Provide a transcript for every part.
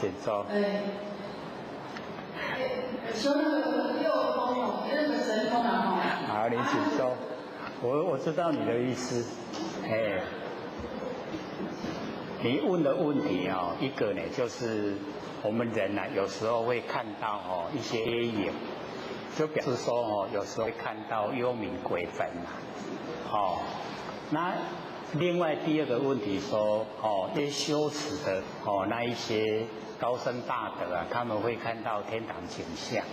请坐。说那个六通哦，那个神通啊哈。好，你请坐。我知道你的意思，你问的问题哦，一个呢就是我们人呢有时候会看到一些黑影，就表示说有时候会看到幽冥鬼魂嘛，那另外第二个问题说这些修持的那一些高僧大德啊，他们会看到天堂景象，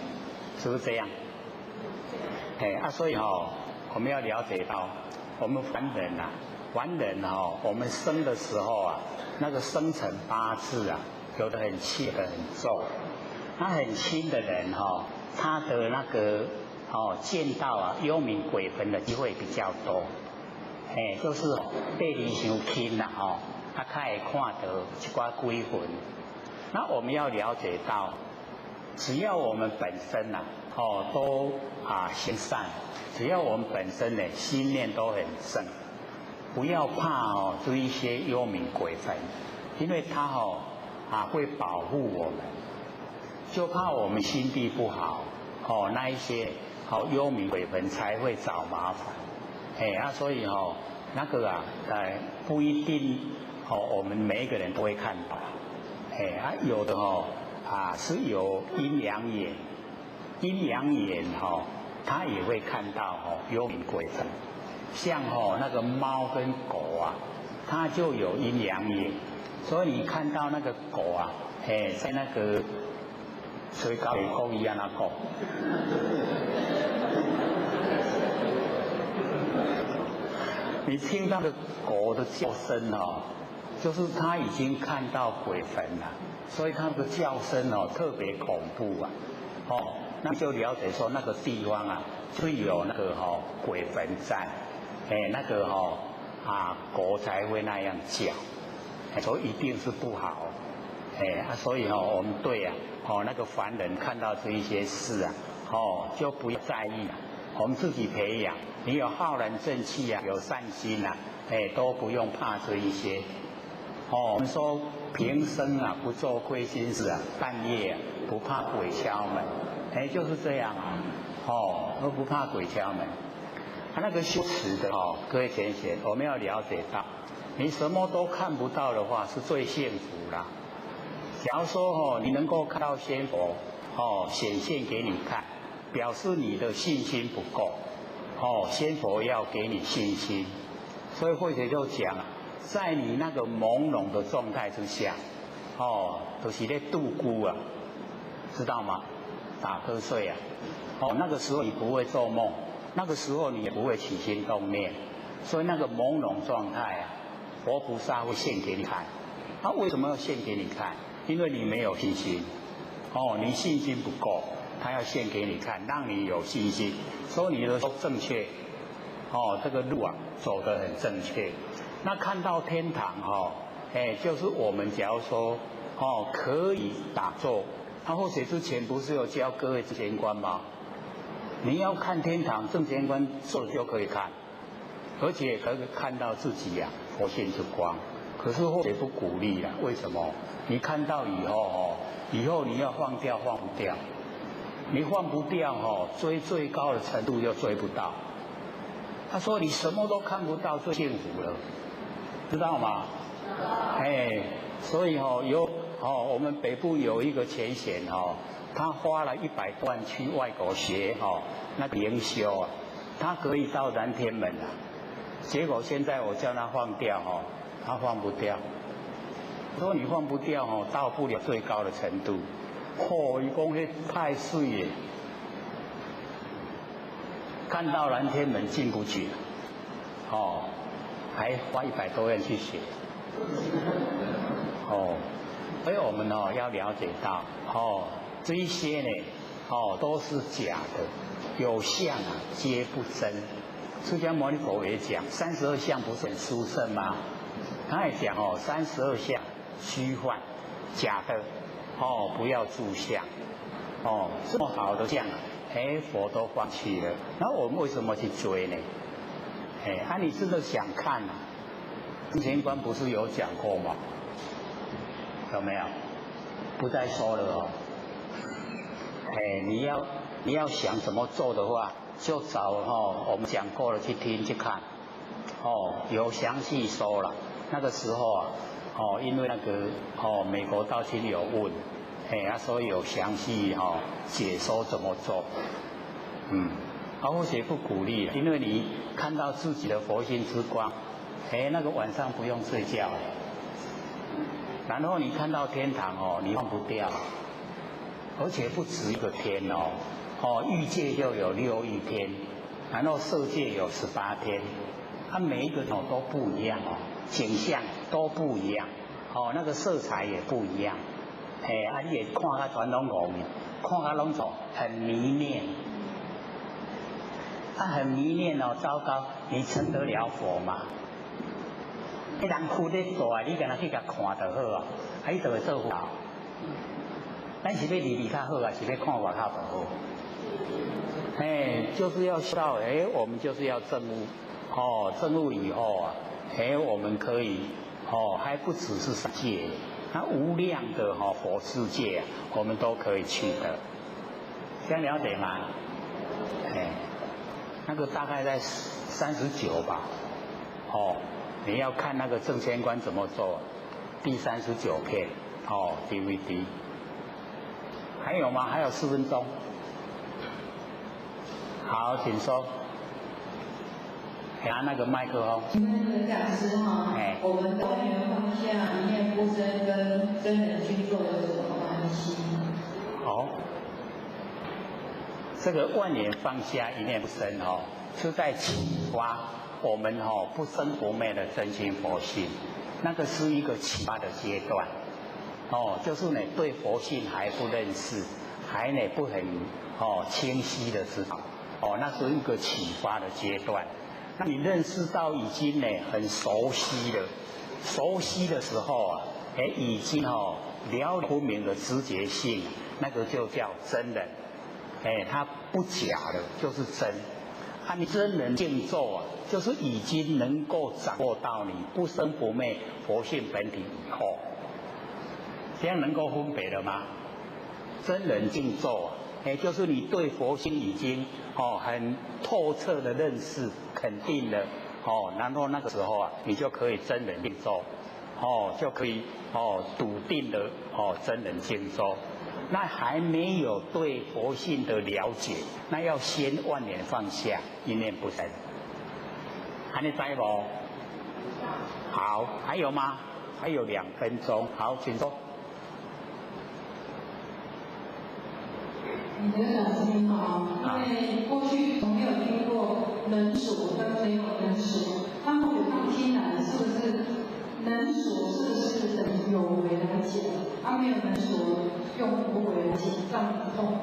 是不是这样？所以我们要了解到，我们凡人我们生的时候啊，那个生辰八字啊，有的很轻，有的很重。那很轻的人他的那个见到幽冥鬼魂的机会比较多。就是背离伤轻啦他较会看到一寡鬼魂。那我们要了解到，只要我们本身都行善，只要我们本身呢心念都很正，不要怕这一些幽冥鬼魂，因为他会保护我们，就怕我们心地不好那一些幽冥鬼魂才会找麻烦。所以那个不一定我们每一个人都会看到。有的是有阴阳眼，阴阳眼他也会看到幽冥鬼魂。像那个猫跟狗啊，它就有阴阳眼，所以你看到那个狗啊，在那个水高里沟一样那狗。你听到的狗的叫声就是它已经看到鬼魂了，所以它的叫声特别恐怖啊。那就了解说那个地方啊，就有那个鬼魂在，那个狗才会那样叫，所以一定是不好。所以我们对那个凡人看到这一些事啊，就不要在意了。我们自己培养，你有浩然正气啊，有善心啊，都不用怕这一些。我们说平生不做亏心事半夜不怕鬼敲门，就是这样都不怕鬼敲门。那个修持的各位贤贤，我们要了解到，你什么都看不到的话，是最幸福啦。假如说你能够看到仙佛显现给你看，表示你的信心不够，仙佛要给你信心。所以慧学就讲，在你那个朦胧的状态之下，都是在度孤啊，知道吗？打瞌睡啊，那个时候你不会做梦，那个时候你也不会起心动念，所以那个朦胧状态佛菩萨会现给你看。他为什么要现给你看？因为你没有信心，你信心不够。他要献给你看，让你有信心，所以你的正确，这个路走得很正确。那看到天堂就是我们假如说可以打坐，或许之前不是有教各位正观吗？你要看天堂正观坐就可以看，而且可以看到自己佛性之光。可是或许不鼓励了，为什么？你看到以后你要放掉放不掉。你放不掉追最高的程度又追不到。他说你什么都看不到最幸福了，知道吗？所以我们北部有一个前贤他花了100多万去外国学那个灵修他可以到南天门结果现在我叫他放掉他放不掉。我说你放不掉到不了最高的程度。他说那太水耶，看到南天门进不去还花100多万去学所以我们要了解到这一些呢都是假的，有相皆不真。释迦牟尼佛也讲32相不是很殊胜吗？他也讲32相虚幻假的不要住相这么好的相佛都放弃了，那我们为什么去追呢？你真的想看前观不是有讲过吗？有没有？不再说了哦。你要想怎么做的话，就找我们讲过了去听去看，有详细说了。那个时候啊，因为那个美国道亲有问，所以有详细解说怎么做，或许不鼓励了，因为你看到自己的佛性之光，那个晚上不用睡觉，然后你看到天堂你忘不掉，而且不止一个天欲界就有6亿天，然后色界有18天，它每一个都不一样景象都不一样，那个色彩也不一样，你也看它传统五面，看它拢很迷恋，很迷恋糟糕，你成得了佛吗？人哭咧大，你敢若去甲看就好你就会做佛。咱是要离较好是要看外口就好。就是要到我们就是要证悟，证悟以后我们可以还不只是世界，那无量的佛世界我们都可以去的，这样了解吗？那个大概在39吧，你要看那个正千观怎么做，第39片DVD。还有吗？还有4分钟。好，请说。拿那个麦克风。请问那个讲师我们多元方向一念不生跟真人去做有什么关系？这个万年放下一念不生是在启发我们不生不灭的真心佛性，那个是一个启发的阶段。就是你对佛性还不认识，还不很清晰的知道，那是一个启发的阶段。那你认识到已经很熟悉了，熟悉的时候已经了了不明的知觉性，那个就叫真人，它不假的，就是真。你真人静坐就是已经能够掌握到你不生不灭佛性本体以后。这样能够分别了吗？真人静坐就是你对佛性已经很透彻的认识，肯定了然后那个时候你就可以真人静坐就可以笃定的真人静坐。那还没有对佛性的了解，那要先万年放下，一念不生。还你知不？好，还有吗？还有2分钟，好，请说。你的讲师你好，因为过去没有听过能所跟没有能所，他们有放听来是不是能所是不是等于有为来讲，没有能所用无为来讲，这样不通吗？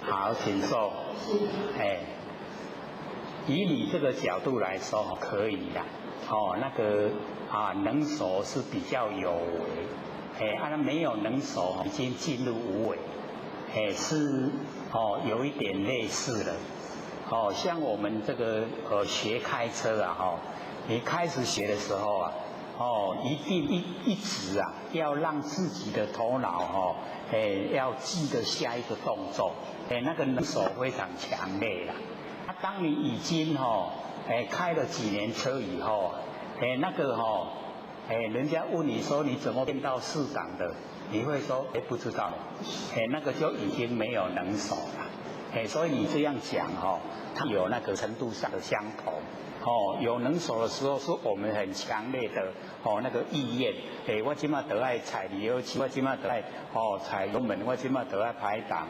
好，请说。以你这个角度来说可以的那个能所是比较有为，没有能所已经进入无为。是有一点类似的像我们这个学开车你开始学的时候一定一直要让自己的头脑要记得下一个动作，那个能手非常强烈啦。当你已经开了几年车以后那个人家问你说你怎么变到4档的？你会说不知道，那个就已经没有能手了，所以你这样讲它有那个程度上的相同。有能手的时候是我们很强烈的那个意愿，我今嘛得爱踩离合器，我今嘛得爱踩油门，我今嘛得爱排档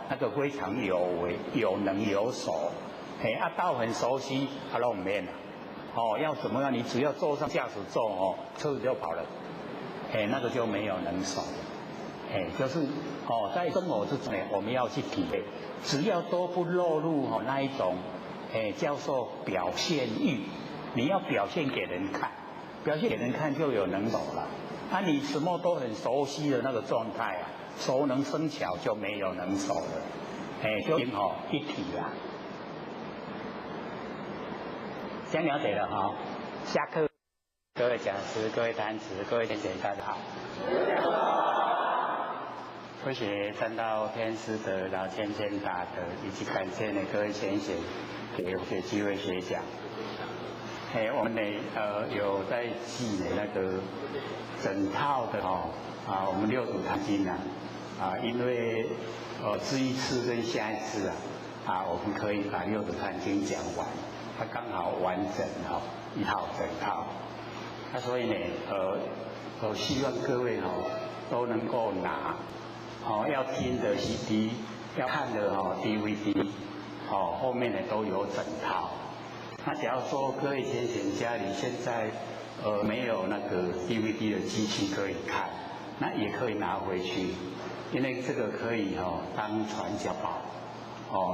那个非常有为，有能有手，到很熟悉都唔免了，要怎么样？你只要坐上驾驶座车子就跑了。那个就没有能手，就是在生活之中我们要去体会，只要都不落入那一种叫做表现欲，你要表现给人看，表现给人看就有能手了。你什么都很熟悉的那个状态熟能生巧就没有能手了，就已经一体了。这样了解了下课。各位讲师、各位坛子、各位先生，大家好。谢谢三道天师的老千千大德，以及感谢呢各位先贤给我机会学讲。我们呢有在记呢那个整套的我们六祖坛经因为这一次跟下一次我们可以把六祖坛经讲完，它刚好完整一套整套。所以呢我希望各位都能够拿要听的 CD， 要看的DVD， 后面呢都有整套。那假如说各位先贤家里现在没有那个 DVD 的机器可以看，那也可以拿回去，因为这个可以当传家宝。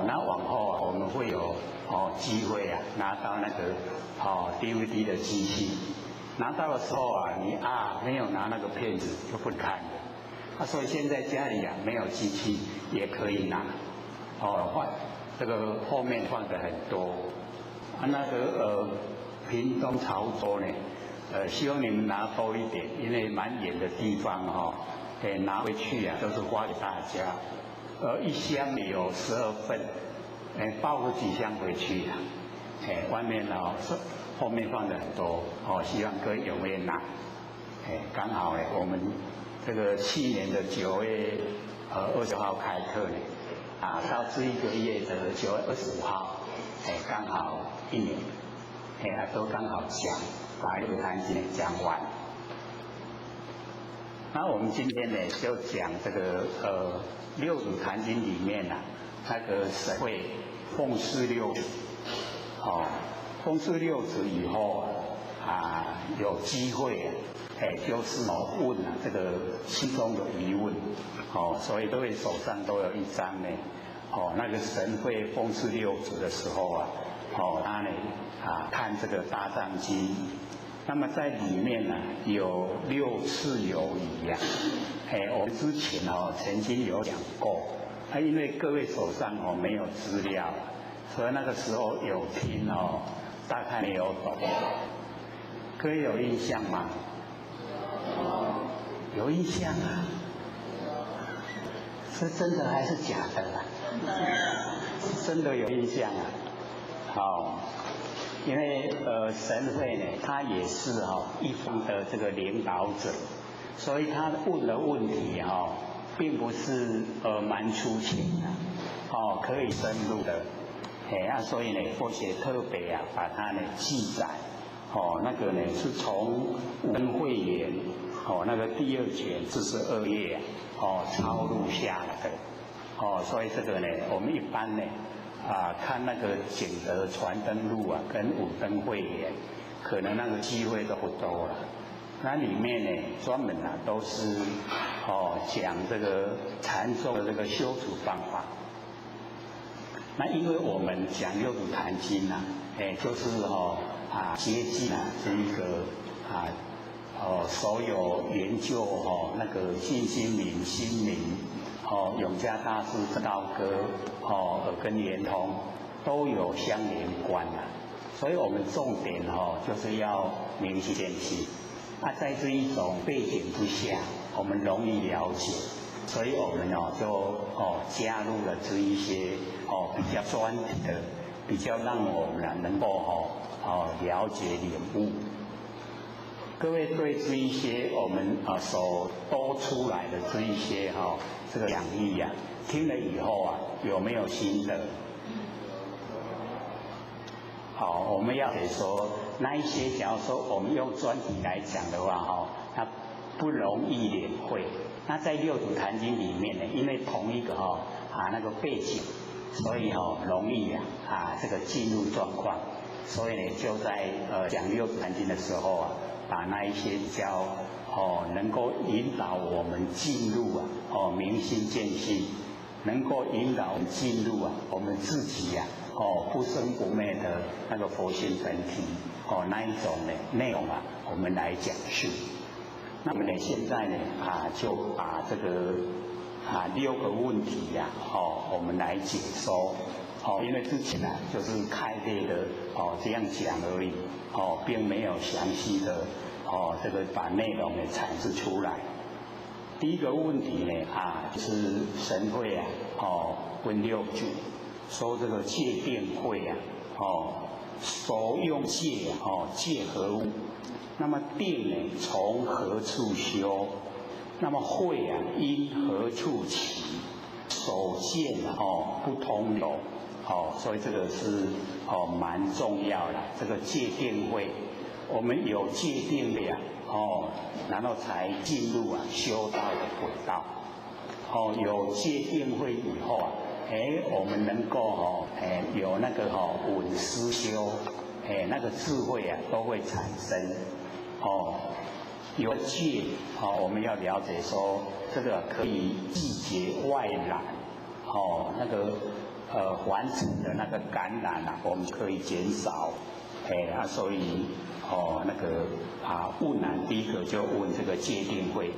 那往后我们会有机会拿到那个DVD 的机器，拿到的时候你没有拿那个片子就不看了。所以现在家里没有机器也可以拿，这个后面放的很多。那个屏东潮州呢，希望你们拿多一点，因为蛮远的地方拿回去都是花给大家。一箱里有12份，抱个几箱回去外面后面放的很多希望各位踊跃拿。刚好我们这个去年的9月20号开课呢，到这一个月的9月25号，刚好1年，都刚好讲把六祖坛经讲完。那我们今天呢就讲这个六祖坛经里面那个神会奉事六祖，奉事六祖以后有机会就是问这个心中的疑问，所以各位手上都有一张呢，那个神会奉事六祖的时候他呢看这个大藏经，那么在里面有6次有疑我们之前曾经有讲过，因为各位手上没有资料，所以那个时候有听大概没有懂，各位有印象吗？有印象是真的还是假的真的有印象因为神会呢，他也是一方的这个领导者，所以他问的问题并不是蛮粗浅的可以深入的所以呢佛学特别把它呢记载那个呢是从五根慧眼那个第2卷42页抄录下来的所以这个呢我们一般呢看那个景德传灯录跟五灯慧眼，可能那个机会都不多了。那里面呢专门都是讲这个禅宗的这个修持方法。那因为我们讲六祖坛经就是接近这一个所有研究那个静心明、心明永嘉大师道歌耳根圆通都有相连关所以我们重点就是要明心见性。在这一种背景之下，我们容易了解，所以我们就加入了这一些比较专题的，比较让我们能够了解领悟。各位对这一些我们所多出来的这一些这个讲义听了以后有没有心得？我们要得说那一些，假如说我们用专题来讲的话它不容易领会。那在六祖坛经里面呢，因为同一个那个背景，所以容易这个进入状况。所以呢，就在讲六祖坛经的时候把那一些比较能够引导我们进入明心见性，能够引导我们进入我们自己不生不灭的那个佛性本体那一种内容我们来讲述。那么呢，现在呢就把这个6个问题我们来解说因为之前就是开列的这样讲而已并没有详细的这个把内容呢阐释出来。第一个问题呢就是神会分6句，说这个戒定慧所用戒戒何物？那么定呢从何处修？那么慧因何处起？所见不通流。所以这个是蛮重要的。这个戒定慧，我们有戒定的然后才进入修道的轨道。有戒定慧以后我们能够有那个稳思修，那个智慧都会产生。有戒我们要了解说这个可以拒绝外染，那个环境的那个感染我们可以减少。所以那个问第一个就问这个戒定慧。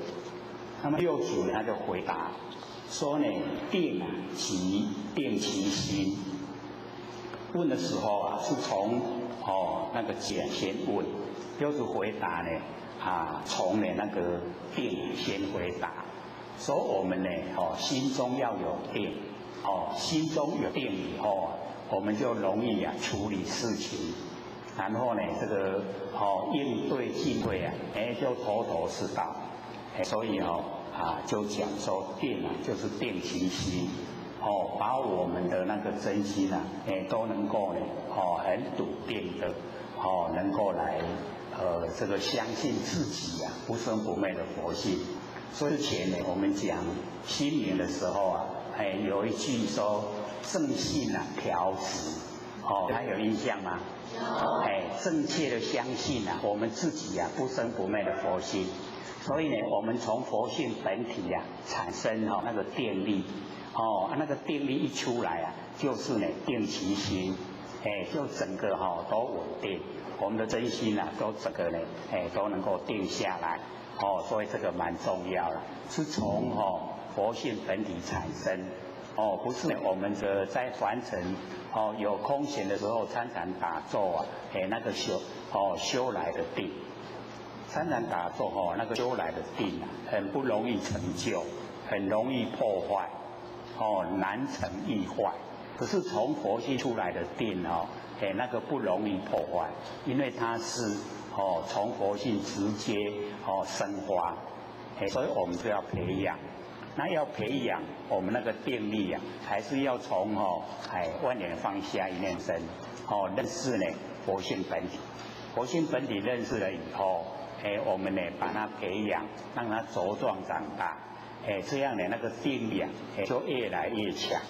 那么6组他就回答说呢，定即定其心。问的时候是从那个解先问，6组回答呢从那个定先回答，说我们呢心中要有定，心中有定以后我们就容易处理事情，然后呢这个应对进退就头头是道。所以就讲说定就是定其心，把我们的那个真心都能够呢很笃定的能够来这个相信自己不生不灭的佛性。所以之前呢我们讲心灵的时候有一句说正信调止，还有印象吗？正确的相信我们自己不生不灭的佛性。所以呢我们从佛性本体产生那个定力，那个定力一出来就是呢定其心，就整个都稳定，我们的真心都整个呢都能够定下来。所以这个蛮重要的，是从佛性本体产生，不是我们在凡尘有空闲的时候参禅打坐那个修来的定。参禅打坐那个修来的定很不容易成就，很容易破坏，难成易坏。可是从佛性出来的定那个不容易破坏，因为它是从佛性直接生发，所以我们就要培养。那要培养我们那个定力还是要从万念放下一念生，认识呢佛性本体。佛性本体认识了以后，我们呢把它培养，让它茁壮长大，这样呢那个定力就越来越强。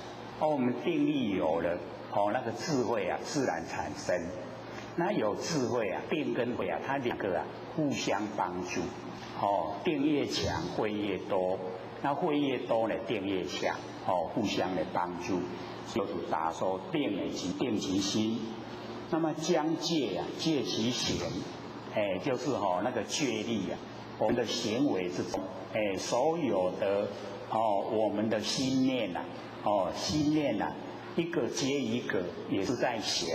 我们定力有了，那个智慧自然产生。那有智慧定跟慧它2个互相帮助。定越强，慧越多；那慧越多呢，定越强。互相的帮助。就是打说定即定其心。那么将戒戒其行。就是那个戒力我们的行为之中，所有的我们的心念心念一个接一个也是在行。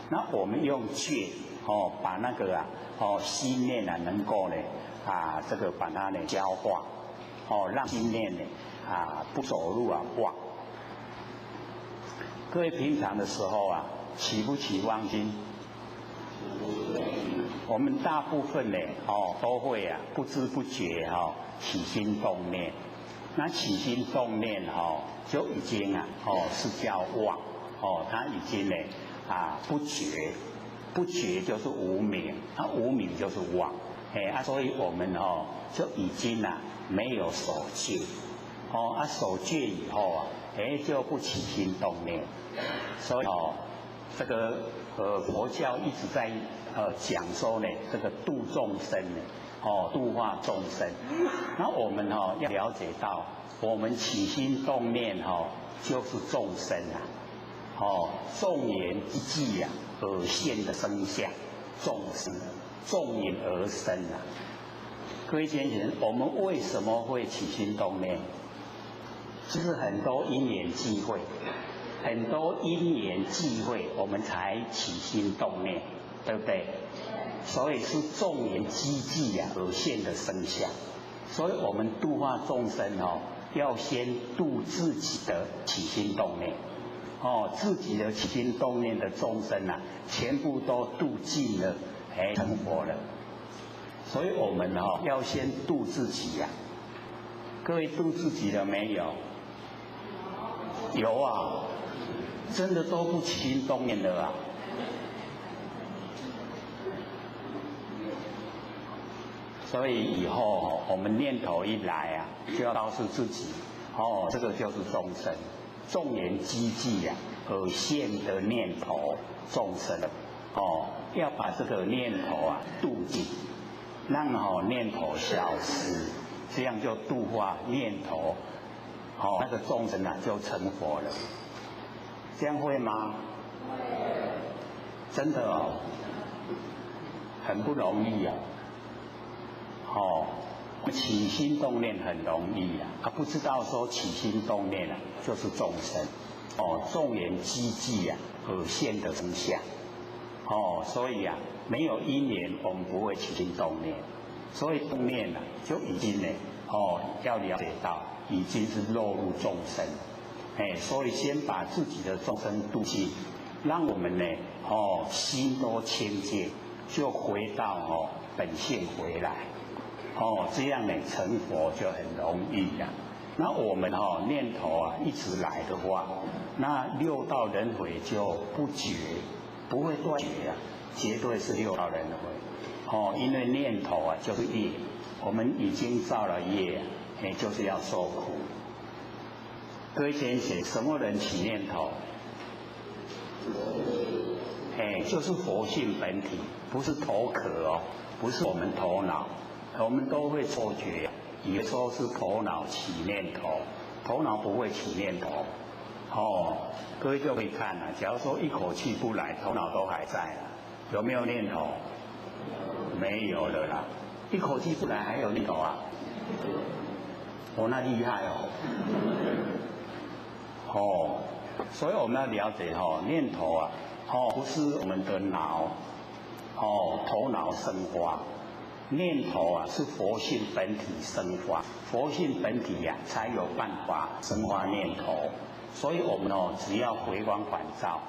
那我们用戒把那个心念能够呢这个把它呢消化，让心念呢不走入妄。各位平常的时候起不起妄心？我们大部分呢都会不知不觉起心动念。那起心动念就已经是叫妄，它已经呢不觉，不觉就是无明，无明就是妄，所以我们就已经没有守戒，守戒以后就不起心动念。所以这个佛教一直在讲说呢，这个度众生呢，度化众生。那我们要了解到，我们起心动念就是众生众缘一际而现的生相，众生众缘而生各位先生，我们为什么会起心动念？就是很多因缘际会，很多因缘际会，我们才起心动念，对不对？所以是众缘积聚而现的生相。所以我们度化众生哦，要先度自己的起心动念。自己的起心动念的众生啊，全部都度尽了，成佛了。所以我们要先度自己呀。各位度自己了没有？有啊，真的都不起心动念了啊。所以以后我们念头一来啊，就要告诉自己，这个就是众生。众缘积聚呀，而现的念头众生，要把这个念头啊度尽，让念头消失，这样就度化念头，那个众生啊就成佛了。这样会吗？真的很不容易啊。起心动念很容易啊，不知道说起心动念啊就是众生，众缘积聚啊而现的真相，所以啊没有因缘我们不会起心动念，所以动念啊就已经呢要了解到已经是落入众生，所以先把自己的众生度尽，让我们呢心都清净，就回到本性回来。这样呢成佛就很容易呀。那我们念头啊一直来的话，那六道轮回就不绝，不会断绝啊，绝对是六道轮回。因为念头啊就是业，我们已经造了业，就是要受苦。各位先生，什么人起念头？就是佛性本体，不是头壳不是我们头脑。我们都会错觉，以为说是头脑起念头，头脑不会起念头。各位就可以看了，假如说一口气不来，头脑都还在了，有没有念头？没有了啦。一口气不来还有念头啊？那厉害所以我们要了解念头啊，不是我们的脑，头脑生花。念头啊是佛性本体生发，佛性本体呀才有办法生发念头。所以我们只要回光返照，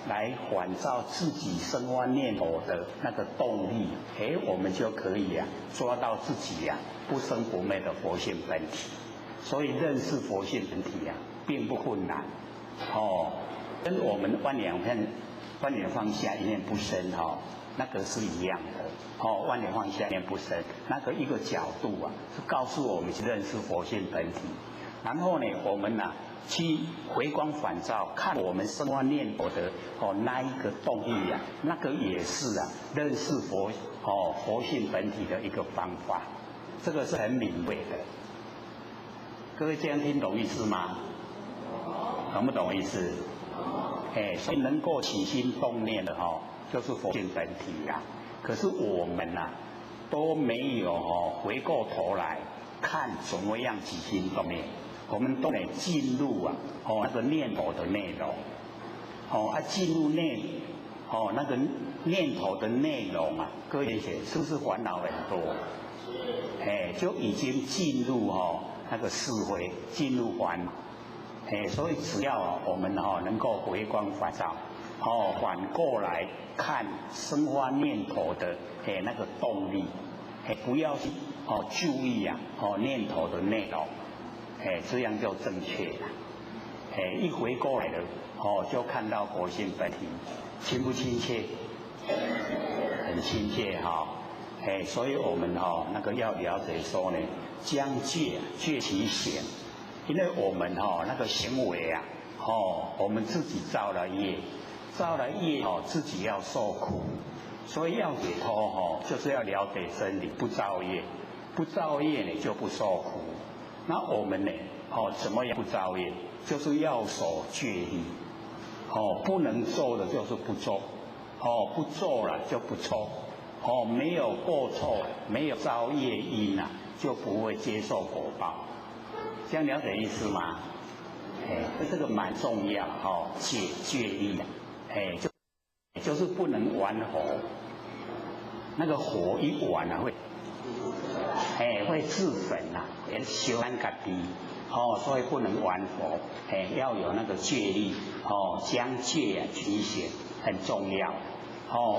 来返照自己生发念头的那个动力，我们就可以抓到自己不生不灭的佛性本体。所以认识佛性本体并不困难，跟我们万两放下一念不生那个是一样的，万念放下一念不生，那个一个角度是告诉我们去认识佛性本体。然后呢，我们去回光返照，看我们生发念头的那一个动力那个也是认识佛性本体的一个方法，这个是很敏锐的。各位这样听懂意思吗？懂不懂意思？所以能够起心动念的就是佛性本体可是我们都没有回过头来看怎么样起心动念，我们都得进入那个念头的内容，进入那个念头的内容各位是不是烦恼很多？就已经进入那个是非，进入烦恼。所以只要我们能够回光返照，反过来看生发念头的那个动力，不要去注意念头的内容，这样就正确了。一回过来了，就看到佛性本体，亲不亲切？很亲切所以我们那个要了解说呢，将戒其行。因为我们那个行为我们自己造了业，自己要受苦，所以要解脱就是要了解真理，不造业，不造业呢就不受苦。那我们呢怎么样不造业？就是要守戒律，不能做的就是不做，不做了就不错，没有过错，没有造业因就不会接受果报。这样了解意思吗？这个蛮重要戒律就是不能玩火，那个火一玩会会自焚啊，也修咱家己。所以不能玩佛，要有那个戒律，将戒提醒很重要。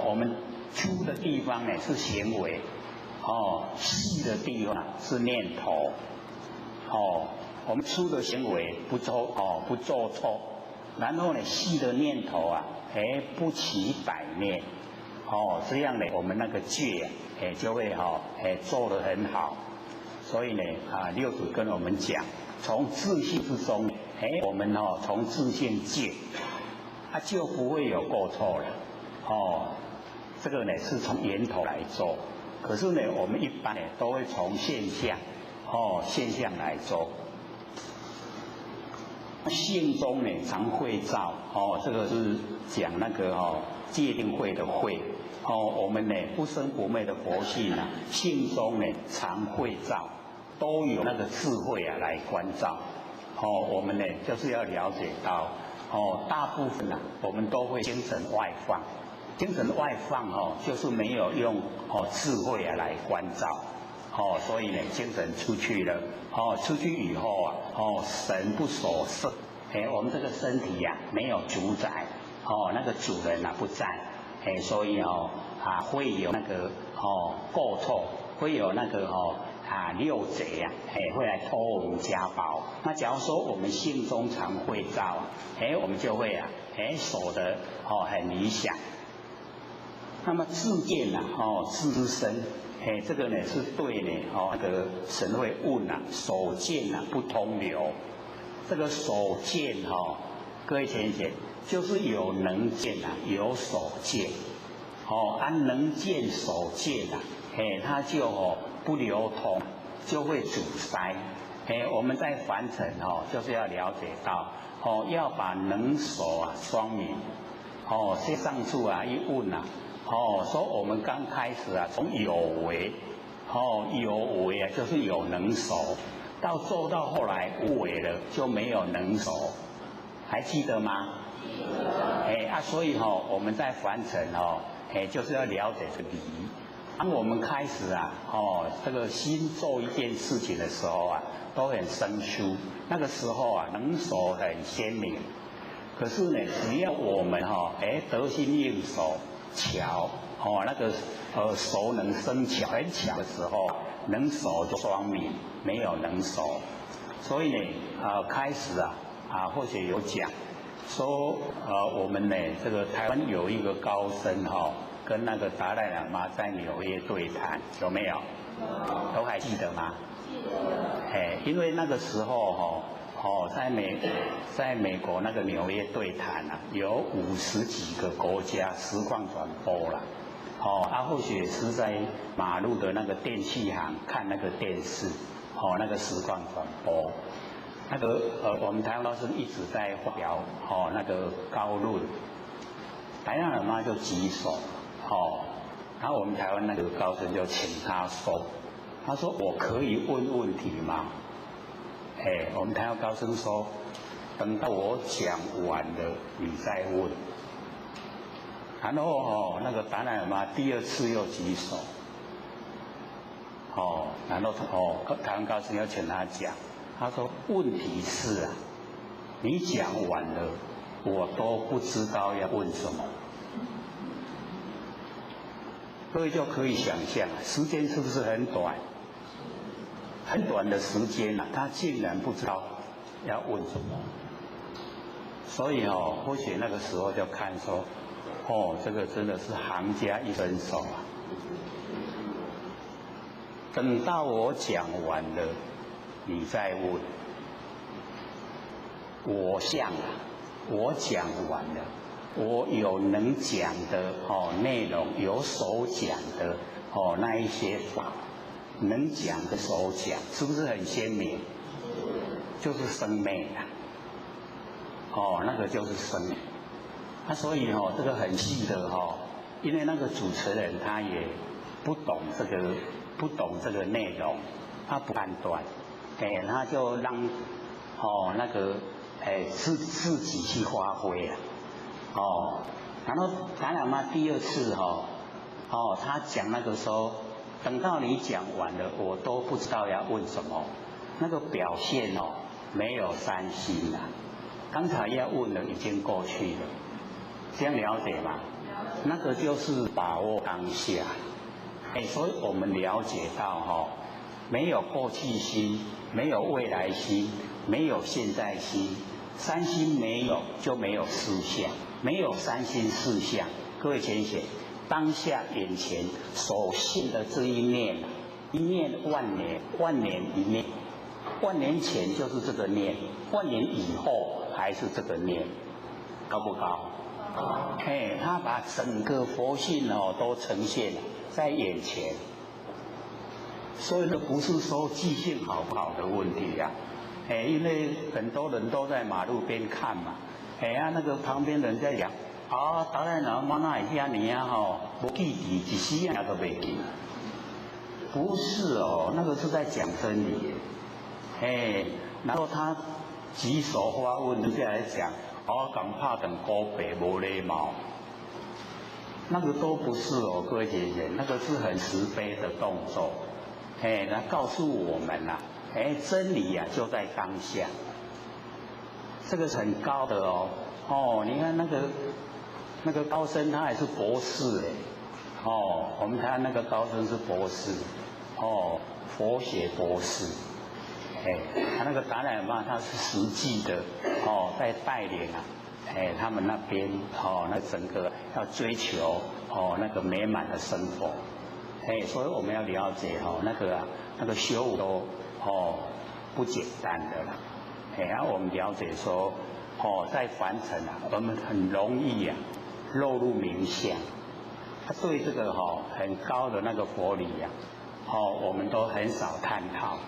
我们粗的地方呢是行为，细的地方是念头。我们粗的行为不做错，然后呢细的念头啊，不起歹念。这样呢我们那个戒就会做得很好。所以呢六祖跟我们讲。从自信之中，我们从自信戒，就不会有过错了。这个呢是从源头来做，可是呢我们一般呢都会从现象来做。性中呢常会照，这个是讲那个戒定慧的慧。我们呢不生不灭的佛性啊，性中呢常会照。都有那个智慧啊来关照，我们呢就是要了解到，大部分我们都会精神外放，精神外放就是没有用智慧啊来关照，所以呢精神出去了，出去以后啊，神不守舍，我们这个身体啊没有主宰，那个主人不在，所以会有那个过错，会有那个六贼啊，会来偷我们家宝。那假如说我们性中常会照，我们就会守得很理想。那么自见自之身，这个呢是对呢，那个神会问手见不通流。这个手见各位先生，就是有能见有手见。能见手见它就不流通，就会阻塞。我们在凡尘就是要了解到，要把能手双明。上处一问说我们刚开始从有为，有为就是有能手，到做到后来无为了就没有能手，还记得吗？所以我们在凡尘就是要了解这个理。当我们开始这个心做一件事情的时候都很生疏，那个时候能手很鲜明。可是呢，只要我们得心应手，巧那个熟能生巧，很巧的时候，能手就双明，没有能手。所以呢，开始或许有讲说我们呢这个台湾有一个高僧跟那个达赖喇嘛在纽约对谈，有没有？都还记得吗？记得。因为那个时候在美国那个纽约对谈有50几个国家实况转播了。或许是在马路的那个电器行看那个电视，那个实况转播。那个我们台湾老师一直在发表那个高论，达赖喇嘛就举手。然后我们台湾那个高僧就请他说，他说我可以问问题吗？我们台湾高僧说，等到我讲完了你再问。然后那个达赖喇嘛第二次又举手，然后台湾高僧又请他讲，他说问题是你讲完了，我都不知道要问什么。各位就可以想象，时间是不是很短？很短的时间他竟然不知道要问什么。所以或许那个时候就看说，这个真的是行家一伸手等到我讲完了，你再问。我想我讲完了。我有能讲的内容，有所讲的那一些法，能讲的所讲，是不是很鲜明？就是生命那个就是生命。所以这个很细的因为那个主持人他也不懂这个内容，他不判断，他就让那个自己去发挥然后达赖喇嘛第二次他讲那个时候等到你讲完了，我都不知道要问什么。那个表现哦，没有三心啊。刚才要问的已经过去了，这样了解吗？那个就是把握当下。所以我们了解到没有过去心，没有未来心，没有现在心，三心没有就没有四相，没有三心四相。各位浅显，当下眼前所现的这一念，一念万年，万年一念，万年前就是这个念，万年以后还是这个念，高不高？他把整个佛性都呈现在眼前，所以呢不是说记性好不好的问题呀，因为很多人都在马路边看嘛，那个旁边人在讲，达赖喇嘛那遐尼不记住一时啊都袂记，不是那个是在讲真理，然后他举手发问，人家来讲。讲怕等高北无礼貌，那个都不是各位姐姐，那个是很慈悲的动作，来告诉我们真理就在当下，这个是很高的你看那个高僧他还是博士我们看那个高僧是博士，佛学博士。他那个达赖喇嘛他是实际的在带领他们那边那整个要追求那个美满的生活，所以我们要了解那个修武都不简单的啦，然后我们了解说在凡尘我们很容易落入冥想，他对这个很高的那个佛理我们都很少探讨。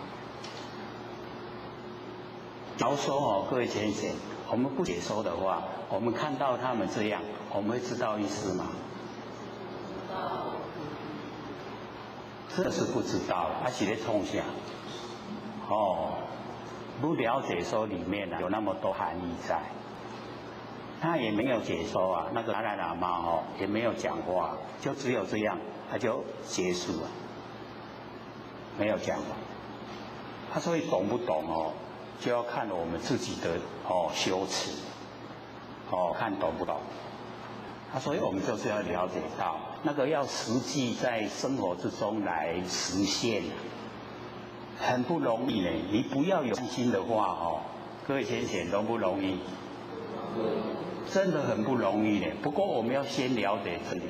假如说各位浅显，我们不解说的话，我们看到他们这样，我们会知道意思吗？这是不知道，是在冲下。不了解说里面有那么多含义在，他也没有解说那个达赖喇嘛也没有讲话，就只有这样，他就结束了，没有讲了。他所以懂不懂就要看我们自己的修持，看懂不懂。所以我们就是要了解到，那个要实际在生活之中来实现，很不容易呢。你不要有心的话各位浅显都不容易，真的很不容易呢。不过我们要先了解这里，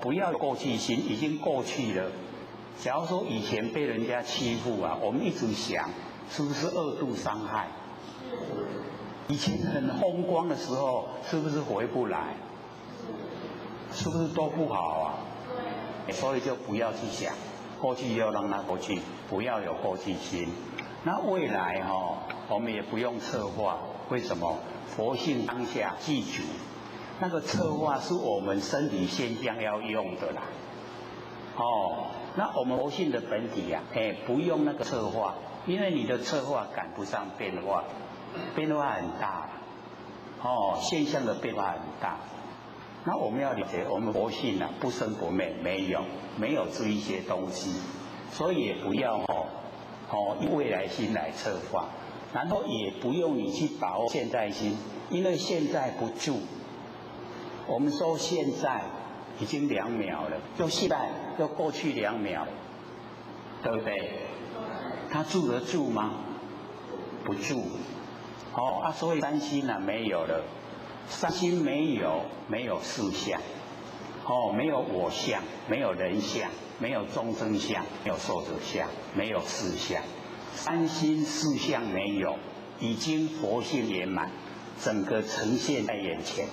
不要有过去心，已经过去了。假如说以前被人家欺负我们一直想。是不是二度伤害？以前很风光的时候，是不是回不来？是不是都不好所以就不要去想，过去要让它过去，不要有过去心。那未来我们也不用策划，为什么？佛性当下记住，那个策划是我们身体现象要用的啦。那我们佛性的本体不用那个策划。因为你的策划赶不上变化，变化很大，现象的变化很大。那我们要了解，我们佛性不生不灭，没有这一些东西，所以也不要以未来心来策划，然后也不用你去把握现在心，因为现在不住。我们说现在已经2秒了，就现在又过去2秒，对不对？他住得住吗？不住。所以三心没有了，三心没有四相，没有我相，没有人相，没有众生相，没有寿者相，没有四相，三心四相没有，已经佛性圆满，整个呈现在眼前。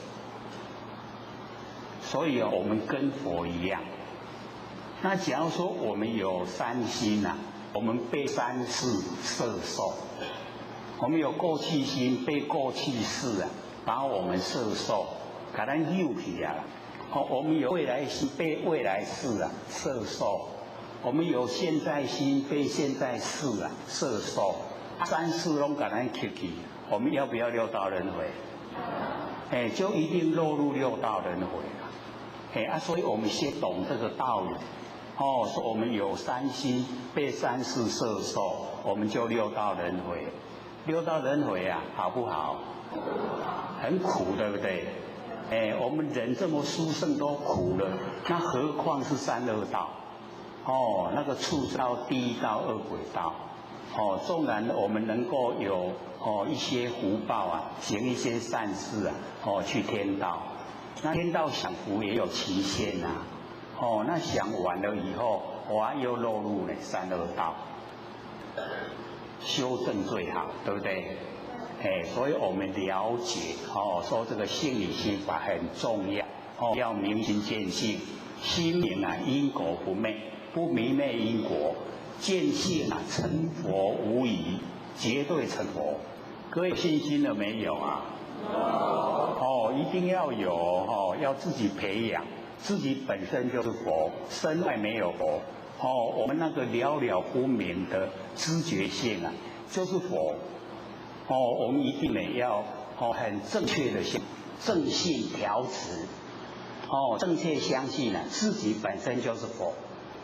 所以我们跟佛一样。那假如说我们有三心我们被三世摄受，我们有过去心，被过去世把我们摄受，给咱诱起我们有未来心，被未来世摄受，我们有现在心，被现在世摄受，三世拢给咱吸起，我们要不要六道轮回？就一定落入六道轮回了。所以我们先懂这个道理，哦，说我们有三心，被三世摄受，我们就六道轮回。六道轮回啊，好不好？很苦，对不对？我们人这么殊胜都苦了，那何况是三恶道？哦，那个畜生道、地狱道、恶鬼道。哦，纵然我们能够有一些福报啊，行一些善事啊，去天道，那天道享福也有期限啊。那享完了以后，哇，又落入了三恶道。修正最好，对不对？所以我们了解说这个性理心法很重要，要明心见性，心明啊因果不昧，不迷昧因果，见性啊成佛无疑，绝对成佛。各位信心了没有啊？一定要有要自己培养，自己本身就是佛，身外没有佛。我们那个了了分明的知觉性啊，就是佛。我们一定得要很正确的正信调持，正确相信自己本身就是佛，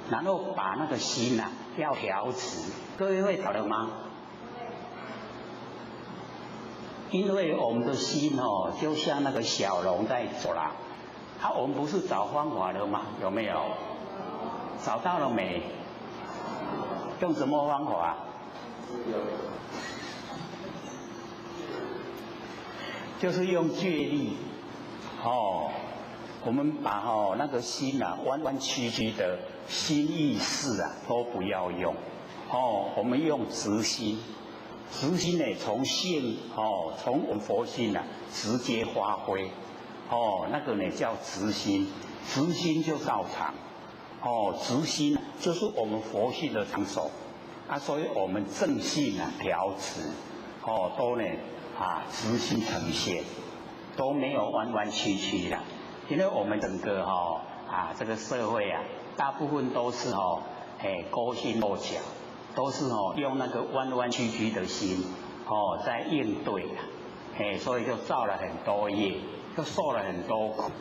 然后把那个心要调持。各位会晓得吗？因为我们的心就像那个小龙在走啦，我们不是找方法了吗？有没有？找到了没？用什么方法？就是用戒律。我们把那个心弯弯曲曲的心意识都不要用。我们用直心。直心呢，从性从我们佛性直接发挥。那个呢叫直心。直心就道场。直心就是我们佛性的场所。所以我们正信调持，都呢直心呈现，都没有弯弯曲曲的。因为我们整个这个社会大部分都是勾心斗角，都是用那个弯弯曲曲的心在应对所以就造了很多业，就受了很多苦。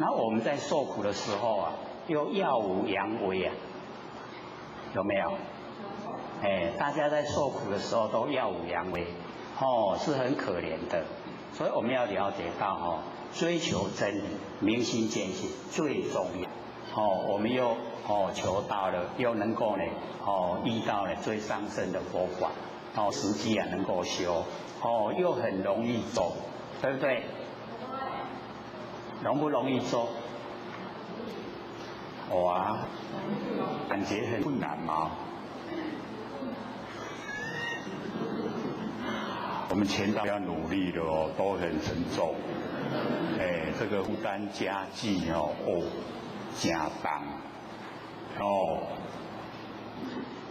然后我们在受苦的时候又耀武扬威有没有？大家在受苦的时候都耀武扬威，是很可怜的。所以我们要了解到追求真理、明心见性最重要。我们又求到了，又能够呢遇到了最上乘的佛法，实际能够修，又很容易做，对不对？容不容易做？哇，感觉很困难吗？我们前道要努力的都很沉重，这个负担家计加重，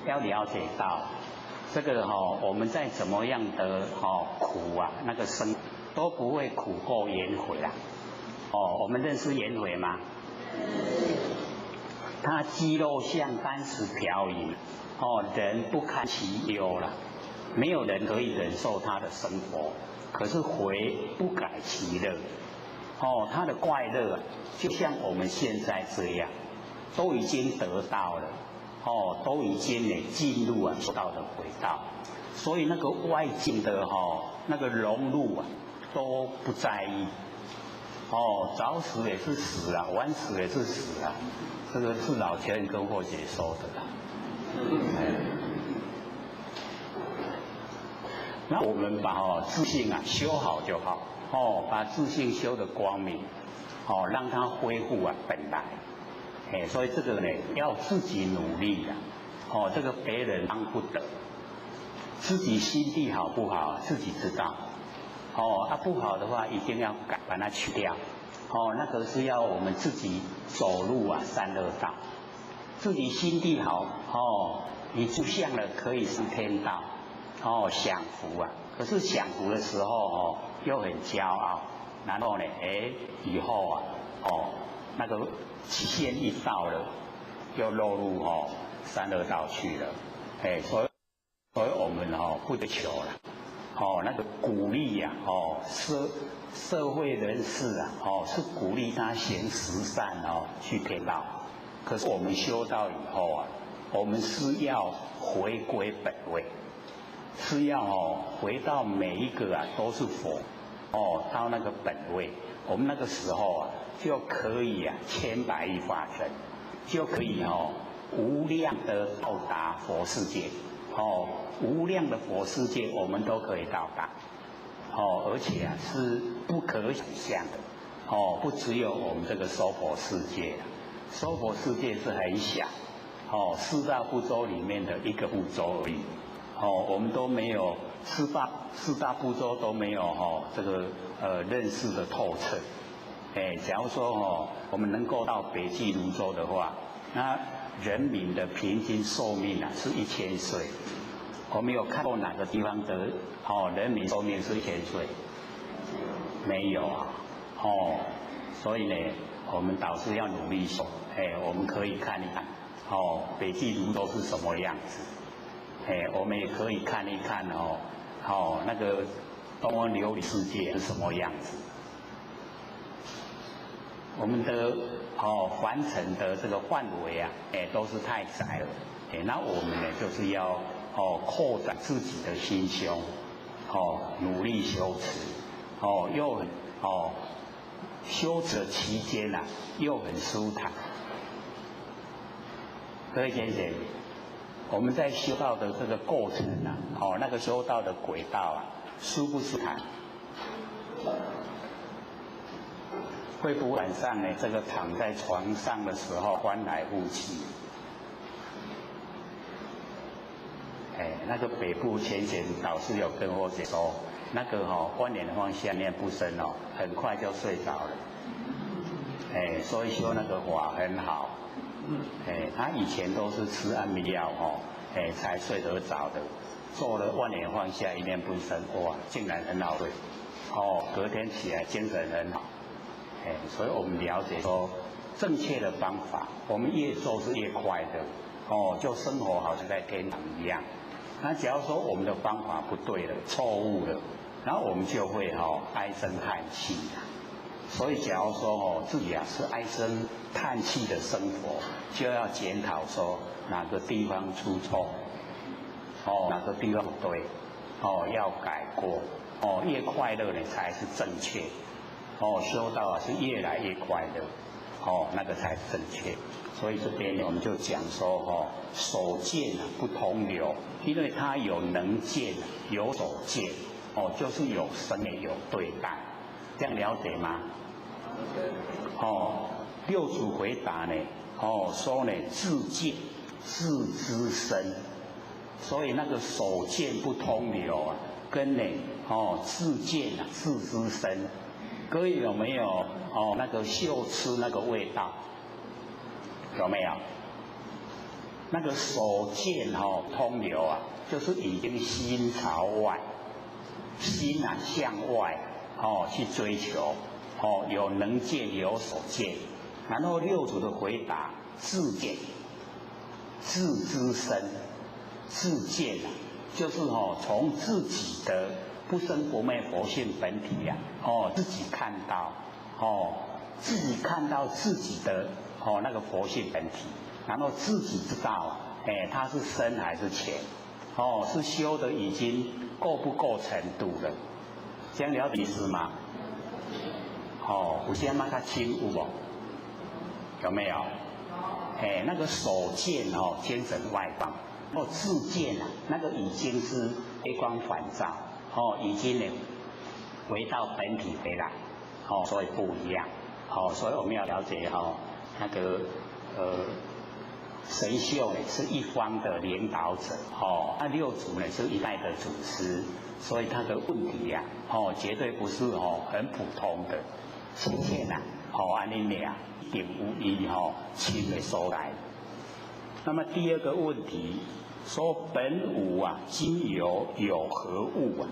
要了解到这个我们在怎么样的苦那个生都不会苦过颜回啦。我们认识颜回吗？他肌肉像干石瓢饮，人不堪其忧了。没有人可以忍受他的生活，可是回不改其乐。他的快乐就像我们现在这样，都已经得到了，都已经进入修道的轨道，所以那个外境的那个融入都不在意。早死也是死啊，晚死也是死啊，这个是老前人跟或姐说的啦。那我们把自信修好就好，把自信修得光明，让它恢复本来，所以这个呢要自己努力的，这个别人帮不得，自己心地好不好自己知道，不好的话一定要改，把它去掉，那个是要我们自己走入三恶道，自己心地好，你住相了可以是天道。享福可是享福的时候又很骄傲，然后呢以后那个期限一到了，又落入三恶道去了，所以我们不得求了，那个鼓励社会人士是鼓励他行十善去天道，可是我们修道以后啊，我们是要回归本位，是要回到每一个啊都是佛，到那个本位，我们那个时候啊就可以啊千百亿法身，就可以无量的到达佛世界，无量的佛世界我们都可以到达，而且啊是不可想象的，不只有我们这个娑婆世界，娑婆世界是很小，四大部洲里面的一个部洲而已，我们都没有四大部洲都没有这个认识的透彻，假如说我们能够到北俱泸州的话，那人民的平均寿命啊是1000岁，我们有看过哪个地方的人民寿命是1000岁？没有啊，所以呢，我们导师要努力修，我们可以看一看，北俱泸州是什么样子，我们也可以看一看那个东方琉璃世界是什么样子。我们的凡尘的这个范围啊，都是太窄了，那我们呢就是要扩展自己的心胸，努力修持，又很修持期间啊又很舒坦。各位先生，我们在修道的这个过程啊，那个修道的轨道啊，舒不舒坦？会不会晚上呢？这个躺在床上的时候翻来覆去？那个北部前贤导师有跟我讲说，那个翻脸方向念不深很快就睡着了。所以修那个法很好。他以前都是吃安眠药才睡得着的，做了万年放下一念不生，哇，竟然很好睡。隔天起来精神很好。所以我们了解说，正确的方法，我们越做是越快的，就生活好像在天堂一样。那假如说我们的方法不对了，错误了，然后我们就会唉声叹气。所以假如说自己是唉声叹气的生活，就要检讨说哪个地方出错，哪个地方不对，要改过，越快乐呢才是正确。修道是越来越快乐，那个才是正确。所以这边呢，我们就讲说，所见不同流，因为它有能见，有所见，就是有生也有对待，这样了解吗？六祖回答呢，说呢自见自知身，所以那个所见不通流啊，跟呢自见自知身。各位有没有那个嗅吃那个味道？有没有？那个所见通流啊，就是已经心朝外，心向外去追求，有能见有所见。然后六祖的回答，自见自知身，自见就是从自己的不生不灭佛性本体呀，自己看到，自己看到自己的那个佛性本体，然后自己知道，它是深还是浅，是修的已经够不够程度了，这样了解意思吗？有些嘛它轻有无？有没有？那个所见精神外放，自见那个已经是微光返照。已经呢回到本体回来，所以不一样，所以我们要了解那个神秀呢是一方的领导者，那六祖呢是一代的祖师，所以他的问题呀，绝对不是很普通的，今天安尼俩一定有伊亲的所来。那么第二个问题。说本无今有有何物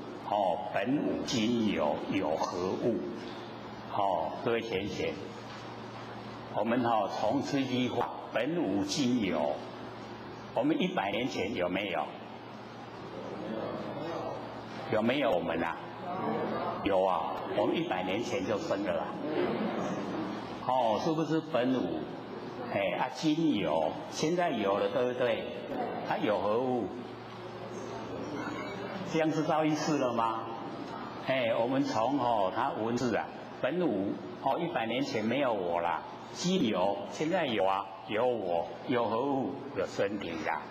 本无今有有何物？各位贤贤，我们从这句话本无今有，我们100年前有没有？有没有我们啊？有啊，我们100年前就生了是不是本无？金有，现在有了，对不对？它有何物？这样知道意思了吗？我们从它文字啊，本无100年前没有我啦，今有，现在有啊，有我，有何物？有身体呀。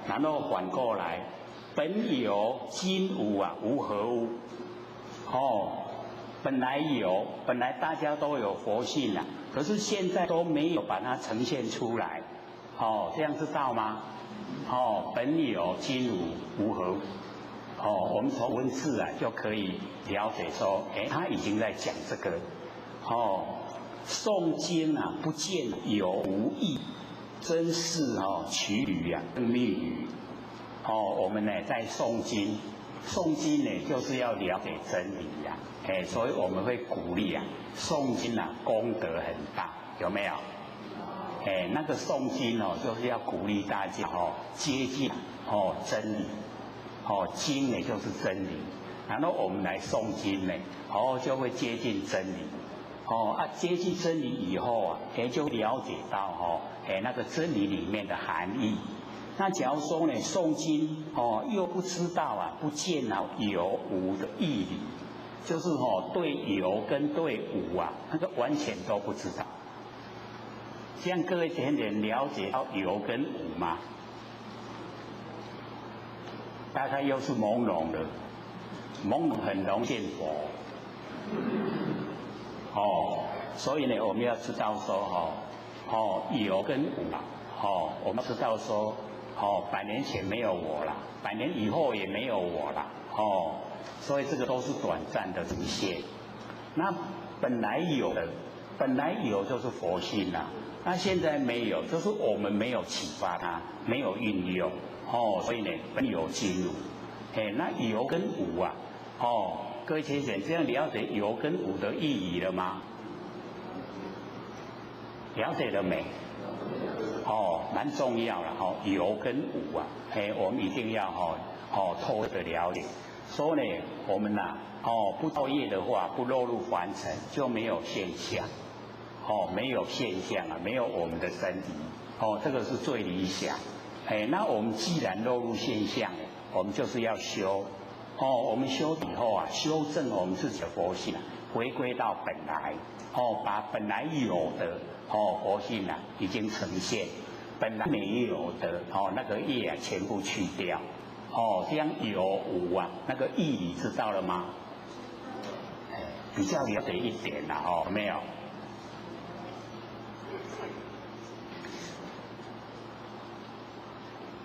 然后反过来，本有今无啊，无何物？本来有，本来大家都有佛性啊，可是现在都没有把它呈现出来。这样知道吗？本有今无，无何物？我们从文字啊就可以了解说，他已经在讲这个。诵经啊，不见有无义，真是取语啊，跟密语。我们呢在诵经，诵经呢就是要了解真理呀。所以我们会鼓励啊，诵经啊功德很大，有没有？那个诵经就是要鼓励大家接近真理。经呢就是真理，然后我们来诵经呢，就会接近真理。接近真理以后啊，就了解到那个真理里面的含义。那假如说呢，诵经又不知道啊，不见了有无的义理，就是对有跟对无啊，那个完全都不知道。这样各位点点了解到有跟无吗？大概又是朦胧的，朦胧很容易见佛。所以呢，我们要知道说有跟无啊，我们知道说100年前没有我了，100年以后也没有我了，所以这个都是短暂的呈现。那本来有的，本来有就是佛性啊，那现在没有，就是我们没有启发它，没有运用。所以呢，本有今无。那有跟无啊，各位先生，这样了解有跟无的意义了吗？了解了没？蛮重要了有跟无啊，我们一定要透彻的了解。所以呢，我们不造业的话，不落入凡尘，就没有现象。没有现象啊，没有我们的身体。这个是最理想。那我们既然落入现象，我们就是要修。我们修以后啊，修正我们自己的佛性，回归到本来。把本来有的佛性啊，已经呈现；本来没有的那个业啊，全部去掉。这样有无啊，那个义理知道了吗？比较了解一点啦，有没有？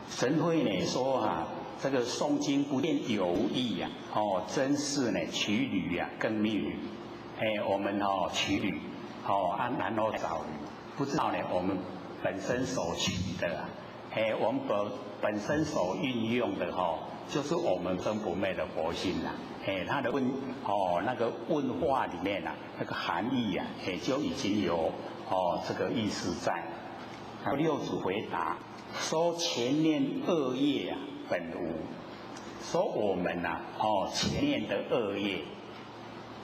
神会呢说啊，这个诵经不见有无义啊，真是呢取履啊更密语。我们取履，然后找履，不知道呢我们本身所取的，我们本身所运用的就是我们生不灭的佛性啦。它的那个问话里面啊，那个含义啊，就已经有这个意思在。六祖回答说：前念恶业啊，本无。说我们前念的恶业，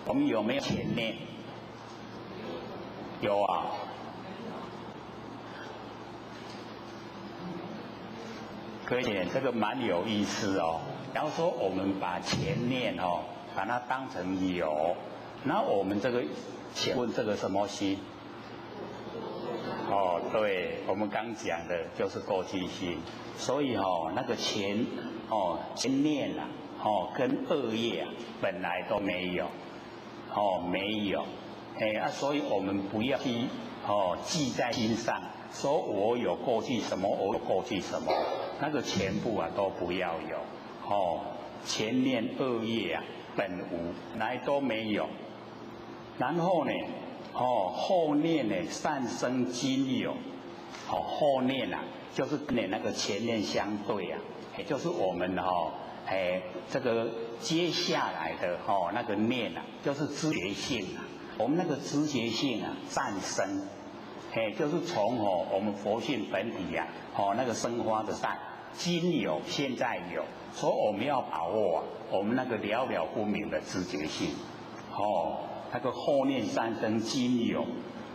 我们有没有前念？有啊。可以，这个蛮有意思哦。然后说我们把前念把它当成有，那我们这个，请问这个什么心？对，我们刚讲的就是过去心。所以那个前念啊，跟恶业啊，本来都没有，没有，所以我们不要去记在心上，说我有过去什么，我有过去什么，那个全部啊都不要有。前念恶业啊，本无，来都没有。然后呢，后念呢善生今有。后念啊，就是跟那个前念相对啊，也就是我们这个接下来的那个念啊，就是知觉性啊，我们那个知觉性啊暂生，就是从我们佛性本体啊，那个生发的善，今有现在有，所以我们要把握啊，我们那个了了不明的知觉性，那个后念善生今有。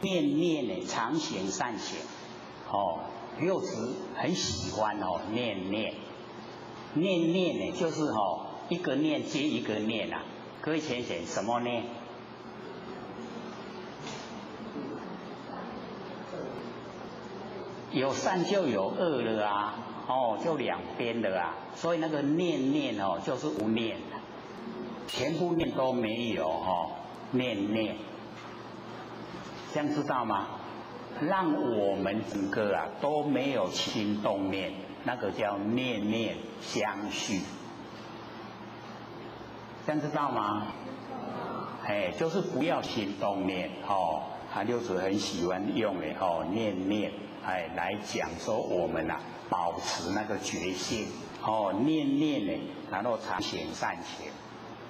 念念呢常行善行，哦，六祖很喜欢哦念念，念念呢就是哦一个念接一个念啊，各位浅显什么念？有善就有恶了啊，哦，就两边的啊，所以那个念念哦就是无念，全部念都没有哦，念念，这样知道吗？让我们整个啊都没有心动念，那个叫念念相续，这样知道吗？哎，就是不要心动念哦，六祖很喜欢用的哦念念。哎，来讲说我们啊，保持那个觉性哦，念念呢，然后常行善行，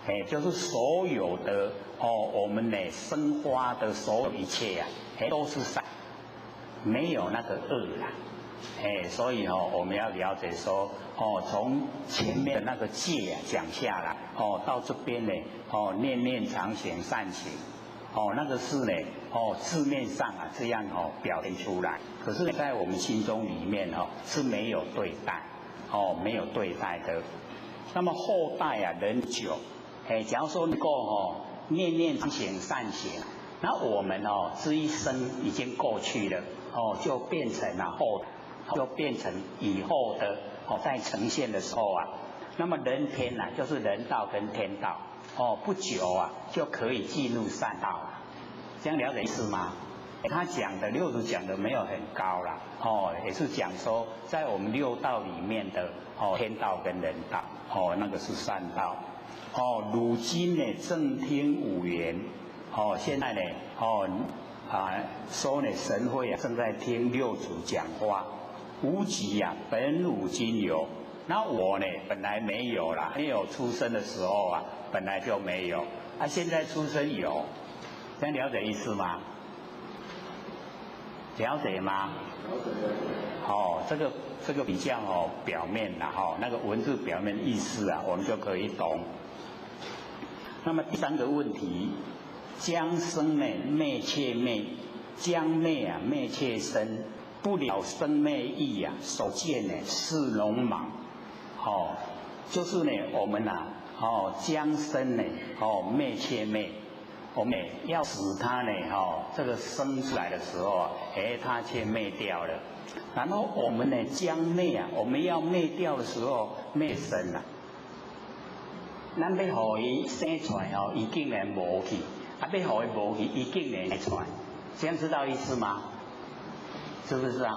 哎，就是所有的哦，我们呢生发的所有一切啊，哎，都是善，没有那个恶啦，哎，所以哦，我们要了解说哦，从前面的那个戒啊讲下来哦，到这边呢哦，念念常行善行。哦，那个是呢，哦，字面上啊这样哦表现出来，可是，在我们心中里面哦是没有对待，哦没有对待的。那么后代啊人久，哎，假如说能够哦念念常行善行，那我们哦这一生已经过去了，哦就变成了就变成以后的哦在呈现的时候啊，那么人天啊就是人道跟天道。哦，不久啊就可以进入善道了，这样了解意思吗？他讲的六祖讲的没有很高啦，哦，也是讲说在我们六道里面的哦天道跟人道，哦那个是善道，哦如今呢正听五缘，哦现在呢哦说呢神会啊正在听六祖讲话，无极啊本无今有。那我呢，本来没有啦，没有出生的时候啊，本来就没有，现在出生有，这样了解意思吗？了解吗？哦，这个比较哦表面啦，哦那个文字表面的意思啊，我们就可以懂。那么第三个问题，将生呢灭切灭，将灭啊灭切生，不了生灭意啊，所见呢是龙莽。哦，就是呢，我们呐，哦，将生呢，哦，灭切灭，我们要使它呢，哦，这个生出来的时候啊，哎，它却灭掉了。然后我们呢，将灭啊，我们要灭掉的时候，灭生了。咱要互伊生出来哦，伊竟然无去，要互伊无去，伊竟然出来，这样知道意思吗？是不是啊？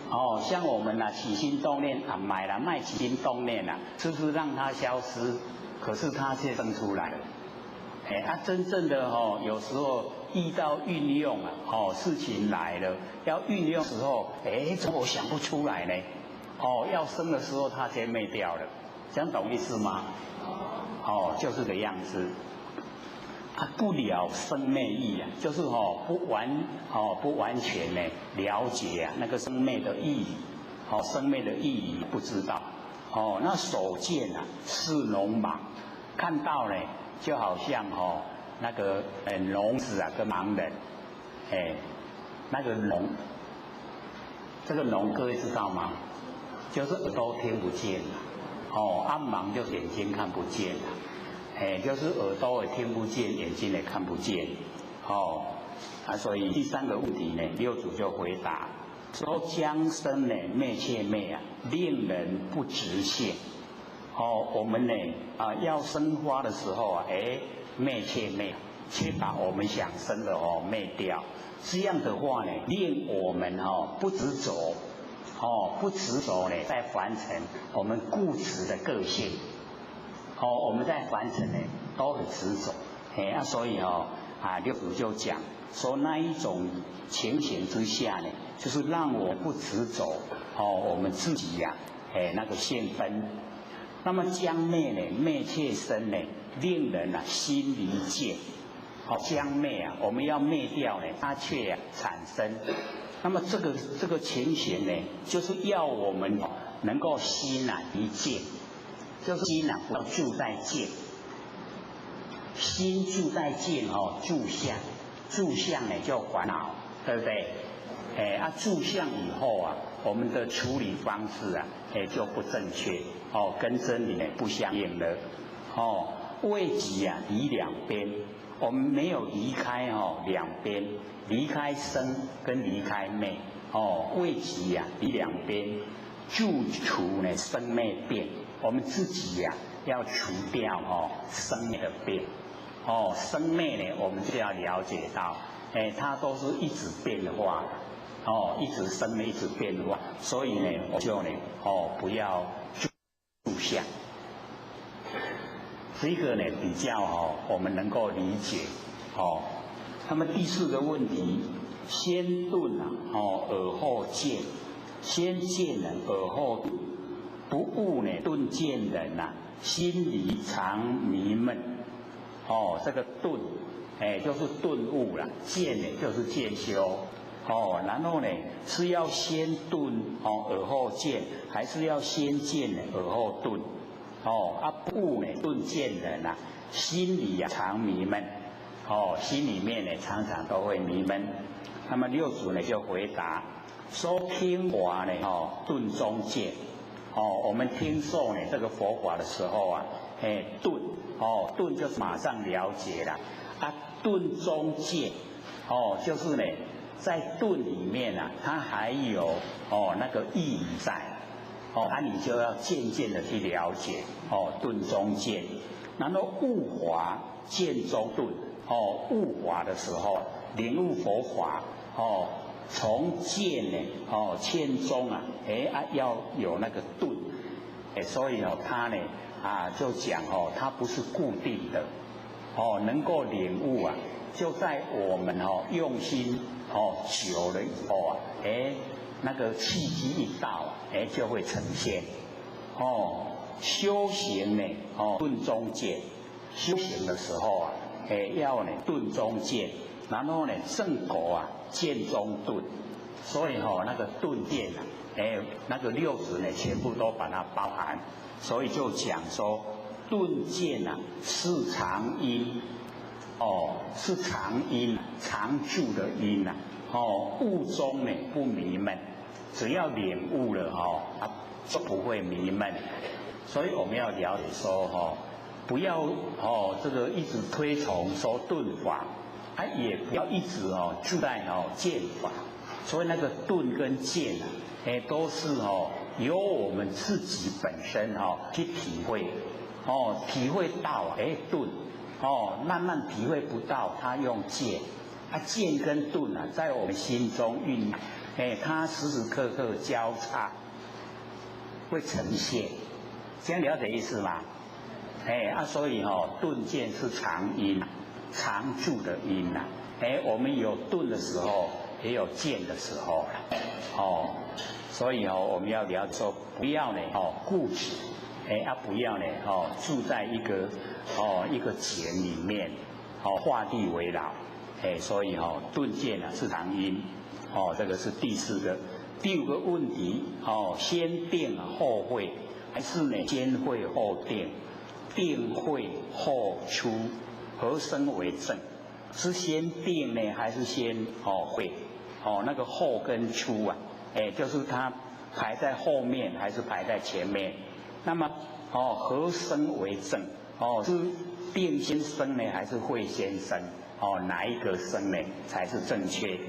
哦，像我们呐起心动念啊，买了卖起心动念啊，是不是让它消失？可是它却生出来了。哎，真正的哦，有时候遇到运用啊，哦，事情来了要运用的时候，哎，怎么我想不出来呢？哦，要生的时候它却灭掉了，这样懂意思吗？哦，就是这样子。不了生灭意啊，就是不完全呢了解啊那个生灭的意义，生灭的意义不知道，那所见啊是聋盲，看到呢就好像那个聋子啊跟盲人，那个聋，这个聋各位知道吗？就是耳朵听不见了，盲就眼睛看不见了。就是耳朵也听不见，眼睛也看不见，所以第三个问题呢，六祖就回答说：将生呢灭切灭啊，令人不直现。我们呢要生发的时候啊，灭切灭，却把我们想生的灭掉。这样的话呢，令我们不执着，不执着呢，在凡尘我们固执的个性。我们在凡尘呢都很执着，所以六祖就讲说那一种情形之下呢，就是让我不执着，我们自己呀，那个现分。那么将灭呢，灭切生呢，令人心离见。将灭啊，我们要灭掉呢，它却产生。那么这个情形呢，就是要我们能够心离见。就是心不要住在见，心住在见住相，住相呢就烦恼，对不对？住相以后啊，我们的处理方式啊，就不正确，跟真理呢不相应了，位极啊离两边，我们没有离开两边，离开生跟离开灭，位极啊离两边，住除呢生灭变，我们自己呀要除掉生灭的变，生灭呢我们就要了解到，它都是一直变化。一直生灭，一直变化，所以呢，我就呢，不要住相，这个呢比较我们能够理解，那么第四个问题，先顿而后见，先见人而后顿，不悟呢顿见人心里常迷闷，这个顿，就是顿悟了，见呢就是见修。然后呢，是要先顿而后见，还是要先见呢而后顿？不悟呢顿见人心里常迷闷，心里面呢常常都会迷闷。那么六祖呢就回答说：听法呢顿中见，我们听受呢这个佛法的时候啊，顿，顿就是马上了解了，顿中见，就是呢。在顿里面它还有那个意义在，你就要渐渐的去了解，顿中见，然后悟法见中顿，悟法的时候领悟佛法，从见呢，见中要有那个顿，所以它呢就讲它不是固定的，能够领悟就在我们用心。久了以后那个契机一到就会呈现。修行呢，顿中见，修行的时候要呢顿中见，然后呢正果见中顿，所以那个顿见那个六字呢全部都把它包含，所以就讲说顿见是常因。是常因，常住的因悟中呢不迷闷，只要领悟了就不会迷闷。所以我们要了解说不要这个一直推崇说顿法，也不要一直住在见法。所以那个顿跟见都是由我们自己本身去体会，体会到顿。慢慢体会不到，他用见，见跟顿在我们心中运，它时时刻刻交叉，会呈现，这样了解意思吗？所以顿见是常因，常住的因我们有顿的时候，也有见的时候所以我们要了解说，不要呢固执。不要呢住在一个茧里面，画地为牢，所以顿见是常因，这个是第四个。第五个问题，先定后会，还是呢先会后定？定会后出，何生为正？是先定呢，还是先会？那个后跟出就是它排在后面还是排在前面？那么何生为正？是定先生呢，还是会先生？哪一个生呢才是正确？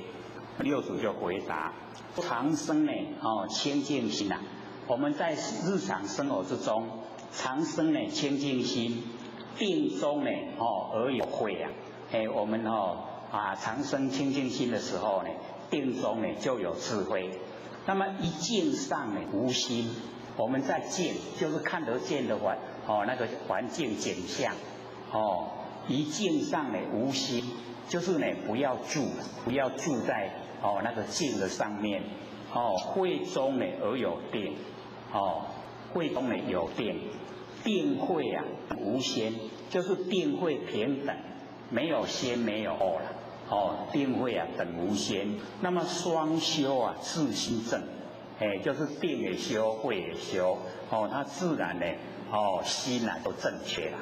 六祖就回答：常生呢，清净心我们在日常生活之中，常生呢清净心，定中呢而有慧我们常生清净心的时候呢，定中呢就有智慧。那么一境上呢无心。我们在见，就是看得见的那个环境景象，一境上呢无心，就是呢不要住在那个境的上面，慧中呢而有定，慧中呢有定，定慧无先，就是定慧平等，没有先没有后了，定慧等无先。那么双修自心正。就是定也修，慧也修，它自然呢，心都正确了。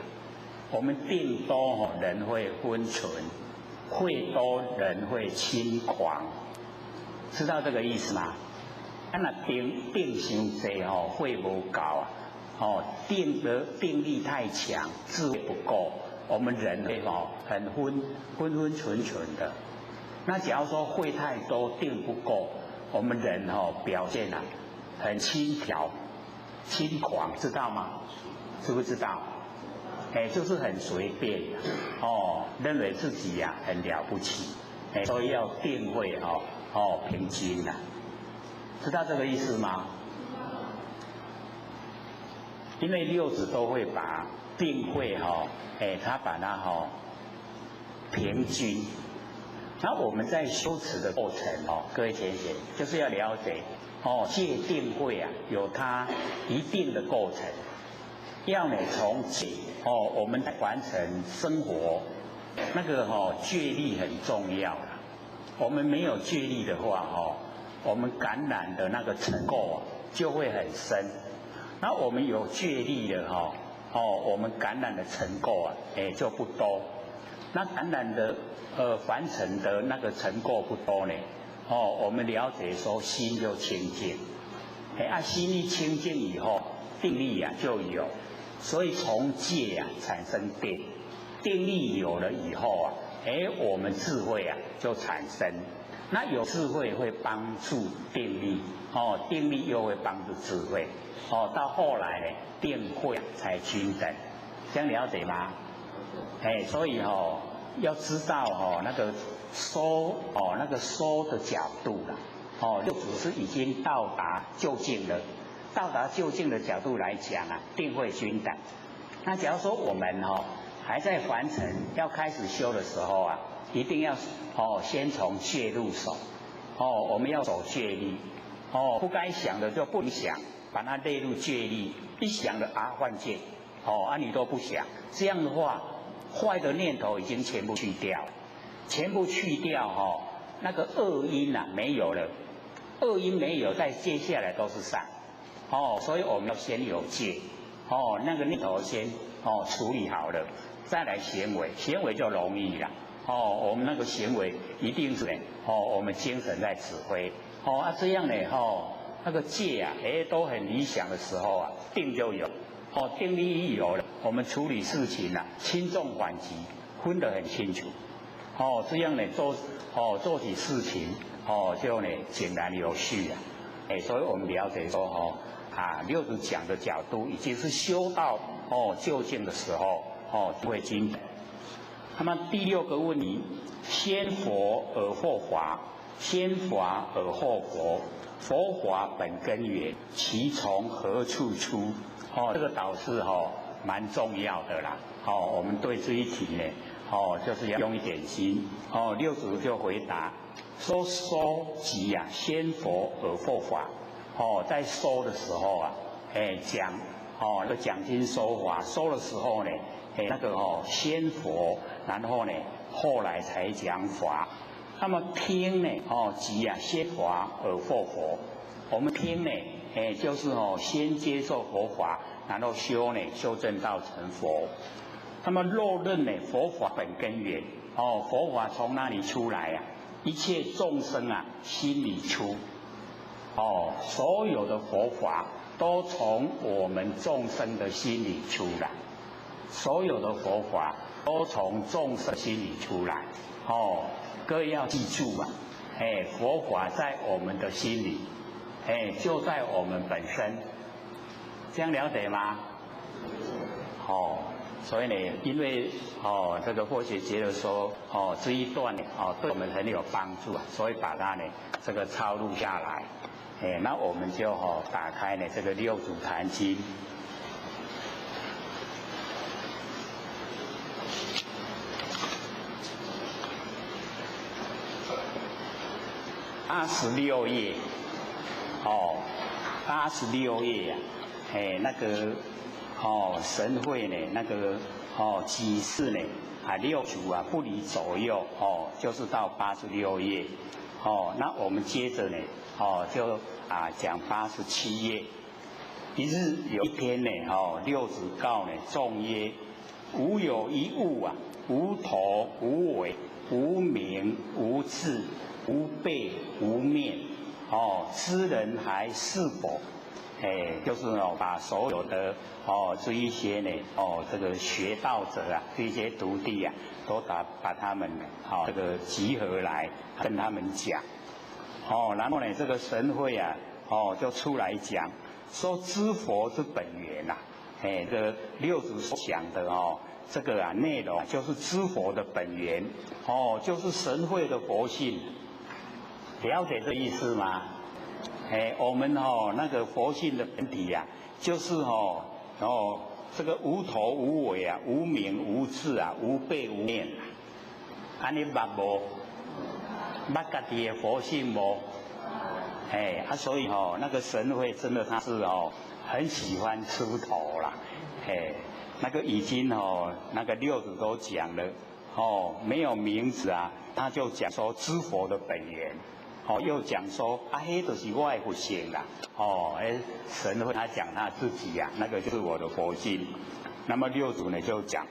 我们定多人会昏沉，会多人会轻狂，知道这个意思吗？啊，那定伤济哦，会不高啊，哦，定力太强，智慧不够，我们人会很昏沉的。那假如说会太多，定不够，我们人表现啊很轻佻、轻狂，知道吗？知不知道？就是很随便认为自己呀很了不起，所以要定慧平均呐，知道这个意思吗？因为六祖都会把定慧他把它平均。然后我们在修持的过程各位浅显就是要了解戒定慧啊有它一定的过程，要从戒我们完成生活那个戒力很重要啦。我们没有戒力的话我们感染的那个尘垢就会很深。那我们有戒力的我们感染的尘垢就不多。那感染的凡尘的那个尘垢不多呢我们了解说心就清净。心一清净以后，定力就有。所以从戒产生定，定力有了以后我们智慧就产生。那有智慧会帮助定力定力又会帮助智慧到后来呢，定慧才均等，这样了解吗？所以要知道那个收的角度啦六祖是已经到达究竟了。到达究竟的角度来讲定慧均等。那假如说我们还在凡尘要开始修的时候一定要先从戒入手我们要守戒律不该想的就不想，把它列入戒律，一想了换戒你都不想，这样的话坏的念头已经全部去掉，那个恶因没有了，恶因没有，再接下来都是善所以我们要先有戒那个念头先处理好了，再来行为就容易了我们那个行为一定是我们精神在指挥这样呢那个戒都很理想的时候定就有定力一有了，我们处理事情轻重缓急分得很清楚这样呢做起事情就呢井然有序所以我们了解说六祖讲的角度已经是修到究竟的时候就会精等。那么第六个问题，先佛而后法，先法而后佛，佛法本根源，其从何处出？这个倒是蛮重要的啦我们对这一题呢就是要用一点心六祖就回答说收集先佛而后法在收的时候讲那个讲经收法收的时候呢那个先佛，然后呢后来才讲法。那么听呢即先法而后佛，我们听呢就是先接受佛法，然后修正到成佛。那么若论呢佛法本根源佛法从哪里出来一切众生心里出所有的佛法都从我们众生的心里出来，所有的佛法都从众生心里出来各位要记住佛法在我们的心里就在我们本身，这样了解吗？所以呢因为这个或许觉得说这一段呢对我们很有帮助所以把它呢这个抄录下来那我们就打开呢这个六祖坛经86页86页那个神会呢那个几世呢六祖不离左右就是到86页那我们接着呢就讲87页。一日有一天呢六祖告呢众曰：无有一物无头无尾，无名无智无辈无面，知人还是否？就是把所有的这一些呢这个学道者啊，这一些徒弟啊，都把他们这个集合来跟他们讲，然后呢这个神会啊就出来讲说知佛之本源呐，这个六祖所讲的这个内容就是知佛的本源，就是神会的佛性，了解这意思吗？我们那个佛性的本体啊，就是这个无头无尾啊，无名无智啊，无辈无面啊，安尼捌无？捌家己的佛性无？所以那个神会真的他是很喜欢出头啦，那个已经那个六祖都讲了，没有名字啊，他就讲说知佛的本源。又讲说迄就是我的佛性啦，神会他讲他自己呀，那个就是我的佛性。那么六祖呢就讲，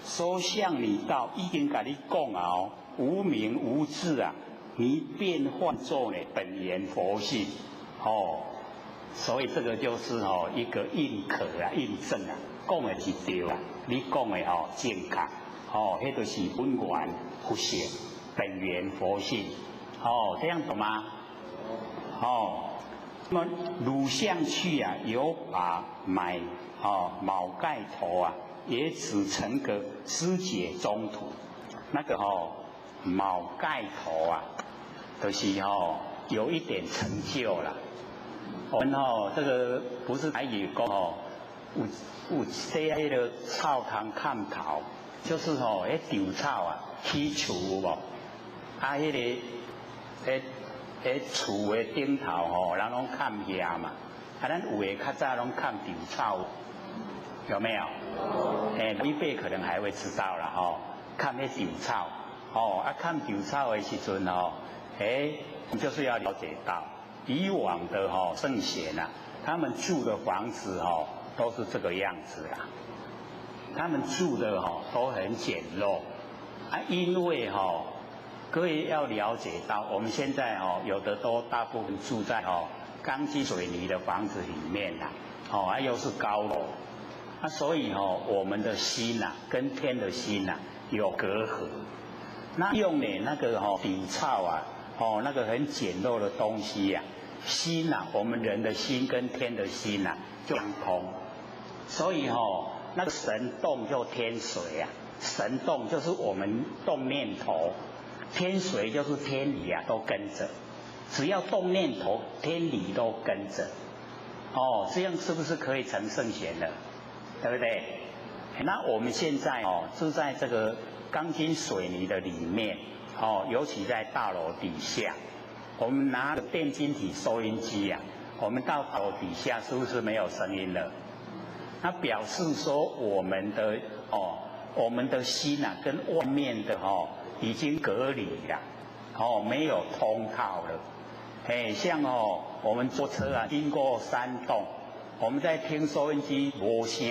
说向你道已经跟你讲啊，无名无智啊，你变换作呢本源佛性，所以这个就是一个印可啊，印证啊，讲的是对啊，你讲的正确，迄就是本源佛性，本源佛性。这样懂吗？那么乳象去啊，有把毛盖头啊，也只成个肢解中途。那个毛盖头啊，就是有一点成就了。我们这个不是台语讲有这个草堂看头，就是迄稻草啊起厝无，迄个。厝的顶头人拢砍叶嘛，咱有的较早拢砍稻草，有没有？一辈可能还会知道啦砍那稻草，砍稻草的时阵就是要了解到以往的圣贤啊，他们住的房子都是这个样子啦，他们住的都很简陋因为各位要了解到，我们现在有的都大部分住在钢筋水泥的房子里面啦，又是高楼，所以我们的心呐，跟天的心呐有隔阂。那用那个稻草啊，那个很简陋的东西呀，心呐，我们人的心跟天的心呐就相通，所以那个神动就天随啊，神动就是我们动念头。天随就是天理啊，都跟着，只要动念头，天理都跟着。这样是不是可以成圣贤了？对不对？那我们现在住在这个钢筋水泥的里面，尤其在大楼底下，我们拿电晶体收音机啊，我们到大楼底下是不是没有声音了？那表示说我们的心啊，跟外面的已经隔离了，没有通道了。像我们坐车啊，经过山洞，我们在听收音机无声，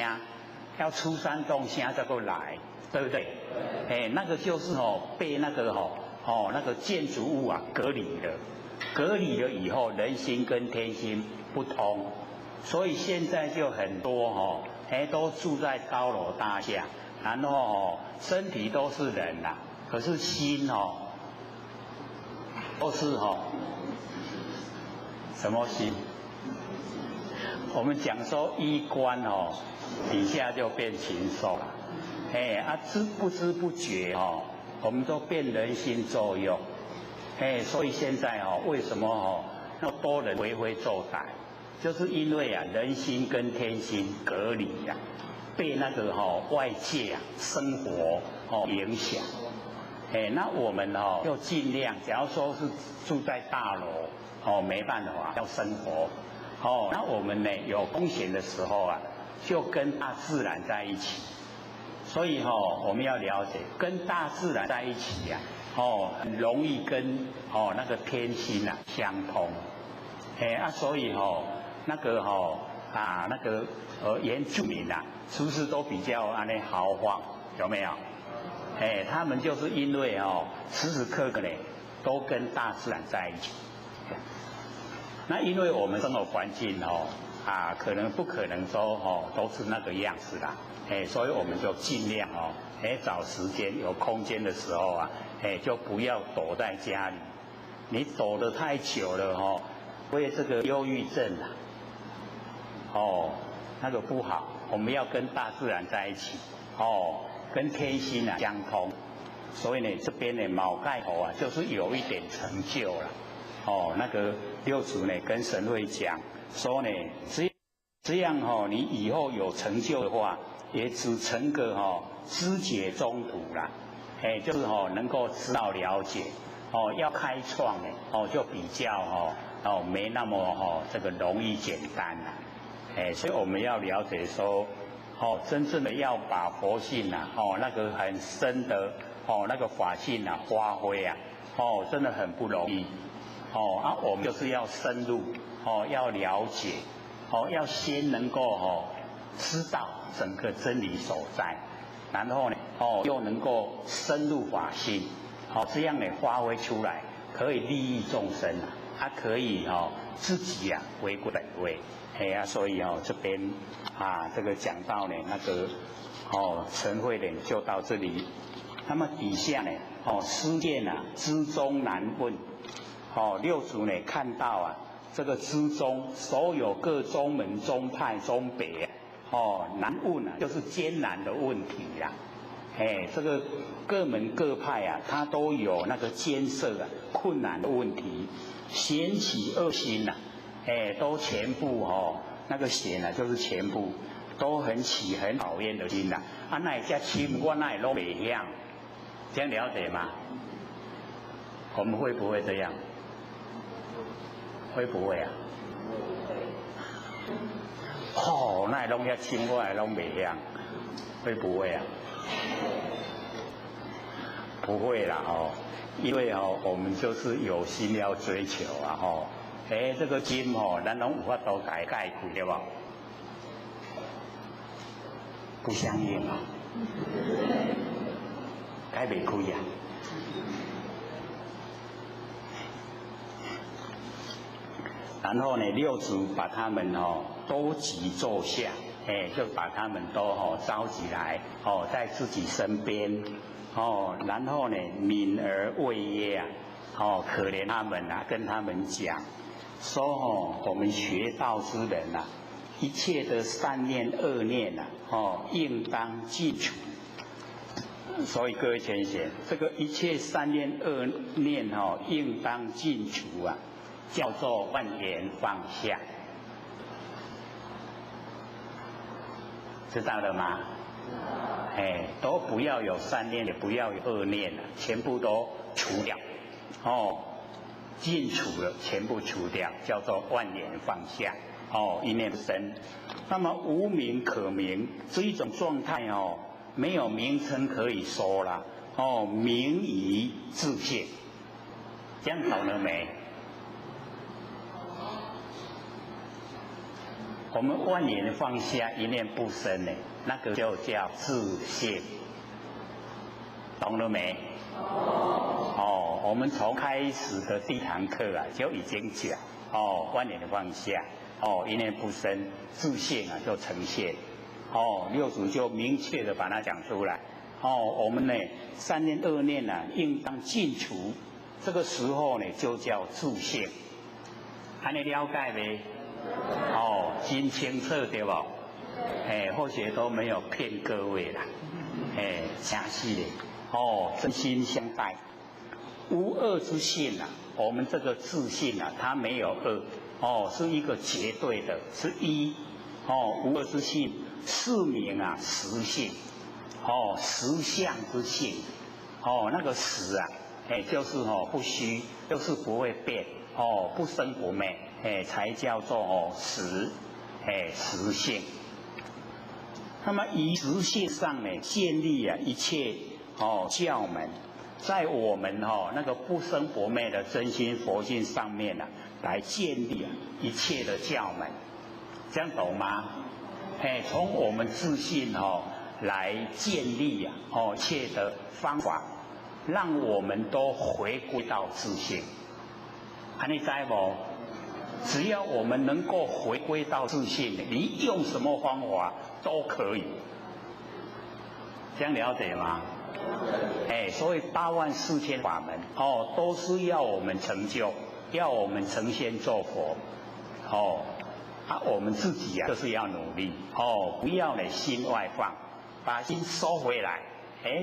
要出山洞声才够来，对不对？那个就是被那个那个建筑物啊隔离了，隔离了以后，人心跟天心不通，所以现在就很多都住在高楼大厦，然后身体都是人啦。可是心都是什么心？我们讲说衣冠底下就变禽兽了，不知不觉我们都变人心作用，所以现在为什么那么多人为非作歹，就是因为人心跟天心隔离被那个外界生活影响。那我们要尽量，假如说是住在大楼，没办法要生活，那我们呢有空闲的时候啊，就跟大自然在一起。所以我们要了解，跟大自然在一起呀，很容易跟那个天心相通。所以那个那个原住民是不是都比较豪放，有没有？他们就是因为时时刻刻呢都跟大自然在一起。那因为我们生活环境可能不可能说都是那个样子啦，所以我们就尽量找时间有空间的时候就不要躲在家里。你躲得太久了为这个忧郁症那个不好。我们要跟大自然在一起跟天心相通。所以呢，这边呢卯盖头就是有一点成就了。那个六祖呢跟神会讲说呢，这样你以后有成就的话，也只成个知解中途啦。就是能够知道了解。要开创呢就比较没那么这个容易简单啦。所以我们要了解说真正的要把佛性那个很深的那个法性发挥真的很不容易。我们就是要深入要了解要先能够知道整个真理所在，然后呢又能够深入法性。这样呢发挥出来，可以利益众生可以自己回归本位。所以这边这个讲到呢那个晨会呢就到这里。那么底下呢师见知中难问。六祖呢看到这个知中所有各宗门宗派宗别难问就是艰难的问题呀。这个各门各派它都有那个艰涩困难的问题，嫌起恶心都全部那个嫌就是全部都很起很讨厌的心那一下亲我那也都没样，这样了解吗？我们会不会这样？会不会那也拢遐亲我也拢没样，会不会不会啦因为我们就是有心要追求这个金咱拢有法度解开对吧？不相应解不开然后呢，六祖把他们都集坐下，就把他们都召集来在自己身边然后呢悯而慰耶可怜他们跟他们讲说我们学道之人一切的善念恶念应当尽除。所以各位贤贤，这个一切善念恶念应当尽除叫做万缘放下，知道了吗？都不要有善念，也不要有恶念全部都除掉尽除了，全部除掉，叫做万缘放下一念不生。那么无名可名这一种状态没有名称可以说了名以自现，这样懂了没？我们万缘放下，一念不生那个就叫自现，懂了没？我们从开始的第一堂课就已经讲万缘放下一念不生，自现就呈现六祖就明确的把它讲出来我们呢善念恶念应当尽除，这个时候呢就叫自现。还能了解没？真清楚对不？或许都没有骗各位啦，真是的真心相待。无恶之性我们这个自信它没有恶是一个绝对的，是一无恶之性，是名实性实相之性那个实就是不虚，就是不会变不生不灭才叫做实实性。那么以实性上建立一切教门，在我们那个不生不灭的真心佛性上面来建立一切的教门，这样懂吗？从我们自信来建立一切的方法，让我们都回归到自信。你知无？只要我们能够回归到自信，你用什么方法都可以。这样了解吗？所以84000法门都是要我们成就，要我们成仙做佛。我们自己就是要努力不要心外放，把心收回来，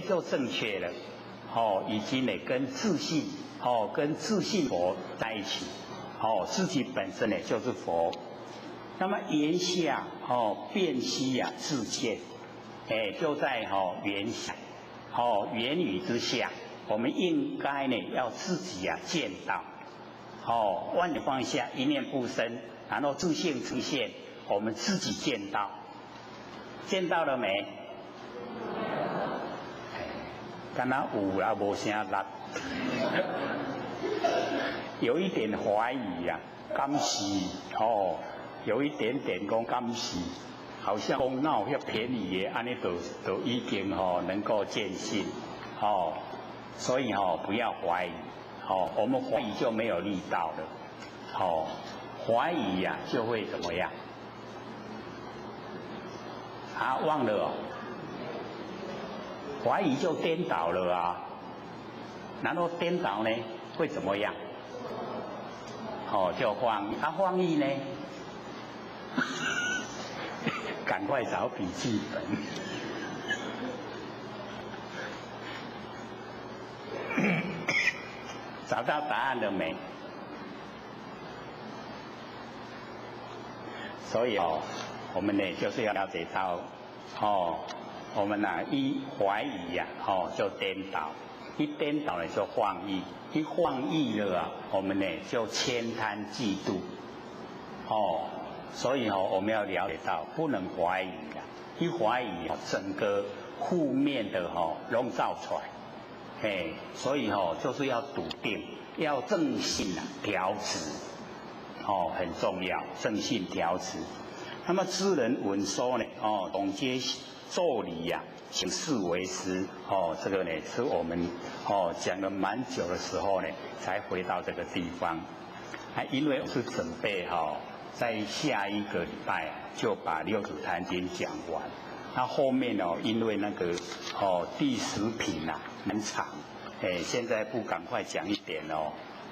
就正确了。已经跟自信跟自信佛在一起。自己本身就是佛。那么言下辨析自见，就在言下言语之下，我们应该要自己见到。万念放下，一念不生，然后自性呈现，我们自己见到。见到了没？敢若有啦，无啥力。有一点怀疑敢是有一点点讲敢是，好像讲哪有遐便宜的，安尼都已经能够见性所以不要怀疑我们怀疑就没有力道了怀疑就会怎么样忘了怀疑就颠倒了然后颠倒呢会怎么样？就放逸呢？赶快找笔记本。找到答案了没？所以我们就是要了解到我们一怀疑就颠倒。一颠倒了就放逸，一放逸了我们就悭贪嫉妒所以我们要了解到不能怀疑一怀疑整个负面的笼罩出来所以就是要笃定，要正信调持很重要，正信调持。那么知人闻说呢总皆作礼行事为师这个是我们讲了蛮久的时候才回到这个地方因为我是准备在下一个礼拜就把六祖坛经讲完。那后面因为那个第10品很长现在不赶快讲一点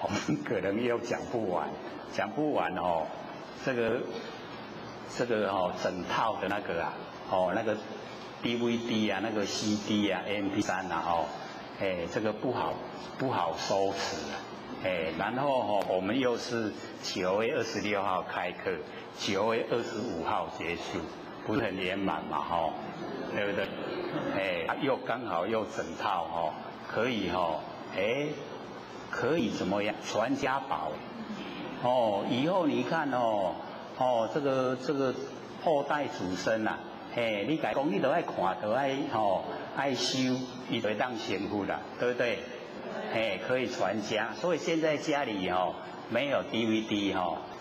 我们可能又讲不完这个整套的那个那个DVD 那个 CD MP3 这个不好收持然后我们又是9月26号开课，9月25号结束，不是很圆满嘛对不对？又刚好又整套可以可以怎么样传家宝以后你看这个后代祖孙你甲讲你都爱看，都爱修，你就会当幸福啦，对不对？可以传家。所以现在家里没有 DVD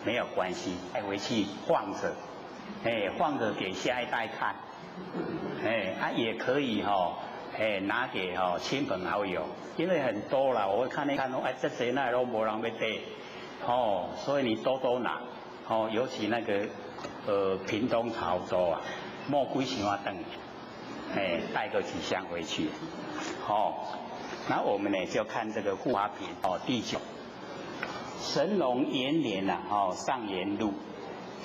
没有关系，带回去放着，放着给下一代看，也可以拿给亲朋好友，因为很多啦，我看一看这些那都没人要带，所以你多拿，尤其那个屏东潮州莫几箱等，带个几箱回去，那我们就看这个护法品第9，神龙延年上元录，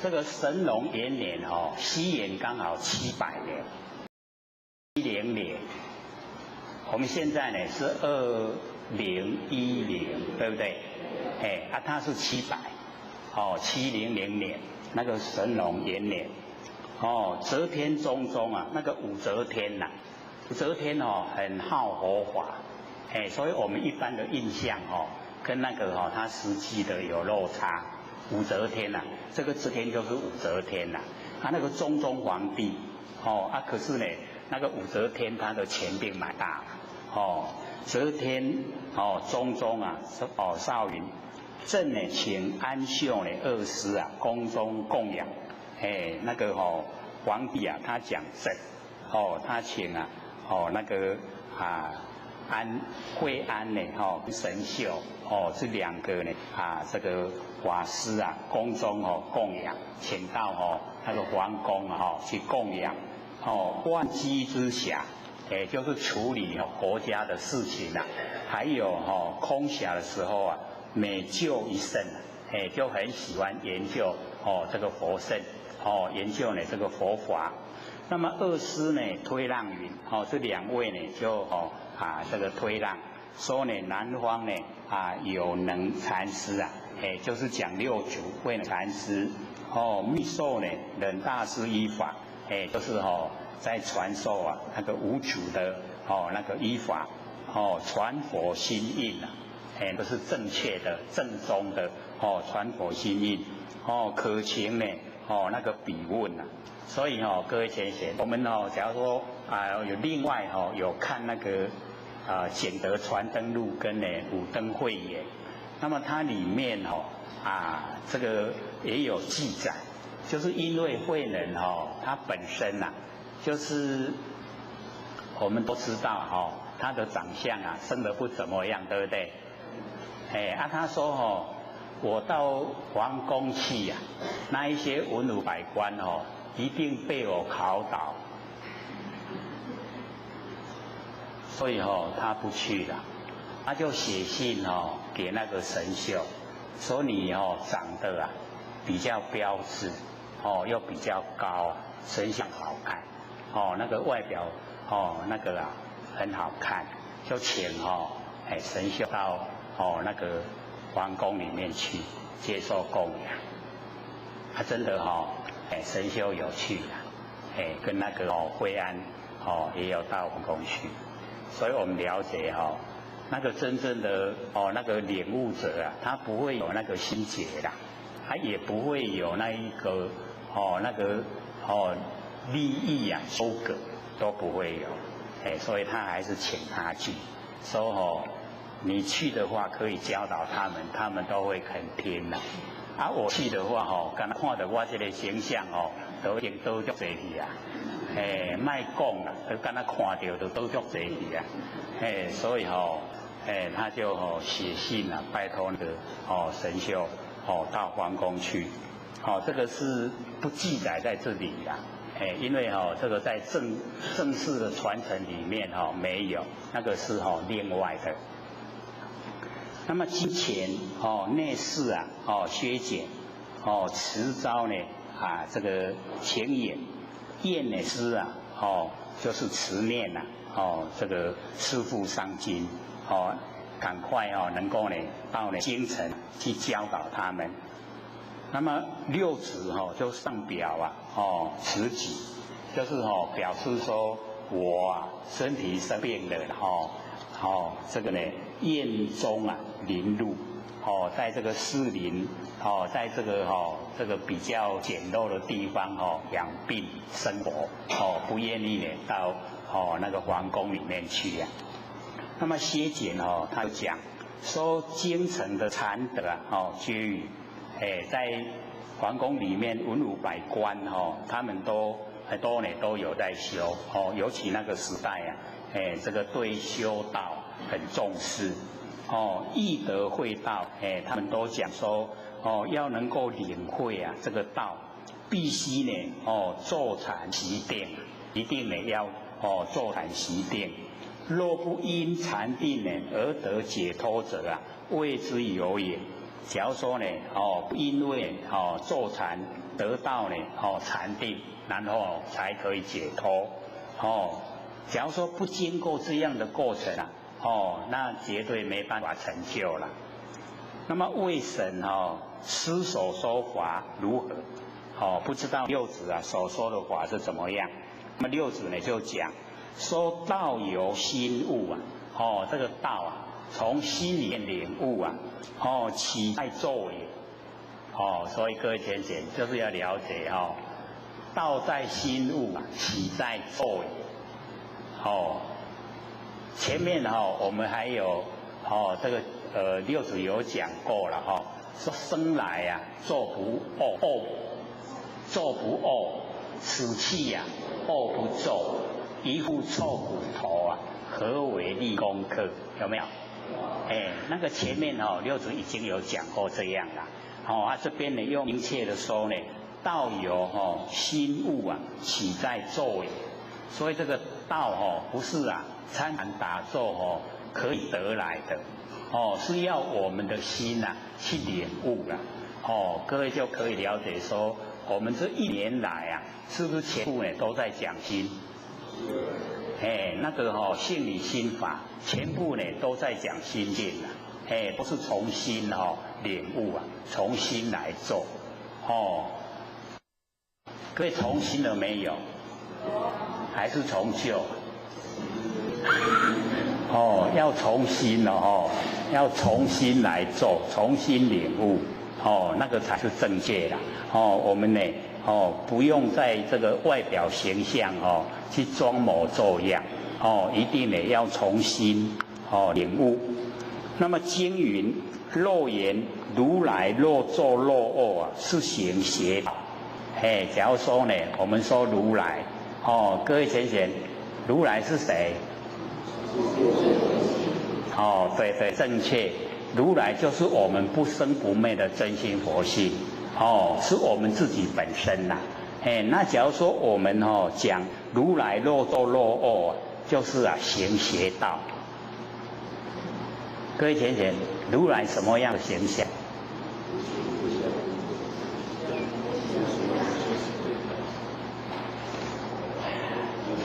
这个神龙延年西元刚好700年，700年，我们现在是2010，对不对？它是700，700年那个神龙延年。则天中那个武则天武则天很好佛法，所以我们一般的印象跟那个他实际的有落差。武则天这个则天就是武则天他那个中皇帝可是那个武则天他的权柄蛮大则天中少云正请安秀二师宫中供养。那个皇帝他讲正他请啊那个惠安呢神秀这2个呢这个法师啊宫中供养，请到那个皇宫去供养万机之暇，就是处理国家的事情啊，还有空暇的时候啊，每就一圣就很喜欢研究这个佛圣研究呢这个佛法。那么二师呢推让云这2位呢就这个推让说呢南方呢有能禅师啊，就是讲六祖慧能禅师密授呢忍大师依法，就是在传授啊那个五祖的那个依法传佛心印啊，都是正确的正宗的传佛心印可请呢那个笔问啊。所以各位先生，我们假如说有另外有看那个显德传灯录跟呢五灯慧眼，那么它里面这个也有记载，就是因为慧能他本身就是我们都知道他的长相生得不怎么样，对不对？他说我到皇宫去那一些文武百官一定被我考倒，所以他不去了，他就写信给那个神秀，说你长得比较标致又比较高身相好看那个外表那个很好看，就请神秀到那个皇宫里面去接受供养。真的神秀有去跟那个惠安也有到皇宫去，所以我们了解那个真正的那个领悟者他不会有那个心结啦，他也不会有那一个那个利益纠葛都不会有，所以他还是请他去，说你去的话可以教导他们，他们都会肯听啦。我去的话刚看到我这个形象都已经倒足济去卖讲啦，都刚看到都倒足济去所以他就写信拜托那个神秀到皇宫去，这个是不记载在这里啦，因为这个在正式的传承里面没有，那个是另外的。那么之前内侍薛简持招呢这个前言燕呢师就是持念这个师父上京赶快能够呢到呢京城去教导他们。那么六子就上表辞疾，就是表示说我身体生病了这个呢燕中林路在这个士林在这个比较简陋的地方养病生活不愿意呢到那个皇宫里面去那么薛简他就讲说京城的禅德皆于在皇宫里面文武百官他们都很多呢都有在修尤其那个时代这个对修道很重视易得会道他们都讲说要能够领会这个道，必须呢坐禅习定，一定呢要坐禅习定。若不因禅定呢而得解脱者谓之有也。假如说呢因为坐禅得到呢禅定，然后才可以解脱假如说不经过这样的过程那绝对没办法成就了。那么为神师所说法如何不知道六子所说的法是怎么样。那么六子呢就讲说道由心悟这个道从心里面领悟起在作也所以各位先生就是要了解道在心悟起在作也前面我们还有这个六祖有讲过了说生来做不恶，做不恶，此气恶不作一副臭骨头啊，何为立功课？有没有？那个前面六祖已经有讲过这样了。这边呢用明确的说呢，道有心悟啊，起在咒也。所以这个道不是参禅打坐可以得来的，是要我们的心去领悟了。各位就可以了解说，我们这1年来是不是全部呢都在讲经？那个性理心法全部呢都在讲心境都是从心领悟从心来做各位从心了没有？还是从旧？要从心要从心来做，重新领悟那个才是正确的我们呢不用在这个外表形象去装模作样一定呢要从心领悟。那么经云：若言如来若作若恶是行邪道。假如说呢，我们说如来各位贤贤，如来是谁？对对，正确。如来就是我们不生不灭的真心佛性是我们自己本身那假如说我们讲如来若作若恶就是行邪道。各位贤贤，如来什么样的形象？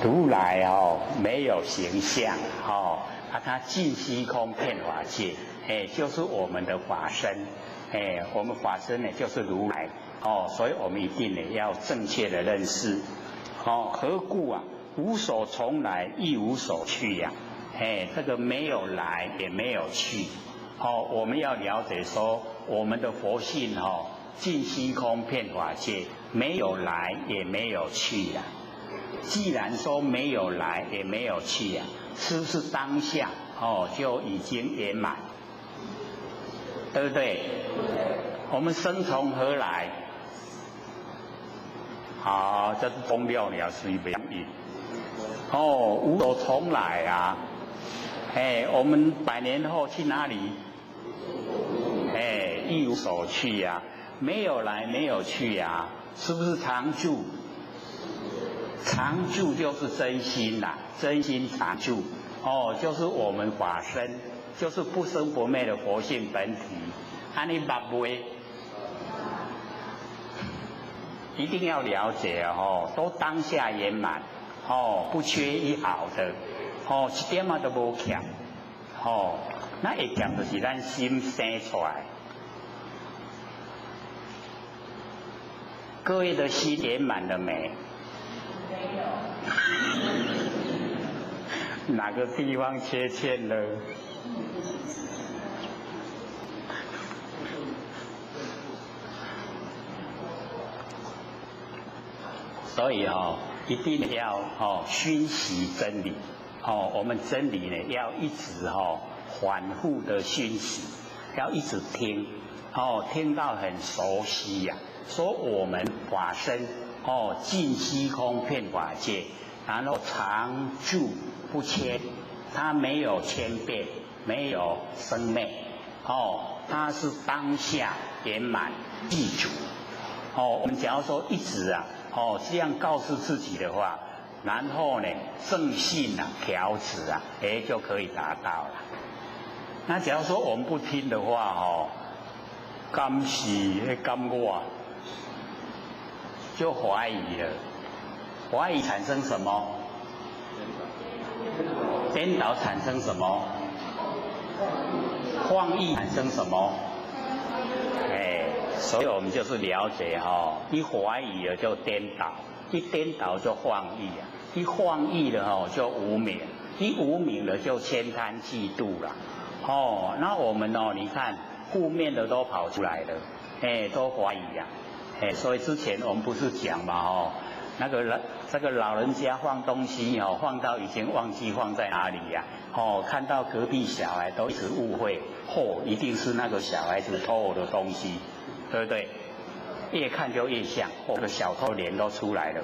如来没有形象他尽虚空遍法界就是我们的法身我们法身呢就是如来所以我们一定呢要正确的认识何故无所从来亦无所去这个没有来也没有去我们要了解说我们的佛性尽虚空遍法界没有来也没有去既然说没有来也没有去是不是当下就已经圆满？对不对？我们生从何来？这是公庙了，随便语。无所从来我们100年后去哪里？亦无所去没有来没有去是不是常住？常住就是真心真心常住就是我们法身，就是不生不灭的佛性本体。你不会一定要了解都当下圆满不缺一毫的一点都无欠那会欠就是咱心生出来。各位的心圆满了没？哪个地方缺欠了？所以一定要熏习真理我们真理呢要一直反复的熏习，要一直听听到很熟悉说我们法身尽虚空遍法界，然后常住不迁，它没有迁变，没有生灭它是当下圆满记住我们假如说一直这样告诉自己的话，然后呢正信调止就可以达到了。那假如说我们不听的话甘是甘我就怀疑了，怀疑产生什么？颠倒产生什么？妄意产生什么？所以我们就是了解一怀疑了就颠倒，一颠倒就妄意一妄意了就无明，一无明了就悭贪嫉妒了那我们你看负面的都跑出来了都怀疑所以之前我们不是讲嘛这个老人家放东西放到已经忘记放在哪里看到隔壁小孩都一直误会一定是那个小孩子偷我的东西，对不对？越看就越像这个小偷脸都出来了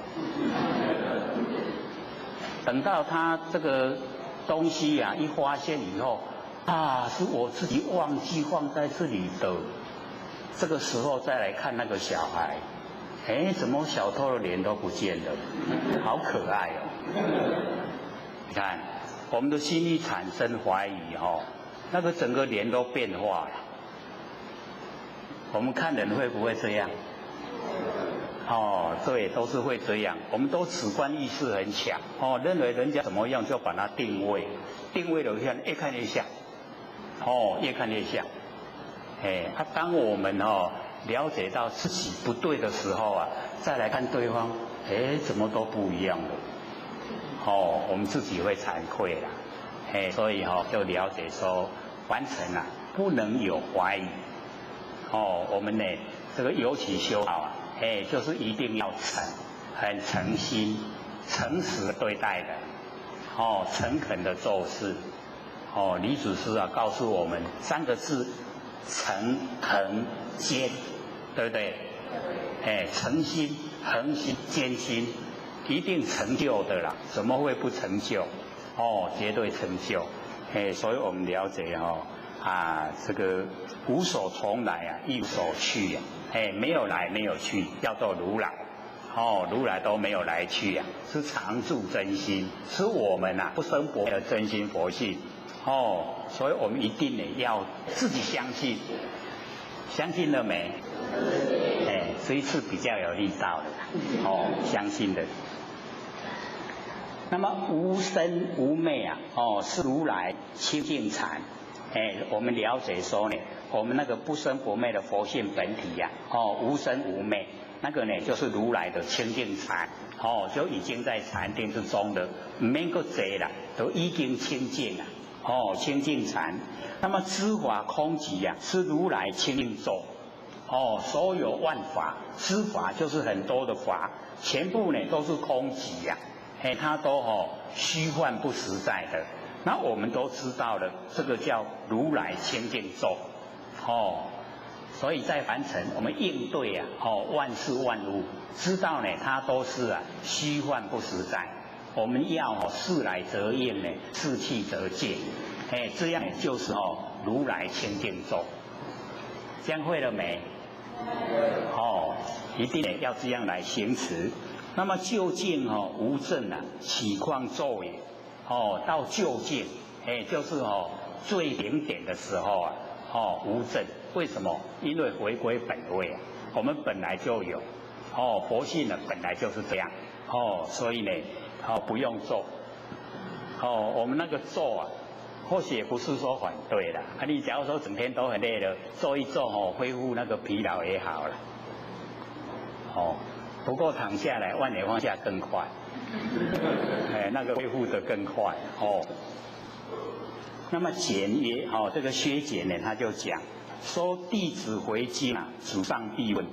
等到他这个东西啊一发现以后，啊，是我自己忘记放在这里的，这个时候再来看那个小孩，哎，怎么小偷的脸都不见了，好可爱哦！你看，我们的心一产生怀疑哦，那个整个脸都变化了。我们看人会不会这样？哦，对，都是会这样。我们都主观意识很强，哦，认为人家怎么样就把它定位，定位了越看越像，哦，越看越像。哎，当我们了解到自己不对的时候啊，再来看对方，哎，怎么都不一样了。哦，我们自己会惭愧啦。哎，所以就了解说，完成了不能有怀疑。哦，我们呢这个尤其修好啊。哎，就是一定要很诚心、诚实的对待的，哦，诚恳的做事，哦，李祖师啊告诉我们3个字：诚、恳、坚，对不对？哎，诚心、恒心、坚心，一定成就的啦，怎么会不成就？哦，绝对成就。哎，所以我们了解这个无所从来啊，亦无所去啊。哎，没有来没有去，叫做如来。哦，如来都没有来去啊，是常住真心，是我们不生不灭的真心佛性。哦，所以我们一定呢要自己相信，相信了没？哎，这一次比较有力道的。哦，相信的。那么无生无灭啊，哦，是如来清净禅。哎，我们了解说呢，我们那个不生不灭的佛性本体呀，无生无灭，那个呢就是如来的清净禅，就已经在禅定之中的，唔免个坐啦，都已经清净了，清净禅。那么知法空寂呀，是如来清净咒，所有万法，知法就是很多的法，全部呢都是空寂呀，哎，它都虚幻不实在的。那我们都知道了，这个叫如来清净咒，所以在凡尘我们应对万事万物，知道呢它都是虚幻不实在，我们要事来则应呢，事去则见，哎，这样就是如来清净咒，这样会了没？一定呢要这样来行持。那么究竟无证岂况咒也？到究竟，哎，就是最顶点的时候无证。为什么？因为回归本位啊，我们本来就有，佛性呢本来就是这样，所以呢，不用做，我们那个做啊，或许也不是说反对的，你假如说整天都很累了，做一做恢复那个疲劳也好了，不过躺下来万年放下更快。哎，那个恢复得更快那么简约这个薛简呢，他就讲说弟子回京祖上必问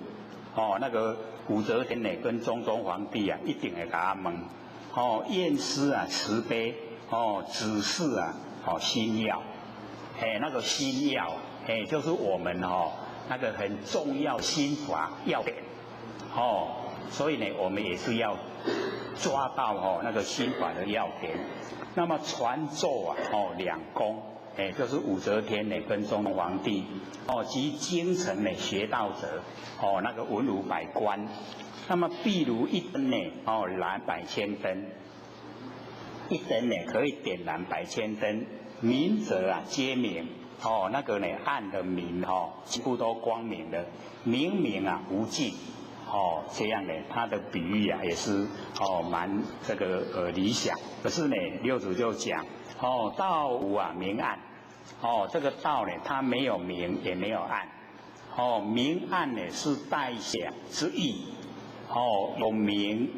那个武则天呢跟中宗皇帝一定会给他问验师慈悲指示心要，哎，那个心要哎就是我们那个很重要心法要点所以呢，我们也是要抓到那个心法的要点。那么传咒2公，哎，就是武则天呢跟中宗皇帝及京城呢学道者那个文武百官。那么譬如一灯呢燃百千灯，一灯呢可以点燃百千灯，明者皆明那个呢暗的明全部都光明的，明明无尽。这样呢，他的比喻也是蛮这个理想。可是呢，六祖就讲道无明暗，这个道呢，它没有明也没有暗，明暗呢是代谢之意，有明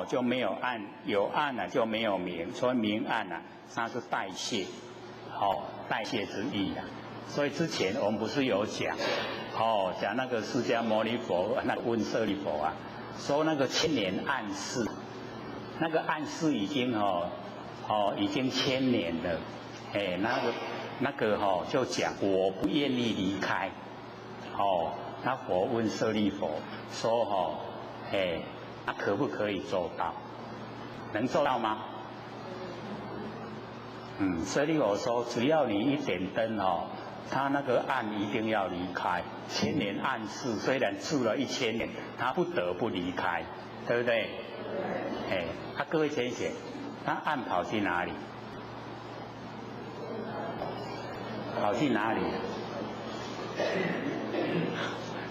就没有暗，有暗就没有明，所以明暗它是代谢，代谢之意所以之前我们不是有讲讲那个释迦牟尼佛那个问舍利弗说那个千年暗示，那个暗示已经已经1000年了，哎，那个就讲我不愿意离开，那佛问舍利弗说哎，可不可以做到？能做到吗？所以我说，只要你一点灯哦，他那个暗一定要离开。千年暗示，虽然住了1000年，他不得不离开，对不对？各位先生，他暗跑去哪里？跑去哪里？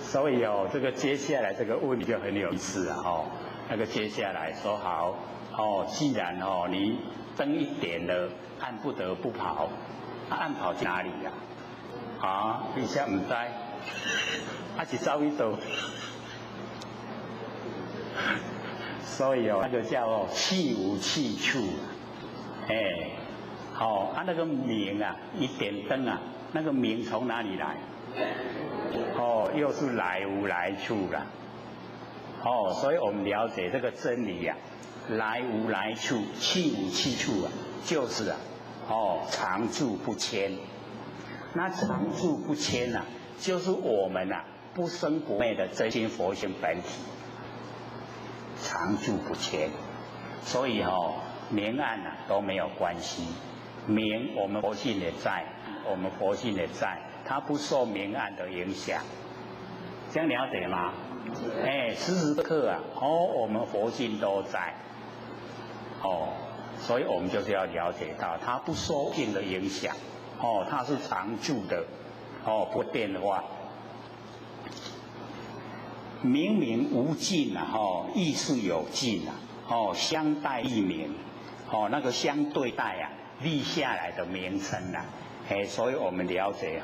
所以哦，这个接下来这个问题就很有意思啊那个接下来说好既然你灯一点了，暗不得不跑，暗跑去哪里呀？你现在唔知，是走去倒？所以那个叫去无去处，那个明啊，一点灯啊，那个明从哪里来？又是来无来处了。所以我们了解这个真理啊，来无来处，去无去处啊，就是常住不迁。那常住不迁啊，就是我们不生不灭的真心佛性本体，常住不迁。所以明暗都没有关系，明我们佛性也在，它不受明暗的影响，这样了解吗？时时刻我们佛性都在，所以我们就是要了解到，它不受境的影响，它是常住的，不变化。明明无尽亦是有尽相待亦明，那个相对待立下来的名称所以我们了解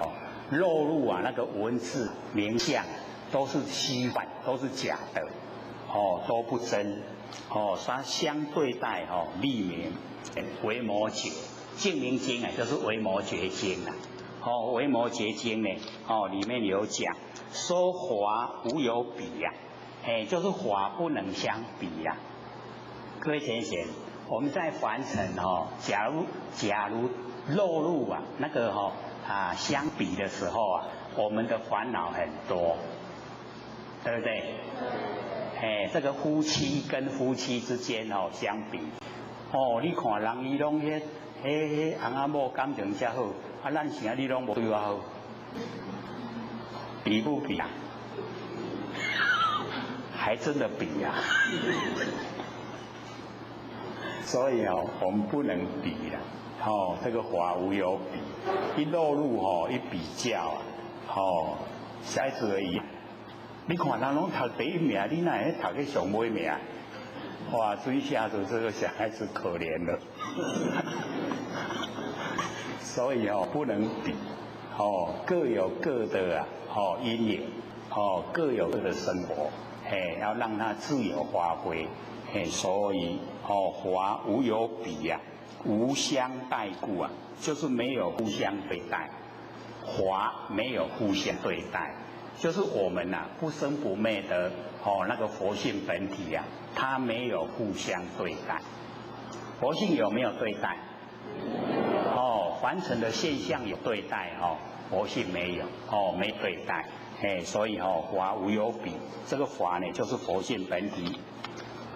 落入那个文字名相都是虚幻，都是假的，都不真，它相对待立名，维摩诘净明经就是维摩诘经维摩诘经呢里面有讲说法无有比就是法不能相比各位先生，我们在凡尘假如落入那个相比的时候我们的烦恼很多，对不对？这个夫妻跟夫妻之间相比，你看人伊拢翁仔某感情才好，咱啥你拢无对我好，比不比还真的比所以我们不能比这个法无有比，一落入一比较小孩子而已。你看人拢读第一名，你哪会读去上尾名？哇，这一下子这个小孩子可怜了。所以不能比，各有各的因缘，各有各的生活，要让它自由发挥，所以法无有比无相待故就是没有互相对待，法没有互相对待，就是我们不生不灭的那个佛性本体它没有互相对待。佛性有没有对待？凡尘的现象有对待佛性没有没对待，所以法无有比，这个法呢就是佛性本体。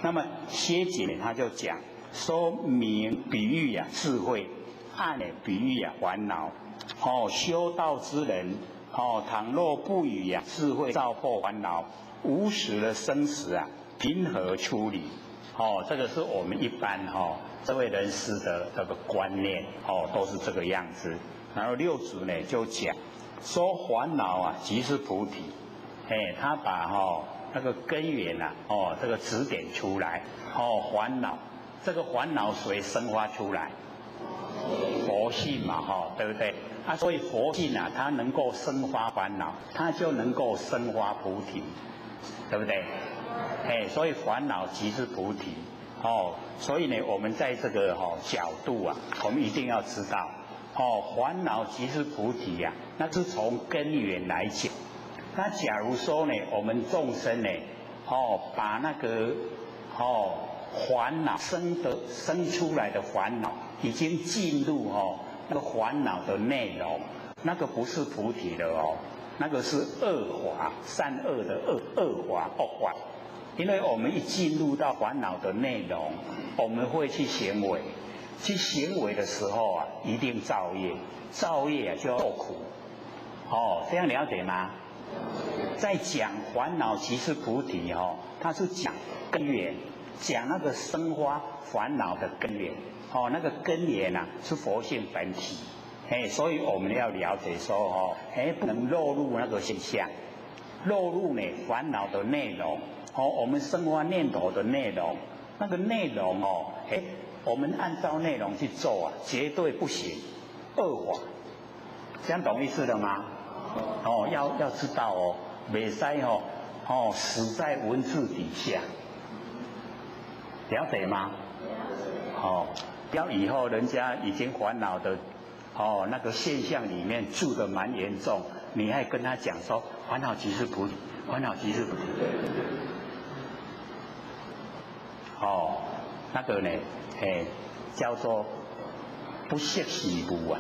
那么歇解呢他就讲说明比喻智慧，暗呢比喻烦恼。修道之人倘若不与智慧照破烦恼，无始的生死凭何处理？这个是我们一般这位人士的这个观念都是这个样子。然后六祖呢就讲说烦恼即是菩提，他把那个根源这个指点出来。烦恼，这个烦恼谁生发出来？佛性嘛对不对？所以佛性它能够生发烦恼，它就能够生发菩提，对不对？所以烦恼即是菩提。所以呢我们在这个角度我们一定要知道烦恼即是菩提那是从根源来讲。那假如说呢我们众生呢把那个烦恼生出来的烦恼已经进入那个烦恼的内容，那个不是菩提的那个是恶法，善恶的恶法恶法。因为我们一进入到烦恼的内容，我们会去行为，去行为的时候啊，一定造业，造业啊就要受苦。这样了解吗？在讲烦恼即是菩提它是讲根源，讲那个生发烦恼的根源。那个根源啊是佛性本体。所以我们要了解说不能落入那个现象，落入呢烦恼的内容。我们生发念头的内容，那个内容我们按照内容去做啊，绝对不行，恶法。这样懂意思了吗？要知道袂使死在文字底下，了解吗？不要以后人家已经烦恼的那个现象里面住得蛮严重，你还跟他讲说烦恼即是菩提，烦恼即是菩提。那个呢，叫做不识时务啊。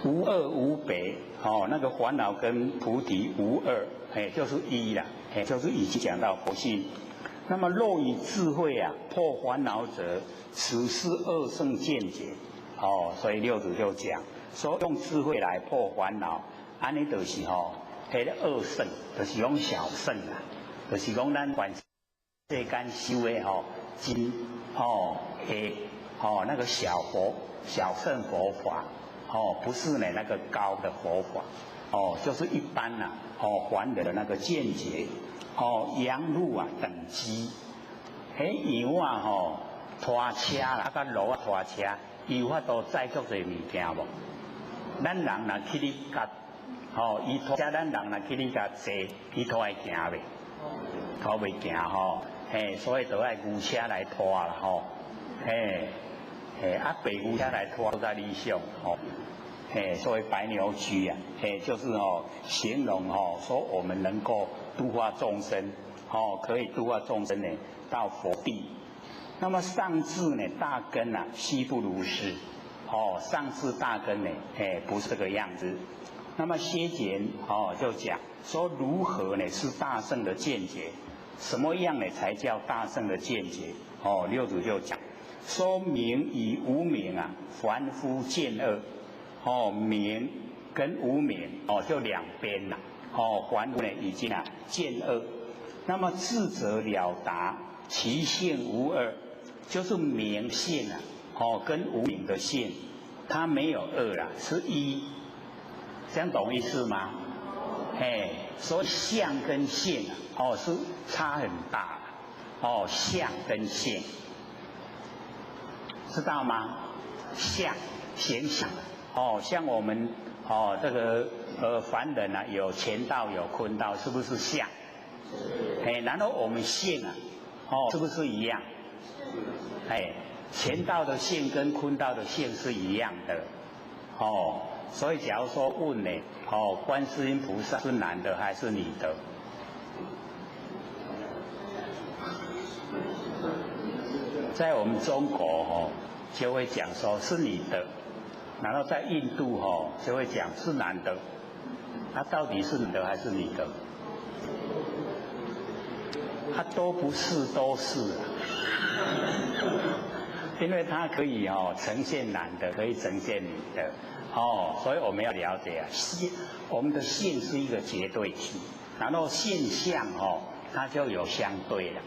无二无别，那个烦恼跟菩提无二，就是一啦，就是已经讲到佛性。那么若以智慧啊破烦恼者，此是二圣见解。所以六祖就讲说用智慧来破烦恼，安尼就是迄个二圣，就是讲小圣啦，就是讲咱凡世间修的真那个小佛小圣佛法。不是呢那个高的佛法，就是一般呐，凡人的那个见解，羊鹿啊等机，羊啊拖车啦，甲骡啊拖车，伊有法度载足侪物件无？咱人若去你甲，伊拖车，咱人若去你甲坐，伊拖会行袂？拖袂行所以就爱牛车来拖啦白牛车来拖都较理想所以白牛驹啊，就是形容说我们能够度化众生，可以度化众生呢到佛地。那么上智呢大根啊，悉不如是，上智大根呢，不是这个样子。那么先前就讲说如何呢是大圣的见解，什么样呢才叫大圣的见解？六祖就讲。说明与无明啊，凡夫见恶。明跟无明就两边啦。凡夫呢已经见恶。那么智者了达，其性无二，就是明性啊，跟无明的性，它没有二啦，是一。这样懂意思吗？所以相跟性是差很大的。相跟性。知道吗？相，显相，像我们这个凡人啊，有乾道有坤道，是不是相？然后我们性啊，是不是一样？乾道的性跟坤道的性是一样的，所以假如说问呢，观世音菩萨是男的还是女的？在我们中国就会讲说是女的，然后在印度就会讲是男的，他到底是女的还是女的？他都不是，都是因为它可以呈现男的，可以呈现女的，所以我们要了解我们的性是一个绝对体，然后现象它就有相对了，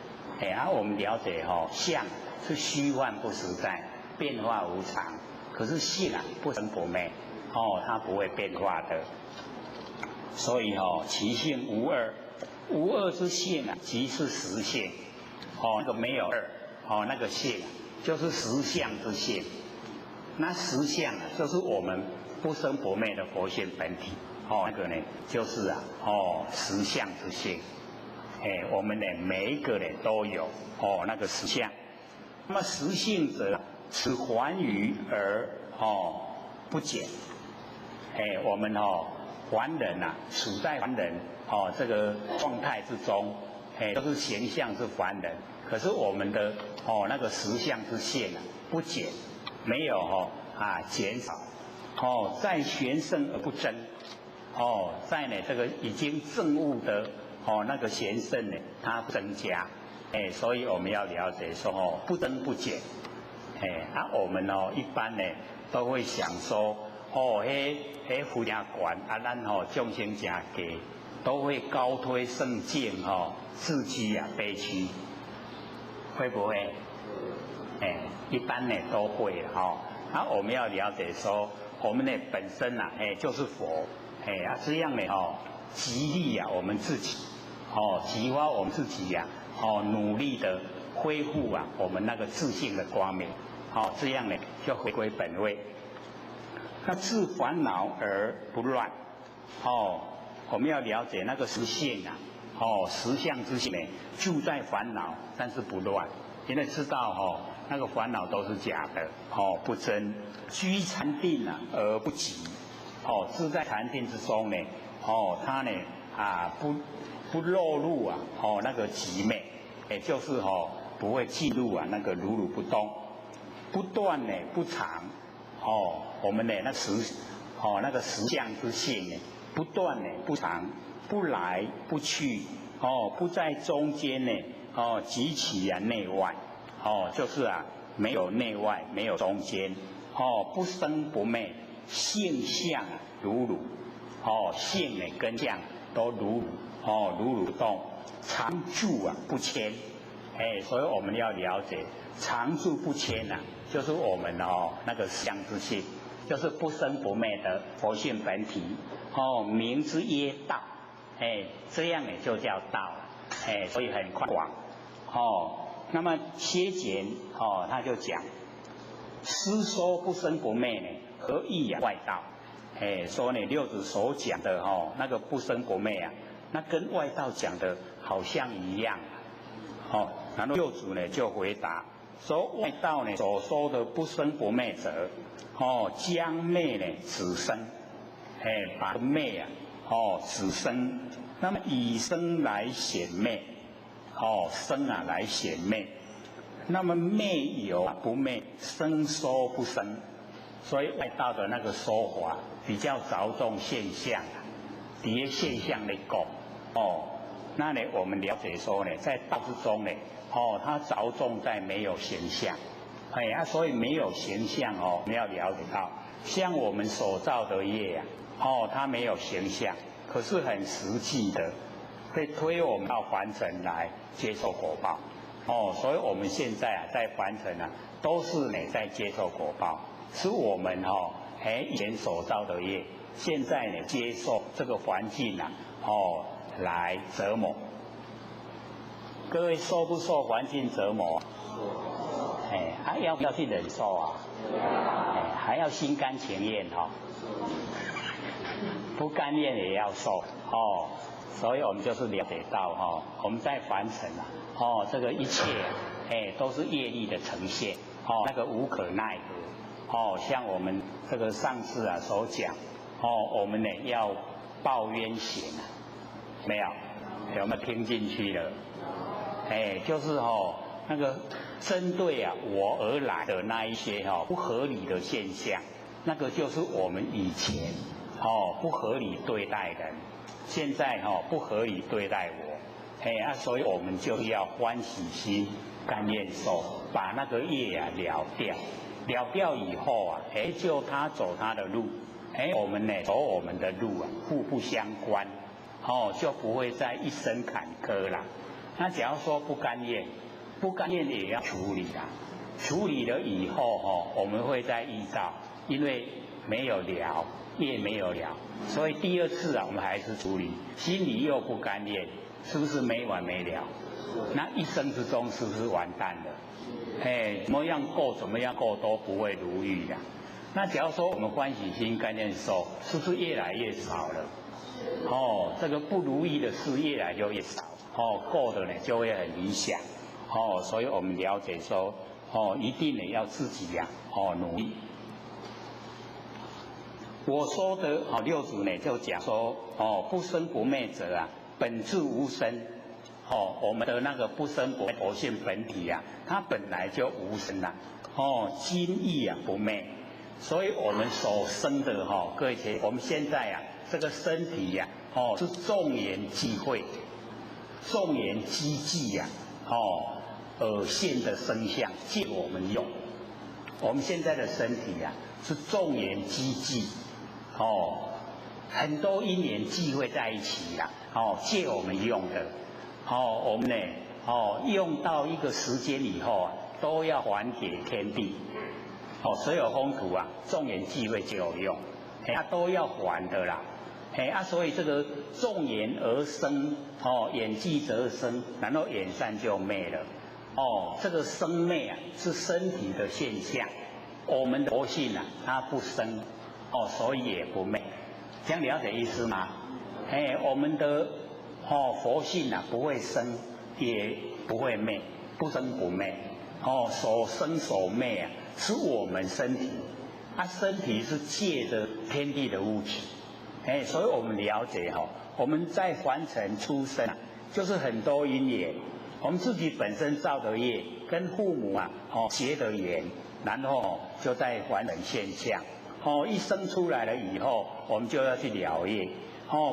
我们了解相是虚幻不实在，变化无常，可是性不生不灭，它不会变化的，所以其性无二，无二之性即是实性，那个没有二，那个性就是实相之性，那实相就是我们不生不灭的佛性本体，那个呢就是实相之性，我们呢每一个人都有那个实相。那么实性者，此还余而不减。我们凡人处在凡人这个状态之中，都是闲相是凡人，可是我们的那个实相之性不减，没有减少，在玄圣而不增，在呢这个已经证悟的那个贤圣呢，它增加，所以我们要了解说哦，不增不减，我们哦一般呢都会想说，哦，福真悬，咱众生真低，都会高推圣境自居悲屈，会不会？一般呢都会我们要了解说，我们呢本身就是佛，这样呢激励我们自己，激发我们自己努力的恢复我们那个自信的光明，这样呢就回归本位。那自烦恼而不乱，我们要了解那个实性实相之性呢，就在烦恼，但是不乱，因为知道那个烦恼都是假的，不真，居禅定而不急，自在禅定之中呢，它呢不落入那个极昧，也就是不会进入那个如如不动，不断呢不长，我们呢那个实相之性呢，不断呢不长，不来不去，不在中间呢，极其内外，就是没有内外，没有中间，不生不灭，性相如如，性呢跟相都如如动，常住不迁，所以我们要了解常住不迁就是我们那个相之性，就是不生不灭的佛性本体，名之曰道，这样呢就叫道，所以很广，那么切简他就讲，师说不生不灭呢，何意外道？说呢六祖所讲的那个不生不灭那跟外道讲的好像一样，然后六祖呢就回答说，外道呢所说的不生不灭者，将灭呢此生，把灭此生，那么以生来显灭，生来显灭，那么灭有不灭，生说不生，所以外道的那个说法比较着重现象，底下现象来讲，那呢我们了解说呢，在道之中呢，它着重在没有形象，所以没有形象我们要了解到，像我们所造的业它没有形象，可是很实际的会推我们到凡尘来接受果报，所以我们现在在凡尘都是呢在接受果报，是我们以前所造的业，现在呢接受这个环境来折磨。各位受不受环境折磨？要不要去忍受还要心甘情愿不甘愿也要受所以我们就是了解到我们在凡尘这个一切都是业力的呈现那个无可奈何像我们这个上次所讲我们呢要报冤行没有？有没有听进去了？就是那个针对我而来的那一些不合理的现象，那个就是我们以前不合理对待人，现在不合理对待我，所以我们就要欢喜心甘愿受，把那个业了掉，了掉以后就他走他的路，我们呢走我们的路互不相关，就不会再一生坎坷了。那假如说不甘愿也要处理处理了以后我们会再依照，因为没有了，业没有了，所以第二次我们还是处理，心里又不甘愿，是不是没完没了？那一生之中是不是完蛋了？怎么样过都不会如意的。那假如说我们欢喜心甘愿受，是不是越来越少了？这个不如意的事越来越少，过的呢就会很理想，所以我们了解说，一定呢要自己努力。我说的六祖呢就讲说，不生不灭者本质无生，我们的那个不生不灭佛性本体它本来就无生今亦不灭，所以我们所生的各位我们现在这个身体是众缘际会，众缘机际耳现的声相借我们用。我们现在的身体啊，是众缘积聚，很多因缘聚会在一起啦，借我们用的，我们呢，用到一个时间以后啊，都要还给天地，所有风土啊，众缘聚会借我用，都要还的啦，所以这个众缘而生，缘聚则生，然后缘散就灭了。这个生灭啊，是身体的现象。我们的佛性啊，它不生，所以也不灭。这样了解意思吗？我们的佛性啊，不会生，也不会灭，不生不灭。所生所灭啊，是我们身体。身体是借着天地的物体。所以我们了解我们在凡尘出生啊，就是很多因缘。我们自己本身造的业，跟父母啊，结的缘，然后就在凡人现象，一生出来了以后，我们就要去了业，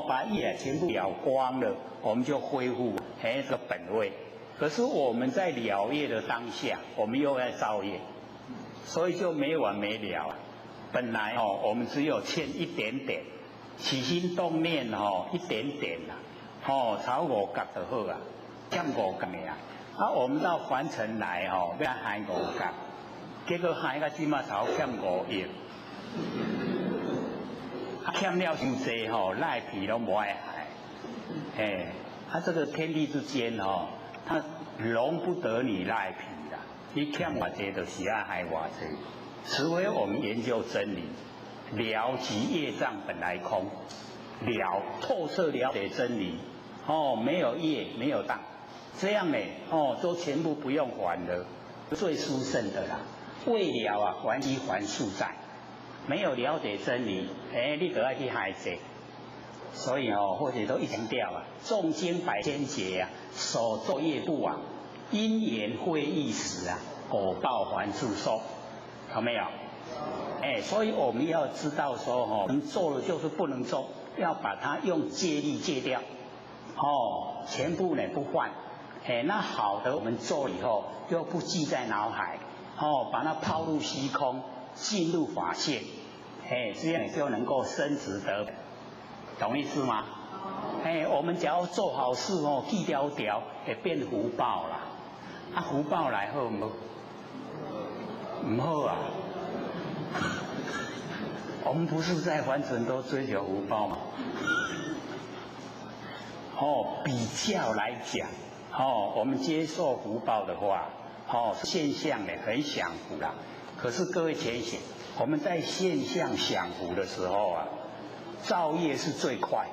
把业全部了光了，我们就恢复这个本位。可是我们在了业的当下，我们又在造业，所以就没完没了。本来我们只有欠一点点，起心动念一点点啦，超5角就好啊。欠5角的我们到凡尘来要还5角，结果还到今嘛才欠5亿，欠了伤济赖皮都无爱还，这个天地之间它容不得你赖皮啦，你欠偌济就是要害偌济，除非我们研究真理，了即业障本来空，透彻了解真理，没有业没有障。这样呢，都全部不用还了，最殊胜的啦。未了啊，还一还数在，没有了解真理，你就要去害济。所以或者都一强调啊，众经百千劫啊，所作业不亡，因缘会易时啊，果报还自受，有没有？所以我们要知道说能做的就是不能做，要把它用戒律戒掉，全部呢不换。那好的我们做以后又不记在脑海，把它抛入虚空，进入法性，这样就能够升值得，懂意思吗？我们只要做好事记条条，会变福报啦。福报来好唔好？唔好啊！我们不是在凡尘都追求福报吗？比较来讲。我们接受福报的话，现象呢很享福啦。可是各位浅显，我们在现象享福的时候啊，造业是最快。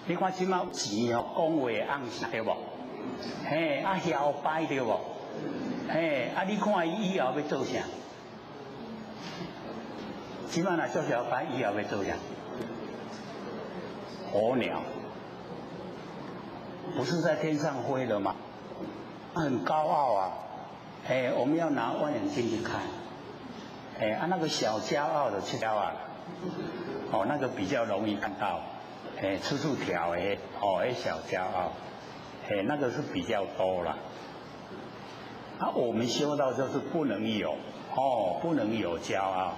你看现在钱讲话按下对不？摇摆对不？你看伊以后要做啥？现在若做摇摆，以后要做啥？火鸟。不是在天上飞了吗？很高傲啊！我们要拿望远镜去看。那个小骄傲的去骄傲了。那个比较容易看到。处处条小骄傲。那个是比较多了。我们修道就是不能有，不能有骄傲。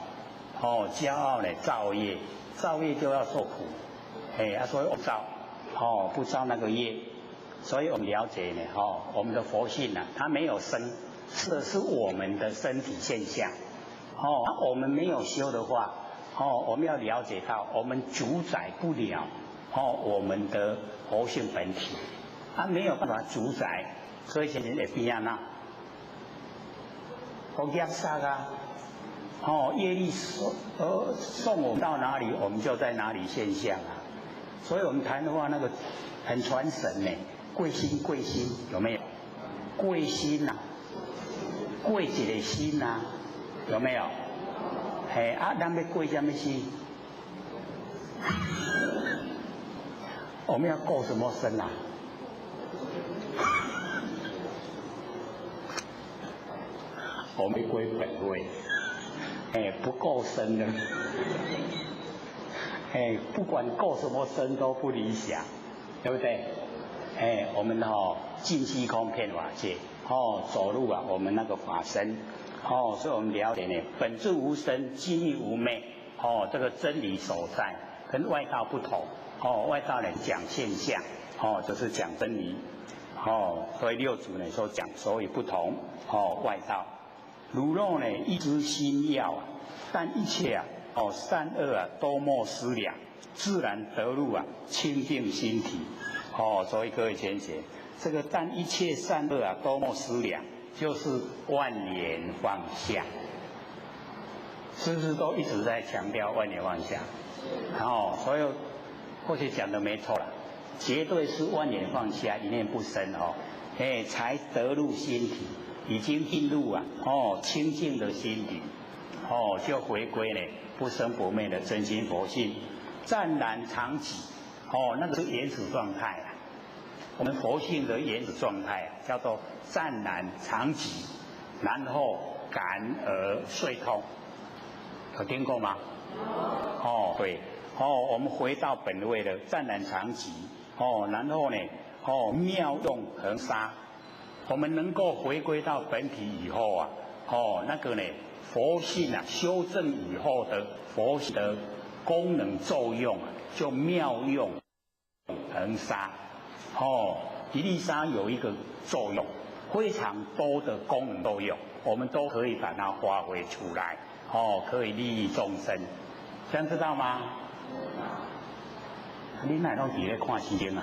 骄傲呢造业，造业就要受苦。所以我造，不造那个业。所以我们了解呢，我们的佛性呢，它没有生，吃的是我们的身体现象。我们没有修的话，我们要了解到，我们主宰不了，我们的佛性本体，没有办法主宰，所以现在会变啊那，业杀啊，业力送我们到哪里，我们就在哪里现象啊。所以我们谈的话，那个很传神呢。贵心贵心有没有？贵心呐，贵一个心呐，有没有？咱要贵什么心？我们要过什么身啊？我们归本位，不够深的，不管过什么身都不理想，对不对？我们尽虚空遍法界，走入我们那个法身，所以我们了解呢，本质无生，寂亦无昧，这个真理所在，跟外道不同，外道呢讲现象，就是讲真理，所以六祖呢说讲所以不同，外道，如若呢一知心要但一切善恶都莫思量，自然得入清净心体，所以各位先生，这个但一切善恶都莫思量，就是万缘放下，是不是都一直在强调万缘放下？所以过去讲的没错了，绝对是万缘放下，一念不生才得入心体，已经进入清净的心体，就回归呢不生不灭的真心佛性，湛然常寂，那个是原始状态我们佛性的原始状态叫做湛然常寂，然后感而遂通，有听过吗？对，我们回到本位的湛然常寂，然后呢，妙用恒沙，我们能够回归到本体以后那个呢，佛性修正以后的佛性的功能作用就妙用恒沙，一粒沙有一个作用，非常多的功能都有，我们都可以把它发挥出来，可以利益众生，这样知道吗？你哪拢伫咧看时间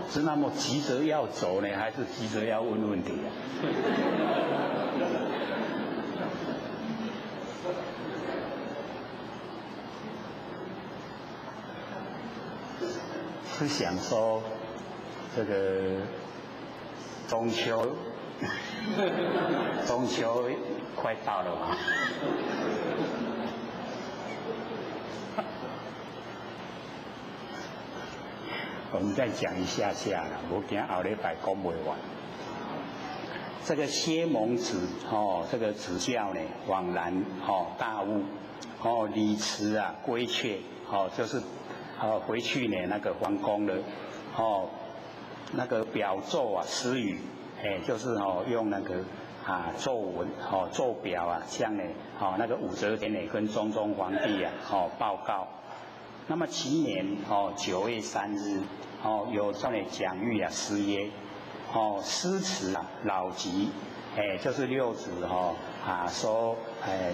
是那么急着要走呢，还是急着要问问题是想说这个中秋快到了嘛？我们再讲一下啦，我惊后礼拜讲不完。这个歇蒙子这个子教呢，恍然大悟，理辞归阙，就是回去呢那个皇宫的那个表奏诗语，就是用那个奏文奏表向呢那个武则天呢跟中宗皇帝报告。那么其年9月3日有这呢讲谕诗曰诗词老疾，就是六祖说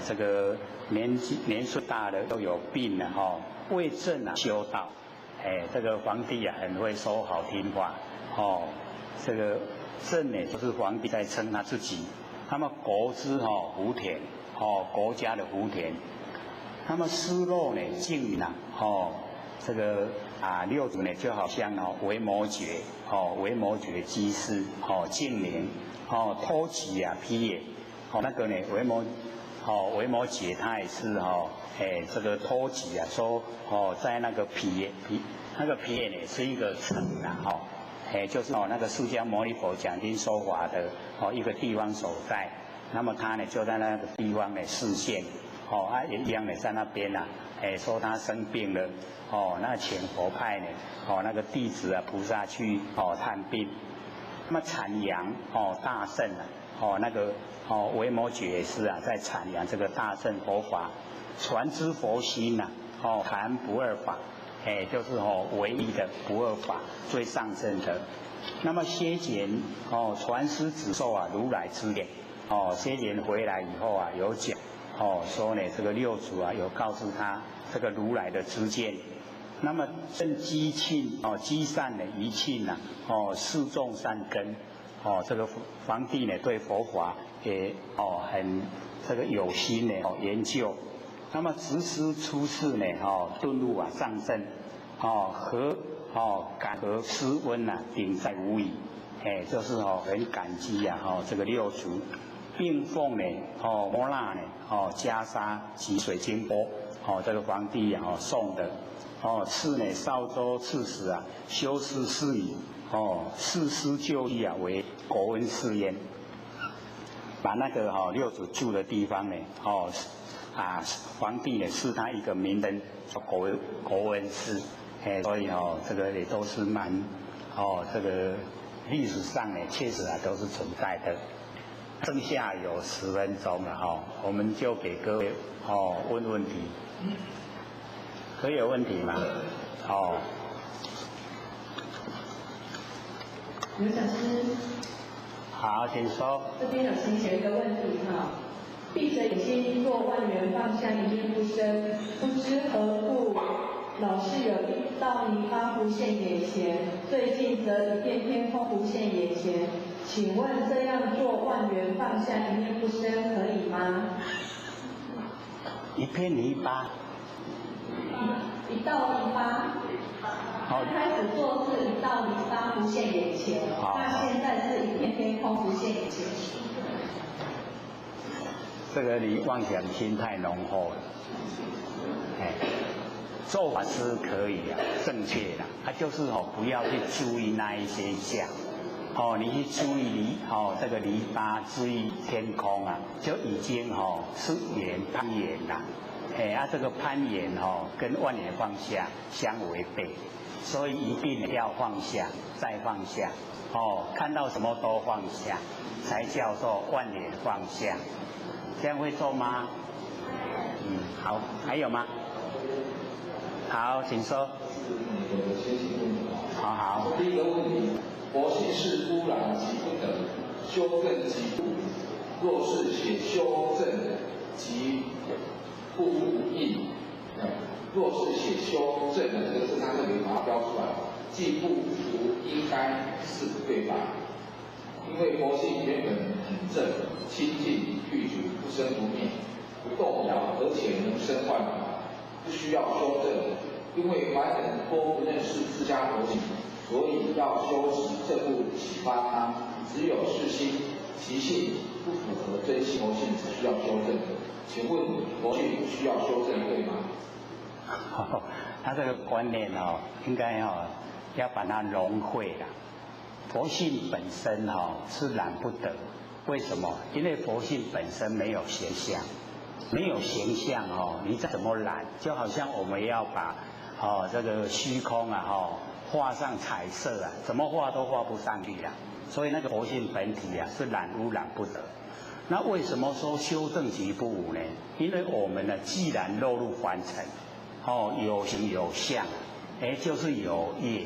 这个年岁大了都有病了为政修道，这个皇帝很会说好听话这个政呢就是皇帝在称他自己，那么国之福田国家的福田，那么失落呢静云这个六祖呢就好像维摩诘居士静宁偷吉披野那个呢维摩诘他也是这个偷吉说在那个皮野呢是一个城就是那个释迦牟尼佛讲经说法的一个地方所在，那么他呢就在那个地方呢示现也一样呢在那边说他生病了那请佛派呢那个弟子菩萨去探病，那么阐扬大圣那个维摩诘也是在阐扬这个大乘佛法，传之佛心谈不二法，就是唯一的不二法，最上乘的。那么歇言传师子受如来之言歇言回来以后有讲说呢这个六祖有告诉他这个如来的知见，那么正积庆积善的一庆示众善根这个皇帝呢对佛法也很这个有心呢研究，那么直师出世呢顿入上乘感和师温鼎在无以，就是很感激这个六祖，并奉呢摩那呢袈裟及水晶钵这个皇帝送的赐呢少州刺史修饰事宜誓师就义为国文寺焉，把那个六祖住的地方呢啊，皇帝也是他一个名人国文师，所以这个也都是蛮这个历史上呢确实都是存在的。剩下有10分钟了我们就给各位问问题，可以有问题吗？刘讲师，好，请说。这边有同学一个问题闭着眼睛若万缘放下一念不生，不知何故老是有一道泥巴浮现眼前，最近则一片天空浮现眼前。请问这样做万缘放下一念不生可以吗？一片泥巴。一道泥巴。开始做是一道泥巴浮现眼前，那现在是一片天空浮现眼前。这个你妄想心太浓厚了，做法是可以正确的，就是不要去注意那一些相，你去注意这个篱笆，注意天空就已经是攀岩了，这个攀岩跟万缘放下相违背，所以一定要放下，再放下，看到什么都放下，才叫做万缘放下。这样会做吗？好，还有吗？好，请说。好。第一个问题，佛性是忽然即不得，修正即不；若是且修正即不无应。若是且修正的这个字，它特别把它标出来，既不无应该是不对吧？因为佛性原本很正、清净、具足、不生不灭、不动摇，而且能生万法，不需要修正。因为凡人多不认识自家佛性，所以要修持正悟启发他。只有世心其性不符合真心佛性，才需要修正。请问佛性不需要修正，对吗？他这个观念应该要把它融会了。佛性本身是染不得，为什么？因为佛性本身没有形象，没有形象你再怎么染，就好像我们要把这个虚空画上彩色怎么画都画不上去所以那个佛性本体是染污染不得。那为什么说修正即不无呢？因为我们既然落入凡尘，有形有相，就是有业。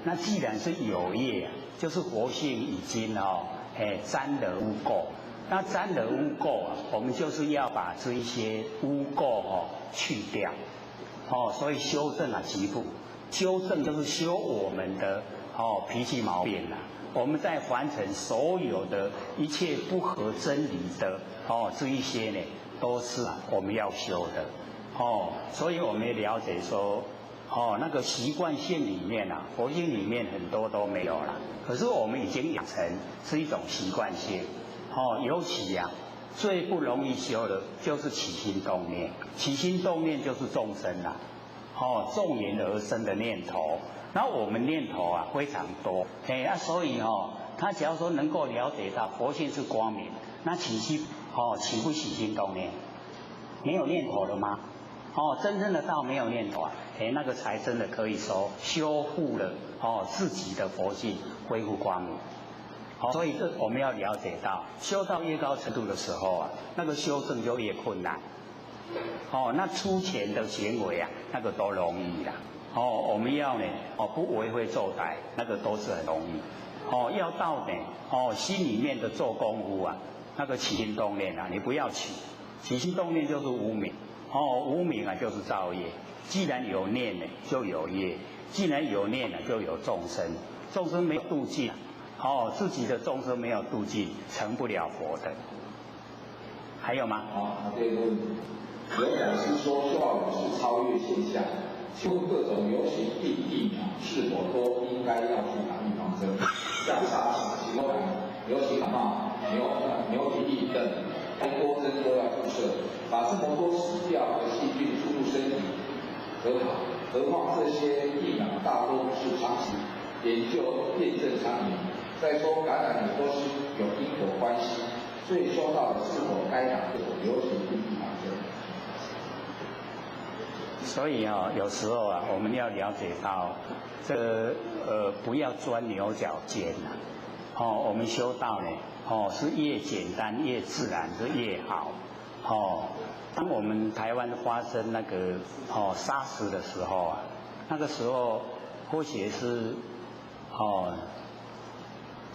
那既然是有业就是佛性已经沾了污垢。那沾了污垢我们就是要把这一些污垢去掉。所以修正即不。修正就是修我们的脾气毛病我们在凡尘所有的一切不合真理的这一些呢，都是我们要修的。所以我们也了解说那个习惯性里面佛性里面很多都没有了，可是我们已经养成是一种习惯性。尤其最不容易修的就是起心动念，起心动念就是众生众缘而生的念头。然后我们念头非常多，所以他只要说能够了解到佛性是光明，那起不起心动念？没有念头了吗？真正的道没有念头那个才真的可以说修复了自己的佛性，恢复光明。所以这我们要了解到，修到越高程度的时候那个修正就越困难。那出前的行为那个都容易我们要呢不为非作歹，那个都是很容易。要到呢心里面的做功夫那个起心动念你不要起心动念就是无明。无明就是造业。既然有念呢，就有业；既然有念呢，就有众生。众生没有度尽，自己的众生没有度尽，成不了佛的。还有吗？第二个问题，有讲师说修道人是超越现象，请问各种流行病疫苗是否都应该要去打预防针？像SARS、新冠、流行感冒、牛皮疫等，太多针都要注射。把这么多死掉的细菌输入身体何况这些疫苗大多是长期研究验证产品。再说感染也都是有因果关系，所以修道的是否该打这种流行病预防针？所以有时候啊，我们要了解到，这个不要钻牛角尖呐。我们修道呢，是越简单越自然是越好。当我们台湾发生那个SARS的时候啊，那个时候或许是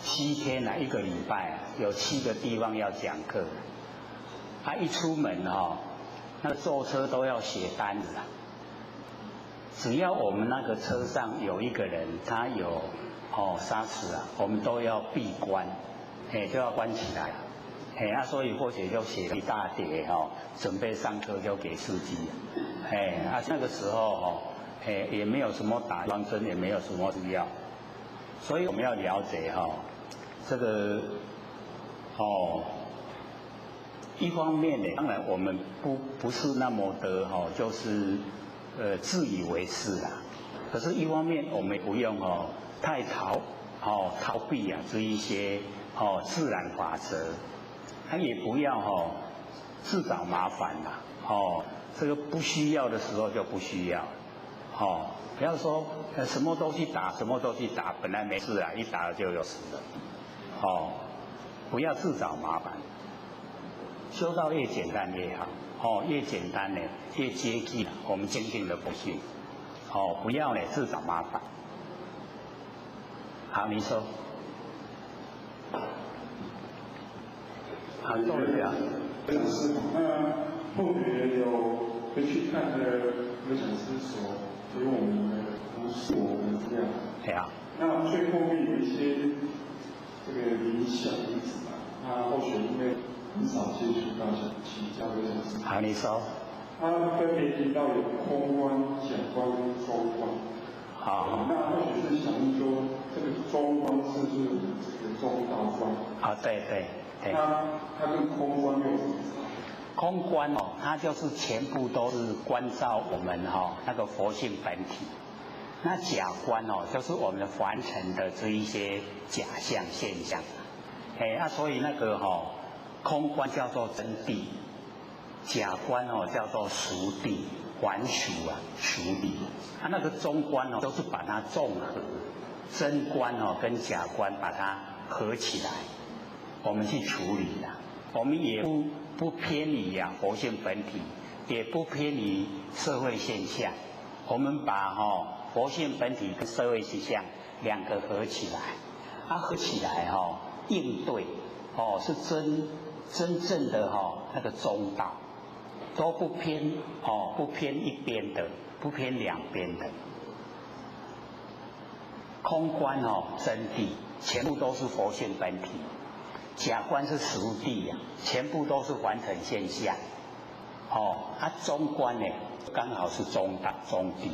7天啊，1个礼拜啊，有7个地方要讲课。一出门那个坐车都要写单子啊。只要我们那个车上有一个人他有SARS啊，我们都要闭关，就要关起来。所以或许就写了一大叠准备上车就给司机。那个时候也没有什么打预防针，也没有什么需要，所以我们要了解这个一方面呢，当然我们不是那么的就是自以为是啦。可是，一方面我们不用太逃避啊这一些自然法则，也不要自找麻烦啦。这个不需要的时候就不需要。不要说什么都去打，什么都去打，本来没事啊，一打了就有事了。不要自找麻烦。修道越简单越好，越简单呢越接近我们坚定的不幸。不要呢自找麻烦。好，你说。好，坐一下。讲师，那后面有回去看的有讲师所给我们的不是我们的资料。对啊。那最后面有一些这个理想例子嘛，那或许因为很少接触到想请教的讲师。好，你说。他分别提到有空观、假观跟中观。好。那或许是想问说，这个中观是不是这个中道观？对对对。它跟空观有什么差？空观它就是全部都是关照我们那个佛性本体。那假观就是我们凡尘的这一些假象现象。所以那个空观叫做真谛，假观叫做俗谛，还俗啊，俗谛。那个中观都是把它综合，真观跟假观把它合起来，我们去处理啦。我们也不偏离佛性本体，也不偏离社会现象。我们把佛性本体跟社会现象两个合起来，合起来应对是真正的那个中道，都不偏一边的，不偏两边的。空观真谛，全部都是佛性本体；假观是俗谛全部都是凡尘现象。中观呢，刚好是中道中谛。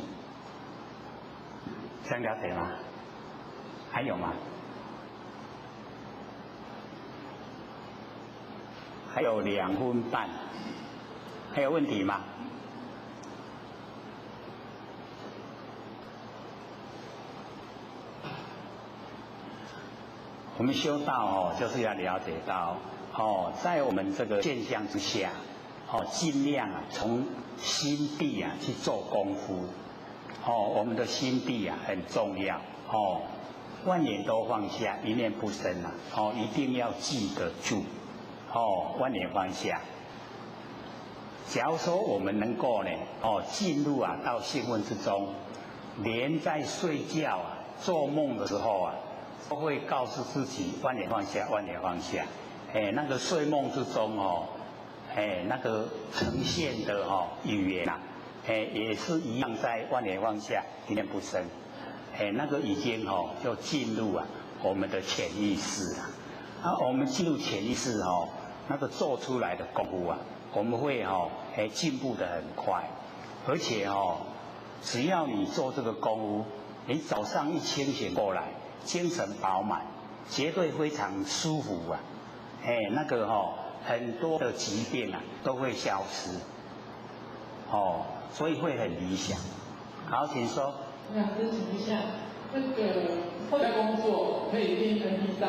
这样了解吗？还有吗？还有2分半，还有问题吗？我们修道就是要了解到在我们这个现象之下尽量从心地去做功夫。我们的心地很重要。万念都放下，一念不生一定要记得住。万念放下。假如说我们能够呢进入到兴奋之中，连在睡觉做梦的时候都会告诉自己万念放下，万念放下。那个睡梦之中那个呈现的语言也是一样，在万念放下，一念不生。那个已经就进入我们的潜意识了。我们进入潜意识那个做出来的功夫我们会进步得很快。而且只要你做这个功夫，你早上一清醒过来，精神饱满，绝对非常舒服那个很多的疾病都会消失。所以会很理想。好，请说。老师，请一下，那个后来工作可以听 MP3，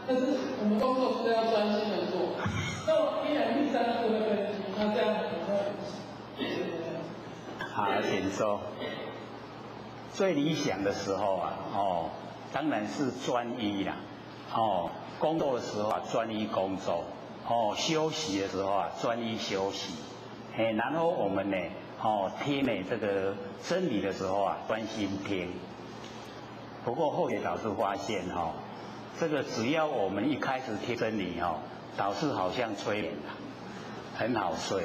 但是我们工作是要专心的做。那我听 MP3 做那个，那这样有没有？好，请说。最理想的时候啊，当然是专一啦。工作的时候啊，专一工作。休息的时候啊，专一休息。然后我们呢，听呢这个真理的时候啊，专心听。不过后来导师发现这个只要我们一开始听真理导师好像催眠了，很好睡。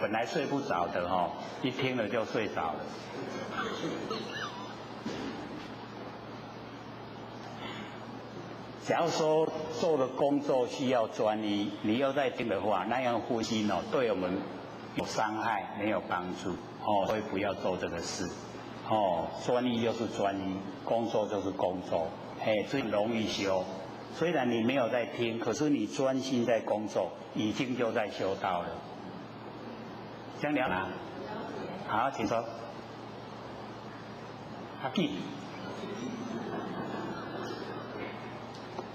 本来睡不着的一听了就睡着了。假如说做的工作需要专一，你又在听的话，那样呼吸对我们有伤害，没有帮助所以不要做这个事。专一就是专一，工作就是工作，最容易修。虽然你没有在听，可是你专心在工作，已经就在修道了。这样了吗？好，请说。阿弟。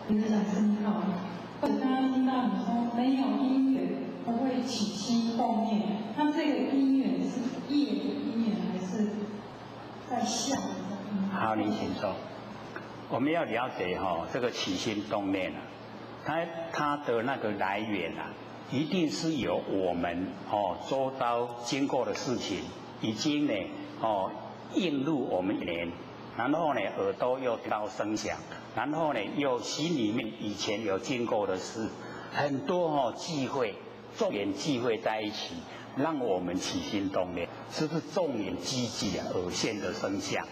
理事长你好，我刚刚听到你说没有因缘不会起心动念，那这个因缘是业的因缘还是在相的因缘？好，你请说。我们要了解这个起心动念它的那个来源一定是由我们周遭经过的事情，已经呢映入我们眼，然后呢耳朵又听到声响，然后呢又心里面以前有经过的事，很多忌讳，众缘忌讳在一起，让我们起心动念，是不是众缘积聚而现的生相？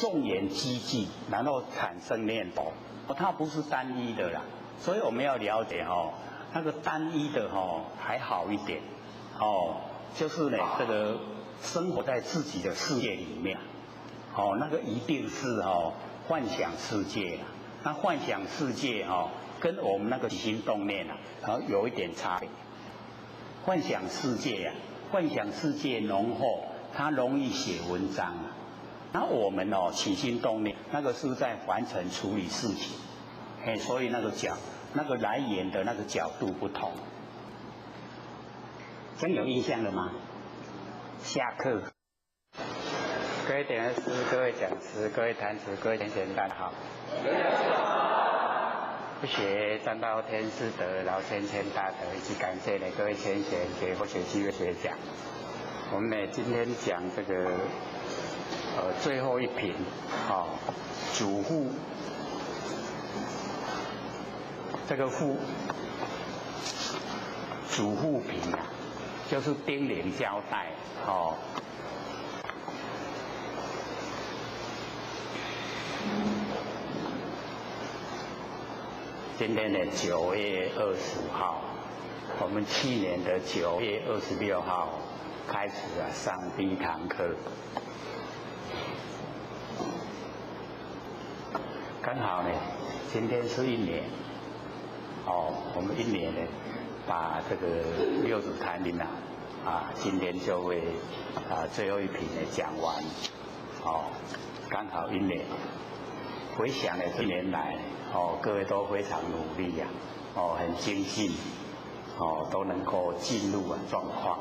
众缘积聚，然后产生念头，它不是单一的啦，所以我们要了解那个单一的还好一点就是呢这个生活在自己的世界里面那个一定是幻想世界那幻想世界跟我们那个起心动念有一点差别。幻想世界幻想世界浓厚，它容易写文章那我们起心动念，那个是在完成处理事情，所以那个来源的那个角度不同。这样有印象了吗？下课。各位点师、各位讲师、各位坛子、各位先贤，大家好。不学占道天师德，劳先贤大德，以及感谢各位先贤给我学机会学讲。我们呢今天讲这个最后一品主护，这个主护品就是叮咛交代今天的9月20号，我们去年的9月26号开始上第一堂课，刚好呢，今天是1年，我们1年呢，把这个六祖坛林今天就会最后一品呢讲完，刚好1年。回想呢这1年来，各位都非常努力很精进，都能够进入状况，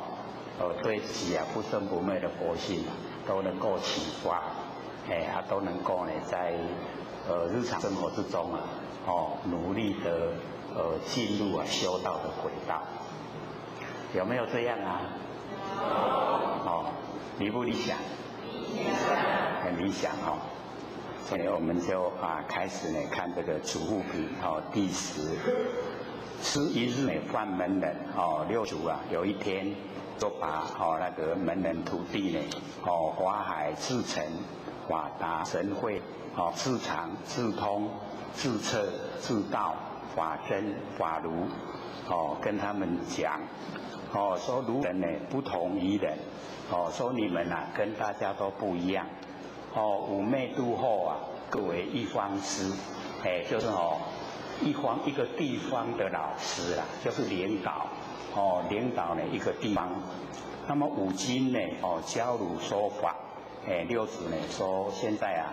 对自己不生不灭的佛性都能够启发，都能够呢在日常生活之中努力的进入修道的轨道，有没有这样理不理想？很理想所以我们就开始呢看这个主护品第10，吃一日呢犯门人六祖有一天就把那个门人徒弟呢法海自成、法达神会自常、自通、自彻、自道、法真、法如跟他们讲说如人呢不同于人说你们跟大家都不一样五昧度后各为一方师，就是一个地方的老师就是领导领导呢一个地方。那么五经呢教汝说法，六祖呢说现在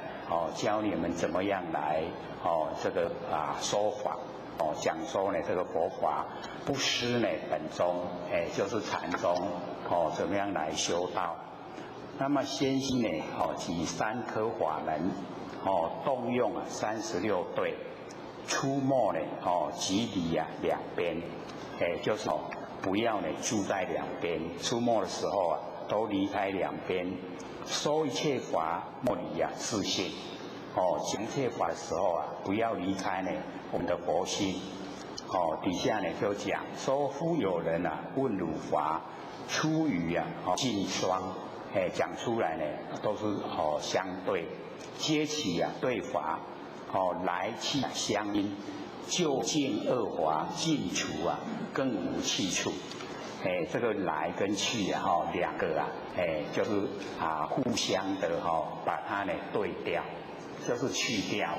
教你们怎么样来这个说法讲说呢这个佛法不失呢本宗，就是禅宗怎么样来修道？那么先是呢，以3科法门，动用36对，出没呢，即离两边，就是不要呢住在两边，出没的时候都离开两边，说一切法莫离自性，讲一切法的时候不要离开呢我们的佛心。底下呢就讲说，夫有人问汝法，出于尽双，讲出来呢都是相对，皆起对法，来去相因，究竟恶法尽除更无去处。这个来跟去两个就是互相的把它呢对掉，就是去掉，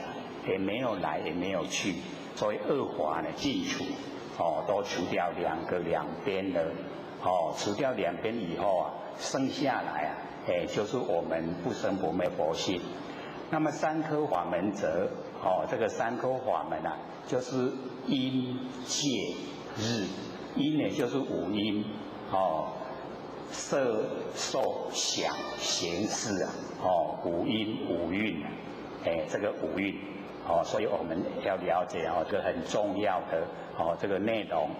也没有来也没有去，所以恶法呢尽除，都除掉两边的，除掉两边以后剩下来就是我们不生不灭佛性。那么3科法门则，这个3科法门就是因戒日。因呢就是五因，色受想行识五因五蕴，这个五蕴，所以我们要了解这个很重要的这个内容。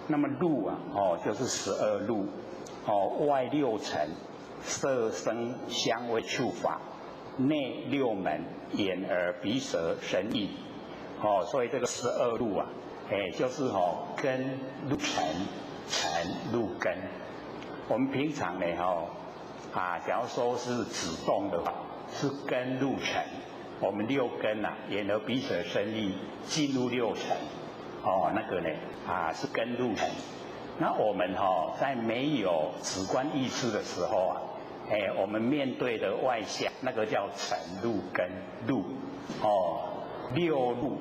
那么路就是12路，外6尘，色声香味触法，内6门，眼耳鼻舌身意，所以这个12路就是根入尘，尘入根。我们平常呢假如说是止动的话，是根入尘，我们6根眼耳鼻舌身意进入6尘，那个呢是根入尘。那我们在没有直观意识的时候我们面对的外相，那个叫尘入根入，6路。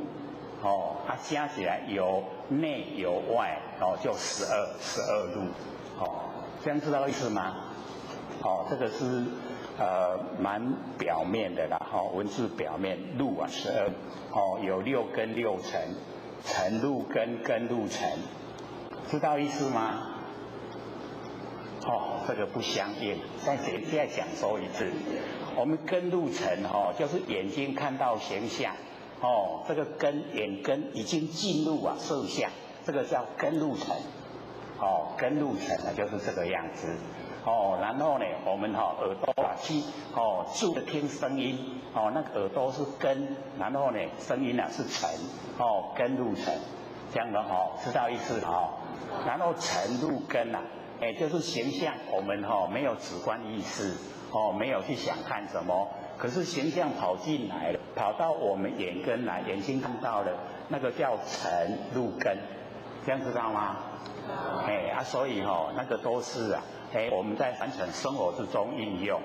加起来有内有外，就12路，这样知道意思吗？这个是蛮表面的啦，文字表面，路12，有6根6尘，尘入根，根入尘，知道意思吗？这个不相应，再讲说一次，我们根入尘就是眼睛看到形象。这个眼根已经进入色相，这个叫根入尘，根入尘就是这个样子，然后呢，我们耳朵去住着听声音，那个耳朵是根，然后呢，声音是尘，根入尘，这样的知道意思然后尘入根就是形象，我们没有直观意识，没有去想看什么。可是形象跑进来了，跑到我们眼根来，眼睛看到了，那个叫尘入根，这样知道吗？所以那个都是我们在凡尘生活之中应用，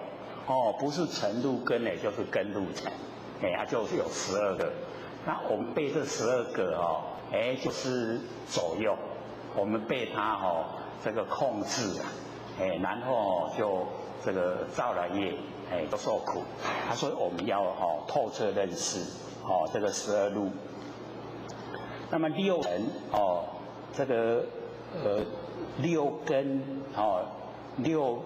不是尘入根就是根入尘，就是有12个。那我们背这12个就是左右，我们被它这个控制然后就这个造了业。都受苦，所以我们要透彻认识这个12路。那么6尘这个6根6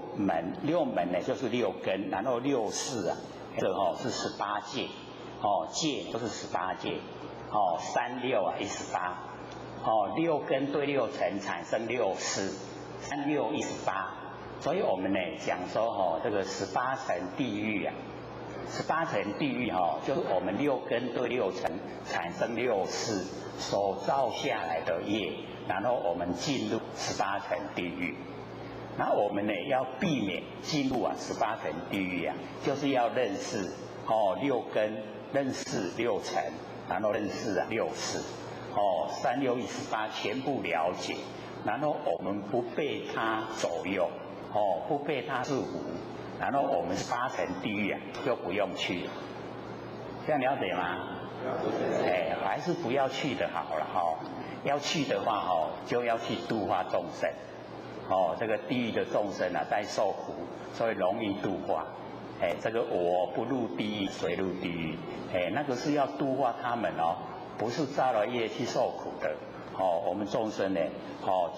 门呢就是6根，然后6识这是18界界都是18界3、6 186根对6尘产生6识，3、6 18。所以我们呢讲说这个18层地狱18层地狱就是我们6根对6尘产生6识所造下来的业，然后我们进入18层地狱。然后我们呢要避免进入18层地狱就是要认识6根，认识6尘，然后认识6识3、6、18全部了解，然后我们不被它左右。不被它制服，然后我们18层地狱就不用去了，这样了解吗？还是不要去的好了要去的话就要去度化众生，这个地狱的众生在受苦，所以容易度化。这个我不入地狱谁入地狱？那个是要度化他们不是造了业去受苦的。我们众生呢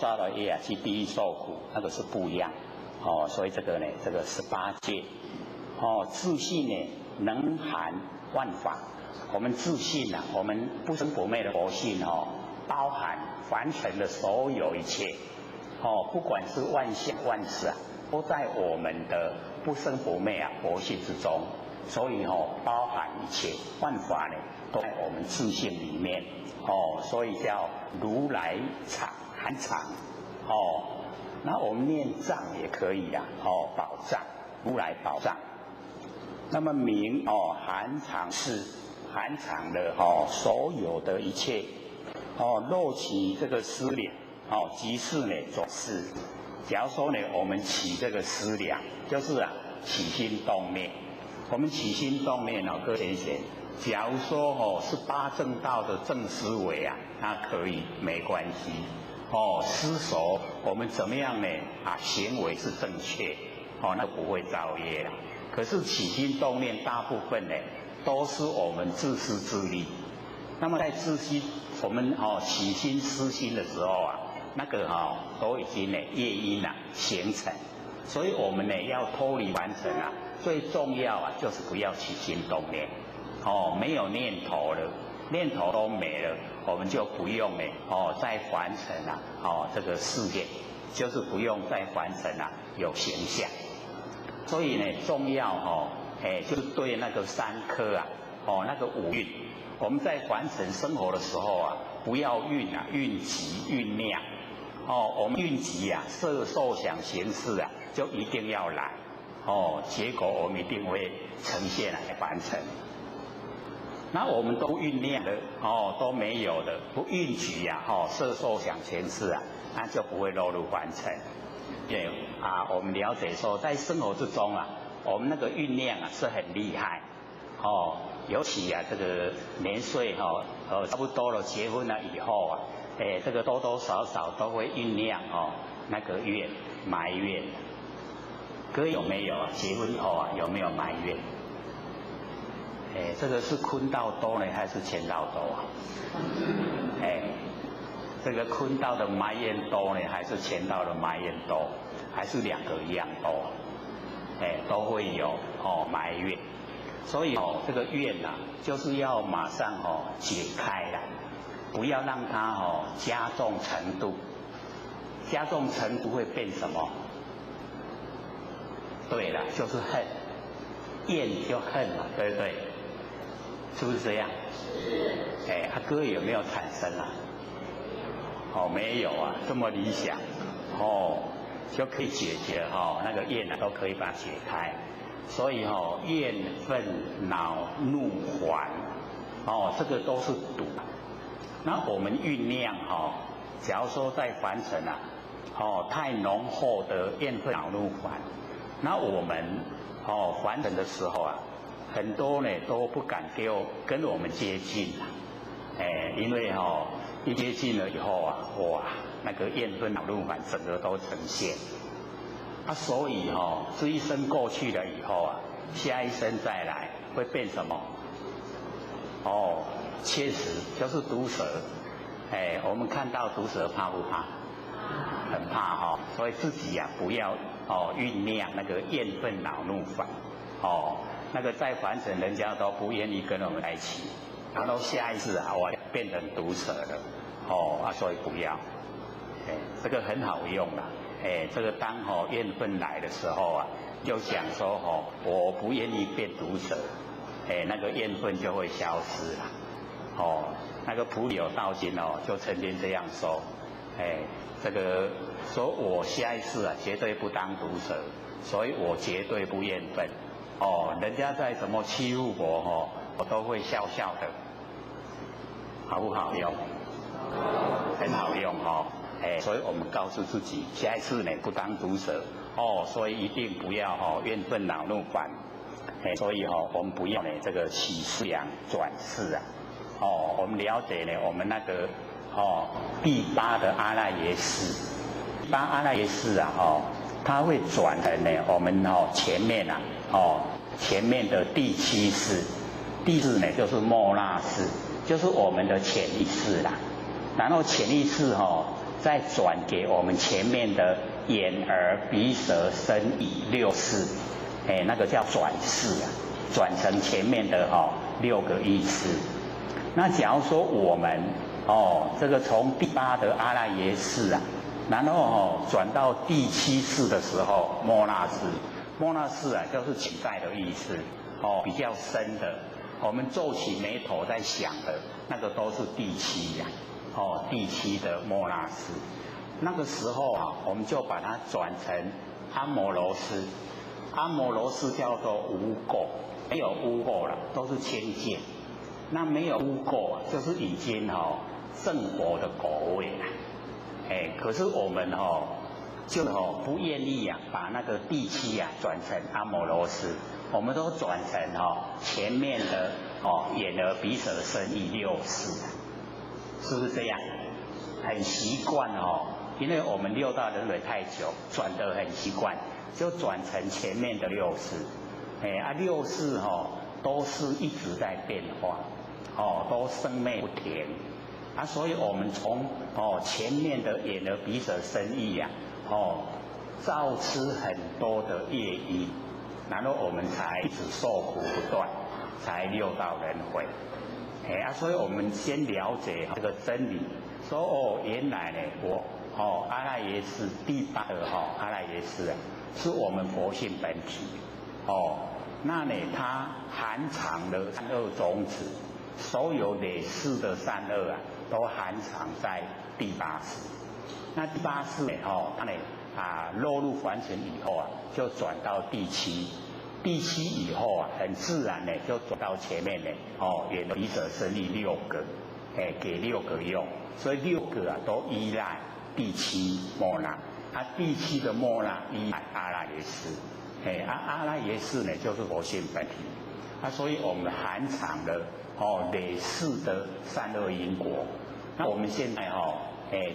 造了业去地狱受苦，那个是不一样。哦，所以这个呢，这个18戒，哦，自信呢能含万法。我们自信啊，我们不生不灭的佛性哦，包含凡尘的所有一切，哦，不管是万象万事啊，都在我们的不生不灭啊佛性之中。所以哦，包含一切万法呢，都在我们自性里面。哦，所以叫如来藏含藏。哦，那我们念藏也可以啊。哦，宝藏，如来宝藏。那么名哦，含藏是含藏了哦所有的一切。哦，若起这个思量，哦，即是呢转世。假如说呢，我们起这个思量，就是啊起心动念。我们起心动念哦，各位贤，假如说哦是八正道的正思维啊，那可以没关系。哦，思索我们怎么样呢？啊，行为是正确，哦，那不会造业啦。可是起心动念大部分呢，都是我们自私自利。那么在自心，我们哦起心思心的时候啊，那个哦都已经呢业因啊形成，所以我们呢要脱离凡尘啊。最重要啊，就是不要起心动念，哦，没有念头了，念头都没了，我们就不用呢，哦，在凡尘啊，哦，这个世界，就是不用在凡尘啊有形象。所以呢，重要哦，就是对那个3科啊，哦，那个5蕴，我们在凡尘生活的时候啊，不要蕴啊，蕴集酝酿，哦，我们蕴集啊，色受想行识啊，就一定要来。哦，结果我们一定会呈现来凡尘。那我们都酝酿的，哦，都没有的，不蕴集啊，哦，色受想行识啊，那就不会落入凡尘。对啊，我们了解说，在生活之中啊，我们那个酝酿啊是很厉害。哦，尤其啊，这个年岁哈，差不多了，结婚了以后啊，这个多多少少都会酝酿哦，那个怨埋怨。各位有没有啊？结婚后啊，有没有埋怨？这个是坤道多呢，还是乾道多啊？这个坤道的埋怨多呢，还是乾道的埋怨多？还是2个一样多？都会有哦埋怨。所以哦，这个怨啊，就是要马上哦解开啦，不要让它哦加重程度。加重程度会变什么？对了，就是恨，厌就恨嘛，对不对？是不是这样？各位有没有产生啊？哦，没有啊，这么理想，哦，就可以解决哈，那个厌啊都可以把它解开。所以哦，怨愤恼怒烦，哦，这个都是毒。那我们酝酿哈，假如说在凡尘啊，哦，太浓厚的怨愤恼怒烦。那我们哦凡尘的时候啊，很多呢都不敢跟我们接近啊，因为哦一接近了以后啊，哇，那个怨愤恼怒烦整个都呈现。所以哦这一生过去了以后啊，下一生再来会变什么？哦，确实就是毒蛇。我们看到毒蛇怕不怕？很怕哈，所以自己呀不要哦酝酿那个怨愤恼怒烦，哦，那个在凡尘人家都不愿意跟我们在一起，然后下一次啊我变成毒蛇了，哦所以不要，这个很好用啦，这个当怨愤来的时候啊，就想说我不愿意变毒蛇，那个怨愤就会消失了，哦，那个普里有道经就曾经这样说，这个说我下一次啊绝对不当毒蛇，所以我绝对不怨愤。人家再怎么欺负我我都会笑笑的，好不好用？很好用所以我们告诉自己，下一次呢不当毒蛇所以一定不要怨愤恼怒烦。所以我们不要呢这个起思量转世啊。我们了解呢我们那个第8的阿赖耶识，第8阿赖耶识啊它会转成呢我们前面啊前面的第7识，第4呢就是末那识，就是我们的潜意识啦，然后潜意识再转给我们前面的眼耳鼻舌身意六识，那个叫转识啊，转成前面的6个意识。那假如说我们这个从第8的阿赖耶识啊，然后转到第7识的时候，莫那识，莫那识啊就是取代的意思，比较深的，我们皱起眉头在想的那个都是第7呀，第7的莫那识。那个时候啊，我们就把它转成阿摩罗识，阿摩罗识叫做无垢，没有污垢了，都是清净。那没有污垢啊，就是已经正佛的果位了。可是我们就不愿意啊，把那个第7啊转成阿摩罗识，我们都转成前面的眼耳鼻舌身意六识，是不是这样？很习惯因为我们六道轮回太久，转得很习惯，就转成前面的六识。六识都是一直在变化，都生灭不停。所以我们从前面的眼耳鼻舌身意啊，造吃很多的业因，然后我们才一直受苦不断，才六道轮回。所以我们先了解这个真理，说原来呢，我阿赖耶识第8的阿赖耶识啊，是我们佛性本体。那呢，它含藏了善恶种子，所有累世的善恶啊，都含藏在第8识。那第8识呢，它呢落入凡尘以后啊，就转到第7。第7以后啊，很自然呢，就转到前面呢，眼耳鼻舌身意6个，给6个用，所以6个啊都依赖第7莫那。第7的莫那依赖阿赖耶识。阿赖耶识呢，就是佛性本体。所以我们含藏了累世的善恶因果。那我们现在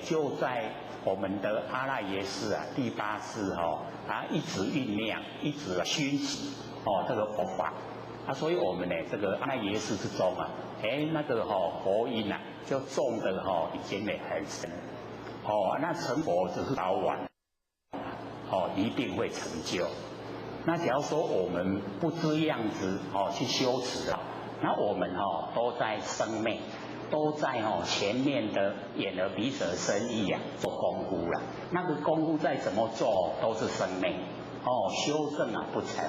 就在我们的阿赖耶识啊，第8识一直酝酿，一直熏习这个佛法。所以我们呢，这个阿赖耶识之中啊，那个佛因啊，就种的已经呢很深。那成佛只是早晚，一定会成就。那假如说我们不这样子去修持了，那我们都在生灭，都在前面的眼耳鼻舌身意啊做功夫了。那个功夫再怎么做都是生灭，修正啊不成，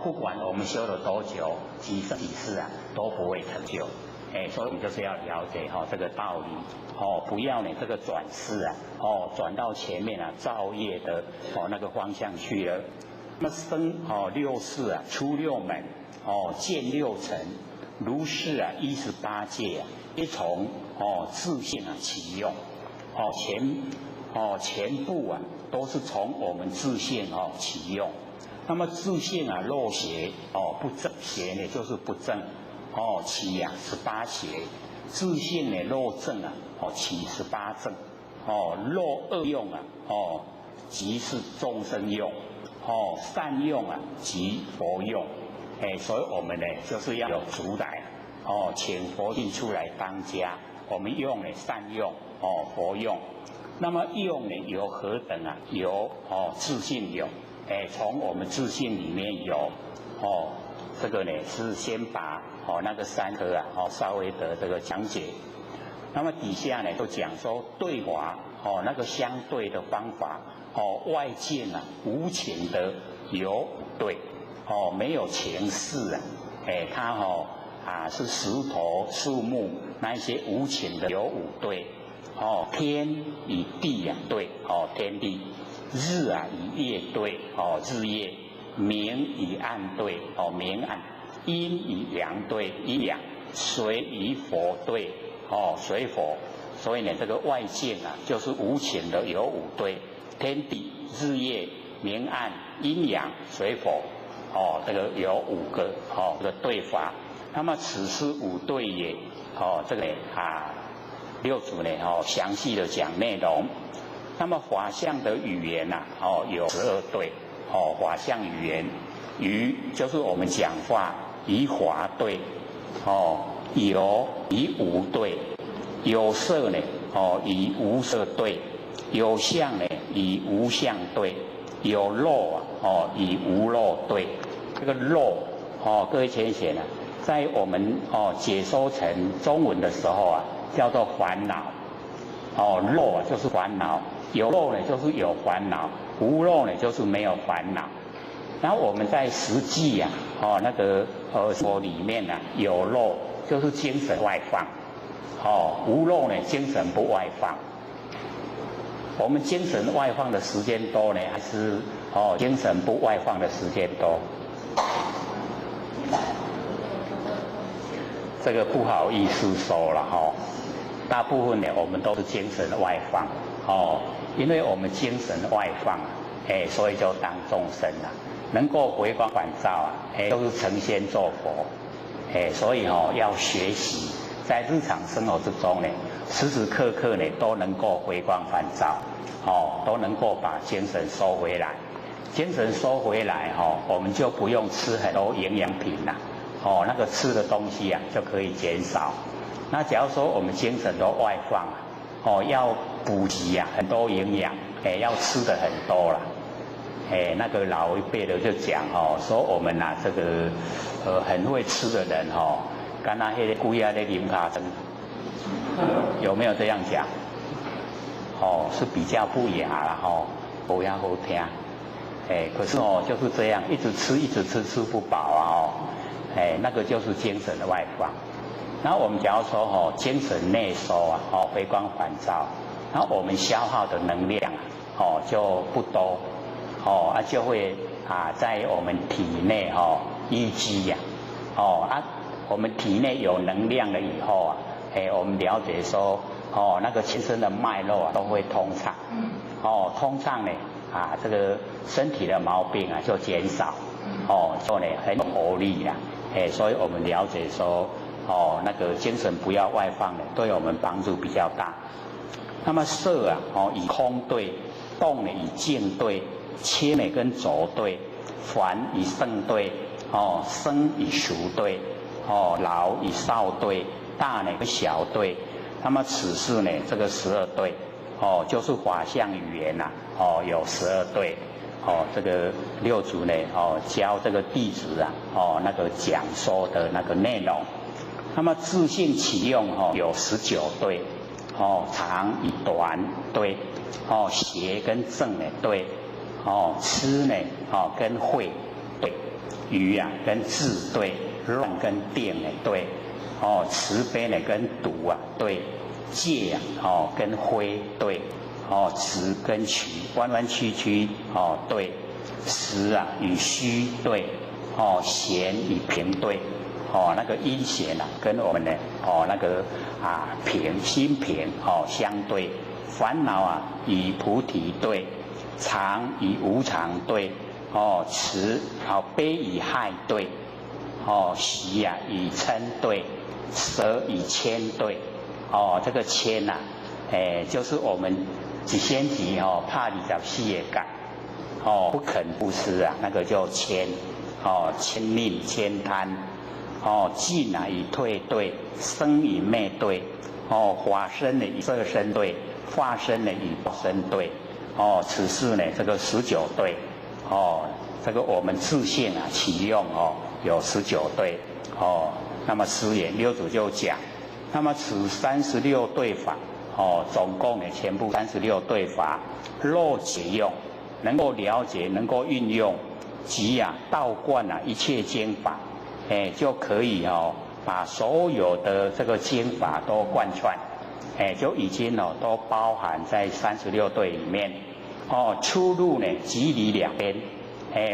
不管我们修了多久，几生几世啊都不会成就。所以你就是要了解这个道理，不要呢这个转世啊，转到前面啊造业的那个方向去了。那么生六识啊，出6门，见6尘，如是啊18界啊，一从自性啊起用，全部啊都是从我们自性起用。那么自性啊若邪不正，邪呢就是不正，起18邪，自性呢若正啊起18正，若恶用啊即是众生用。善用啊，即佛用，所以我们呢就是要有主宰，请佛性出来当家。我们用呢善用，佛用。那么用呢有何等啊？有自性有，从我们自性里面有，这个呢是先把那个3颗啊，稍微的这个讲解。那么底下呢都讲说对法，那个相对的方法。外境啊，无情的有对，没有情事啊，它是石头、树木那一些无情的有5对，天与地啊对，天地；日啊与夜对，日夜；明与暗对，明暗；阴与阳对，阴阳；水与火对，水火。所以呢，这个外境啊，就是无情的有5对。天地、日夜、明暗、阴阳、水火，这个有5个这个对法。那么此是5对也，这个六祖呢详细的讲内容。那么法相的语言呐，有12对，法相语言，语就是我们讲话以法对，有以无对，有色呢以无色对。有相呢与无相对，有漏啊与无漏对。这个漏各位浅显啊，在我们解说成中文的时候啊，叫做烦恼。漏啊就是烦恼，有漏呢就是有烦恼，无漏呢就是没有烦恼。然后我们在实际啊那个生活里面啊，有漏就是精神外放，无漏呢精神不外放。我们精神外放的时间多呢，还是精神不外放的时间多？这个不好意思说了大部分呢我们都是精神外放因为我们精神外放所以就当众生了，能够回光返照都是成仙做佛所以要学习在日常生活之中呢，时时刻刻呢都能够回光返照都能够把精神收回来。精神收回来我们就不用吃很多营养品啦那个吃的东西啊就可以减少。那假如说我们精神都外放要补给啊很多营养要吃的很多啦那个老一辈的就讲说我们这个很会吃的人干那些龟啊在啉咖啡，有没有这样讲？是比较不雅啦不要好听可是就是这样一直吃一直吃吃不饱啊那个就是精神的外放。然后我们假如说精神内收啊回光返照，然后我们消耗的能量就不多就会在我们体内淤积呀我们体内有能量了以后我们了解说那个全身的脉络都会通畅通畅呢这个身体的毛病就减少所以呢很有活力啦所以我们了解说那个精神不要外放的，对我们帮助比较大。那么色以空对，动呢以静对，切呢跟轴对，凡以圣对生以熟对老以少对，大呢跟小对。那么此事呢这个12对就是法相语言有12对这个六祖呢教这个弟子那个讲说的那个内容。那么自性起用有19对长与短对邪跟正呢对痴呢跟慧对，愚跟智对，乱跟定呢对慈悲呢跟毒对，戒跟灰对直跟曲，弯弯曲曲对，实与虚对闲与平对那个阴险跟我们的那个平心平相对，烦恼与菩提对，常与无常对慈悲与害对喜与嗔对，舍与谦对这个谦就是我们一仙集怕24个感不肯布施那个叫谦谦吝谦贪进与退对，生与灭对法身的与色身对，化身的与报身对此事呢这个19对这个我们自性起用有19对那么师言六祖就讲，那么此36对法总共呢全部36对法，若解用，能够了解，能够运用，即道贯一切经法就可以把所有的这个经法都贯穿就已经都包含在36对里面出入呢即离两边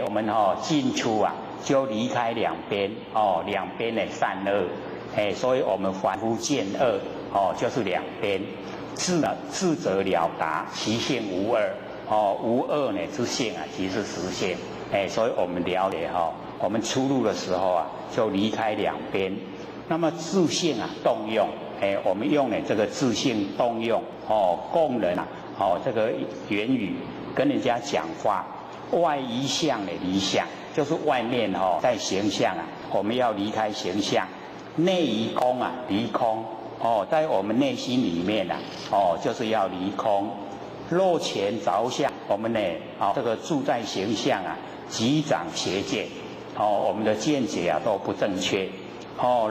我们进出就离开两边两边呢善恶所以我们凡夫见恶就是两边，智者了达，其性无二无二呢之性即是实性所以我们了解我们出入的时候就离开两边。那么自性动用我们用这个自性动用供人这个言语跟人家讲话，外一相的离相，就是外面在形象我们要离开形象，内一空离空在我们内心里面就是要离空，肉前着相，我们呢，这个住在形象啊，极长邪见，我们的见解啊都不正确，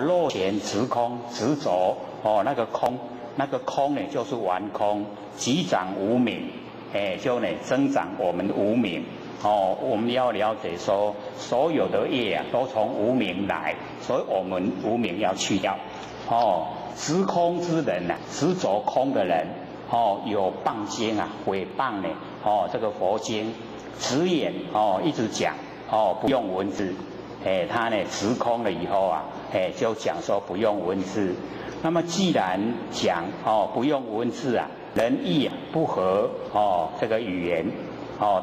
肉前执空，执着，那个空呢就是顽空，极长无明，就呢增长我们无明。我们要了解说，所有的业啊都从无明来，所以我们无明要去掉。执空之人啊，执着空的人，有谤经啊，毁谤呢，这个佛经，直言一直讲，不用文字，他呢执空了以后啊，就讲说不用文字。那么既然讲不用文字啊，人意啊不合这个语言。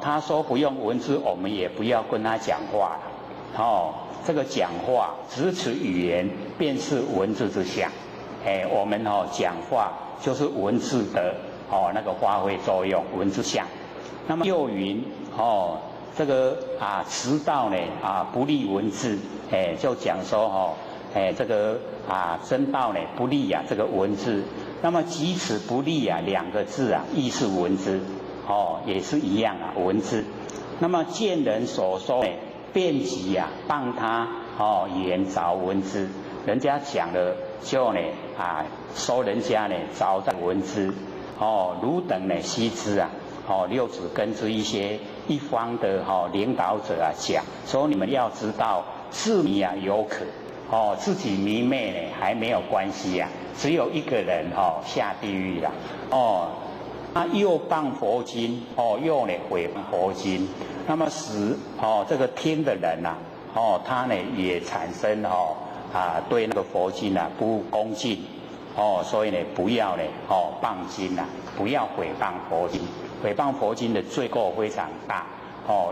他说不用文字，我们也不要跟他讲话了。这个讲话只此语言，便是文字之相。我们讲话就是文字的那个发挥作用，文字相。那么又云这个迟到呢不利文字，就讲说这个真道呢不利这个文字。那么即此不利两个字亦是文字。也是一样文字。那么见人所说呢，辩己帮他言着文字，人家讲了就呢说人家呢着在文字。汝等呢悉知六祖跟着一些一方的领导者讲，说你们要知道自迷有可，自己迷昧呢还没有关系只有一个人下地狱了他又谤佛经，又呢毁谤佛经，那么使这个听的人他呢也产生对那个佛经不恭敬，所以呢不要呢谤经不要毁谤佛经，毁谤佛经的罪过非常大，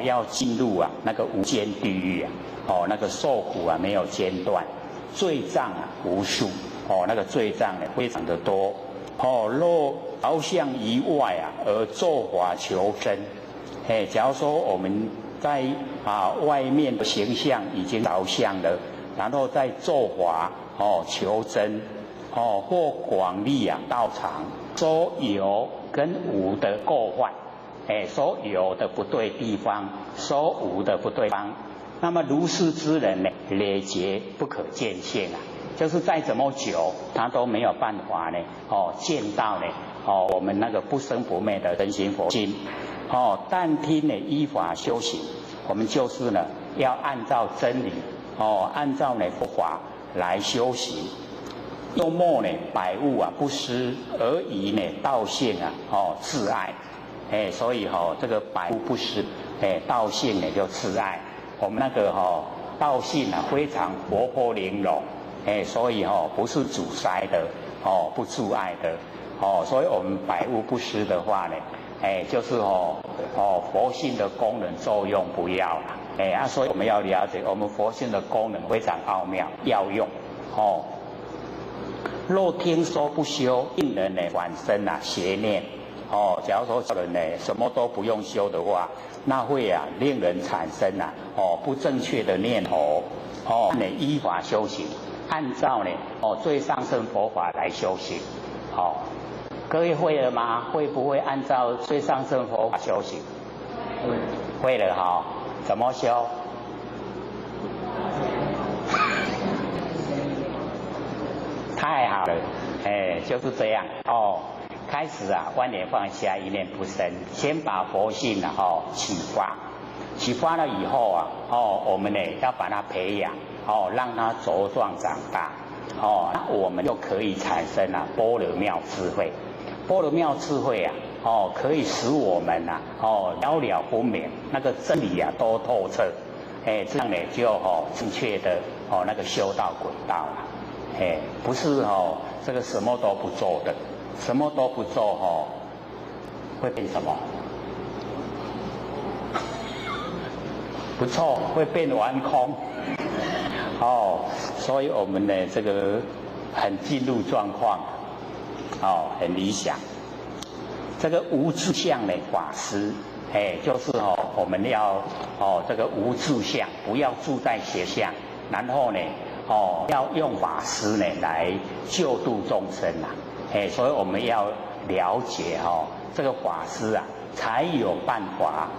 要进入那个无间地狱那个受苦没有间断，罪障无数，那个罪障呢非常的多。若着相以外而作法求真，假如说我们在外面的形象已经着相了，然后再做法求真，或广利道场，说有跟无的过患，说有的不对地方，说无的不对方，那么如是之人呢，累劫不可见性就是再怎么久，他都没有办法呢，见到呢，我们那个不生不灭的真心佛经，但听呢依法修行，我们就是呢要按照真理，按照呢佛法来修行，又莫呢百物不施，而以呢道性自爱，所以这个百物不施，道性呢就自爱，我们那个道性非常活泼玲珑。所以不是阻塞的，不阻碍的，所以我们百物不施的话呢，就是佛性的功能作用不要了，所以我们要了解我们佛性的功能非常奥妙，要用若听说不修，令人呢反生邪念，假如说人呢什么都不用修的话，那会令人产生不正确的念头，依法修行。按照呢最上乘佛法来修行，各位会了吗？会不会按照最上乘佛法修行？会了怎么修？太好了，就是这样开始万念放下，一念不生，先把佛性启发，启发了以后我们呢要把它培养。让它茁壮长大，那我们就可以产生般若妙智慧。般若妙智慧可以使我们了了分明，那个真理都透彻，这样呢就正确的那个修道轨道了，不是这个什么都不做的，什么都不做会变什么？不错，会变顽空。所以我们呢这个很进入状况，很理想。这个无自相的法师，就是我们要这个无自相，不要住在邪相，然后呢要用法师呢来救度众生所以我们要了解这个法师啊，才有办法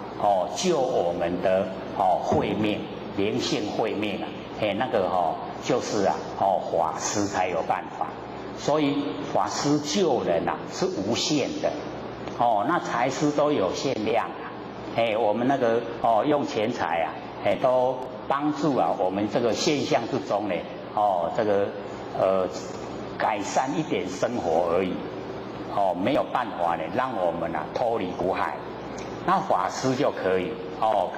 救我们的慧命，灵性慧命啊，那个就是啊法师才有办法。所以法师救人啊是无限的，那财施都有限量啊，我们那个用钱财啊，都帮助啊我们这个现象之中呢，这个改善一点生活而已，没有办法呢让我们啊脱离苦海。那法师就可以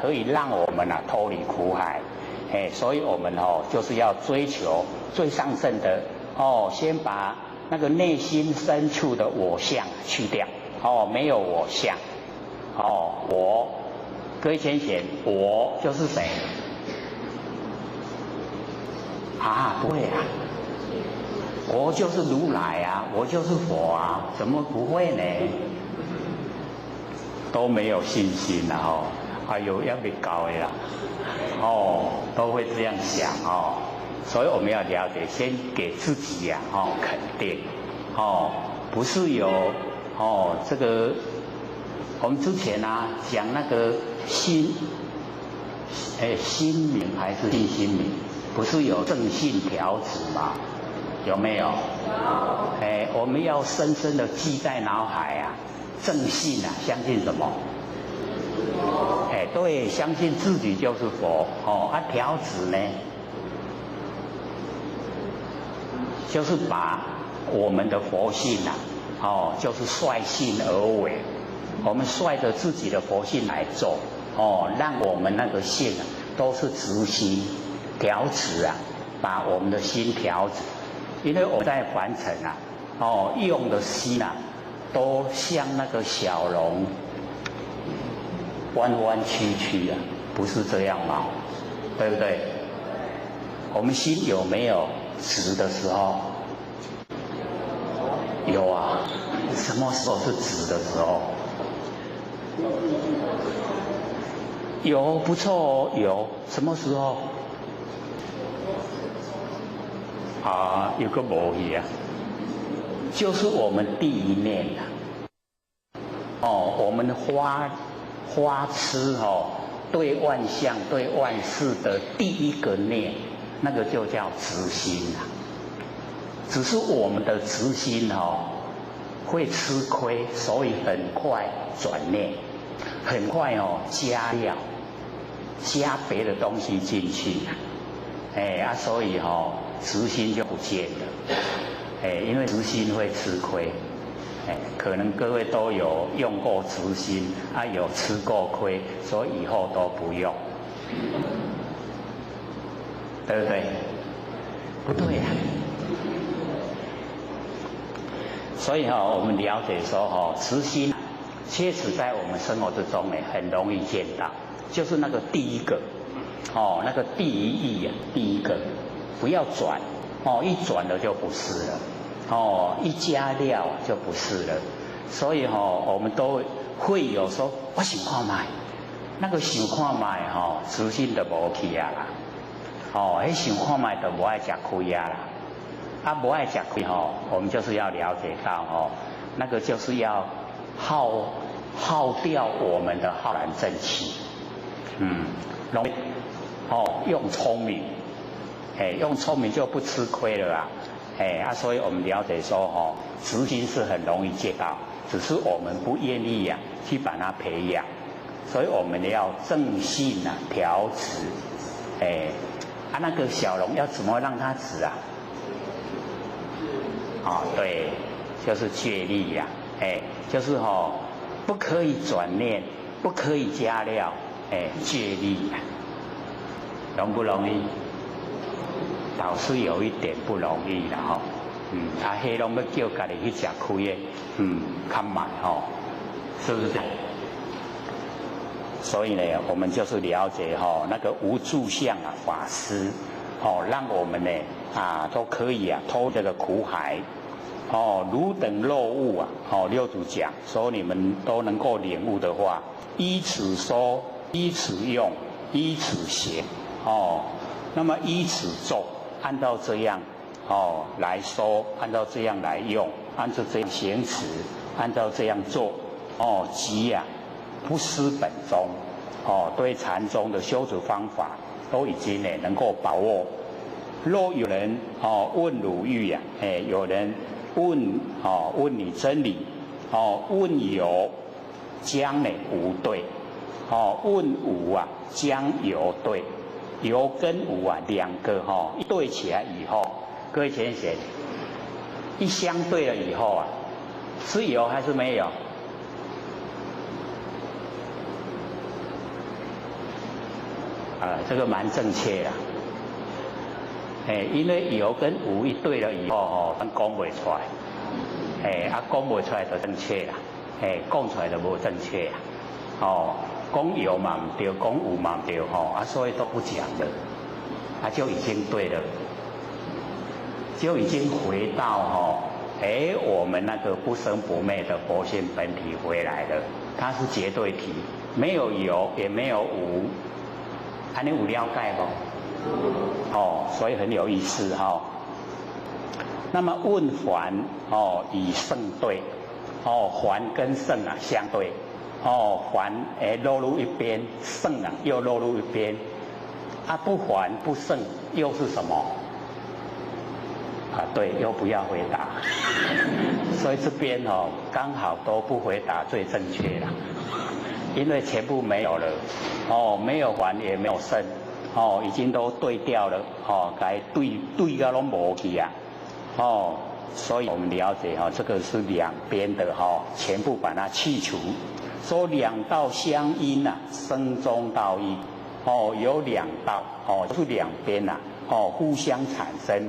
可以让我们啊脱离苦海，所以我们就是要追求最上圣的先把那个内心深处的我相去掉，没有我相，我，各位浅显，我就是谁？不会啊，我就是如来啊，我就是佛啊，怎么不会呢？都没有信心啊，哎呦，要被搞的啦，都会这样想所以我们要了解，先给自己呀肯定，不是有这个，我们之前啊讲那个心灵还是信心灵，不是有正信条子吗？有没有？我们要深深的记在脑海啊，正信啊，相信什么？对，相信自己就是佛条子呢？就是把我们的佛性啊，就是率性而为，我们率着自己的佛性来做，让我们那个性啊，都是直心调直啊，把我们的心调直，因为我们在凡尘啊，用的心啊，都像那个小龙，弯弯曲曲啊，不是这样吗？对不对？我们心有没有直的时候？有啊，什么时候是直的时候？有，不错有，什么时候？有个无去啊，就是我们第一念我们花痴对万象对万事的第一个念，那个就叫直心只是我们的直心会吃亏，所以很快转念，很快加料，加别的东西进去所以直心就不见了，因为直心会吃亏，可能各位都有用过直心有吃过亏，所以以后都不用，对不对？不对呀。所以我们了解说慈心确实在我们生活之中很容易见到，就是那个第一个那个第一义第一个，不要转一转了就不是了一加料就不是了。所以我们都会有说我想看卖，那个想看卖慈心就无去啊啦想看卖就无爱吃亏啊啦不爱吃亏我们就是要了解到那个就是要耗掉我们的浩然正气，用聪明，用聪明就不吃亏了所以我们了解说直心是很容易见到，只是我们不愿意去把它培养，所以我们要正信调直，那个小龙要怎么让它直对，就是戒律就是不可以转念，不可以加料，戒律容不容易？倒是有一点不容易啦迄拢要叫家己去吃亏的，较慢是不是这样？所以呢，我们就是了解那个无住相法师让我们呢都可以脱这个苦海汝等若悟六祖讲说你们都能够领悟的话，依此说，依此用，依此行那么依此做，按照这样来说，按照这样来用，按照这样行持，按照这样做及不失本宗，对禅宗的修持方法都已经能够把握。若有人问汝欲有人问你真理，问有将无对，问无将有对，有跟无两个一对起来以后，各位浅显，一相对了以后是有还是没有？这个蛮正确的。因为有跟无一对了以后咱讲不出来，讲不出来就正确啦，讲出来就无正确啦，讲有嘛唔对，讲无嘛唔对，所以都不讲了，就已经对了，就已经回到我们那个不生不灭的佛性本体回来了，它是绝对体，没有有也没有无，你有了解不？所以很有意思那么问还以胜对，还跟胜相对，还落入一边，胜又落入一边，不还不胜又是什么？对，又不要回答。所以这边刚好都不回答最正确了，因为全部没有了，没有还也没有胜。已经都对掉了，该对到都无去所以我们了解这个是两边的全部把它去除，说两道相因生中道义，有两道就是两边互相产生，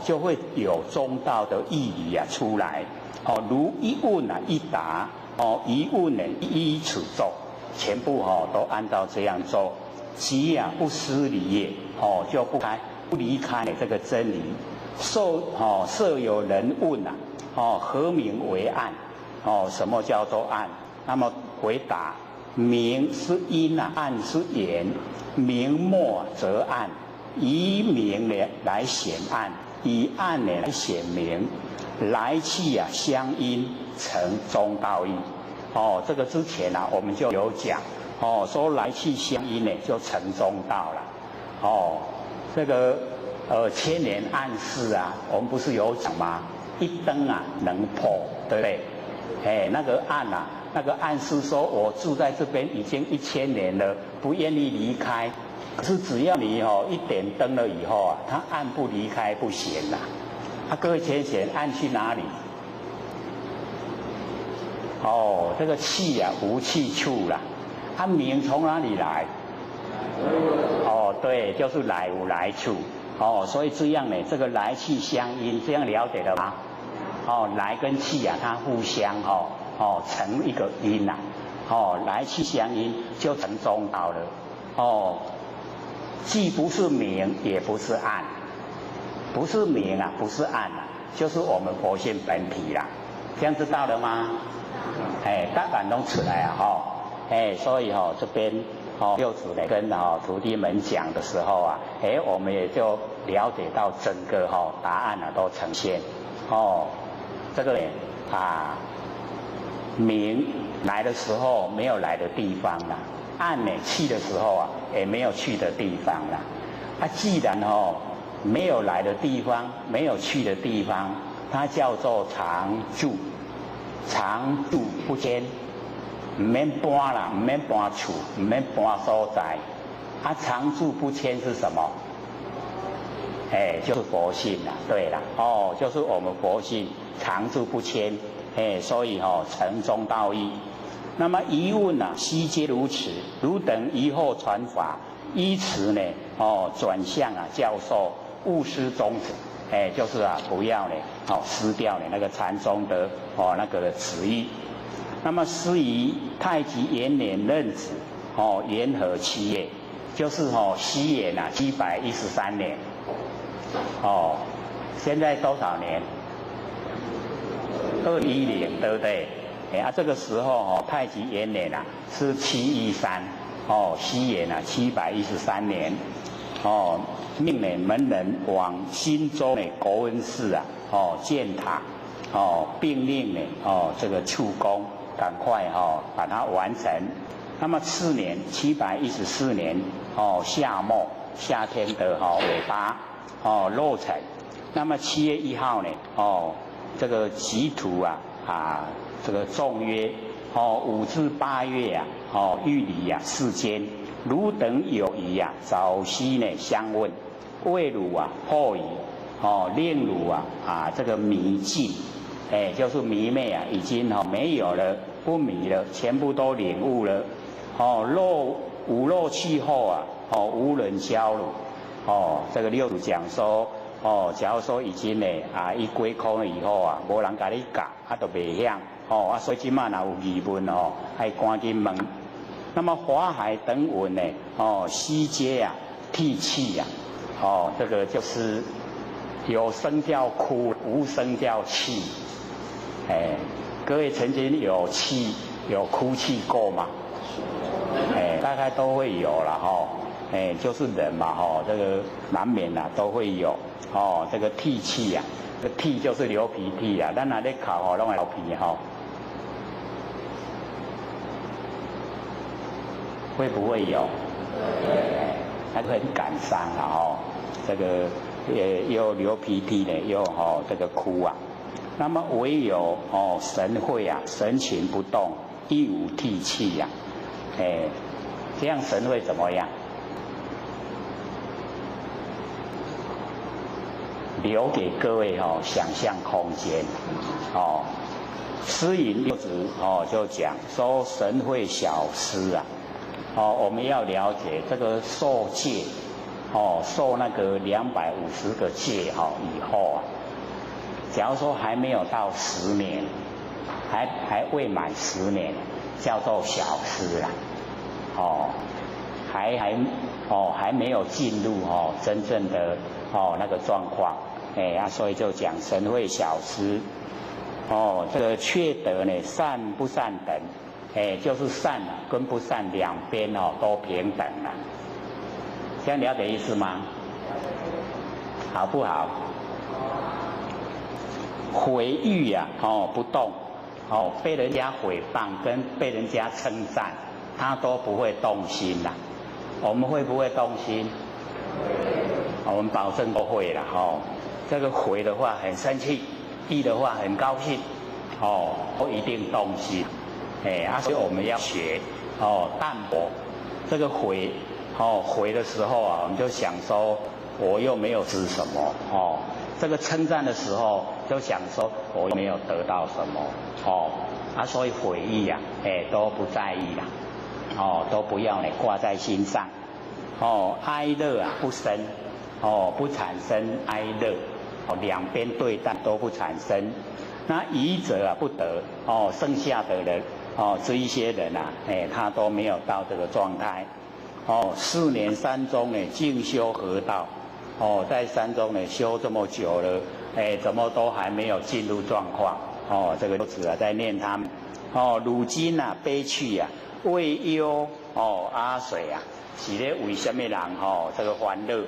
就会有中道的义理出来，如一问一答，一问一处做，全部都按照这样做。即不失理也，就不离开这个真理。设有人问何名为暗？什么叫做暗？那么回答：明是因暗是言。明末则暗，以明来显暗，以暗来显明，来去相因，成中道义。这个之前我们就有讲。说来去相因就成中道了。这个千年暗示我们不是有讲吗？一灯能破，对不对？那个暗那个暗示说我住在这边已经1000年了，不愿意离开。可是只要你一点灯了以后它暗不离开不行啦。各位浅显，暗去哪里？这个气无去处啦。明从哪里来？对，就是来无来处。所以这样呢，这个来去相因，这样了解了吗？来跟去它互相成一个因来去相因就成中道了。既不是明，也不是暗，不是明不是暗就是我们佛性本体啦。这样知道了吗？答案都出来所以这边六祖呢跟徒弟们讲的时候我们也就了解到整个答案都呈现这个明来的时候没有来的地方啦，暗呢去的时候也没有去的地方啦。既然没有来的地方，没有去的地方，它叫做常住，常住不迁。唔免搬啦，唔免搬厝，唔免搬所在，常住不迁是什么？就是佛性啦，对啦，就是我们佛性常住不迁，所以成中道义。那么疑问悉皆如此，汝等以后传法，依此呢，转向教授，勿失宗旨，就是不要呢，失掉那个禅宗的那个旨意。那么师于太极元年壬子，元和7月，就是西元713年，现在多少年？210，对不对？这个时候太极元年是713，西元713年，命门人往新州国恩寺建塔，并令这个处公。赶快把它完成。那么次年714年夏末夏天的尾巴落成。那么7月1号呢这个吉土这个纵曰5至8月玉里世间，汝等有疑早夕呢相问，为汝破疑令汝这个迷尽，就是迷昧已经没有了，不迷了，全部都领悟了。无漏气后无人教汝。这个六祖讲说假如说已经呢一归空了以后无人甲你教，都袂晓所以今嘛若有疑问爱赶紧问。那么法海等文呢悉皆涕泣这个就是有声叫哭，无声叫泣。各位曾经有哭泣过吗？大概都会有啦就是人嘛这个难免都会有这个涕泣这个涕就是流鼻涕咱若咧哭拢会流鼻会不会有？还会很感伤这个又流鼻涕呢，又这个哭那么唯有神会神情不动，亦无涕泣这样神会怎么样？留给各位想象空间诗引六祖就讲说神会小施我们要了解这个受戒受那个250个戒以后假如说还没有到10年，还未满10年，叫做小施还没有进入真正的那个状况所以就讲神会小施这个却得呢善不善等就是善跟不善两边都平等这样了解意思吗？好不好？毁誉不动被人家毁谤跟被人家称赞，他都不会动心我们会不会动心？我们保证都会啦这个毁的话很生气，誉的话很高兴都一定动心所以我们要学淡泊。这个毁的时候我们就想说我又没有吃什么这个称赞的时候就想说我又没有得到什么所以毁誉都不在意都不要挂在心上哀乐不生不产生哀乐两边对待都不产生。那愚者不得剩下的人这一些人他都没有到这个状态4年山中静修合道在山中修这么久了怎么都还没有进入状况这个六祖在念他们如今悲去为忧阿水是咧为什么人这个欢乐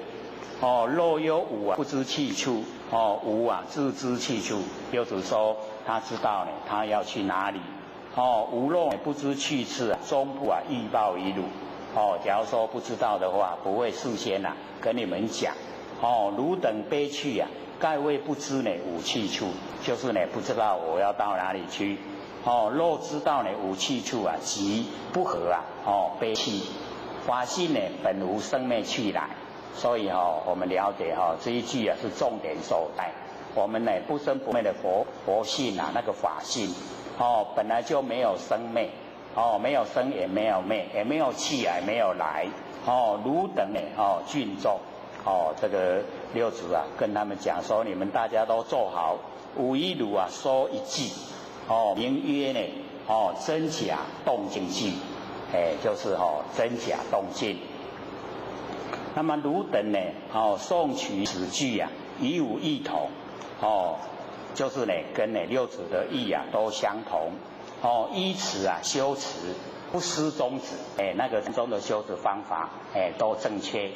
若有无不知去处无自知去处。六祖说他知道他要去哪里无若不知去处终不欲报于汝假如说不知道的话，不会事先跟你们讲汝等悲去盖谓不知无去处，就是不知道我要到哪里去若知道无去处即不合悲去。法性本无生灭去来。所以我们了解这一句是重点所在。我们不生不灭的佛性那个法性本来就没有生灭没有生也没有灭，也没有去也没有来汝等郡众这个六祖跟他们讲说，你们大家都坐好，吾一汝说一句名曰真假动静句就是真假动静。那么汝等诵取此句与吾异同就是跟六祖的意都相同依此修持不失宗旨那个中的修持方法都正确。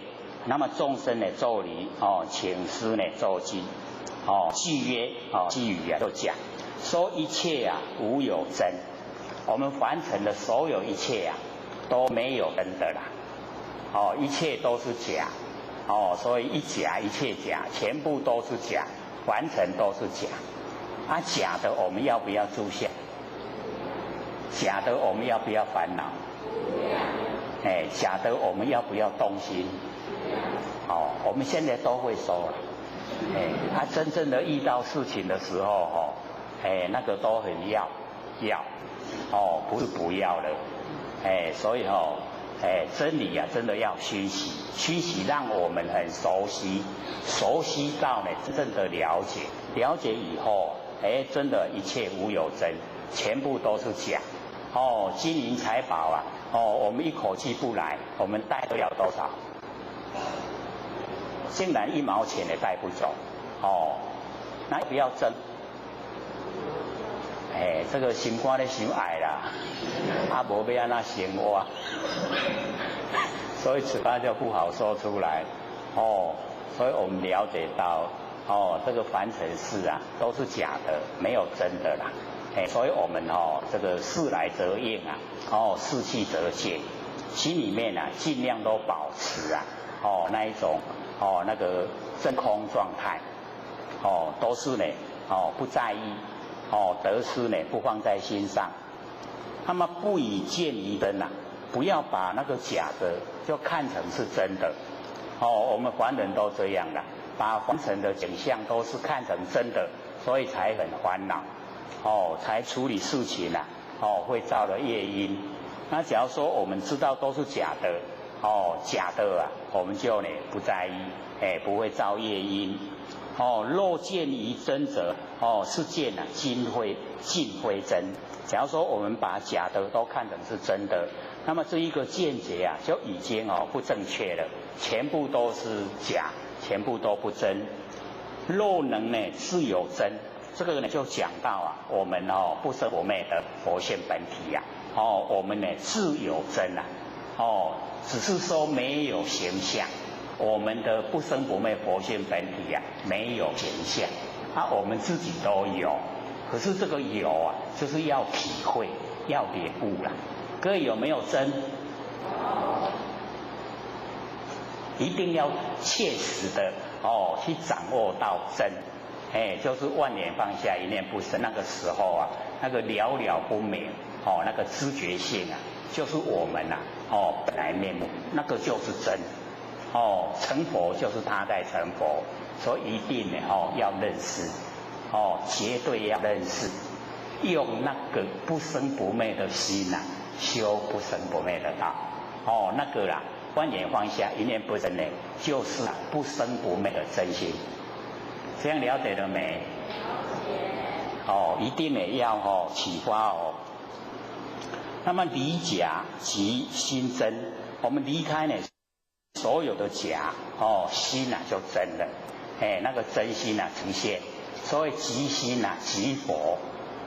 那么众生咒礼请师咒记句曰句语就讲说一切无有真我们凡尘的所有一切啊，都没有真的啦，哦，一切都是假，哦，所以一假一切假，全部都是假，凡尘都是假，啊，假的我们要不要住相？假的我们要不要烦恼？哎，假的我们要不要动心？哦，我们现在都会说了，哎，他真正的遇到事情的时候，哦，哎，那个都很要，哦，不是不要了，哎，所以哦，哎，真理啊，真的要熏习让我们很熟悉到呢真正的了解以后，哎，真的一切无有真，全部都是假，哦，金银财宝啊，哦，我们一口气不来，我们带得了多少？竟然1毛钱也带不走，哦，那不要争。哎，这个心肝咧伤爱啦，啊，无要安那生活，所以嘴巴就不好说出来，哦，所以我们了解到，哦，这个凡尘事啊，都是假的，没有真的啦，哎，所以我们哦，这个事来则应啊，哦，事去则见，心里面啊，尽量都保持啊，哦，那一种，哦，那个真空状态，哦，都是呢，哦，不在意。哦，得失呢不放在心上，那么不以见于真呐，不要把那个假的就看成是真的。哦，我们凡人都这样的，把凡尘的景象都是看成真的，所以才很烦恼。哦，才处理事情啊，哦，会造了业因。那假如说我们知道都是假的，哦，假的啊，我们就呢不在意，哎，不会造业因。哦，若见于真者，哦，是见啊，尽非真。假如说我们把假的都看成是真的，那么这一个见解啊，就已经哦不正确了，全部都是假，全部都不真。若能呢自有真，这个呢就讲到啊，我们哦不生不灭的佛性本体呀，哦，我们呢自有真啊，哦，只是说没有形象。我们的不生不灭佛性本体啊，没有形象，啊，我们自己都有，可是这个有啊，就是要体会，要领悟啦。各位有没有真？一定要切实的哦，去掌握到真，哎，就是万念放下，一念不生。那个时候啊，那个了了不明，哦，那个知觉性啊，就是我们呐，哦，本来面目，那个就是真。哦，成佛就是他在成佛，所以一定呢，哦，要认识，哦，绝对要认识，用那个不生不灭的心呐，修不生不灭的道，哦，那个啦，万念放下，一念不生呢，就是不生不灭的真心，这样了解了没？哦，一定呢要哦启发哦。那么离假即心真，我们离开呢。所有的假哦，心啊就真了，哎，那个真心啊呈现，所以即心啊即佛，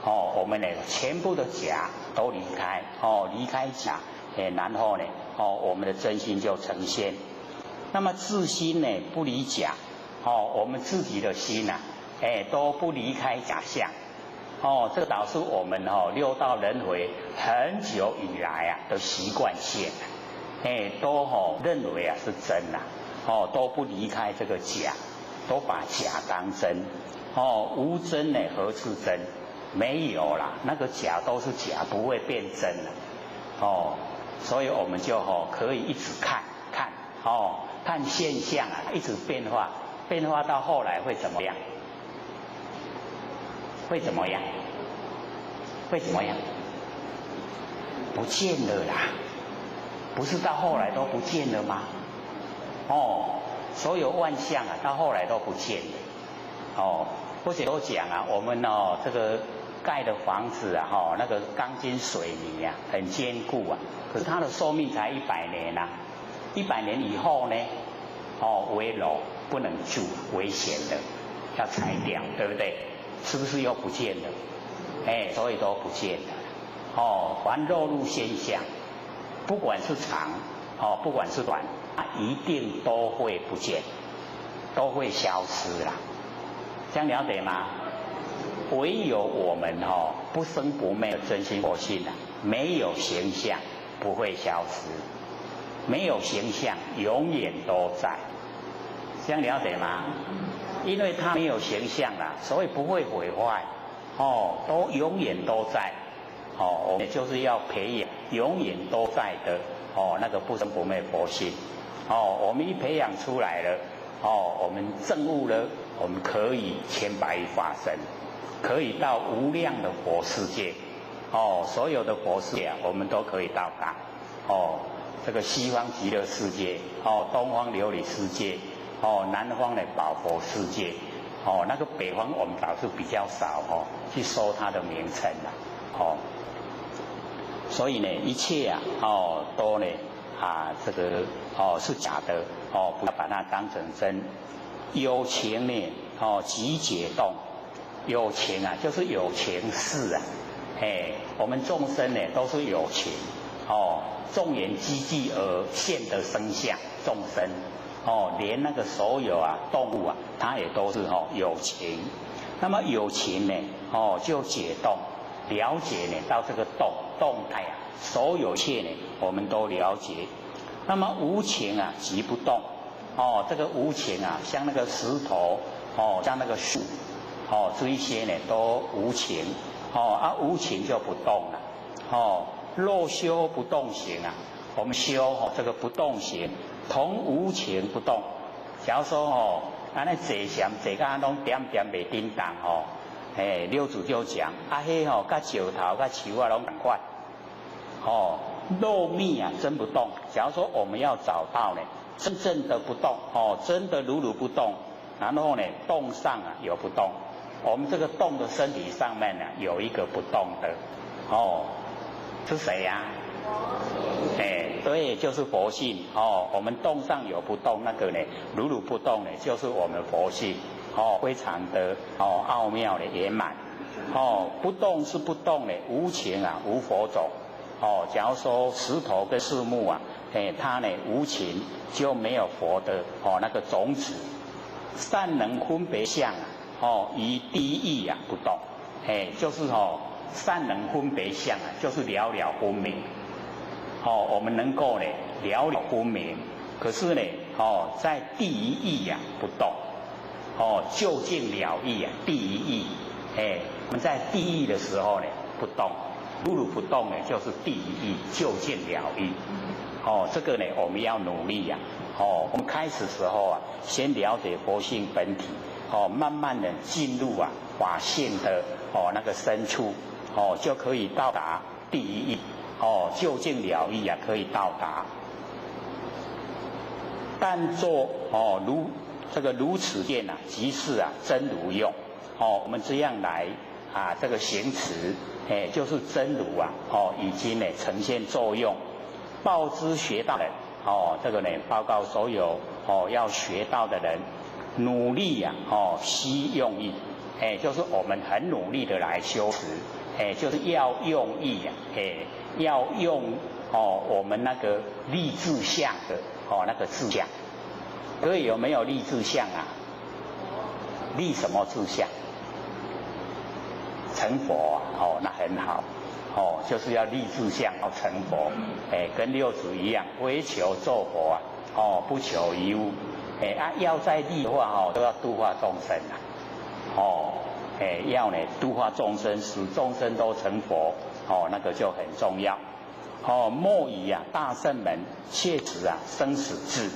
哦，我们呢全部的假都离开，哦，离开假，哎，然后呢，哦，我们的真心就呈现。那么自心呢不离假，哦，我们自己的心啊，哎，都不离开假象，哦，这导致我们哦六道轮回很久以来啊的习惯性。哎，都哦认为啊是真呐，哦都不离开这个假，都把假当真，哦无真呢何处真？没有啦，那个假都是假，不会变真了，哦，所以我们就哦可以一直看，哦看现象啊，一直变化，变化到后来会怎么样？会怎么样？会怎么样？不见了啦。不是到后来都不见了吗？哦，所有万象啊，到后来都不见了。哦，或者都讲啊，我们哦这个盖的房子啊，哦那个钢筋水泥啊，很坚固啊，可是它的寿命才100年啊，100年以后呢，哦危楼不能住，危险的，要拆掉，对不对？是不是又不见了？哎，所以都不见了。哦，凡肉入现象。不管是长，哦，不管是短，它一定都会不见，都会消失啦。这样了解吗？唯有我们哦不生不灭的真心佛性啊，没有形象不会消失，没有形象永远都在，这样了解吗？因为它没有形象啦，所以不会毁坏，都永远都在，我们就是要培养永远都在的，那个不生不灭佛性，我们一培养出来了，我们证悟了，我们可以千百亿化身，可以到无量的佛世界，所有的佛世界我们都可以到达，这个西方极乐世界，东方琉璃世界，南方的宝佛世界，那个北方我们倒是比较少去说它的名称啦，所以呢，一切啊，都呢这个是假的，不要把它当成真。有情呢，即解动，有情啊，就是有情事啊，我们众生呢都是有情，众缘积聚而现的生相，众生。连那个所有啊动物啊，它也都是有情。那么有情呢，就解动，了解呢到这个动态啊，所有一切呢我们都了解。那么无情啊即不动，这个无情啊，像那个石头，像那个树，这一些呢都无情，无情就不动了，若修不动行啊，我们修这个不动行。同无情不动，假如说安尼坐禅坐甲拢点点袂叮当六祖就讲迄甲石头甲树啊拢同款，肉密啊真不动。假如说我们要找到呢真正的不动，真的如如不动，然后呢动上啊有不动，我们这个动的身体上面呢有一个不动的，是谁呀？对，就是佛性我们动上有不动，那个呢如如不动呢，就是我们佛性非常的奥妙的圆满不动是不动的，无情啊无佛种假如说石头跟树木啊，它呢无情就没有佛的那个种子。善能分别相啊于第一义啊不动，就是善能分别相啊，就是了了分明。我们能够呢了了分明，可是呢在第一义啊不动，究竟了义啊第一义，我们在第一义的时候呢不动，如如不动呢就是第一义究竟了义。这个呢我们要努力呀。我们开始时候啊，先了解佛性本体，慢慢的进入啊法性的那个深处，就可以到达第一义。究竟了义啊，可以到达。但做如此见啊，即是啊真如用。我们这样来这个行持，就是真如啊，已经呢呈现作用。报之学道人，这个呢报告所有要学道的人，努力啊，悉用意，就是我们很努力的来修持，就是要用意啊，要用我们那个立志向的那个志向。各位有没有立志向啊？立什么志向？成佛啊，那很好。就是要立志向要成佛，跟六祖一样，唯求做佛啊，不求一物，要再立的话都要度化众生要呢度化众生，使众生都成佛，那个就很重要。莫以大圣门切持生死志，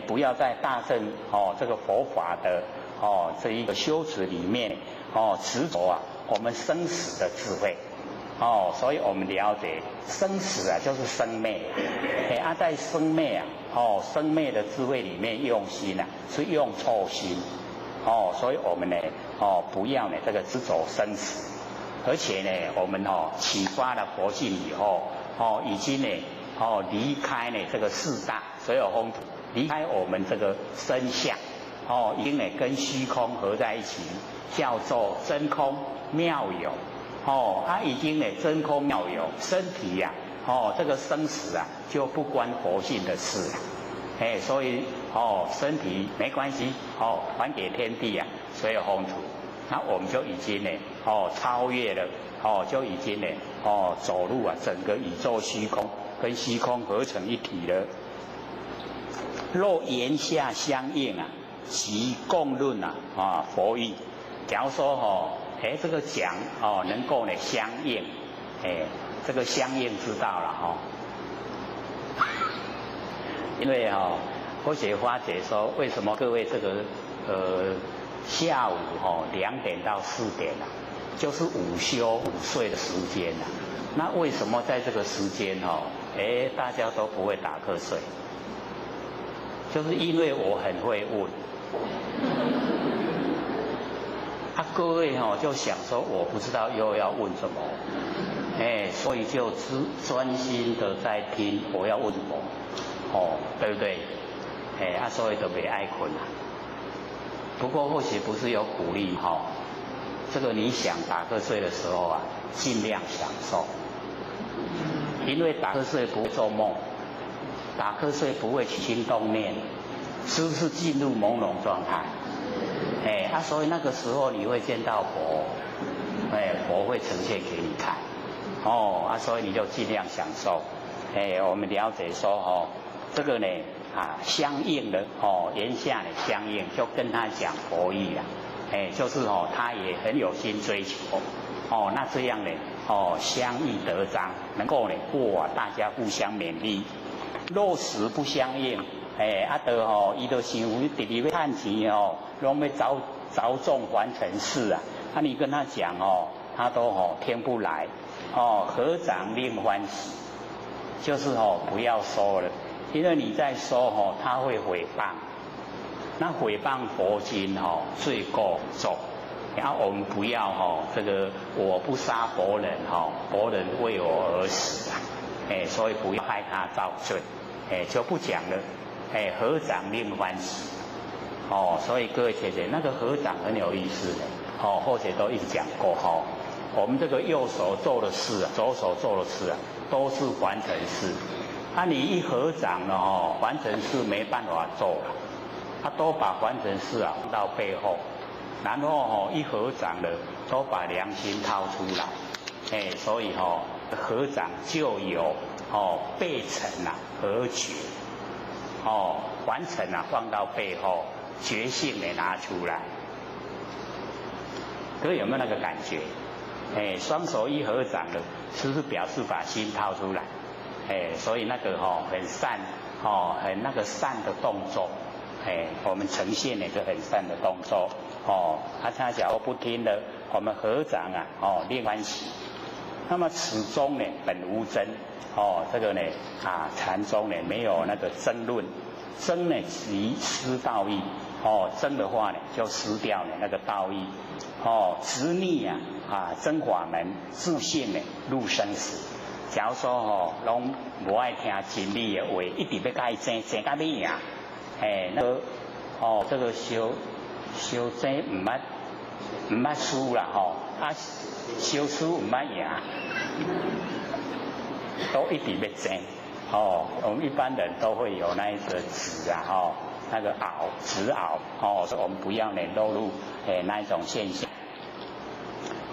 不要在大圣这个佛法的这一个修持里面执着我们生死的智慧。所以我们了解生死就是生灭，在生灭生灭的智慧里面用心是用错心，所以我们呢不要呢这个执着生死，而且呢我们启发了佛性以后已经呢离开呢这个四大所有风土，离开我们这个身相已经呢跟虚空合在一起，叫做真空妙有。已经呢真空妙有，身体这个生死就不关佛性的事所以身体没关系还给天地所有风土，那我们就已经呢超越了就已经呢走路啊，整个宇宙虚空跟虚空合成一体了。若言下相应啊，即共论啊，佛意。假如说这个讲能够呢相应，这个相应知道了因为或许花姐说，为什么各位这个下午2点到4点就是午休午睡的时间那为什么在这个时间大家都不会打瞌睡？就是因为我很会问。各位就想说，我不知道又要问什么，所以就专心的在听我要问什么，对不对？所以都没爱困不过或许不是有鼓励这个你想打瞌睡的时候尽量享受，因为打瞌睡不会做梦，打瞌睡不会起心动念，是不是进入朦胧状态？所以那个时候你会见到佛，佛会呈现给你看，所以你就尽量享受。我们了解说这个呢相应的言下呢相应，就跟他讲佛意就是他也很有心追求，那这样呢相益得彰，能够呢大家互相勉励。若实不相应，伊就想伊直直要赚钱拢要着重完成事你跟他讲他都听不来合掌令欢喜，就是不要说了，因为你在说他会诽谤，那诽谤佛经罪过重，然后我们不要这个我不杀佛人佛人为我而死所以不要害他造罪就不讲了合掌令欢喜所以各位姐姐，那个合掌很有意思的或者都一直讲过我们这个右手做的事左手做的事都是完成事你一合掌了完成事没办法做了都把完成事放到背后，然后一合掌了都把良心掏出来所以合掌就有背成合觉完成放到背后，觉性也拿出来。各位有没有那个感觉？双手一合掌了，是不是表示把心掏出来？所以那个很善很那个善的动作，我们呈现了一个很善的动作他假如不听了，我们合掌令欢喜。那么此中呢本无争这个呢禅宗呢没有那个争论，争呢即失道义争的话呢就失掉了那个道义执逆争法门，自信呢入生死。假如说拢无爱听真理的话，一直要甲伊争到尾那个这个修争唔捌输啦修输唔捌赢，都一直要争我们一般人都会有那一个执那个执拗所以我们不要落入那一种现象。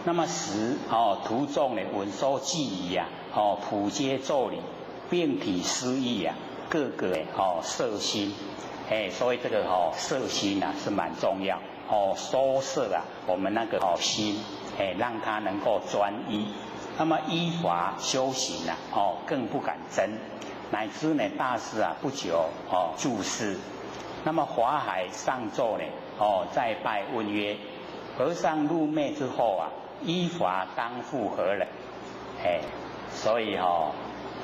那么十徒众呢闻说记仪普皆咒理，并体思义各个摄心所以这个摄心是蛮重要收摄我们那个心让它能够专一。那么依法修行更不敢争，乃至呢大师不久注释。那么华海上座呢再拜问曰：和尚入昧之后依法当复何人？所以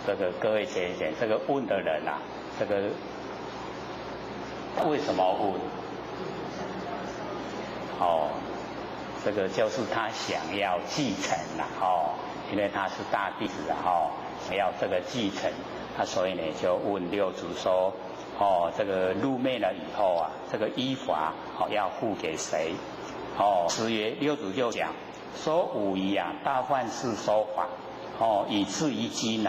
这个各位姐姐，这个问的人这个为什么问？这个就是他想要继承因为他是大弟子想要这个继承，所以呢就问六祖说这个入昧了以后这个依法要付给谁？时曰六祖就讲说武夷大梵世说法以至于今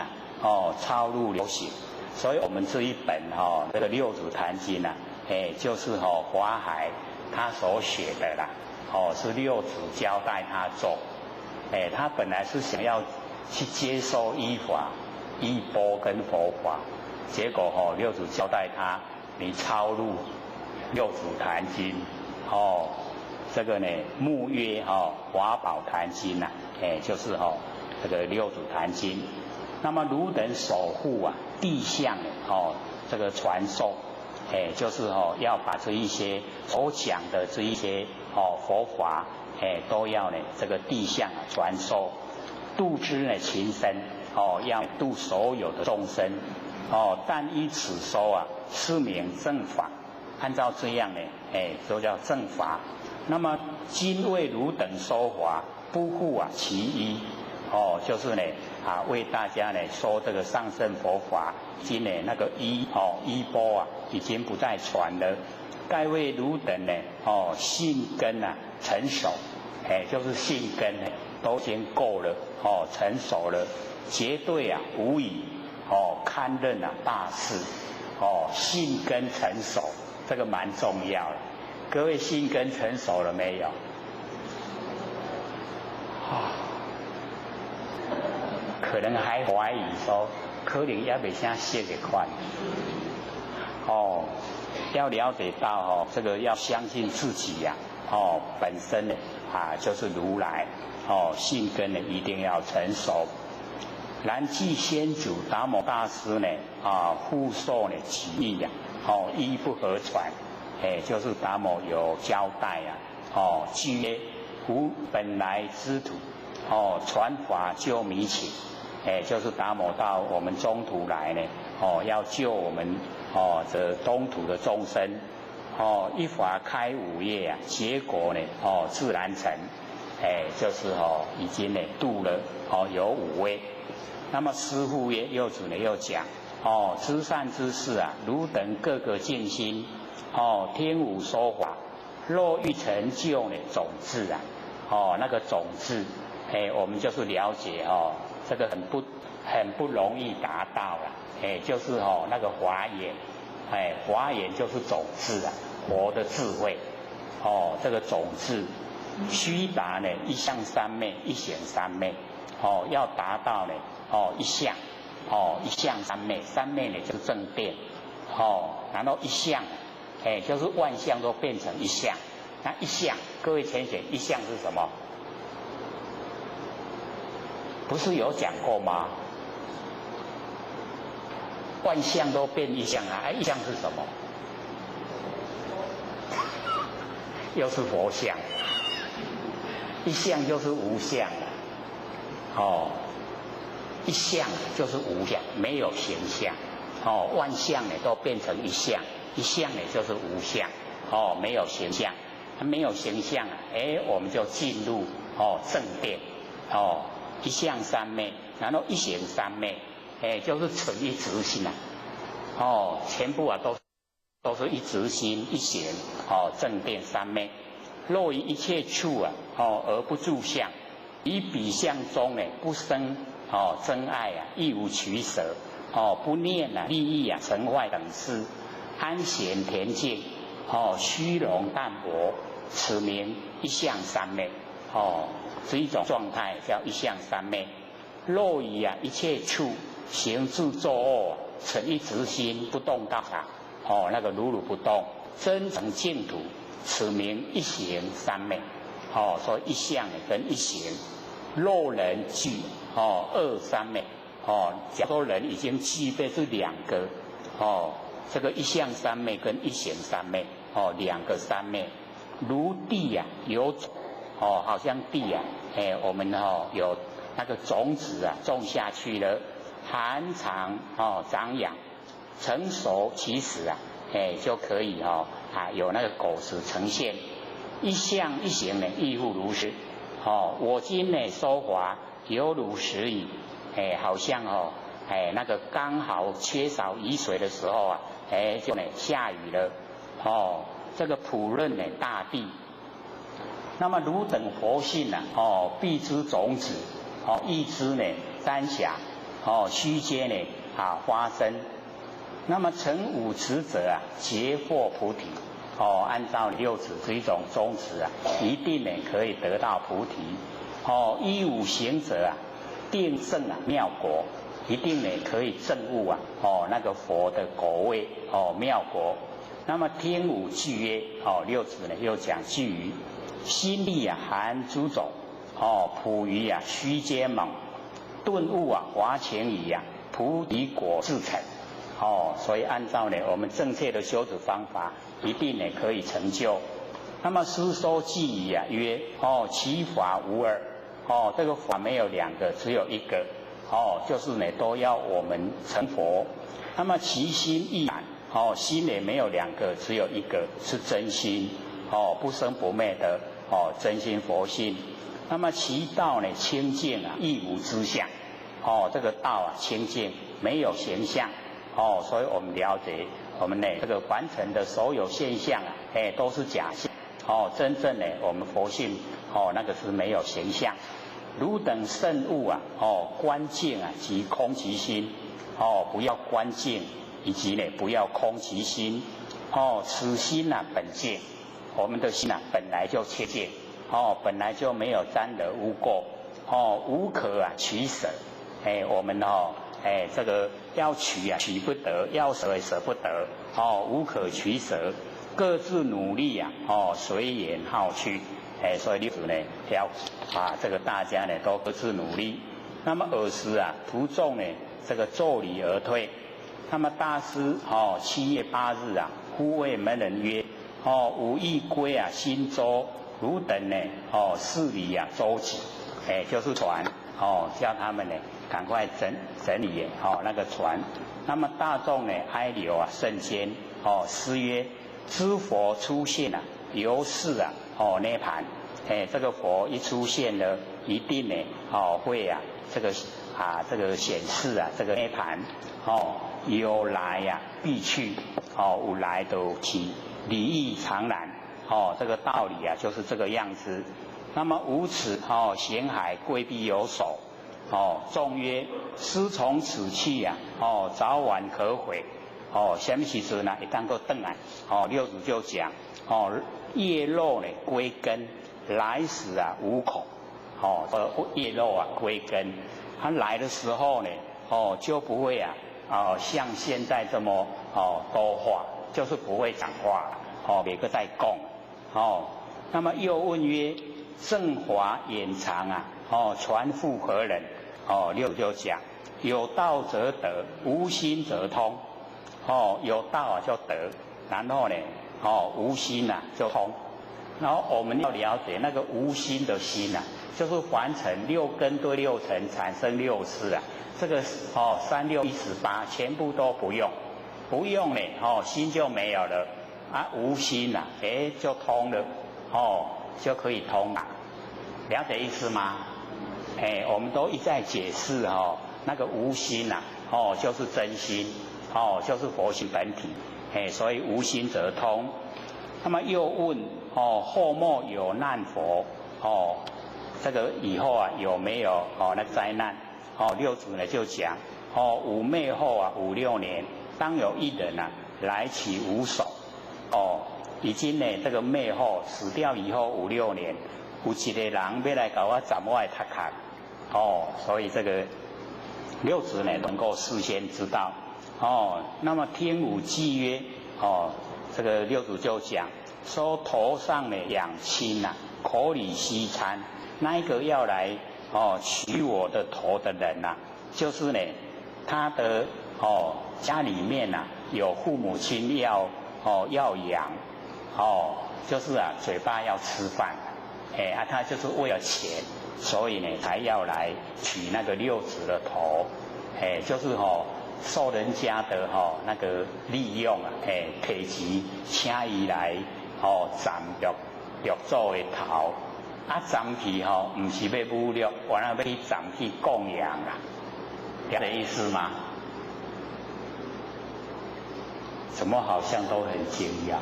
超入流行，所以我们这一本这个六祖坛经就是华海他所写的啦是六祖交代他做他本来是想要去接受依法、依钵跟佛法，结果六祖交代他，你抄录六祖坛经，这个呢目曰华宝坛经呐，就是这个六祖坛经。那么汝等守护地相这个传授，就是要把这一些所讲的这一些佛法，都要呢这个地相传授，度之呢勤生，要度所有的众生，但依此说是名正法，按照这样呢，都叫正法。那么今为汝等说法，不护其一，就是呢为大家呢说这个上乘佛法，今呢那个衣钵已经不再传了。该为汝等呢信根成熟，就是信根呢都已经够了，成熟了，绝对无以堪任大事，信根成熟，这个蛮重要的。各位信根成熟了没有？可能还怀疑说，可能也未啥写得快。要了解到这个要相信自己本身呢就是如来，信根呢一定要成熟。然继先祖达摩大师呢复授呢其意一不合传，就是达摩有交代据曰吾本来之土，传法救迷情，就是达摩到我们中土来呢，要救我们这东土的众生，一法开五业结果呢自然成，就是已经呢度了有五位。那么师父六祖呢又讲知善知识汝等各个尽心听吾说法，若欲成就呢种子那个种子我们就是了解这个很不容易达到了，就是那个华严，华严就是种子佛的智慧，这个种子须达呢一相三昧，一显三昧，要达到呢一相，一相三昧，三昧呢就是正殿，然后一相，就是万象都变成一相。那一相，各位浅显，一相是什么？不是有讲过吗？万象都变一相一相是什么？又是佛像。一相就是无相一相就是无相，没有形象，万象呢都变成一相，一相呢就是无相，没有形象，没有形象我们就进入正殿，一相三昧，然后一显三昧，就是纯一直心全部都是一直心一显，正殿三昧。若于一切处而不住相，以彼相中呢不生真爱亦无取舍，不念利益成坏等事，安闲恬静，虚荣淡泊，此名一相三昧，是一种状态叫一相三昧。若于一切处行住坐卧，存一直心不动道场，那个如如不动，真诚净土，此名一行三昧。所以一相跟一行，若人具二三昧，假如人已经具备这两个，这个一相三昧跟一行三昧，两个三昧，如地有种，好像地我们有那个种子种下去了，含藏长养，成熟其实就可以有那个果实呈现。一相一行呢亦复如是，我今呢说法犹如时雨，好像那个刚好缺少雨水的时候就呢下雨了，这个普润呢大地。那么汝等佛性必知种子，亦知呢三暇，须皆呢发生。那么成五持者皆获菩提，按照六祖这一种宗旨一定呢可以得到菩提。依五行者定正啊妙果，一定呢可以证悟啊那个佛的果位妙果。那么天无具曰六祖呢又讲具于心力啊含诸种普于啊虚阶猛，顿悟啊华情矣啊菩提果自成。所以按照呢我们正确的修持方法，一定呢可以成就。那么师说记语啊曰其法无二，这个法没有两个，只有一个，就是呢都要我们成佛。那么其心亦然，心也没有两个，只有一个，是真心，不生不灭的真心佛性。那么其道呢清净啊，亦无知相，这个道啊清净，没有形象。所以我们了解，我们呢这个凡尘的所有现象啊，都是假象。真正呢我们佛性那个是没有形象。汝等慎悟啊，观境啊即空其心，不要观境，以及呢不要空其心。此心啊本净，我们的心啊本来就清净，本来就没有沾惹污垢，无可啊取舍。我们这个要取啊取不得，要舍也舍不得，无可取舍，各自努力啊，随缘好去。所以六祖呢要这个大家呢都各自努力。那么尔时啊，徒众呢这个作礼而退。那么大师7月8日啊，忽谓门人曰：吾欲归啊新州，汝等呢事理啊周集。就是船叫他们呢赶快整理那个船。那么大众呢哀流啊甚坚。诗曰：知佛出现啊，由是啊涅盘。这个佛一出现呢，一定呢会啊这个显示啊这个涅盘。有来啊必去，无来都去，理义常然。这个道理啊就是这个样子。那么无此行海贵必有手。众曰：师从此去啊，早晚可悔。什么时阵啊会当个转来？六祖就讲，叶肉呢归根，来时啊无恐。叶肉啊归根，它来的时候呢，就不会啊，像现在这么多话，就是不会讲话了。每个在供。那么又问曰：正华眼长啊，传复何人？六祖就讲，有道则得，无心则通。有道啊就得，然后呢，无心啊就通。然后我们要了解那个无心的心啊，就是凡尘六根对六尘产生六识啊，这个3、6、18全部都不用，不用呢，心就没有了啊，无心啊，就通了，就可以通了，了解意思吗？我们都一再解释那个无心啊，就是真心，就是佛性本体，所以无心则通。那么又问后末有难佛，这个以后啊有没有那灾难？六祖呢就讲，五灭后啊5、6年，当有一人啊来取无手。已经呢这个灭后死掉以后5、6年，有一个人要来搞我斩我的头壳。所以这个六祖呢能够事先知道。那么天无记曰，这个六祖就讲说头上呢养亲啊，口里西餐，那一个要来取我的头的人啊，就是呢他的家里面啊有父母亲要养，就是啊嘴巴要吃饭，他就是为了钱，所以呢才要来取那个六祖的头，就是受人家的那个利用啊，提钱请伊来斩六祖的头，斩去不是要侮辱，原来要去斩去供养啦，了解意思吗？怎么好像都很惊讶？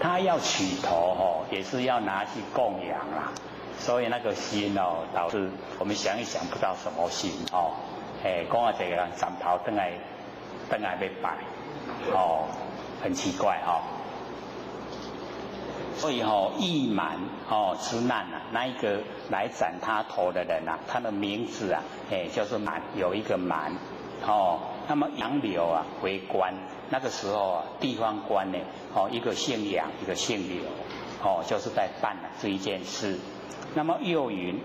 他要取头也是要拿去供养啦。所以那个心导致我们想一想，不知道什么心讲这个人斩头回来要拜，很奇怪所以义满之难啊，那一个来斩他头的人啊，他的名字啊，就是满，有一个满。那么杨柳啊为官，那个时候啊，地方官呢，一个姓杨，一个姓柳，就是在办这一件事。那么又云，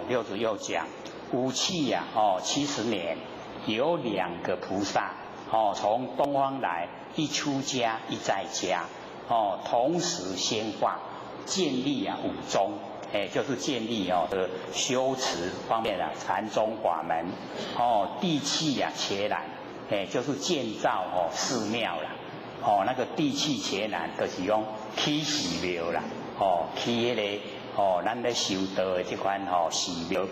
六祖又讲，武器呀，70年，有2个菩萨，从东方来，一出家，一在家，同时宣化，建立武宗。就是建立的修持方面啊，禅宗法门，地气啊伽蓝，就是建造寺庙啦，那个地气伽蓝就是用起寺庙啦，起那个咱咧修道的这款寺庙，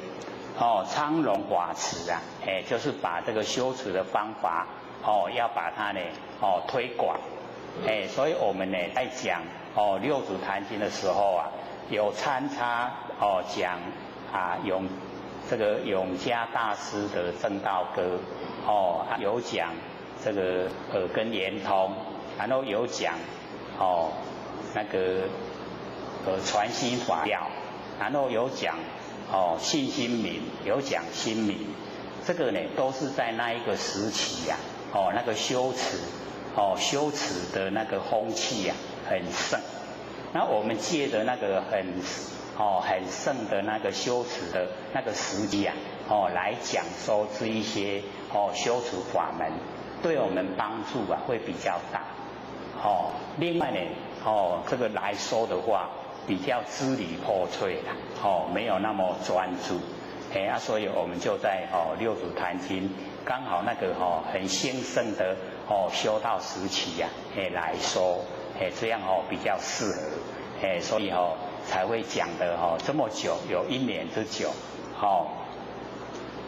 昌隆法池啊，就是把这个修持的方法，要把它呢推广，所以我们呢在讲六祖坛经的时候啊。有参差讲这个永嘉大师的正道歌，有讲这个耳根圆通，然后有讲那个传心法要，然后有讲信心明，有讲心明，这个呢都是在那一个时期呀，那个修持的那个风气呀很盛。那我们借着那个很盛的那个修持的那个时机啊，来讲说这一些修持法门，对我们帮助啊会比较大。另外呢，这个来说的话，比较支离破碎啦，没有那么专注。所以我们就在六祖坛经刚好那个很兴盛的修道时期呀，来说。这样比较适合，所以才会讲的这么久，有1年之久。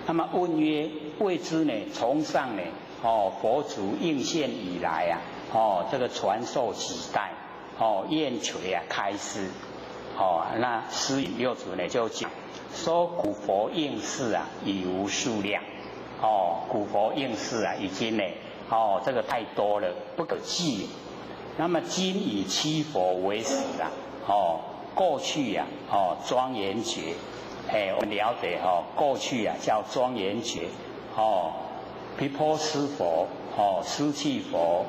那么问曰：谓之呢？从上呢？佛祖应现以来啊，这个传授几代，燕垂啊开示，那师引六祖呢就讲说古佛应世啊已无数量，古佛应世啊已经呢，这个太多了，不可计。那么今以七佛为始啦，过去呀，庄严觉，我们了解过去啊叫庄严觉，毗婆尸佛，尸气佛，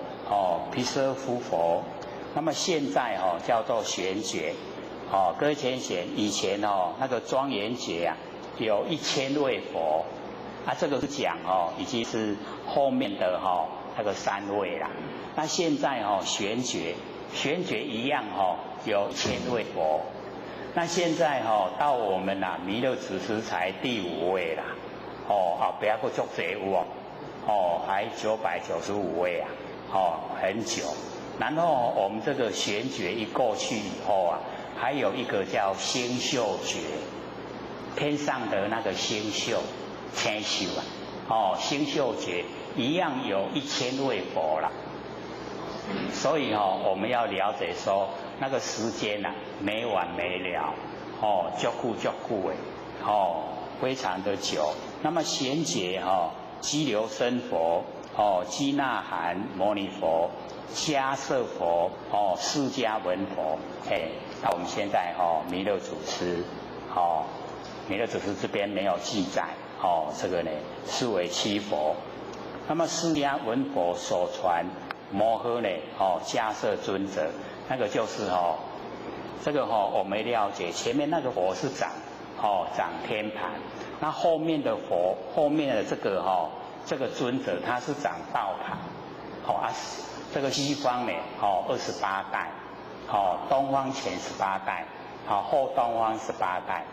毗舍夫佛，那么现在叫做玄觉，各位浅显，以前那个庄严觉啊有1000位佛，这个是讲已经是后面的那个3位啦。那现在玄觉一样有1000位佛。那现在到我们弥勒祖师才第5位啦。不要过足济有还995位啊。很久。然后我们这个玄觉一过去以后啊，还有一个叫星宿觉，天上的那个星宿，天宿啊，星宿觉一样有1000位佛啦。所以我们要了解说那个时间没完没了，足久的，非常的久。那么玄觉积流生佛，基那含摩尼佛，迦摄佛，释迦文佛，那我们现在弥勒祖师，弥勒祖师这边没有记载，这个呢视为7佛。那么释迦文佛所传。摩诃呢，迦摄尊者，那个就是这个我们了解，前面那个佛是掌天盘，那后面的佛，后面的这个尊者他是掌道盘，这个西方呢28代，东方前18代，后东方18代，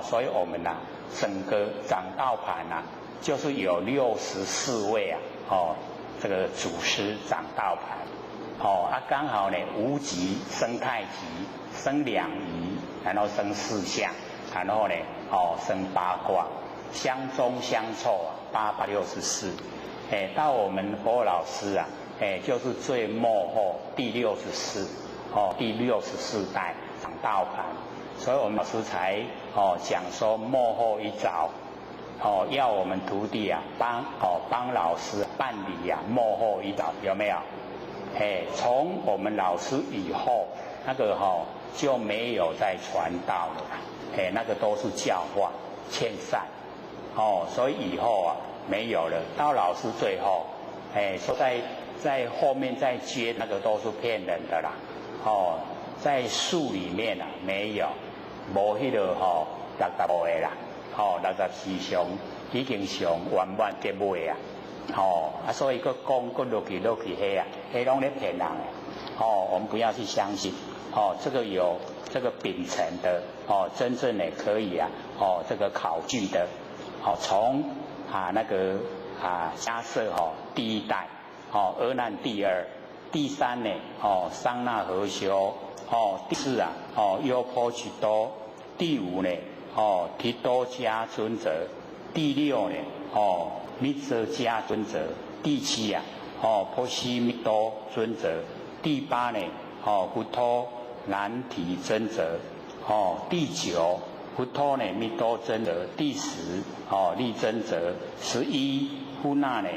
所以我们整个掌道盘就是有64位这个祖师掌道盘，刚好呢无极生太极，生2仪，然后生4象，然后呢生8卦，相中相凑864，到我们佛老师就是最末后第64，第64代掌道盘，所以我们老师才讲说末后一早。要我们徒弟帮老师办理末后一早，有没有？从我们老师以后，那个就没有再传道了，那个都是教化劝善，所以以后啊没有了。到老师最后，说在后面再接那个都是骗人的啦，在树里面啊没有，无迄个65个啦，64上已经上圆满结尾啊，所以佫讲佫落去迄啊，迄拢咧骗人的，我们不要去相信，这个有这个秉承的，真正的可以啊，这个考据的，从那个迦叶第一代，阿难第二，第三呢，桑那和修，第四啊，优婆耆多，第五呢，提多迦尊者，第六呢，密遮迦尊者，第七啊，波西密多尊者，第八呢，佛陀难提真者，第九佛陀呢密多真者，第十利真者，11呼那呢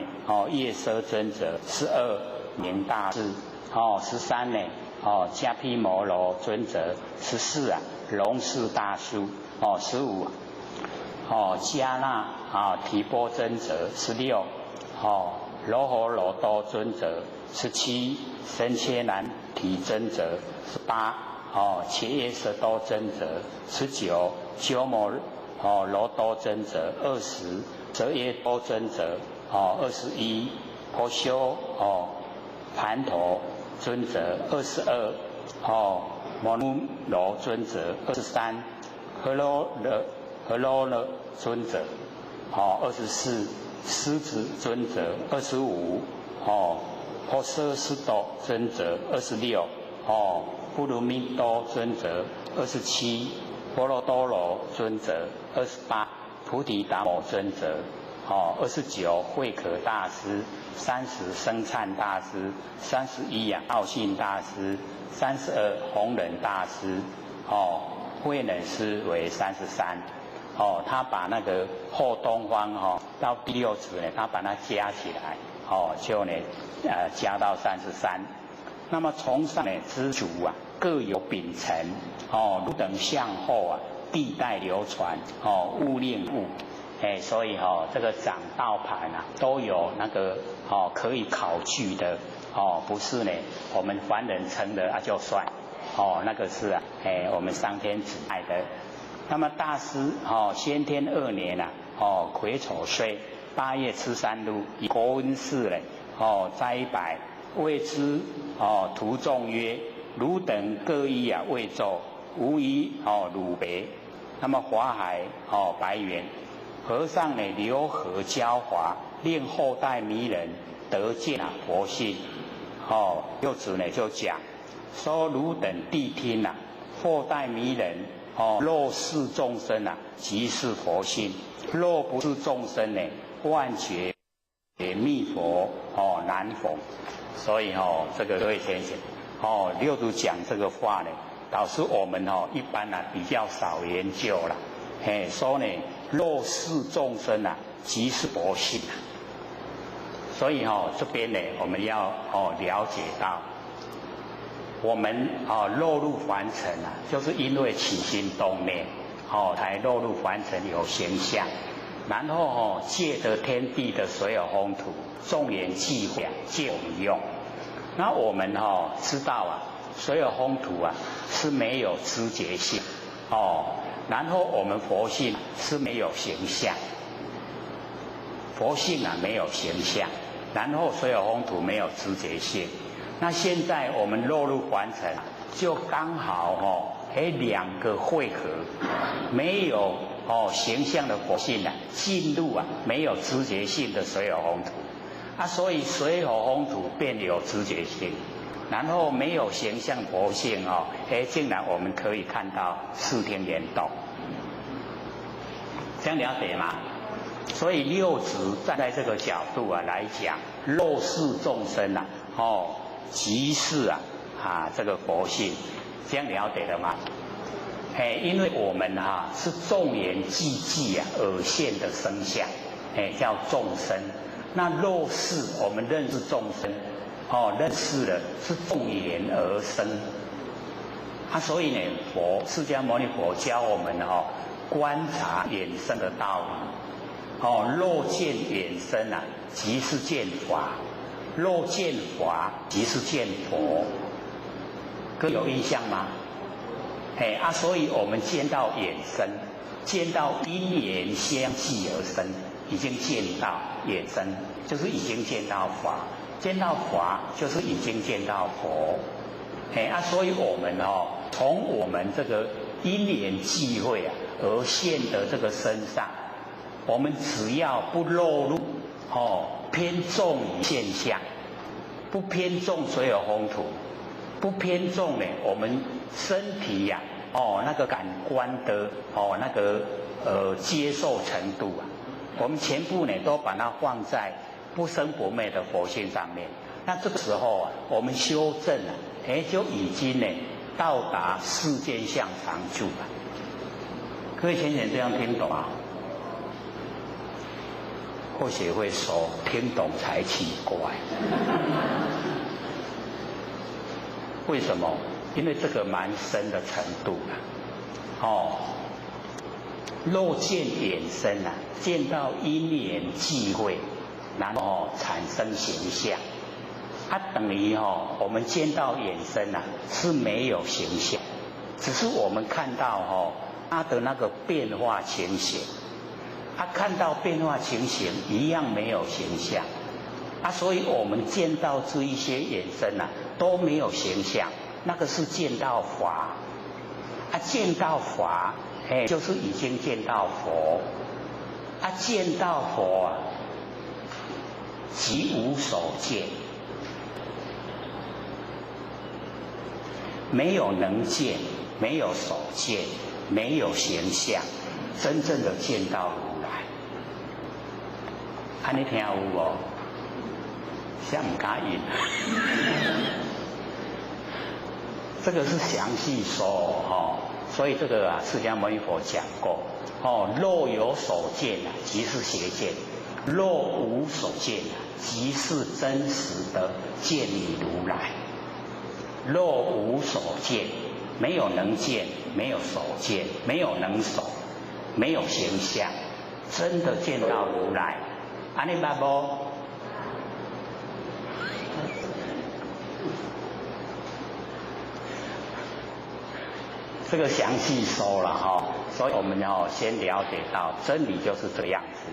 夜奢真者，12明大士，13呢迦毗摩罗尊者，14啊龙氏大叔，15迦那提波真者，16罗诃罗多尊者，17僧伽难提真者，18切耶舍多真者，19鸠摩罗多真者，20折耶多真者，21婆修盘陀尊者，22摩奴罗尊者，23何罗勒尊者，24狮子尊者，25婆舍斯多尊者，26布鲁密多尊者，27波罗多罗尊者，28菩提达摩尊者，29慧可大师，30僧璨大师，31道信大师，32弘忍大师，慧能师为33。他把那个后东方到第6词呢，他把它加起来，就呢加到33。那么从上呢知足啊，各有秉承，汝等向后啊，地代流传，勿令误。所以这个掌道盘啊，都有那个可以考据的，不是呢我们凡人称的就算，那个是啊，我们上天指派的。那么大师先天2年啊，癸丑岁8月吃3日，以国温寺呢，斋白谓之徒众曰：汝等各一啊为咒，无一汝别。那么华海白猿和尚呢留和教化，令后代弥人得见佛性。六祖呢就讲说：汝等谛听啊，后代弥人若是众生啊，即是佛性；若不是众生呢，万劫密佛难逢。所以这个各位先生六祖讲这个话呢，导致我们一般比较少研究了。说呢，若是众生啊，即是佛性啊。所以这边呢，我们要了解到，我们落入凡尘啊，就是因为起心动念才落入凡尘有形象，然后借得天地的水火风土，众缘际会借我们用。那我们知道啊，水火风土啊是没有知觉性然后我们佛性是没有形象，佛性啊没有形象，然后水火风土没有知觉性。那现在我们落入凡尘，就刚好2个汇合，没有形象的佛性啊，进入啊没有知觉性的水火风土所以水火风土便有知觉性，然后没有形象佛性竟然我们可以看到视听缘动，这样了解吗？所以六祖站在这个角度啊来讲，若是众生啊即是这个佛性，这样了解了吗？因为我们是众缘际际而现的生相，叫众生。那若是我们认识众生，认识了是众缘而生，所以呢，释迦牟尼佛教我们观察眼生的道理。若见眼生啊，即是见法；若见法，即是见佛。各位有印象吗？所以我们见到眼生，见到因缘相继而生，已经见到眼生，就是已经见到法；见到法，就是已经见到佛。所以我们从我们这个因缘际会而现的这个身上，我们只要不落入偏重于现象，不偏重所有风土，不偏重呢我们身体那个感官的那个接受程度我们全部呢都把它放在不生不灭的佛性上面。那这个时候我们修正就已经呢到达世间相常住了。各位浅浅这样听懂啊？或许会说听懂才奇怪。为什么？因为这个蛮深的程度若见眼生见到因缘际会，然后产生形象。等于我们见到眼生是没有形象，只是我们看到它的那个变化情形。看到变化情形一样没有形象所以我们见到这一些眼生都没有形象，那个是见到法见到法就是已经见到佛见到佛即无所见，没有能见，没有所见，没有形象，真正的见到如来。你听有无？像不敢应。这个是详细说所以这个释迦牟尼佛讲过若有所见即是邪见；若无所见即是真实的见你如来。若无所见，没有能见，没有所见，没有能所，没有形象，真的见到如来。安尼捌无？这个详细说了所以我们要先了解到真理就是这样子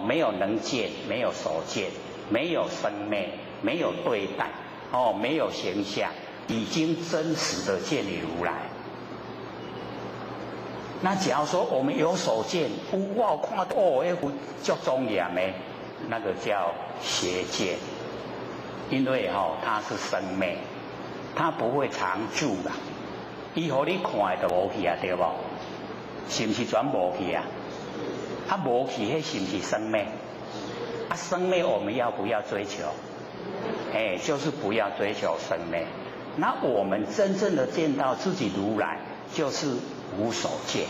没有能见，没有所见，没有生灭，没有对待没有形象，已经真实的见你如来。那假如说我们有所见，哇，看到那幅足庄严的，那个叫邪见，因为它是生灭，它不会常住的。以后你看的就无去对不？是不是全无去无去，那是不是生灭？生灭我们要不要追求？就是不要追求生灭。那我们真正的见到自己如来，就是无所见，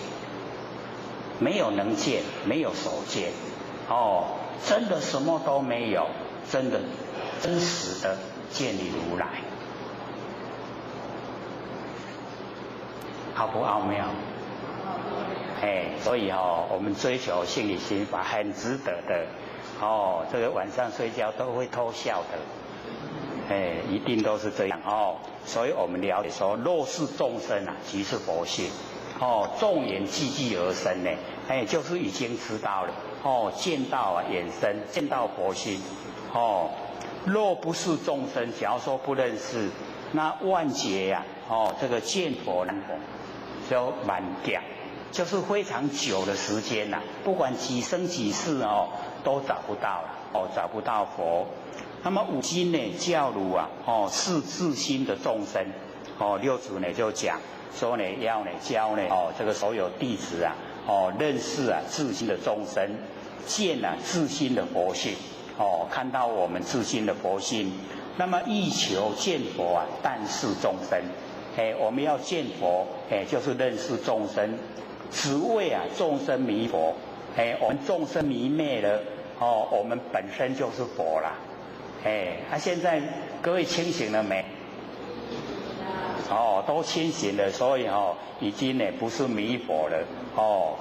没有能见，没有所见，真的什么都没有，真的真实的见你如来，好不奥妙？所以我们追求心理心法很值得的。这个晚上睡觉都会偷笑的。一定都是这样所以我们了解说，若是众生即是佛性众缘寂寂而生呢，就是已经知道了见到眼生，见到佛性若不是众生，假如说不认识，那万劫这个见佛难逢，就满掉，就是非常久的时间不管几生几世都找不到了找不到佛。那么五经呢教儒是自心的众生六祖呢就讲说呢，要呢教呢这个所有弟子认识自心的众生，见自心的佛性看到我们自心的佛性。那么欲求见佛但是众生我们要见佛就是认识众生，只为众生迷佛我们众生迷昧了我们本身就是佛啦现在各位清醒了没？哦，都清醒了，所以已经呢不是迷佛了哦。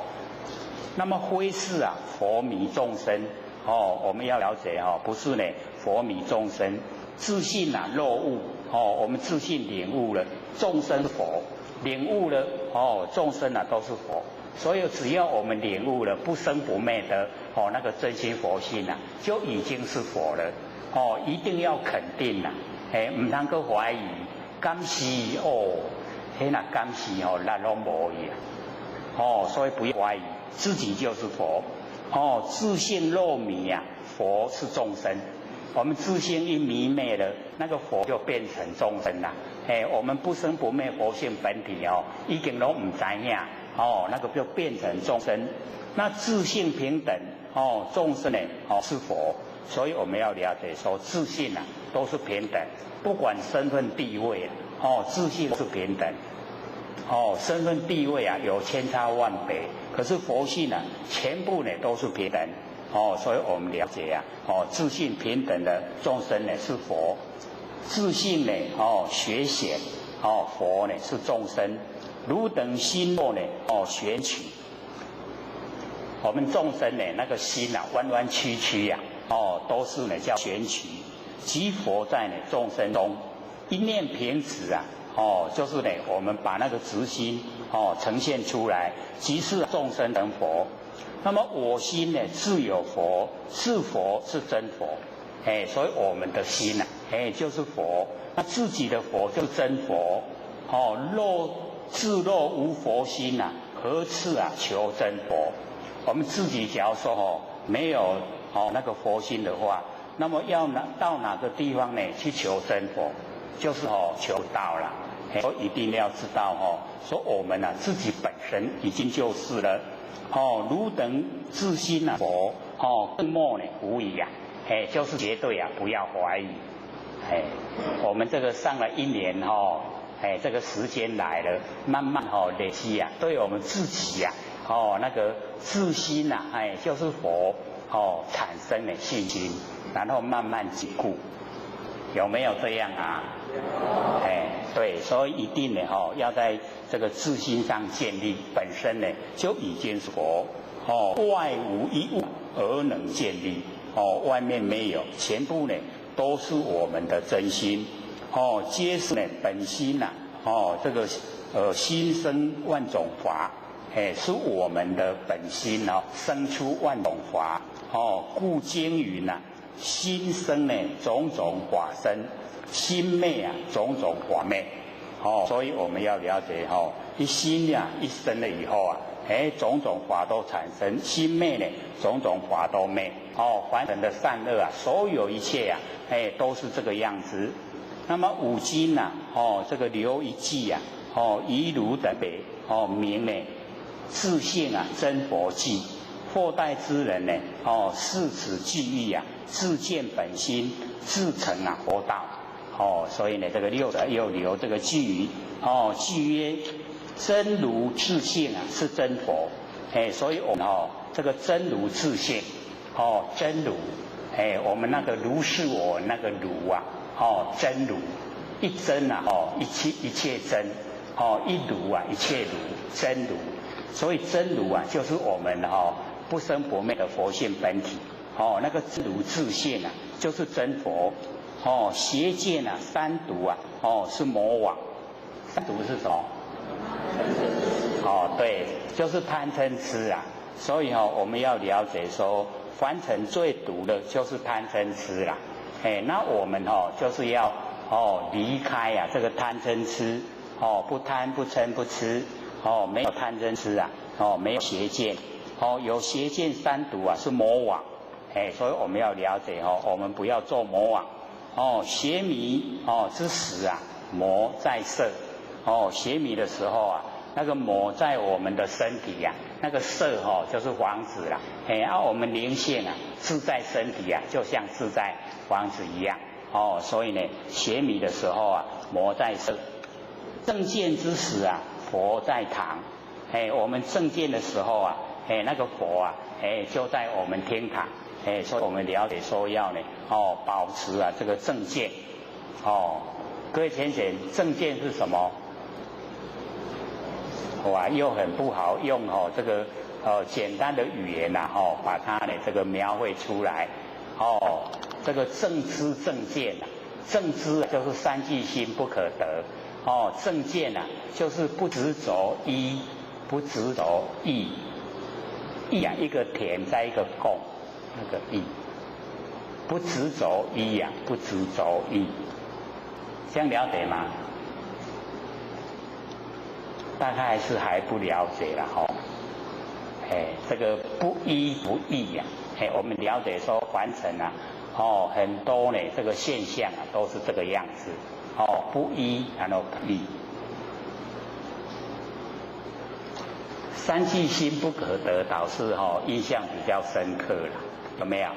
那么非是啊，佛迷众生哦，我们要了解不是呢佛迷众生，自信啊落悟哦，我们自信领悟了，众生是佛，领悟了哦，众生啊都是佛。所以只要我们领悟了不生不灭的那个真心佛性啊，就已经是佛了哦，一定要肯定啦，唔通去怀疑，敢是哦，那敢是咱拢无去啊，所以不要怀疑，自己就是佛哦，自性若迷啊，佛是众生，我们自性一迷灭了，那个佛就变成众生啦，我们不生不灭佛性本体已经都唔知影。那个就变成众生，那自性平等众生呢是佛，所以我们要了解说自性啊都是平等，不管身份地位自性是平等身份地位啊有千差万别，可是佛性啊全部呢都是平等所以我们了解啊自性平等的众生呢是佛，自性呢学显佛呢是众生。汝等心若呢悬曲，我们众生呢那个心啊弯弯曲曲呀都是呢叫悬曲，即佛在呢众生中一念平直啊就是呢我们把那个直心呈现出来，即是众生成佛。那么我心呢自有佛，是佛是真佛，所以我们的心啊就是佛，那自己的佛就是真佛自若无佛心啊，何次啊求真佛？我们自己假如说没有那个佛心的话，那么要到哪个地方呢去求真佛？就是求到了。所以一定要知道说我们啊自己本身已经就是了汝等自心啊佛更莫呢无疑啊就是绝对啊不要怀疑我们这个上了1年这个时间来了，慢慢累积啊，对我们自己呀那个自心呐就是佛产生了信心，然后慢慢坚固，有没有这样啊？对，所以一定呢要在这个自心上建立，本身呢就已经是佛外无一物而能建立外面没有，全部呢都是我们的真心皆是呢本心呐这个心生万种法是我们的本心生出万种法故经云呐心生呢种种法生，心灭啊种种法灭所以我们要了解一心呀一生了以后啊种种法都产生，心灭呢种种法都灭凡人的善恶啊所有一切啊都是这个样子。那么五经呐这个留一记啊遗如等北名呢自性啊真佛记，后代之人呢视此句意啊自见本心，自成啊佛道所以呢这个六者又留这个句语句曰真如自性啊是真佛所以我们这个真如自性真如我们那个如是我那个如啊真如一真啊一切真一如啊一切如真如，所以真如啊就是我们不生不灭的佛性本体那个真如自性啊就是真佛邪见啊三毒啊是魔网，三毒是什么？对，就是贪嗔痴啊，所以我们要了解说凡尘最毒的就是贪嗔痴啦那我们就是要离开啊这个贪嗔痴不贪不嗔不痴没有贪嗔痴啊没有邪见有邪见三毒啊是魔网所以我们要了解我们不要做魔网邪迷之时啊魔在色邪迷的时候啊那个魔在我们的身体呀那个色就是房子啦我们灵性啊自在身体啊就像自在房子一样所以呢邪迷的时候啊魔在色，正见之时啊佛在堂我们正见的时候啊那个佛啊就在我们天堂所以我们了解说要呢保持啊这个正见各位浅显，正见是什么？哇，又很不好用哦，这个简单的语言呐、哦，把它呢这个描绘出来。哦，这个正知正见啊，正知就是三际心不可得。哦，正见啊，就是不执着一，不执着义。义啊，一个田在一个共，那个义。不执着一呀、不执着义，这样了解吗？大概是还不了解了哈。这个不一不义呀、我们了解说凡尘啊，很多呢这个现象啊都是这个样子，不一然后不义。三际心不可得，导致印象比较深刻了，有没有？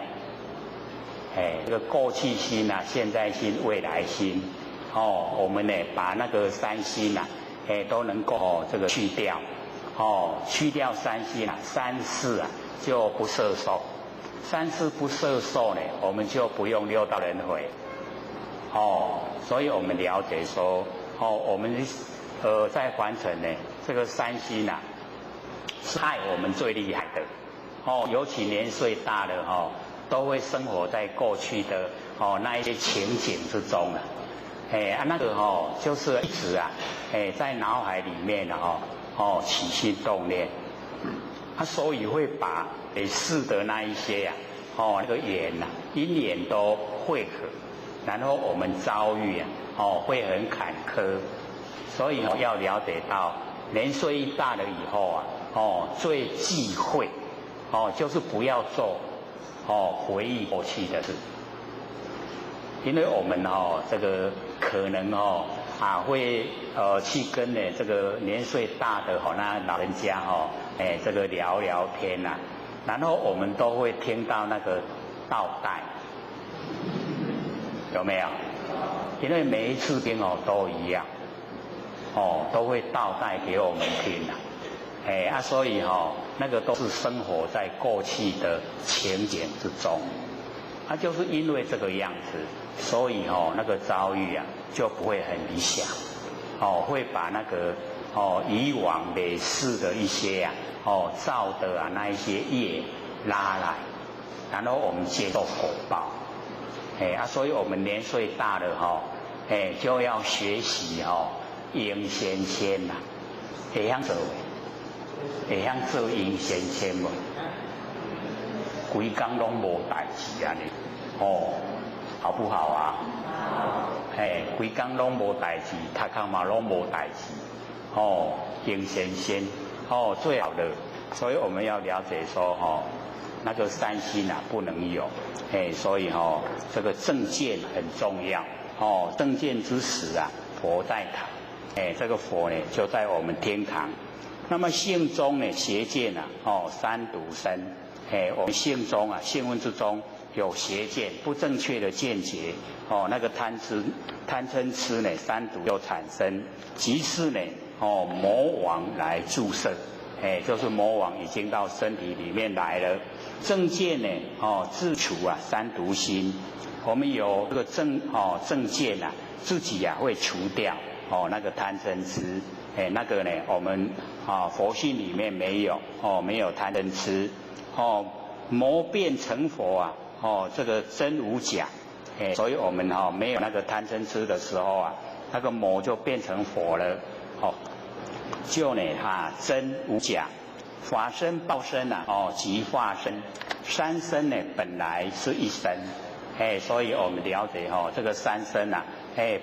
这个过去心啊、现在心、未来心，我们呢把那个三心啊，都能够这个去掉，去掉三心啊，三世啊就不摄受，三世不摄受呢，我们就不用六道轮回，所以我们了解说，我们在凡尘呢，这个三心啊，是害我们最厉害的，尤其年岁大了都会生活在过去的那一些情景之中啊，那个就是一直啊，在脑海里面起心动念，所以会把世的那一些呀，那个缘呐、因缘都汇合，然后我们遭遇啊，会很坎坷，所以要了解到年岁一大了以后啊，最忌讳就是不要做。回忆过去的事，因为我们这个可能会去跟呢这个年岁大的那老人家这个聊聊天呐、然后我们都会听到那个倒带，有没有？因为每一次听都一样，都会倒带给我们听呐、所以那个都是生活在过去的情景之中，就是因为这个样子，所以那个遭遇啊就不会很理想，会把那个以往累世的一些造的那一些业拉来，然后我们接受果报，所以我们年岁大了就要学习应先谦呐，会晓做。会晓做应先谦无？规工拢无代志安尼，好不好啊？规工拢无代志，读课嘛拢无代志，应先谦，最好的。所以我们要了解说，那个三心啊不能有，所以这个正见很重要，正见之时啊，佛在堂，这个佛呢就在我们天堂。那么性中呢，邪见啊，三毒生，我们性中啊，性问之中有邪见，不正确的见解，那个贪嗔痴呢，三毒就产生，即是呢，魔王来注射，就是魔王已经到身体里面来了。正见呢，自除啊三毒心，我们有这个正见啊，自己啊会除掉那个贪嗔痴。那个呢，我们佛性里面没有没有贪嗔痴，魔变成佛啊，这个真无假，所以我们没有那个贪嗔痴的时候啊，那个魔就变成佛了，就呢真无假，法身报身啊，即化身，三身呢本来是一身，所以我们了解这个三身啊，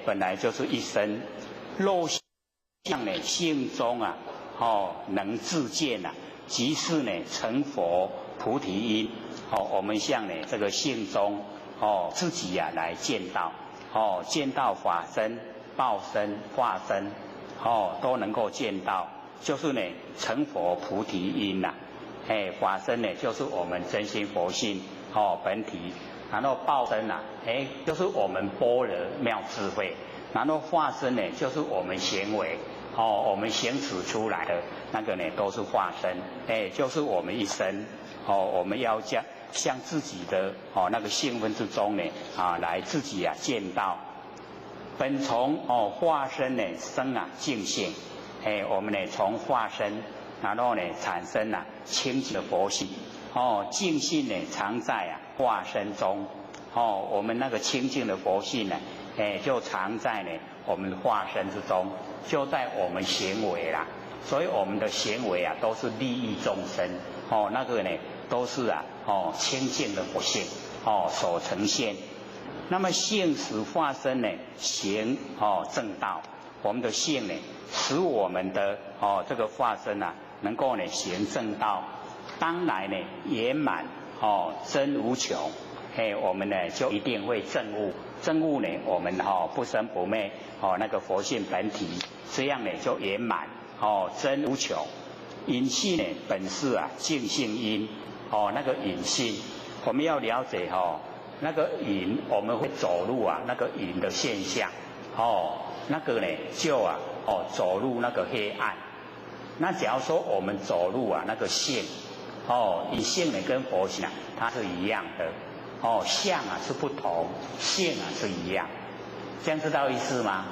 本来就是一身，肉像呢性中啊，能自见啊，即是呢成佛菩提因，我们像呢这个性中自己啊来见到，见到法身、报身、化身，都能够见到，就是呢成佛菩提因呐，法身呢就是我们真心佛性本体，然后报身呐，就是我们般若妙智慧，然后化身呢就是我们行为。我们行使出来的那个呢，都是化身，就是我们一生，我们要向自己的那个性分之中呢，来自己见到，本从化身呢生净性，我们呢从化身，然后呢产生清净的佛性，净性呢常在化身中，我们那个清净的佛性呢，就常在呢我们化身之中，就在我们行为啦，所以我们的行为都是利益众生，那个呢都是清净的佛性所呈现。那么性使化身呢行正道，我们的性呢使我们的这个化身能够呢行正道，当来呢圆满真无穷，我们呢就一定会证悟，证悟呢我们不生不灭那个佛性本体，这样呢就圆满真无穷。隐性呢本是净性因，那个隐性我们要了解那个隐，我们会走入那个隐的现象，那个呢就走入那个黑暗。那假如说我们走入那个性，隐性呢跟佛性它是一样的，相是不同，性是一样，这样知道意思吗？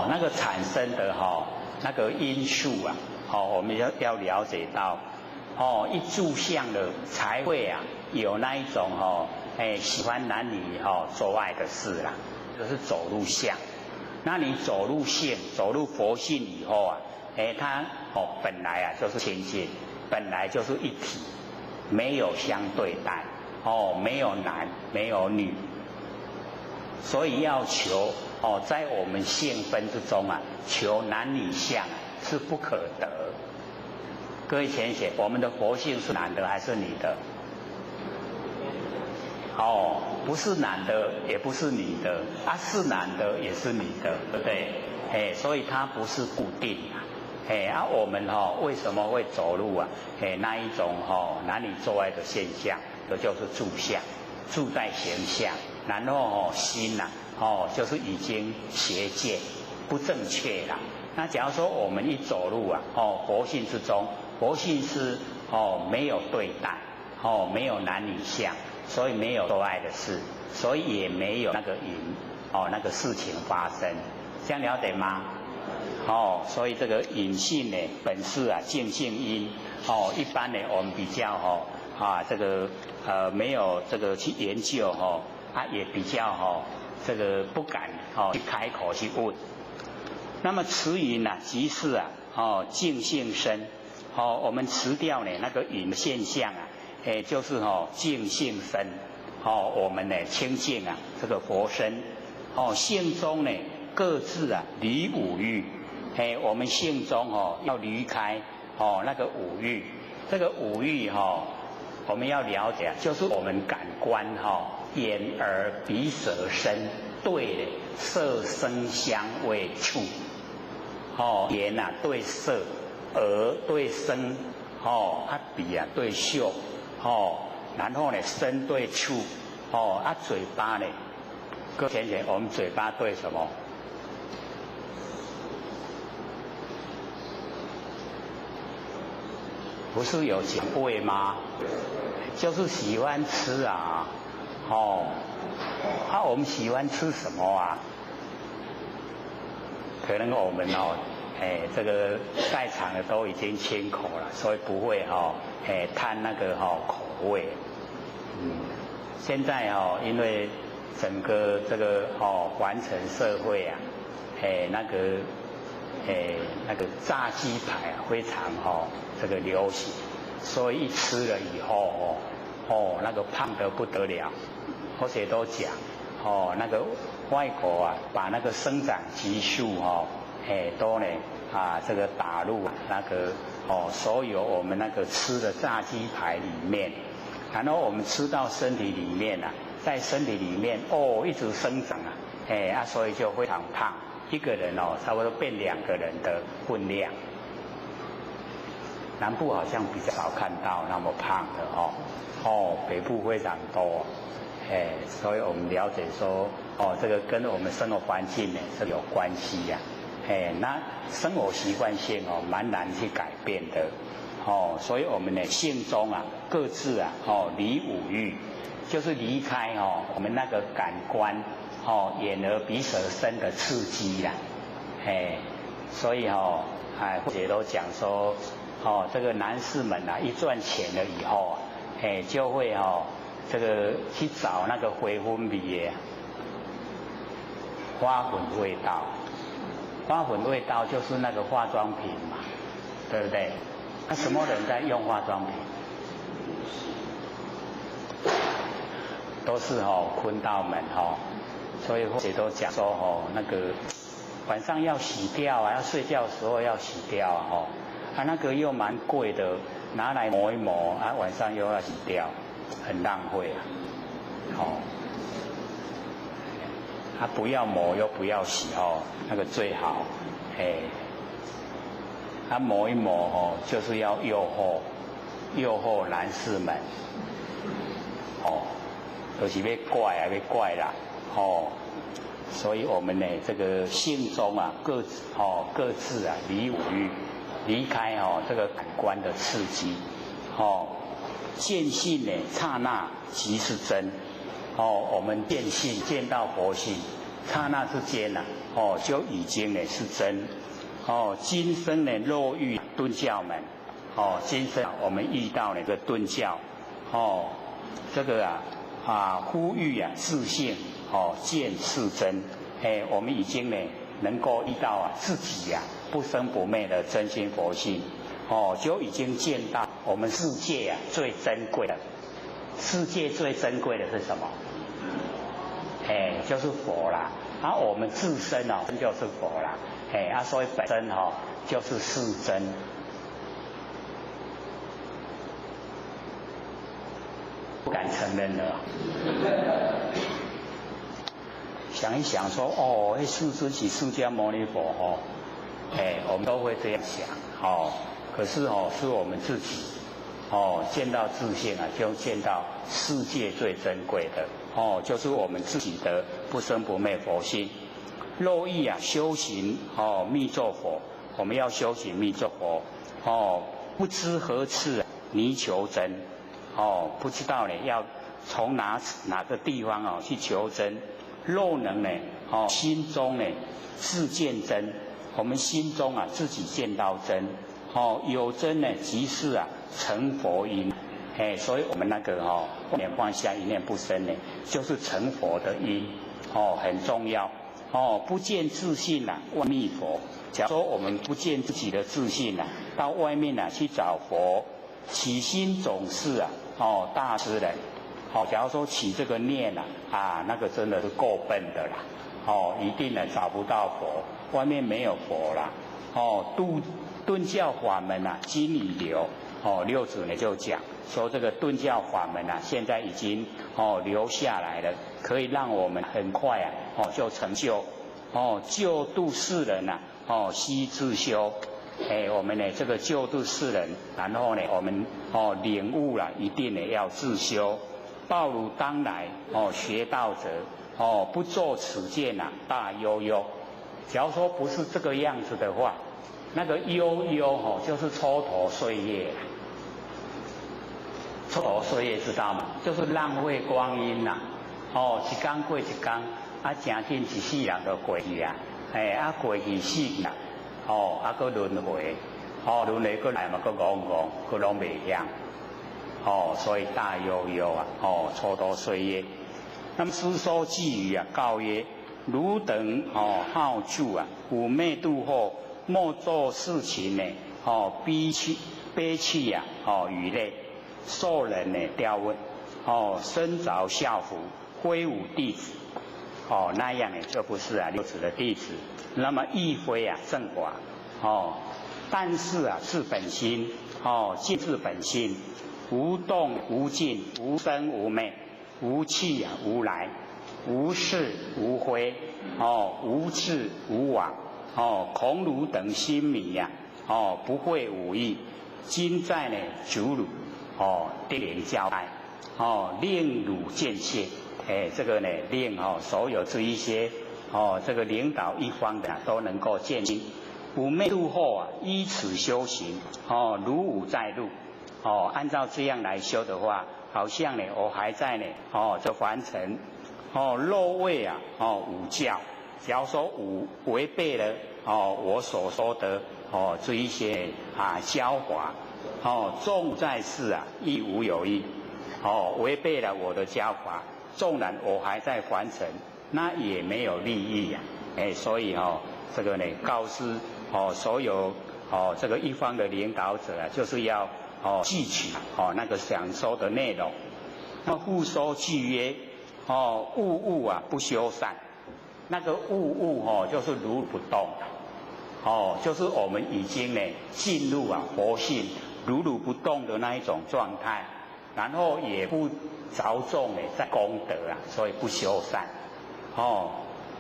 那个产生的那个因素我们要了解到，一住相的才会有那一种喜欢男女做爱的事啦，就是走入相。那你走入性，走入佛性以后它本来就是清净，本来就是一体，没有相对待，没有男没有女，所以要求在我们性分之中求男女相是不可得。各位浅显，我们的佛性是男的还是女的？不是男的也不是女的是男的也是女的，对不对？所以它不是固定我们为什么会走入那一种男女做爱的现象，这就是住相，住在形象，然后心就是已经邪见不正确了。那假如说我们一走入佛性之中，佛性是没有对待，没有男女相，所以没有做爱的事，所以也没有那个淫那个事情发生，这样了解吗？所以这个隐性呢本是净性因，一般呢我们比较这个没有这个去研究也比较这个不敢去开口去问。那么持淫即是净性身，我们辞掉呢那个淫的现象就是净性身，我们呢清净这个佛身，性中呢各自离五欲，我们性中要离开那个五欲，这个五欲我们要了解，就是我们感官眼耳鼻舌身对的色声香味触，眼对色，耳对声，鼻对嗅，然后呢身对触，嘴巴呢，各位浅显，我们嘴巴对什么？不是有讲味吗？就是喜欢吃我们喜欢吃什么可能我们这个在场的都已经清口了，所以不会贪那个口味。现在因为整个这个环城社会那个炸鸡排非常这个流行，所以一吃了以后那个胖得不得了，而且都讲那个外国把那个生长激素都呢这个打入那个所有我们那个吃的炸鸡排里面，然后我们吃到身体里面在身体里面一直生长所以就非常胖，一个人差不多变2个人的分量。南部好像比较少看到那么胖的北部非常多，所以我们了解说这个跟我们生活环境呢是有关系那生活习惯性蛮难去改变的哦，所以我们呢性中啊各自啊离五欲，就是离开我们那个感官眼耳鼻舌身的刺激啦，所以或者都讲说这个男士们啊一赚钱了以后就会这个去找那个回分泌的花粉味道，花粉味道就是那个化妆品嘛，对不对？那什么人在用化妆品？都是坤道们所以或者都讲说那个晚上要洗掉啊，要睡觉的时候要洗掉啊那个又蛮贵的，拿来磨一磨啊，晚上又要洗掉，很浪费啊不要磨又不要洗那个最好啊磨一磨就是要诱惑男士们就是要怪啦所以我们呢这个性中啊各自啊离五欲，离开这个感官的刺激见性呢刹那即是真我们见性见到佛性，刹那之间就已经呢是真今生呢若遇顿教门今生我们遇到那个顿教这个呼吁自性见是真我们已经呢能够遇到自己不生不灭的真心佛性就已经见到我们世界最珍贵的，世界最珍贵的是什么？就是佛啦我们自身就是佛啦所以本身就是世真。不敢承认了。想一想说世尊是释迦牟尼佛我们都会这样想可是是我们自己见到自性就见到世界最珍贵的就是我们自己的不生不灭佛性。若欲修行密咒佛，我们要修行密咒佛不知何次泥求真不知道呢要从哪个地方去求真。若能呢心中呢自见真，我们心中自己见到真有真呢即是成佛因所以我们那个一念放下一念不生呢就是成佛的因很重要不见自性外觅佛。假如说我们不见自己的自性到外面去找佛，起心总是大师人假如说起这个念那个真的是够笨的啦一定找不到佛，外面没有佛啦顿教法门今已流六祖呢就讲说这个顿教法门现在已经留下来了，可以让我们很快就成就救度世人悉自修我们呢这个救度世人，然后呢我们领悟了一定呢要自修。道如当来学道者不作此见大悠悠。假如说不是这个样子的话，那个悠悠就是蹉跎岁月。蹉跎岁月知道吗？就是浪费光阴一天过一天真紧一世人就过去过去死去搁轮回轮回搁来嘛搁戆搁拢袂晓所以大悠悠蹉跎岁月。那么师说寄语告曰：汝等好主妩媚度后，莫做事情呢悲泣语泪，受人呢刁问身着校服，挥舞弟子那样呢就不是六祖的弟子。那么亦非正法但是是本心尽是本心，无动无静，无生无灭，无去无来，无是无非无智无往恐汝等心迷不会无益。今在呢主汝定灵教派令汝见切这个呢令所有这一些这个领导一方的都能够见清五昧度后啊，依此修行，如无在路，按照这样来修的话，好像呢，我还在呢，这凡尘，肉味啊，五教，假如说违背了我所说的这一些教法，纵在世啊，亦无有益，违背了我的教法，纵然我还在凡尘，那也没有利益呀，所以这个呢，告知所有这个一方的领导者啊，就是要汲取那个想说的内容。那复说句曰，物啊不修善，那个物就是如不动，就是我们已经呢进入佛性如不动的那一种状态，然后也不着重呢在功德啊，所以不修善，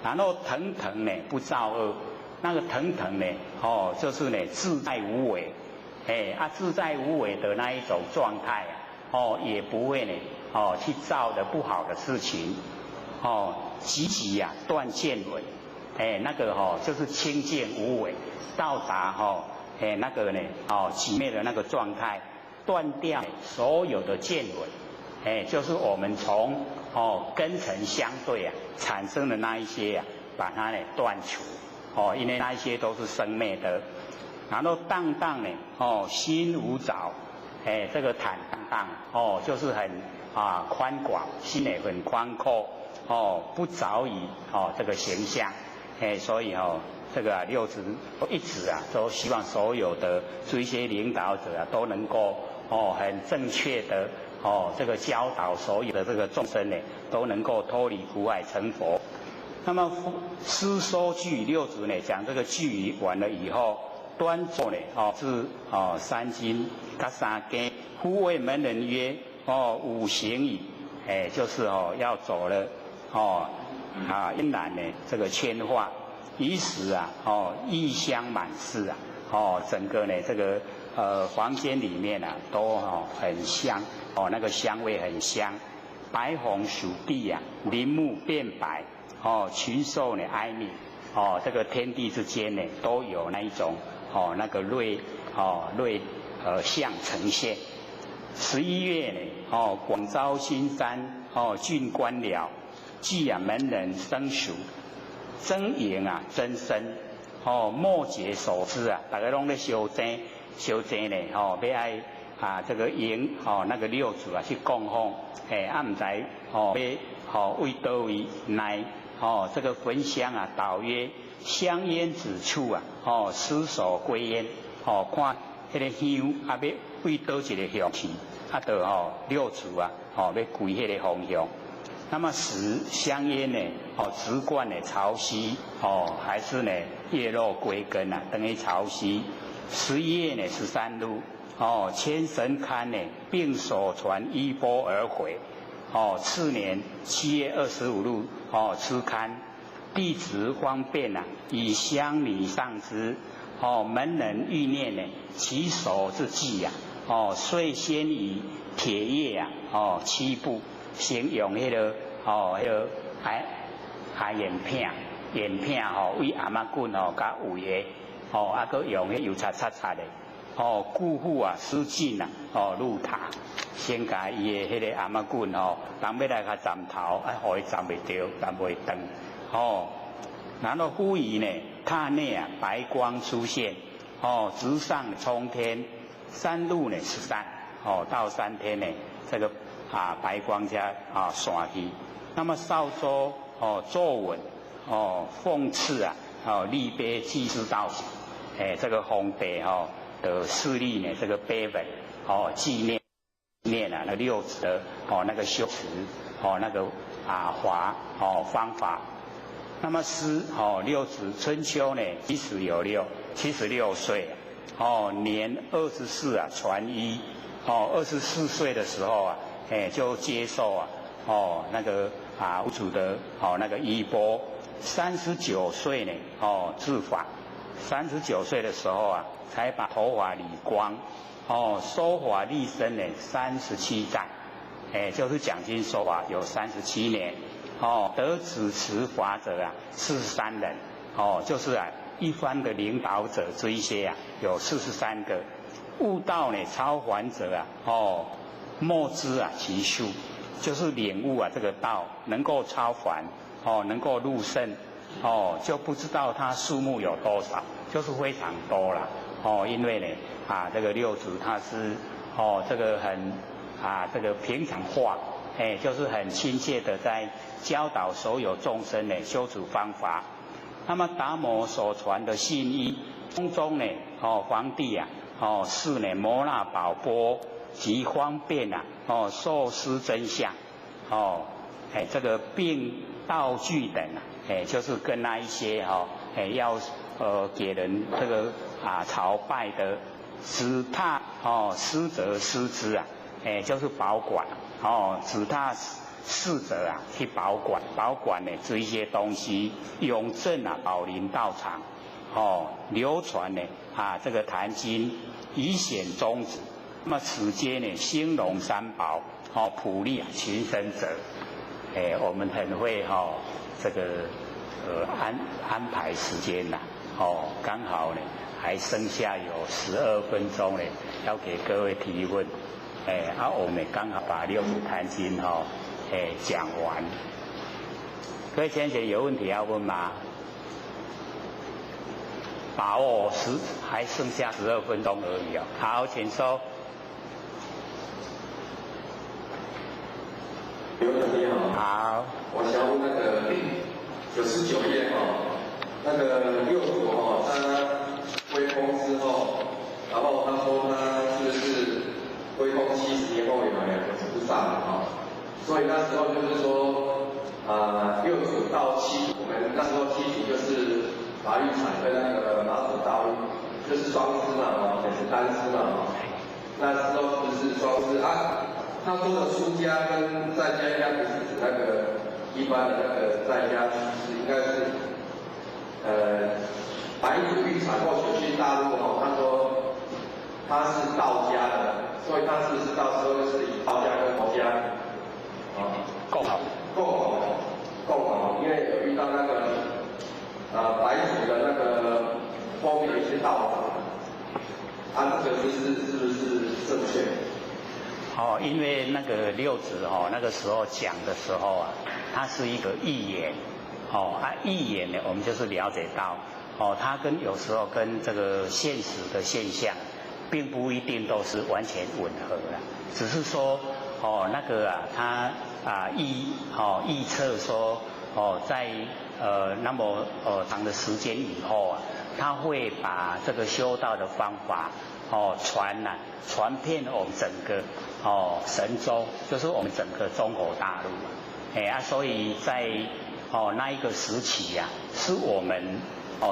然后腾腾呢不造恶。那个腾腾呢，就是呢自在无为，自在无为的那一种状态啊，也不会呢，去造的不好的事情，积极啊断见闻，那个就是清净无为，到达那个呢，寂灭的那个状态，断掉所有的见闻，就是我们从根尘相对啊产生的那一些啊，把它呢断除。因为那一些都是生灭的，然后荡荡呢，心无着，这个坦荡，就是很宽广，心也很宽阔，不着于这个形象，所以这个六祖一直都希望所有的这一些领导者都能够很正确的这个教导所有的这个众生呢，都能够脱离苦海成佛。那么师说句六祖呢讲这个句语完了以后，端坐呢是三经甲三经，忽谓门人曰五行矣，就是要走了因然呢这个圈化，于是异香满室整个呢这个房间里面都很香，那个香味很香，白虹属地林木变白。群兽呢哀鸣，这个天地之间呢都有那一种那个瑞相呈现。11月呢广招新山郡官僚，既门人生熟，真营真身末节所知大家拢在修正呢要爱这个营那个六祖去供奉，唔知要为叨位来。这个焚香导曰香烟之处失手归烟，看那个香要为倒一个香气，就六祖要归那个方向。那么使香烟呢直贯的潮汐还是呢叶落归根等于潮汐。11月呢13日千神龛呢并手传衣钵而回。次年7月25日出刊，弟子方便以香泥上之，门人欲念呢其手之际遂先以铁叶七步，先用那个眼片为阿妈棍甲围的佮用迄油擦擦擦的固护施进入塔。先甲伊的迄个阿妈棍人要来甲站头，互伊站袂着，站袂长然后忽然呢，塔内白光出现，直上冲天，山路呢13，到3天呢，这个白光加散去。那么少周作文讽刺立碑祭祀道行，这个皇帝的势力呢，这个碑文纪念。那六祖的那个修持那个方法。那么师六祖春秋呢76岁年24传衣24岁的时候就接受那个五祖的那个衣钵。39岁呢制法，39岁的时候才把头发理光。说法立身呢37载，就是讲经说法有37年，得主持法者43人，就是一方的领导者这一些啊，有43个。悟道呢，超凡者啊，莫知啊其数，就是领悟啊这个道，能够超凡，能够入圣，就不知道它数目有多少，就是非常多啦，因为呢，这个六祖他是，这个很，这个平常化，就是很亲切的在教导所有众生呢修持方法。那么达摩所传的信义，中呢，皇帝啊。是呢，摩那宝钵及方便啊，受施真相，这个并道具等啊，就是跟那一些要给人这个朝拜的子榻师者师之啊，就是保管子榻侍者啊去保管呢这一些东西，永镇啊宝林道场。流传呢这个坛经以显宗旨，那么此间呢兴隆三宝，普利群生者，我们很会这个安排时间呐，刚好呢还剩下有12分钟呢，要给各位提问，我们刚好把六祖坛经讲完，各位先生有问题要问吗？把握还剩下12分钟而已好，请说。刘总你好。好。我想问那个99页那个六祖他归空之后，然后他说他是不是归空70年后有2个菩萨所以那时候就是说六祖到七祖，我们那时候七祖就是法律产跟那个马祖道就是双师嘛也是单师嘛那时候就是双师他说的出家跟在家应该不是指那个一般的那个在家居士，应该是白祖玉产或许去大陆他说他是道家的，所以他是不是到时候就是以道家跟佛家共同，因为有遇到那个白祖的那个后面有一些道长，这个是不是正确？因为那个六祖那个时候讲的时候啊，它是一个寓言，寓言呢，我们就是了解到，它有时候跟这个现实的现象，并不一定都是完全吻合的，只是说那个它预测说在那么长的时间以后啊，他会把这个修道的方法传遍我们整个神州，就是我们整个中国大陆所以在那一个时期是我们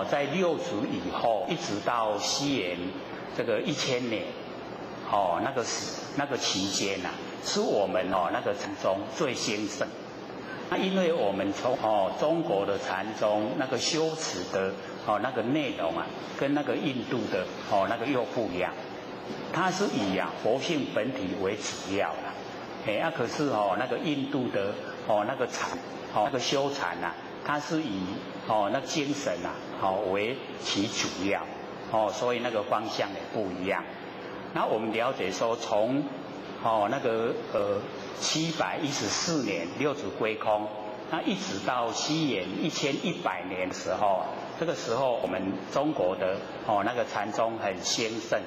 在六祖以后一直到西元这个1000年那个期间是我们那个禅宗最兴盛。因为我们从中国的禅宗那个修持的那个内容跟那个印度的那个又不一样，它是以佛性本体为主要的，可是那个印度的那个禅那个修禅它是以那精神为其主要，所以那个方向也不一样。那我们了解说从那个714年六祖归空，那一直到西元1100年的时候，这个时候我们中国的那个禅宗很兴盛，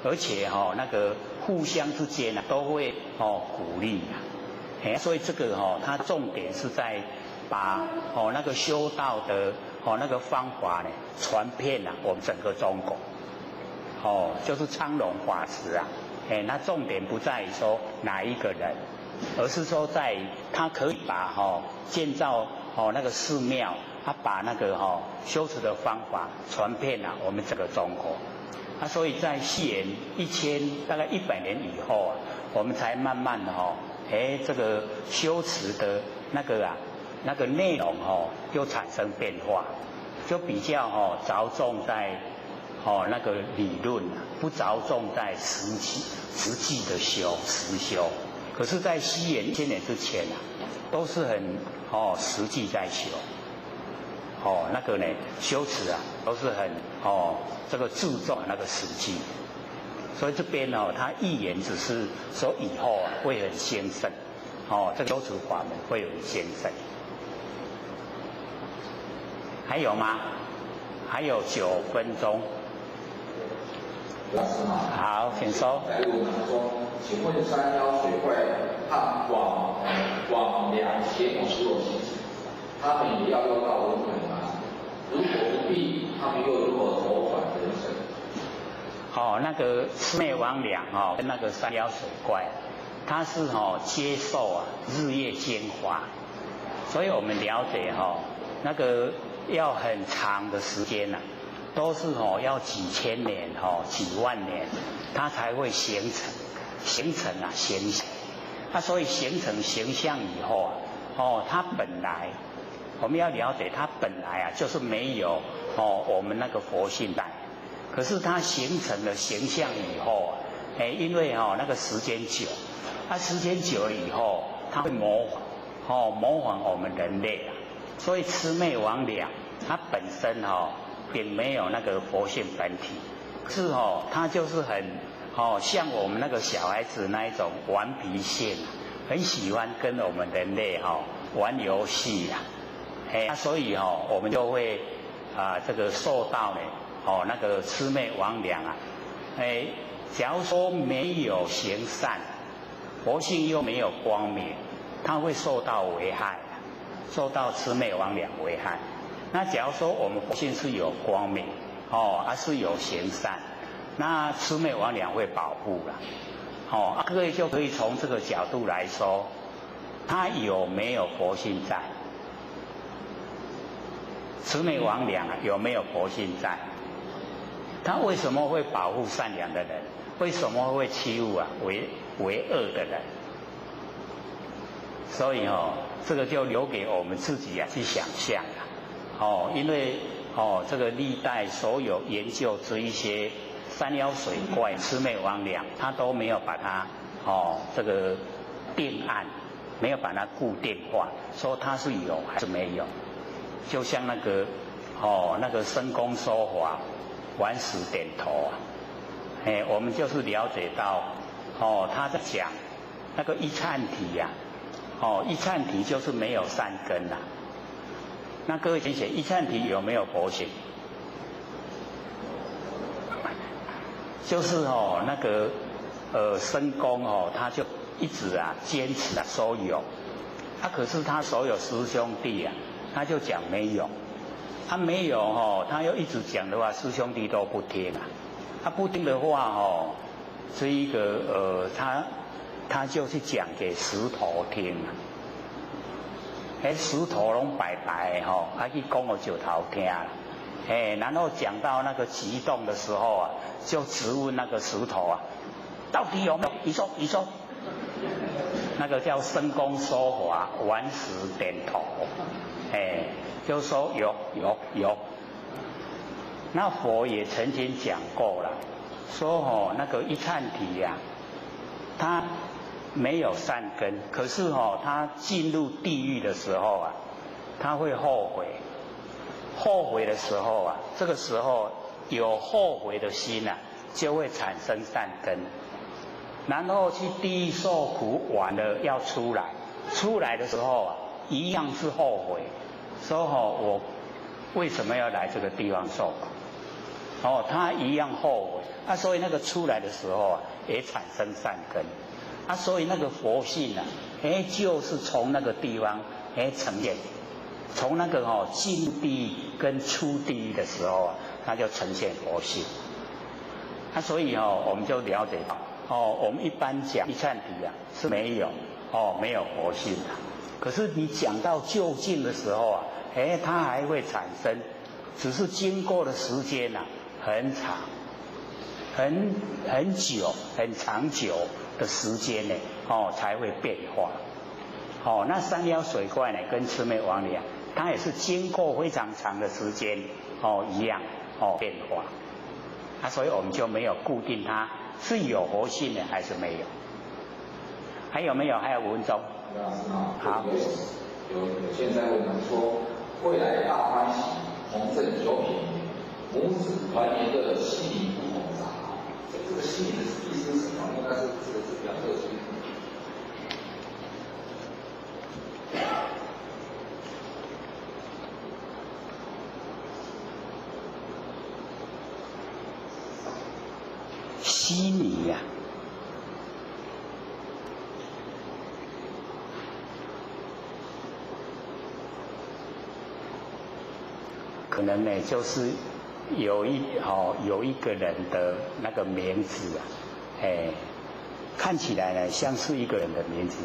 而且那个互相之间都会鼓励所以这个它重点是在把那个修道的那个方法呢传遍我们整个中国，就是昌隆法师那重点不在于说哪一个人，而是说在他可以把建造那个寺庙，他把那个修持的方法传遍我们整个中国。所以在西元大概100年以后我们才慢慢的这个修持的那个内容又产生变化，就比较着重在那个理论不着重在实际的实修。可是在西元1000年之前都是很实际在修那个呢修持啊都是很这个注重那个实际，所以这边他预言只是说以后会很兴盛，这个修持法门会很兴盛。还有吗？还有9分钟。老师好。好，请说。在论坛中，请问山妖水怪和往两邪魔所有形成，他们也要用到轮回吗？如果不必，他们又如何投转人生？那个魑魅魍魉跟那个山妖水怪，它是接受日夜精华，所以我们了解那个要很长的时间都是要几千年几万年，它才会形成形象。所以形成形象以后它本来我们要了解，它本来就是没有我们那个佛性在，可是它形成了形象以后因为那个时间久，时间久了以后，它会模仿我们人类所以魑魅魍魉它本身并没有那个佛性本体，是它就是很像我们那个小孩子那一种顽皮性，很喜欢跟我们人类玩游戏所以我们就会这个受到那个魑魅魍魉假如说没有行善，佛性又没有光明，它会受到危害，受到魑魅魍魉危害。那假如说我们佛性是有光明是有行善，那魑魅魍魉会保护了各位就可以从这个角度来说，它有没有佛性在？魑魅魍魉有没有佛性在？他为什么会保护善良的人？为什么会欺负为恶的人？所以这个就留给我们自己去想象因为这个历代所有研究这一些山妖水怪、魑魅魍魉，他都没有把它这个定案，没有把它固定化，说它是有还是没有。就像那个那个申公说法，顽石点头我们就是了解到他在讲那个一忏体一忏体就是没有善根那各位请写一忏体有没有佛性？就是那个申公他就一直坚持说有可是他所有师兄弟他就讲没有，他没有他又一直讲的话，师兄弟都不听他不听的话这一个他就去讲给石头听石头拢白白去讲我就头听然后讲到那个激动的时候就质问那个石头到底有没有？你说那个叫申公说法，顽石点头就说有。那佛也曾经讲过了，说那个一忏体他没有善根，可是他进入地狱的时候他会后悔，后悔的时候这个时候有后悔的心就会产生善根，然后去地狱受苦完了要出来，出来的时候一样是后悔，说我为什么要来这个地方受苦他一样后悔所以那个出来的时候也产生善根所以那个佛性就是从那个地方呈现，从那个进地狱跟出地狱的时候它就呈现佛性所以我们就了解到我们一般讲一忏体是没有没有佛性的，可是你讲到究竟的时候它还会产生，只是经过的时间很长很久很长久的时间才会变化那山妖水怪跟魑魅魍魉它也是经过非常长的时间一样变化所以我们就没有固定它是有活性的还是没有。还有没有？还有5分钟。好。有现在问说，未来大欢喜，同振九品，母子团圆的心理不同杂。这个心理的意思是什么？应该是这个是比较特殊的。稀泥呀、可能呢就是有一个人的那个名字啊，看起来呢像是一个人的名字，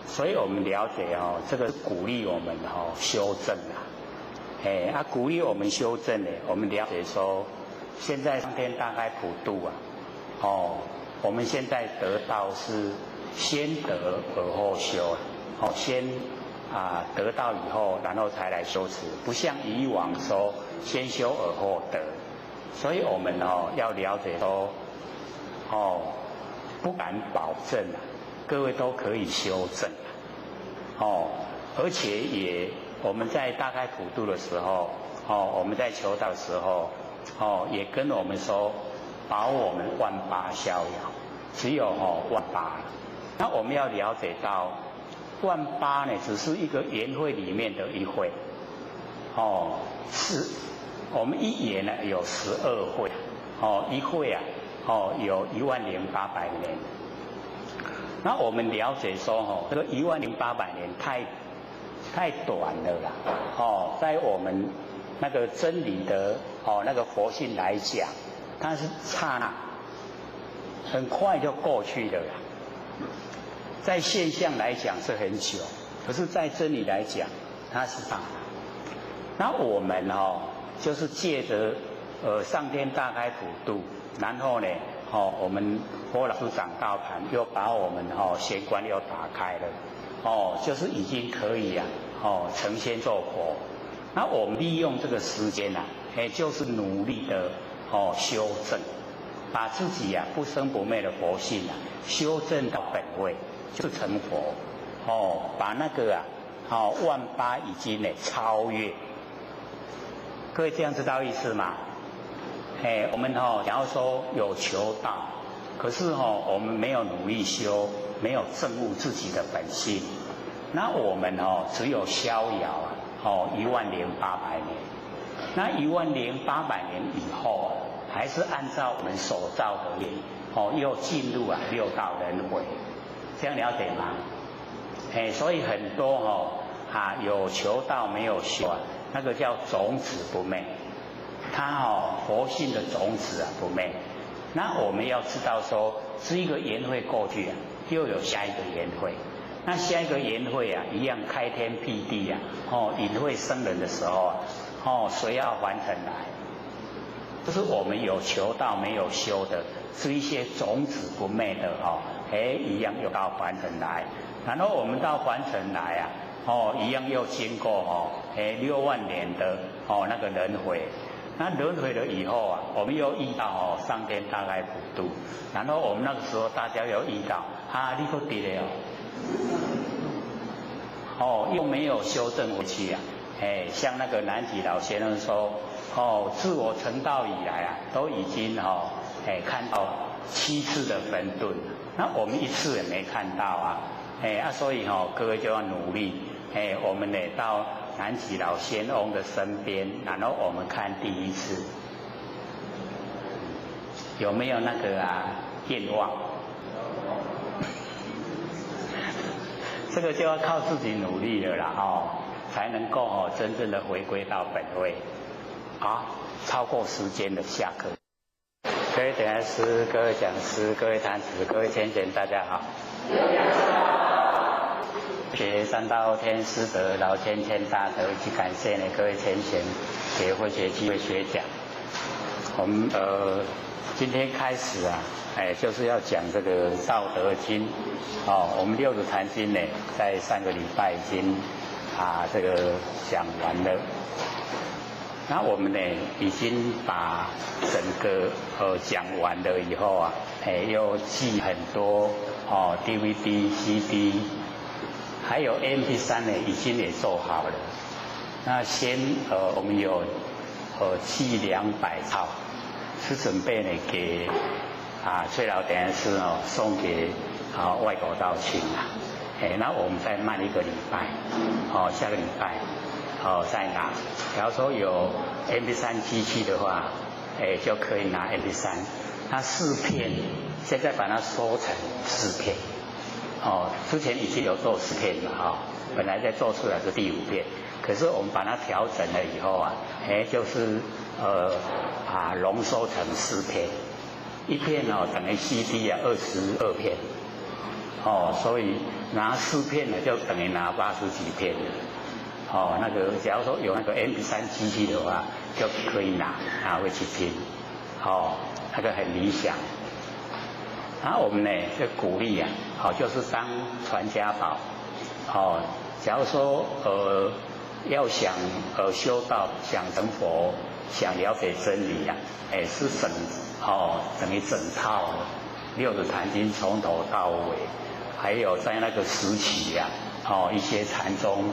所以我们了解这个鼓励我们修正啊，鼓励我们修正呢，我们了解说，现在上天大开普度啊。我们现在得到是先得而后修，先得到以后，然后才来修持，不像以往说先修而后得，所以我们要了解说，不敢保证各位都可以修正，而且我们在大开普度的时候，我们在求道的时候，也跟我们说。保我们万八逍遥，只有万八。那我们要了解到，万八呢，只是一个圆会里面的一会，是我们一圆呢有12会，一会啊，有10800年。那我们了解说，这个10800年太短了啦，在我们那个真理的那个佛性来讲。它是刹那，很快就过去了啦。在现象来讲是很久，可是在真理来讲，它是刹那。那我们就是借着上天大开普度，然后呢，我们佛老师掌道盘又把我们玄关又打开了，就是已经可以成仙做佛。那我们利用这个时间就是努力的。修正，把自己不生不灭的佛性修正到本位，就成佛。把那个万八已经超越。各位这样知道意思吗？我们想要说有求道，可是我们没有努力修，没有证悟自己的本性，那我们只有逍遥10800年。那10800年以后还是按照我们所造的业，又进入六道轮回，这样了解吗？所以很多有求道没有修那个叫种子不昧，它佛性的种子不昧。那我们要知道说，这一个缘会过去又有下一个缘会，那下一个缘会一样开天辟地引会生人的时候谁要还尘来？就是我们有求道没有修的，是一些种子不昧的一样又到还尘来。然后我们到还尘来一样又经过6万年的那个轮回。那轮回了以后我们又遇到上天大开普度，然后我们那个时候大家又遇到你都跌了又没有修正回去像那个南极老先生说，自我成道以来都已经看到7次的分顿，那我们1次也没看到所以各位就要努力，我们到南极老仙翁的身边，然后我们看第1次有没有那个愿望，这个就要靠自己努力了啦才能够真正的回归到本位。好，超过时间的下课。各位讲师、各位讲师、各位坛子、各位先贤，大家好。学三道天师德老千千大德，以及感谢各位先贤给慧学机会学讲。我们今天开始就是要讲这个《道德经》我们六祖坛经在上个礼拜已经这个讲完了。那我们已经把整个讲完了以后又寄很多DVD、CD， 还有 MP3 已经也做好了。那先我们有寄200套，是准备呢给崔老点师送给外国道亲啊。那我们再慢1个礼拜，下个礼拜再拿。假如说有 MP3 机器的话，就可以拿 MP3。那4片，现在把它缩成4片。之前已经有做10片了本来在做出来是第5片，可是我们把它调整了以后就是浓缩成4片，1片等于 CD 22片，所以拿4片呢就等于拿80几片了。那个假如说有那个 MP3 机器的话，就可以拿回去听，那个很理想。然后我们呢就鼓励就是当传家宝，假如说要想修道、想成佛、想了解真理是等于整套《六祖坛经》从头到尾，还有在那个时期一些禅宗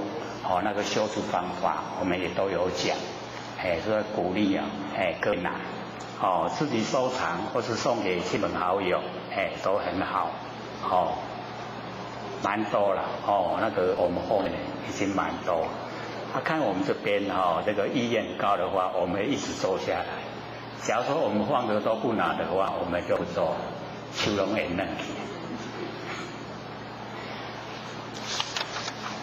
那个修持方法，我们也都有讲，所以鼓励各位拿。自己收藏或是送给亲朋好友，都很好，蛮多了，那个我们后面已经蛮多。看我们这边这个意愿高的话，我们一直做下来。假如说我们放着都不拿的话，我们就不做，手拢会嫩去。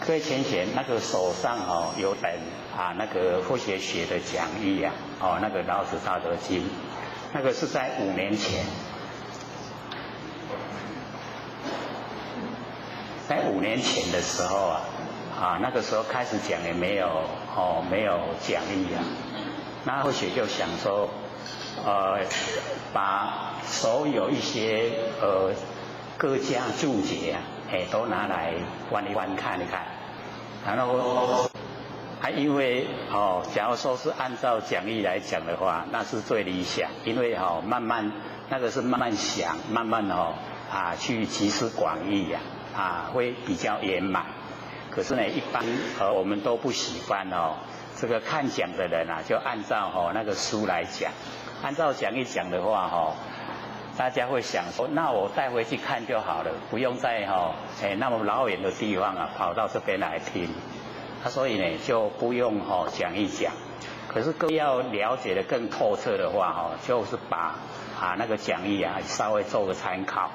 各位浅显，那个手上有本那个佛学学的讲义那个老子大德经，那个是在5年前，在5年前的时候那个时候开始讲也没有讲义那佛学就想说把所有一些各家注解都拿来翻一翻看一看，然后因为假如说是按照讲义来讲的话，那是最理想，因为慢慢那个是慢慢想，慢慢去集思广益会比较圆满。可是呢，一般我们都不喜欢这个看讲的人就按照那个书来讲，按照讲义讲的话大家会想说，那我带回去看就好了，不用在那么老远的地方跑到这边来听。所以呢就不用讲一讲。可是各位要了解的更透彻的话就是把那个讲义稍微做个参考，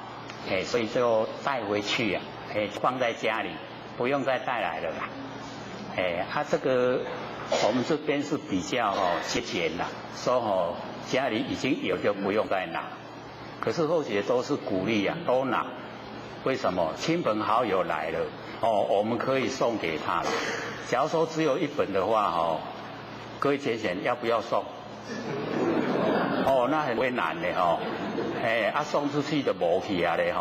所以就带回去放在家里，不用再带来了啦。这个我们这边是比较节俭啦，说家里已经有就不用再拿。可是后学都是鼓励都拿。为什么？亲朋好友来了我们可以送给他了。假如说只有1本的话各位浅显要不要送？那很为难的送出去就没去嘞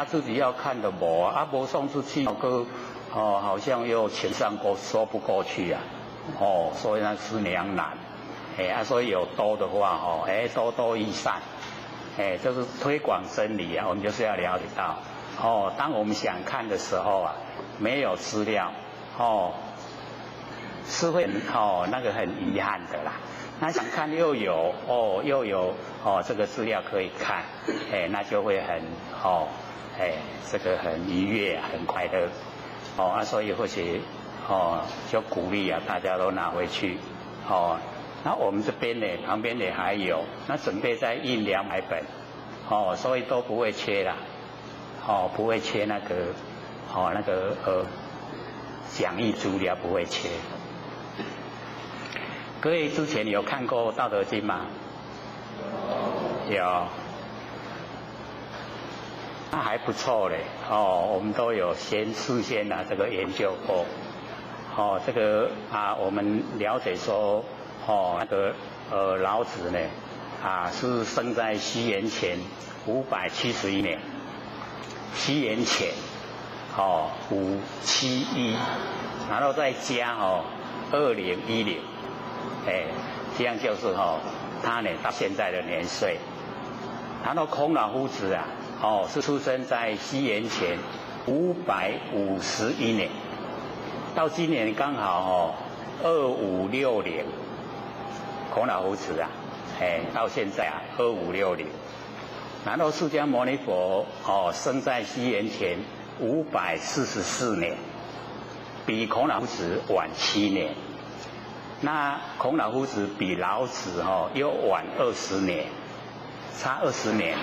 自己要看的没没送出去好像又情上说不过去所以那是两难所以有多的话多多益善就是推广真理我们就是要了解到当我们想看的时候没有资料是会那个很遗憾的啦。那想看又有这个资料可以看那就会很这个很愉悦很快乐所以或许就鼓励大家都拿回去那我们这边呢旁边也还有，那准备再印200本所以都不会缺啦不会缺那个讲义资料不会缺。各位之前有看过《道德经》吗？有，那还不错嘞我们都有事先这个研究过这个我们了解说那个老子呢是生在西元前571年，西元前571，然后再加2010这样就是他呢到现在的年岁。然后孔老夫子是出生在西元前551年，到今年刚好2560，孔老夫子啊，到现在啊2560，然后释迦牟尼佛生在西元前544年，比孔老夫子晚7年。那孔老夫子比老子又晚20年，差20年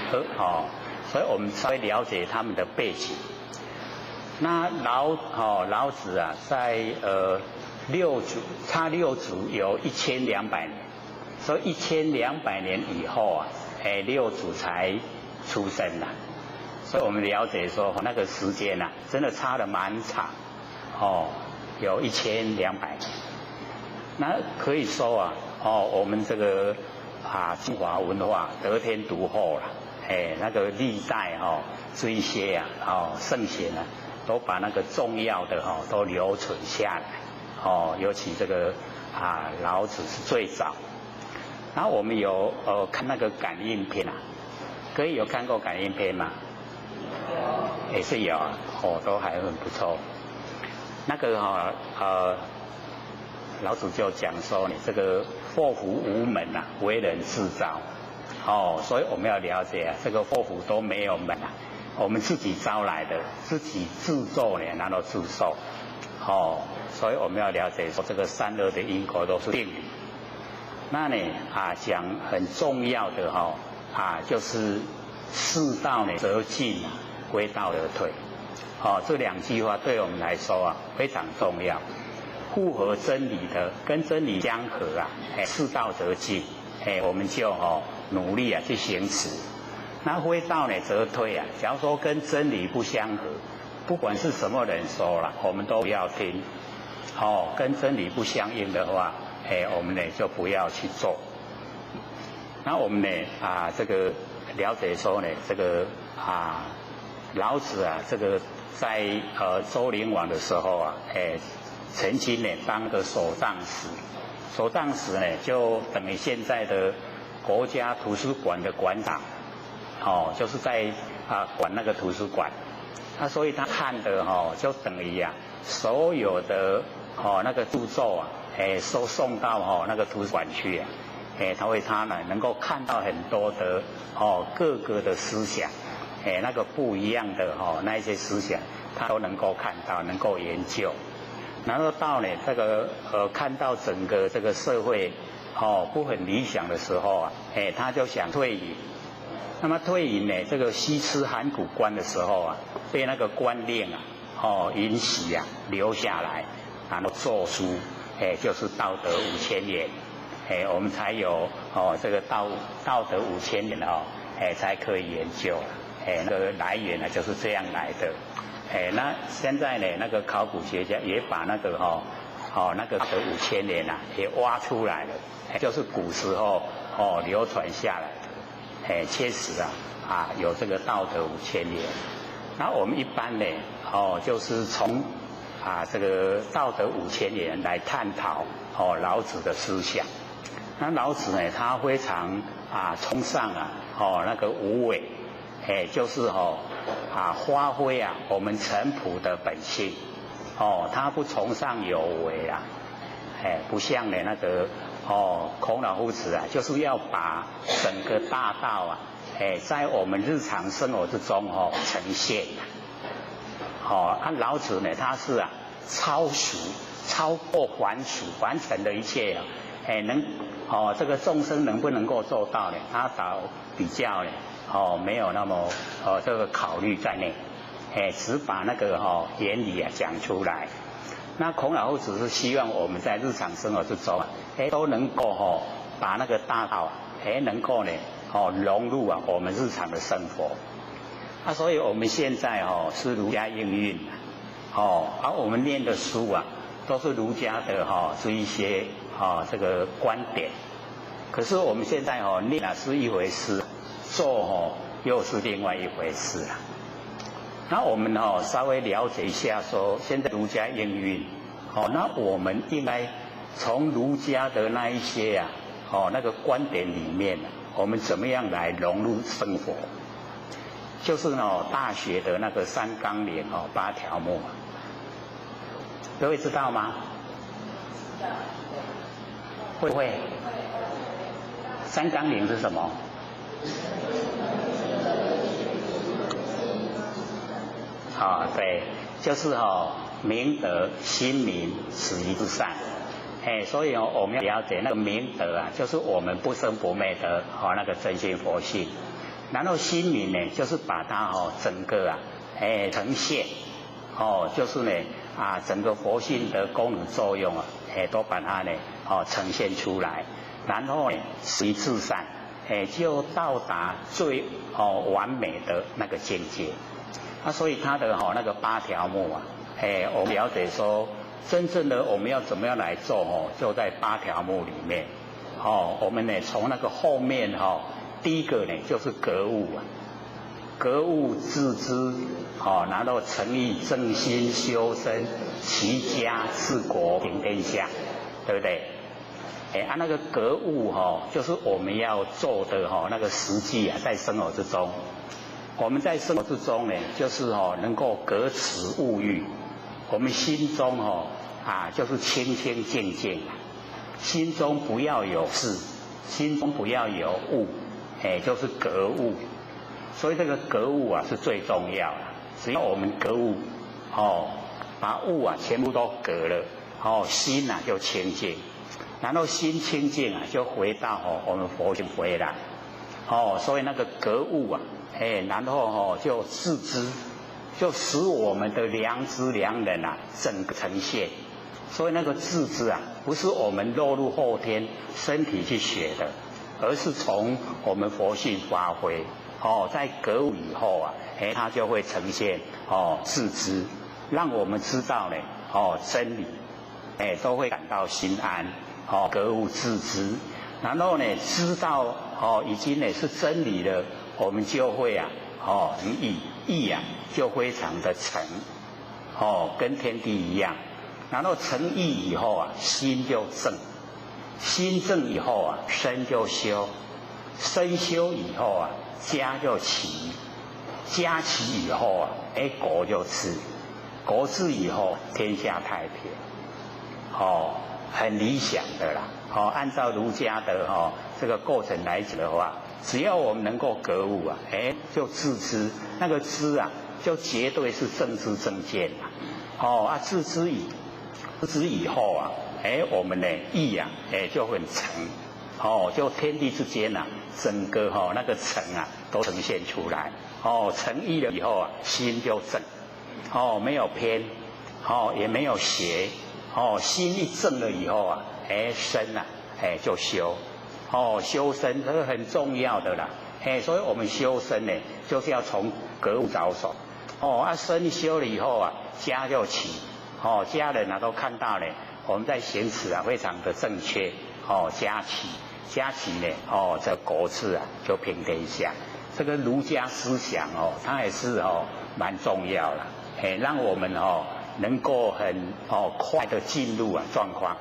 所以我们稍微了解他们的背景。那老子啊，在差六祖有1200年，所以1200年以后啊，六祖才出生了。所以我们了解说那个时间啊，真的差得蛮长，有1200年。那可以说啊，我们这个中华文化得天独厚了，那个历代这一些圣贤啊，都把那个重要的都留存下来，尤其这个老子是最早。然后我们有看那个感应篇啊，各位有看过感应篇吗？也是有啊，都还很不错。那个老子就讲说，你这个祸福无门啊，为人自招。所以我们要了解啊，这个祸福都没有门啊，我们自己招来的，自己自作呢，然后自受。所以我们要了解说，这个善恶的因果都是定理。那呢讲很重要的就是世道呢则进，归道而退。这2句话对我们来说啊非常重要。符合真理的，跟真理相合啊，世道则进，我们就努力去行持。那非道呢则退啊，假如说跟真理不相合，不管是什么人说了，我们都不要听。跟真理不相应的话，我们呢就不要去做。那我们呢这个了解说呢，这个老子啊，这个在周灵王的时候啊，曾经呢当个首长史，首长史呢就等于现在的国家图书馆的馆长，就是在管那个图书馆。所以他看的就等于所有的那个著作啊，都送到那个图书馆去啊，他呢能够看到很多的各个的思想，那个不一样的那一些思想，他都能够看到，能够研究。然后到呢这个看到整个这个社会不很理想的时候啊，他就想退隐。那么退隐呢，这个西吃函谷关的时候啊，被那个官令允许留下来，然后做书，就是道德5000年，我们才有这个道德5000年才可以研究，那个来源呢就是这样来的。那现在呢，那个考古学家也把那个那个道德5000年也挖出来了，就是古时候流传下来的，确实有这个道德5000年。那我们一般呢就是从这个道德5000年来探讨老子的思想。那老子呢，他非常崇尚那个无为，就是发挥我们淳朴的本性，他不崇尚有为不像呢那个孔老夫子就是要把整个大道在我们日常生活之中呈现。老子呢，他是超俗，超过凡俗，凡尘的一切这个众生能不能够做到呢？他倒比较呢没有那么这个考虑在内，只把那个原理讲出来。那孔老夫子是希望我们在日常生活之中都能够把那个大道能够呢融入我们日常的生活。所以我们现在是儒家应运，我们念的书都是儒家的这一些这个观点。可是我们现在念是一回事，做又是另外一回事。那我们稍微了解一下说，现在儒家应运，那我们应该从儒家的那一些那个观点里面，我们怎么样来融入生活？就是大学的那个3纲领8条目，各位知道吗？会不会？三纲领是什么？对，就是明德、亲民、止于至善。所以我们要了解那个明德啊，就是我们不生不灭的那个真心佛性。然后亲民呢，就是把它整个啊，呈现，就是呢整个佛性的功能作用啊，都把它呢呈现出来。然后呢，止于至善，就到达最完美的那个境界。所以他的那个8条目啊，我们了解说，真正的我们要怎么样来做就在8条目里面。我们呢从那个后面第一个呢就是格物啊，格物致知，然后诚意正心修身，齐家治国平天下，对不对？那个格物就是我们要做的那个实际啊，在生活之中。我们在生活之中呢，就是能够格持物欲，我们心中就是清清净净，心中不要有事，心中不要有物，就是格物。所以这个格物啊是最重要的。只要我们格物，把物啊全部都格了，心啊就清净，然后心清净啊就回到我们佛性回来。所以那个格物啊。然后就致知，就使我们的良知良能啊整个呈现。所以那个致知啊，不是我们落入后天身体去学的，而是从我们佛性发挥。在格物以后啊，它就会呈现致知，让我们知道呢真理，都会感到心安。格物致知，然后呢知道已经呢是真理了。我们就会意啊就非常的诚，跟天地一样。然后诚意以后啊，心就正，心正以后啊，身就修，身修以后啊，家就齐，家齐以后啊，国就治，国治以后天下太平，很理想的啦。按照儒家的这个过程来讲的话。只要我们能够格物啊，就致知，那个知啊，就绝对是正知正见啦。致知以后啊，我们的意啊，就很诚，就天地之间啊，整个那个诚啊，都呈现出来。诚意了以后啊，心就正，没有偏，也没有邪，心一正了以后啊，身啊，就修。修身这是很重要的啦，所以我们修身呢，就是要从格物着手。身修了以后啊，家就齐，家人都看到呢，我们在行持啊非常的正确，家齐呢，这国治啊就平天下。这个儒家思想它也是蛮重要了，让我们能够很快的进入状况，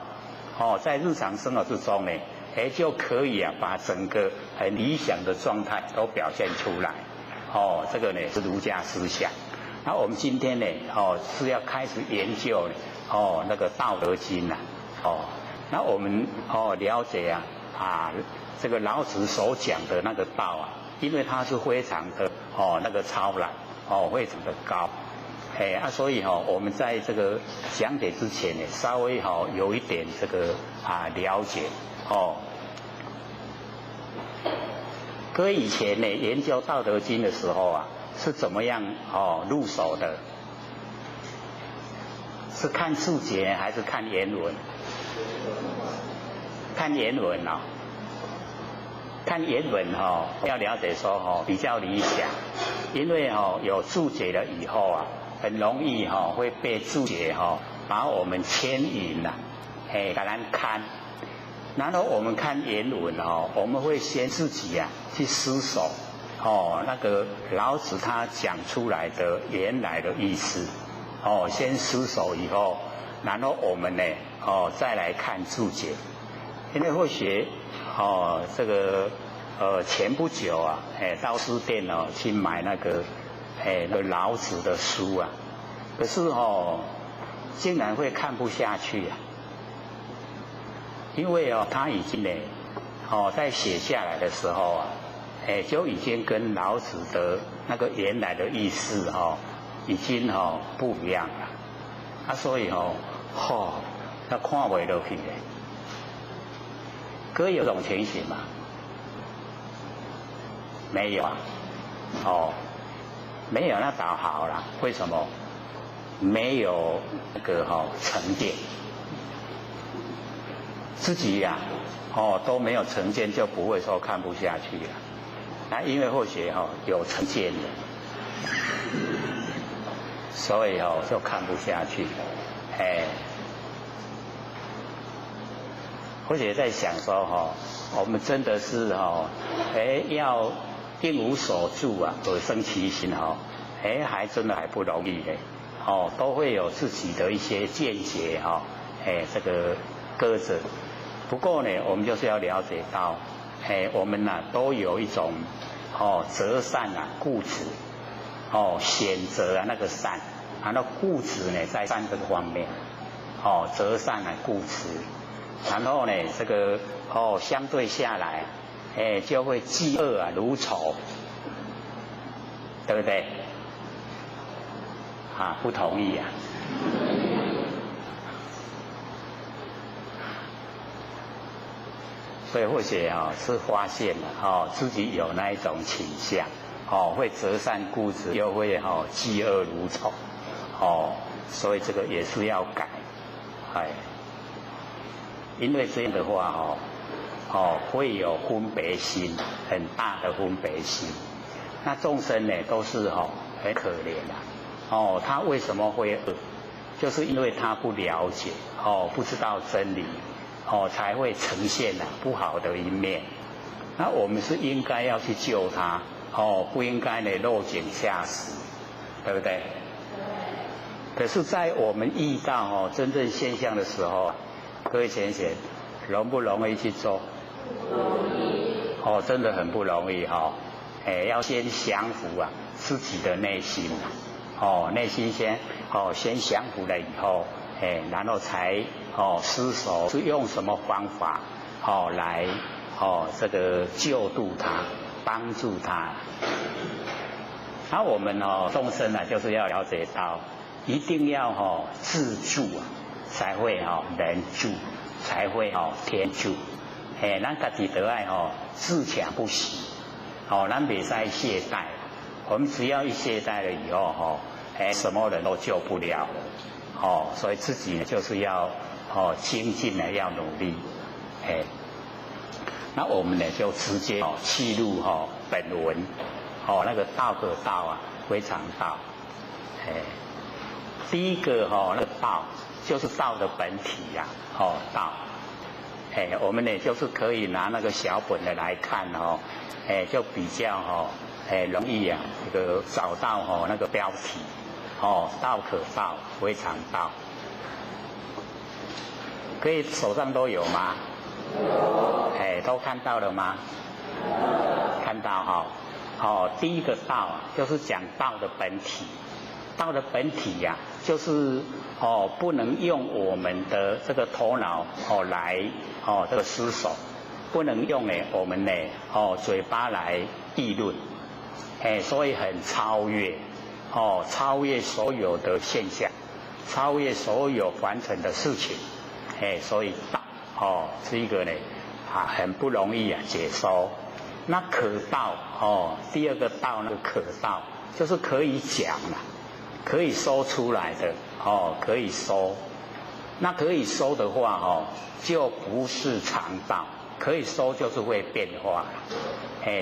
在日常生活之中呢。就可以把整个很理想的状态都表现出来。这个呢是儒家思想。那我们今天呢，是要开始研究那个《道德经》呐。那我们了解这个老子所讲的那个道啊，因为它是非常的那个超然，非常的高。所以我们在这个讲解之前呢，稍微有一点这个了解。各位以前呢研究《道德经》的时候啊，是怎么样入手的？是看注解还是看原文？看原文看原文要了解说比较理想，因为有注解了以后啊，很容易会被注解把我们牵引给咱看。然后我们看原文我们会先自己去思索那个老子他讲出来的原来的意思先思索以后，然后我们呢再来看注解。因为或许这个前不久到书店去买那个老子的书可是竟然会看不下去因为他已经呢，在写下来的时候啊，就已经跟老子的那个原来的意思已经不一样了，所以他看不落去的。各位有这种情形吗？没有啊，没有那倒好了，为什么？没有那个成见，自己呀都没有成见，就不会说看不下去了。那因为或许有成见的，所以就看不下去，或许在想说我们真的是要应无所住啊，而生其心还真的还不容易嘞，都会有自己的一些见解这个鸽子。不过呢，我们就是要了解到，我们都有一种择善固执，选择那个善，那固执呢在善这个方面，择善固执。然后呢，这个相对下来，就会嫉恶如仇，对不对？不同意啊。所以或许是发现了自己有那一种倾向，会择善固执，又会嫉恶如仇，所以这个也是要改，因为这样的话会有分别心，很大的分别心。那众生呢都是很可怜他为什么会恶？就是因为他不了解不知道真理才会呈现不好的一面。那我们是应该要去救他不应该呢落井下石，对不对？可是在我们遇到真正现象的时候，各位贤贤，容不容易去做？不容易。真的很不容易要先降服自己的内心内心先降服了以后，然后才思索是用什么方法来这个救度他，帮助他。那我们众生就是要了解到，一定要自助才会人助，才会天助。咱自己得爱自强不息，咱别再懈怠。我们只要一懈怠了以后什么人都救不了了所以自己呢就是要精进的要努力那我们呢就直接契入本文那个道可道非常道第一个那个道就是道的本体道我们呢就是可以拿那个小本的来看就比较容易这个找到那个标题道可道非常道，各位手上都有吗？都看到了吗？看到第一个道就是讲道的本体，道的本体就是不能用我们的这个头脑来这个思索，不能用我们的嘴巴来议论，所以很超越超越所有的现象，超越所有凡尘的事情，所以道是一个呢很不容易解说。那可道第二个道那个可道就是可以讲可以说出来的可以说。那可以说的话就不是常道，可以说就是会变化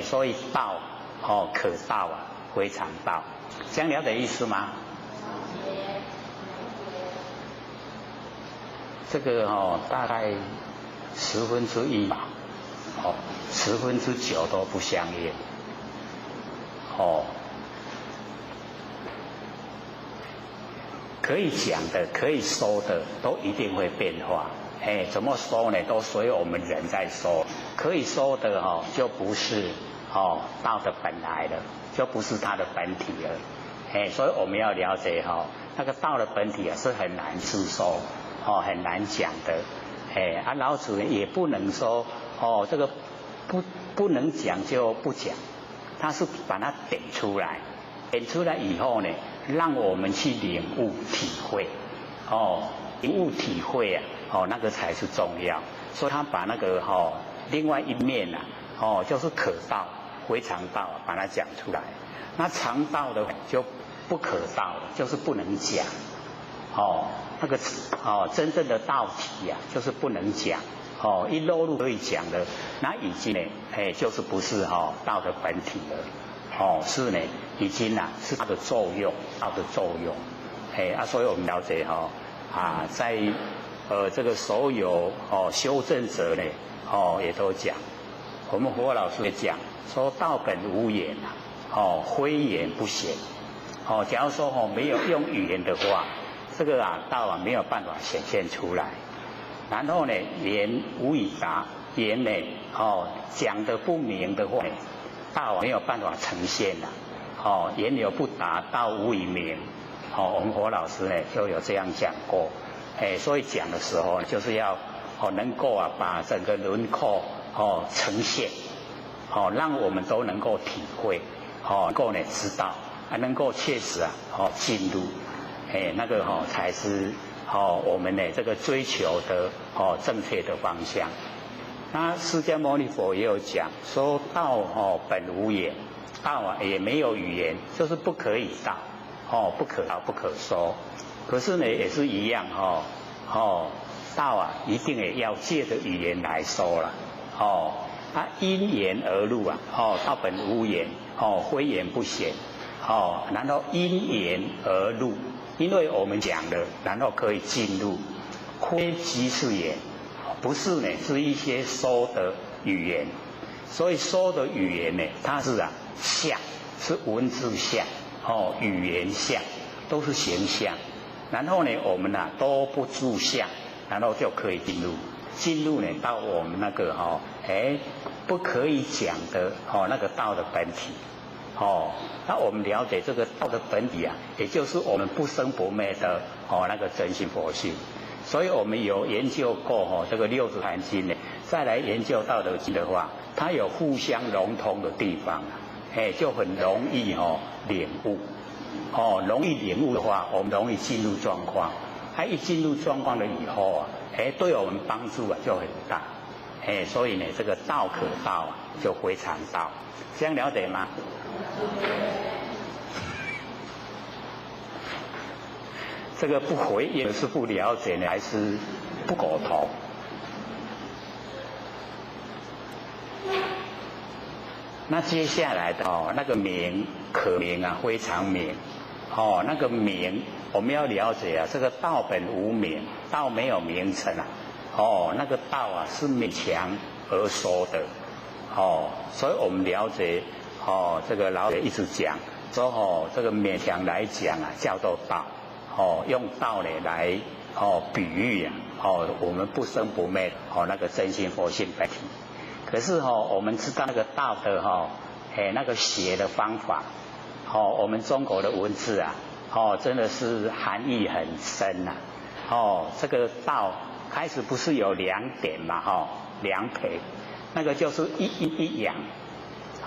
所以道可道非常道，这样了解意思吗？这个大概1/10吧9%都不相应可以讲的可以说的都一定会变化怎么说呢？都随我们人在说。可以说的就不是道的本来了，就不是它的本体了所以我们要了解那个道的本体是很难诉说很难讲的老子呢也不能说这个不能讲就不讲，他是把它点出来，点出来以后呢，让我们去领悟体会，领悟体会啊，那个才是重要。所以他把那个另外一面啊，就是可道、非常道把它讲出来。那常道的就不可道了，就是不能讲。那个真正的道体啊，就是不能讲。一落入可以讲的，那已经呢，就是不是道的本体了。是呢，已经是它的作用，道的作用。所以我们了解在这个所有修正者呢，也都讲，我们佛老师也讲说道本无言非言不显。假如说没有用语言的话，这个道没有办法显现出来。然后呢，言无以达，言呢讲得不明的话，道没有办法呈现了。言有不达，道无以明。我们佛老师呢就有这样讲过。所以讲的时候就是要能够把整个轮廓呈现，让我们都能够体会，能够呢知道，能够确实进入，那个才是我们呢这个追求的正确的方向。那释迦牟尼佛也有讲说道本无言，道也没有语言，就是不可以道，不可道不可说。可是呢也是一样道一定也要借着语言来说了。因言而入道本无言，非言不显。然后因言而入，因为我们讲了，然后可以进入，非即是言，不是呢，是一些说的语言。所以说的语言呢，它是相，是文字相，语言相，都是形象。然后呢，我们都不住相，然后就可以进入呢到我们那个不可以讲的那个道的本体。那我们了解这个道的本体也就是我们不生不灭的那个真心佛性。所以我们有研究过这个六祖坛经呢，再来研究道德经的话，它有互相融通的地方就很容易领悟。容易领悟的话，我们容易进入状况。一进入状况了以后对我们帮助就很大。所以呢，这个道可道就非常道，这样了解吗？这个不回应是不了解呢，还是不苟同？那接下来的那个名可名非常名。那个名我们要了解这个道本无名，道没有名称那个道是勉强而说的。所以我们了解这个老姐一直讲说这个勉强来讲叫做道。用道来比喻我们不生不灭那个真心佛性本体。可是我们知道那个道的那个写的方法，我们中国的文字真的是含义很深这个道开始不是有2点嘛2撇，那个就是一阴一阳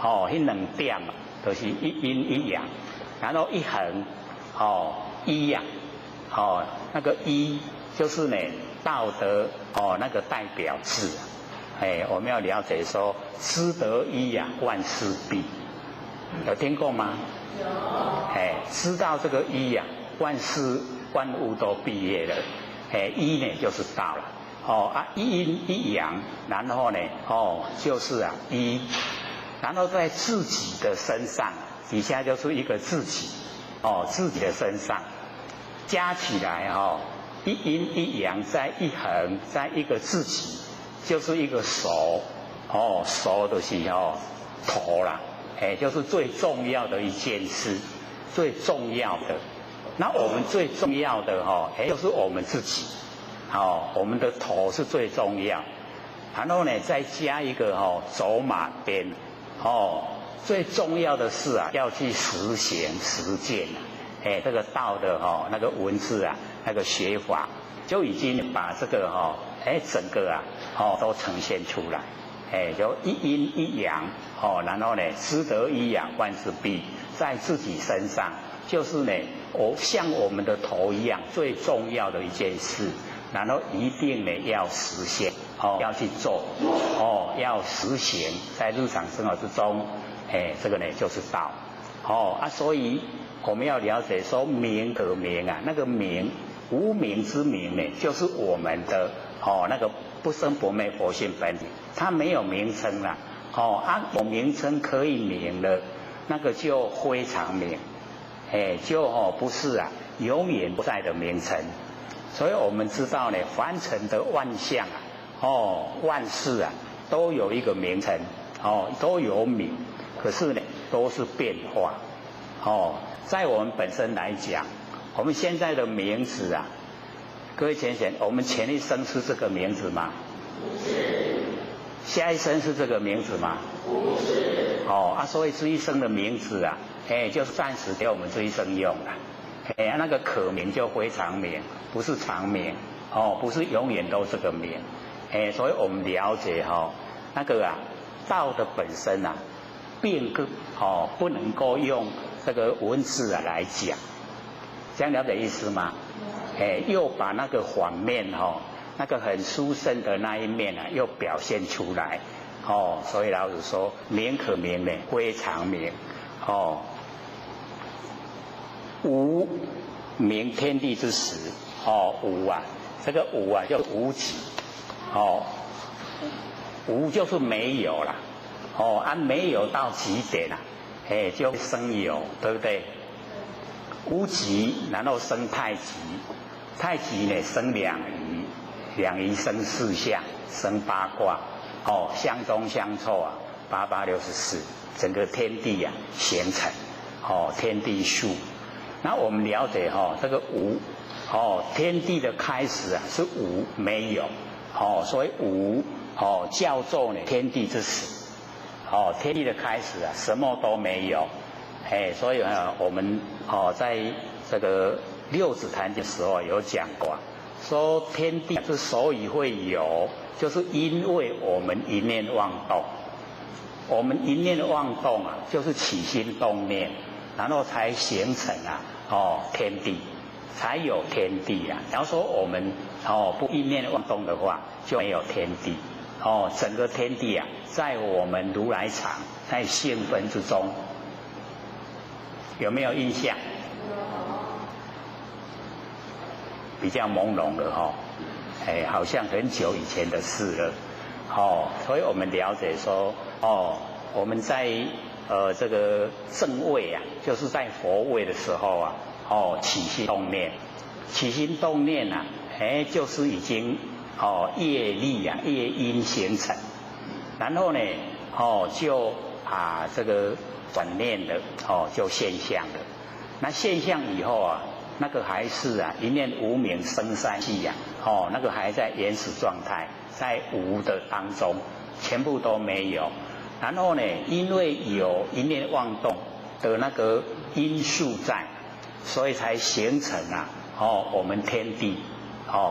那2点嘛，就是一阴一阳，然后一横一那个一就是呢道德那个代表字我们要了解说知得一万事毕，有听过吗？有。知道这个一万物都毕业了。一呢就是道了。一阴一阳，然后呢就是一，然后在自己的身上，底下就是一个自己自己的身上加起来一阴一阳在一横在一个自己，就是一个手手的是头啦，就是最重要的一件事，最重要的。那我们最重要的就是我们自己，我们的头是最重要。然后呢，再加一个走马边，最重要的是要去实行实践这个道的那个文字那个学法就已经把这个整个都呈现出来，就一阴一阳，然后呢，失得一阳，万事毕，在自己身上，就是呢，像我们的头一样，最重要的一件事，然后一定呢要实现，要去做，要实行，在日常生活之中，这个呢就是道，所以我们要了解说名可名啊，那个名。无名之名呢，就是我们的那个不生不灭佛性本体，它没有名称啦，有名称可以名了，那个就非常名，就不是永远不在的名称。所以我们知道呢，凡尘的万象万事都有一个名称，都有名，可是呢都是变化，在我们本身来讲。我们现在的名字各位浅显，我们前一生是这个名字吗？不是。下一生是这个名字吗？不是。所以这一生的名字就暂时给我们这一生用了。那个可名就非常名，不是常名，不是永远都这个名。所以我们了解那个道的本身并不能够用这个文字来讲。这样了解意思吗？又把那个反面那个很殊胜的那一面又表现出来，所以老子说名可名呢，非常名，无名天地之始，无这个无叫无极，无就是没有啦，没有到极点就生有，对不对？无极，然后生太极，太极呢生两仪，两仪生四象，生八卦，相中相凑8864，整个天地形成，天地数。那我们了解这个无，天地的开始是无没有，所以无叫做呢天地之始，天地的开始什么都没有。所以我们在这个六祖坛的时候有讲过，说天地之所以会有，就是因为我们一念妄动。我们一念妄动就是起心动念，然后才形成天地，才有天地然后说我们不一念妄动的话，就没有天地。整个天地在我们如来藏，在性分之中。有没有印象？比较朦胧的好像很久以前的事了，所以我们了解说，我们在这个正位就是在佛位的时候起心动念，起心动念就是已经业力业因形成，然后呢就这个转念的就现象了。那现象以后那个还是一念无明生三系那个还在原始状态，在无的当中，全部都没有。然后呢，因为有一念妄动的那个因素在，所以才形成我们天地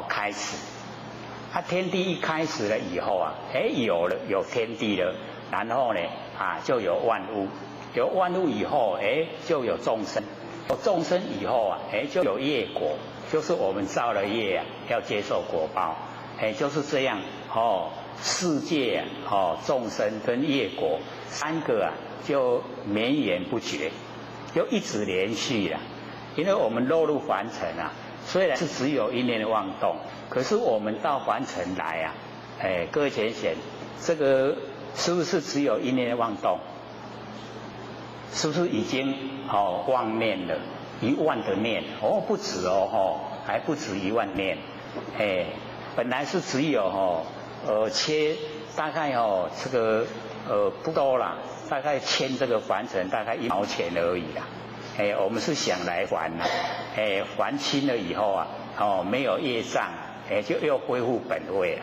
开始。天地一开始了以后有天地了，然后呢就有万物。有万物以后就有众生，有众生以后就有业果，就是我们造了业要接受果报，就是这样世界众生跟业果三个就绵延不绝，就一直连续因为我们落入凡尘虽然是只有一念妄动，可是我们到凡尘来各位浅显，这个是不是只有一念妄动？是不是已经妄念了10000的念？不止还不止10000念。本来是只有切大概这个不多啦，大概签这个凡尘大概1毛钱而已啦。我们是想来还还清了以后没有业障，就又恢复本位了。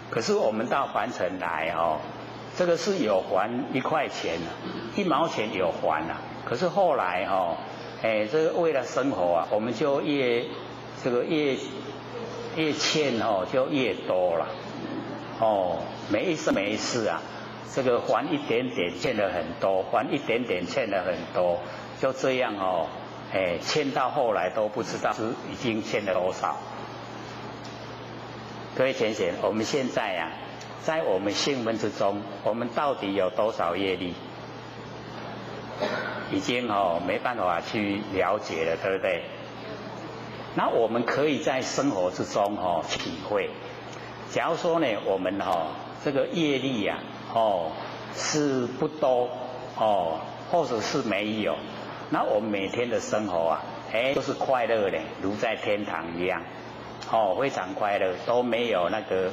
可是我们到凡尘来这个是有还1块钱1毛钱有还可是后来这个为了生活我们就越越欠就越多了，每一次啊，这个还一点点欠了很多，还一点点欠了很多，就这样欠到后来都不知道是已经欠了多少。各位浅显，我们现在啊，在我们性分之中，我们到底有多少业力？已经没办法去了解了，对不对？那我们可以在生活之中体会。假如说呢，我们这个业力啊是不多或者是没有，那我们每天的生活啊，都是快乐的，如在天堂一样，非常快乐，都没有那个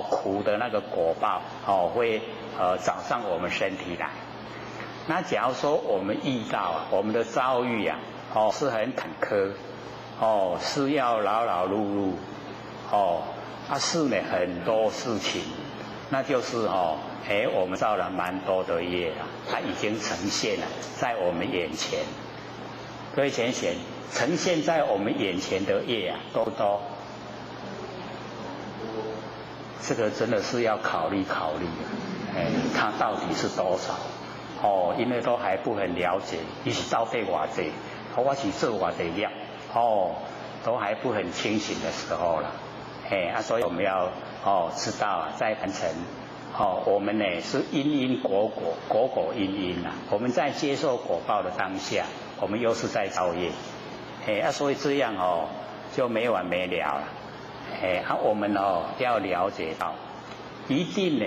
苦的那个果报会找上我们身体来。那假如说我们遇到我们的遭遇啊是很坎坷是要劳劳碌碌是呢很多事情，那就是我们造了蛮多的业啊，它已经呈现了在我们眼前。各位浅显，呈现在我们眼前的业啊多不多？这个真的是要考虑考虑它到底是多少因为都还不很了解，你是到底偌济，我是做偌济业都还不很清醒的时候了，所以我们要知道在凡尘我们呢是因因果果，果果因因啊，我们在接受果报的当下，我们又是在造业，所以这样就没完没了了，我们要了解到，一定呢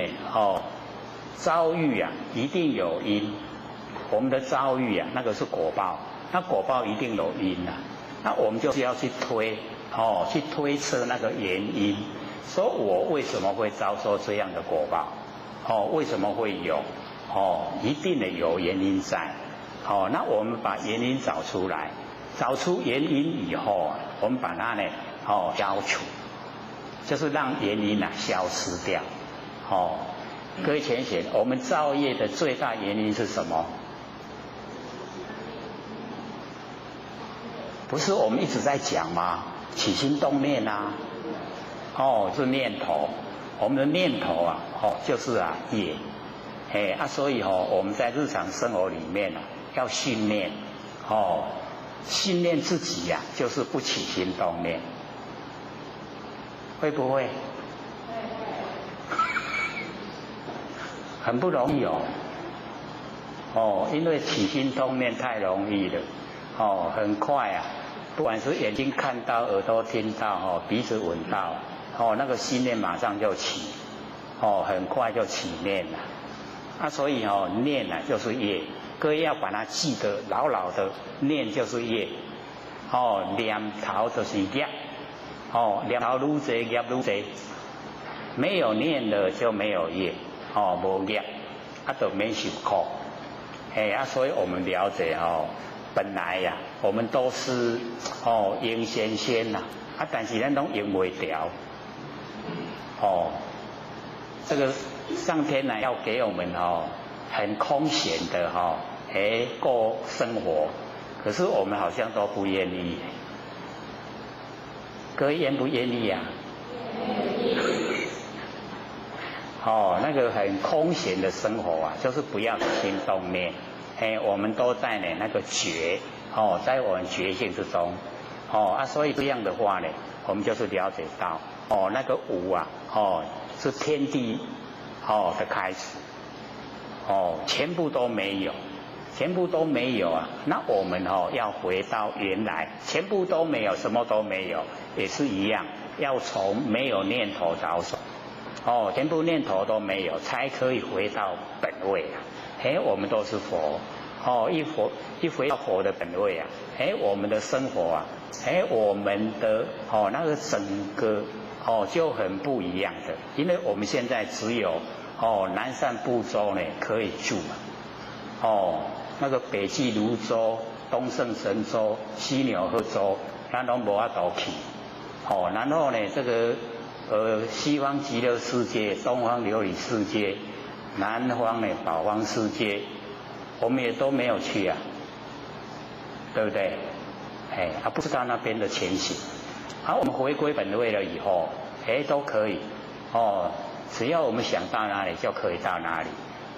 遭遇啊一定有因，我们的遭遇啊那个是果报，那果报一定有因啊，那我们就是要去去推测那个原因，说我为什么会遭受这样的果报为什么会有一定的有原因在那我们把原因找出来，找出原因以后啊，我们把它呢消除，就是让原因消失掉各位浅显，我们造业的最大原因是什么？不是我们一直在讲吗？起心动念啊，是念头，我们的念头啊，就是业，所以我们在日常生活里面要训练，训练自己呀，就是不起心动念，会不会？很不容易因为起心动念太容易了很快啊，不管是眼睛看到、耳朵听到鼻子闻到那个心念马上就起很快就起念了所以念就是业，各位要把它记得牢牢的，念就是业念头就是业念头愈多业愈多，没有念了就没有业无业就免受苦所以我们了解本来呀我们都是应先先但是咱都用不掉这个上天呢要给我们很空闲的过生活，可是我们好像都不愿意，各位愿不愿意啊？那个很空闲的生活啊，就是不要起心动念，我们都在呢那个觉，在我们觉性之中，所以这样的话呢，我们就是了解到，那个无啊，是天地的开始，全部都没有，全部都没有啊，那我们要回到原来，全部都没有，什么都没有，也是一样，要从没有念头着手。全部念头都没有，才可以回到本位啊！我们都是佛，一回到佛的本位啊！我们的生活啊，我们的那个整个就很不一样的，因为我们现在只有南赡部洲呢可以住嘛，那个北济泸州、东胜神州、西牛贺州，咱都无法度去，然后呢这个。西方极乐世界、东方琉璃世界、南方的宝方世界，我们也都没有去啊，对不对？不知道那边的情形，好，我们回归本位了以后，都可以，哦，只要我们想到哪里就可以到哪里，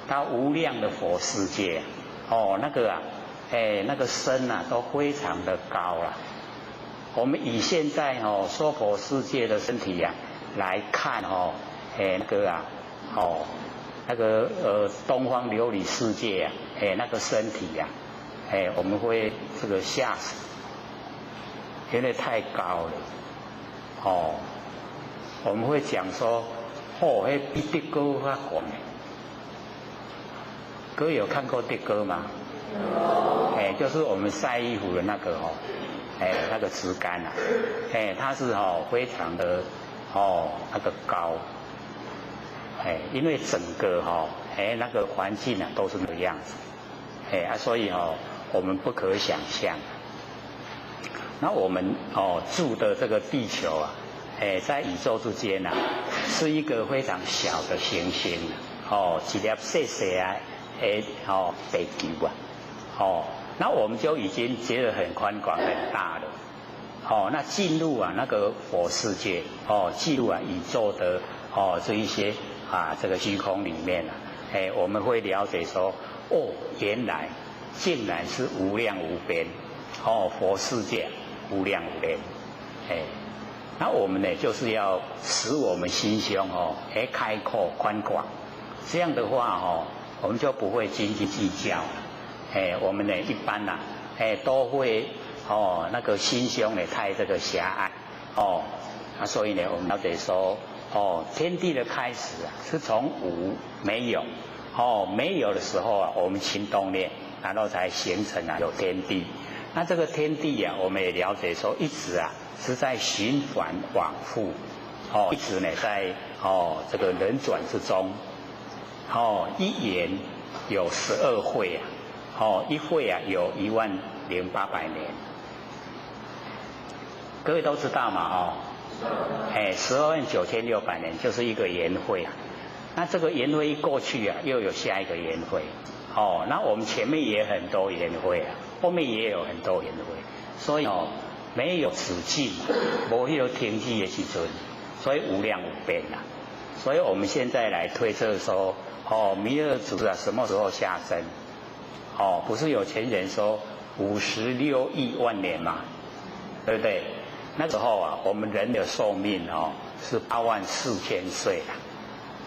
到无量的佛世界，哦，那个啊，那个身啊都非常的高了。我们以现在哦娑婆世界的身体啊来看哦，那个啊，哦，那个东方琉璃世界啊，那个身体啊，我们会这个吓死，因为太高了。哦，我们会讲说，哦，比的哥还广。各位有看过的哥吗？就是我们晒衣服的那个哦，那个竹竿啊，它是非常的那个高，因为整个那个环境啊都是那个样子，所以我们不可想象。那我们住的这个地球啊，在宇宙之间啊，是一个非常小的行星一粒细细啊，地球啊，那我们就已经觉得很宽广很大了，那进入啊那个佛世界，进入啊宇宙的这一些这个虚空里面啊，我们会了解说，原来竟然是无量无边，佛世界无量无边，那我们呢就是要使我们心胸开阔宽广，这样的话我们就不会斤斤计较，我们呢一般呐都会那个心胸呢太这个狭隘，所以呢我们了解说天地的开始啊是从无没有，没有的时候啊我们行动念，然后才形成有天地。那这个天地啊，我们也了解说，一直啊是在循环往复，一直呢在这个轮转之中，一元有12会啊，一会啊有10800年，各位都知道嘛，129600年就是一个元会啊。那这个元会一过去啊，又有下一个元会，那我们前面也很多元会啊。后面也有很多元会，所以没有止境，没有停止的时阵，所以无量无边啦。所以我们现在来推测说，弥勒祖啊什么时候下生？不是有钱人说56亿万年嘛，对不对？那时候啊，我们人的寿命是84000岁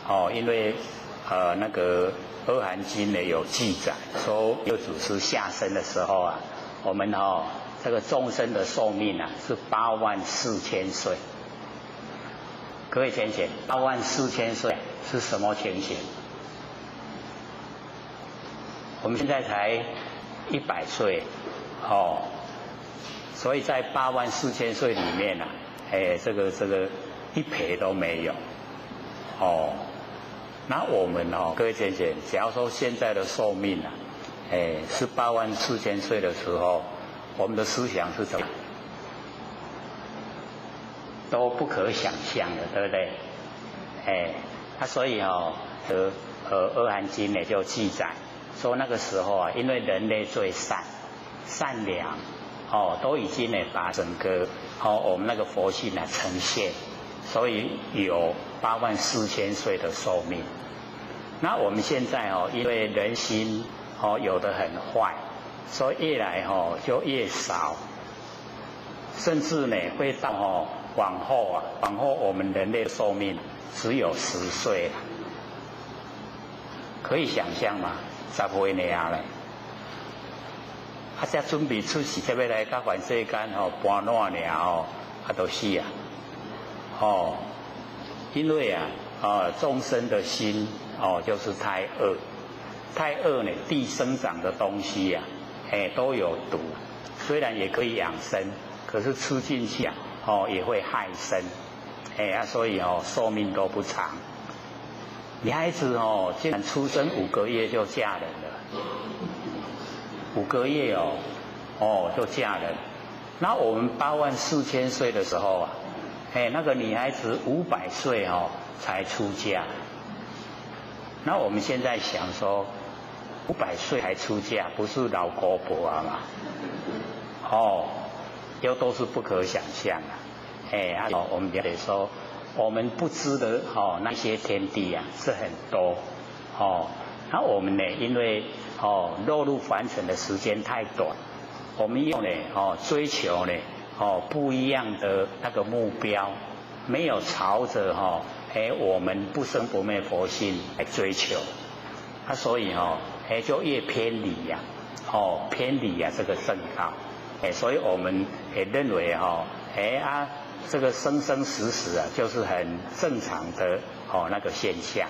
啦，因为那个。《阿含经》呢有记载说，弥勒祖师下生的时候啊，我们这个众生的寿命啊是84000岁。各位先生，84000岁是什么情形？我们现在才100岁，所以在84000岁里面啊，这个一撇都没有，那我们各位先生，假如说现在的寿命啊，是84000岁的时候，我们的思想是怎么样？都不可想象的，对不对？所以《阿含经》呢就记载说，那个时候啊，因为人类最善良，都已经呢把整个我们那个佛性呢呈现，所以有84000岁的寿命。那我们现在因为人心有的很坏，所以越来就越少，甚至呢会到往后我们人类的寿命只有10岁了，可以想象吗？10岁那样嘞，才准备出世，才要来到凡世间搬烂了都死啊！因为众生的心就是太恶呢，地生长的东西啊，都有毒，虽然也可以养生，可是吃进去啊，也会害身，所以寿命都不长。女孩子竟然出生5个月就嫁人了，5个月就嫁人。那我们84000岁的时候啊，那个女孩子500岁才出嫁。那我们现在想说，500岁才出嫁，不是老姑婆啊嘛？又都是不可想象啊。我们了解说，我们不知的那些天地啊是很多那我们呢，因为落入凡尘的时间太短，我们用呢追求呢不一样的那个目标，没有朝着我们不生不灭佛性来追求，所以就越偏离呀偏离这个正道，所以我们也认为这个生生死死啊，就是很正常的那个现象。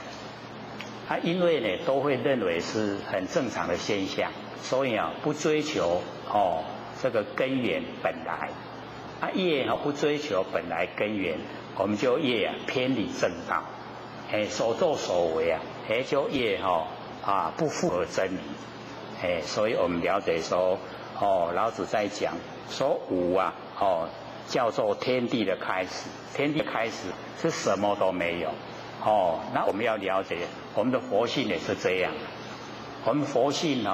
因为呢都会认为是很正常的现象，所以不追求这个根源本来，越不追求本来根源，我们就越偏离正道，所作所为就越不符合真理，所以我们了解说老子在讲说无叫做天地的开始，天地开始是什么都没有那我们要了解我们的佛性也是这样，我们佛性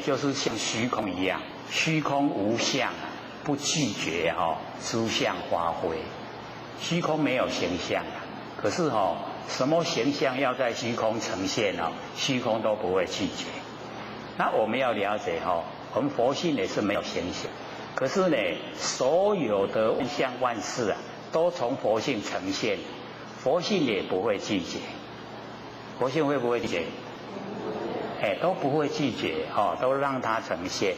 就是像虚空一样，虚空无相不拒绝诸相发挥，虚空没有形象可是什么形象要在虚空呈现虚空都不会拒绝。那我们要了解我们佛性也是没有形象，可是呢所有的万象万事都从佛性呈现，佛性也不会拒绝，佛性会不会拒绝？都不会拒绝都让它呈现。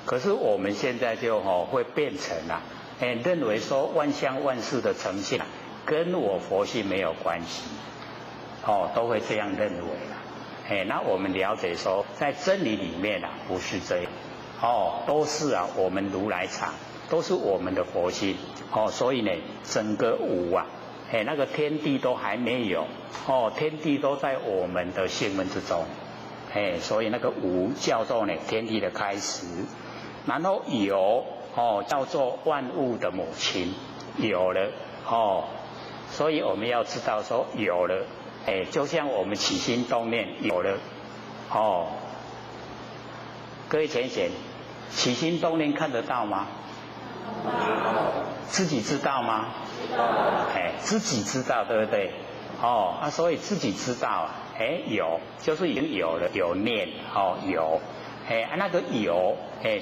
可是我们现在就会变成认为说万象万事的呈现跟我佛性没有关系都会这样认为那我们了解说在真理里面不是这样都是我们如来藏，都是我们的佛性所以呢整个无那个天地都还没有天地都在我们的性门之中所以那个无叫做呢天地的开始，然后有叫做万物的母亲，有了所以我们要知道说有了就像我们起心动念有了各位浅显，起心动念看得到吗？自己知道吗？自己知道对不对？所以自己知道有就是已经有了，有念有那个有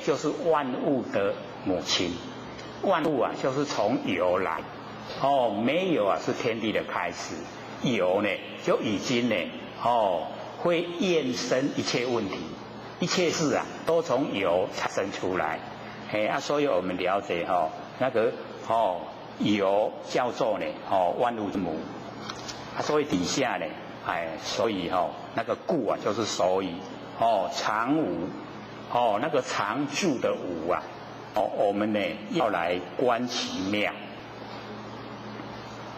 就是万物的母亲，万物就是从有来没有是天地的开始，有呢就已经呢会衍生一切问题，一切事都从有产生出来所以我们了解那个有叫做呢万物之母所以底下呢所以那个故就是所以常无那个常住的无我们呢要来观其妙。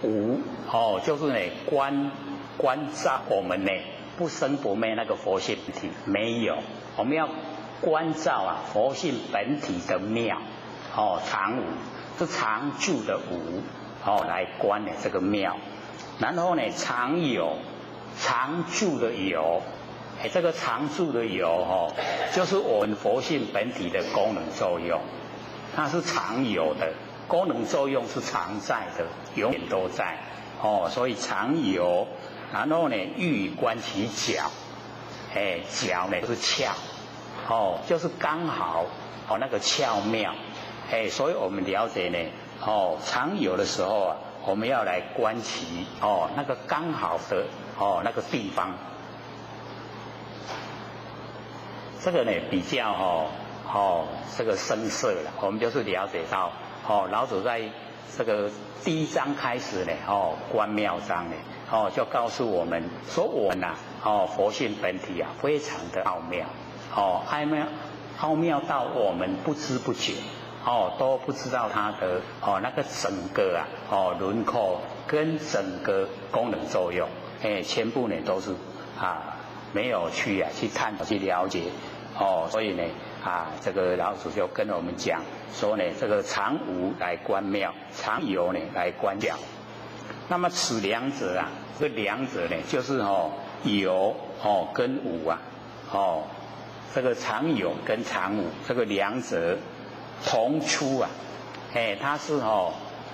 无就是呢关照我们呢不生不灭那个佛性本体没有，我们要关照佛性本体的妙常无是常住的无来观呢这个妙，然后呢常有常住的有这个常住的有就是我们佛性本体的功能作用，它是常有的，功能作用是常在的，永远都在所以常有，然后呢欲以观其巧巧呢就是巧就是刚好那个巧妙所以我们了解呢常有的时候我们要来观其那个刚好的那个地方，这个呢比较这个深色了，我们就是了解到老子在这个第一章开始呢观妙章呢就告诉我们说我们佛性本体非常的奥妙奥妙到我们不知不觉都不知道它的那个整个轮廓跟整个功能作用全部呢都是没有去探讨去了解所以呢这个老子就跟我们讲说呢这个常无来观妙，常有呢来观巧。那么此两者这两者呢就是有跟无这个常有跟常无这个两者同出它是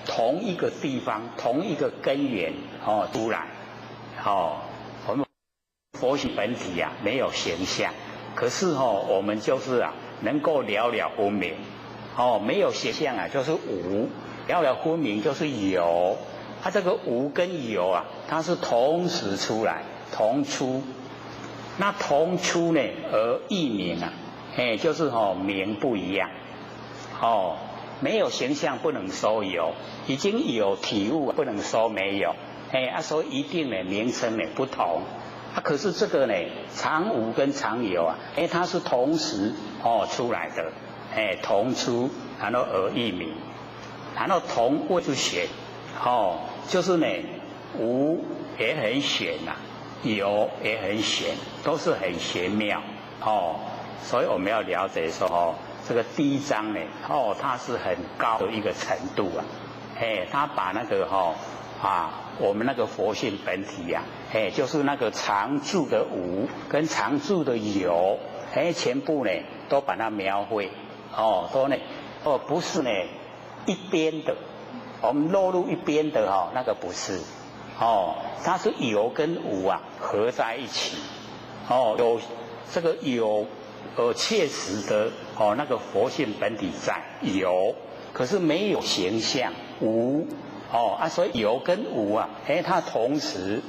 同一个地方、同一个根源出来。我们佛性本体啊没有形象，可是我们就是能够了了分明。没有形象啊就是无，了了分明就是有。它这个无跟有啊，它是同时出来，同出。那同出呢而异名啊，就是名不一样。没有形象不能说有，已经有体悟不能说没有。所以一定呢名称呢不同。可是这个呢常无跟常有啊，它是同时出来的，同出，然后而异名，然后同谓之玄。就是呢无也很玄呐，有也很玄，都是很玄妙。所以我们要了解说这个第一章呢它是很高的一个程度啊。它把那个我们那个佛性本体呀，就是那个常住的无跟常住的有，全部呢都把它描绘。都呢不是呢一边的，我们落入一边的那个不是。它是有跟无啊合在一起。有这个有切实的那个佛性本体在有，可是没有形象无。所以有跟无啊，它同时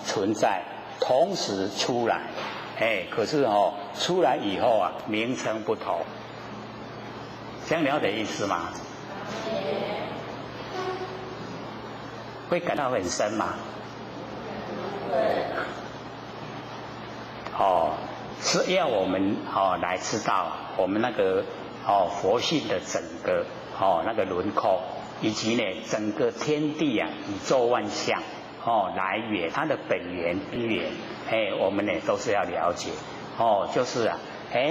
存在，同时出来。可是出来以后啊，名称不同。这样了解意思吗？会感到很深吗？是要我们来知道我们那个佛性的整个那个轮廓，以及呢整个天地啊宇宙万象来源，它的本源根源，我们呢都是要了解。就是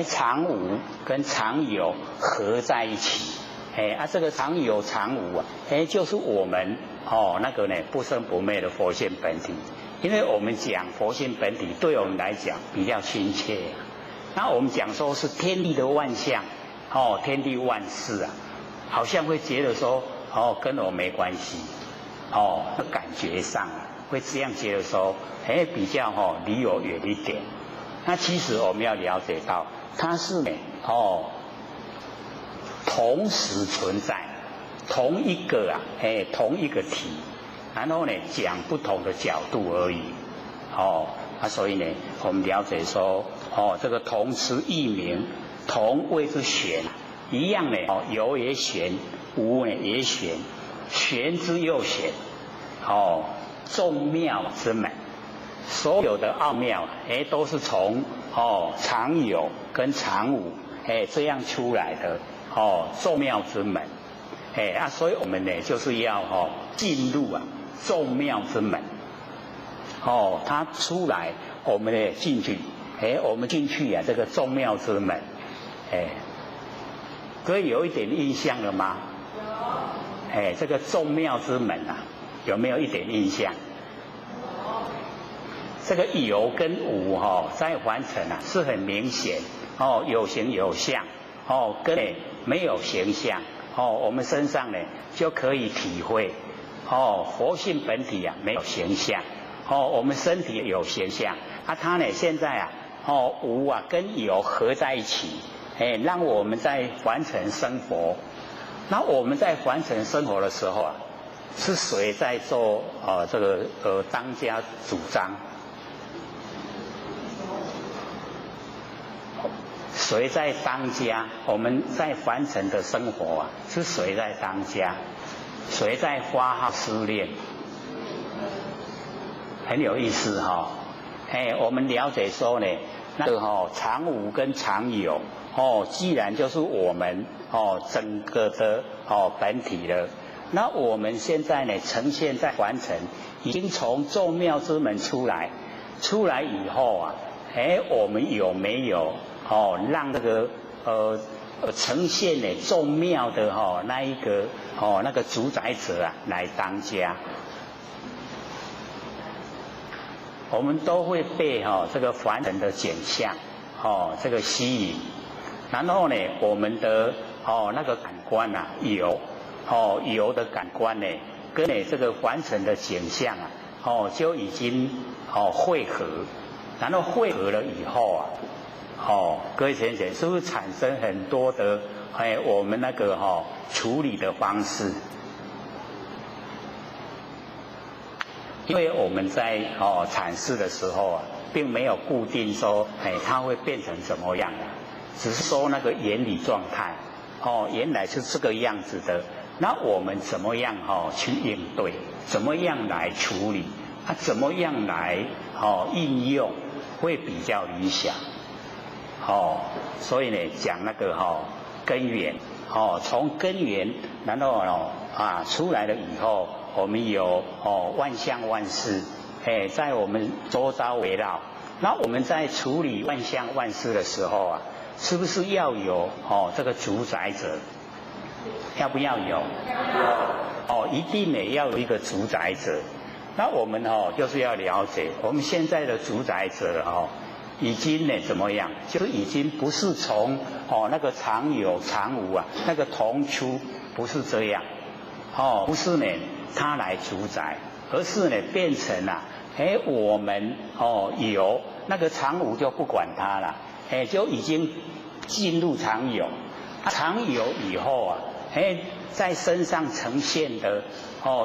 常无跟常有合在一起。这个常有常无啊，就是我们那个呢不生不灭的佛性本体。因为我们讲佛性本体，对我们来讲比较亲切。那我们讲说是天地的万象，天地万事啊，好像会觉得说跟我没关系，感觉上会这样觉得说，比较离我远一点。那其实我们要了解到，它是呢同时存在，同一个同一个体，然后呢讲不同的角度而已。所以呢我们了解说这个同持异名，同谓之玄，一样呢有也玄，无呢也玄，玄之又玄。众妙之门，所有的奥妙都是从常有跟常无这样出来的众妙之门。所以我们呢就是要进入众妙之门。它出来，我们呢进去，我们进去这个众妙之门，各位有一点印象了吗？有。这个众妙之门啊，有没有一点印象？这个有跟无在凡尘啊是很明显有形有相跟没有形象我们身上呢就可以体会佛性本体啊没有形象我们身体有形象它呢现在无啊跟有合在一起让我们在凡尘生活。那我们在凡尘生活的时候啊，是谁在做这个当家主张？谁在当家？我们在凡尘的生活啊，是谁在当家？谁在发号施令？很有意思我们了解说呢，那个常无跟常有既然就是我们整个的本体了。那我们现在呢呈现在凡尘，已经从众妙之门出来以后啊，我们有没有让这个呈现呢众妙的那一个那个主宰者啊来当家？我们都会被这个凡尘的景象这个吸引，然后呢我们的那个感官啊有有的感官呢，跟这个完成的景象啊，就已经汇合，然后汇合了以后啊，各位先生，是不是产生很多的我们那个处理的方式？因为我们在阐释的时候啊，并没有固定说它会变成什么样，只是说那个原理状态，原来是这个样子的。那我们怎么样去应对？怎么样来处理？怎么样来应用会比较理想？所以呢，讲那个根源，从根源，然后出来了以后，我们有万象万事，在我们周遭围绕。那我们在处理万象万事的时候啊，是不是要有这个主宰者？要不要有？一定呢要有一个主宰者。那我们就是要了解，我们现在的主宰者已经呢怎么样？就是已经不是从那个常有常无啊，那个同出，不是这样。不是呢他来主宰，而是呢变成了我们有那个常无就不管它了，就已经进入常有。常有以后啊，在身上呈现的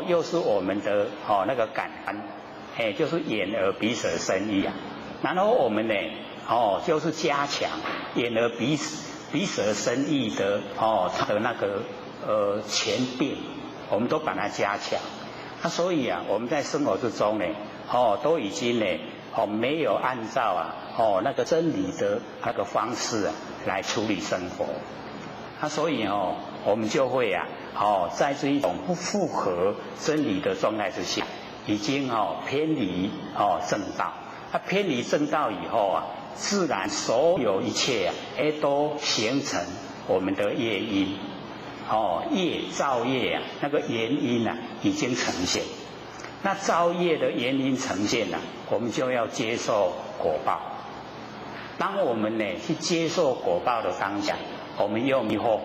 又是我们的那个感官，就是眼耳鼻舌身意啊。然后我们呢就是加强眼耳鼻舌身意的它的那个前变，我们都把它加强。所以啊，我们在生活之中呢都已经呢没有按照那个真理的那个方式来处理生活。所以我们就会在这一种不符合真理的状态之下，已经偏离正道。偏离正道以后啊，自然所有一切都形成我们的业因。造业那个原因已经呈现。那造业的原因呈现我们就要接受果报。当我们呢去接受果报的当下，我们又迷惑。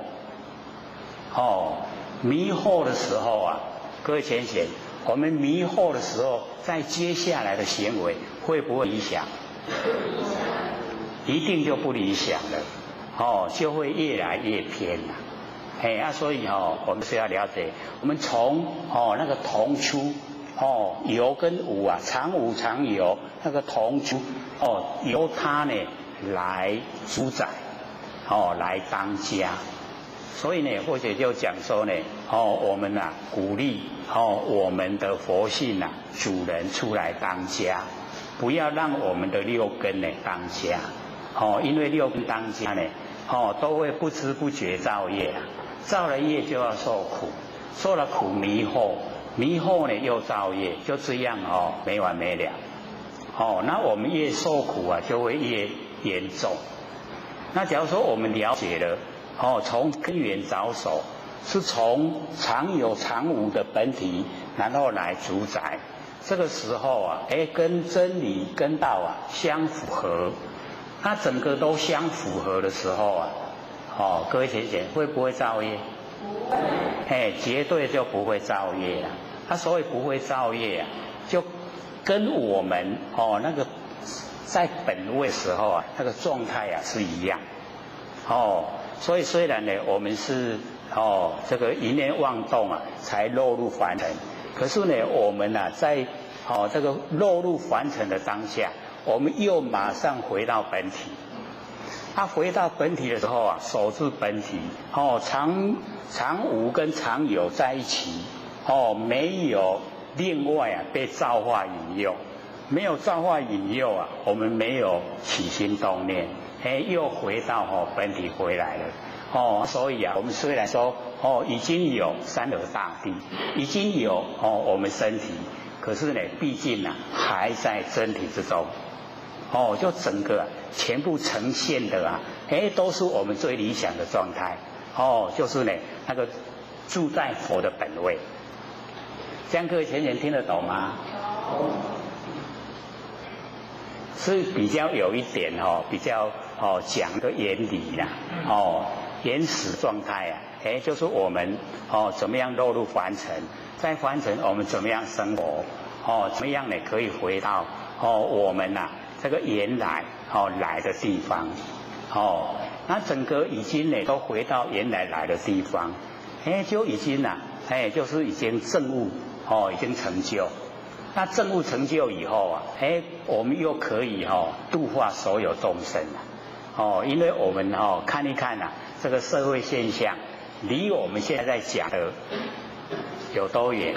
迷惑的时候啊，各位浅显，我们迷惑的时候，在接下来的行为会不会理想？一定就不理想了，就会越来越偏了。所以我们是要了解，我们从那个同出有跟无啊，常无常有，那个同出由它呢来主宰，来当家。所以呢，或者就讲说呢，我们鼓励我们的佛性主人出来当家，不要让我们的六根呢当家。因为六根当家呢，都会不知不觉造业造了业就要受苦，受了苦迷惑，迷惑呢又造业，就这样没完没了。那我们越受苦就会越严重。那假如说我们了解了，从根源着手，是从常有常无的本体，然后来主宰。这个时候跟真理跟道相符合，它整个都相符合的时候各位浅显会不会造业？不会。绝对就不会造业了。所谓不会造业就跟我们那个在本位时候那个状态是一样。所以虽然呢我们是这个一念妄动才落入凡尘，可是呢我们在这个落入凡尘的当下，我们又马上回到本体。回到本体的时候守住本体，常无跟常有在一起，没有另外被造化引诱，没有造化引诱我们没有起心动念，又回到本体回来了。所以我们虽然说已经有三河大地，已经有我们身体，可是呢毕竟还在真体之中。就整个全部呈现的都是我们最理想的状态。就是呢那个住在佛的本位。这样各位浅显听得懂吗？是比较有一点比较讲个原理原始状态就是我们怎么样落入凡尘，在凡尘我们怎么样生活，怎么样呢可以回到我们这个原来来的地方，那整个已经呢都回到原来来的地方，就已经就是已经证悟已经成就。那证悟成就以后我们又可以度化所有众生因为我们看一看这个社会现象离我们现在讲的有多远，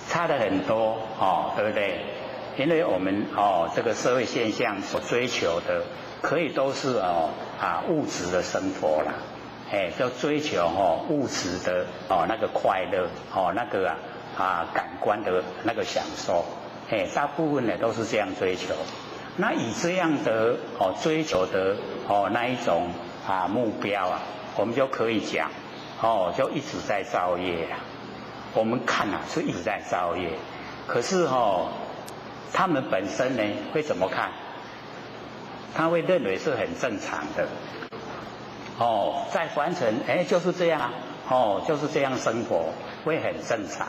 差的很多对不对？因为我们这个社会现象所追求的可以都是物质的生活啦，就追求物质的那个快乐那个感官的那个享受，大部分呢都是这样追求。那以这样的追求的那一种目标我们就可以讲就一直在造业我们看是一直在造业，可是他们本身呢会怎么看？他会认为是很正常的在凡尘就是这样就是这样生活，会很正常。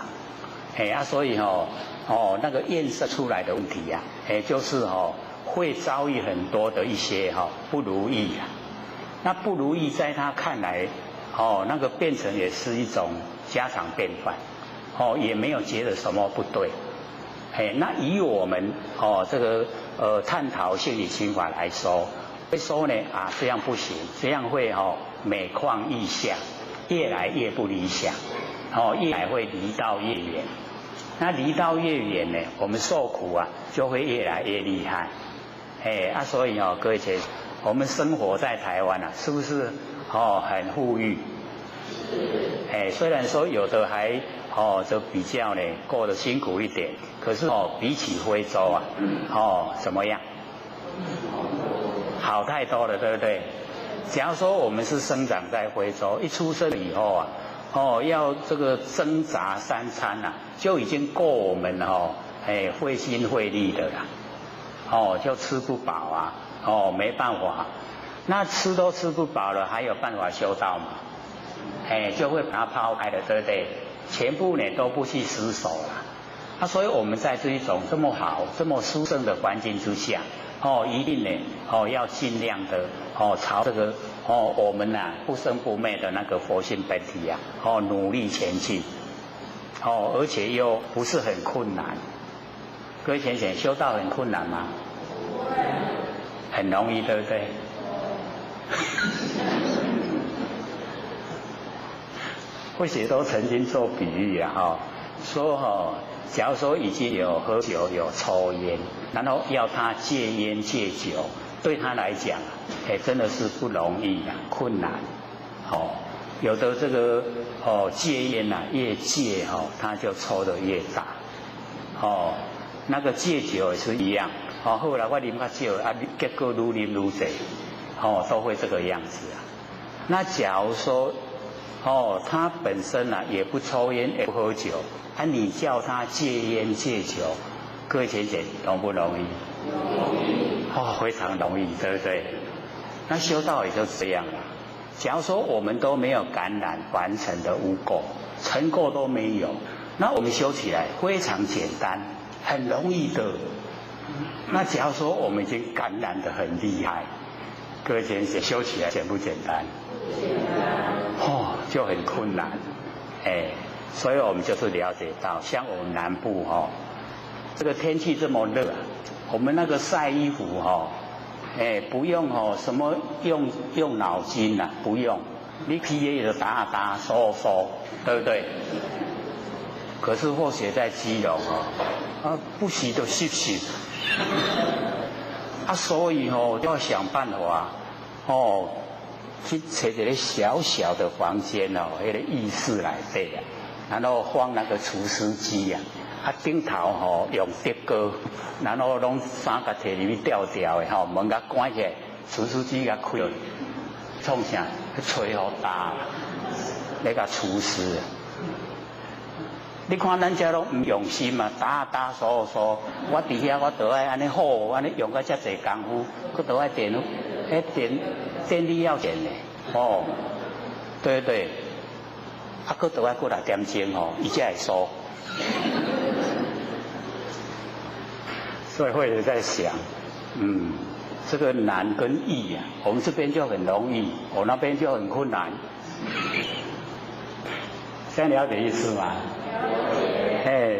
所以那个衍生出来的问题就是会遭遇很多的一些不如意那不如意在他看来那个变成也是一种家常便饭也没有觉得什么不对。那以我们这个探讨心理心法来说，会说呢这样不行，这样会每况愈下，越来越不理想越来会离道越远。那离道越远呢，我们受苦就会越来越厉害。所以各位姐，我们生活在台湾是不是很富裕？虽然说有的还就比较呢过得辛苦一点，可是比起非洲怎么样？好太多了，对不对？假如说我们是生长在非洲，一出生以后要这个挣扎三餐就已经够我们费心费力的啦，就吃不饱没办法，那吃都吃不饱了，还有办法修道吗？就会把它抛开了，对不对？全部呢都不去失手了。所以我们在这一种这么好、这么殊胜的环境之下，一定呢要尽量的朝这个我们不生不灭的那个佛性本体努力前进，而且又不是很困难。各位浅浅，修道很困难吗？很容易，对不对？或许都曾经做比喻说假如说已经有喝酒有抽烟，然后要他戒烟戒酒，对他来讲真的是不容易困难。有的这个戒烟越戒他就抽得越大。那个戒酒也是一样。后来我啉较少结果愈啉愈多，都会这个样子那假如说他本身也不抽烟也不喝酒你叫他戒烟戒酒，各位姐姐容不容易？非常容易，对不对？那修道也就这样了。假如说我们都没有感染凡尘的污垢，尘垢都没有，那我们修起来非常简单，很容易的。那假如说我们已经感染得很厉害，各位姐姐修起来简不简单？就很困难。所以我们就是了解到，像我们南部这个天气这么热我们那个晒衣服不用什么用脑筋不用，你皮也就打打收收，对不对？可是或许在基隆不洗就湿湿所以就要想办法去找一个小小的房间那个浴室内底然后放那个除湿机顶头用竹篙，然后拢衫甲摕入去吊吊的门甲关起来，除湿机甲开，创啥？去吹雨打，来甲除湿。你看咱遮拢唔用心打打扫扫，我伫遐我都爱安尼好，安尼用到遮济功夫，佮都爱电力要钱呢。哦，对对，佫倒来过来点钟哦，伊才会输。所以会有在想，这个难跟易啊，我们这边就很容易，我那边就很困难。这样了解意思吗？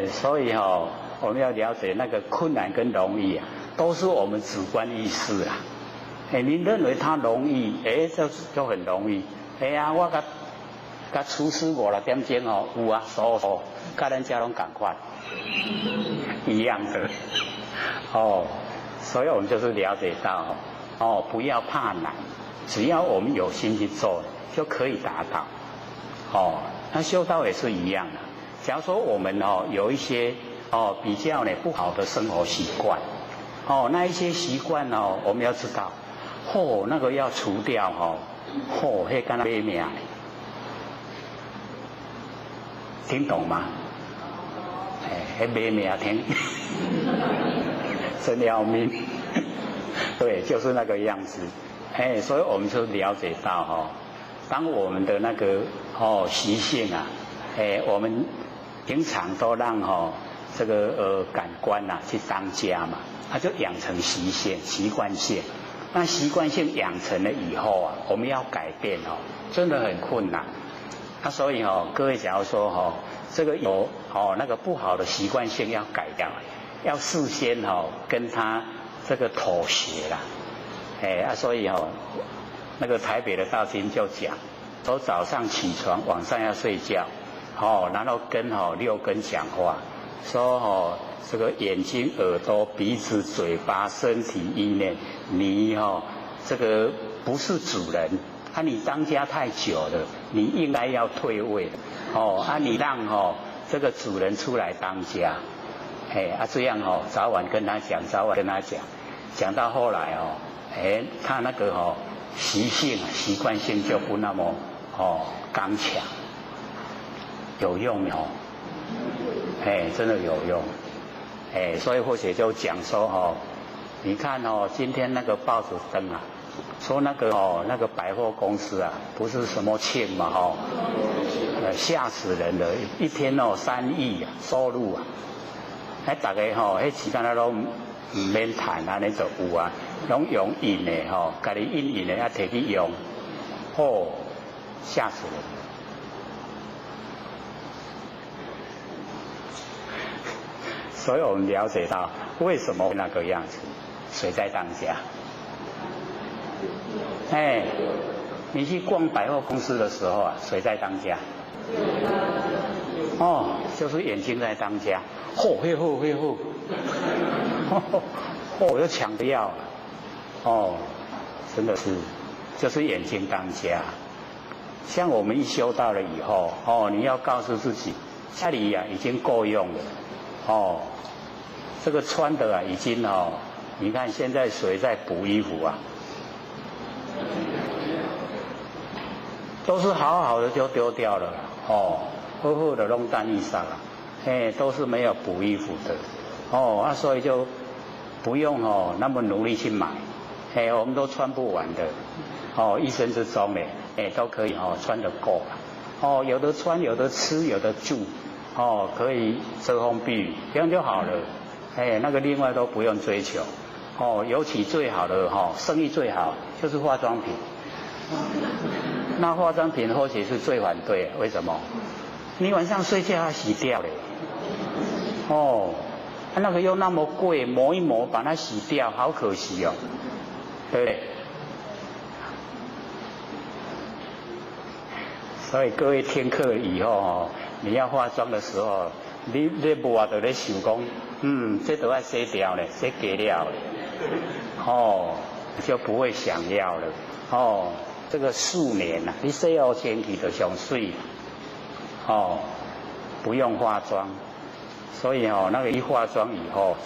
所以我们要了解那个困难跟容易啊，都是我们主观意识啊。你认为它容易，就很容易。我甲厨师50点钟有啊，所甲咱家拢同款，一样的。所以我们就是了解到不要怕难，只要我们有心去做，就可以达到。那修道也是一样的。假如说我们有一些比较不好的生活习惯，那一些习惯我们要知道，那个要除掉那干那买命，听懂吗？那买命听，真要命，对，就是那个样子。所以我们就了解到当我们的那个习性啊，我们平常都让这个感官去当家嘛，它就养成习惯性。那习惯性养成了以后我们要改变真的很困难。所以各位假如说这个有那个不好的习惯性要改掉，要事先跟他这个妥协啦。所以那个台北的道经就讲，说早上起床，晚上要睡觉，然后跟6根讲话，说这个眼睛、耳朵、鼻子、嘴巴、身体、意念，你这个不是主人，你当家太久了，你应该要退位，你让这个主人出来当家，这样早晚跟他讲，讲到后来他那个习惯性就不那么刚强，有用真的有用。所以或许就讲说你看今天那个报纸登啊，说那个百货公司啊，不是什么庆嘛吓死人了，一天3亿收入啊，大家迄时间拢唔免谈啊，你就有啊，拢用印的家己印的摕去用，吓死人。所以我们了解到为什么那个样子，谁在当家？你去逛百货公司的时候谁在当家？就是眼睛在当家。我就抢不要了。真的是，就是眼睛当家。像我们一修道了以后，你要告诉自己，家里已经够用了。这个穿的已经你看现在谁在补衣服啊？都是好好的就丢掉了，好好的弄单衣裳了，都是没有补衣服的，所以就不用那么努力去买，我们都穿不完的，一生之中都可以穿得够了，有的穿，有的吃，有的住，可以遮风避雨，这样就好了。那个另外都不用追求，尤其最好的生意最好就是化妆品。那化妆品或许是最反对，为什么？你晚上睡觉要洗掉嘞，那个又那么贵，磨一磨把它洗掉，好可惜哦，对不对？所以各位听课以后你要化妆的时候，你抹就咧想讲，这都要洗掉咧，洗假了咧，就不会想要了，这个数年你洗好前去就上水，不用化妆，所以那个一化妆以后，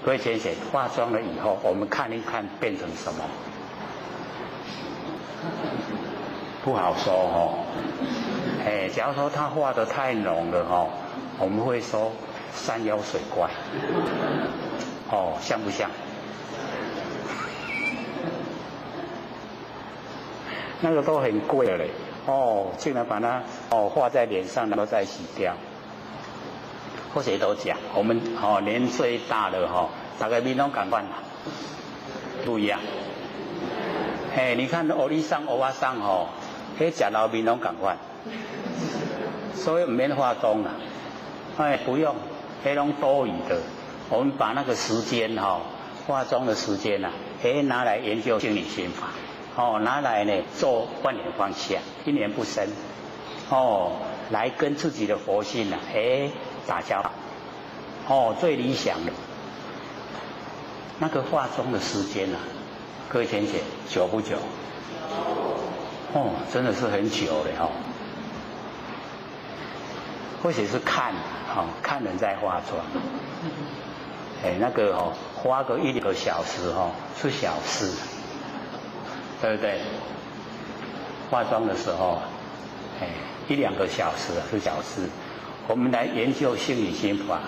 各位先生化妆了以后，我们看一看变成什么？不好说假如说他画得太浓了我们会说山妖水怪，像不像？那个都很贵的嘞。哦，竟然把它画在脸上，然后再洗掉。或谁都讲，我们年岁大了大概面拢感官不一样。你看欧丽桑、欧巴桑迄食老面拢感官，所以唔免化妆啦。不用，迄拢多余的。我们把那个时间化妆的时间拿来研究心理心法，拿来呢做万年放下，一年不生，来跟自己的佛性打交道，最理想的那个化妆的时间各位先生久不久？真的是很久了或许是看人在化妆，那个花个1-2个小时是小事，对不对？化妆的时候1-2个小时是小事，我们来研究心理心法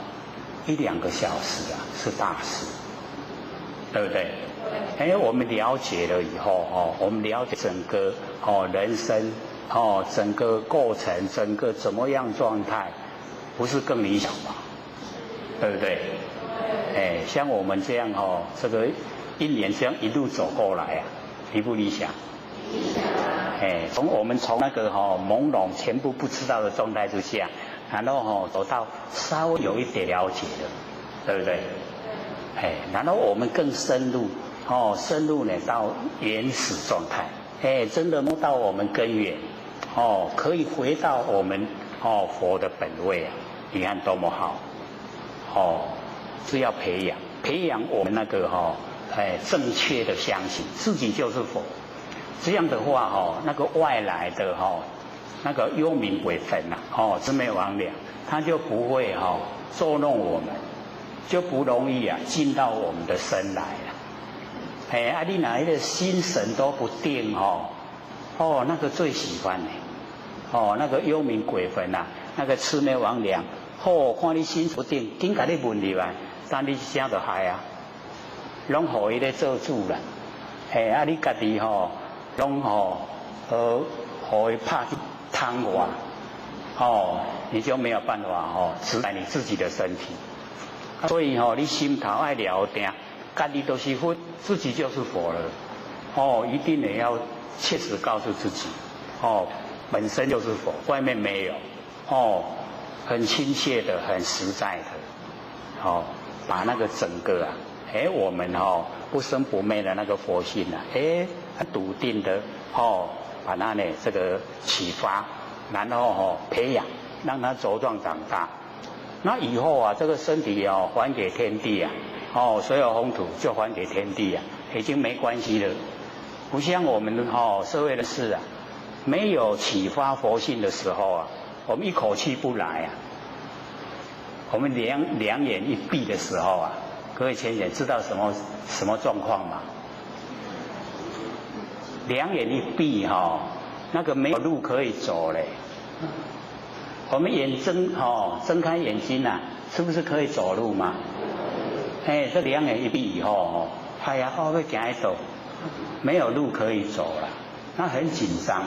，1-2个小时是大事，对不对？我们了解了以后我们了解整个人生整个过程，整个怎么样状态，不是更理想吗？对不对？像我们这样这个1年这样一路走过来理不理想？我们从那个朦胧全部不知道的状态之下，然后走到稍微有一点了解的，对不对？然后我们更深入深入呢到原始状态，真的摸到我们根源，可以回到我们佛的本位你看多么好，是要培养我们那个正确的相信自己就是佛。这样的话那个外来的那个幽冥鬼神魑魅魍魉，他就不会捉弄我们，就不容易进到我们的身来了。你哪一个心神都不定那个最喜欢那个幽冥鬼魂那个魑魅魍魉，看你心不定，紧甲你问入来，但你啥就害拢互伊咧做主啦。你家己拢互伊拍去贪我你就没有办法指导你自己的身体。所以你心头爱了定，家己都是佛，自己就是佛了一定也要切实告诉自己本身就是佛，外面没有很亲切的，很实在的把那个整个我们不生不灭的那个佛性很笃定的把它呢这个启发，然后培养，让它茁壮长大。那以后这个身体还给天地所有红土就还给天地已经没关系了。不像我们社会人士没有启发佛性的时候我们一口气不来我们两眼一闭的时候各位浅浅知道什么状况吗？两眼一闭那个没有路可以走嘞。我们睁开眼睛是不是可以走路嘛？这两眼一闭以后会走在走，没有路可以走了，那很紧张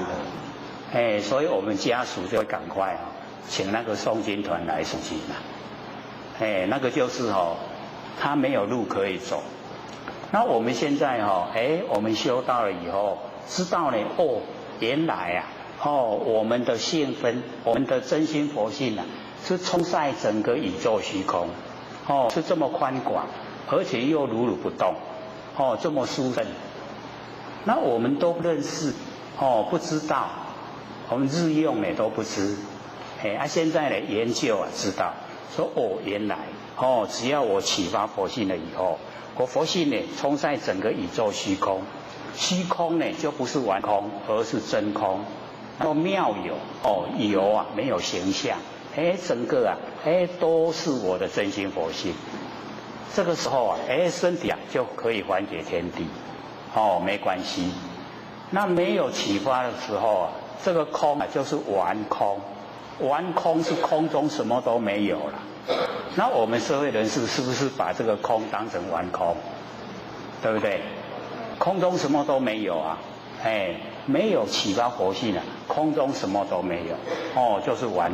的。所以我们家属就会赶快请那个诵经团来诵经那个就是他没有路可以走。那我们现在我们修到了以后，知道呢原来我们的性分，我们的真心佛性是充塞整个宇宙虚空是这么宽广，而且又如如不动这么殊胜。那我们都不认识不知道，我们日用呢都不知现在呢研究知道说原来只要我启发佛性了以后，我佛性呢充塞整个宇宙虚空，虚空呢就不是玩空，而是真空。然后妙有有没有形象整个都是我的真心佛性。这个时候身体就可以还给天地没关系。那没有启发的时候这个空就是玩空，玩空是空中什么都没有了。那我们社会人士是不是把这个空当成玩空？对不对？空中什么都没有没有启发佛性啊，空中什么都没有，就是完，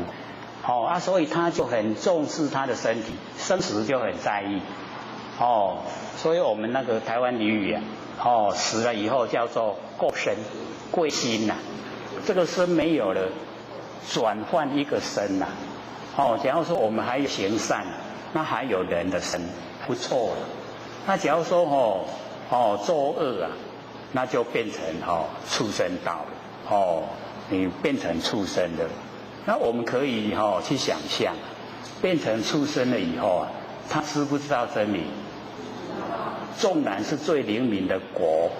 所以他就很重视他的身体，生死就很在意，所以我们那个台湾俚语啊，死了以后叫做过身，贵心呐，这个身没有了，转换一个身呐，假如说我们还有行善，那还有人的身，不错了。那假如说作恶啊，那就变成畜生道了，你变成畜生了。那我们可以去想象，变成畜生了以后啊，他知不知道真理？纵然是最灵敏的狗、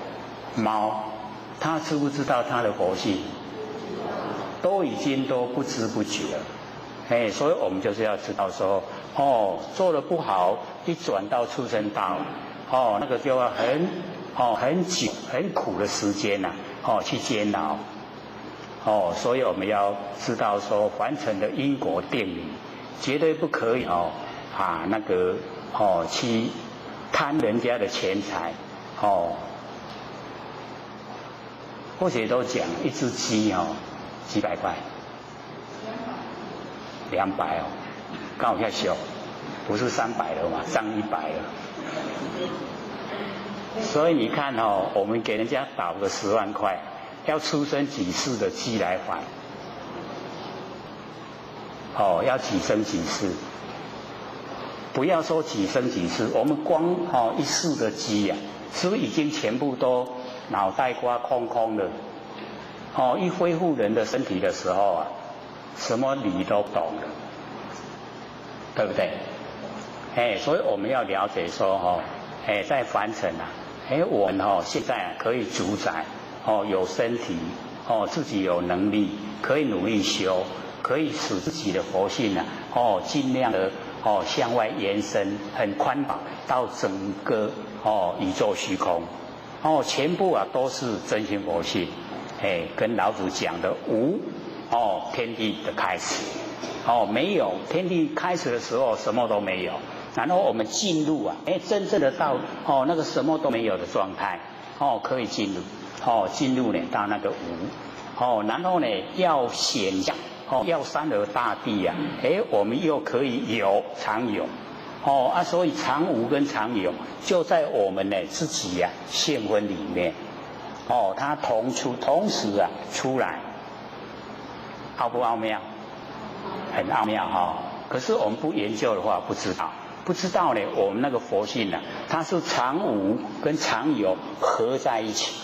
猫，他知不知道他的佛性？都已经都不知不觉了。所以我们就是要知道说，做得不好，一转到畜生道，那个就要很久、很苦的时间呐，去煎熬。所以我们要知道说，凡尘的因果定理，绝对不可以去贪人家的钱财，或者都讲一只鸡几百块，200刚好要小，不是300了嘛，上100了。所以你看我们给人家倒个10万块，要出生几世的鸡来还？要几生几世？不要说几生几世，我们光一世的鸡呀，是不是已经全部都脑袋瓜空空了？一恢复人的身体的时候啊，什么理都懂了，对不对？所以我们要了解说在凡尘啊，我们现在可以主宰，有身体，自己有能力，可以努力修，可以使自己的佛性啊，尽量的向外延伸，很宽广到整个宇宙虚空，全部啊都是真心佛性。跟老子讲的无天地的开始，没有天地开始的时候什么都没有，然后我们进入啊，真正的到那个什么都没有的状态，可以进入，进入呢到那个无，然后呢要显象，要山河大地啊，我们又可以有常有，所以常无跟常有就在我们呢自己啊现分里面。它同时啊出来，奥不奥妙？很奥妙可是我们不研究的话，不知道呢。我们那个佛性啊，它是常无跟常有合在一起，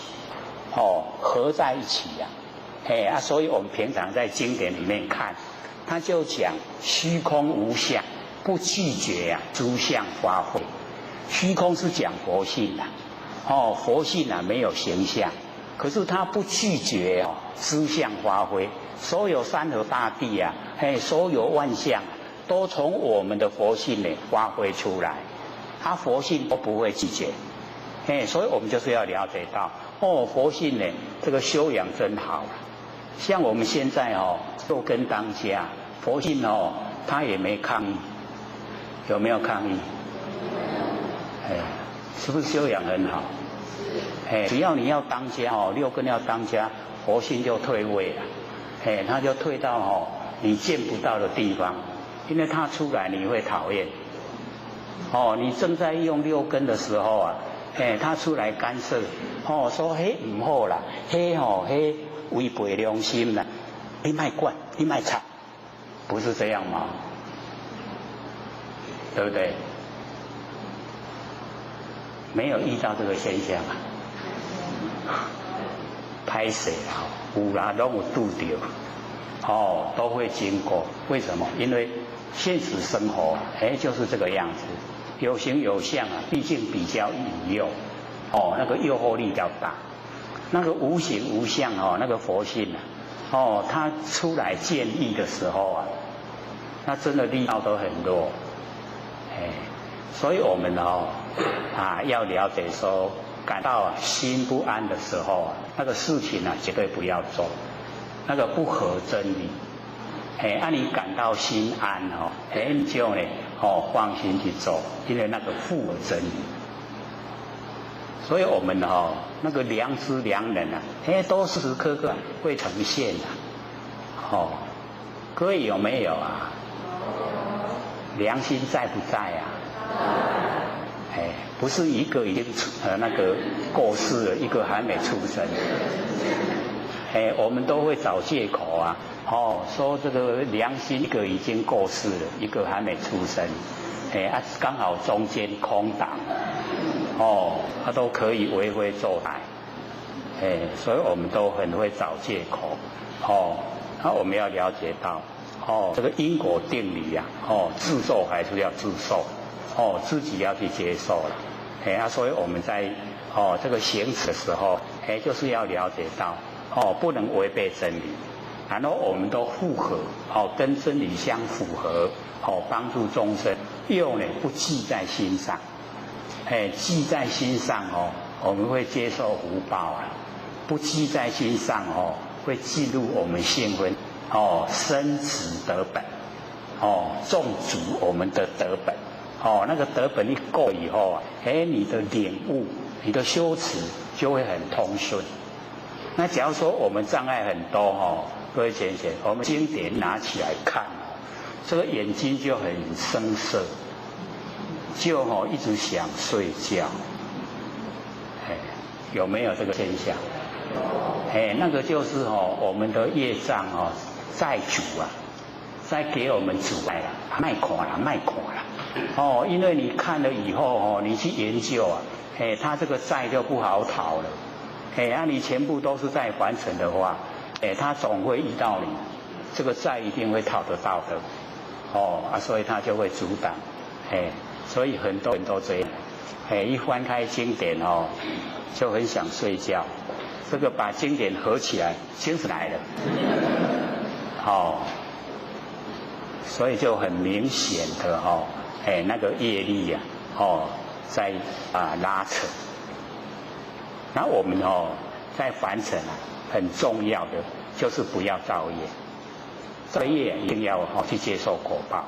合在一起呀。所以我们平常在经典里面看，它就讲虚空无相，不拒绝诸相发挥。虚空是讲佛性佛性没有形象，可是它不拒绝诸相发挥，所有山河大地所有万象都从我们的佛性呢发挥出来，它佛性都不会拒绝，所以我们就是要了解到佛性呢这个修养真好，像我们现在六根当家，佛性它也没抗议，有没有抗议？是不是修养很好？只要你要当家六根要当家，佛性就退位了，它就退到你见不到的地方，因为它出来你会讨厌。你正在用六根的时候啊，它出来干涉，说唔好啦，违背良心啦，你卖管，你卖吵，不是这样吗？对不对？没有遇到这个现象拍谁有啦，都有拄到，都会经过。为什么？因为现实生活就是这个样子，有形有相毕竟比较引诱，那个诱惑力比较大。那个无形无相那个佛性它出来见义的时候那真的力道都很弱，所以我们要了解说，感到心不安的时候那个事情绝对不要做，那个不合真理。你感到心安你就呢放心去做，因为那个符合真理。所以我们那个良知良能啊，都时时刻刻会呈现的。各位有没有啊？良心在不在啊？不是一个已经那个过世了，一个还没出生。我们都会找借口啊，说这个良心一个已经过世了，一个还没出生，刚好中间空档，他都可以为非作歹，所以我们都很会找借口，那我们要了解到，这个因果定理啊，自受还是要自受，自己要去接受了，所以我们在这个行持的时候，就是要了解到。不能违背真理，然后我们都符合，跟真理相符合，帮助众生，又呢不记在心上，记在心上我们会接受福报啊；不记在心上会记录我们性分，生子得本，种足我们的得本，那个得本一够以后啊，你的领悟，你的修持就会很通顺。那假如说我们障碍很多各位贤贤，我们经典拿起来看，这个眼睛就很生涩，就一直想睡觉，有没有这个现象？那个就是我们的业障在主啊，在给我们阻碍了，卖垮了，因为你看了以后你去研究啊，他这个债就不好讨了。你全部都是在还尘的话，他总会遇到你，这个债一定会讨得到的，所以他就会阻挡，所以很多人都这样，一翻开经典就很想睡觉，这个把经典合起来，精神来了，所以就很明显的那个业力啊，在拉扯。那我们在凡尘很重要的就是不要造业，造业一定要去接受果报，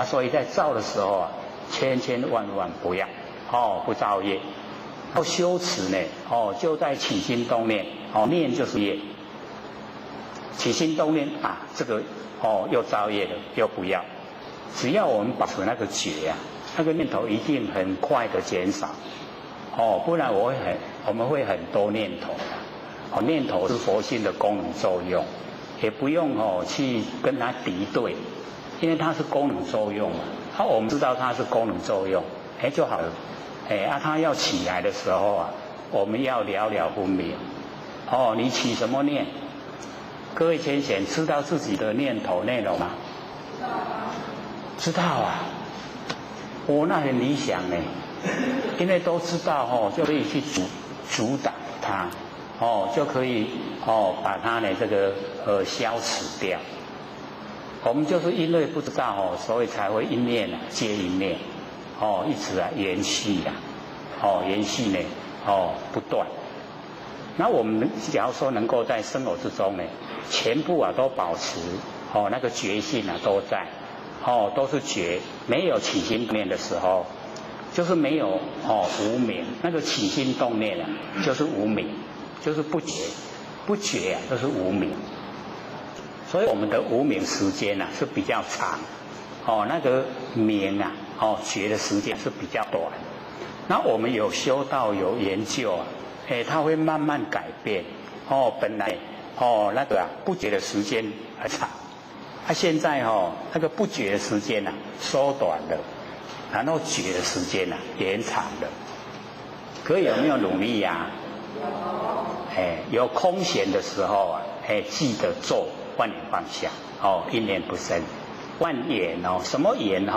所以在造的时候啊，千千万万不要不造业，要修持呢就在起心动念，念就是业，起心动念啊，这个又造业了，又不要，只要我们保持那个觉啊，那个念头一定很快的减少。不然我们会很多念头，念头是佛性的功能作用，也不用去跟它敌对，因为它是功能作用嘛。我们知道它是功能作用，就好了。它要起来的时候啊，我们要了了分明。你起什么念？各位贤贤知道自己的念头内容吗？知道啊，那很理想呢。因为都知道就可以去阻挡它，就可以把它呢这个消除掉。我们就是因为不知道所以才会一念接一念，一直延续延续呢不断。那我们假如说能够在生活之中呢，全部都保持那个觉性都在，都是觉，没有起心动念的时候。就是没有无明，那个起心动念就是无明，就是不觉，不觉就是无明。所以我们的无明时间是比较长，那个明觉的时间是比较短。那我们有修道有研究它会慢慢改变。本来那个不觉的时间很长，现在那个不觉的时间缩短了。然后觉的时间延长了，各位有没有努力呀？有空闲的时候记得做万念放下，一念不生，万缘什么缘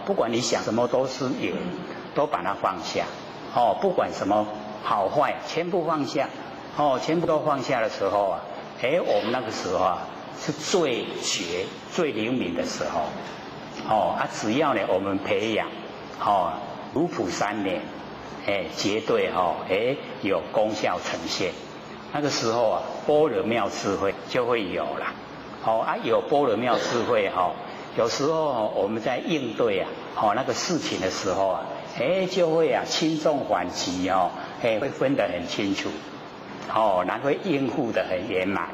不管你想什么都是缘，都把它放下，不管什么好坏，全部放下，全部都放下的时候我们那个时候是最觉、最灵敏的时候，只要呢我们培养。如朴3年，绝对有功效呈现。那个时候般若妙智慧就会有了。有般若妙智慧有时候我们在应对那个事情的时候就会轻重缓急哦，会分得很清楚，然后会应付得很圆满，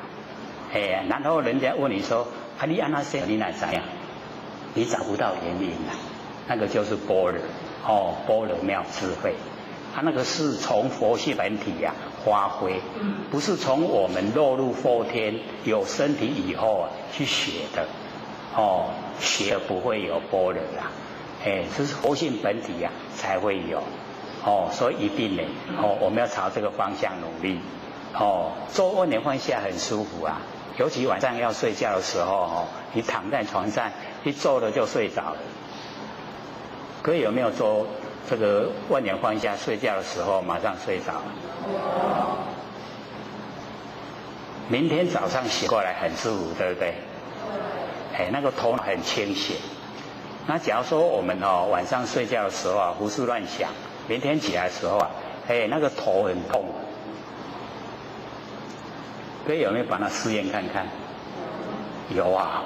然后人家问你说，你按那些你哪怎样？你找不到原因了，那个就是般若，般若妙智慧，它那个是从佛性本体发挥，不是从我们落入后天有身体以后去学的，学的不会有般若啦。这是佛性本体才会有，所以一定呢，我们要朝这个方向努力，做万年放下很舒服啊，尤其晚上要睡觉的时候，你躺在床上一坐了就睡着了。各位有没有做这个万年放下睡觉的时候马上睡着了？明天早上醒过来很舒服，对不对？那个头脑很清醒。那假如说我们晚上睡觉的时候胡思乱想，明天起来的时候那个头很痛。各位有没有把它试验看看？有啊，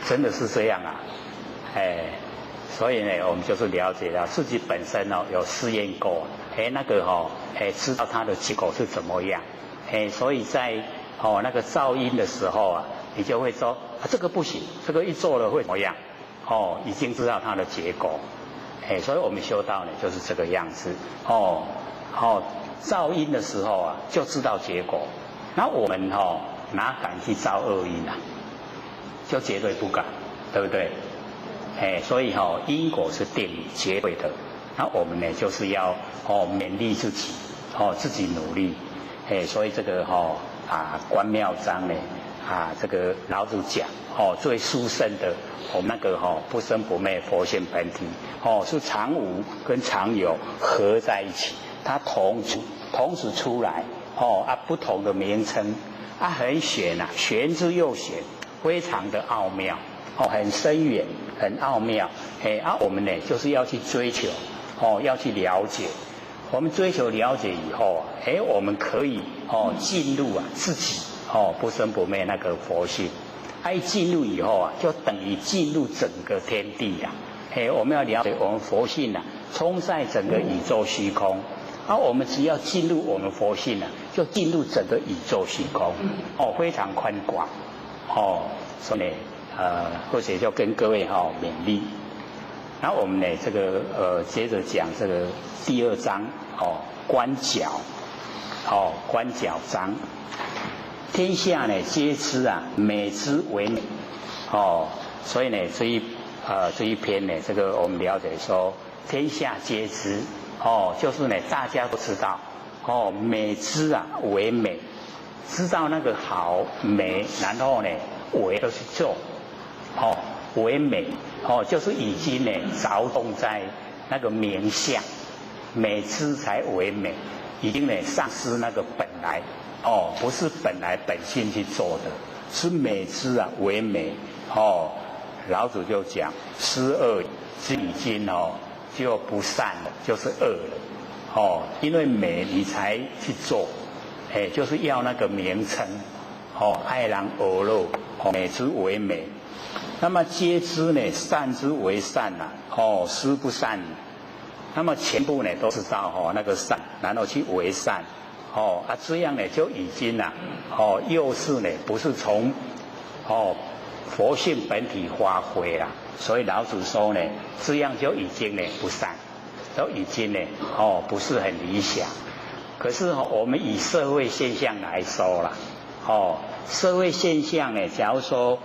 真的是这样啊，所以呢，我们就是了解到自己本身有试验过，那个知道它的结果是怎么样，所以在那个噪音的时候你就会说这个不行，这个一做了会怎么样？已经知道它的结果，所以我们修道呢就是这个样子，噪音的时候就知道结果，那我们哪敢去造恶因就绝对不敢，对不对？所以因果是定理绝对的，那我们呢就是要勉励自己，自己努力，所以这个观妙章呢这个老子讲最殊胜的，我们那个不生不灭佛性本体是常无跟常有合在一起，它同时出来不同的名称很玄玄之又玄，非常的奥妙很深远很奥妙我们呢就是要去追求要去了解，我们追求了解以后我们可以进入自己不生不灭那个佛性，一进入以后就等于进入整个天地我们要了解我们佛性充在整个宇宙虚空，我们只要进入我们佛性就进入整个宇宙虚空非常宽广所以呢或者就跟各位勉励。然后我们呢这个接着讲这个第二章观角观角章。天下呢皆知美之为美所以呢这一篇呢这个我们了解说天下皆知就是呢大家都知道美之为美，知道那个好美，然后呢为都去做为美就是已经呢着重在那个名相，美之才为美，已经呢丧失那个本来不是本来本性去做的，是美之为美老子就讲失恶之已经就不善了，就是恶了因为美你才去做就是要那个名称爱人恶肉美之为美，那么皆知呢善之为善施不善，那么全部呢都知道那个善，然后去为善这样呢就已经又是呢不是从佛性本体发挥了，所以老子说呢这样就已经呢不善，都已经呢不是很理想。可是我们以社会现象来说啦社会现象呢假如说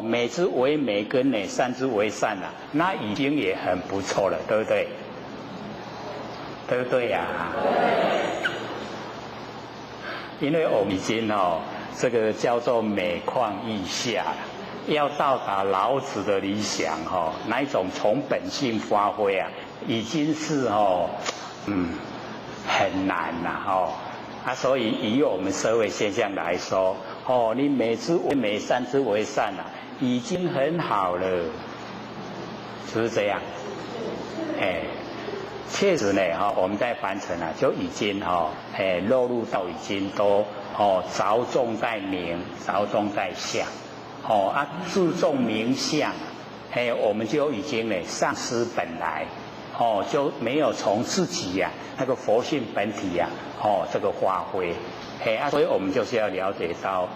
美之为美跟呢善之为善那已经也很不错了，对不对？对不对因为我们已经这个叫做每况愈下了，要到达老子的理想那一种从本性发挥已经是很难所以以我们社会现象来说你美之为美善之为善已经很好了，是不是这样？确实呢我们在凡尘就已经落入到已经都着重在名，着重在相注重名相我们就已经呢丧失本来就没有从自己呀、那个佛性本体呀、这个发挥，所以我们就是要了解到，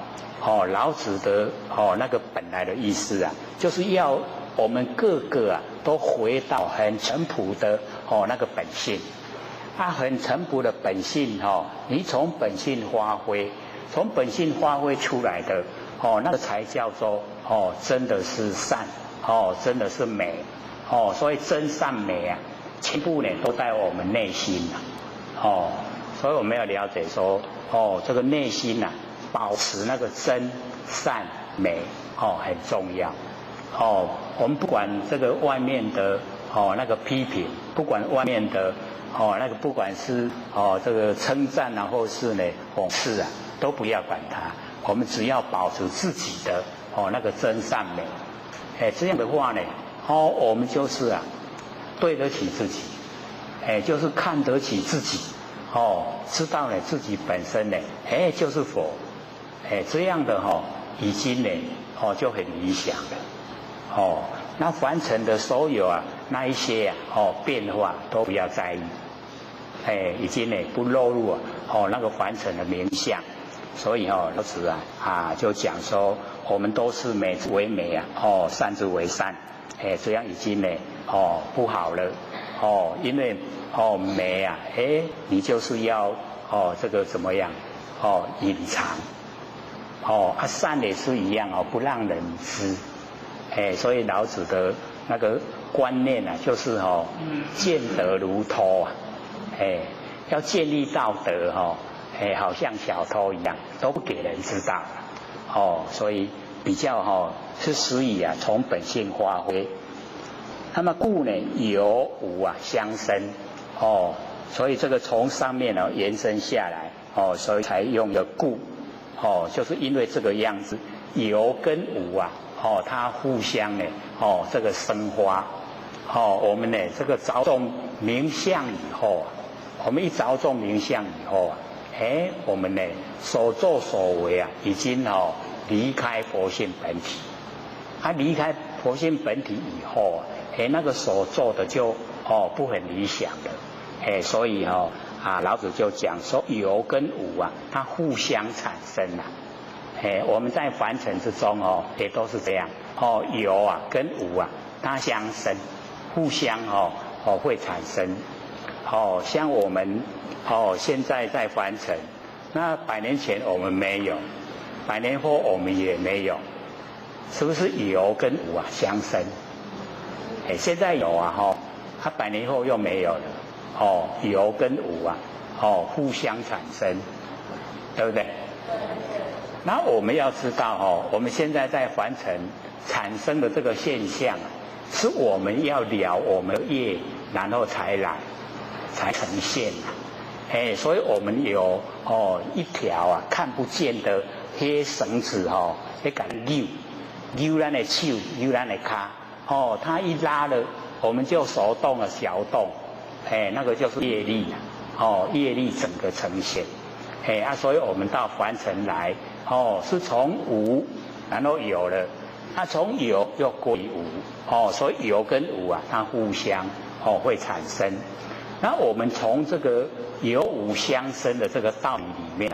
老子的那个本来的意思啊，就是要我们各个啊都回到很淳朴的那个本性，很淳朴的本性你从本性发挥，从本性发挥出来的那个才叫做真的是善，真的是美，所以真善美啊，全部呢都在我们内心所以我们要了解说这个内心啊，保持那个真善美很重要我们不管这个外面的那个批评，不管外面的那个不管是这个称赞啊，或是呢讽刺啊，都不要管它，我们只要保持自己的那个真善美，这样的话呢我们就是啊对得起自己，就是看得起自己知道呢自己本身呢就是佛，这样的已经呢就很理想了那凡尘的所有啊那一些变化都不要在意，已经呢不落入那个凡尘的名相，所以老子就讲说我们都是美之为美啊善之为善，这样已经呢不好了因为美啊你就是要这个怎么样隐藏善也是一样不让人知，所以老子的那个观念啊就是见得如偷啊，要建立道德好像小偷一样都不给人知道所以比较是使以从本性发挥，那么故呢有无相生所以这个从上面延伸下来所以才用的故就是因为这个样子有跟无它互相呢这个生花我们呢这个着重名相以后我们一着重名相以后我们呢所作所为已经离开佛性本体，离开佛性本体以后那个所做的就不很理想了，所以老子就讲说有跟无它互相产生我们在凡尘之中也都是这样有跟无它相生，互相会产生像我们现在在凡尘，那100年前我们没有，100年后我们也没有，是不是有跟无相生？现在有它100年后又没有了有跟无互相产生，对不对？那我们要知道我们现在在凡尘产生的这个现象，是我们要了我们的业，然后才呈现所以我们有一条看不见的黑绳子在给扭咱的手，扭咱的脚它一拉了，我们就手动了小动那个就是业力业力整个呈现所以我们到凡尘来是从无然后有了，从有又归无所以有跟无它互相会产生。那我们从这个有无相生的这个道理里面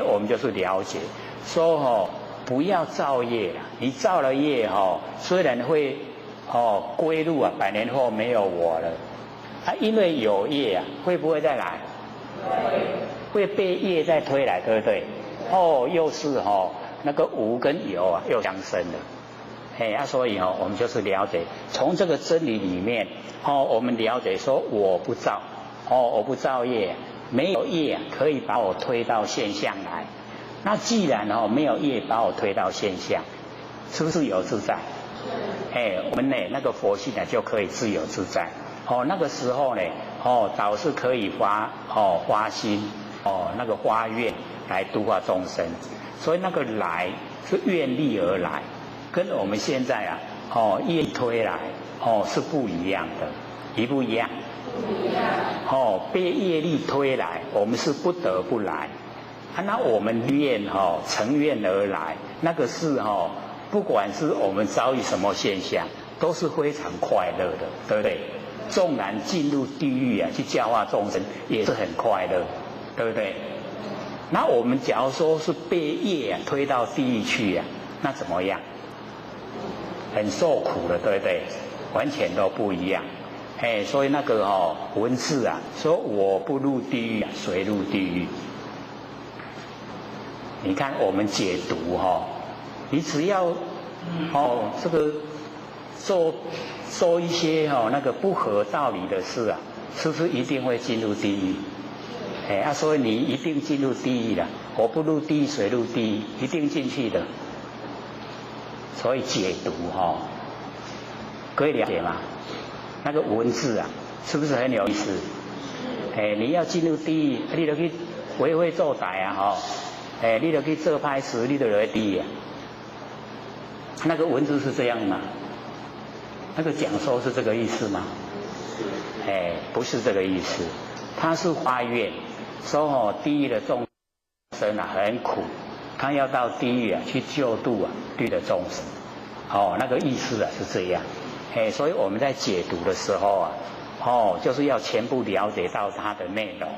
我们就是了解说不要造业你造了业虽然会归入100年后没有我了因为有业会不会再来？会被业再推来，对不对？又是那个无跟有又相生了所以我们就是了解从这个真理里面我们了解说我不造我不造业，没有业可以把我推到现象来。那既然没有业把我推到现象，是不是有自在？我们呢那个佛性就可以自由自在那个时候呢倒是可以发心那个发愿来度化众生，所以那个来是愿力而来，跟我们现在业推来是不一样的，一不一样？不一样被业力推来，我们是不得不来那我们愿成愿而来，那个是不管是我们遭遇什么现象，都是非常快乐的，对不对？纵然进入地狱啊，去教化众生，也是很快乐，对不对？那我们假如说是被业啊推到地狱去啊，那怎么样？很受苦的，对不对？完全都不一样。所以那个文字啊，说我不入地狱啊，谁入地狱？你看我们解读你只要这个做一些那个不合道理的事啊，是不是一定会进入地狱？所以你一定进入地狱了。我不入地狱，谁入地狱？一定进去的。所以解读可以了解吗？那个文字啊，是不是很有意思？你要进入地狱，你就去为非作歹啊你就去做坏事，你就落地狱啊。那个文字是这样吗？那个讲说是这个意思吗？不是这个意思，他是发愿说地狱的众生啊很苦，他要到地狱啊去救度地狱的众生。那个意思啊是这样。所以我们在解读的时候啊，就是要全部了解到它的内容，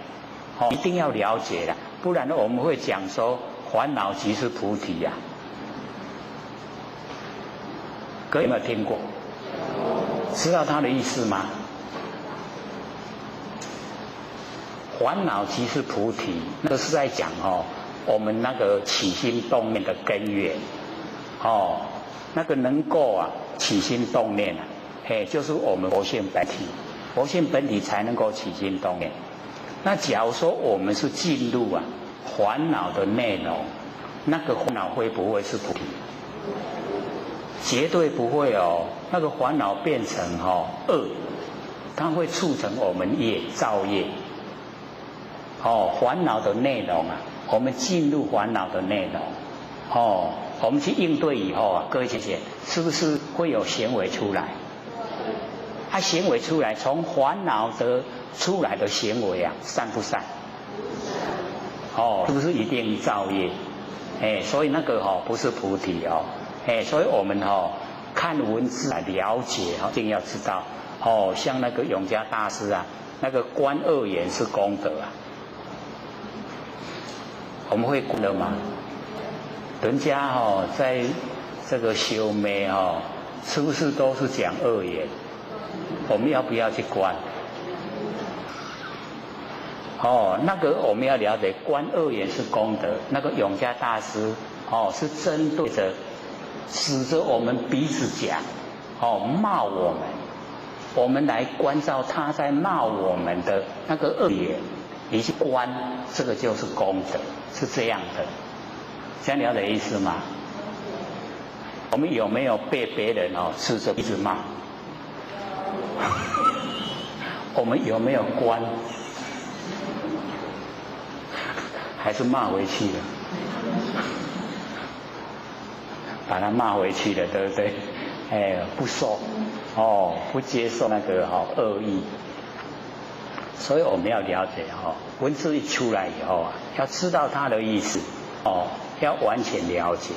一定要了解的，不然呢我们会讲说烦恼即是菩提呀。各位有没有听过？知道它的意思吗？烦恼即是菩提，那个是在讲我们那个起心动念的根源，那个能够起心动念就是我们佛性本体，佛性本体才能够起心动念。那假如说我们是进入烦恼的内容，那个烦恼会不会是菩提？绝对不会那个烦恼变成恶，它会促成我们造业。烦恼的内容我们进入烦恼的内容我们去应对以后各位姐姐，是不是会有行为出来？行为出来，从烦恼的出来的行为善不善？是不是一定造业？所以那个不是菩提所以我们看文字来了解一定要知道像那个永嘉大师那个观恶缘是功德我们会观了吗？人家在这个修眉是不是都是讲恶缘？我们要不要去观？那个我们要了解观恶缘是功德。那个永嘉大师是针对着指着我们鼻子讲骂我们来关照他在骂我们的那个恶缘，你去观，这个就是功德，是这样的。这样了解意思吗？我们有没有被别人指着鼻子骂？我们有没有观？还是骂回去了？把他骂回去了，对不对？不受不接受那个恶意。所以我们要了解文字一出来以后要知道它的意思要完全了解。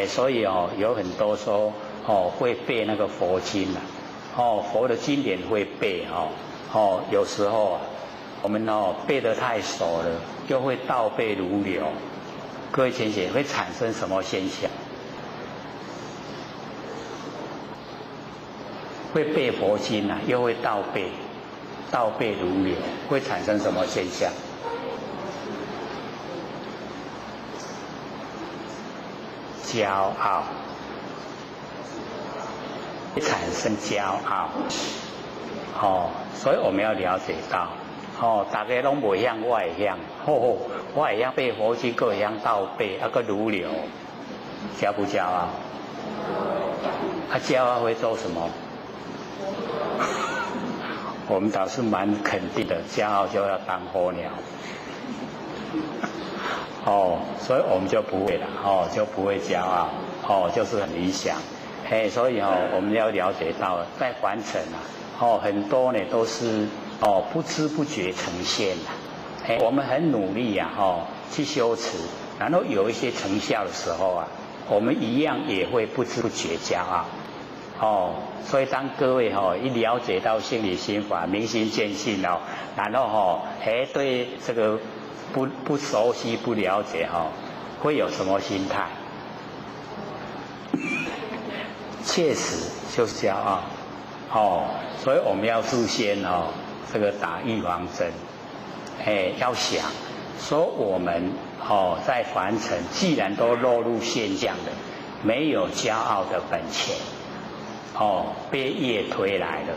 所以有很多说会背那个佛经佛的经典会背有时候我们背得太熟了，就会倒背如流。各位浅显会产生什么现象？会背佛经又会倒背如流，会产生什么现象？骄傲，会产生骄傲。所以我们要了解到大家拢不一样，我会晓我会晓背佛经，各会晓倒背个如流，骄不骄傲？骄傲会做什么？我们倒是蛮肯定的，骄傲就要当候鸟。所以我们就不会了就不会骄傲就是很理想。所以我们要了解到在凡尘很多呢都是不知不觉呈现我们很努力去修持，然后有一些成效的时候我们一样也会不知不觉骄傲所以当各位一了解到心理心法、明心见性然后对这个不熟悉、不了解会有什么心态？确实就是骄傲所以我们要事先这个打预防针，要想说我们在凡尘既然都落入现象的，没有骄傲的本钱，被业推来了，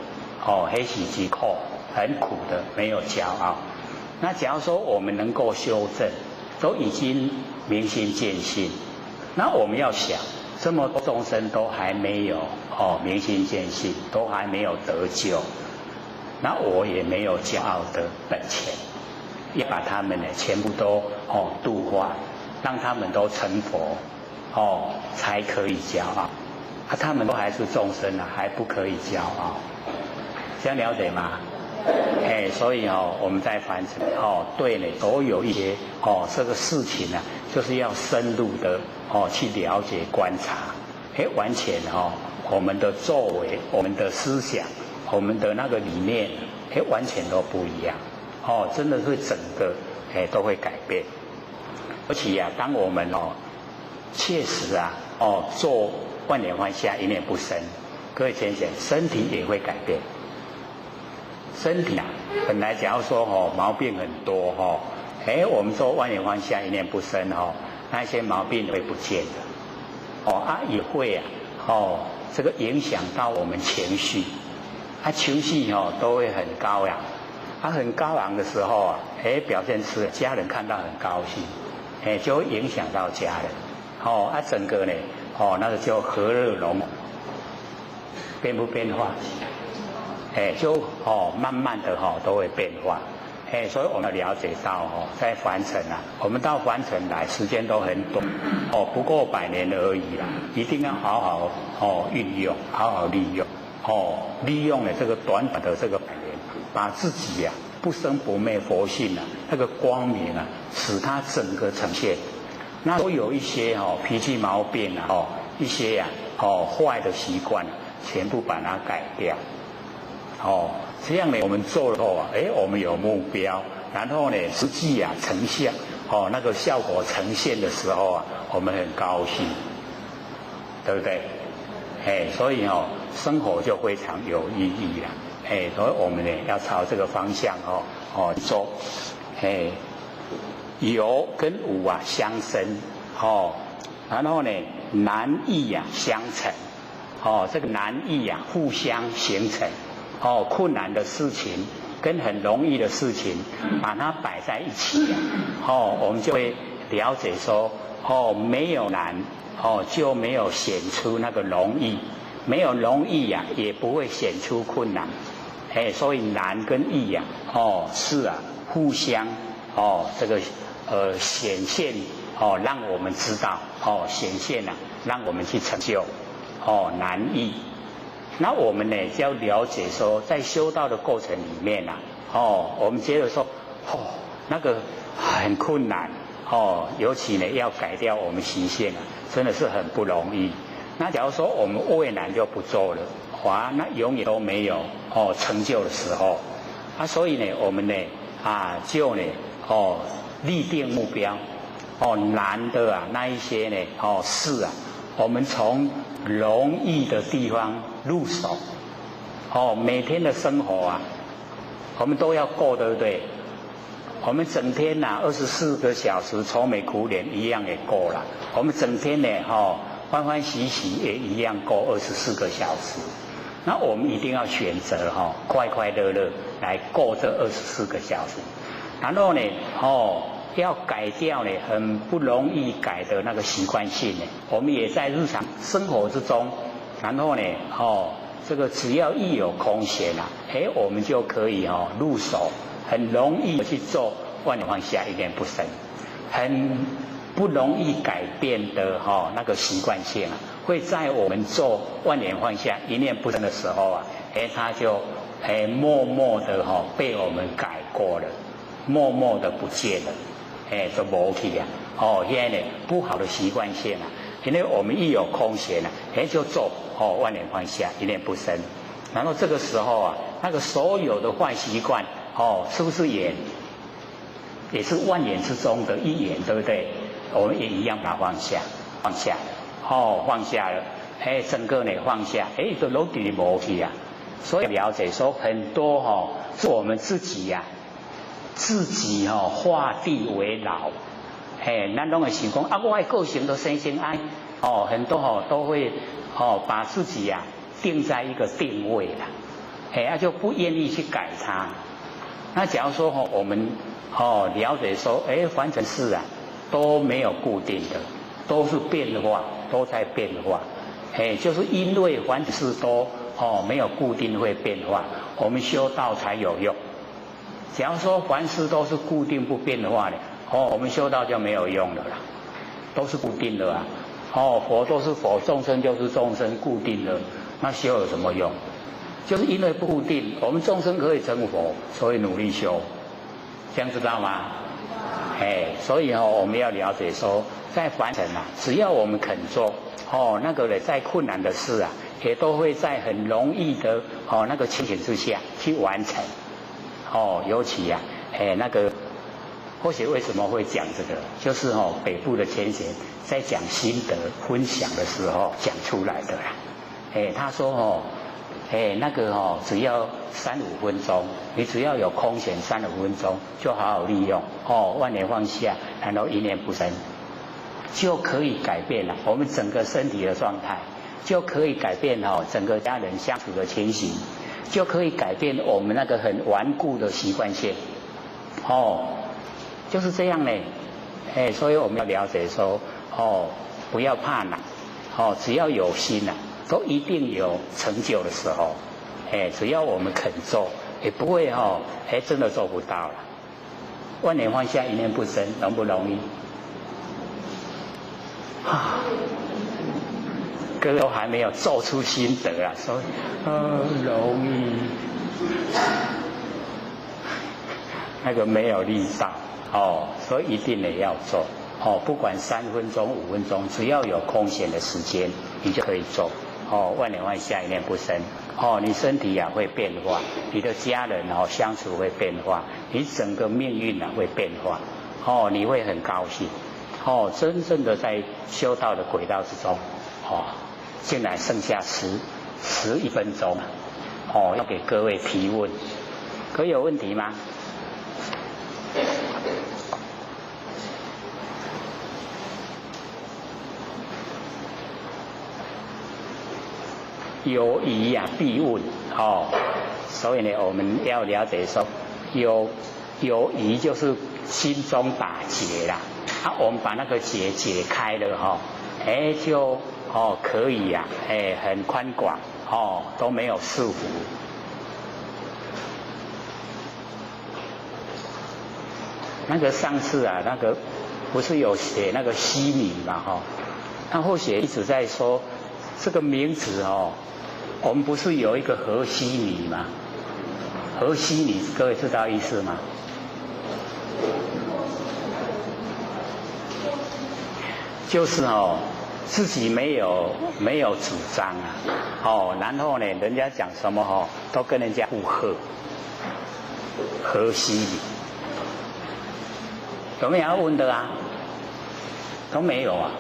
黑喜极苦，很苦的，没有骄傲。那假如说我们能够修正，都已经明心见性，那我们要想，这么多众生都还没有明心见性，都还没有得救，那我也没有骄傲的本钱，要把他们呢全部都度化，让他们都成佛才可以骄傲。他们都还是众生还不可以骄傲，这样了解吗？所以我们在凡尘对呢，都有一些这个事情就是要深入的去了解观察，完全我们的作为、我们的思想、我们的那个理念，完全都不一样，真的是整个都会改变。而且当我们确实做万年放下，一念不生，各位想想，身体也会改变。身体本来假如说毛病很多我们做万年放下，一念不生那些毛病会不见的也会这个影响到我们情绪情绪都会很高昂很高昂的时候表现出家人看到很高兴就会影响到家人整个呢那个就和乐融融，变不变化？就慢慢的都会变化，所以我们要了解到在凡尘我们到凡尘来时间都很短不过100年而已啦，一定要好好运用，好好利用利用了这个短短的这个100年，把自己不生不灭佛性那个光明使它整个呈现。那都有一些脾气毛病一些坏的习惯全部把它改掉。这样呢，我们做了后我们有目标，然后呢，实际呈现那个效果呈现的时候我们很高兴，对不对？所以生活就非常有意义了。所以我们呢要朝这个方向做。有跟无相生然后呢难易相成这个难易互相形成困难的事情跟很容易的事情把它摆在一起我们就会了解说没有难就没有显出那个容易，没有容易也不会显出困难所以难跟易是互相这个显现让我们知道显现让我们去成就难易。那我们呢就要了解说，在修道的过程里面我们觉得说那个很困难尤其呢要改掉我们习性真的是很不容易。那假如说我们畏难就不做了那永远都没有成就的时候所以呢我们呢就呢立定目标难的那一些呢事我们从容易的地方入手每天的生活我们都要过，对不对？我们整天24个小时愁眉苦脸一样也过了，我们整天呢欢欢喜喜也一样过24个小时。那我们一定要选择快快乐乐来过这24个小时，然后呢要改掉呢很不容易改的那个习惯性呢，我们也在日常生活之中，然后呢这个只要一有空闲我们就可以入手，很容易去做万年放下，一念不生，很不容易改变的那个习惯性会在我们做万年放下，一念不生的时候它就默默的被我们改过了，默默的不见了。就没去现在呢不好的习惯性因为我们一有空闲就做万年放下，一念不生。然后这个时候啊，那个所有的坏习惯，是不是也是万缘之中的一缘，对不对？我们也一样把它放下，放下，放下了，整个呢放下，就楼底无去啊。所以了解说很多是我们自己呀、自己画地为牢，咱拢会想讲啊，我的个性都生爱，很多都会把自己呀、定在一个定位了，就不愿意去改它。那假如说我们了解说，凡尘事啊都没有固定的，都是变化，都在变化，就是因为凡尘事都没有固定会变化，我们修道才有用。假如说凡事都是固定不变化的，我们修道就没有用了啦，都是固定的啊。佛都是佛，众生就是众生，固定的，那修有什么用？就是因为不固定，我们众生可以成佛，所以努力修，这样知道吗？所以我们要了解说，在凡尘啊，只要我们肯做，那个再困难的事啊，也都会在很容易的那个情形之下去完成。尤其啊，那个或许为什么会讲这个，就是北部的前贤在讲心得分享的时候讲出来的啦。他说那个只要3-5分钟，你只要有空闲3-5分钟，就好好利用万年放下，然后一念不生，就可以改变了我们整个身体的状态，就可以改变整个家人相处的情形，就可以改变我们那个很顽固的习惯性。就是这样呢。所以我们要了解说，不要怕难，只要有心啊，都一定有成就的时候。只要我们肯做，也不会真的做不到了。万年放下，一念不生，容不容易？各位都还没有做出心得啊，所以容易，那个没有力道所以一定得要做不管3分钟、5分钟，只要有空闲的时间，你就可以做万年放下，一念不生你身体啊会变化，你的家人相处会变化，你整个命运啊会变化你会很高兴真正的在修道的轨道之中竟然剩下11分钟要给各位提问，可以有问题吗？有疑啊必问所以呢我们要了解说有疑就是心中打结啦我们把那个结解开了就可以啊很宽广都没有束缚。那个上次啊那个不是有写那个西米嘛那或许一直在说这个名字我们不是有一个河西米吗？河西米各位知道意思吗？就是自己没有主张啊然后呢人家讲什么都跟人家附和，河西米有没有要问的啊？都没有啊。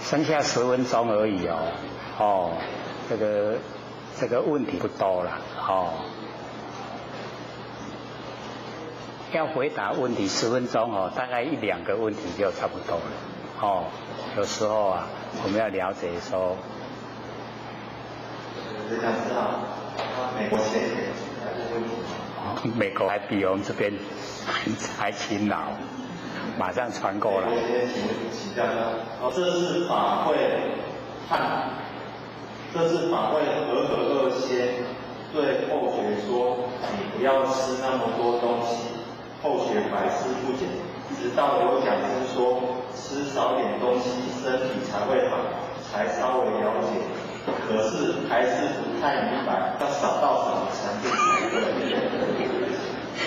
剩下10分钟而已这个问题不多了要回答问题10分钟大概1-2个问题就差不多了有时候啊我们要了解说我想知道美国现在美国还比我们这边还勤劳，马上传过来。请教这是法会这是法会和合二仙对后学说，你不要吃那么多东西，后学百思不解，直到有讲师说吃少点东西身体才会好，才稍微了解，可是还是不太明白要少到什么程度才对。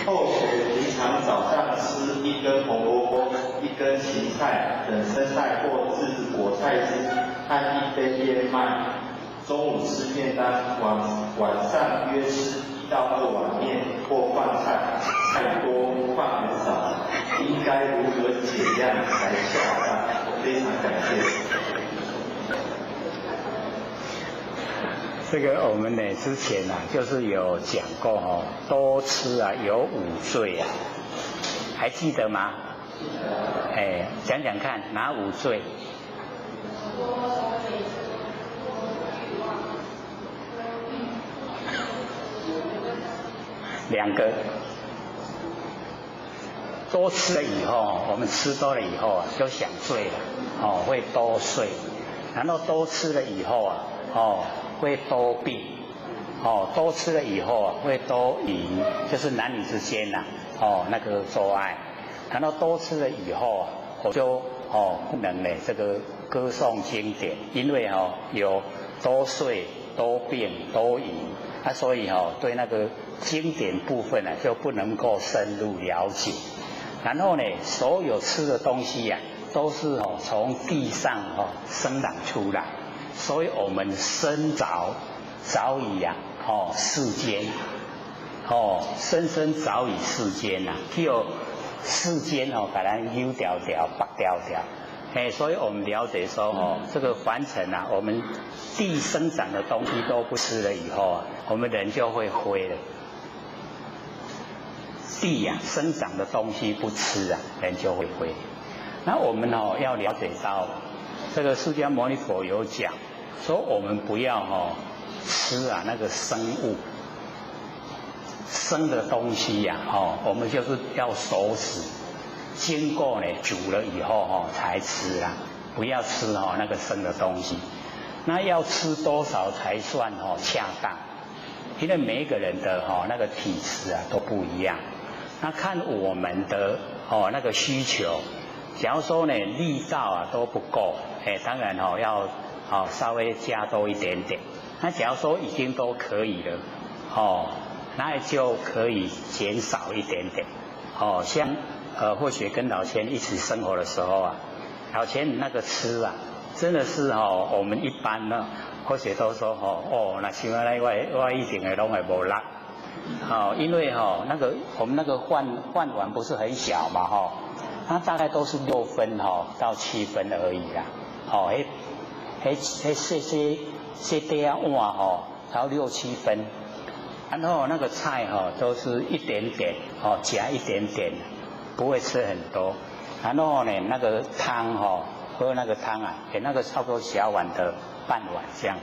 后学平常早上吃1根红萝卜、1根芹菜等生菜或自制果菜汁和1杯燕麦，中午吃便当，晚上约吃1到2碗面或饭菜，菜多饭很少，应该如何减量才恰当？非常感谢。这个我们呢之前啊，就是有讲过哦，多吃啊有5罪啊，还记得吗？哎，讲讲看，哪5罪？2个。多吃了以后，我们吃多了以后啊，就想睡了，哦，会多睡。然后多吃了以后啊，哦，会多病。哦，多吃了以后啊，会多淫，就是男女之间呐，哦，那个做爱。然后多吃了以后啊，我就不能呢这个歌颂经典，因为有多睡、多病、多淫，所以对那个经典部分呢就不能够深入了解。然后呢，所有吃的东西呀，都是从地上生长出来，所以我们生早已世间，生早已世间呐，叫世间把它丢掉掉、拔掉掉。所以我们了解说这个凡尘啊，我们地生长的东西都不吃了以后啊，我们人就会灰了。地啊生长的东西不吃啊，人就会灰。那我们要了解到，这个释迦牟尼佛有讲说，我们不要吃啊那个生物，生的东西呀我们就是要熟食，经过呢煮了以后才吃啊，不要吃那个生的东西。那要吃多少才算恰当？因为每一个人的那个体质啊都不一样。那看我们的那个需求，假如说呢力道啊都不够，当然要稍微加多一点点。那假如说已经都可以了，那就可以减少一点点。像或许跟老千一起生活的时候啊，老千那个吃啊，真的是我们一般呢，或许都说那像我以前的拢会无力。因为那个我们那个饭碗不是很小嘛它大概都是6分到7分而已啦。这碗才6、7分，然后那个菜都是一点点夹一点点，不会吃很多。然后呢那个汤喝那个汤啊，那个差不多小碗的半碗这样。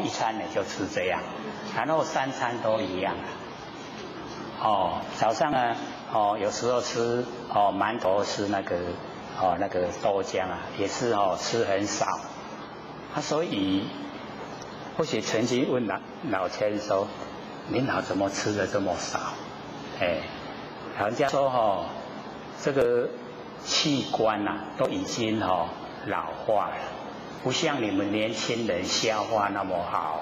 一餐呢就吃这样，然后3餐都一样。早上呢，有时候吃馒头是那个豆浆啊，也是吃很少。所以或许曾经问老千说，您老怎么吃的这么少？老人家说这个器官啊都已经老化了。不像你们年轻人消化那么好，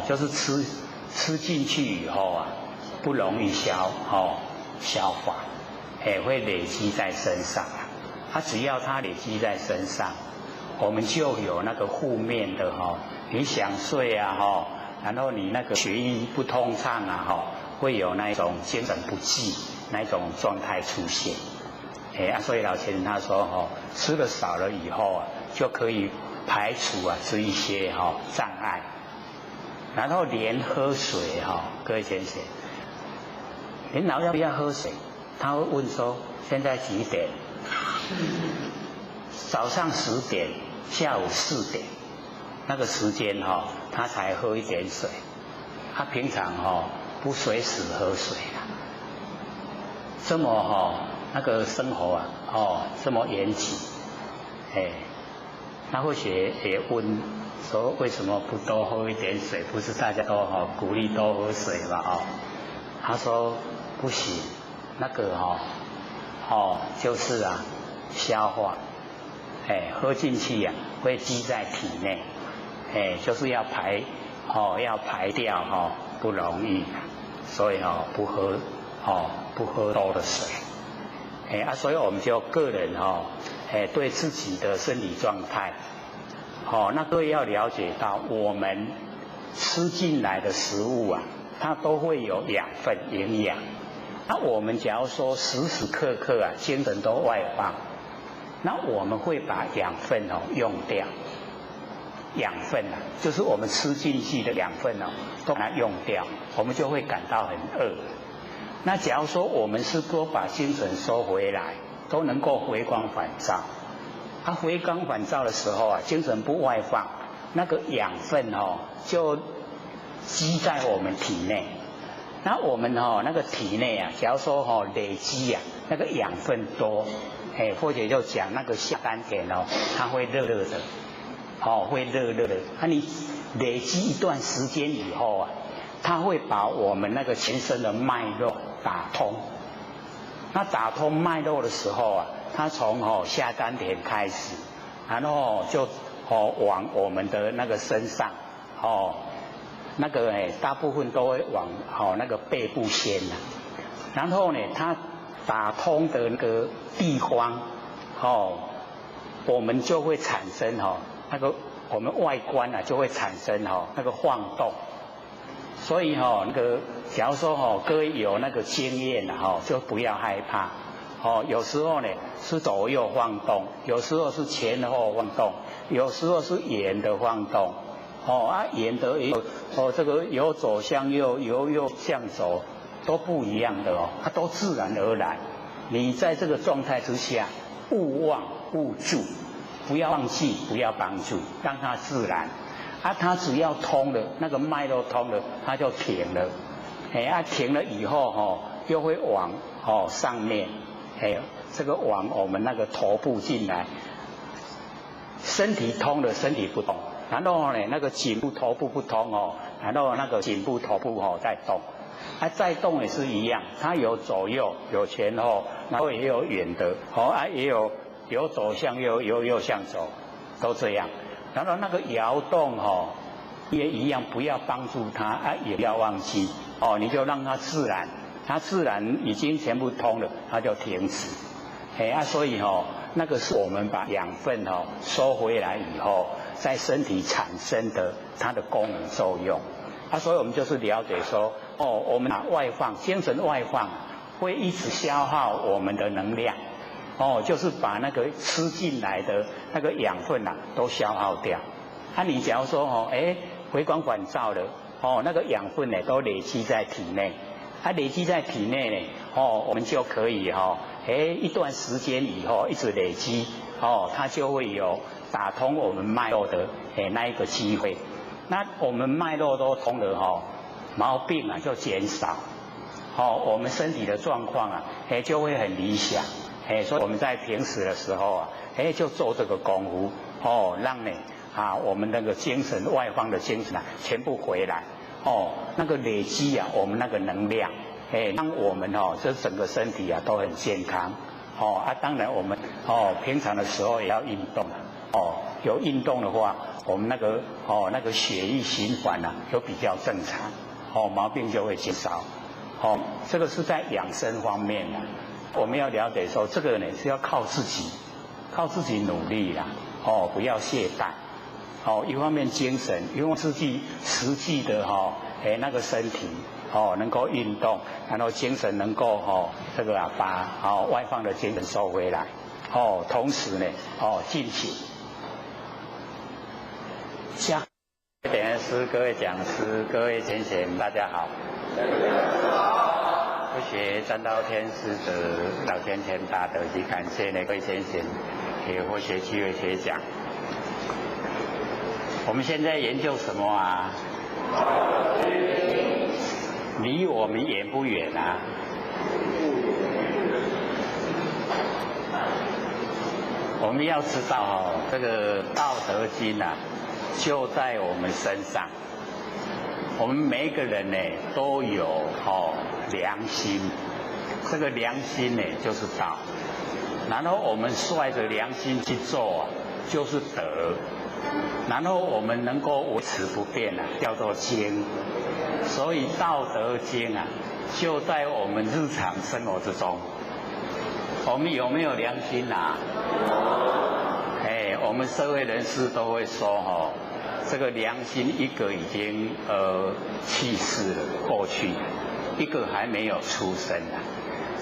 就是吃进去以后啊，不容易消化，会累积在身上啊。只要它累积在身上，我们就有那个负面的你想睡啊然后你那个血液不通畅啊会有那一种精神不济那一种状态出现。所以老先生他说吃的少了以后啊，就可以排除这一些障碍。然后连喝水各位先生，您老要不要喝水？他会问说现在几点？早上10点，下午4点，那个时间他才喝一点水。他平常不随时喝水啦。这么那个生活啊，这么严谨，那或许也问说为什么不多喝一点水？不是大家都鼓励多喝水嘛他说不行，那个就是消化，喝进去会积在体内，就是要排掉不容易，所以不喝多的水，所以我们就个人对自己的身体状态，那各位要了解到，我们吃进来的食物它都会有养分营养。那我们假如说时时刻刻精神都外放，那我们会把养分用掉。养分就是我们吃进去的养分都把它用掉，我们就会感到很饿。那假如说我们是多把精神收回来，都能够回光返照。回光返照的时候精神不外放，那个养分就积在我们体内。那我们那个体内假如说累积那个养分多，或者就讲那个下丹田它会热热的，会热热的。你累积一段时间以后它会把我们那个全身的脉络打通。那打通脉络的时候它从下丹田开始，然后就往我们的那个身上那个大部分都会往那个背部先然后呢它打通的那个地方我们就会产生那个我们外观就会产生那个晃动。所以那个假如说各位有那个经验就不要害怕。有时候呢是左右晃动，有时候是前后晃动，有时候是圆的晃动。圆的也有这个由左向右，由右向左，都不一样的它都自然而然。你在这个状态之下，勿忘勿助，不要忘记，不要帮助，让它自然。它只要通了，那个脉络通了，它就停了。停了以后又会往上面，这个往我们那个头部进来。身体通了，身体不动。然后呢，那个颈部头部不通然后那个颈部头部在动，再动也是一样，它有左右，有前后，然后也有远的也有左向右，有右向左，都这样。然后那个摇动也一样，不要帮助它也不要忘记你就让它自然，它自然已经全部通了，它就停止。所以那个是我们把养分收回来以后，在身体产生的它的功能作用。所以我们就是了解说，我们外放，精神外放会一直消耗我们的能量，就是把那个吃进来的那个养分都消耗掉。你假如说回光返照了，那个养分都累积在体内，累积在体内呢，我们就可以一段时间以后一直累积，它就会有打通我们脉络的那一个机会。那我们脉络都通了毛病就减少，我们身体的状况就会很理想。所以我们在平时的时候就做这个功夫，让我们那个精神外放的精神全部回来，那个累积我们那个能量。让我们这整个身体都很健康。当然我们平常的时候也要运动。有运动的话，我们那个血液循环就比较正常，毛病就会减少。这个是在养生方面我们要了解说，这个呢是要靠自己努力不要懈怠。一方面精神，一方面实际的那个身体能够运动，然后精神能够这个把外放的精神收回来。同时呢进行。点师，各位讲师，各位贤贤，大家好。我学占道天师的老天前大德，及感谢各位贤贤给我学机会学讲。我们现在研究什么离我们远不远我们要知道这个《道德经》就在我们身上。我们每一个人呢都有良心，这个良心呢就是道，然后我们率着良心去做啊，就是德，然后我们能够维持不变啊，叫做经。所以《道德经》啊，就在我们日常生活之中。我们有没有良心啊？我们社会人士都会说哦，这个良心一个已经去世了，过去了，一个还没有出生啊。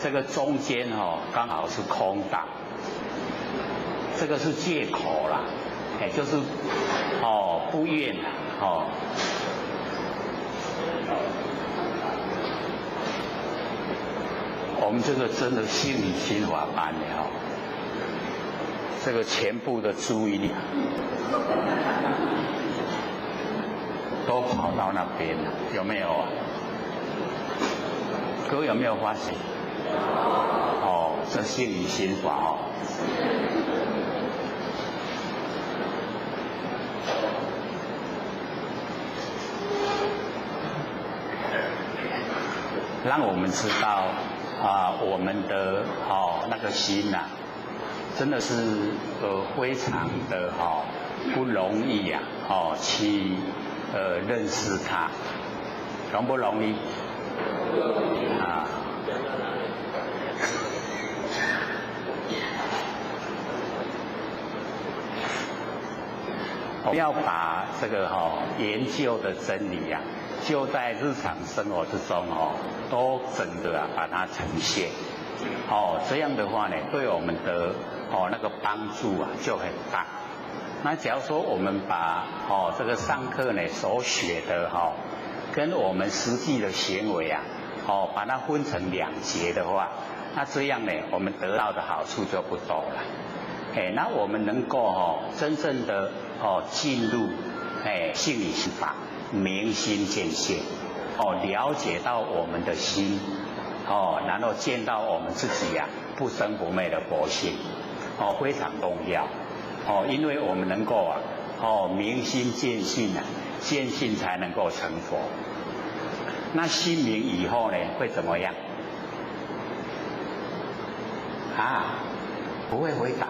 这个中间刚好是空档，这个是借口啦，就是不愿啦，我们这个真的心理心法班的这个全部的注意力都跑到那边了，有没有啊？各位有没有发现？这心理心法让我们知道我们的那个心呐，真的是非常的不容易啊去认识它，容不容易？我们要把这个研究的真理啊，就在日常生活之中都整个把它呈现。这样的话呢，对我们的那个帮助啊就很大。那假如说我们把这个上课呢所学的跟我们实际的行为啊把它分成两节的话，那这样呢我们得到的好处就不多了。那我们能够真正的进入心理心法，明心见性，了解到我们的心，然后见到我们自己呀不生不灭的佛性，非常重要。因为我们能够明心见性啊，见性才能够成佛。那心明以后呢，会怎么样？不会回答。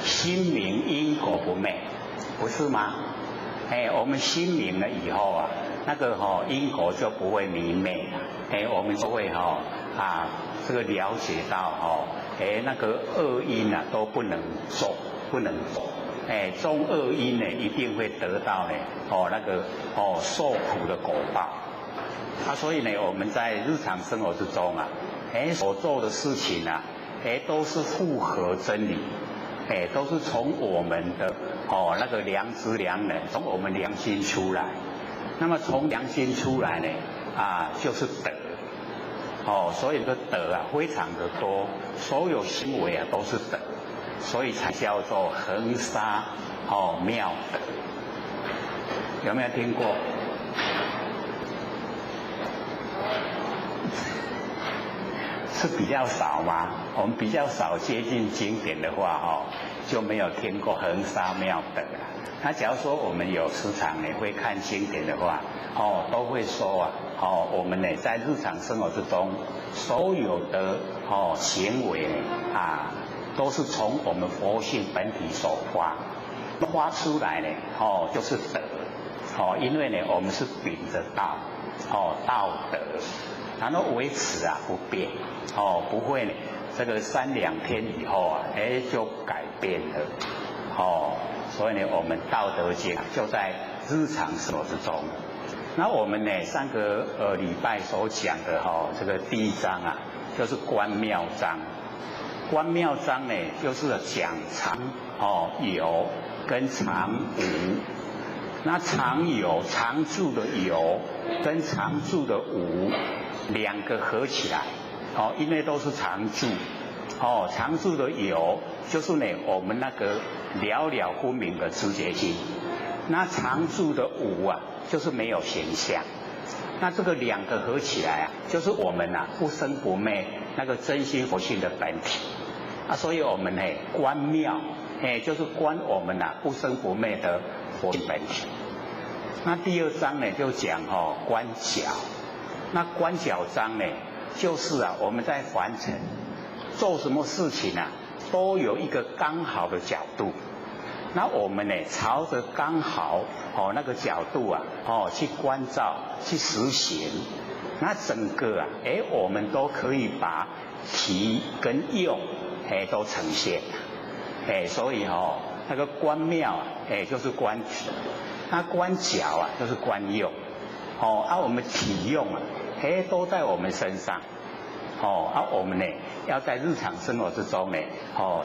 心明因果不昧，不是吗？我们心明了以后啊，那个因果就不会迷昧了。我们就会这个了解到那个恶因啊都不能种，不能种。种恶因呢，一定会得到呢那个受苦的果报。所以呢，我们在日常生活之中啊，所做的事情啊，都是符合真理。都是从我们的那个良知良能，从我们良心出来。那么从良心出来呢，就是德。所以这个德啊非常的多，所有行为啊都是德，所以才叫做恒沙妙德。有没有听过？是比较少吗？我们比较少接近经典的话就没有听过恒沙妙德了。那假如说我们有时常呢会看经典的话都会说我们呢在日常生活之中所有的行为呢都是从我们佛性本体所发出来呢就是德因为呢我们是秉着道道德，然后维持不变不会呢这个3-2天以后就改变了所以呢我们道德经就在日常生活之中。那我们呢上个礼拜所讲的这个第1章就是观妙章。观妙章呢就是讲常有跟常无。那常有常住的有跟常住的无两个合起来因为都是常住常住的有就是呢我们那个了了分明的知觉性，那常住的无就是没有形象。那这个两个合起来就是我们不生不灭那个真心佛性的本体所以我们呢观妙就是观我们不生不灭的佛性本体。那第2章呢就讲观角那观角章呢，就是啊，我们在凡尘做什么事情啊，都有一个刚好的角度。那我们呢，朝着刚好那个角度啊，去关照、去实行，那整个啊，我们都可以把体跟用都呈现。所以那个观妙啊，就是观体；那观角啊，就是观用。我们体用啊，都在我们身上。我们呢，要在日常生活之中呢，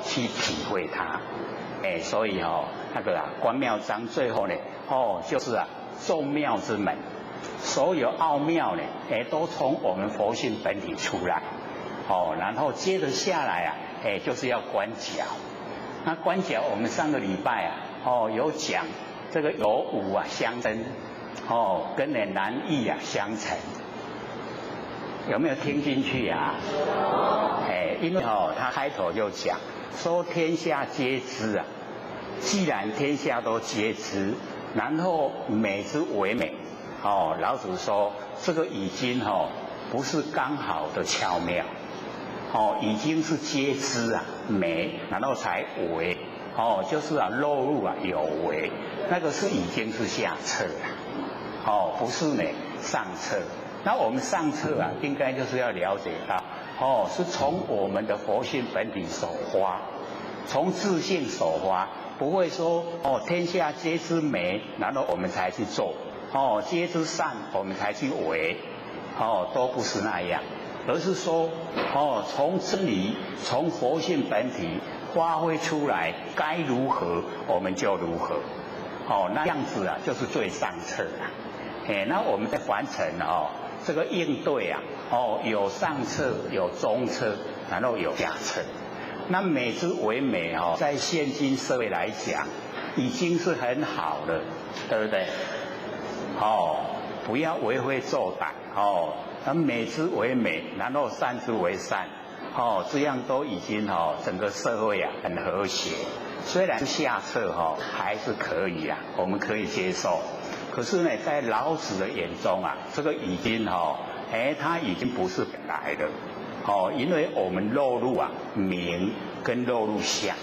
去体会它。所以那个观妙章最后呢，就是众妙之门，所有奥妙呢，都从我们佛性本体出来。然后接着下来啊，就是要观角。那观角，我们上个礼拜啊，有讲这个有五啊相生，跟难易啊相成，有没有听进去啊？因为他开头就讲说天下皆知啊，既然天下都皆知，然后美之为美，老子说这个已经不是刚好的巧妙。已经是皆知啊美，然后才为，就是落入有为，那个是已经是下策了，不是呢上策。那我们上策啊，应该就是要了解到，是从我们的佛性本体首发，从自性首发，不会说天下皆知美，然后我们才去做，皆知善我们才去为，都不是那样。而是说，从真理、从佛性本体发挥出来，该如何我们就如何，那样子啊，就是最上策啊。那我们在凡尘这个应对啊，有上策、有中策，然后有下策。那美之为美在现今社会来讲，已经是很好了，对不对？不要为非作歹美之为美，然后善之为善，这样都已经整个社会啊很和谐。虽然下策还是可以啊，我们可以接受。可是呢，在老子的眼中啊，这个已经它已经不是本来的因为我们落入啊名跟落入相，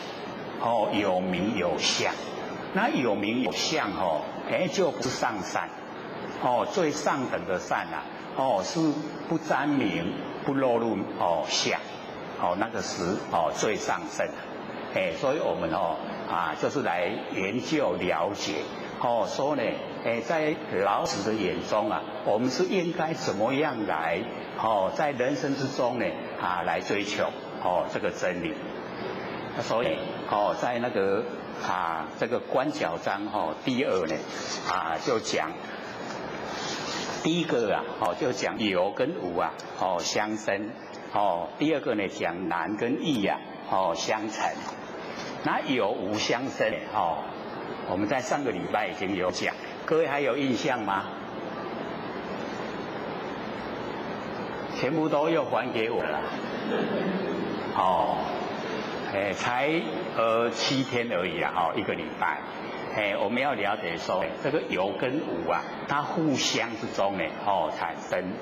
有名有相，那有名有相就不是上善，最上等的善啊。是不沾名，不落入相，那个是最上圣的，所以我们就是来研究了解，说呢，在老子的眼中啊，我们是应该怎么样来，在人生之中呢来追求这个真理，所以在那个这个观角章第二呢就讲。第一个啊，就讲有跟无啊，相生，第二个呢讲难跟易啊，相成。那有无相生，我们在上个礼拜已经有讲，各位还有印象吗？全部都又还给我了，才7天而已啊，一个礼拜。我们要了解说，这个有跟无啊，它互相之中呢，产生。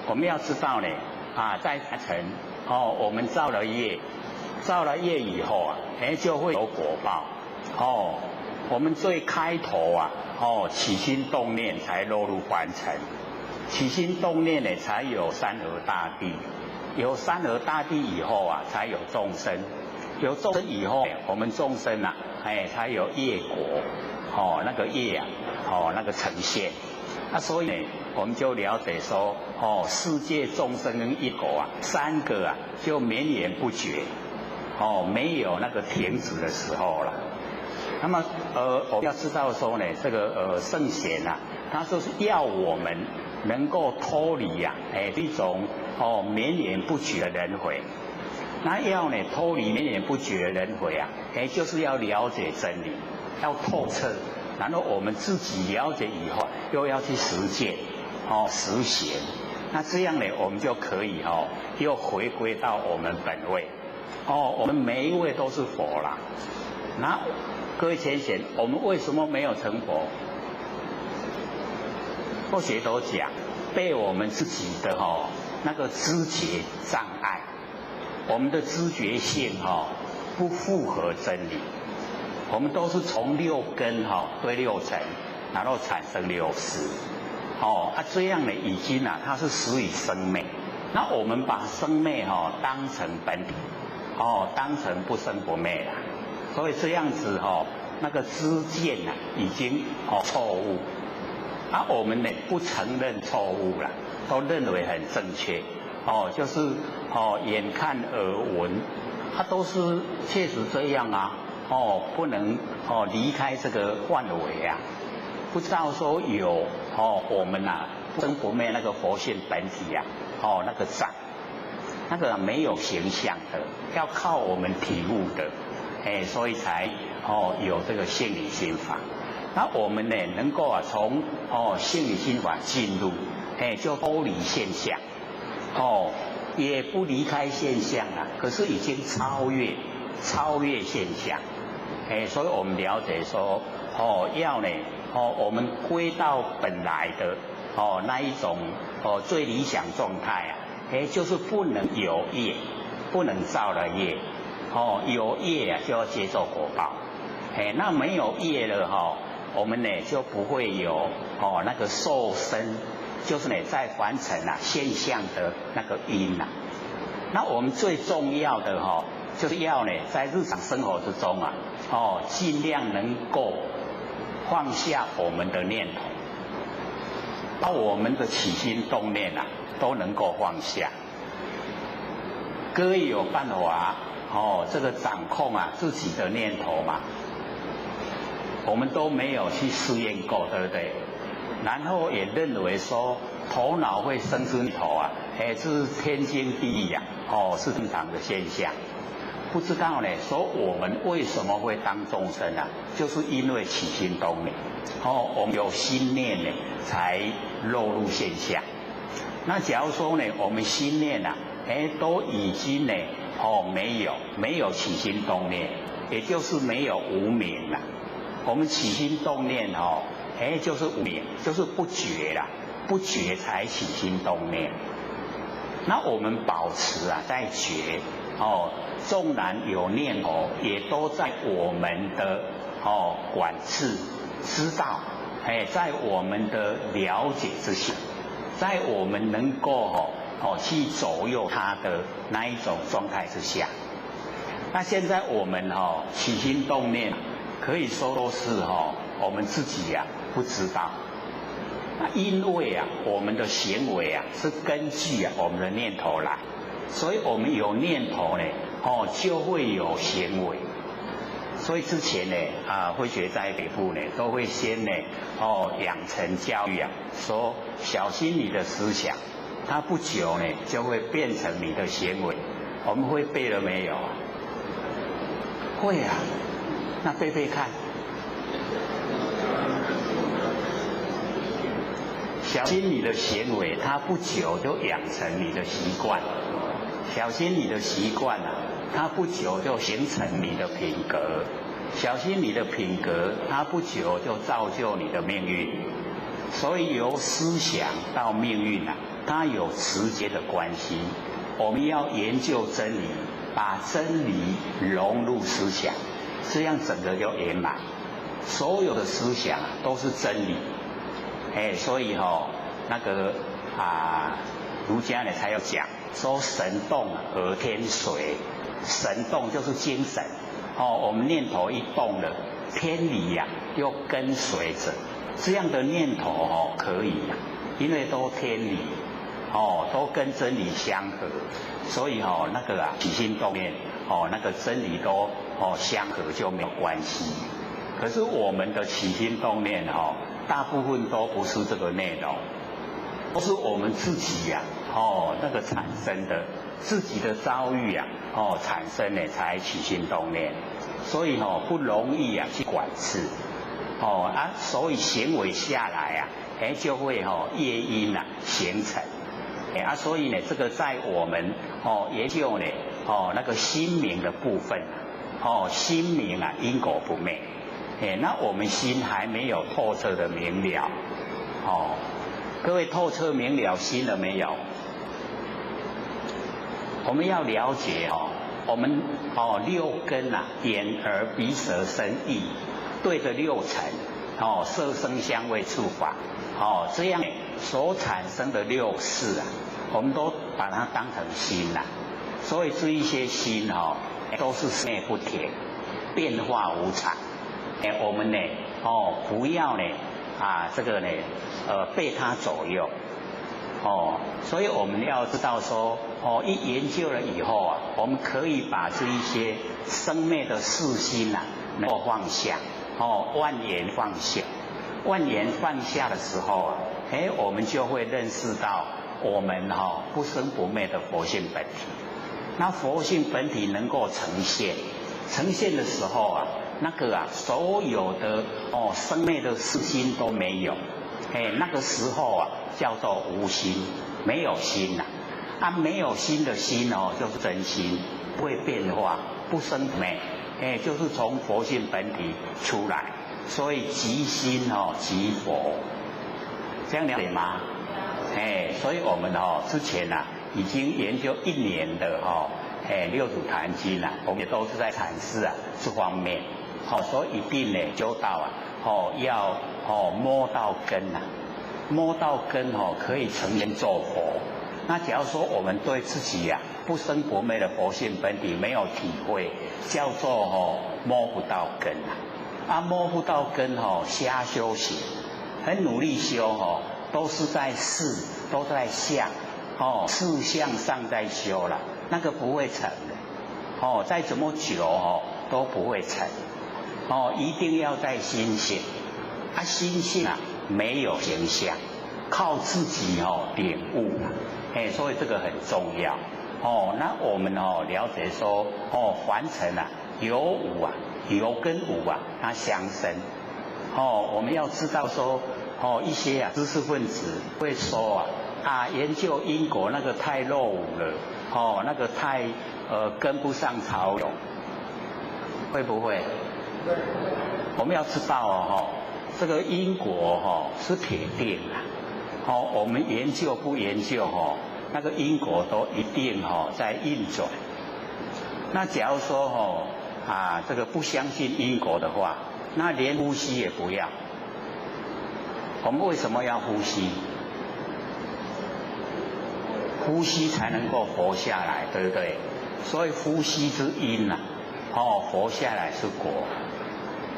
我们要知道呢，在凡尘，我们造了业，造了业以后啊，就会有果报。我们最开头啊，起心动念才落入凡尘，起心动念呢，才有山河大地，有山河大地以后啊，才有众生。有众生以后，我们众生啊，才有业果，那个业啊，那个呈现。那所以呢，我们就了解说，世界众生跟业果啊，三个啊，就绵延不绝，没有那个停止的时候了。那么，我们要知道说呢，这个圣贤啊，他就是要我们能够脱离啊，一种绵延不绝的轮回。那要呢脱离绵延不绝的轮回啊，就是要了解真理，要透彻，然后我们自己了解以后，又要去实践，实行。那这样呢，我们就可以又回归到我们本位。我们每一位都是佛啦。那各位贤贤，我们为什么没有成佛？或许都讲，被我们自己的那个知觉障碍，我们的知觉性不符合真理。我们都是从六根对六尘，然后产生六识。这样呢已经它是属于生灭。那我们把生灭当成本体，当成不生不灭了。所以这样子那个知见已经错误。我们呢不承认错误了，都认为很正确。就是眼看耳闻，它都是确实这样啊。不能离开这个范围啊。不知道说有我们不生不灭那个佛性本体啊，那个藏，那个没有形象的，要靠我们体悟的，所以才有这个性理心法。那我们呢能够从性理心法进入，就脱离现象，也不离开现象可是已经超越现象。所以我们了解说，要呢，我们归到本来的那一种最理想状态就是不能有业，不能造了业，有业就要接受果报，那没有业了我们呢就不会有那个受生，就是呢在凡尘现象的那个因那我们最重要的就是要呢在日常生活之中尽量能够放下我们的念头，把我们的起心动念都能够放下。各位有办法这个掌控自己的念头嘛？我们都没有去试验过，对不对？然后也认为说头脑会生出念头这是天经地义是正常的现象。不知道呢，说我们为什么会当众生就是因为起心动念，我们有心念呢，才落入现象。那假如说呢，我们心念都已经呢，没有起心动念，也就是没有无明了。我们起心动念就是无明，就是不觉啦，不觉才起心动念。那我们保持在觉纵然有念头，也都在我们的管制知道，在我们的了解之下，在我们能够去左右它的那一种状态之下。那现在我们起心动念，可以说都是我们自己不知道。那因为我们的行为是根据我们的念头来，所以我们有念头呢就会有行为。所以之前呢慧学在北部呢都会先呢养成教育说小心你的思想，它不久呢就会变成你的行为。我们会背了没有？会那背背看。小心你的行为，它不久就养成你的习惯。小心你的习惯它不久就形成你的品格。小心你的品格，它不久就造就你的命运。所以由思想到命运它有直接的关系。我们要研究真理，把真理融入思想，这样整个就圆满。所有的思想都是真理。所以那个儒家呢才要讲说神动而天随。神动就是精神我们念头一动了，天理又跟随着。这样的念头可以因为都天理都跟真理相合，所以那个起心动念那个真理都相合就没有关系。可是我们的起心动念大部分都不是这个内容，都是我们自己那个产生的，自己的遭遇产生呢才起心动念，所以不容易去管制所以行为下来就会业因形成所以呢这个在我们研究呢那个心明的部分心明因果不昧那我们心还没有透彻的明了各位透彻明了心了没有？我们要了解我们六根眼耳鼻舌身意对着六尘色声香味触法这样所产生的六识我们都把它当成心所以这一些心都是生灭不停，变化无常。我们呢不要呢这个呢被它左右所以我们要知道说一研究了以后我们可以把这一些生灭的事心能够放下万缘放下，万缘放下的时候我们就会认识到我们不生不灭的佛性本体。那佛性本体能够呈现的时候那个所有的生灭的事心都没有，那个时候叫做无心，没有心没有心的心就是真心，不会变化，不生不灭，就是从佛性本体出来，所以即心即佛，这样了解吗？所以我们之前已经研究1年的六祖坛经我们也都是在阐释这方面所以一定呢修道要摸到根摸到根可以成仙做佛。那假如说我们对自己不生不灭的佛性本体没有体会，叫做摸不到根摸不到根瞎修行，很努力修都是在事，都在相事相上在修了，那个不会成的再怎么久都不会成一定要在心性心性没有形象，靠自己领悟所以这个很重要那我们了解说凡尘有无有跟无它相生我们要知道说一些知识分子会说研究因果那个太落伍了那个太跟不上潮流，会不会？我们要知道这个因果是铁定我们研究不研究那个因果都一定在运转。那假如说这个不相信因果的话，那连呼吸也不要。我们为什么要呼吸？呼吸才能够活下来，对不对？所以呼吸之因活下来是果。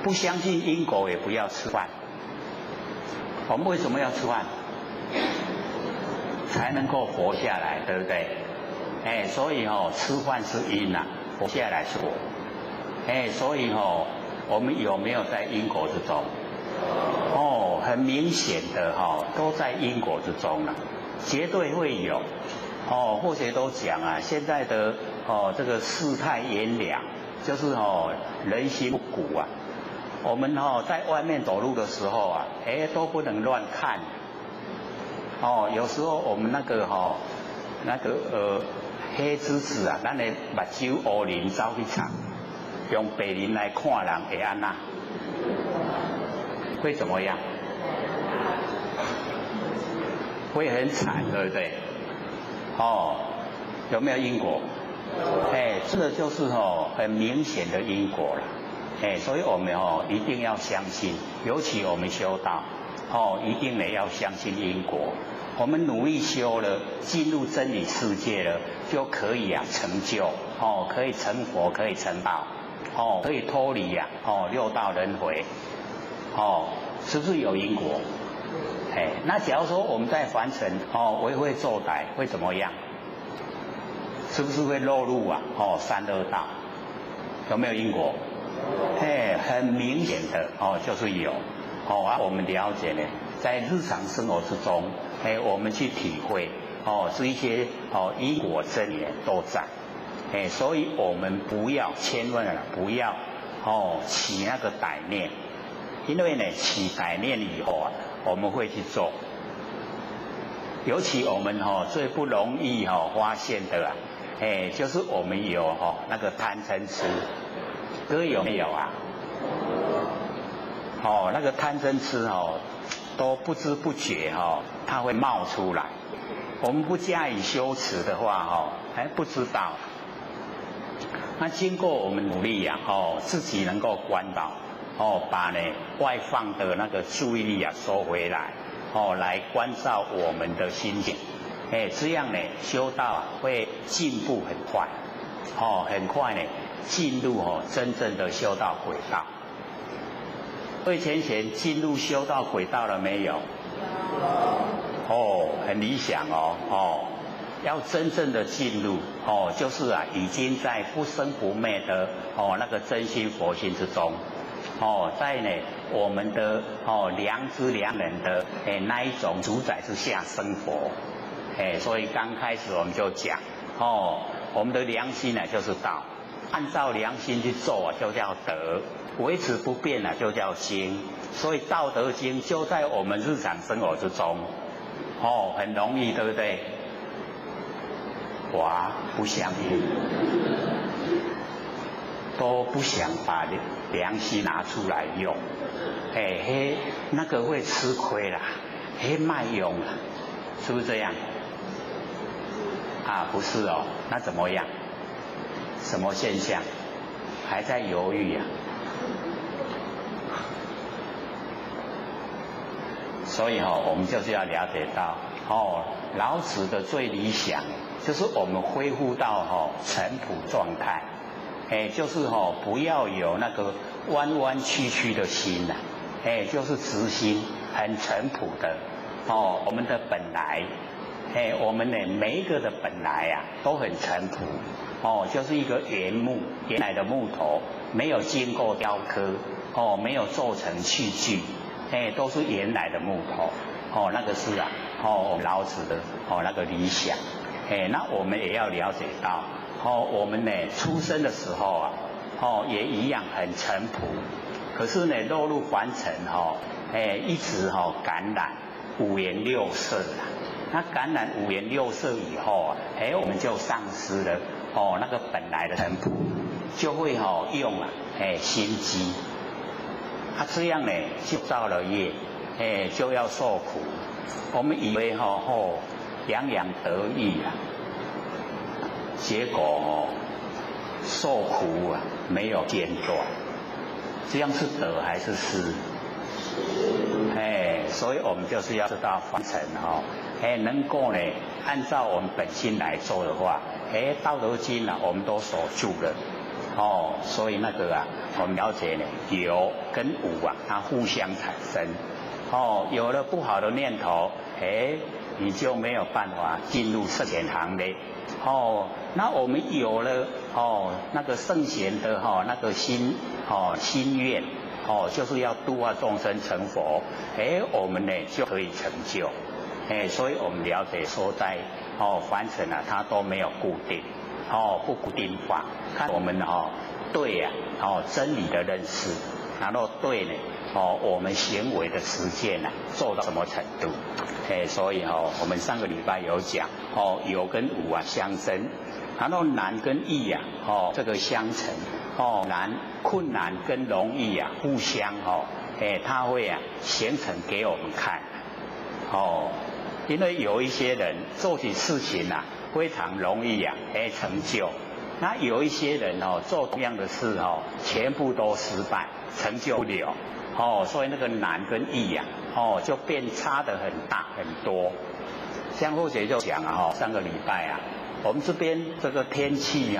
不相信因果也不要吃饭。我们为什么要吃饭？才能够活下来，对不对？所以吃饭是因活下来是果。所以我们有没有在因果之中？很明显的都在因果之中了，绝对会有。或者都讲现在的这个世态炎凉，就是人心不古我们在外面走路的时候都不能乱看。有时候我们那个黑子咱的目睭乌林走去插，用白林来看人会安那？会怎么样？会很惨，对不对？有没有因果？这个就是很明显的因果了。所以我们一定要相信，尤其我们修道一定得要相信因果。我们努力修了，进入真理世界了，就可以成就可以成佛，可以成道可以脱离六道轮回是不是有因果？那假如说我们在凡尘为非作歹，会怎么样？是不是会落入三恶道？有没有因果？很明显的就是有我们了解呢，在日常生活之中我们去体会这一些因果真理都在所以我们千万不要起那个歹念，因为呢起歹念以后我们会去做。尤其我们最不容易发现的就是我们有那个贪嗔痴，各位有没有那个贪嗔痴都不知不觉它会冒出来。我们不加以修持的话不知道。那经过我们努力自己能够关照把外放的那个注意力收回来来关照我们的心境。这样修道会进步很快很快进入真正的修道轨道。各位浅显进入修道轨道了没有？很理想要真正的进入就是已经在不生不灭的那个真心佛心之中在我们的良知良能的那一种主宰之下生活。所以刚开始我们就讲我们的良心就是道，按照良心去做就叫德，维持不变就叫经。所以道德经就在我们日常生活之中很容易，对不对？哇，不相信，都不想把良心拿出来用，那个会吃亏啦，卖用啦，是不是这样？不是那怎么样？什么现象？还在犹豫所以我们就是要了解到老子的最理想就是我们恢复到尘朴状态，就是不要有那个弯弯曲曲的心就是直心，很尘朴的我们的本来我们每一个的本来都很尘朴就是一个原木，原来的木头，没有经过雕刻没有做成器具都是原来的木头那个是我们老子的那个理想那我们也要了解到我们出生的时候也一样很尘朴，可是落入凡尘一直感染五颜六色那感染五颜六色以后我们就丧失了那个本来的尘朴，就会用心机这样就造了业就要受苦。我们以为洋洋得意结果受苦没有间断，这样是得还是失？所以我们就是要知道凡尘能够按照我们本心来做的话道德经我们都守住了所以那个我们了解有跟无它互相产生有了不好的念头你就没有办法进入圣贤行列那我们有了那个圣贤的那个心愿就是要度化众生成佛我们就可以成就所以我们了解说在凡尘它都没有固定不固定法，看我们对真理的认识，然后对我们行为的实践做到什么程度所以我们上个礼拜有讲有跟无相生，然后难跟易这个相乘困难跟容易互相它会形成给我们看因为有一些人做起事情非常容易成就，那有一些人做同样的事全部都失败，成就不了所以那个难跟易就变差的很大很多。像或者就讲上个礼拜我们这边这个天气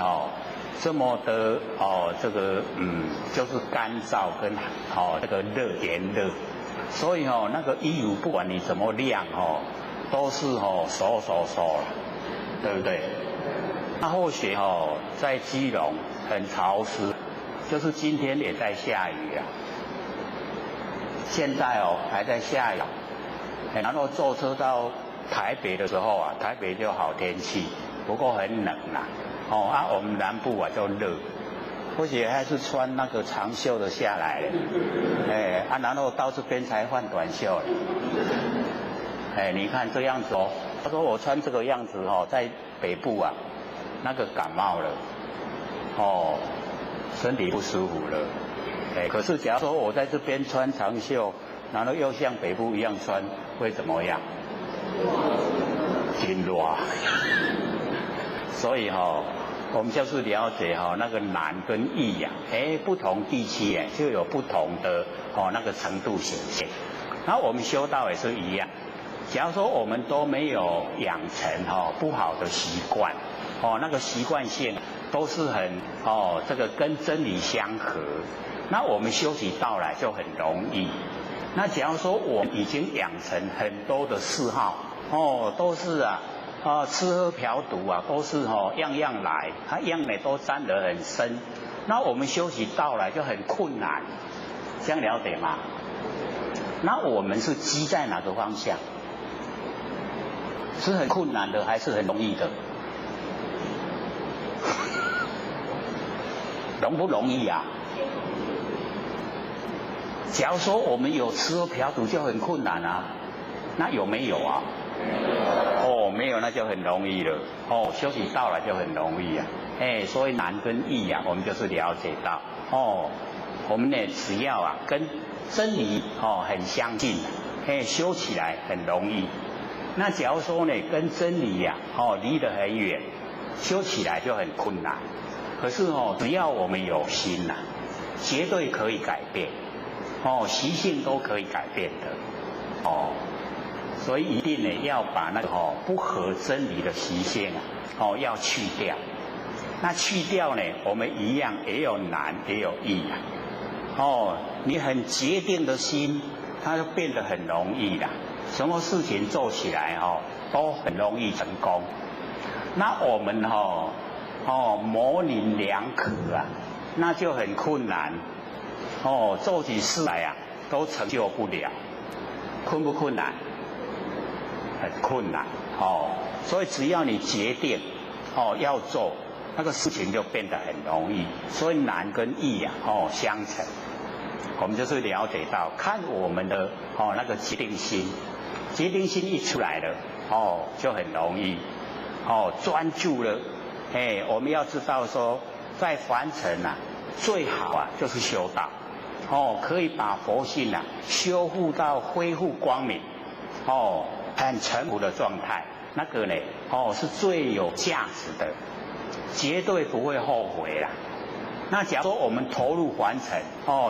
这么的这个就是干燥跟这个炎热，所以那个衣服不管你怎么晾都是收了，对不对？那或许在基隆很潮湿，就是今天也在下雨现在还在下雨然后坐车到台北的时候台北就好天气，不过很冷我们南部就热，或许还是穿那个长袖的下来然后到这边才换短袖你看这样子他说我穿这个样子在北部那个感冒了身体不舒服了可是假如说我在这边穿长袖然后又像北部一样穿，会怎么样？真热。所以我们就是了解那个难跟易啊，不同地区就有不同的那个程度显现。然后我们修道也是一样，假如说我们都没有养成不好的习惯，那个习惯性都是很这个跟真理相合，那我们修起道来就很容易。那假如说我们已经养成很多的嗜好，都是吃喝嫖赌都是样样来，样呢都沾得很深，那我们修起道来就很困难，这样了解吗？那我们是积在哪个方向？是很困难的还是很容易的？容不容易啊？假如说我们有吃喝嫖赌就很困难啊，那有没有啊？没有那就很容易了。修起道来就很容易啊。所以难跟易啊，我们就是了解到我们呢只要跟真理很相近，修起来很容易。那假如说呢跟真理离得很远，修起来就很困难。可是只要我们有心绝对可以改变。习性都可以改变的。所以一定呢要把那个不合真理的习性要去掉。那去掉呢，我们一样也有难也有易你很决定的心，它就变得很容易啦。什么事情做起来都很容易成功。那我们模棱两可那就很困难。做起事来都成就不了。困不困难？很困难。所以只要你决定要做，那个事情就变得很容易。所以难跟易相乘。我们就是了解到，看我们的那个决定心，决定心一出来了就很容易。专注了。我们要知道说，在凡尘最好就是修道。可以把佛性修复到恢复光明，很沉浮的状态，那个呢，是最有价值的，绝对不会后悔啦。那假如说我们投入凡尘，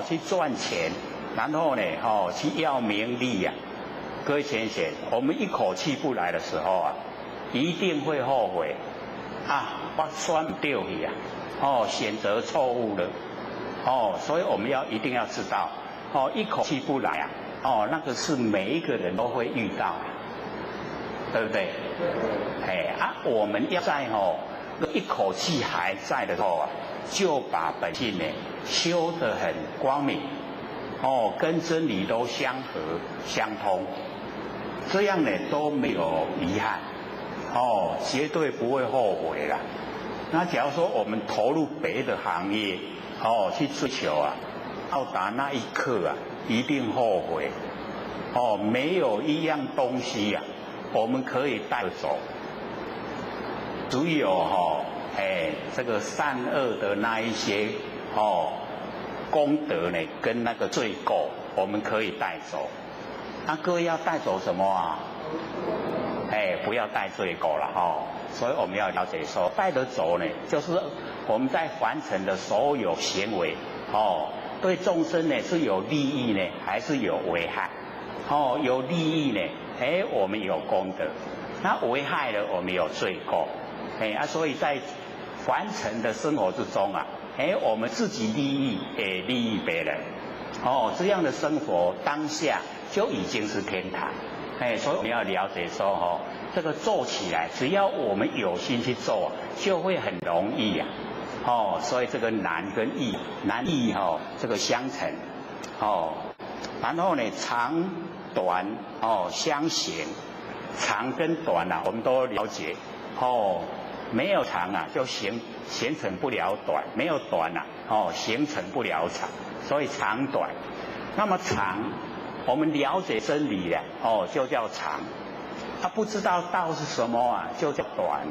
去赚钱，然后呢，去要名利各位浅显，我们一口气不来的时候一定会后悔我选不对去选择错误了。所以我们一定要知道，一口气不来那个是每一个人都会遇到对不对？我们要在一口气还在的时候就把本性呢修得很光明，跟真理都相合相通，这样呢都没有遗憾，绝对不会后悔啦。那假如说我们投入别的行业去追求到达那一刻一定后悔。没有一样东西我们可以带走，只有这个善恶的那一些功德呢跟那个罪垢我们可以带走。那各位要带走什么不要带罪垢了所以我们要了解说，带得走呢，就是我们在凡尘的所有行为对众生呢是有利益呢，还是有危害？有利益呢，我们有功德；那危害了，我们有罪过。所以在凡尘的生活之中我们自己利益也利益别人。这样的生活当下就已经是天堂。所以我们要了解说这个做起来，只要我们有心去做，就会很容易所以这个难跟易，难易这个相乘然后呢长短相形，长跟短我们都了解没有长就形成不了短，没有短形成不了长，所以长短。那么长我们了解真理就叫长，不知道道是什么就叫短。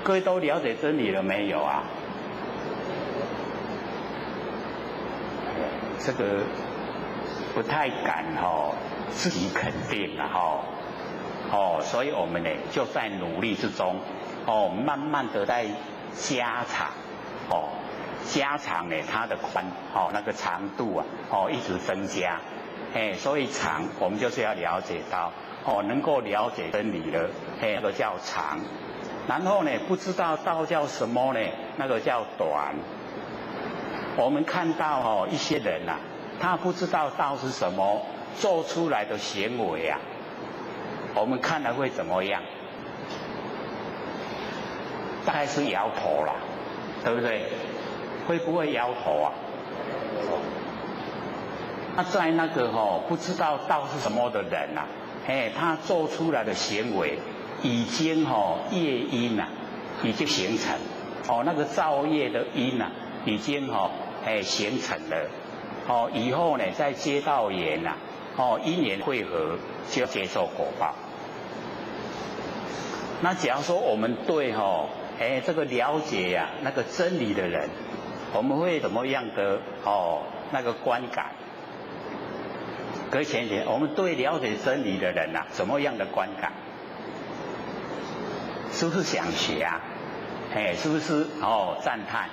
各位都了解真理了没有这个不太敢自己肯定了所以我们呢就在努力之中慢慢的在加长加长呢它的宽那个长度一直增加所以长我们就是要了解到能够了解真理的那个叫长，然后呢不知道道叫什么呢，那个叫短。我们看到一些人他不知道道是什么，做出来的行为我们看了会怎么样？大概是摇头啦，对不对？会不会摇头啊？那在那个不知道道是什么的人他做出来的行为已经业因已经形成那个造业的因已经形成了以后呢再接到缘因缘汇合就要接受果报。那假如说我们对这个了解那个真理的人，我们会怎么样的那个观感？各位前贤，我们对了解真理的人怎么样的观感？是不是想学是不是赞叹，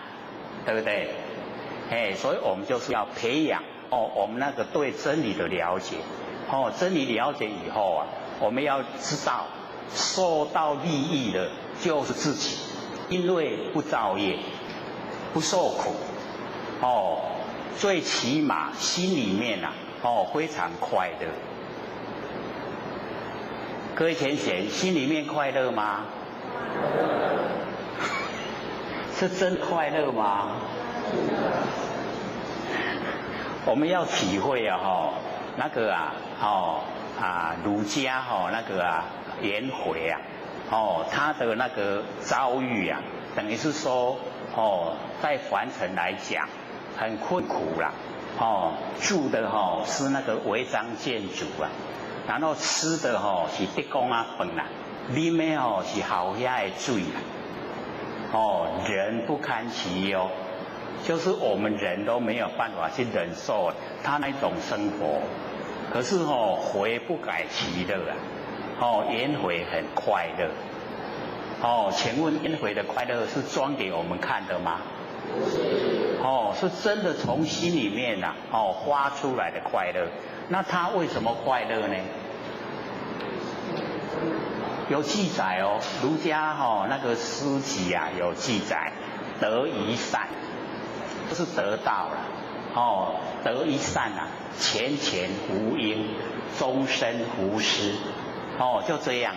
对不对？所以我们就是要培养我们那个对真理的了解真理了解以后我们要知道受到利益的就是自己，因为不造业不受苦最起码心里面非常快乐。各位前贤，心里面快乐吗？是真快乐吗？我们要体会那个儒家那个颜回他的那个遭遇等于是说在凡尘来讲很困苦啦住的是那个违章建筑然后吃的是地公饭啉的是好遐的水人不堪其忧，就是我们人都没有办法去忍受他那种生活。可是回不改其乐颜回很快乐请问颜回的快乐是装给我们看的吗？是真的从心里面发出来的快乐。那他为什么快乐呢？有记载儒家那个诗集有记载，得一善，就是得到了得一善前前无因，终身无失就这样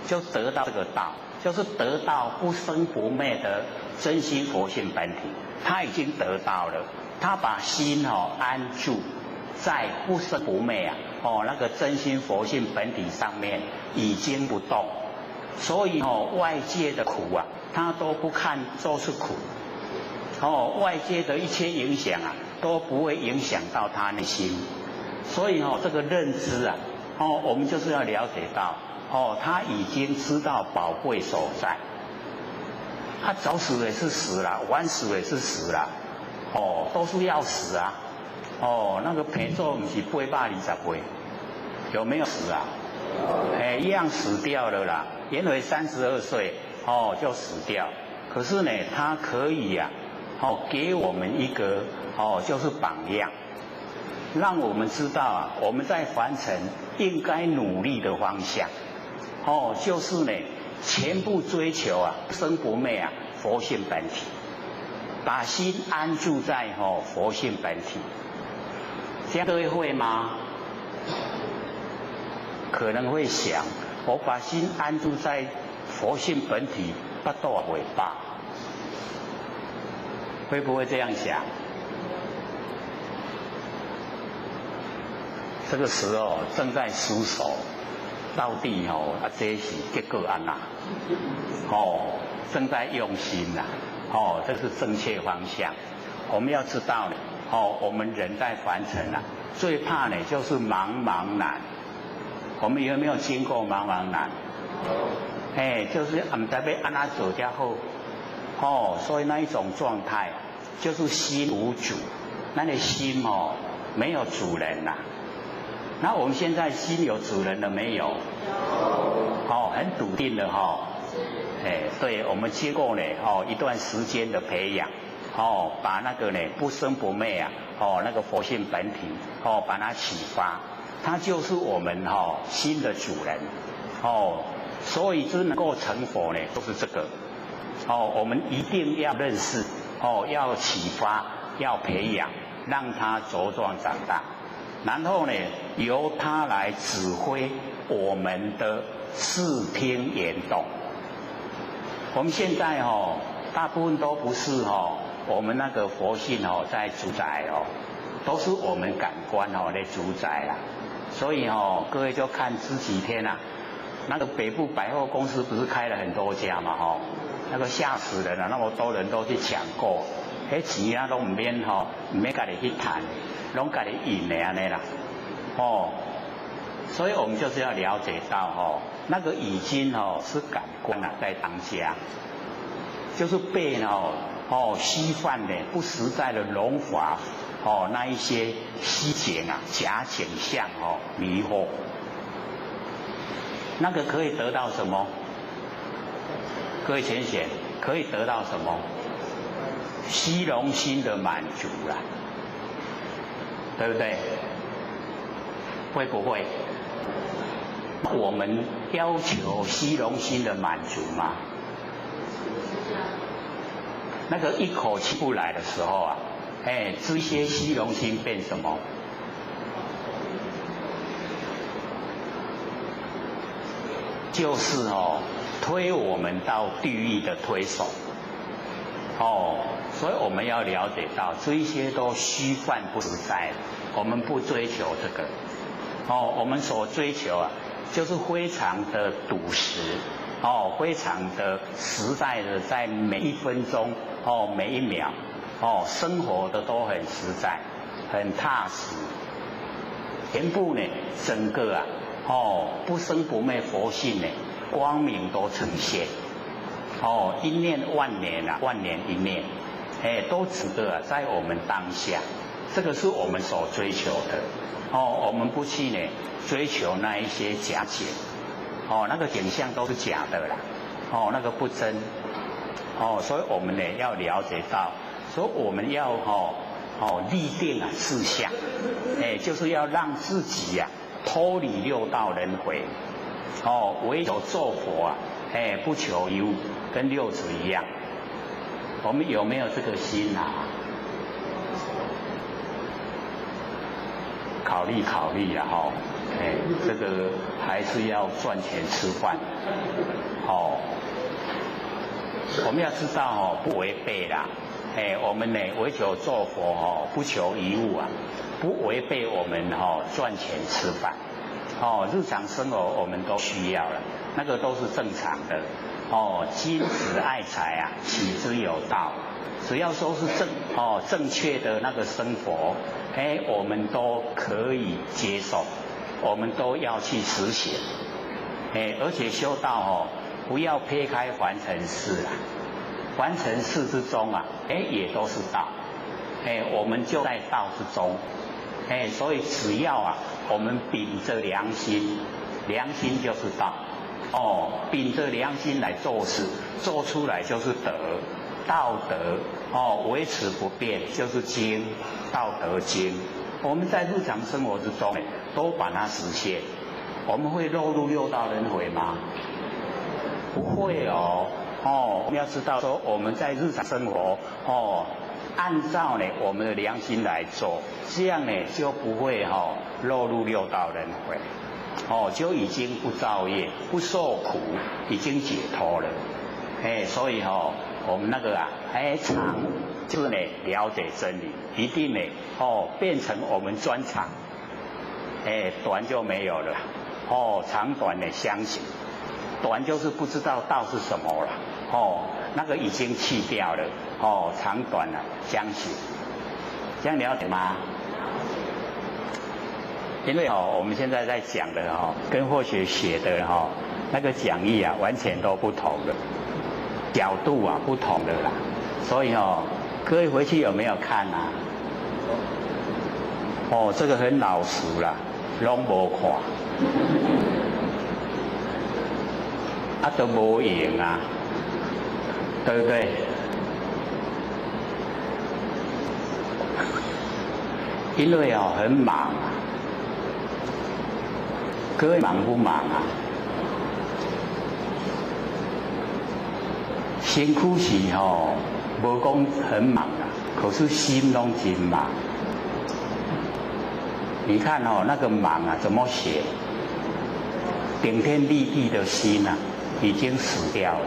就得到这个道，就是得到不生不灭的真心佛性本体。他已经得到了，他把心安住在不生不灭那个真心佛性本体上面，已经不动，所以外界的苦他都不看作是苦外界的一切影响都不会影响到他内心。所以这个认知我们就是要了解到他已经知道宝贵所在。他早死也是死了，晚死也是死了都是要死那个陪做不是820岁，有没有死一样死掉了啦。颜回32岁就死掉，可是呢他可以给我们一个就是榜样，让我们知道我们在凡尘应该努力的方向就是呢全部追求生不灭佛性本体，把心安住在佛性本体。这样各位会吗？可能会想，我把心安住在佛性本体，不多尾巴，会不会这样想？这个时候正在思索，到底这是结果安哪？正在用心这是正确方向。我们要知道我们人在凡尘最怕呢就是茫茫然。我们有没有经过茫茫然？就是不知道要按哪走才好所以那一种状态就是心无主，那你心没有主人那我们现在心有主人了没有？哦，很笃定的哈。对，我们经过呢一段时间的培养，把那个呢不生不灭啊，那个佛性本体把它启发，它就是我们心的主人，所以只能够成佛呢，就是这个，我们一定要认识，要启发，要培养，让它茁壮长大，然后呢由它来指挥我们的视听言动。我们现在大部分都不是我们那个佛性在主宰都是我们感官在主宰啦。所以各位就看这几天啊，那个北部百货公司不是开了很多家嘛那个吓死人了，那么多人都去抢购，钱啊都唔免唔免家己去赚，拢家己印的安尼啦，所以我们就是要了解到那个已经是感官啊在当家，就是被虚幻的不实在的荣华那一些虚景啊假景象迷惑，那个可以得到什么？各位浅显可以得到什么？虚荣心的满足啦，对不对？会不会？我们要求虚荣心的满足吗？那个一口气不来的时候啊，这些虚荣心变什么？就是推我们到地狱的推手。所以我们要了解到这一些都虚幻不实在，我们不追求这个。我们所追求啊，就是非常的笃实，非常的实在的，在每一分钟，每一秒，生活的都很实在，很踏实，全部呢，整个啊，不生不灭佛性呢，光明都呈现，一念万年啊，万年一念，都指的在我们当下，这个是我们所追求的。我们不去呢追求那一些假景，那个景象都是假的啦，那个不真，所以我们呢要了解到，所以我们要立定啊志向，就是要让自己啊脱离六道轮回，唯有做佛啊，不求一物，跟六祖一样，我们有没有这个心啊？考虑考虑啦这个还是要赚钱吃饭，我们要知道不违背啦，我们呢唯求做佛不求一物啊，不违背我们赚钱吃饭，日常生活我们都需要了，那个都是正常的，君子爱财啊，取之有道，只要说是正确的那个生活。我们都可以接受，我们都要去实行，而且修道不要撇开凡尘事啊，凡尘事之中啊，也都是道，我们就在道之中，所以只要啊，我们秉着良心，良心就是道，秉着良心来做事，做出来就是德。道德维持不变就是经，道德经。我们在日常生活之中都把它实现。我们会落入六道轮回吗？不会我们要知道说我们在日常生活按照呢我们的良心来做，这样呢就不会落入六道轮回，就已经不造业、不受苦，已经解脱了。所以我们那个啊，长就是呢了解真理，一定呢变成我们专长，短就没有了，长短的相形，短就是不知道道是什么了，那个已经去掉了，长短啊相形，这样了解吗？因为我们现在在讲的跟或许写的那个讲义啊，完全都不同的。角度啊不同的啦，所以各位回去有没有看啊？这个很老实啦，拢无看，啊都无用啊，对不对？因为哦很忙啊，各位忙不忙啊？身躯是吼无讲很忙啊，可是心拢真忙。你看哦，那个忙啊，怎么写？顶天立地的心啊，已经死掉了。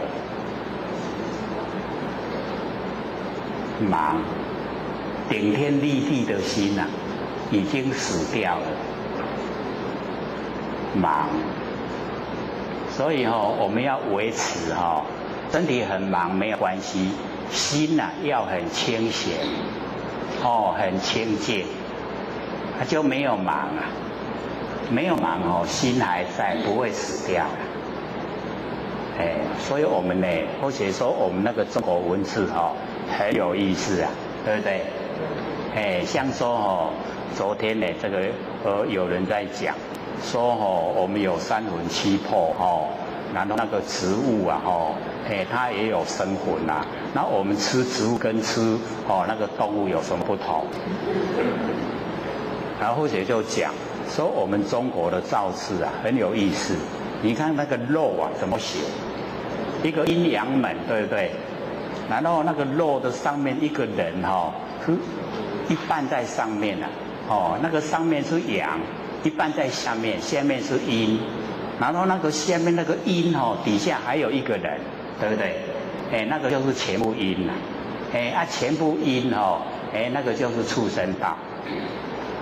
忙，顶天立地的心啊，已经死掉了。忙，所以哦，我们要维持哦，身体很忙没有关系，心啊要很清闲，哦，很清净。他就没有忙啊，没有忙哦，心还在，不会死掉啊。哎，所以我们呢，或者说我们那个中国文字哦，很有意思啊，对不对？哎，像说哦，昨天呢，这个有人在讲说哦，我们有三魂七魄哦，然后那个植物啊哦，哎，它也有生魂啊。那我们吃植物跟吃哦那个动物有什么不同？然后或者就讲说我们中国的造字啊很有意思，你看那个肉啊怎么写，一个阴阳门，对不对？然后那个肉的上面一个人哈、是一半在上面啊，哦，那个上面是阳，一半在下面，下面是阴，然后那个下面那个阴哦，底下还有一个人，对不对？哎，那个就是全部阴了，哎啊全部阴哦，哎那个就是畜生道。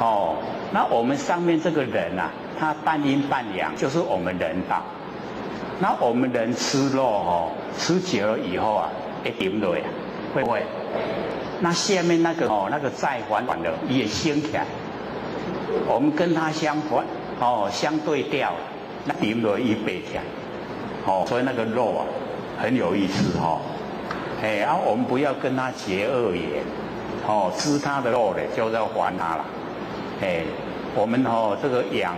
哦，那我们上面这个人啊，他半阴半阳，就是我们人道。那我们人吃肉哦，吃久了以后啊，会顶落啊，会不会？那下面那个哦，那个再缓缓的也升起来，我们跟他相反哦，相对调，那顶落一背起来，哦，所以那个肉啊，很有意思哦。哎，然后我们不要跟他结恶缘，哦，吃他的肉呢，就是要还他了。哎，我们哦，这个养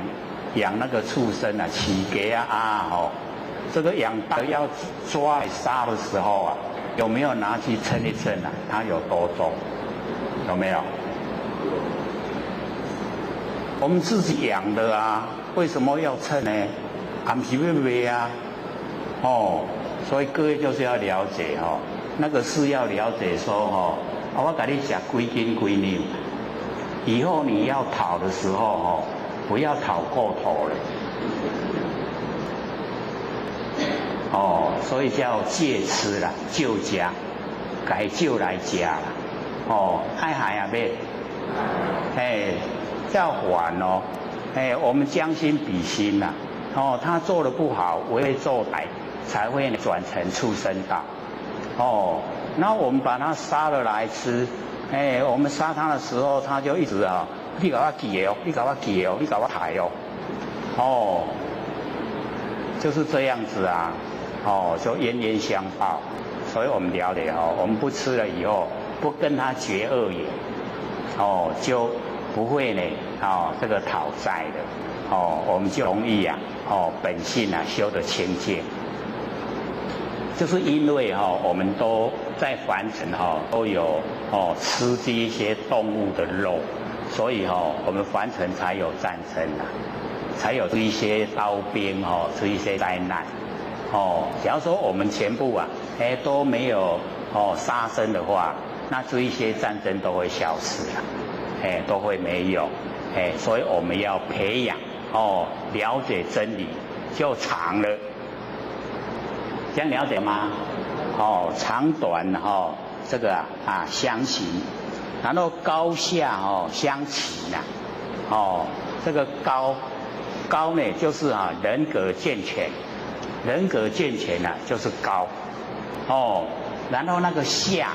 那个畜生啊，起给啊哦，这个养大要抓来杀的时候啊，有没有拿去称一称啊？它有多重？有没有？我们自己养的啊，为什么要称呢？俺们是不是啊？哦，所以各位就是要了解哦，那个是要了解说哦，我给你讲几斤几两。以后你要讨的时候哦，不要讨过头了。哦，所以叫戒吃啦，就加，该就来加啦。哦，爱还啊呗，哎，要还哦，哎，我们将心比心呐。哦，他做的不好，我会做歹，才会转成畜生道。哦，那我们把它杀了来吃。哎，我们杀他的时候，他就一直啊，你搞我记哦，你搞我记哦，你搞我抬哦，哦，就是这样子啊，哦，就冤冤相报。所以我们了解哦，我们不吃了以后，不跟他结恶缘，哦，就不会呢，哦，这个讨债的，哦，我们就容易啊，哦，本性啊修得清净。就是因为哈、我们都在凡尘哈、都有吃这一些动物的肉，所以我们凡尘才有战争啊，才有这一些刀兵这一些灾难。假如说我们全部啊，都没有杀生的话，那这一些战争都会消失了，都会没有，所以我们要培养了解真理就长了。这样了解吗？长短这个相形，然后高下相齐呐。这个高呢就是人格健全，人格健全呢就是高。然后那个下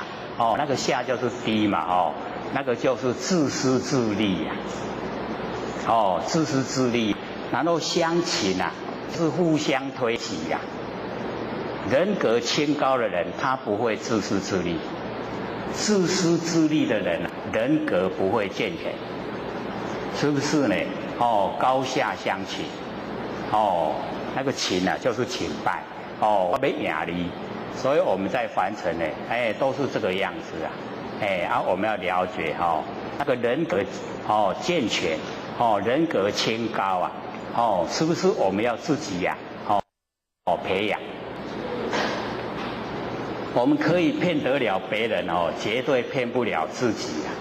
那个下就是低嘛那个就是自私自利呀。自私自利，然后相齐呐是互相推挤呀。人格清高的人，他不会自私自利；自私自利的人，人格不会健全，是不是呢？高下相请，那个请啊就是请拜，我要赢你，所以我们在凡尘呢，都是这个样子啊，我们要了解那个人格健全，人格清高啊，是不是我们要自己呀，培养？我们可以骗得了别人绝对骗不了自己啊。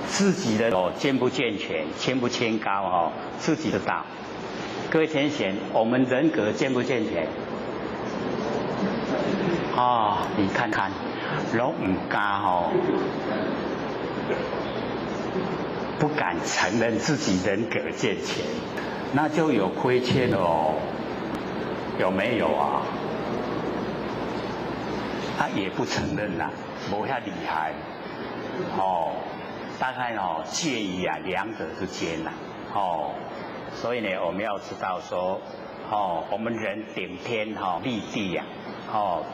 自己的健不健全、清不清高自己知道。各位天贤，我们人格健不健全？你看看，都唔敢不敢承认自己人格健全，那就有亏欠了有没有啊？他也不承认啦，没遐厉害，大概介于两者之间啦，所以呢，我们要知道说，我们人顶天立地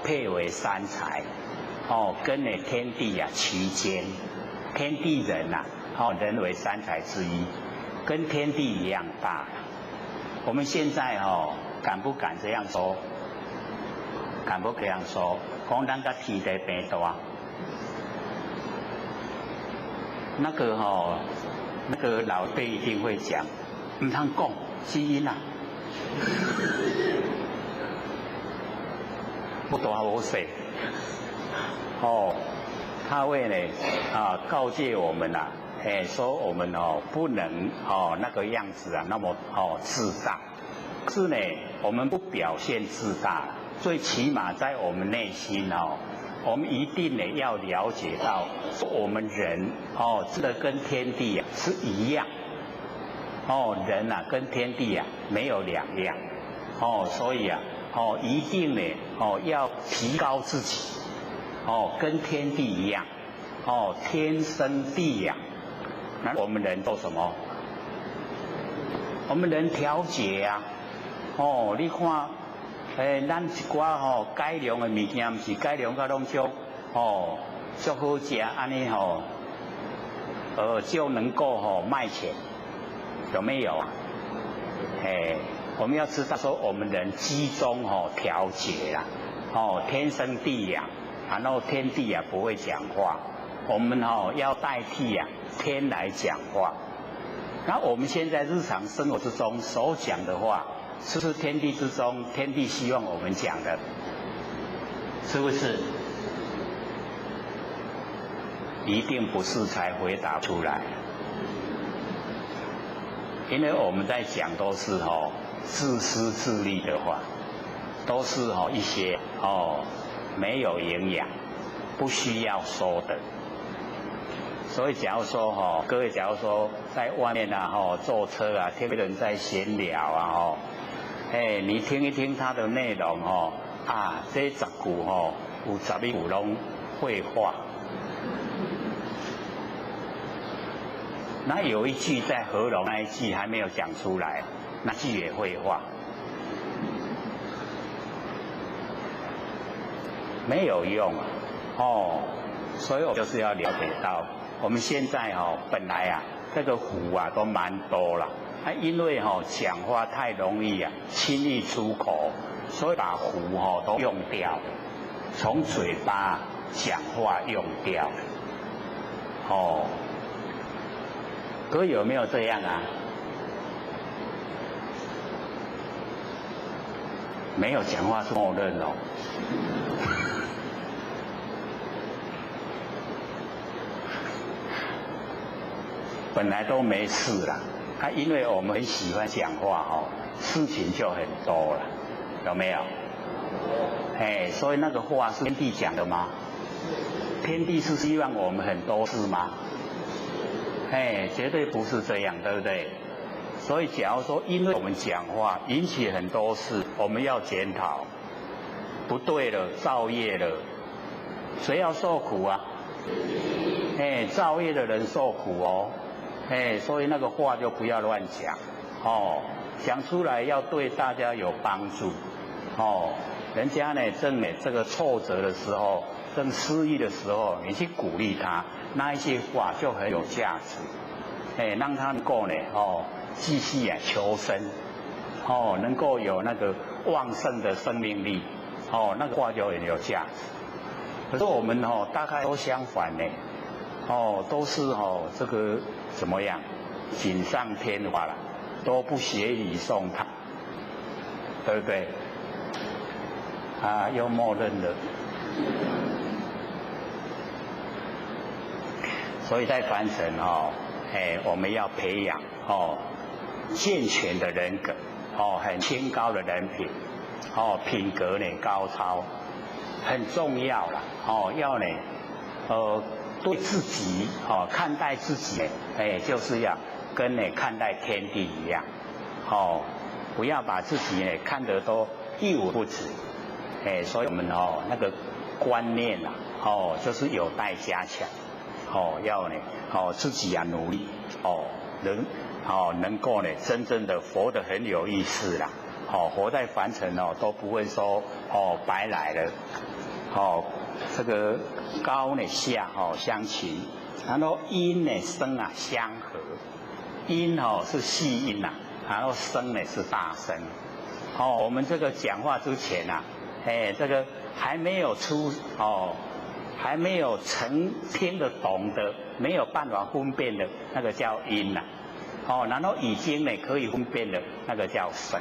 配为三才，跟天地齐肩，天地人人为三才之一，跟天地一样大。我们现在敢不敢这样说？敢不这样说？讲咱甲天地平大。那个老辈一定会讲，唔通讲基因啊，不大无小，他会呢告诫我们说我们不能那个样子那么自大，是呢我们不表现自大，最起码在我们内心我们一定呢要了解到，我们人真的跟天地是一样，人跟天地没有两样，所以一定呢要提高自己，跟天地一样，天生地养。那我们人做什么？我们人调节你看。咱一寡改良的物件，毋是改良到拢足足好食，安尼就能够卖钱，有没有啊？我们要知道说，我们人机中调节啦，天生地养，然后天地不会讲话，我们要代替天来讲话。那我们现在日常生活之中所讲的话，是不是天地之中，天地希望我们讲的？是不是？一定不是才回答出来，因为我们在讲都是自私自利的话，都是一些没有营养、不需要说的。所以假如说各位假如说在外面坐车听别人在闲聊你听一听他的内容这10句有11句拢废话。那有一句在合拢那一句还没有讲出来，那句也废话，没有用所以我就是要了解到，我们现在本来这个福都蛮多了。因为讲话太容易轻易出口，所以把福都用掉，从嘴巴讲话用掉。各位有没有这样啊？没有讲话是默认本来都没事啦。因为我们很喜欢讲话事情就很多了，有没有？所以那个话是天地讲的吗？天地是希望我们很多事吗？绝对不是这样，对不对？所以假如说因为我们讲话引起很多事，我们要检讨，不对了，造业了，谁要受苦啊？造业的人受苦所以那个话就不要乱讲讲出来要对大家有帮助人家呢正这个挫折的时候，正失意的时候，你去鼓励他，那一些话就很有价值让他能够呢继续啊求生，哦，能够有那个旺盛的生命力，哦，那个卦就很有价值。可是我们哦，大概都相反呢，哦，都是哦这个怎么样，锦上添花了，都不学礼送汤，对不对？啊，又默认了。所以在凡尘哦，我们要培养哦健全的人格，哦很清高的人品，哦品格呢高超，很重要啦，哦要呢对自己哦看待自己，就是要跟呢看待天地一样，哦不要把自己呢看得都一无不知，所以我们哦那个观念啊，哦就是有待加强。哦，要呢，哦自己啊努力，哦能够呢真正的活得很有意思啦，哦活在凡尘哦都不会说哦白来了，哦这个高呢下哦相齐，然后音呢声啊相合，音哦是细音呐，然后声呢是大声，哦我们这个讲话之前啊，这个还没有出哦。还没有成听得懂的，没有办法分辨的，那个叫音呐，哦，然后已经呢可以分辨的，那个叫声，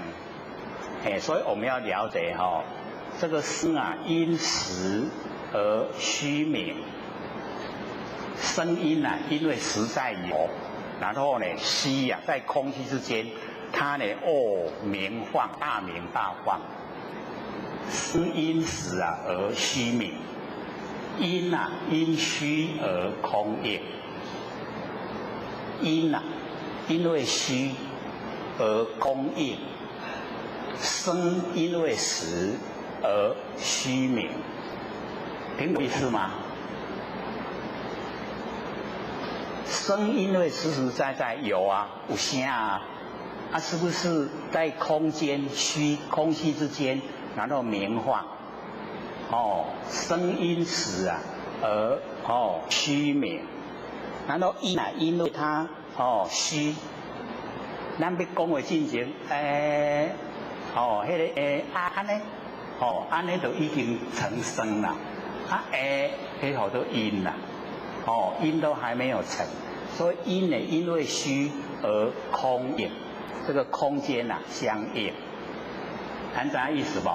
所以我们要了解哈，这个声啊，因实而虚名，声音啊，因为实在有，然后呢虚啊，在空气之间，它呢明放，大明大放，声因实啊而虚名。因啊，因虚而空应。因啊，因为虚而空应。声因为实而虚名，听懂意思吗？声因为实实在在有啊，有声啊，是不是在空间空气之间，然后明放？哦，声因实啊，而虚名，然后因啊，因为它虚，咱要讲的进前，迄个安呢，安呢就已经成声啦，迄好多因啦，因都还没有成，所以因呢，因为虚而空应，这个空间啊相应，知影意思不？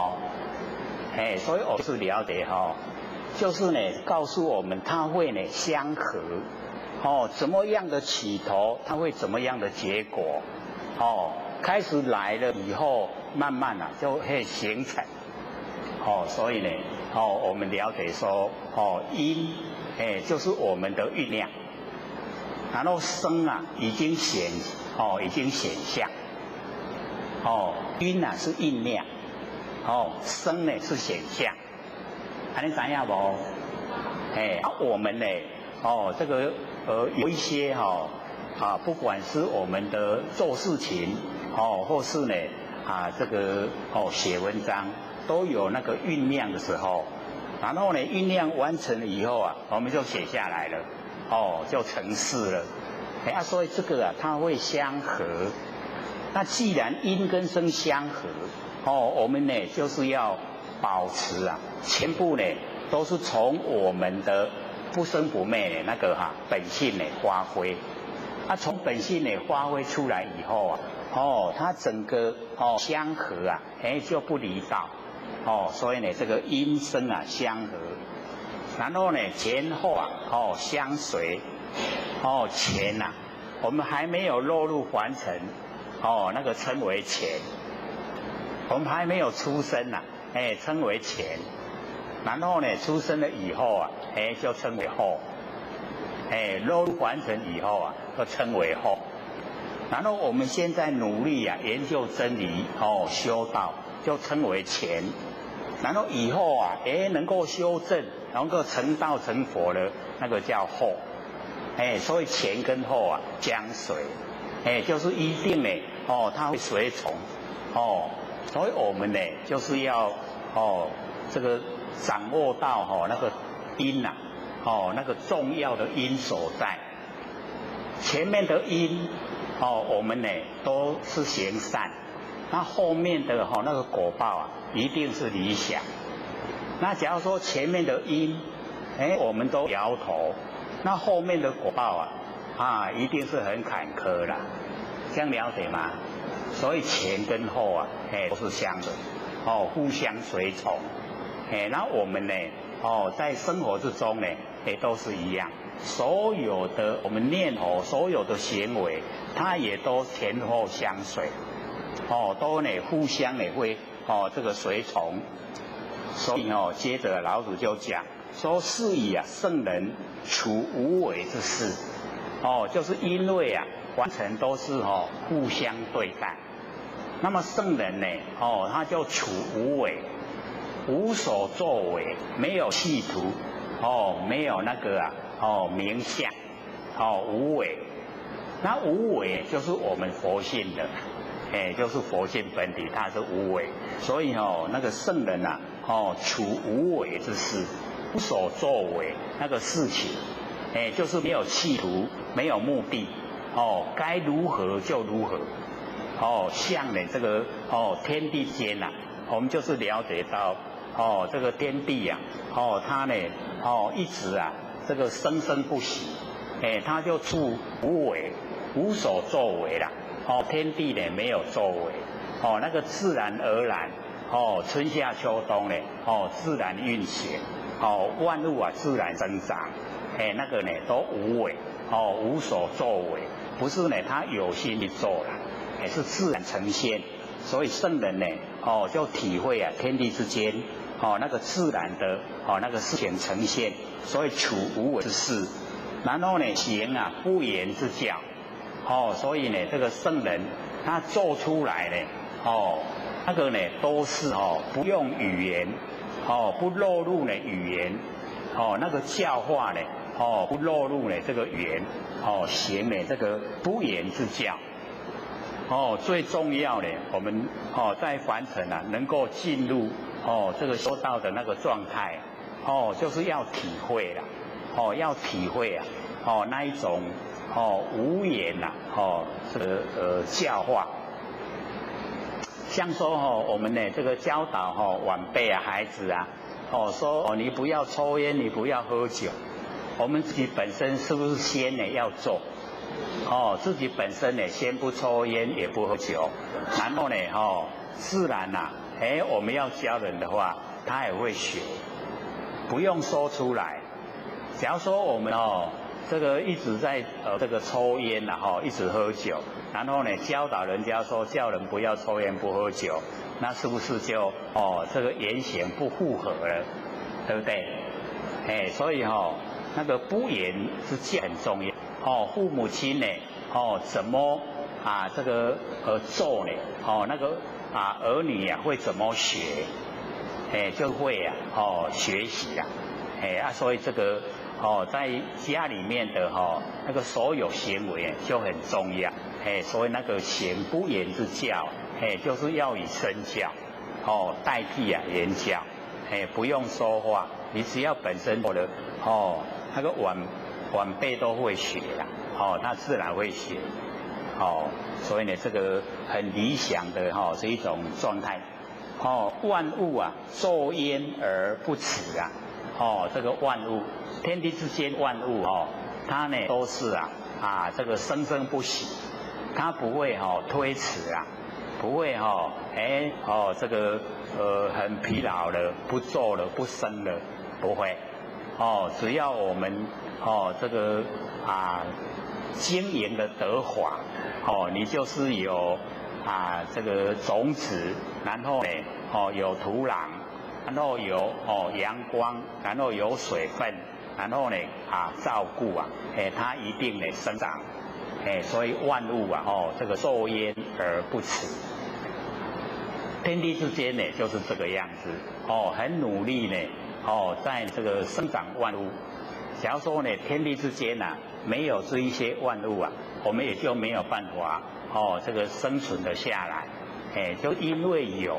所以我是了解就是呢，告诉我们它会呢相合，怎么样的起头，它会怎么样的结果，开始来了以后，慢慢啊就会形成，所以呢，我们了解说，因，就是我们的酝酿，然后声啊已经显象，因啊是酝酿。声呢是显象，你知影无？我们呢，这个有一些不管是我们的做事情，或是呢这个写文章，都有那个酝酿的时候，然后呢酝酿完成了以后啊，我们就写下来了，就成事了，所以这个啊它会相合。那既然音跟声相合，我们呢就是要保持啊，全部呢都是从我们的不生不灭的那个本性呢发挥，从本性呢发挥出来以后啊，它整个相合啊，就不离道，所以呢这个音声啊相合，然后呢前后啊相随，前啊我们还没有落入凡尘，那个称为前。我们还没有出生呐，称为前，然后呢，出生了以后啊，就称为后，落入凡尘以后啊，就称为后。然后我们现在努力啊，研究真理，修道，就称为前。然后以后啊，能够修正，能够成道成佛了，那个叫后。所以前跟后啊相随，就是一定呢，它会随从，所以我们呢，就是要这个掌握到那个因呐，那个重要的因所在。前面的因我们呢都是行善，那后面的那个果报啊，一定是理想。那假如说前面的因，我们都摇头，那后面的果报啊，一定是很坎坷啦，这样了解吗？所以前跟后啊，都是相的，互相随从，然后我们呢，在生活之中呢，也都是一样，所有的我们念头，所有的行为，它也都前后相随，都呢互相呢会这个随从。所以接着老子就讲说，是以圣人处无为之事，就是因为完全都是互相对待。那么圣人呢，他就处无为，无所作为，没有企图，没有那个名相，无为。那无为就是我们佛性的，就是佛性本体，它是无为。所以那个圣人啊，处无为之事，无所作为那个事情，就是没有企图，没有目的，该如何就如何。像呢这个天地间呐，我们就是了解到这个天地啊，它呢一直这个生生不息，它就处无为，无所作为啦。天地呢没有作为，那个自然而然，春夏秋冬呢，自然运行，万物自然生长，那个呢都无为，无所作为，不是呢他有心去做啦。是自然呈现，所以圣人呢，就体会天地之间，那个自然的那个事情呈现，所以处无为之事，然后呢行不言之教，所以呢这个圣人他做出来呢，那个呢都是不用语言，不落入呢语言，那个教化呢，不落入呢这个语言，行呢这个不言之教。最重要的，我们在凡尘能够进入这个修道的那个状态，就是要体会啦，要体会那一种无言这个教化。像说我们呢这个教导晚辈孩子说你不要抽烟，你不要喝酒，我们自己本身是不是先呢要做？自己本身呢，先不抽烟也不喝酒，然后呢，自然我们要教人的话，他也会学，不用说出来。假如说我们这个一直在这个抽烟一直喝酒，然后呢教导人家说叫人不要抽烟不喝酒，那是不是就这个言行不符合了，对不对？所以那个不言之教很重要。父母亲呢，怎么这个做呢？那个儿女会怎么学？就会学习所以这个在家里面的那个所有行为就很重要。所以那个行不言之教，就是要以身教，代替言教。不用说话，你只要本身的那个晚辈都会学啦，他自然会学，所以呢，这个很理想的是一种状态，万物作焉而不辞这个万物，天地之间万物它呢都是这个生生不息，它不会推迟不会这个很疲劳了，不做了，不生了，不会，只要我们这个经营的得法，你就是有这个种子，然后呢有土壤，然后有阳光，然后有水分，然后呢照顾它一定呢生长，所以万物这个作焉而不辞。天地之间呢就是这个样子，很努力呢在这个生长万物。假如说呢，天地之间没有这一些万物我们也就没有办法这个生存的下来。就因为有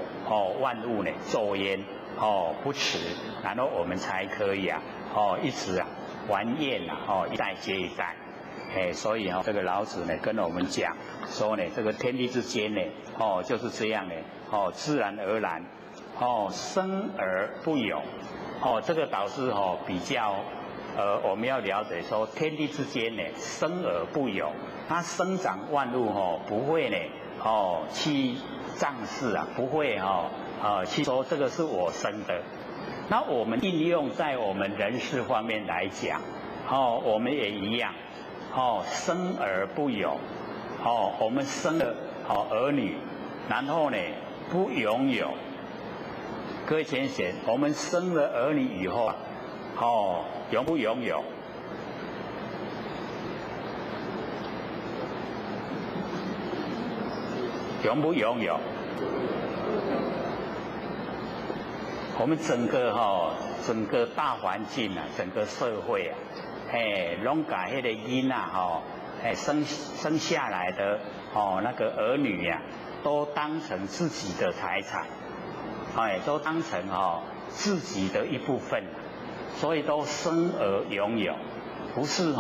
万物呢作焉不辞，然后我们才可以一直繁衍一代接一代。所以这个老子呢跟我们讲说呢，这个天地之间呢，就是这样呢，自然而然，生而不有，这个导致比较，我们要了解说天地之间呢，生而不有，它生长万物不会呢，去仗势啊，不会去说这个是我生的。那我们应用在我们人事方面来讲，我们也一样。生而不有，我们生了儿女，然后呢不拥有。各位先贤，我们生了儿女以后拥不拥有？拥不拥有？我们整个大环境啊，整个社会啊。拢把迄个囡仔生下来的那个儿女呀，都当成自己的财产，都当成自己的一部分，所以都生而拥有，不是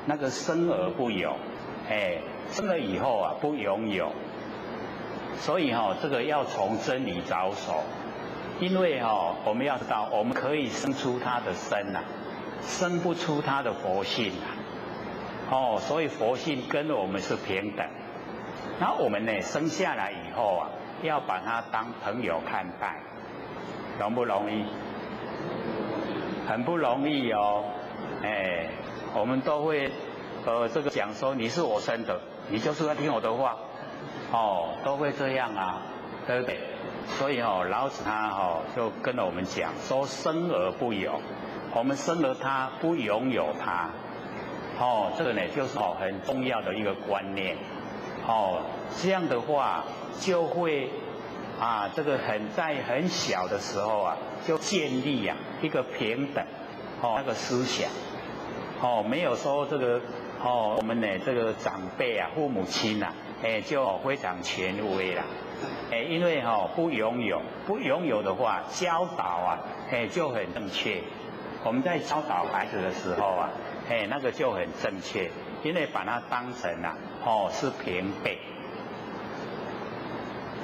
那个生而不有，生了以后啊不拥有，所以这个要从真理着手，因为我们要知道，我们可以生出他的身啊。生不出他的佛性啊，所以佛性跟我们是平等。那我们呢，生下来以后啊，要把他当朋友看待，容不容易？很不容易哦。我们都会这个讲说你是我生的，你就是要听我的话，都会这样啊，对不对？所以老子他就跟我们讲说生而不有。我们生了他，不拥有他，这个呢就是很重要的一个观念，这样的话就会这个在很小的时候啊，就建立一个平等，那个思想，没有说这个我们呢这个长辈啊，父母亲啊，就非常权威啦，因为不拥有的话，教导啊，就很正确。我们在教导孩子的时候啊，那个就很正确，因为把它当成是平辈，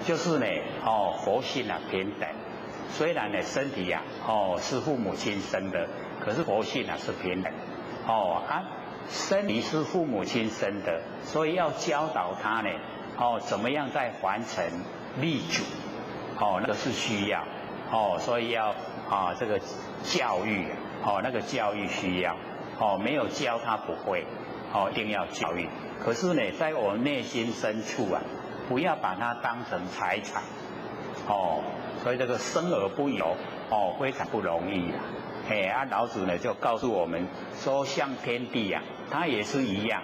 就是呢佛性啊平等。虽然呢身体啊是父母亲生的，可是佛性啊是平等。身体是父母亲生的，所以要教导他呢怎么样在凡尘立足，那个是需要所以要这个教育那个教育需要没有教他不会一定要教育。可是呢，在我们内心深处啊，不要把它当成财产所以这个生而不有非常不容易老子呢就告诉我们说，像天地啊，它也是一样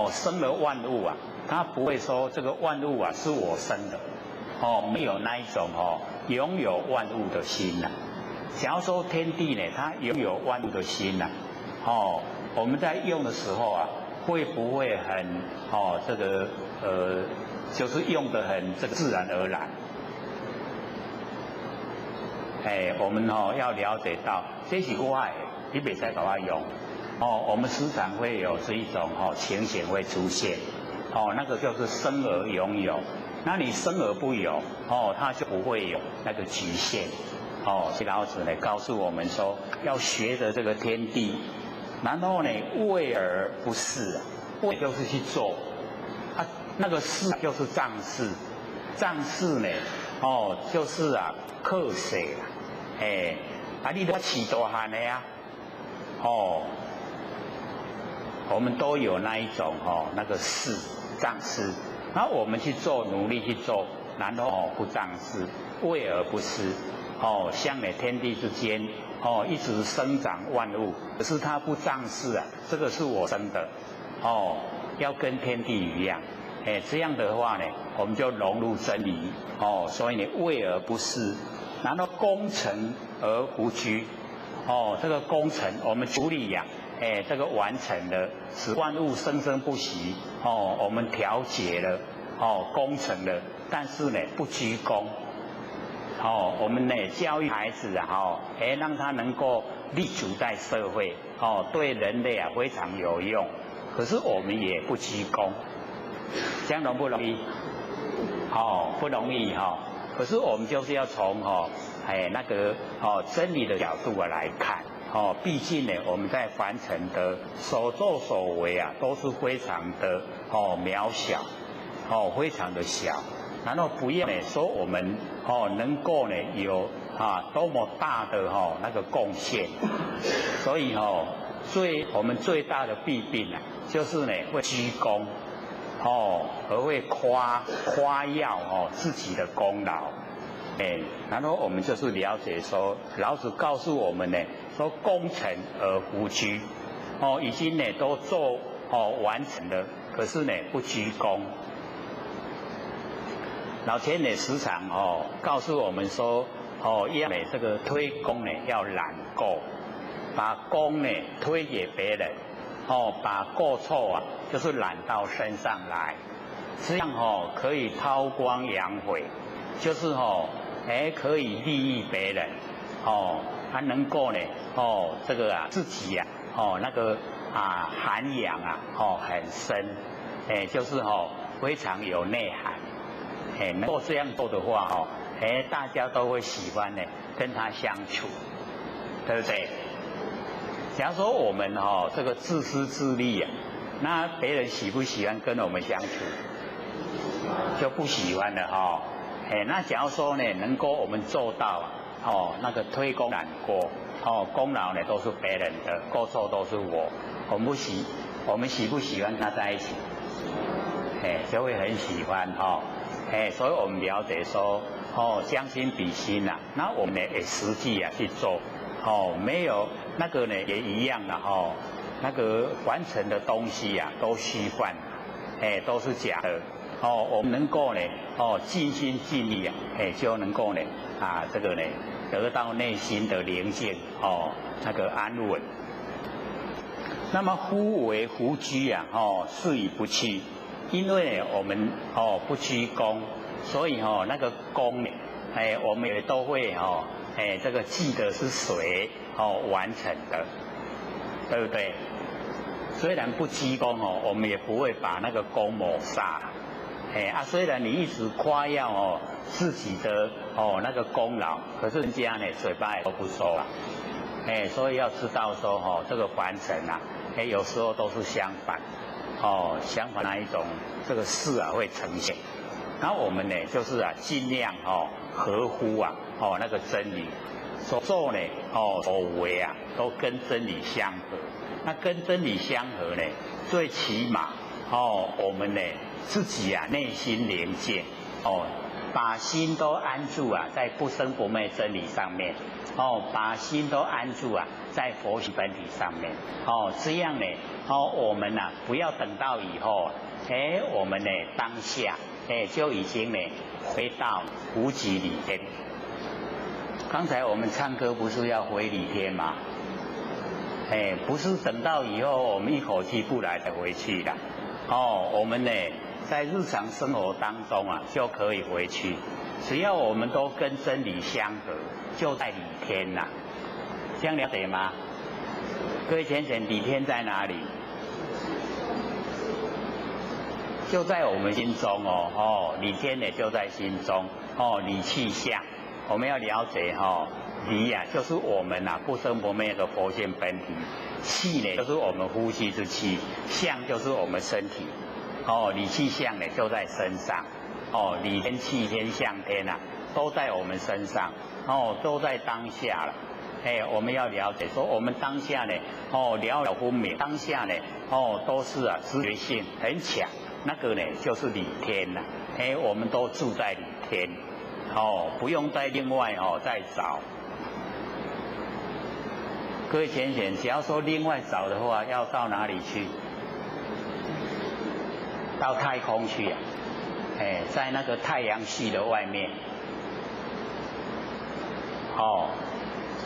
生了万物啊，它不会说这个万物啊是我生的没有那一种拥有万物的心呐。假如说天地呢，它拥有万物的心呐，我们在用的时候啊，会不会很这个就是用得很这个自然而然？我们要了解到，这是我的，你别再把它用。我们时常会有这一种情形会出现，那个就是生而拥有。那你生而不有，它就不会有那个局限。所以老子呢告诉我们说，要学着这个天地，然后呢为而不恃为就是去做，那个事就是仗势，仗势呢就是克谁你都起大汉的呀，我们都有那一种那个势仗势，然后我们去做，努力去做，然后不仗势，为而不恃。像天地之间一直生长万物，可是它不仗势啊，这个是我生的要跟天地一样这样的话呢，我们就融入真理所以呢为而不恃，然后功成而不居这个功成我们处理这个完成了，使万物生生不息我们调节了功成了，但是呢不居功我们呢教育孩子让他能够立足在社会对人类非常有用可是我们也不居功，这样容不容易？不容易可是我们就是要从那个真理的角度来看毕竟呢，我们在凡尘的所作所为都是非常的渺小非常的小，然后不要呢说我们能够呢有多么大的那个贡献，所以我们最大的弊病就是呢会居功而会夸耀自己的功劳，然后我们就是了解说，老子告诉我们呢，说功成而弗居，已经呢都做完成了，可是呢不居功。老千呢时常告诉我们说，要呢这个推功呢要揽过，把功呢推给别人，把过错就是揽到身上来，这样可以韬光养晦，就是可以利益别人，还能够呢这个自己那个涵养很深，就是非常有内涵，能够这样做的话大家都会喜欢呢跟他相处，对不对？假如说我们这个自私自利那别人喜不喜欢跟我们相处？就不喜欢了那假如说呢能够我们做到那个推功揽过，功劳呢都是别人的，过错都是我们喜不喜欢跟他在一起？就会很喜欢所以我们了解说将心比心那我们呢也实际去做没有那个呢也一样的那个完成的东西都虚幻都是假的我们能够呢尽心尽力就能够呢这个呢得到内心的宁静那个安稳。那么夫为弗居是以不去，因为我们不居功，所以那个功呢我们也都会这个记得是谁完成的，对不对？虽然不居功我们也不会把那个功抹杀虽然你一直夸耀自己的那个功劳，可是人家呢嘴巴也都不说了所以要知道说这个凡尘有时候都是相反相反那一种这个事会呈现，然后我们呢就是尽量合乎那个真理，所做呢所为都跟真理相合。那跟真理相合呢，最起码我们呢自己内心宁静把心都安住在不生不灭真理上面把心都安住在佛性本体上面这样呢我们不要等到以后我们呢当下就已经呢回到无极里天。刚才我们唱歌不是要回里天吗？不是等到以后我们一口气不来才回去的我们呢在日常生活当中就可以回去，只要我们都跟真理相合，就在里天这样了解吗？各位浅浅，里天在哪里？就在我们心中里天呢就在心中理气象，我们要了解理就是我们不生不灭的佛性本体，气呢就是我们呼吸之气，象就是我们身体理气象呢就在身上理天气天象天都在我们身上都在当下了我们要了解说我们当下呢了了分明，当下呢都是知觉性很强，那个呢就是理天我们都住在理天不用再另外再找。各位浅显，只要说另外找的话，要到哪里去？到太空去在那个太阳系的外面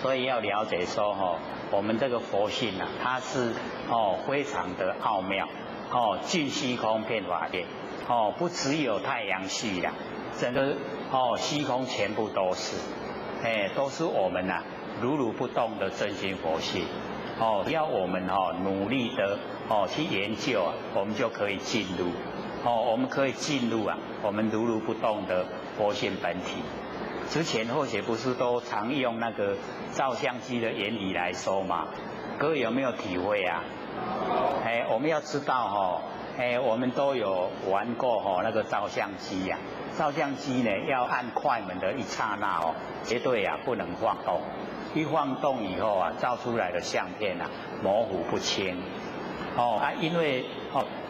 所以要了解说我们这个佛性它是非常的奥妙尽虚空遍法界不只有太阳系整个虚空全部都是都是我们如如不动的真心佛性只要我们努力的去研究啊，我们就可以进入我们可以进入啊，我们如如不动的佛性本体。之前或许不是都常用那个照相机的原理来说嘛？各位有没有体会啊？我们要知道我们都有玩过那个照相机呀。照相机呢，要按快门的一刹那绝对不能晃动。一晃动以后啊，照出来的相片啊模糊不清。因为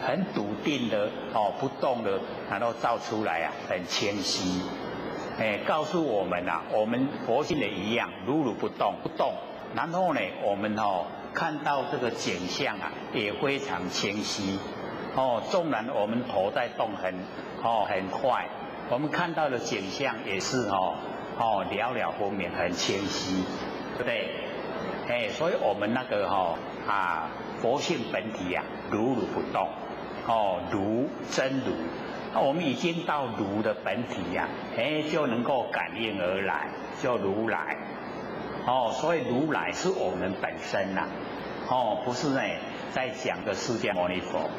很笃定的不动的，然后照出来啊很清晰。告诉我们啊，我们佛性也一样，如如不动，不动。然后呢，我们看到这个景象啊，也非常清晰。纵然我们头在动很快，我们看到的景象也是了了分明，很清晰，对不对？所以我们那个佛性本体啊，如如不动，如真如。我们已经到如的本体呀，就能够感应而来，就如来。所以如来是我们本身呐，不是呢在讲的释迦牟尼佛，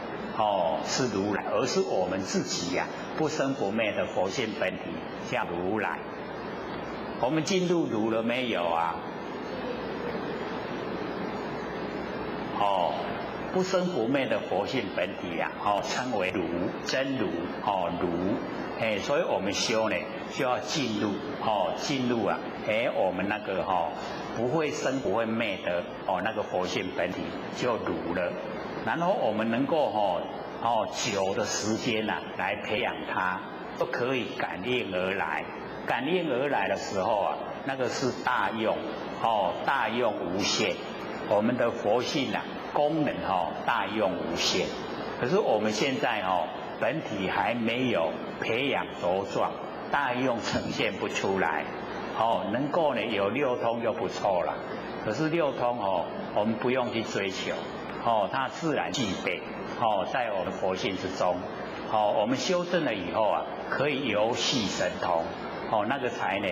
是如来，而是我们自己呀，不生不灭的佛性本体叫如来。我们进入如了没有啊？不生不灭的佛性本体呀，称为如真如，如，所以我们修呢就要进入啊，我们那个不会生不会灭的那个佛性本体就如了，然后我们能够久的时间呐来培养它，都可以感应而来，感应而来的时候啊，那个是大用，大用无限，我们的佛性啊。功能大用无限，可是我们现在本体还没有培养茁壮，大用呈现不出来，能够呢有六通就不错了。可是六通我们不用去追求，它自然具备，在我们佛性之中，我们修正了以后啊，可以游戏神通，那个才呢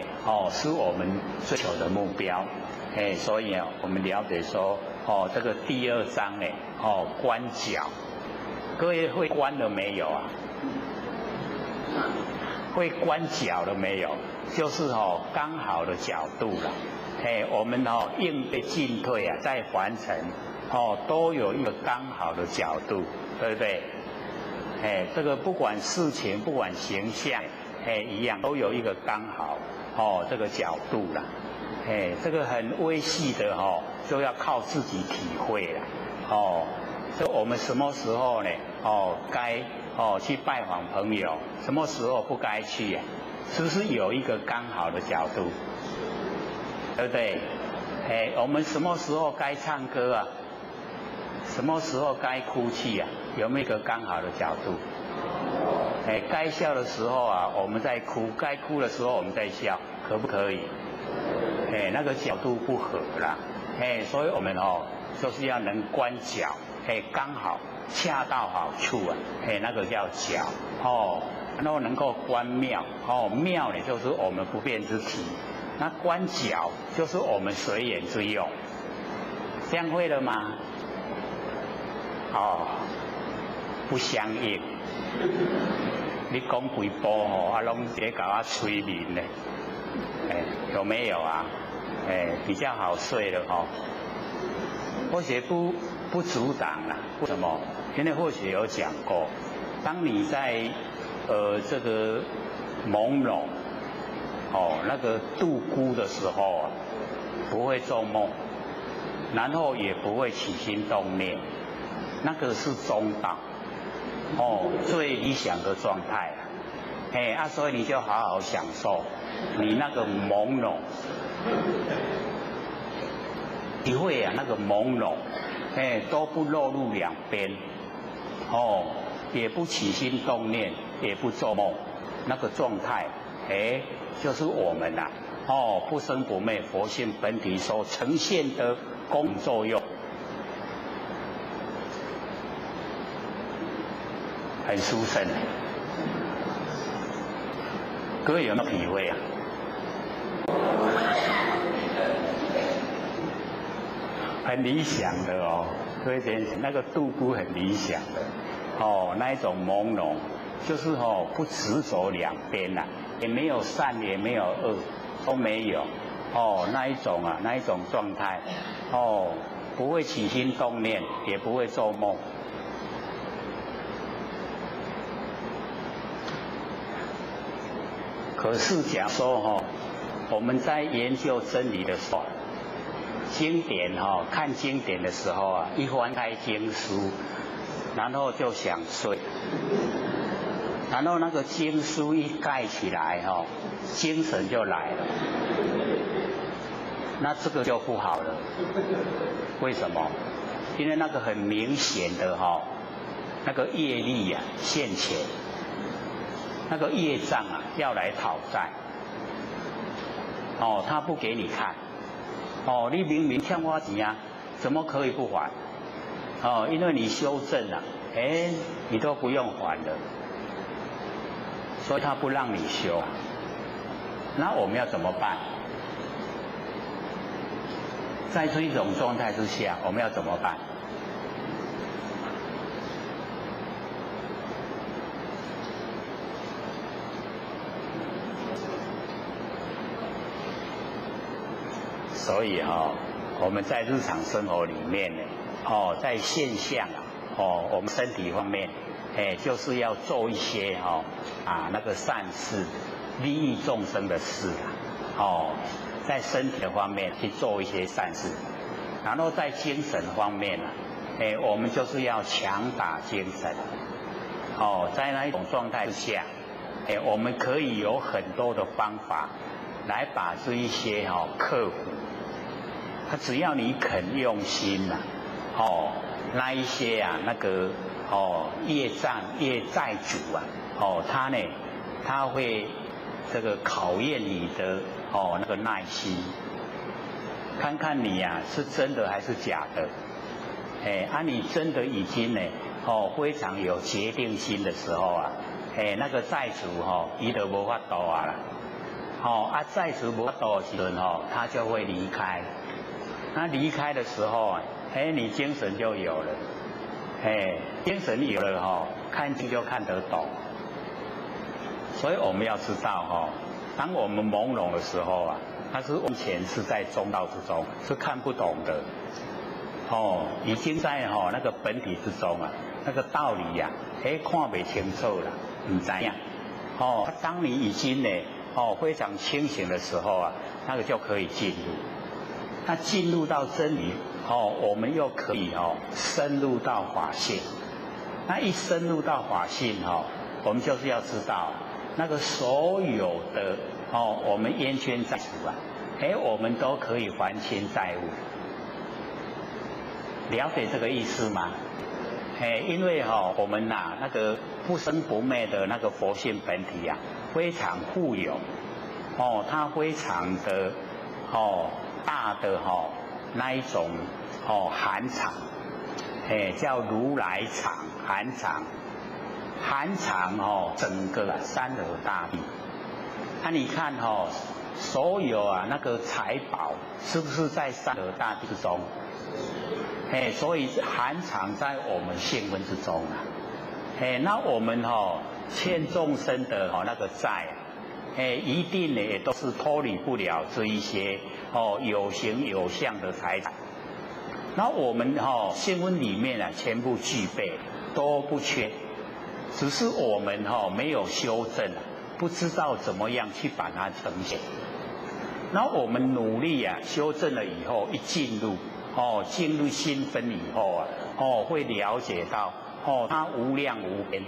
是我们追求的目标。所以我们了解说这个第二章呢观角，各位会观了没有啊？会观角了没有？就是刚好的角度了。我们应对进退啊，在凡尘都有一个刚好的角度，对不对？这个不管事情不管形象一样都有一个刚好这个角度了。这个很微细的就要靠自己体会了。所以我们什么时候呢该去拜访朋友，什么时候不该去啊？是不是有一个刚好的角度？对不对？我们什么时候该唱歌啊？什么时候该哭泣啊？有没有一个刚好的角度？该笑的时候啊，我们在哭；该哭的时候我们在笑，可不可以？那个角度不合啦，所以我们就是要能观角，刚好恰到好处啊，那个叫角，然后能够观妙，妙呢就是我们不变之体，那观角就是我们随缘之用，这样会了吗？不相应，你讲几波拢直接搞我催眠呢？有没有啊？比较好睡了或许不阻挡啦。为什么？因为或许有讲过，当你在这个朦胧那个度孤的时候啊，不会做梦，然后也不会起心动念，那个是中道最理想的状态所以你就好好享受你那个朦胧，体会那个朦胧，都不落入两边，也不起心动念，也不做梦，那个状态，就是我们不生不灭佛性本体所呈现的功能作用，很殊胜。各位有没有体会啊？很理想的哦，各位先生，那个度孤很理想的，哦，那一种朦胧，就是哦不执着两边呐，也没有善也没有恶，都没有，哦那一种状态，哦不会起心动念，也不会做梦。可是假如说哈，我们在研究真理的时候，经典哈，看经典的时候啊，一翻开经书，然后就想睡，然后那个经书一盖起来哈，精神就来了，那这个就不好了。为什么？因为那个很明显的哈，那个业力啊现前。那个业障啊，要来讨债，哦，他不给你看，哦，你明明欠我钱啊，怎么可以不还？哦，因为你修正了，哎，你都不用还的，所以他不让你修，那我们要怎么办？在这一种状态之下，我们要怎么办？所以哈，我们在日常生活里面呢，哦，在现象啊，哦，我们身体方面，哎，就是要做一些那个善事，利益众生的事啊，哦，在身体的方面去做一些善事，然后在精神方面呢，哎，我们就是要强打精神，哦，在那一种状态之下，哎，我们可以有很多的方法来把这一些克服。他只要你肯用心呐，哦，那一些啊，那个业障业债主啊，哦，他会这个考验你的那个耐心，看看你啊是真的还是假的，哎，你真的已经呢，非常有决定心的时候啊，哎，那个债主他就无法度啊啦，债主无法度的时候他就会离开。那离开的时候啊，哎，你精神就有了，哎，精神有了看经就看得懂。所以我们要知道当我们朦胧的时候啊，它是完全是在中道之中，是看不懂的，已经在那个本体之中啊，那个道理呀，哎，看不清楚了，唔知样，当你已经呢，非常清醒的时候啊，那个就可以进入。那进入到真理，我们又可以深入到法性。那一深入到法性我们就是要知道那个所有的我们冤冤债主啊，哎，我们都可以还清债务。了解这个意思吗？哎，因为我们那个不生不灭的那个佛性本体啊，非常富有，它非常的大的那一种含场，哎，叫如来场含场，含场整个山河大地。你看所有啊那个财宝是不是在山河大地之中？哎，所以含藏在我们性分之中啊。哎，那我们欠众生的那个债啊，哎，一定呢也都是脱离不了这一些有形有相的财产。那我们性分里面啊全部具备，都不缺，只是我们没有修正啊，不知道怎么样去把它呈现。那我们努力啊修正了以后，一进入进入心分以后啊，会了解到它无量无边，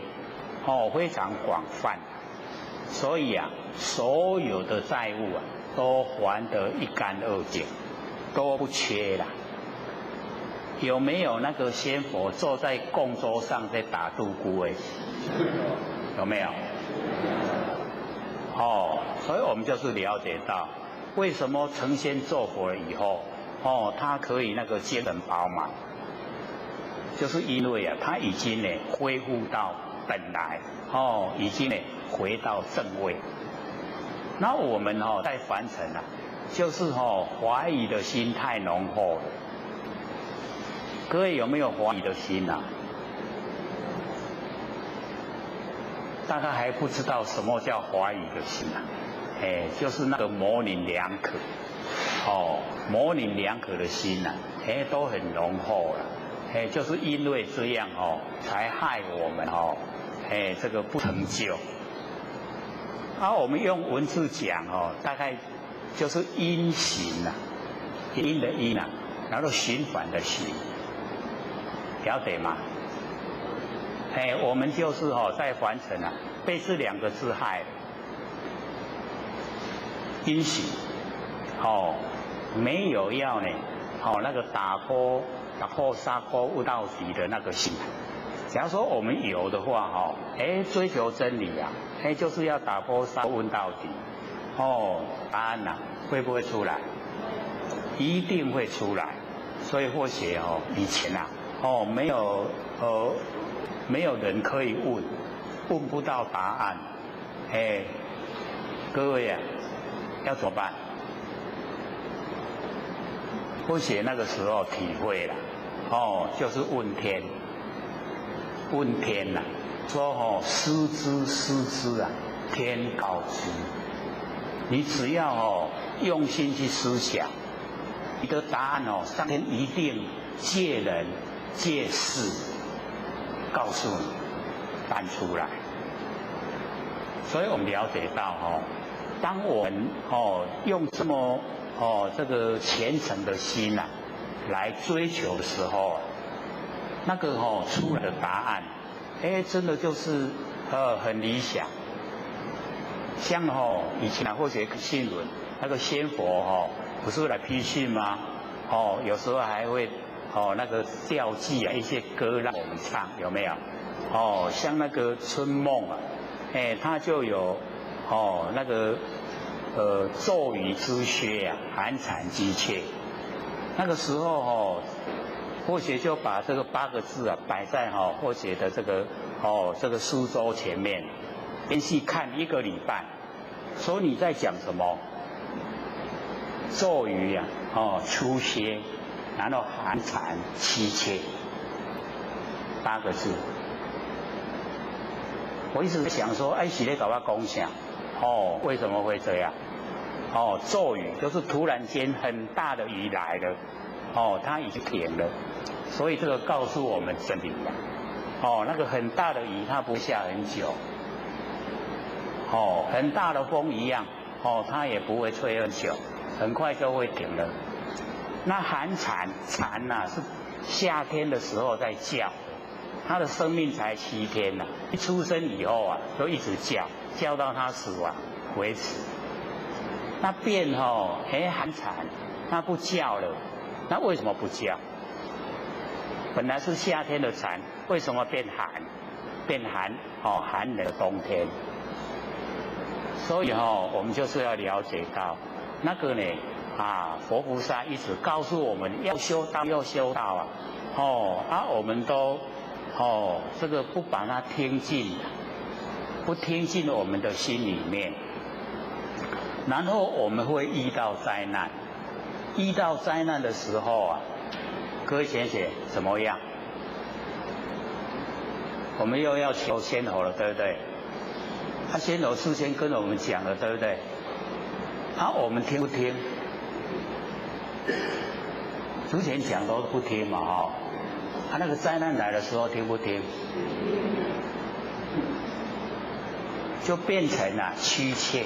非常广泛。所以啊，所有的债务啊，都还得一干二净，都不缺啦。有没有那个仙佛坐在供桌上在打杜姑诶？有没有？所以我们就是了解到，为什么成仙做佛了以后，他可以那个精神饱满，就是因为啊，他已经呢恢复到本来，已经呢回到正位。那我们在凡尘啊，就是怀疑的心太浓厚了，各位有没有怀疑的心啊？大概还不知道什么叫怀疑的心啊，就是那个模棱两可，模棱两可的心啊，都很浓厚了，就是因为这样才害我们这个不成就。我们用文字讲大概就是因行啊，因的因啊，然后循环的循，了解吗？我们就是在凡尘啊，被这两个字害了，因行，没有要呢，那个打破砂锅问到底的那个心。假如说我们有的话，追求真理啊，就是要打破砂锅问到底，答案呐，会不会出来？一定会出来。所以或许以前啊，没有人可以问不到答案，各位啊，要怎么办？或许那个时候体会了，就是问天呐，说师之啊，天告之。你只要用心去思想，你的答案上天一定借人借事告诉你搬出来。所以我们了解到当我们用这么这个虔诚的心啊来追求的时候，那个出来的答案，真的就是很理想。像以前或许新闻那个仙佛不是来批训吗？有时候还会那个调剂啊一些歌让我们唱，有没有？像那个春梦啊，它就有那个骤雨之靴啊，寒蝉击切。那个时候或许就把这个8个字啊摆在或许的这个书桌前面，连续看1个礼拜，说你在讲什么？骤雨啊，初歇，然后寒蝉凄切，8个字。我一直在想说，是在搞我讲啥？为什么会这样？骤雨就是突然间很大的雨来了，它已经停了，所以这个告诉我们真理了。那个很大的雨它不下很久，很大的风一样，它也不会吹很久，很快就会停了。那寒蝉呐是夏天的时候在叫，它的生命才7天呐，一出生以后啊就一直叫到它死亡为止。那变寒蝉，它不叫了，那为什么不叫？本来是夏天的蝉，为什么变寒？变寒寒冷的冬天。所以我们就是要了解到那个呢佛菩萨一直告诉我们要修道啊，我们都这个不把它听进，不听进我们的心里面，然后我们会遇到灾难。遇到灾难的时候啊，各位学姐怎么样？我们又要求仙佛了，对不对？仙佛事先跟我们讲了，对不对？我们听不听？之前讲都不听嘛，那个灾难来的时候听不听？就变成了凄切、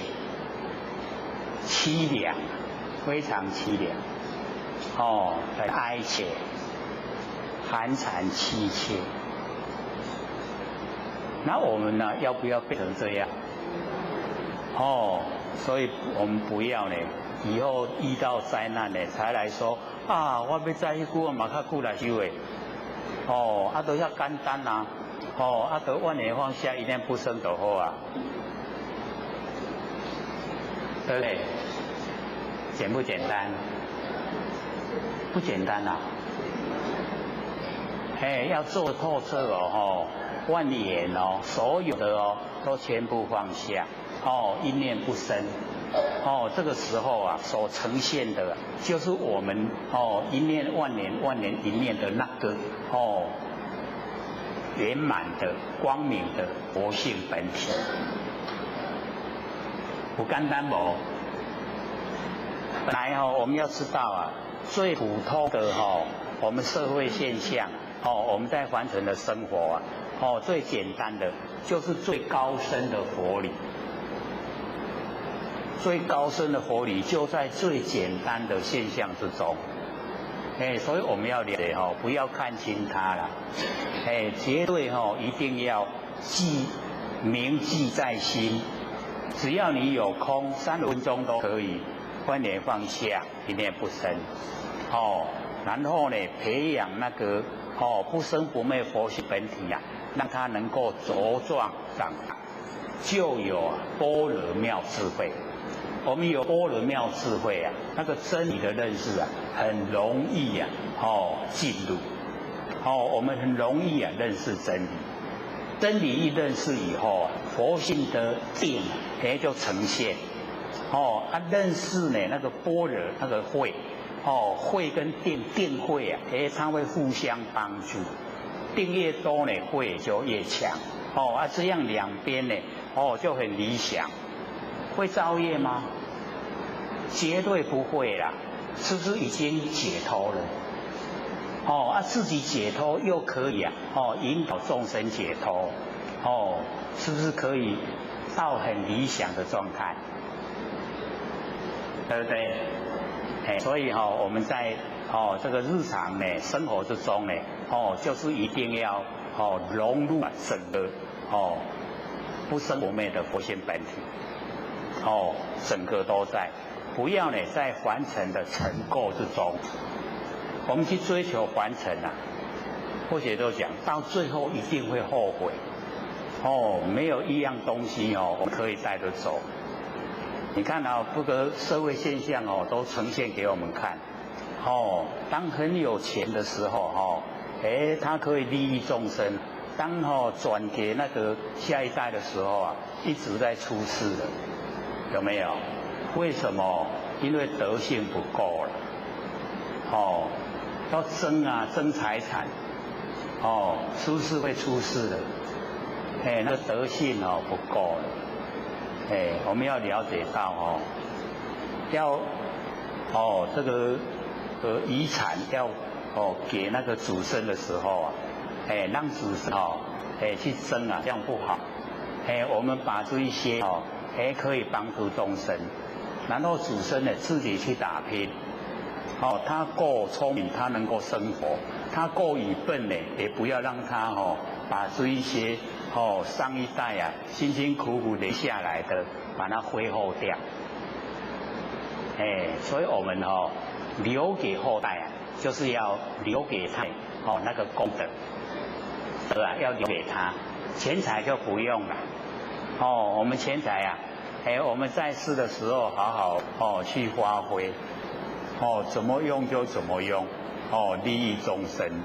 凄凉，非常凄凉，很哀切，寒蝉凄切。那我们呢，要不要变成这样？所以我们不要呢，以后遇到灾难呢，才来说我要在迄句嘛较久来修的，都遐简单啊，都万年放下，一念不生就好啊，对不对？简不简单？不简单啊！要做透彻万年所有的都全部放下，一念不生，哦，这个时候啊，所呈现的就是我们一念万年万年一念的那个圆满的光明的佛性本体，不简单不？本来我们要知道啊，最普通的我们社会现象我们在凡尘的生活啊最简单的就是最高深的佛理。最高深的佛理就在最简单的现象之中，所以我们要了解不要看轻它了，绝对一定要铭记在心。只要你有空，3分钟都可以，观念放下，一念不生，然后呢，培养那个不生不灭佛性本体啊，让它能够茁壮长大，就有般若妙智慧。我们有般若妙智慧啊，那个真理的认识啊，很容易进入，我们很容易认识真理。真理一认识以后啊，佛性的定就呈现，认识呢那个般若那个慧，慧跟定慧啊，它会互相帮助，定越多呢，慧就越强，这样两边呢，就很理想。会造业吗？绝对不会啦，是不是已经解脱了？自己解脱又可以引导众生解脱，是不是可以到很理想的状态？对不对？所以我们在这个日常呢生活之中呢，就是一定要融入整个不生不灭的佛性本体。整个都在，不要呢在凡尘的尘垢之中，我们去追求凡尘啊，或许都讲到最后一定会后悔，没有一样东西我们可以带得走。你看这个社会现象都呈现给我们看，当很有钱的时候他可以利益众生，当转给那个下一代的时候啊，一直在出事了。有没有？为什么？因为德性不够了，要争财产，是不是会出事的？那个德性不够了，我们要了解到要这个遗产要给那个祖孙的时候啊，让祖孙去争啊，这样不好，我们把这一些可以帮助众生，然后祖孙呢自己去打拼，他够聪明，他能够生活，他够愚笨呢，也不要让他把这一些上一代啊辛辛苦苦留下来的，把它挥霍掉。所以我们留给后代啊，就是要留给他那个功德啊，要留给他，钱财就不用了。我们钱财啊，我们在世的时候好好去发挥，怎么用就怎么用，利益众生，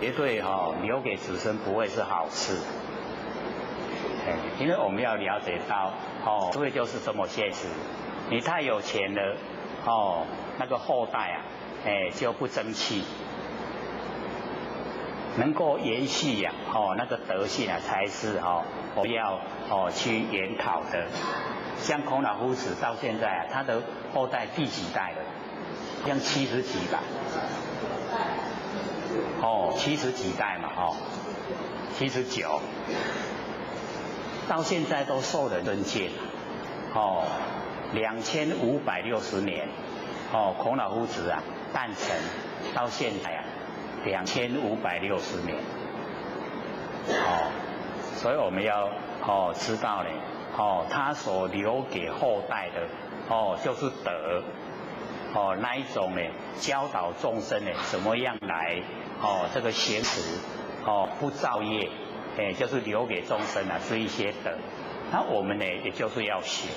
绝对留给子孙不会是好事。因为我们要了解到，社会就是这么现实，你太有钱了，那个后代啊，就不争气。能够延续呀，那个德性啊，才是我们要去研讨的。像孔老夫子到现在啊，他的后代第几代了？像70几吧，70几代嘛，79，到现在都受人尊敬，2560年，孔老夫子啊诞辰到现在啊。2560年，所以我们要知道呢，他所留给后代的就是德，那一种呢教导众生呢怎么样来这个行持不造业，就是留给众生啊这一些德。那我们呢也就是要学，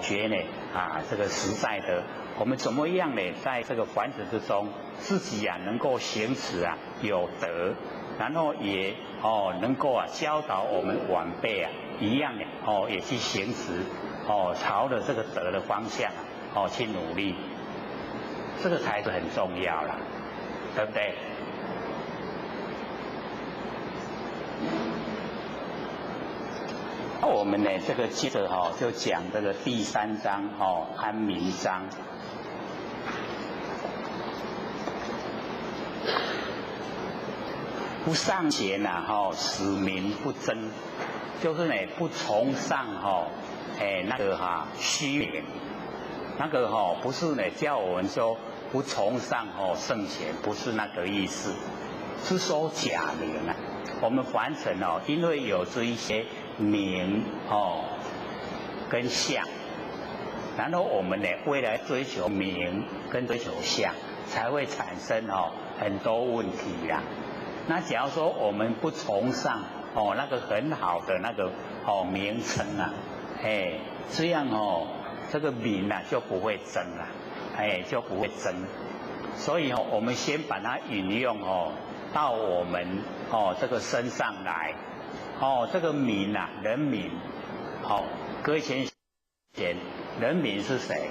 学呢这个实在的。我们怎么样呢？在这个凡尘之中，自己啊能够行持啊有德，然后也能够教导我们晚辈啊一样的也去行持朝着这个德的方向去努力，这个才是很重要啦，对不对？那我们呢，这个接着就讲这个第3章安民章。不尚贤使民不争，就是呢不崇尚那个虚名，那个不是呢叫我们说不崇尚圣贤，不是那个意思，是说假名啊。我们凡尘因为有这一些名跟相，然后我们呢为了追求名跟追求相，才会产生很多问题呀。那假如说我们不崇尚那个很好的那个名称啊，这样这个名啊就不会争了，就不会争。所以我们先把它引用到我们这个身上来，这个民啊，人民，各位先贤，人民是谁？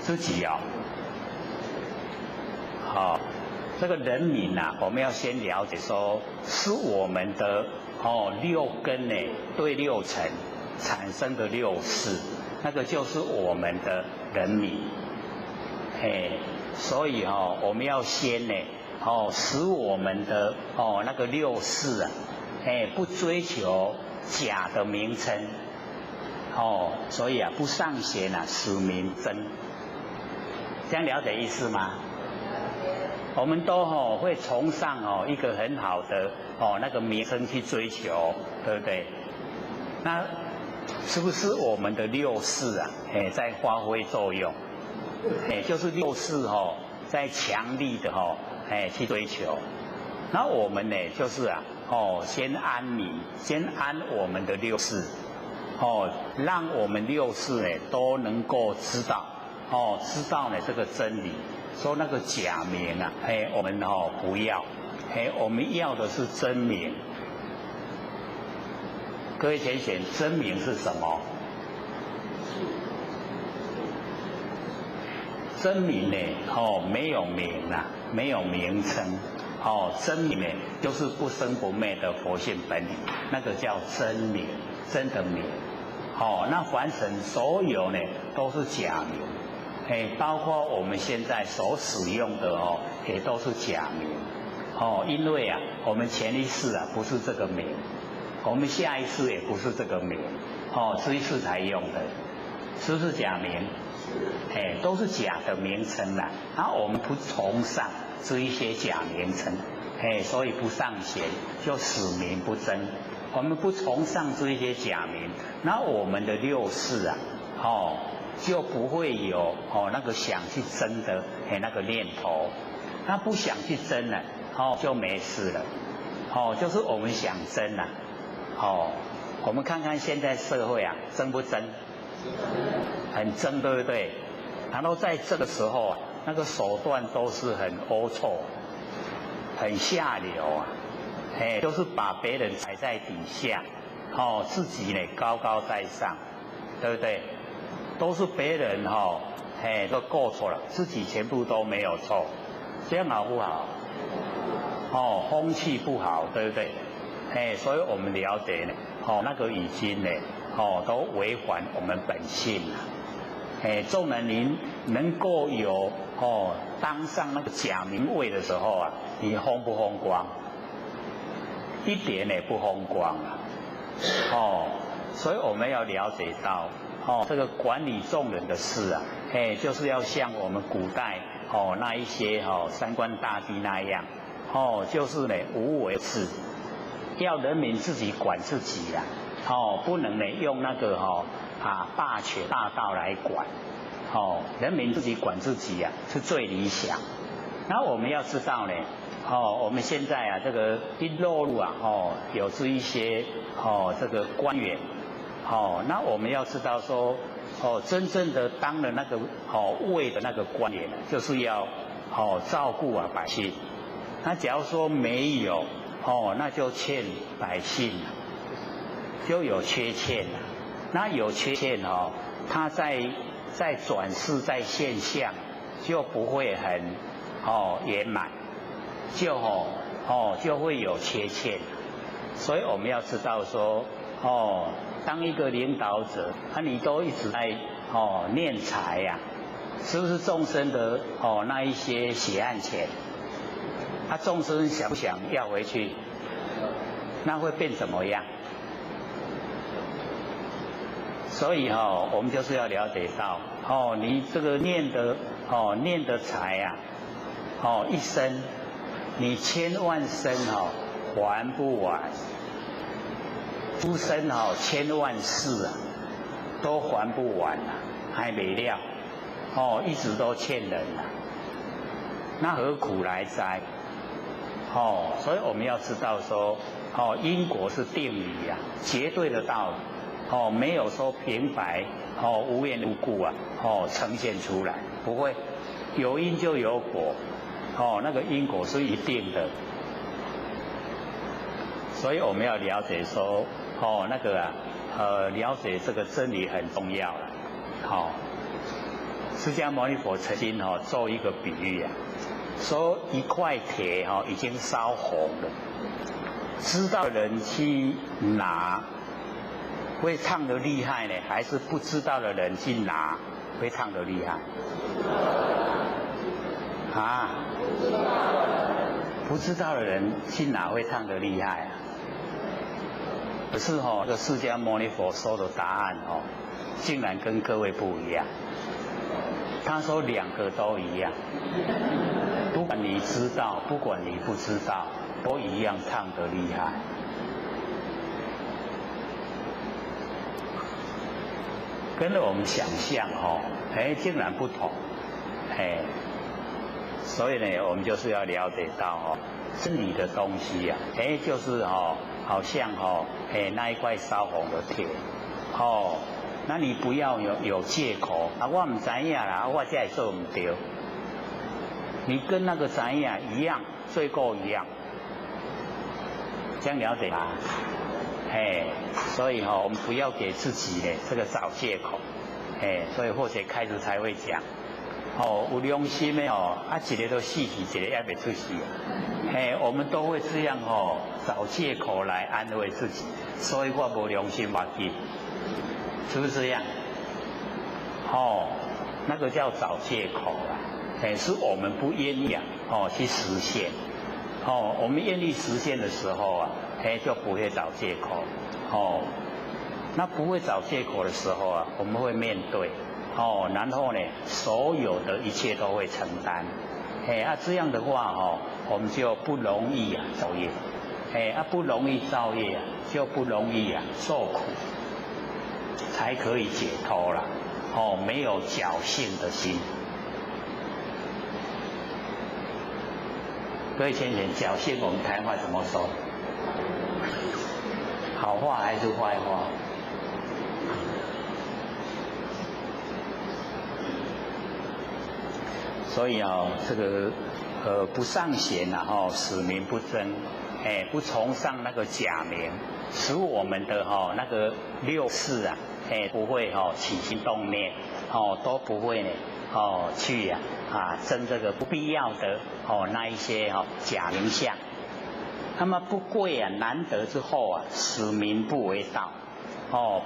自己这个人民啊，我们要先了解说，是我们的6根呢对6尘产生的6识，那个就是我们的人民。所以我们要先呢使我们的那个6识啊，不追求假的名称，所以不尚贤啊，使民争。这样了解意思吗？我们都会崇尚一个很好的那个名称去追求，对不对？那是不是我们的6识啊，在发挥作用？就是6识在强力的去追求。那我们呢，就是先安民，先安我们的6识，让我们6识呢都能够知道，知道呢这个真理。说那个假名啊，我们不要，我们要的是真名。各位先贤，真名是什么？真名呢，没有名啊，没有名称，真名呢就是不生不灭的佛性本体，那个叫真名，真的名。那凡尘所有呢都是假名。包括我们现在所使用的也都是假名，因为啊，我们前一世啊不是这个名，我们下一世也不是这个名，这一世才用的，是不是假名？都是假的名称啦。然后我们不崇尚这一些假名称，所以不尚贤，就使民不争。我们不崇尚这一些假名，那我们的6识啊，就不会有那个想去争的那个念头，那不想去争了，就没事了，就是我们想争了，我们看看现在社会啊，争不争？很争，对不对？然后在这个时候啊，那个手段都是很龌龊，很下流啊，就是把别人踩在底下，自己呢高高在上，对不对？都是别人都过错了，自己全部都没有错，这样好不好？风气不好，对不对？所以我们了解呢，那个已经呢，都违反我们本性了。纵然您能够有当上那个假名位的时候啊，你风不风光？一点也不风光啊。所以我们要了解到。这个管理众人的事啊，就是要像我们古代那一些三官大帝那样，就是呢无为制，要人民自己管自己啊，不能呢用那个霸权大道来管，人民自己管自己啊是最理想。然后我们要知道呢，我们现在啊这个一落入啊有这一些这个官员。那我们要知道说，真正的当了那个位的那个官员，就是要照顾百姓。那假如说没有，那就欠百姓，就有缺欠了。那有缺陷哦，它在转世在现象就不会很圆满，就会有缺陷。所以我们要知道说当一个领导者，你都一直在念财呀，是不是众生的那一些血汗钱？众生想不想要回去？那会变怎么样？所以我们就是要了解到你这个念的财呀，一生你千万生还不完，诸生千万世啊，都还不完啊，还没了一直都欠人啊，那何苦来哉？所以我们要知道说因果是定理啊，绝对的道理。没有说平白无缘无故啊呈现出来，不会，有因就有果，那个因果是一定的，所以我们要了解说了解这个真理很重要了。释迦牟尼佛曾经做一个比喻啊，说一块铁已经烧红了，知道的人去拿会烫得厉害呢，还是不知道的人去拿会烫得厉害？不知道的人去拿会烫得厉害啊。可是这个释迦牟尼佛说的答案竟然跟各位不一样。他说两个都一样，不管你知道，不管你不知道，都一样烫得厉害。跟着我们想象竟然不同，所以呢，我们就是要了解到真理的东西啊，就是好像那一块烧红的铁，那你不要有借口我唔知影啦，我才会做唔对。你跟那个知影一样，罪过一样，这样了解吗？所以我们不要给自己呢这个找借口，所以或者开始才会讲，有良心的一个都死去，一个也未出世，我们都会这样找借口来安慰自己，所以我无良心嘛紧，是不是这样？那个叫找借口啦，是我们不愿意去实现，我们愿意实现的时候啊。就不会找借口，那不会找借口的时候啊，我们会面对，然后呢，所有的一切都会承担，这样的话我们就不容易造业，不容易造业就不容易受苦，才可以解脱了，没有侥幸的心。各位先生，侥幸我们台话怎么说？好话还是坏话？所以这个不尚贤使民不争，不崇尚那个假名，使我们的那个六识啊，不会起心动念，都不会呢去争这个不必要的那一些假名相。那么不贵难得之后使民不为道，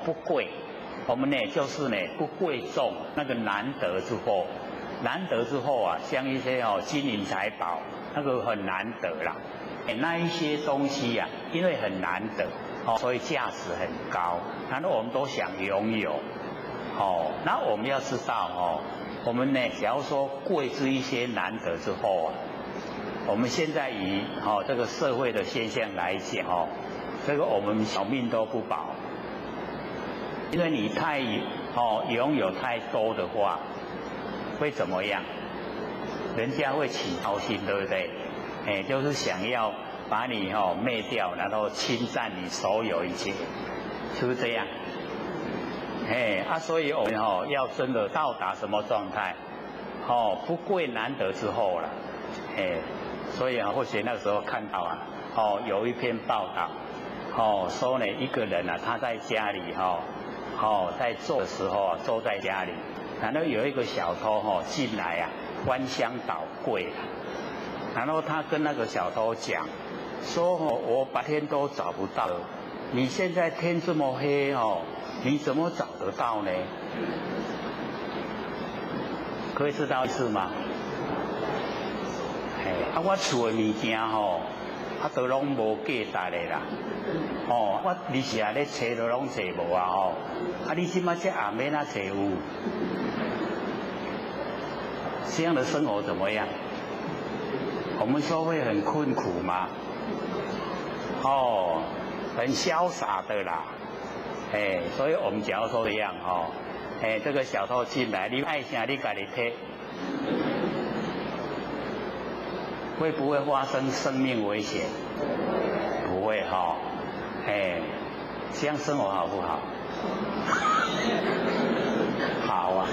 不贵，我们呢就是呢不贵重那个难得之后，像一些金银财宝，那个很难得啦，那一些东西因为很难得，所以价值很高，然后我们都想拥有，那我们要知道我们呢假如说贵之一些难得之后我们现在以这个社会的现象来讲这个我们小命都不保，因为你太拥有太多的话，会怎么样？人家会起盗心，对不对？就是想要把你灭掉，然后侵占你所有一切，是不是这样？所以我们要真的到达什么状态？不贵难得之后了，所以或许那个时候看到有一篇报道，说呢一个人他在家里在做的时候坐在家里，然后有一个小偷进来啊，翻箱倒柜啊，然后他跟那个小偷讲说我白天都找不到，你现在天这么黑你怎么找得到呢？各位知道是吗？我厝的物件都拢无价值的啦。我日时咧找都拢找无啊你即马这暗暝哪找有？这样的生活怎么样？我们说会很困苦吗？很潇洒的啦。所以我们假如说这样这个小偷进来，你爱啥你家己摕，会不会发生生命危险？不会这样生活好不好？好啊。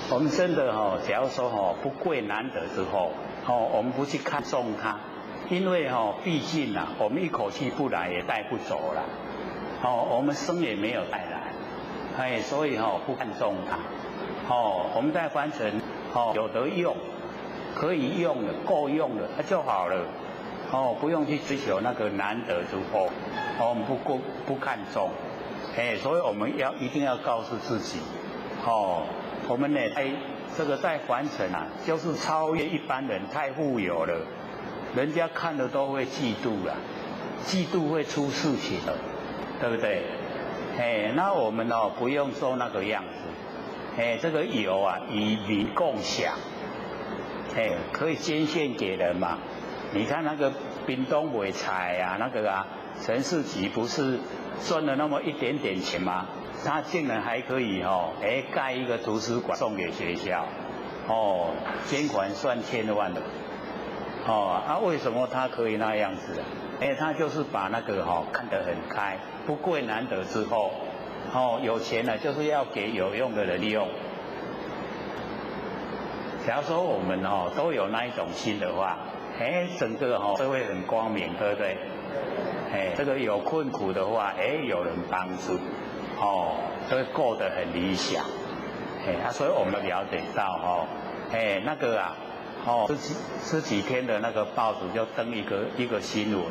我们真的假如说不贵难得之后我们不去看重它，因为毕竟我们一口气不来也带不走了，我们生也没有带来，所以不看重它。我们在凡尘有得用，可以用的够用的就好了，不用去追求那个难得之货，我们不看重，所以我们一定要告诉自己，我们呢在凡尘就是超越一般人，太富有了，人家看了都会嫉妒了，嫉妒会出事情的，对不对？那我们不用做那个样子，这个有与民共享，可以捐献给人嘛。你看那个屏东尾菜那个陈世吉不是赚了那么一点点钱吗？他竟然还可以盖一个图书馆送给学校，捐款算千万的，为什么他可以那样子？他就是把那个看得很开，不贵难得之后，有钱呢就是要给有用的人用。假如说我们都有那一种心的话，整个社会很光明，对不对？这个有困苦的话，有人帮助，都会过得很理想。所以我们了解到那个这几天的那个报纸就登一个新闻，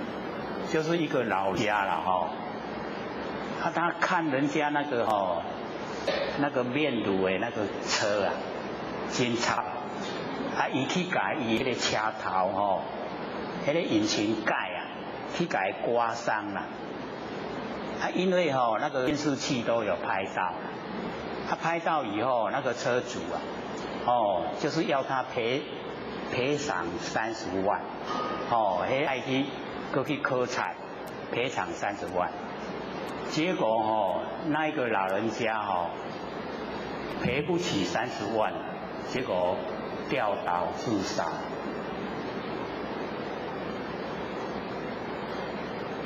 就是一个老家了他看人家那个面炉的那个车真差，伊去甲伊迄个车头迄个引擎盖去甲伊刮伤了。因为那个监视器都有拍到，他拍到以后，那个车主就是要他赔偿30万，爱去过去考察，赔偿30万。结果那一个老人家赔不起30万，结果吊岛自杀。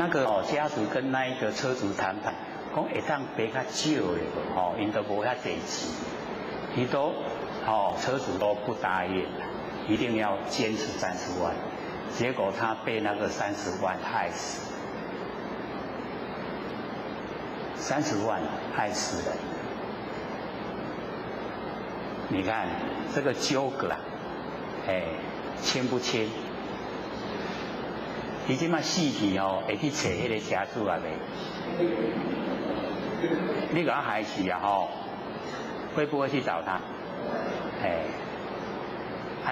那个家属跟那一个车主谈判，讲会当赔较少的因都无遐济钱，伊都车主都不答应，一定要坚持30万，结果他被那个30万害死，30万害死人。你看这个纠葛轻不轻？你即马死去会去找迄个车主未？你给他害死会不会去找他？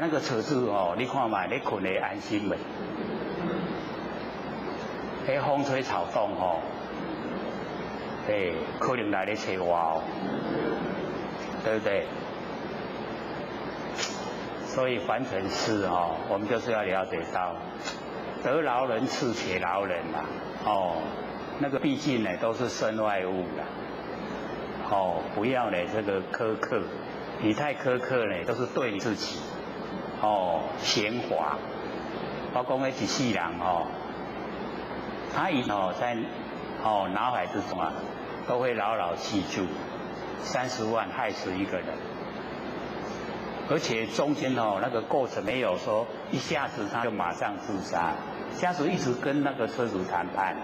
那个车主你看嘛，你困得安心未？风吹草动可能来咧找我对不对？所以凡尘事我们就是要了解到。得饶人处且饶人那个毕竟呢都是身外物啦，不要呢这个苛刻，你太苛刻呢都是对你自己闲滑。我讲的一世人他在脑海之中都会牢牢记住30万害死一个人。而且中间那个过程没有说一下子他就马上自杀，家属一直跟那个车主谈判，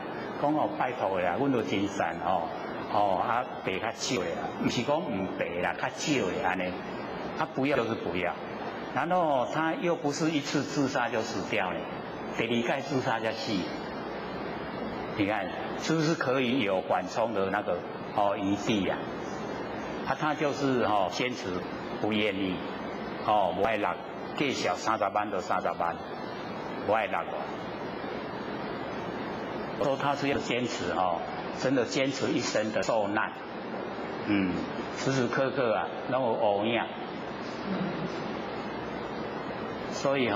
讲哦，拜托的啦，阮都真善哦，啊赔较少的啦，不是讲唔赔啦，较少的安尼，他不要就是不要，然后他又不是一次自杀就死掉了，第二盖自杀才死，你看是不是可以有缓冲的那个余地呀？他就是坚持不愿意，不爱落，计小30万就30万，不爱落了。说他是要坚持真的坚持一生的受难，时时刻刻啊，让我熬夜。所以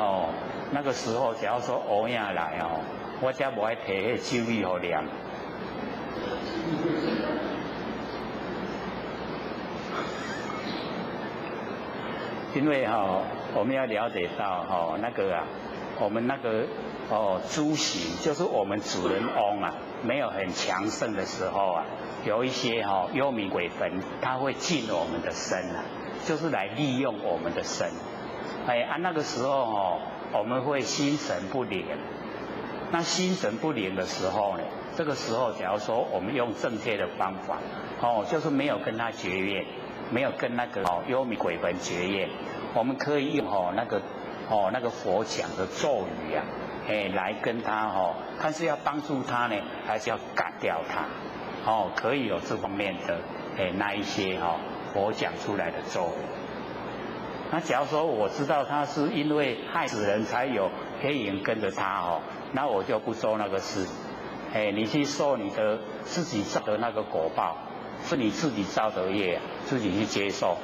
那个时候只要说熬夜来我才不爱提迄酒意互念。因为我们要了解到那个我们那个诸行就是我们主人翁啊，没有很强盛的时候有一些幽冥鬼魂，他会进我们的身就是来利用我们的身。那个时候我们会心神不宁。那心神不宁的时候呢，这个时候假如说我们用正确的方法就是没有跟他结怨，没有跟那个幽冥鬼魂结怨，我们可以用那个佛讲的咒语来跟他看是要帮助他呢，还是要赶掉他可以有这方面的那一些佛讲出来的咒语。那假如说我知道他是因为害死人才有黑影跟着他那我就不做那个事。你去受你的自己造的那个果报，是你自己造的业，自己去接受。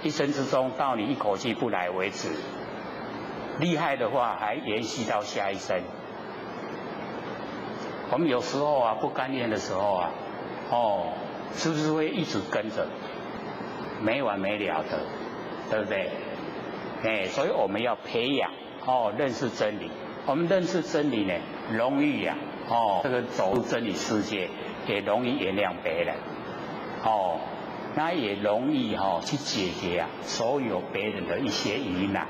一生之中到你一口气不来为止，厉害的话还延续到下一生。我们有时候不甘愿的时候是不是会一直跟着，没完没了的，对不对？所以我们要培养认识真理。我们认识真理呢，容易这个走入真理世界，也容易原谅别人那也容易去解决所有别人的一些疑难。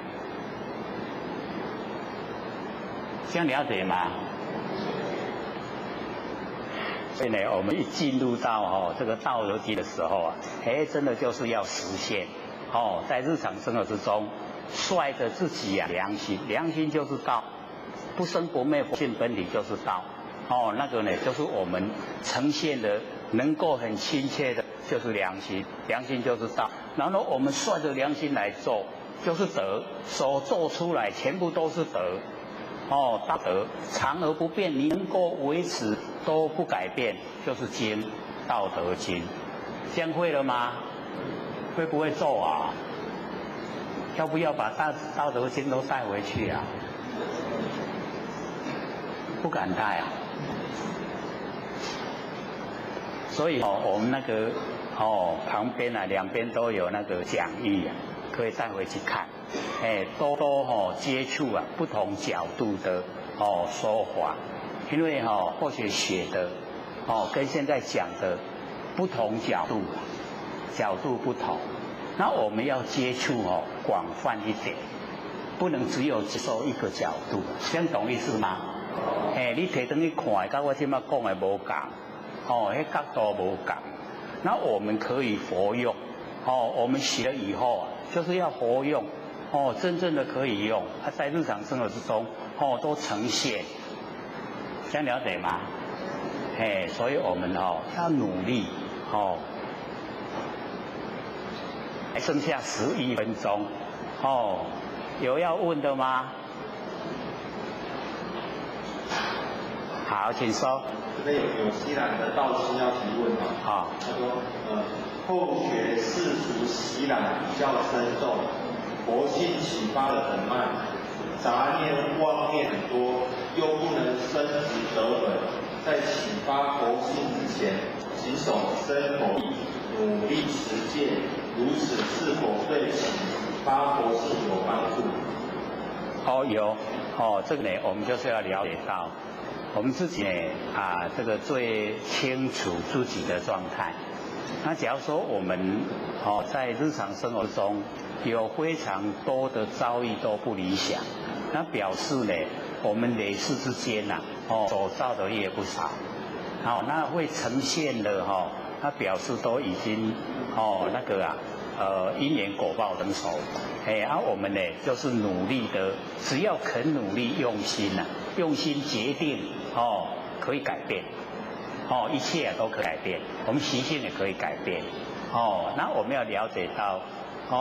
这样了解吗？所以呢，我们一进入到这个道德经的时候真的就是要实现在日常生活之中，率着自己良心，良心就是道，不生不灭，佛性本体就是道那个呢，就是我们呈现的能够很亲切的，就是良心，良心就是道。然后我们率着良心来做，就是德，所做出来全部都是德大德，常而不变，你能够维持都不改变，就是经，道德经。这样会了吗？会不会做要不要把道德经都带回去不敢带所以我们那个旁边两边都有那个讲义可以带回去看，多接触不同角度的说法，因为或许写的跟现在讲的不同角度不同，那我们要接触广泛一点，不能只有接受一个角度，这样懂意思吗？你提灯去看，跟我现在讲的无同，那角度无同。那我们可以活用，我们学了以后就是要活用，真正的可以用，在日常生活之中，都呈现，这样了解吗？所以我们要努力，还剩下11分钟，有要问的吗？好，请说。这边有西兰的道师要提问他说后学世俗习懒比较深重，佛性启发的很慢，杂念妄念很多，又不能深植得本，在启发佛性之前，谨守身口意，努力实践，如此是否对启发佛性有帮助？有这个呢，我们就是要了解到。我们自己呢这个最清楚自己的状态。那假如说我们在日常生活中有非常多的遭遇都不理想，那表示呢我们累世之间所造的业不少。好，那会呈现了哈，它表示都已经那个啊，因缘果报成熟，我们呢就是努力的，只要肯努力用心呐，用心决定可以改变，一切都可以改变，我们习性也可以改变，那我们要了解到。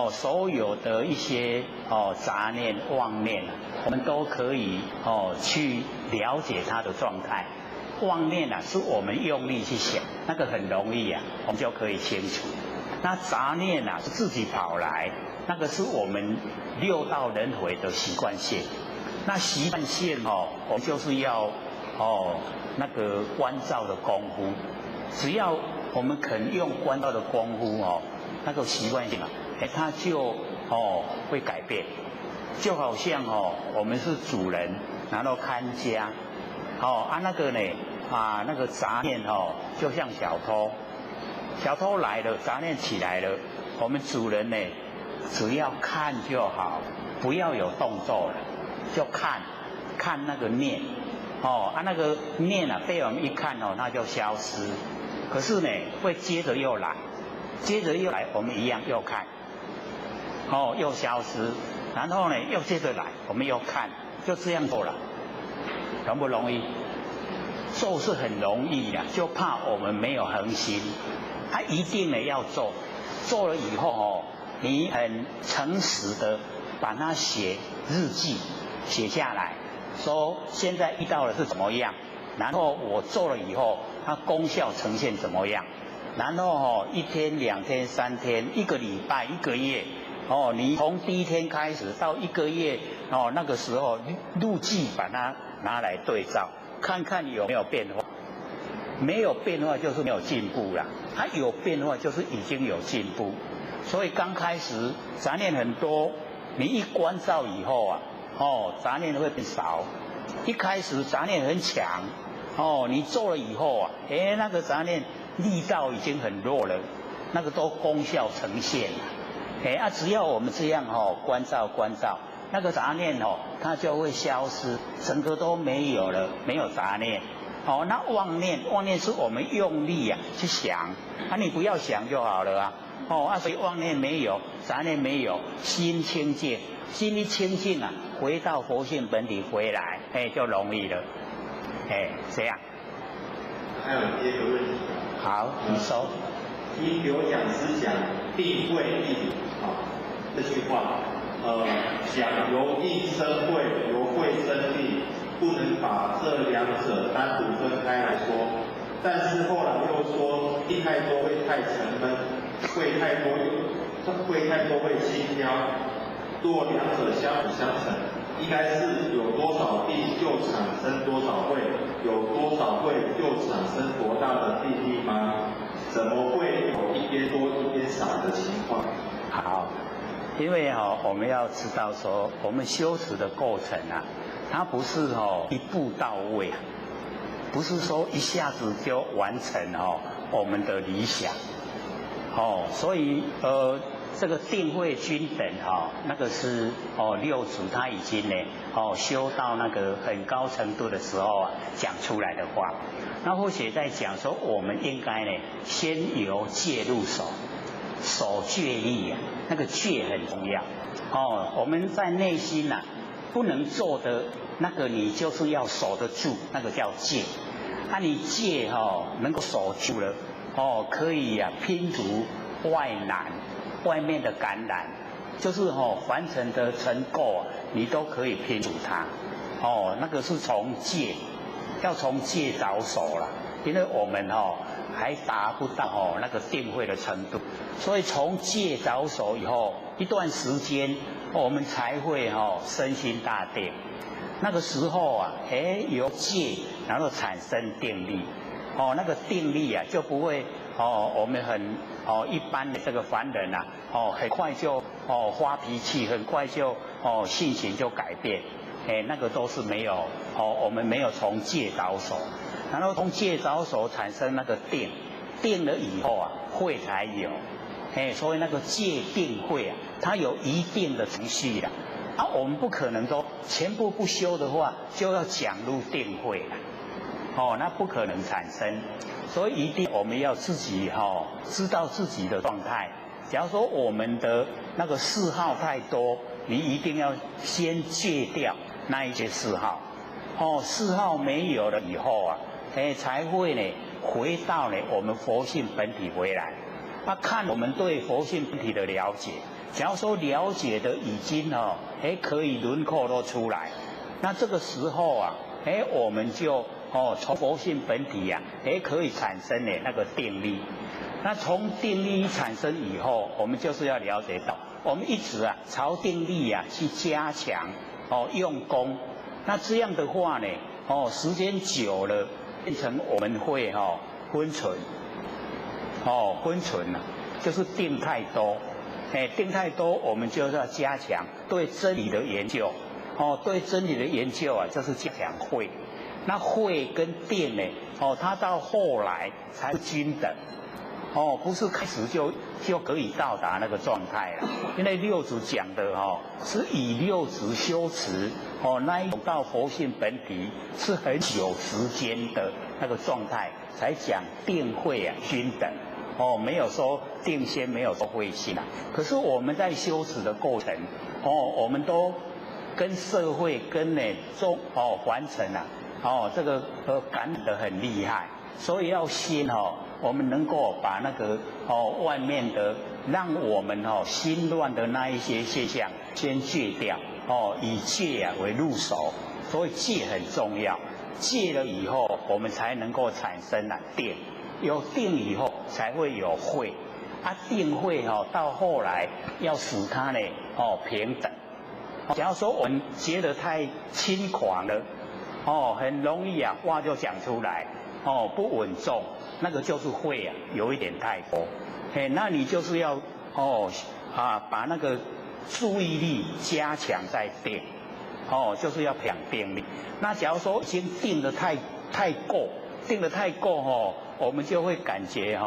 所有的一些杂念、妄念，我们都可以去了解它的状态。妄念啊，是我们用力去想，那个很容易啊，我们就可以清除。那杂念啊，是自己跑来，那个是我们六道轮回的习惯性。那习惯性我们就是要那个关照的功夫，只要我们肯用关照的功夫那个习惯性啊。它就会改变，就好像我们是主人，然后看家，那个呢那个杂念就像小偷，小偷来了，杂念起来了，我们主人呢只要看就好，不要有动作了，就看那个念，那个念啊被我们一看它就消失，可是呢会接着又来，我们一样又看。又消失，然后呢，又接着来，我们又看，就这样做了，容不容易？做是很容易的，就怕我们没有恒心。他一定呢要做，做了以后你很诚实的把它写日记，写下来，说现在遇到的是怎么样，然后我做了以后，它功效呈现怎么样，然后1天、2天、3天、1个礼拜、1个月。你从第1天开始到1个月，那个时候录记把它拿来对照，看看有没有变化。没有变化就是没有进步啦，它有变化就是已经有进步。所以刚开始杂念很多，你一关照以后啊，杂念会变少。一开始杂念很强，你做了以后啊，那个杂念力道已经很弱了，那个都功效呈现了。只要我们这样关照，那个杂念它就会消失，整个都没有了，没有杂念。那妄念是我们用力去想，你不要想就好了所以妄念没有，杂念没有，心清净，心一清净回到佛性本体回来，就容易了。这样。还有第2个问题。好，你说。听有讲师讲定慧义这句话，讲由定生慧，由慧生定，不能把这2者单独分开来说。但是后来又说定太多会太沉闷，慧太多会轻飘。若2者相辅相成，应该是有多少定就产生多少慧，有多少慧就产生多大的定力吗？怎么会有一边多一边少的情况？好，因为我们要知道说，我们修持的过程它不是一步到位不是说一下子就完成我们的理想所以这个定慧均等那个是六祖他已经呢修到那个很高程度的时候讲出来的话。那或许在讲说，我们应该呢先由戒入手，守戒力那个戒很重要我们在内心不能做的那个，你就是要守得住，那个叫戒。你戒能够守住了可以拼除外难。外面的感染，就是凡尘的尘垢你都可以拼除它。那个是从戒，要从戒着手了，因为我们还达不到那个定慧的程度，所以从戒着手以后，一段时间我们才会身心大定。那个时候由戒然后产生定力，那个定力就不会我们很一般的这个凡人很快就发脾气，很快就性情就改变，那个都是没有我们没有从戒着手，然后从戒着手产生那个定，定了以后慧才有，所以那个戒定慧它有一定的程序我们不可能说全部不修的话就要讲入定慧那不可能产生。所以一定我们要自己知道自己的状态。假如说我们的那个嗜好太多，你一定要先戒掉那一些嗜好。嗜好没有了以后啊，才会呢回到呢我们佛性本体回来。看我们对佛性本体的了解。假如说了解的已经可以轮廓都出来，那这个时候啊，我们就从佛性本体啊，可以产生呢那个定力。那从定力产生以后，我们就是要了解到，我们一直啊朝定力啊去加强用功。那这样的话呢，时间久了，变成我们会昏沉。昏沉啊，就是定太多。定太多，我们就是要加强对真理的研究。对真理的研究啊，就是加强慧。那慧跟定呢，它到后来才均等。不是开始就可以到达那个状态了。因为六祖讲的是以六祖修持那一种到佛性本体是很久时间的那个状态，才讲定慧啊均等。没有说定先，没有说慧性啊。可是我们在修持的过程，我们都跟社会跟凡尘啊，这个感染得很厉害，所以要先我们能够把那个外面的让我们心乱的那一些现象先戒掉，以戒啊为入手，所以戒很重要。戒了以后，我们才能够产生定。有定以后才会有慧，定慧到后来要使它呢平等。假如说我们觉得太轻狂了，很容易啊话就讲出来，不稳重，那个就是慧啊有一点太多。那你就是要把那个注意力加强在定，就是要培养定力。那假如说已经定得太够，定得太够我们就会感觉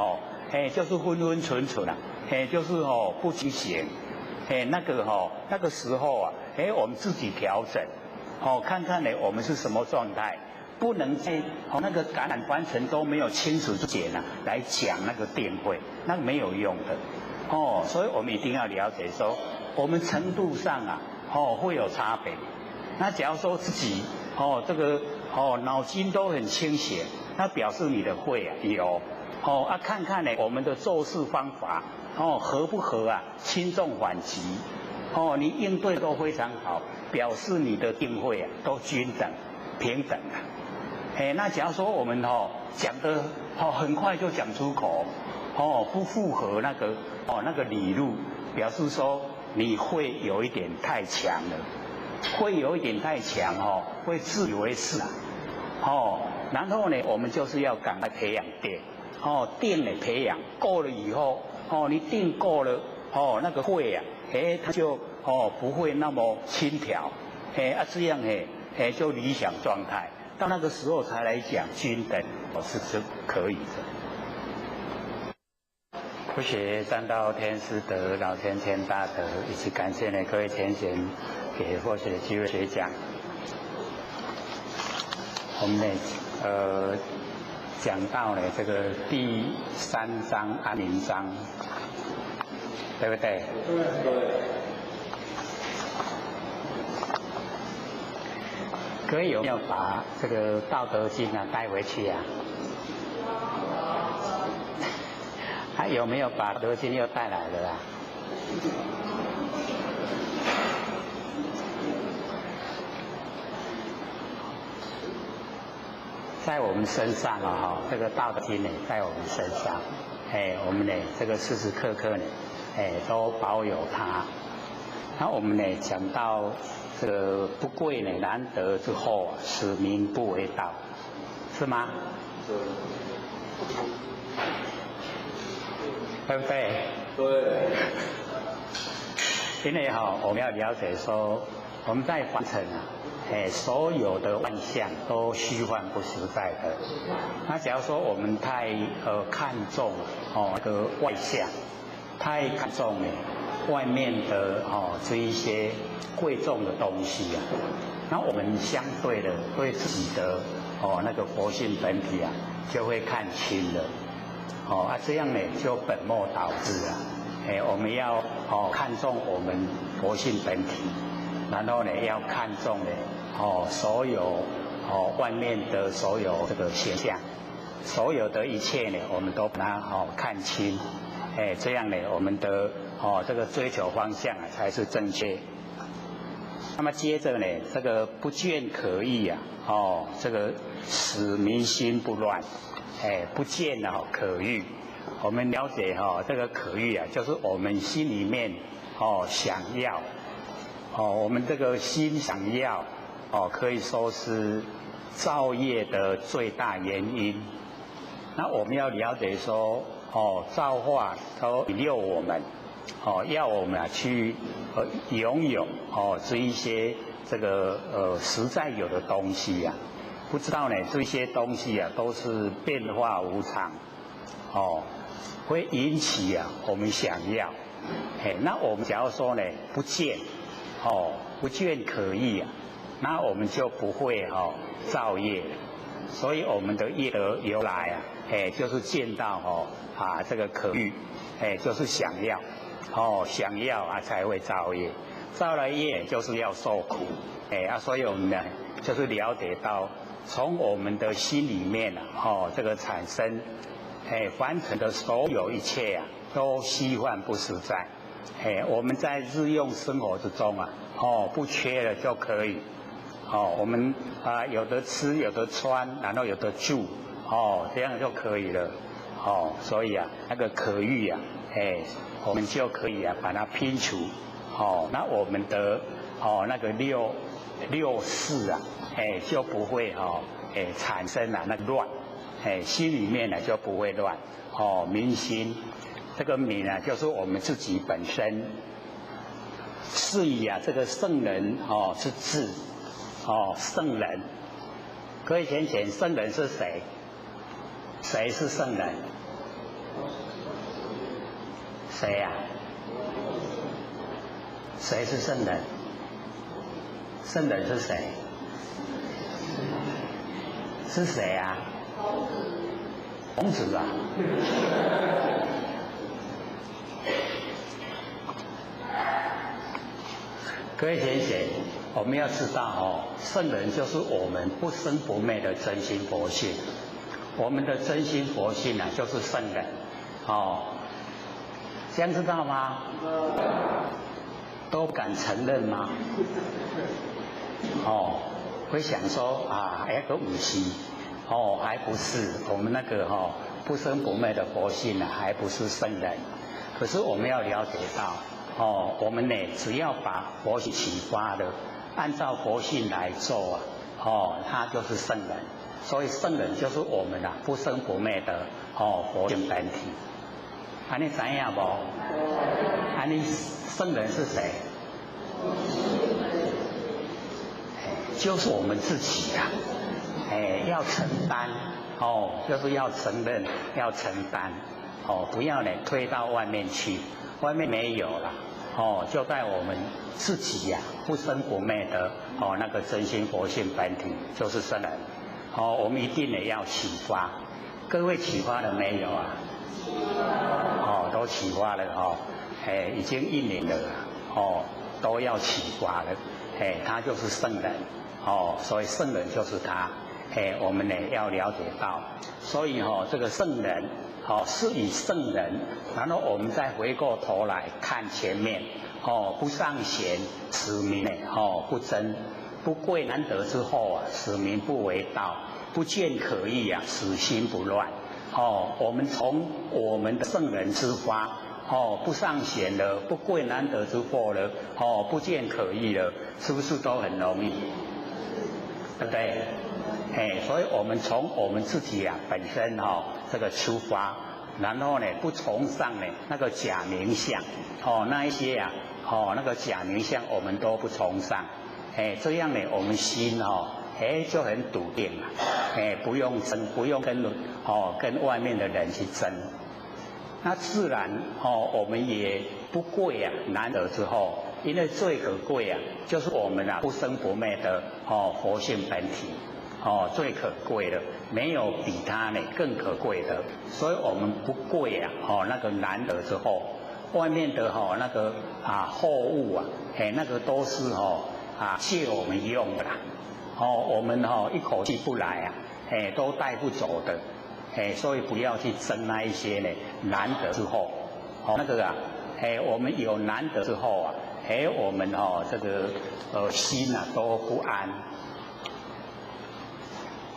就是昏昏沉沉啊，就是不清醒，那个时候啊，我们自己调整，看看呢我们是什么状态，不能在那个感染凡尘都没有清楚解呢来讲那个定慧，那个没有用的，所以我们一定要了解说，我们程度上啊，会有差别。那假如说自己这个脑筋都很清醒，那表示你的慧啊有看看呢我们的做事方法合不合啊轻重缓急你应对都非常好，表示你的定慧啊都均等平等的。那假如说我们讲的很快就讲出口不符合那个理路，表示说你会有一点太强了，会有一点太强会自以为是然后呢我们就是要赶快培养定，定呢培养够了以后你定够了那个慧啊它就不会那么轻佻这样就理想状态，到那个时候才来讲均等是可以的。不学三道天师德，老天天大德，以及感谢呢各位前贤给获学的机会学讲。我们呢讲到呢这个第3章安宁章，对不对？对。各位有没有把这个《道德经》带回去啊？还有没有把《道德经》又带来了啊？在我们身上这个《道德经》呢，在我们身上，我们呢这个时时刻刻呢，都保有它。那我们呢讲到这个不贵呢难得之后，使民不为道，是吗？对不对？对。因为我们要了解说，我们在凡尘所有的万象都虚幻不实在的。那假如说我们太看重那个外象，太看重外面的这一些贵重的东西啊，那我们相对的对自己的那个佛性本体啊，就会看清了。这样呢就本末倒置啊。我们要看重我们佛性本体，然后呢要看重呢所有外面的所有这个现象，所有的一切呢，我们都把它看清。这样呢，我们的这个追求方向啊才是正确。那么接着呢，这个不见可欲啊，这个使民心不乱，不见可欲。我们了解这个可欲啊，就是我们心里面想要，我们这个心想要可以说是造业的最大原因。那我们要了解说，造化都引诱我们，要我们去拥有这一些这个实在有的东西啊，不知道呢这些东西啊都是变化无常，会引起啊我们想要，那我们假如说呢不见，不见可欲啊，那我们就不会造业。所以我们的业的由来啊，就是见到这个可欲，就是想要，想要啊才会造业，造了业就是要受苦，所以我们呢就是了解到，从我们的心里面啊，这个产生，凡尘的所有一切啊，都虚幻不实在，我们在日用生活之中啊，不缺了就可以。我们有的吃，有的穿，然后有的住，这样就可以了，所以啊，那个可欲啊，我们就可以把它摒除，那我们的那个六识啊，就不会产生那乱，心里面呢就不会乱，民心，这个民啊就是我们自己本身，是以啊这个圣人是智。圣人，各位浅浅，圣人是谁？谁是圣人？谁呀？谁是圣人？圣人是谁？是谁啊？孔子啊。各位浅浅，我们要知道圣人就是我们不生不灭的真心佛性，我们的真心佛性啊，就是圣人，这样知道吗？都敢承认吗？会想说个不是，还不是我们那个不生不灭的佛性啊，还不是圣人。可是我们要了解到。我们呢，只要把佛性启发的，按照佛性来做啊，他就是圣人。所以圣人就是我们不生不灭的佛性本体。你知影不？你圣人是谁？就是我们自己啊。要承担就是要承认，要承担不要呢推到外面去。外面没有了，就在我们自己呀，不生不灭的那个真心佛性本体，就是圣人。我们一定也要启发。各位启发了没有啊？都启发了已经1年了都要启发了。他就是圣人所以圣人就是他。我们呢要了解到，所以这个圣人。是以圣人，然后我们再回过头来看前面，不尚贤，使民不争，不贵难得之后啊，使民不为道，不见可欲啊，使心不乱。我们从我们的圣人之发，不尚贤了，不贵难得之后了，不见可欲了，是不是都很容易？对不对？所以我们从我们自己本身这个出发，然后呢不崇尚呢那个假名相，那一些那个假名相我们都不崇尚，这样呢我们心就很笃定了，不用争，不用跟外面的人去争，那自然我们也不贵难得之后，因为最可贵就是我们不生不灭的佛性本体。最可贵的，没有比它呢更可贵的，所以我们不贵啊，那个难得之后，外面的那个货物啊，那个都是借我们用的啦，我们一口气不来啊，都带不走的，所以不要去争那一些呢难得之后，那个啊，我们有难得之后啊，我们这个心啊都不安。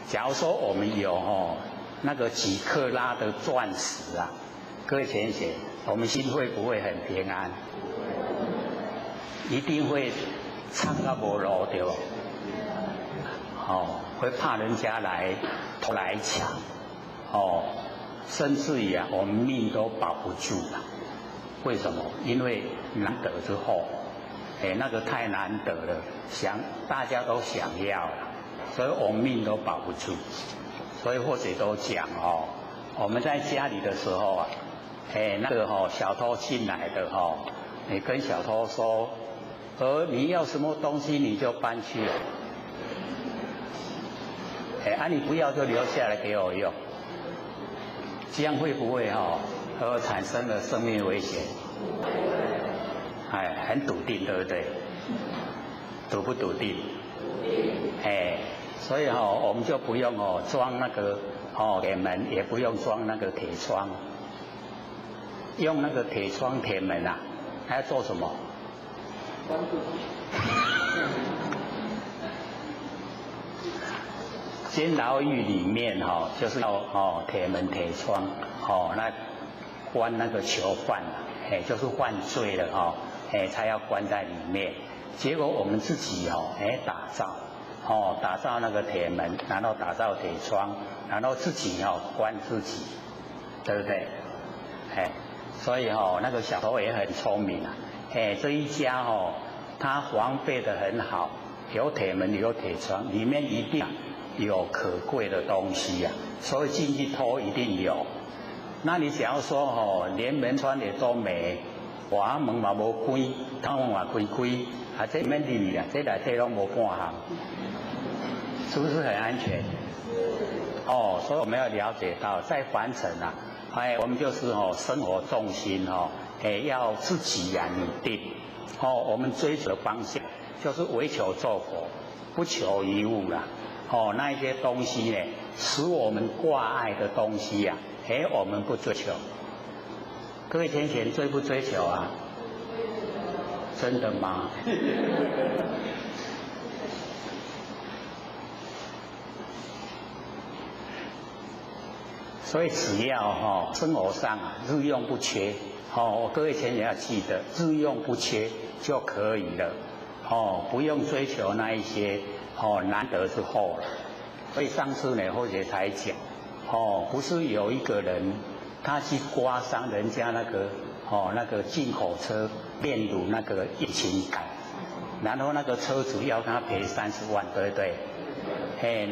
假如说我们有那个几克拉的钻石啊，各位同学，我们心会不会很平安？一定会唱到无路对吧？会怕人家来偷来抢，甚至于我们命都保不住了。为什么？因为难得之后，那个太难得了，大家都想要了。所以我们命都保不住，所以或者都讲我们在家里的时候啊，那个小偷进来的你跟小偷说，你要什么东西你就搬去了，你不要就留下来给我用，这样会不会产生了生命危险？很笃定，对不对？笃不笃定？所以我们就不用装那个铁门，也不用装那个铁窗，用那个铁窗铁门啊，还要做什么？监牢狱里面就是要铁门铁窗那关那个囚犯就是犯罪了才要关在里面。结果我们自己打造那个铁门，然后打造铁窗，然后自己关自己，对不对？所以那个小偷也很聪明啊，这一家他防备得很好，有铁门有铁窗，里面一定有可贵的东西啊，所以进去偷一定有。那你假如说连门窗也都没，外门嘛无关，窗门嘛开开，这免入去啊，这内底拢无半项。是不是很安全？所以我们要了解到，在凡尘啊，我们就是生活重心要自己拟定。我们追求的方向就是唯求做佛，不求一物啦。那一些东西呢，使我们挂碍的东西啊，我们不追求。各位天贤追不追求啊？真的吗？所以只要生活上日用不缺，各位前人要记得，日用不缺就可以了，不用追求那一些难得之后了。所以上次呢，或者才讲，不是有一个人他去刮伤人家那个进口车炼乳那个引擎盖，然后那个车主要他赔30万，对不对？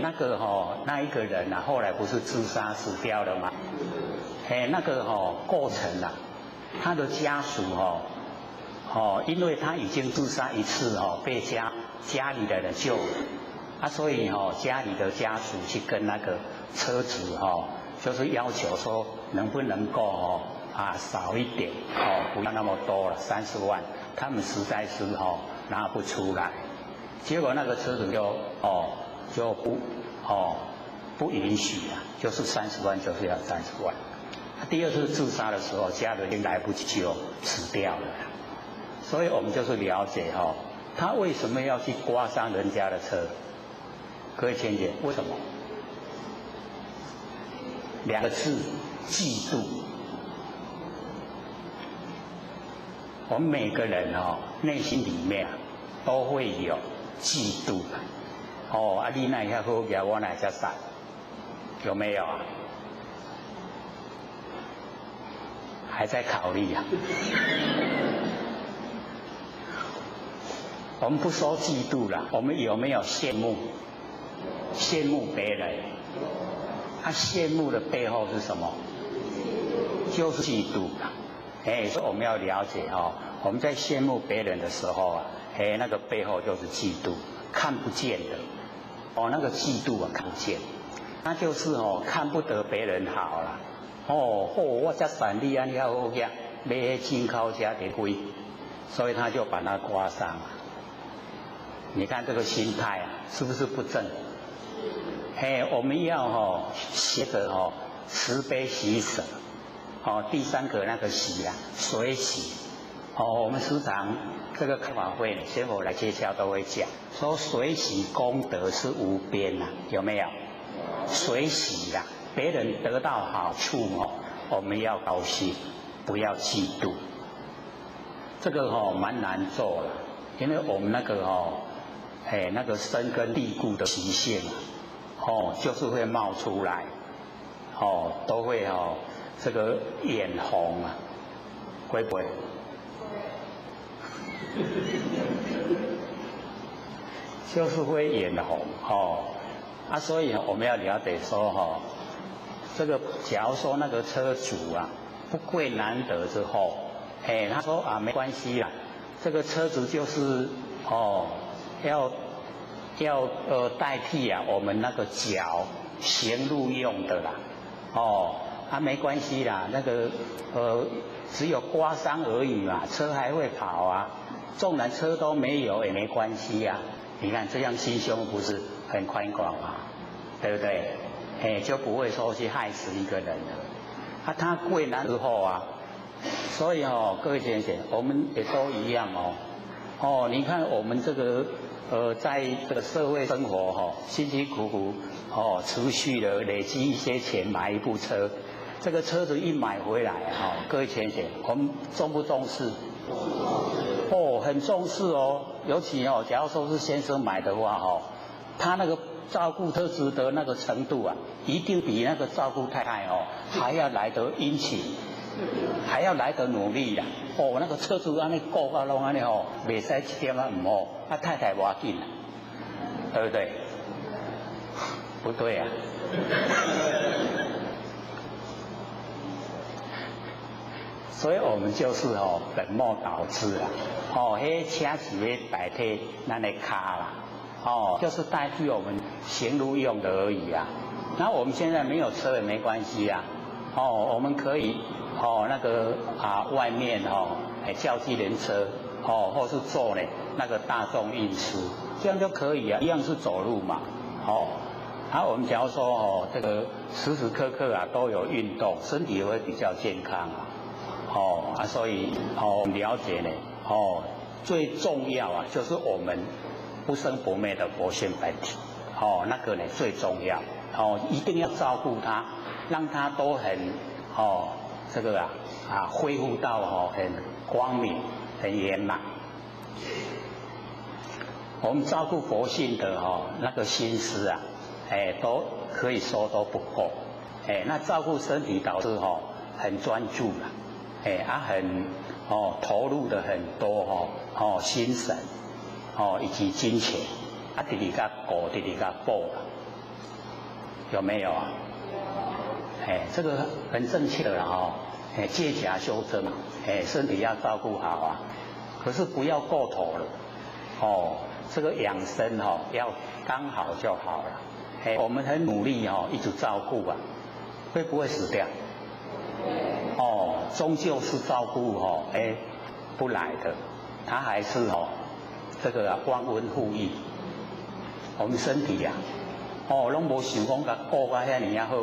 那个那一个人啊，后来不是自杀死掉了吗？那个过程啊，他的家属因为他已经自杀一次被家里的人救了，所以家里的家属去跟那个车主就是要求说，能不能够少一点不要那么多了，30万，他们实在是拿不出来，结果那个车主就不允许啊，就是30万就是要30万。第二次自杀的时候，家人已经来不及救，死掉了。所以我们就是了解他为什么要去刮伤人家的车？各位千姐，为什么？2个字，嫉妒。我们每个人内心里面都会有嫉妒的。你那遐好嘅，我那遐惨，有没有啊？还在考虑啊。我们不说嫉妒了，我们有没有羡慕？羡慕别人。羡慕的背后是什么？就是嫉妒啦。所以我们要了解我们在羡慕别人的时候那个背后就是嫉妒，看不见的。那个嫉妒啊看不见，那就是看不得别人好啦。我这善利啊，你好好呀，买进口车得贵，所以他就把它刮伤了。你看这个心态啊，是不是不正？我们要学着慈悲喜舍。第三个那个喜啊，随喜。我们时常这个开法会，先我来介绍都会讲，说随喜功德是无边呐，有没有？随喜啦，别人得到好处我们要高兴，不要嫉妒。这个蛮难做了，因为我们那个那个深根蒂固的习性就是会冒出来，都会这个眼红啊，会不会？就是会眼红所以我们要了解说这个假如说那个车主啊不贵难得之后，他说没关系啦，这个车子就是要代替我们那个脚行路用的啦，没关系啦，那个只有刮伤而已嘛，车还会跑啊，纵然车都没有也没关系啊。你看这样心胸不是很宽广吗？对不对？就不会说去害死一个人了。他贵难之后啊，所以各位先生，我们也都一样你看我们这个在这个社会生活辛辛苦苦持续的累积一些钱买一部车，这个车子一买回来各位先生，我们重不重视？很重视尤其假如说是先生买的话他那个照顾车子的那个程度啊，一定比那个照顾太太还要来得殷勤，还要来得努力啦。那个车子安尼顾到拢安尼袂使一点唔好，太太无要紧啦，对不对？不对啊。所以我们就是本末倒置啦，迄车是要代替咱的脚啦，就是代替我们行路用的而已啊。那我们现在没有车也没关系啊，我们可以那个外面叫计程车或是坐那个大众运输，这样就可以啊，一样是走路嘛，我们假如说这个时时刻刻都有运动，身体会比较健康啊。所以我们了解呢，最重要就是我们不生不灭的佛性本体，那个呢最重要，一定要照顾它，让它都很这个恢复到很光明、很圆满。我们照顾佛性的那个心思都可以说都不够，那照顾身体倒是很专注了。很投入的很多心神以及金钱直直甲顾直直甲补有没有啊？这个很正确的啦借假修真身体要照顾好啊，可是不要过头了这个养生要刚好就好了我们很努力一直照顾会不会死掉？终究是照顾不来的，他还是这个忘恩负义。我们身体拢无想讲甲顾到遐尼好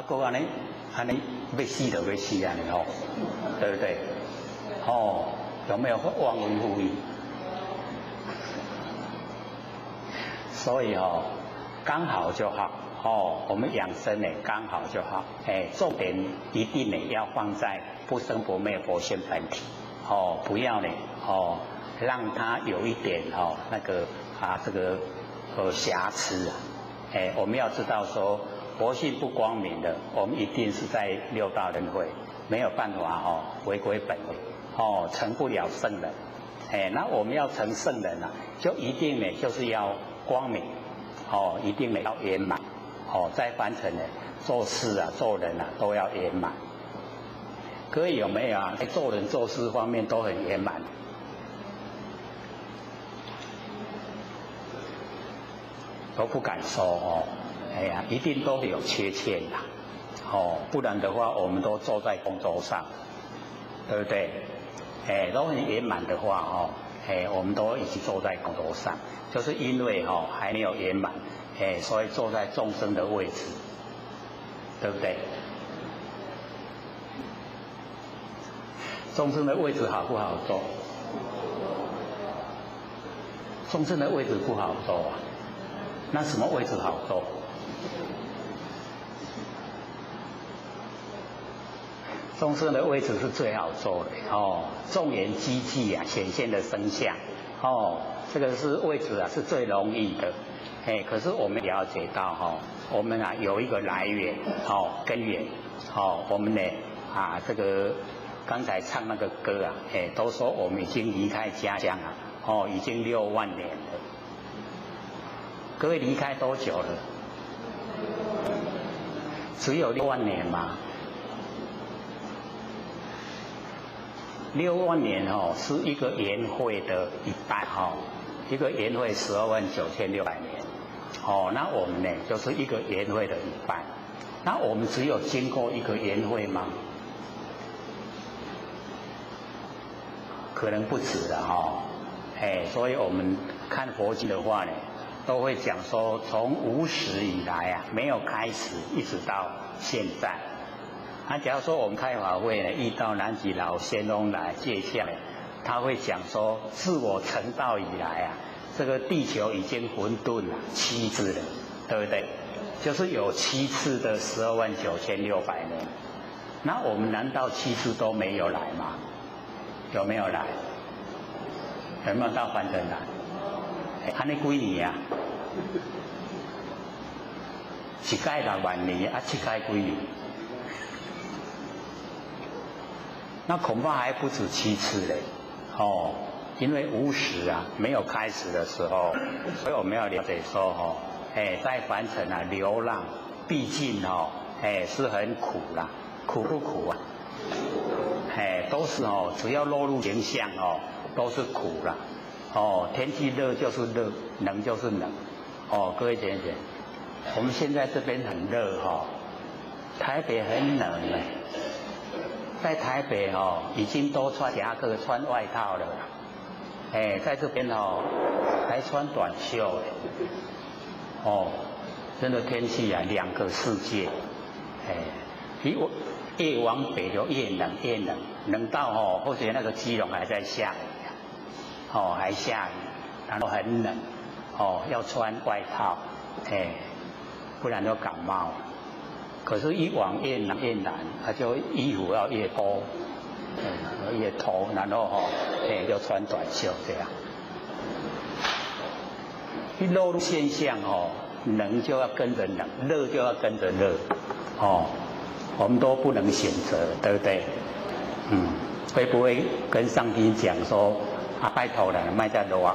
顾安尼要死就要死安尼对不对？有没有忘恩负义？所以刚好就好。我们养生呢刚好就好，重点一定呢要放在不生不灭佛性本体，不要呢让它有一点那个这个瑕疵我们要知道说佛性不光明的，我们一定是在六道轮回，没有办法回归本位，成不了圣人，那我们要成圣人就一定呢就是要光明，一定呢要圆满。再翻成呢，做事做人都要圆满。各位有没有在做人做事方面都很圆满？都不敢说哦，哎呀，一定都有缺陷的，哦，不然的话我们都坐在工作上，对不对？哎，如果很圆满的话哦，哎，我们都一起坐在工作上，就是因为哦还没有圆满，哎，所以坐在众生的位置，对不对？众生的位置好不好坐？众生的位置不好坐啊，那什么位置好坐？众生的位置是最好坐的哦，众缘机器啊显现的生相哦，这个是位置啊是最容易的，哎，可是我们了解到哈、哦，我们啊有一个来源哦根源哦，我们呢啊这个刚才唱那个歌啊，哎都说我们已经离开家乡啊。哦，已经6万年了。各位离开多久了？只有6万年吗？6万年哦，是一个圆会的一半哦，一个圆会129600年。哦，那我们呢，就是一个圆会的一半。那我们只有经过一个圆会吗？可能不止的哦。哎，所以我们看佛经的话呢，都会讲说，从无始以来啊，没有开始，一直到现在。假如说我们开法会呢，遇到南极老仙翁来介绍，他会讲说，自我成道以来啊，这个地球已经混沌了7次了，对不对？就是有7次的129600年。那我们难道7次都没有来吗？有没有来？有没有到凡尘来？安尼几年啊？一届6万年啊，一届几年？那恐怕还不止7次嘞，哦，因为无始啊，没有开始的时候，所以我们要了解说哦，哎，在凡尘啊流浪，毕竟哦，哎是很苦啦，苦不苦啊？哎，都是哦，只要落入形象哦。都是苦啦，哦，天气热就是热，冷就是冷，哦，各位姐姐，我们现在这边很热哈、哦，台北很冷哎，在台北哦，已经都穿夹克、穿外套了，哎，在这边哦，还穿短袖哎，哦，真的天气啊，两个世界，哎，越往北就越冷，越冷，冷到哦，或者那个基隆还在下雨。哦，还下雨，然后很冷，哦，要穿外套，哎，不然就感冒了。可是，一往越南，他就衣服要越多，越脱，然后哦，哎，就穿短袖这样。一落入现象哦，冷就要跟着冷，热就要跟着热，哦，我们都不能选择，对不对？嗯，会不会跟上帝讲说？拜托了，卖在热啊。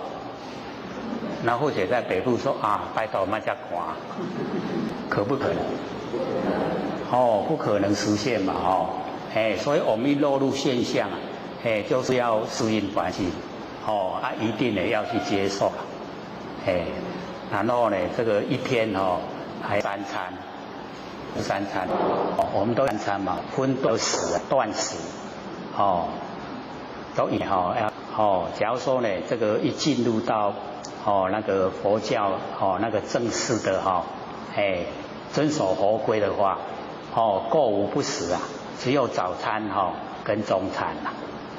那或者在北部说啊，拜托卖在寒，可不可能？哦，不可能实现嘛，哦，哎，所以我们一落入现象啊，哎，就是要适应环境，哦，啊，一定呢要去接受，哎，然后呢，这个一天哦，还3餐，3餐，哦，我们都3餐嘛，荤都食，断食，哦，都以后要。哦，假如说呢，这个一进入到哦那个佛教哦那个正式的哈、哦，哎遵守佛规的话，哦过午不食啊，只有早餐哈、哦、跟中餐啦，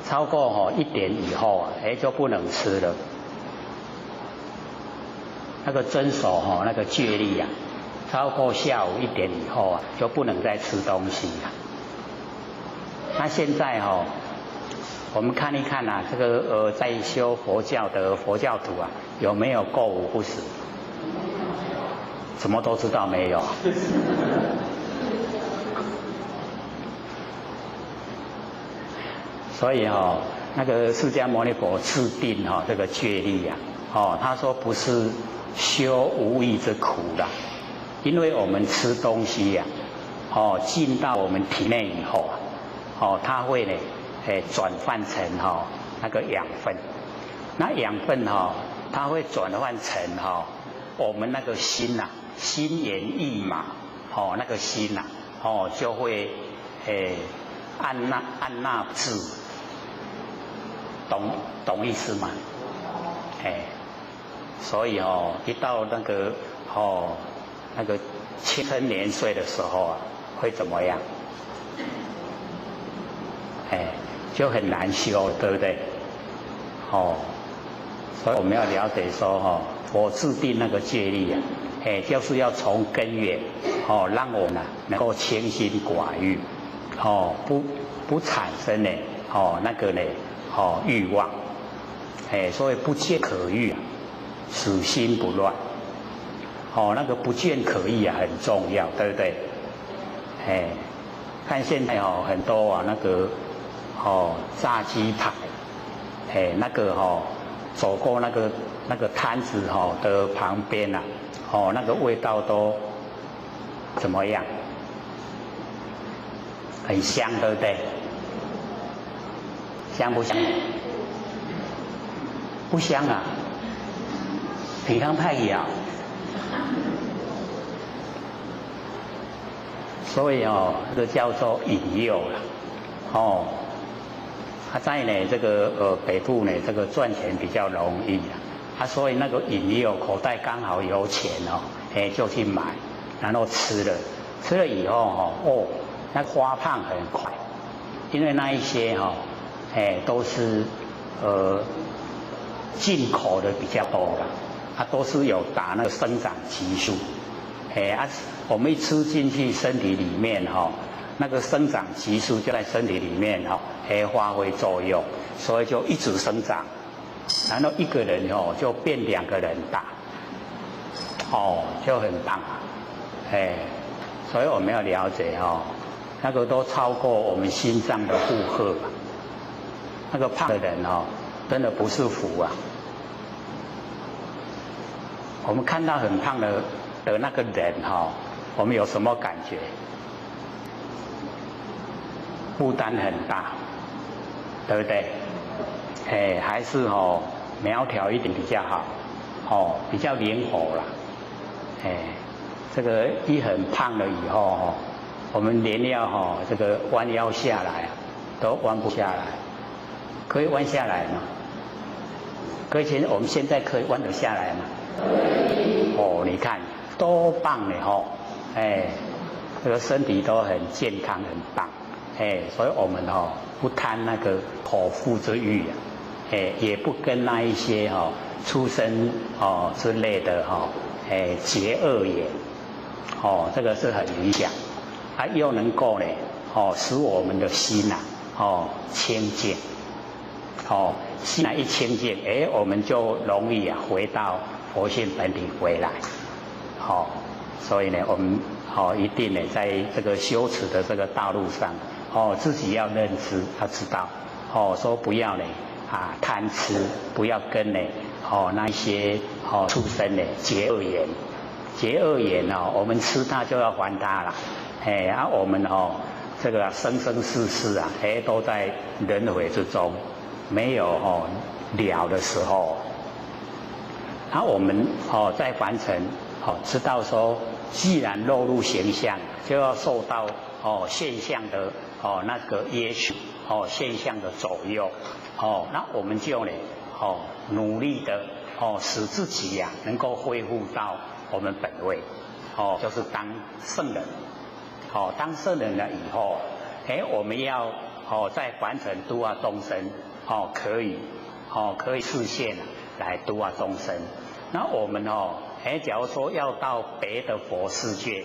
超过哦1点以后啊，哎就不能吃了。那个遵守哈、哦、那个戒律啊，超过下午1点以后啊，就不能再吃东西了。那现在哦。我们看一看啊，这个在修佛教的佛教徒啊，有没有过午不食？什么都知道没有？所以哦，那个释迦牟尼佛制定哈、哦、这个戒律啊，哦，他说不是修无益之苦啦，因为我们吃东西呀、啊，哦进到我们体内以后啊，哦它会呢。转换成哈、哦、那个养分，那养分哈、哦、它会转换成哈、哦、我们那个心呐、心猿意马，那个心呐、就会按捺不住，懂意思吗？所以一到那个青春年岁的时候啊，会怎么样？就很难修，对不对？所以我们要了解说，我制定那个戒律啊，就是要从根源，让我呢能够清心寡欲，不产生呢，那个呢，欲望，所以不见可欲啊，使心不乱，那个不见可欲啊很重要，对不对？看现在很多啊那个炸鸡排，那个走过那个摊子的旁边啊，那个味道都怎么样？很香，对不对？香不香？不香啊，平常太咬。所以这个叫做引诱了，在呢这个北部呢这个赚钱比较容易所以那个引诱口袋刚好有钱就去买，然后吃了以后那发胖很快，因为那一些都是进口的比较多了，它都是有打那个生长激素，我们一吃进去身体里面那个生长激素就在身体里面发挥作用，所以就一直生长，然后一个人就变2个人大，就很棒所以我们要了解那个都超过我们心脏的负荷，那个胖的人真的不是福啊。我们看到很胖的那个人我们有什么感觉？负担很大，对不对？还是苗条一点比较好，比较灵活啦。这个一很胖了以后我们连要这个弯腰下来都弯不下来，可以弯下来吗？我们现在可以弯得下来吗？你看多棒呢这个身体都很健康很棒，所以我们不贪那个口腹之欲也不跟那一些畜生之类的结恶缘，这个是很理想，又能够呢使我们的心清净，心一清净，我们就容易回到佛性本体回来，所以呢我们一定呢在这个修持的这个道路上自己要认知，要知道说不要呢贪吃，不要跟呢那些畜生呢结恶缘，结恶缘我们吃它就要还它了，我们这个生生世世都在轮回之中，没有了的时候，我们在凡尘知道说，既然落入形象，就要受到现象的那个约束，现象的左右，那我们就呢努力的使自己能够恢复到我们本位，就是当圣人，当圣人了以后，我们要在凡尘度化众生，可以示现来度化众生。那我们假如说要到别的佛世界，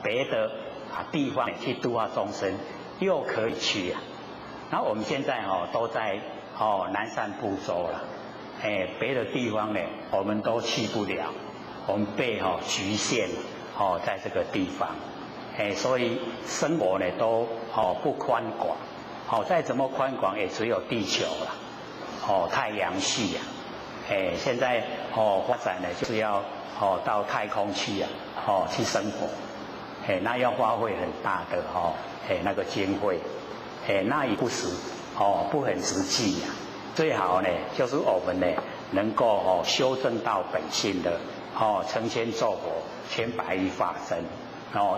别的地方去度化众生，又可以去那我们现在都在南赡部洲了，别的地方呢我们都去不了，我们被局限在这个地方，所以生活呢都不宽广，再怎么宽广也只有地球了，太阳系现在发展呢就是要到太空去去生活，那要花费很大的那个经费，那也不很实际最好呢就是我们呢能够修正到本性的成仙咒佛，全白衣化身，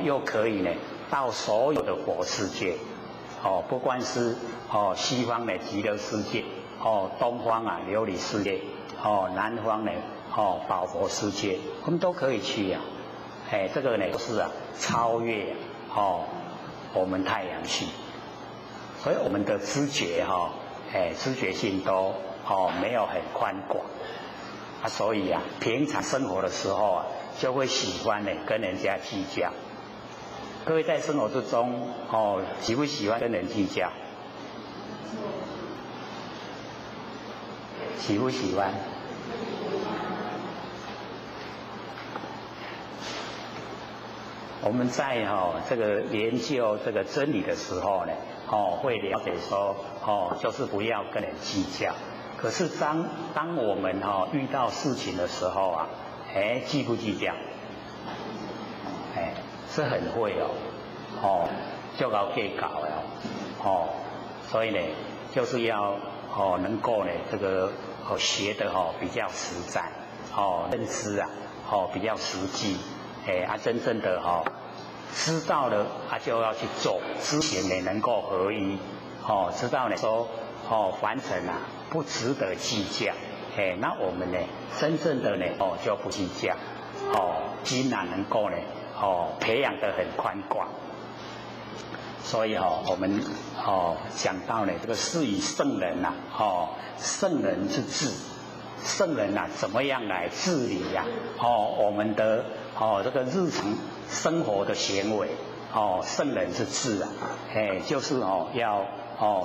又可以呢到所有的佛世界，不管是西方的极乐世界，东方啊琉璃世界，南方呢宝佛世界，我们都可以去啊。这个呢是啊超越我们太阳系，所以我们的知觉知觉性都没有很宽广所以啊平常生活的时候啊就会喜欢呢跟人家计较。各位在生活之中喜不喜欢跟人计较？喜不喜欢？我们在这个研究这个真理的时候呢，会了解说就是不要跟人计较。可是当我们遇到事情的时候啊，计不计较？是很会就要计较所以呢，就是要能够呢这个学的比较实在认知啊比较实际。真正的知道了就要去做，知行呢能够合一，知道呢说凡尘啊不值得计较，那我们呢真正的呢就不计较，心啊能够呢培养得很宽广。所以我们讲到呢这个是以圣人呐圣人之治，圣人啊怎么样来治理呀我们的这个日常生活的行为圣人之治啊就是要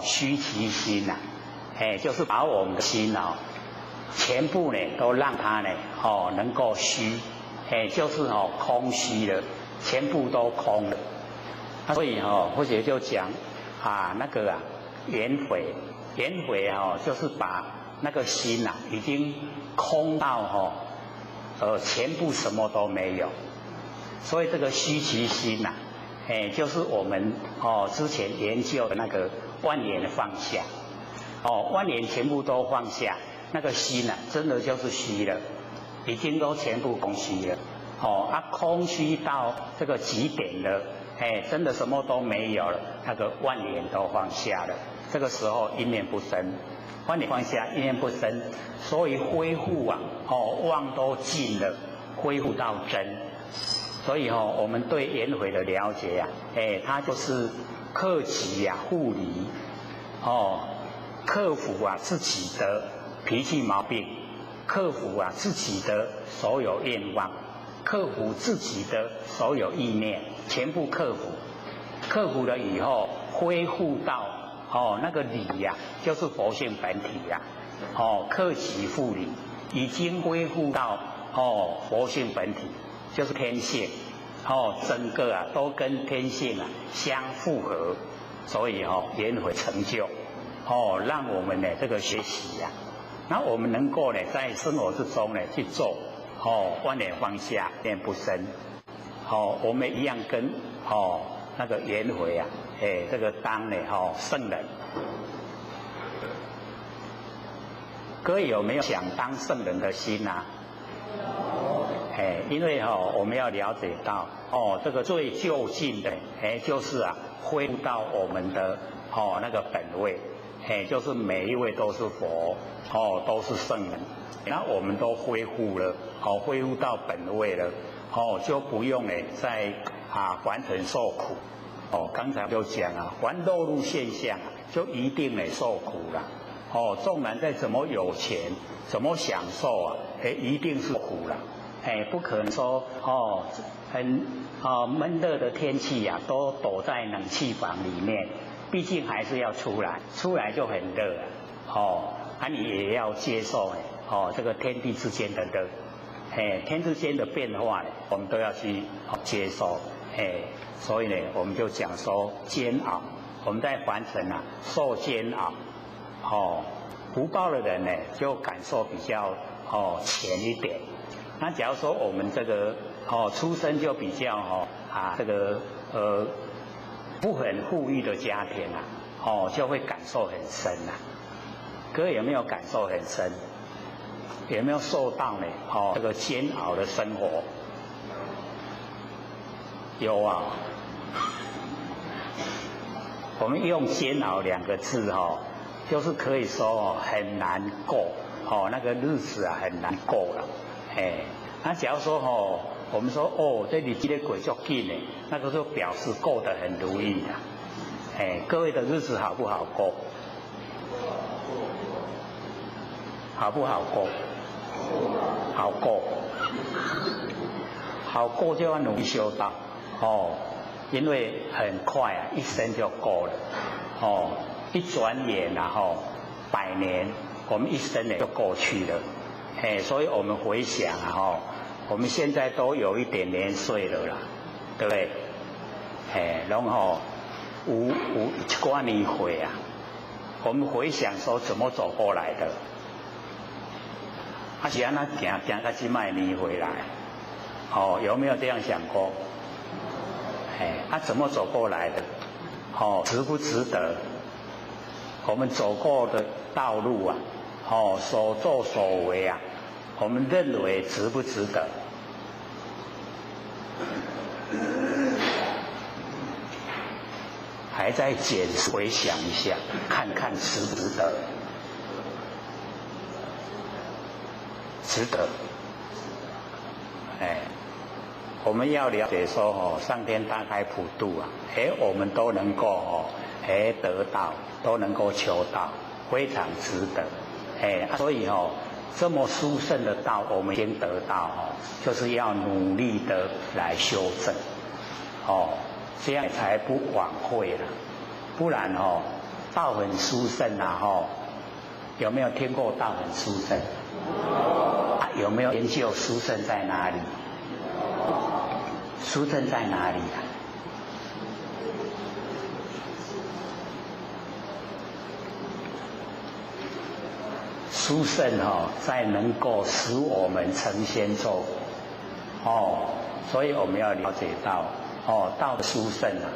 虚其心呐就是把我们的心全部呢都让它呢能够虚就是空虚了，全部都空了。所以或者就讲那个颜回就是把那个心已经空到全部什么都没有。所以这个虚其心就是我们之前研究的那个万念放下万念全部都放下，那个心真的就是虚了，已经都全部空虚了空虚到这个极点了真的什么都没有了，那个万念都放下了，这个时候一念不生，万念放下一念不生，所以恢复妄都尽了，恢复到真。所以我们对颜回的了解他就是克己护离克服自己的脾气毛病，克服自己的所有愿望，克服自己的所有意念，全部克服。克服了以后，恢复到那个理就是佛性本体克己复理，已经恢复到佛性本体，就是天性整个都跟天性相符合。所以颜回成就让我们呢这个学习那我们能够呢在生活之中呢去做万念放下，念不生我们一样跟那个颜回这个当呢圣人。各位有没有想当圣人的心因为我们要了解到这个最就近的就是恢复到我们的那个本位就是每一位都是佛都是圣人，那我们都恢复了恢复到本位了就不用再凡尘受苦刚才就讲凡落入现象就一定受苦了纵然再怎么有钱怎么享受一定是苦了不可能说很闷热的天气都躲在冷气房里面，毕竟还是要出来就很热你也要接受这个天地之间的热天之间的变化我们都要去接受所以呢我们就讲说煎熬，我们在凡尘受煎熬福报的人呢就感受比较浅一点。那假如说我们这个出生就比较这个不很富裕的家庭就会感受很深各位有没有感受很深有没有受到呢？这个煎熬的生活？有啊。我们用煎熬2个字就是可以说很难过那个日子啊很难过了。那假如说我们说这日子的过足紧的，那个就表示过得很如意啊。各位的日子好不好过？好不好过？好过。好过就要努力修道因为很快啊，一生就过了一转眼啊100年，我们一生也就过去了。所以我们回想啊我们现在都有一点年岁了啦，对不对？然后有一寡年岁啊，我们回想说怎么走过来的，是安那行到这么年回来，有没有这样想过？怎么走过来的？值不值得？我们走过的道路啊，所作所为啊，我们认为值不值得？还在检视回想一下，看看值不值得？值得。我们要了解说上天大开普度啊，我们都能够得到，都能够求到，非常值得。所以这么殊胜的道，我们已经得到就是要努力的来修正这样才不枉费了。不然道很殊胜啊有没有听过道很殊胜？有没有研究殊胜在哪里？殊胜在哪里啊？殊胜在能够使我们成仙作所以我们要了解到道的殊胜啊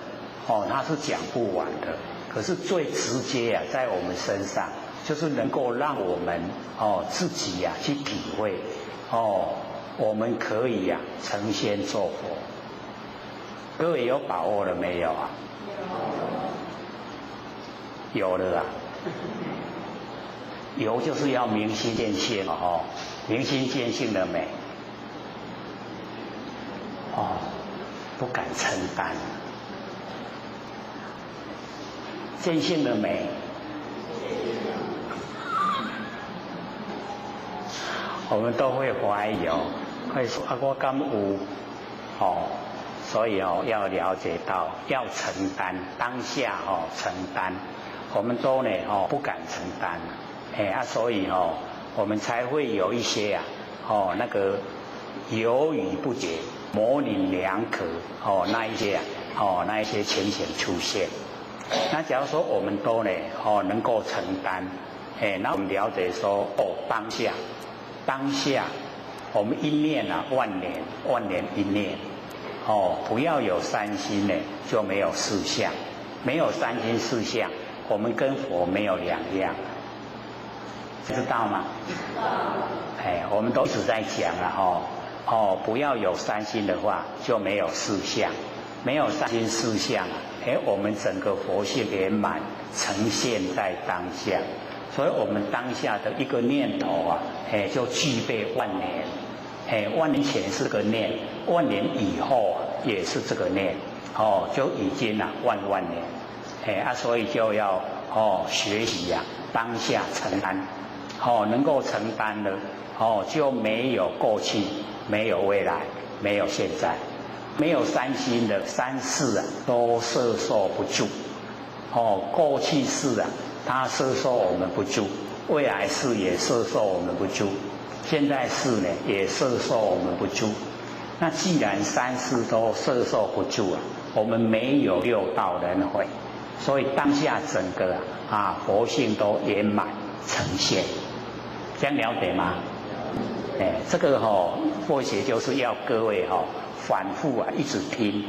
它是讲不完的，可是最直接啊在我们身上，就是能够让我们自己去体会我们可以成仙作佛。各位有把握了没有啊？有了啊。有就是要明心见性明心见性的美不敢承担。见性的美我们都会怀疑会说我敢有所以要了解到要承担，当下承担，我们都呢不敢承担所以我们才会有一些那个犹豫不决、模棱两可那一些情形出现。那假如说我们都呢能够承担那我们了解说当下我们一念万年，万年一念不要有三心呢，就没有四相，没有三心四相，我们跟佛没有两样，知道吗？我们都一直在讲了不要有三心的话，就没有四相，没有三心四相我们整个佛性圆满呈现在当下，所以我们当下的一个念头就具备万年。万年前是个念，万年以后也是这个念就已经万年所以就要学习当下承担能够承担的就没有过去，没有未来，没有现在，没有三心的三世都摄受不住过去世它摄受我们不住，未来世也摄受我们不住，现在世呢也摄受我们不住。那既然三世都摄受不住我们没有六道轮回，所以当下整个佛性都圆满呈现，这样了解吗？这个佛学就是要各位反复一直听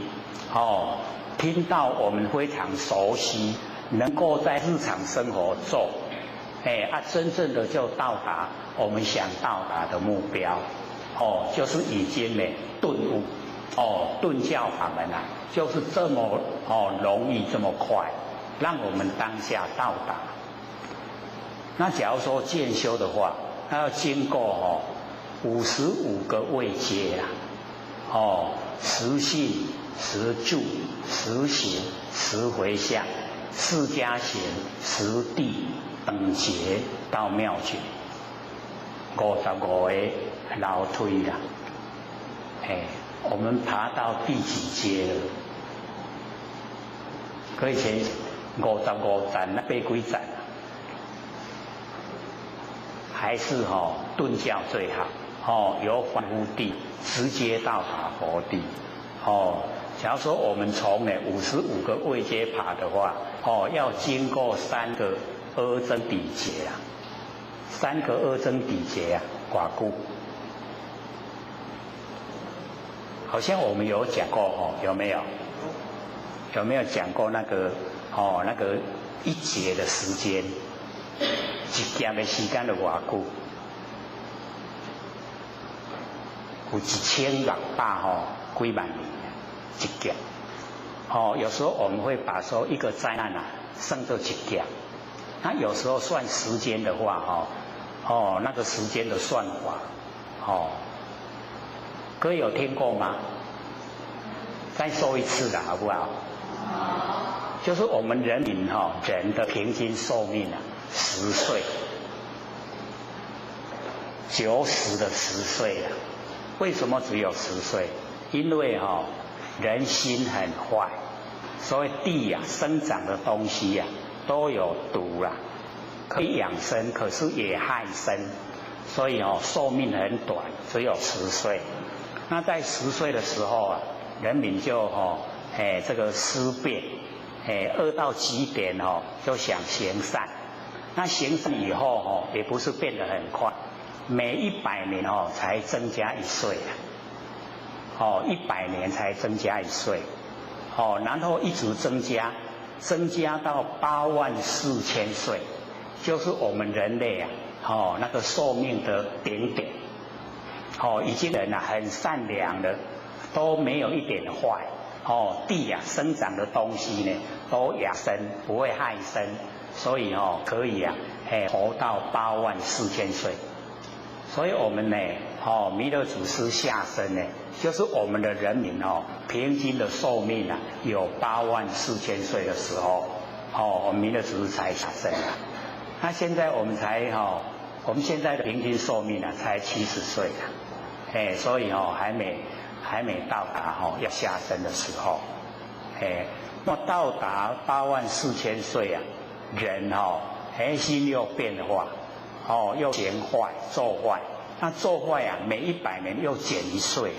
听到我们非常熟悉，能够在日常生活做真正的就到达我们想到达的目标，就是已经呢顿悟，顿教法门啊，就是这么容易这么快，让我们当下到达。那假如说渐修的话，它要经过55个位阶啦，10信、10住、10行、10回向、4加行、10地、等觉到妙觉，55个楼梯啦。我们爬到第几阶了？可以前55站，那8几站？还是顿教最好，由凡夫地直接到达佛地。假如说我们从55个位阶爬的话，要经过3个阿僧祇劫啊，3个阿僧祇劫啊，寡故。好像我们有讲过有没有？有没有讲过那个那个1劫的时间？1劫的时间的偌久？有1600几万年1劫。有时候我们会把说一个灾难算作1劫。那有时候算时间的话那个时间的算法各位有听过吗？再说一次啦，好不好？就是我们人民人的平均寿命10岁，90的10岁了。为什么只有10岁？因为人心很坏，所以地生长的东西都有毒啦，可以养生，可是也害身，所以寿命很短，只有10岁。那在10岁的时候人民就这个思变，恶到极点就想行善。那行善以后也不是变得很快，每100年才增加1岁100年才增加1岁，然后一直增加到84000岁，就是我们人类那个寿命的顶点。已经人很善良的，都没有一点坏。地生长的东西呢都养生，不会害身，所以可以活到84000岁。所以我们呢弥勒祖师下生呢，就是我们的人民平均的寿命有84000岁的时候，我们弥勒祖师才下生那现在我们才我们现在的平均寿命才70岁所以还没到达要下生的时候，那到达84000岁人心又变化，又行坏做坏，那做坏每100年又减1岁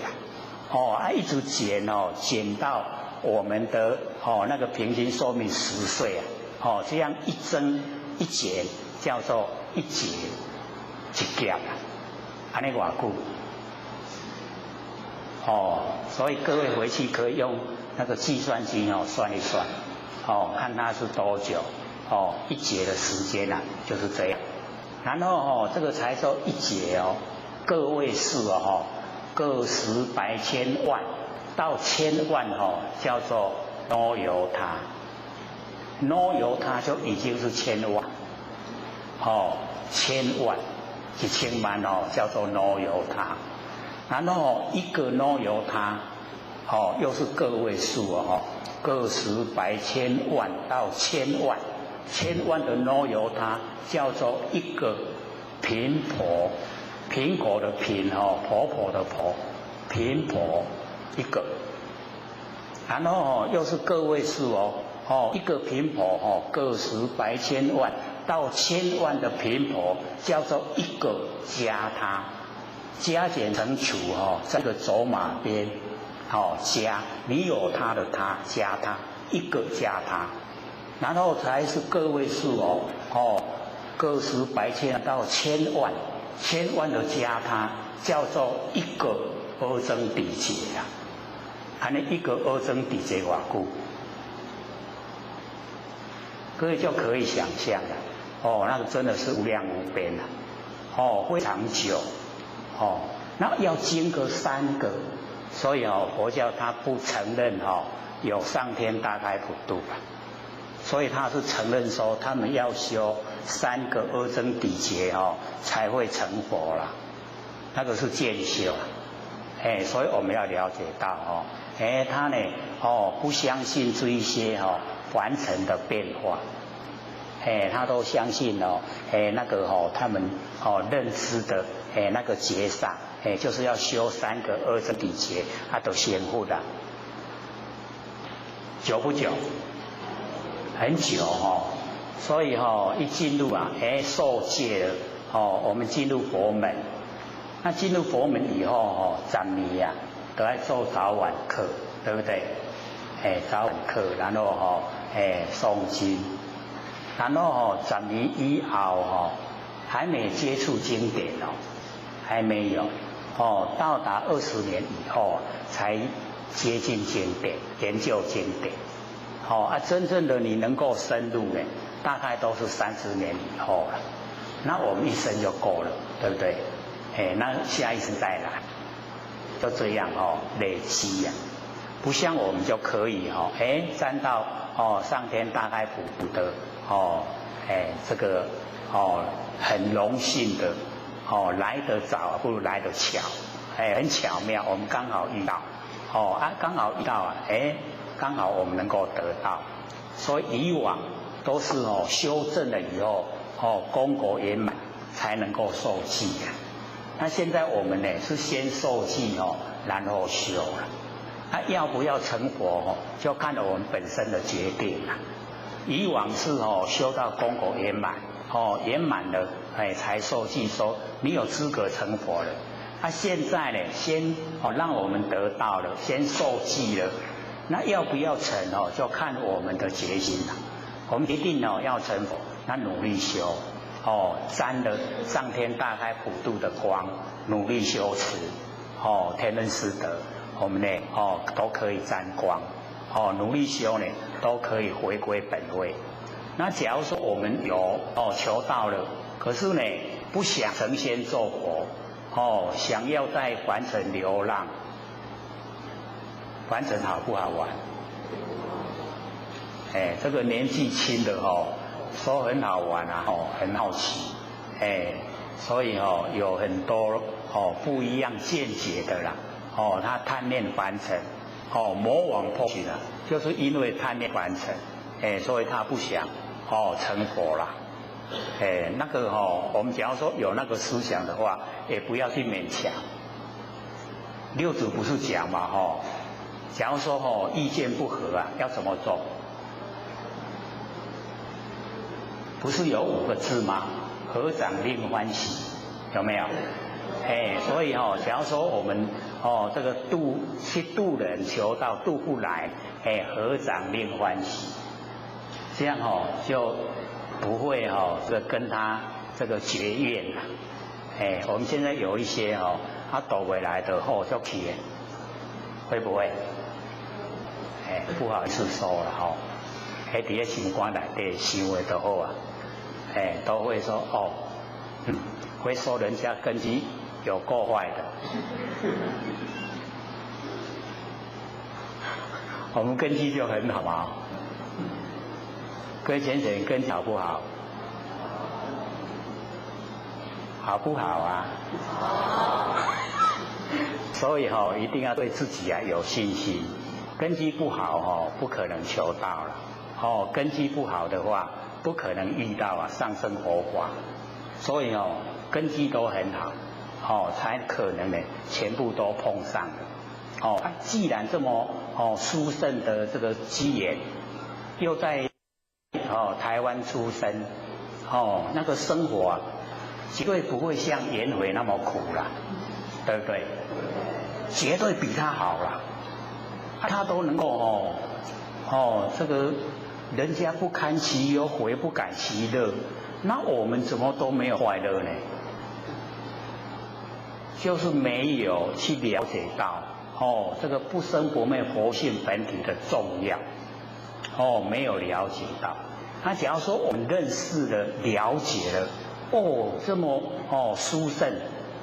一直减减到我们的那个平均寿命10岁这样一增一减叫做1劫1劫这样多久？所以各位回去可以用那个计算机算一算，看它是多久，1劫的时间就是这样。然后这个才说1劫个位数个十百千万到1000万叫做no由他，no由他就已经是1000万，1000万1000万叫做no由他。然后一个 no 由他又是个位数个十百千万到1000万，1000万的 no 由他叫做一个频婆，苹果的苹婆婆的婆，频婆一个。然后又是个位数一个频婆个十百千万到1000万的频婆叫做一个加他。加减乘除这个走马边加你有他的他加他一个加他，然后才是个位数个十百千到1000万，1000万的加他叫做一个阿僧祇劫安尼一个阿僧祇劫偌久？各位就可以想象了，哦，那个真的是无量无边啊，哦，非常久，哦，那要经个3个，所以哦，佛教它不承认哦有上天大开普度啊，所以他是承认说他们要修3个阿僧祇劫哦才会成佛啦，那个是渐修啊，所以我们要了解到哦，他呢哦不相信这一些哦凡尘的变化。他都相信哦，那个哦，他们哦认知的那个劫上，就是要修3个阿僧祇劫，他都先付的，久不久？很久哦，所以哦一进入啊，受戒了哦，我们进入佛门，那进入佛门以后哦，暂迷呀，都要做早晚课，对不对？早晚课，然后哦，诵经。然后哦，暂迷以后哦，还没接触经典哦，还没有哦，到达20年以后才接近经典，研究经典。真正的你能够深入呢，大概都是30年以后了。那我们一生就够了，对不对？那下一次再来，就这样哦，累积呀，不像我们就可以沾到上天大开普度的。这个很荣幸的来得早不如来得巧，很巧妙，我们刚好遇到，刚好遇到刚好我们能够得到，所以以往都是修正了以后功果圆满才能够受记啊。那现在我们呢是先受记然后修了，要不要成佛就看了我们本身的决定了。以往是修到功果圆满，圆满了才受记说你有资格成佛了。现在呢，先让我们得到了，先受记了，那要不要成就看我们的决心了。我们一定要成佛，那努力修沾了上天大开普度的光，努力修持天人师德，我们呢都可以沾光。努力修呢，都可以回归本位。那假如说我们有求到了，可是呢不想成仙做佛，想要在凡尘流浪，凡尘好不好玩？这个年纪轻的说很好玩啊，很好奇，所以有很多不一样见解的啦，他贪恋凡尘。魔王破去了，就是因为贪恋凡尘，所以他不想成佛啦。那个我们假如说有那个思想的话，也不要去勉强。六祖不是讲嘛假如说意见不合啊，要怎么做？不是有5个字吗？合掌令欢喜，有没有？所以假如说我们这个去度人求道度不来，合掌令欢喜，这样就不会这个跟他这个结怨了。我们现在有一些他躲回来的就起，会不会？不好意思说了在这个情况内底行为都好啊，都会说会说人家根基有够坏的。我们根基就很好嘛，各位先生根基好不好？好不好啊？所以一定要对自己有信心。根基不好不可能求道了。根基不好的话，不可能遇到上升佛法。所以根基都很好，才可能呢全部都碰上了。既然这么殊胜的这个机缘，又在台湾出生，那个生活绝对不会像颜回那么苦啦，对不对？绝对比他好啦，他都能够这个人家不堪其忧，回不感其乐，那我们怎么都没有快乐呢？就是没有去了解到这个不生不灭佛性本体的重要，没有了解到。那假如说我们认识了、了解了，这么殊胜、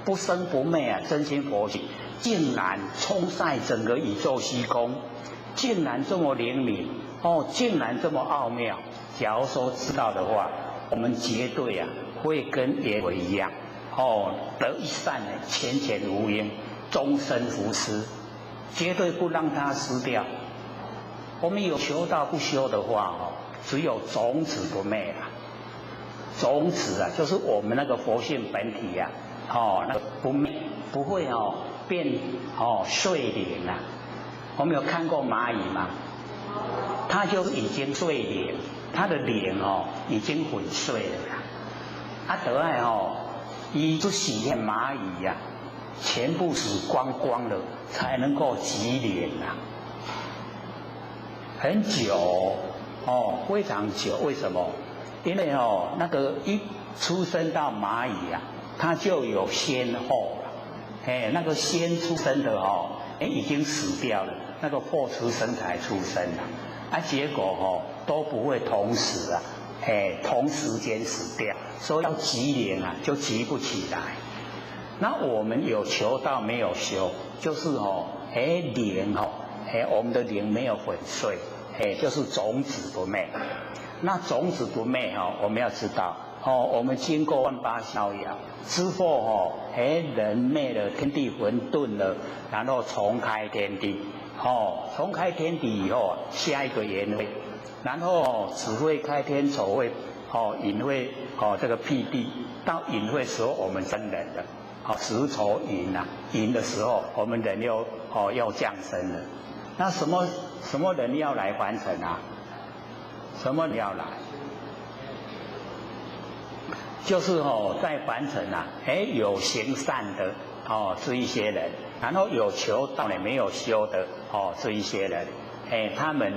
不生不灭啊，真心佛性，竟然冲塞整个宇宙虚空，竟然这么灵敏，竟然这么奥妙。假如说知道的话，我们绝对会跟耶稣一样，得一善浅浅无垠，终身福施，绝对不让它失掉。我们有修道不修的话，只有种子不灭啊。种子就是我们那个佛性本体那个不灭，不会变碎灵啊。我们有看过蚂蚁吗？它就已经碎灵，它的灵已经粉碎了啦。得爱伊就洗炼蚂蚁全部死光光了，才能够积灵啊。很久非常久。为什么？因为那个一出生到蚂蚁它就有先后了。那个先出生的已经死掉了，那个后出生才出生了。结果都不会同时同时间死掉，所以要积灵就积不起来。那我们有求道没有修，就是灵我们的灵没有粉碎，就是种子不灭。那种子不灭我们要知道我们经过万八逍遥之后人灭了，天地混沌了，然后重开天地重开天地以后下一个缘会，然后子会开天，丑会寅会这个辟地，到寅会时候我们生人了。子丑寅寅的时候我们人又降生了。那什么人要来凡尘什么人要来？就是在凡尘有行善的是一些人，然后有求道的没有修的是一些人，他们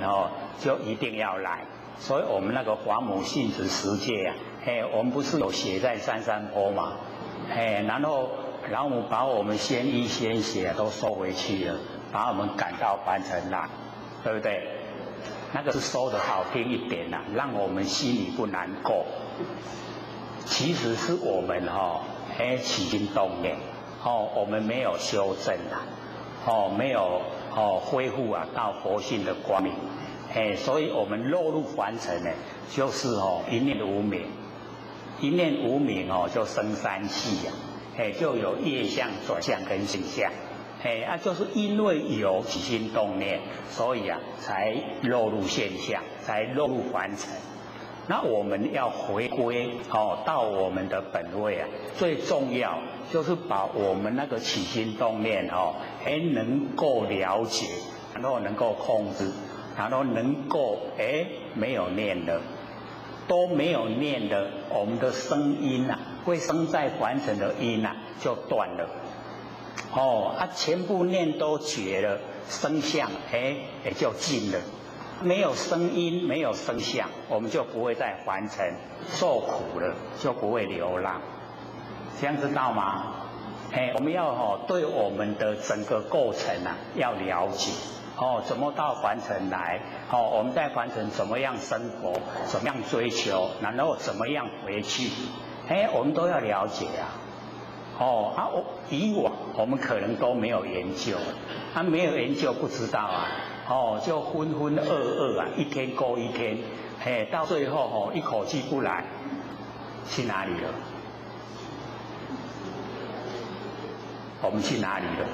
就一定要来。所以我们那个华母性子十戒我们不是有写在三山坡嘛？然后老母把我们先医先血都收回去了，把我们赶到凡尘来，对不对？那个是说的好听一点让我们心里不难过。其实是我们起心动念我们没有修正没有恢复到佛性的光明，所以我们落入凡尘就是一念无明，一念无明就生三气就有业相、转相跟性相。就是因为有起心动念，所以才落入现象，才落入凡尘。那我们要回归到我们的本位最重要就是把我们那个起心动念能够了解，然后能够控制，然后能够没有念的，都没有念的，我们的声音会生在凡尘的音就断了。全部念都绝了，声相也就尽了。没有声音，没有声相，我们就不会在凡尘受苦了，就不会流浪。这样知道吗？我们要对我们的整个构成要了解。怎么到凡尘来？我们在凡尘怎么样生活？怎么样追求？然后怎么样回去？我们都要了解以往我们可能都没有研究，没有研究不知道就浑浑噩噩一天过一天，到最后一口气不来，去哪里了？我们去哪里了？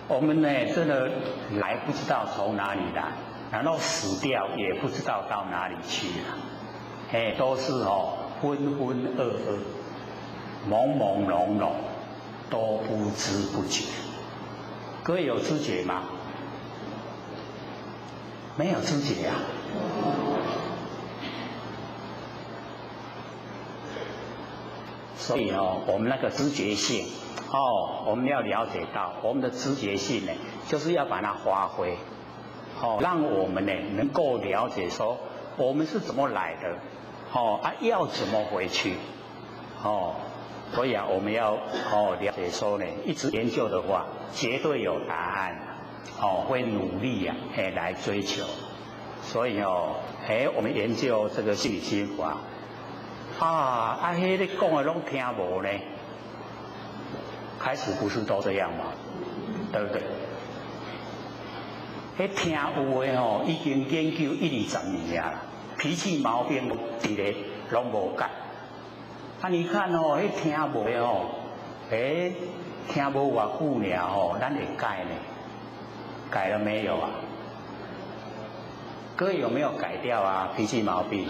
我们真的来不知道从哪里来，然后死掉也不知道到哪里去了，都是浑浑噩噩、朦朦胧胧，都不知不觉。各位有知觉吗？没有知觉所以我们那个知觉性我们要了解到我们的知觉性就是要把它发挥让我们能够了解说我们是怎么来的要怎么回去所以我们要了解说一直研究的话绝对有答案会努力来追求所以哦，我们研究这个心理心法，迄你讲的拢听无呢？开始不是都这样吗？对不对？听有的吼，已经研究10-20年啦，脾气毛病一个拢无改。你看哦，听无的哦，听无偌久了吼，咱会改呢？改了没有啊？各位有没有改掉啊？脾气毛病？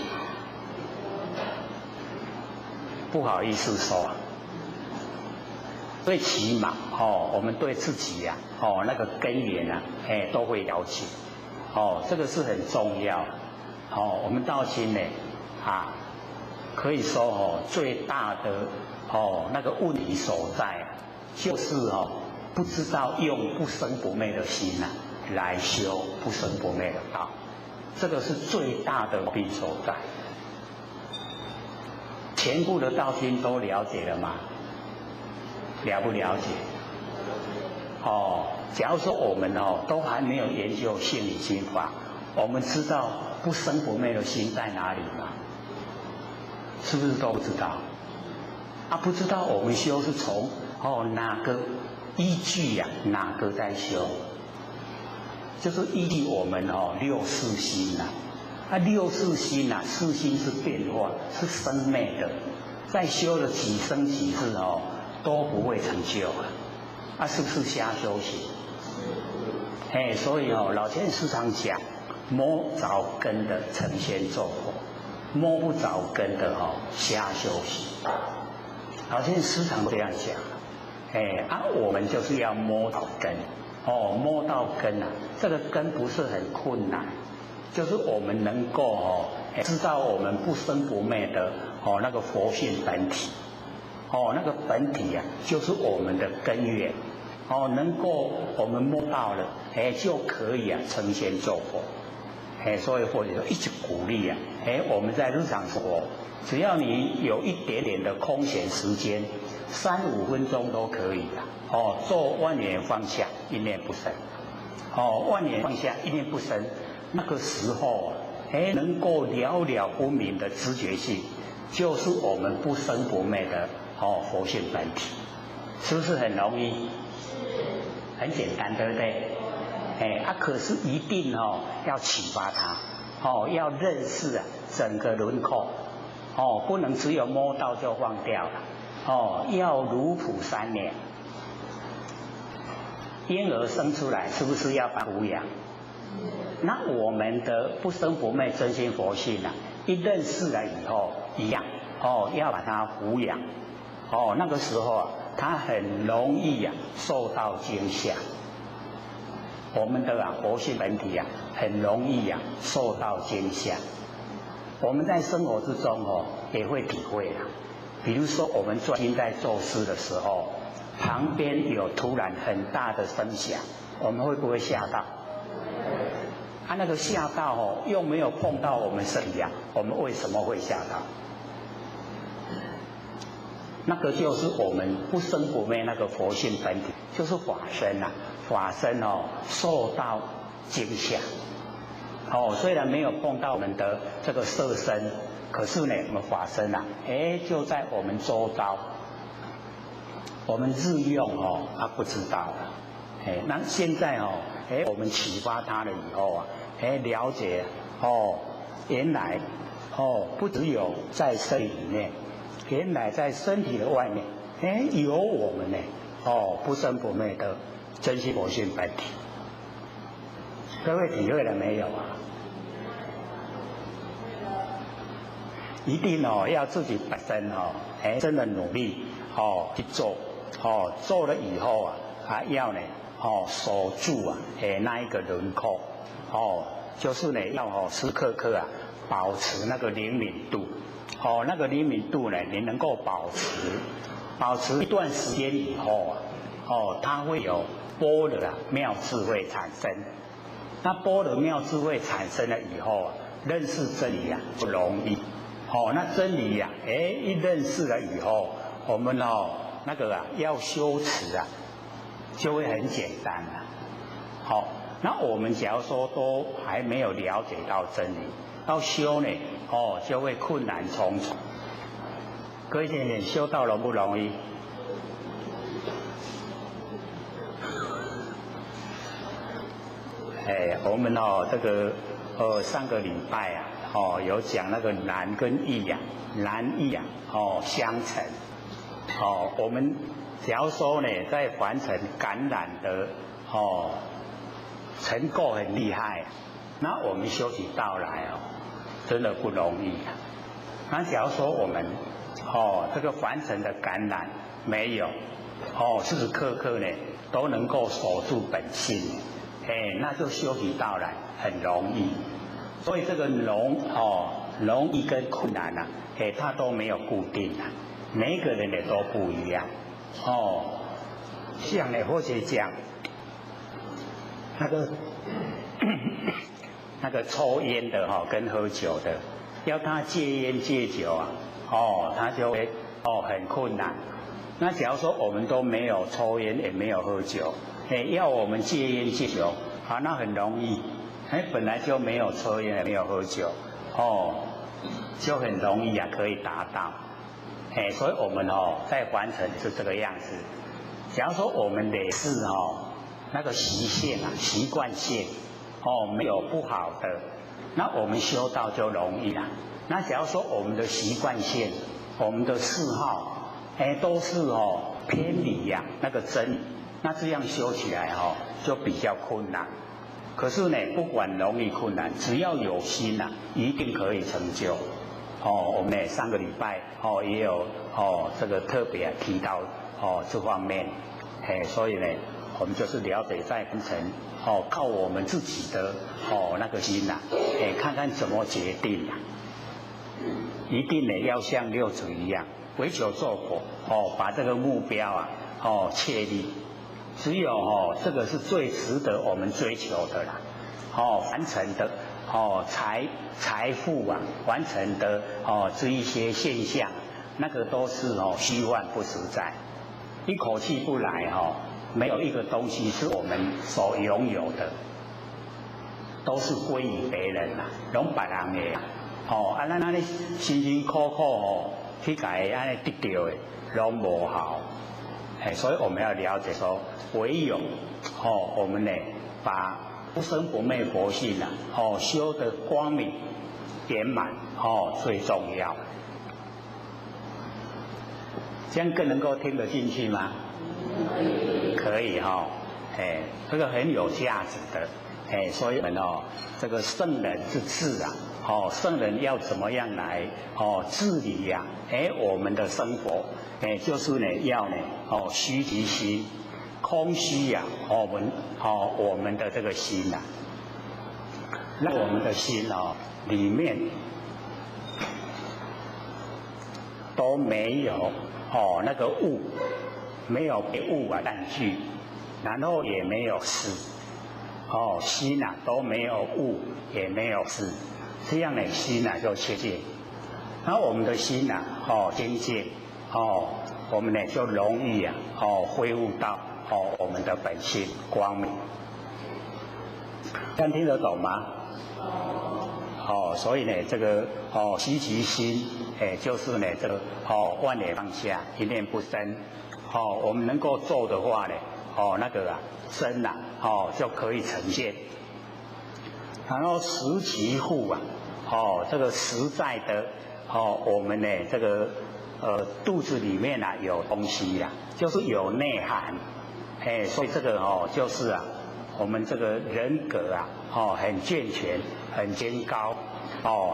不好意思说啊。最起码我们对自己呀那个根源啊，都会了解，这个是很重要。我们道心呢可以说最大的那个问题所在就是不知道用不生不灭的心来修不生不灭的道，这个是最大的病所在。全部的道心都了解了吗？了不了解？假如说我们都还没有研究心理心法，我们知道不生不灭的心在哪里吗？是不是都不知道？不知道我们修是从哪个依据哪个在修？就是依据我们六识心六识心识心是变化，是生灭的，在修的几生几世都不会成就是不是瞎修行？所以老先生时常讲，摸着根的成仙做佛，摸不着根的瞎修行。老先生时常这样讲。我们就是要摸到根，摸到根这个根不是很困难，就是我们能够知道我们不生不灭的那个佛性本体。那个本体就是我们的根源，能够我们摸到了，就可以成仙做佛，所以或者说一直鼓励我们在日常生活，只要你有一点点的空闲时间，3-5分钟都可以做万缘放下，一念不生，万缘放下，一念不生，那个时候能够了了分明的知觉性，就是我们不生不灭的佛性本体，是不是很容易？很简单，对不对？可是一定要启发他，要认识整个轮廓，不能只有摸到就忘掉了，要如朴3年。婴儿生出来是不是要把抚养？那我们的不生不灭真心佛性一认识了以后一样，要把它抚养。那个时候他很容易受到惊吓。我们的佛性本体很容易受到惊吓。我们在生活之中也会体会比如说我们专心在做事的时候，旁边有突然很大的声响，我们会不会吓到？那个吓到又没有碰到我们身体我们为什么会吓到？那个就是我们不生不灭那个佛性本体，就是法身法身受到惊吓。虽然没有碰到我们的这个色身，可是呢，我们法身就在我们周遭，我们日用不知道了。那现在我们启发他了以后了解原来不只有在身里面。原来在身体的外面，有我们呢，不生不灭的真心佛性本体。各位体会了没有一定要自己本身真的努力去做，做了以后要呢守住那一个轮廓，就是呢要时刻刻保持那个灵敏度。那个灵敏度呢，你能够保持一段时间以后它会有般若妙智慧产生。那般若妙智慧产生了以后认识真理不容易。那真理一认识了以后，我们那个要修持就会很简单了。那我们假如说都还没有了解到真理，要修呢，就会困难重重。各位姐姐，修道容不容易？我们这个上个礼拜啊，有讲那个难跟易啊，难易啊，相成。我们假如说呢，在凡尘感染的成垢很厉害，那我们修起道来真的不容易啊。那假如说我们这个凡尘的感染没有，时时刻刻呢都能够守住本性，那就修起道来很容易。所以这个容易跟困难啊，它都没有固定啊，每一个人也都不一样。像呢，或者讲那个抽烟的跟喝酒的，要他戒烟戒酒啊，他就会很困难。那假如说我们都没有抽烟也没有喝酒，要我们戒烟戒酒，那很容易。本来就没有抽烟也没有喝酒，就很容易啊可以达到。所以我们在完成是这个样子。假如说我们的是那个习性啊习惯性没有不好的，那我们修道就容易了。那假如说我们的习惯性、我们的嗜好，都是偏离呀那个真理，那这样修起来就比较困难。可是呢，不管容易困难，只要有心啊，一定可以成就。我们呢上个礼拜也有这个特别提到这方面，所以呢，我们就是了解在分成靠我们自己的那个心呐，看看怎么决定啊。一定呢要像六祖一样，为求做佛把这个目标啊确立。只有这个是最值得我们追求的啦，完成的财富啊，完成的这一些现象，那个都是虚幻不实在，一口气不来没有一个东西是我们所拥有的，都是归于别人啦，拢别人的咱安尼辛辛苦苦去甲伊安尼得到的，拢无效。所以我们要了解说，唯有我们呢把不生不灭佛性啊修得光明圆满最重要。这样更能够听得进去吗？可以这个很有价值的。所以我们这个圣人之治啊，圣人要怎么样来治理呀？我们的生活，就是呢要呢虚其心，空虚呀，我们的这个心呐，让我们的心里面都没有那个物，没有被物啊占据，然后也没有事。心啊都没有物，也没有事，这样的心啊就清净。然后我们的心啊清净，我们呢就容易啊恢复到我们的本性光明。这样听得懂吗？所以呢这个虚其心，就是呢这个万念放下，一念不生。我们能够做的话呢，那个身呐就可以呈现。然后实其腹啊，这个实在的我们呢这个肚子里面啊有东西呀，就是有内涵。所以这个就是啊我们这个人格啊很健全，很坚高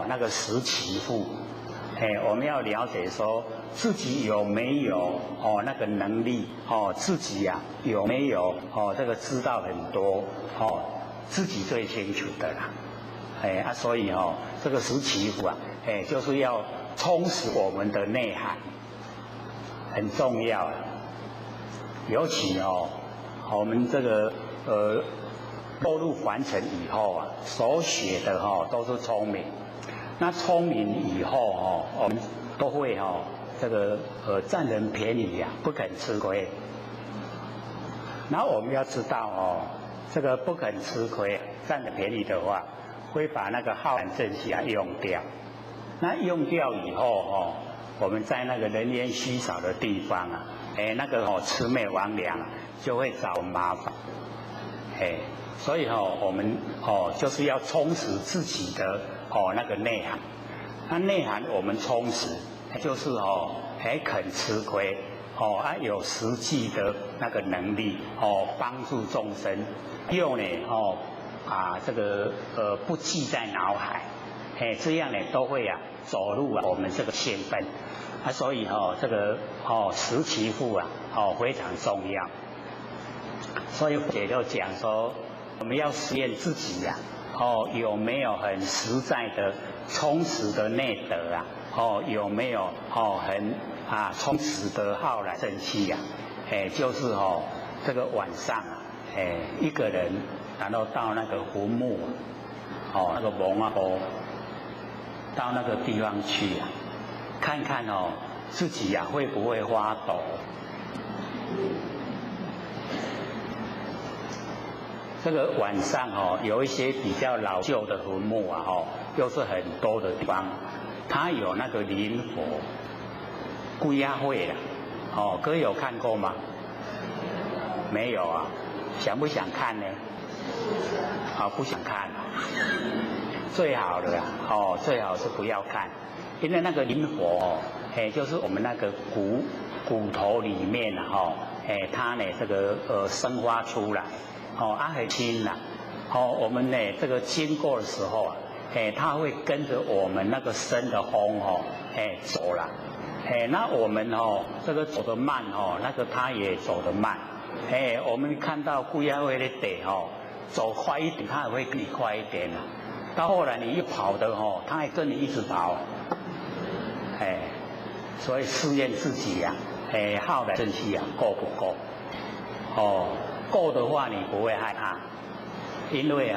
那个实其腹。我们要了解说自己有没有那个能力自己啊有没有这个知道很多自己最清楚的啦。所以这个实其腹啊就是要充实我们的内涵，很重要。尤其我们这个落入凡尘以后啊，所学的都是聪明。那聪明以后我们都会这个占人便宜呀，不肯吃亏。然后我们要知道这个不肯吃亏，占了便宜的话，会把那个浩然正气用掉。那用掉以后我们在那个人烟稀少的地方那个魑魅魍魉就会找麻烦。所以我们就是要充实自己的那个内涵。那内涵我们充实，就是肯吃亏。有实际的那个能力帮助众生，又呢把这个不记在脑海，这样呢都会走入我们这个性分所以这个识其父非常重要。所以也就讲说，我们要实验自己有没有很实在的充实的内德有没有很充实的浩然正气就是这个晚上一个人然后到那个坟墓那个蒙到那个地方去看看自己会不会发抖。这个晚上有一些比较老旧的坟墓又是很多的地方，它有那个灵佛龟鸭会各位有看过吗？没有想不想看呢？不想看最好的最好是不要看，因为那个灵佛就是我们那个骨头里面它呢这个生发出来很轻我们呢这个经过的时候它会跟着我们那个生的风走了那我们这个走得慢那个它也走得慢我们看到龟仔会的地走快一点，它也会跟你快一点到后来你一跑的它还跟你一直跑所以试验自己浩然正气够不够够的话你不会害怕，因为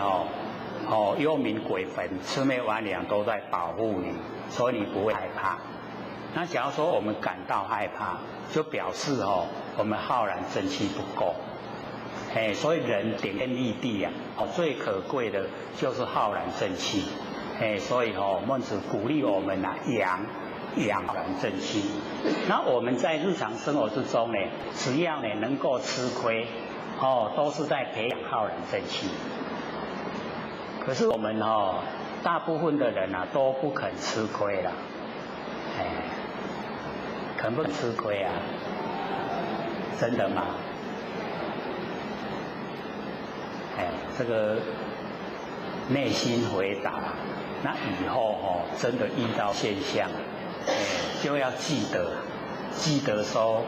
幽冥鬼魂魑魅魍魉都在保护你，所以你不会害怕。那假如说我们感到害怕，就表示我们浩然正气不够所以人顶天立地最可贵的就是浩然正气所以孟子鼓励我们养浩然正气。那我们在日常生活之中呢，只要呢能够吃亏都是在培养浩然正气。可是我们大部分的人都不肯吃亏了肯不肯吃亏真的吗？这个内心回答，那以后真的遇到现象就要记得说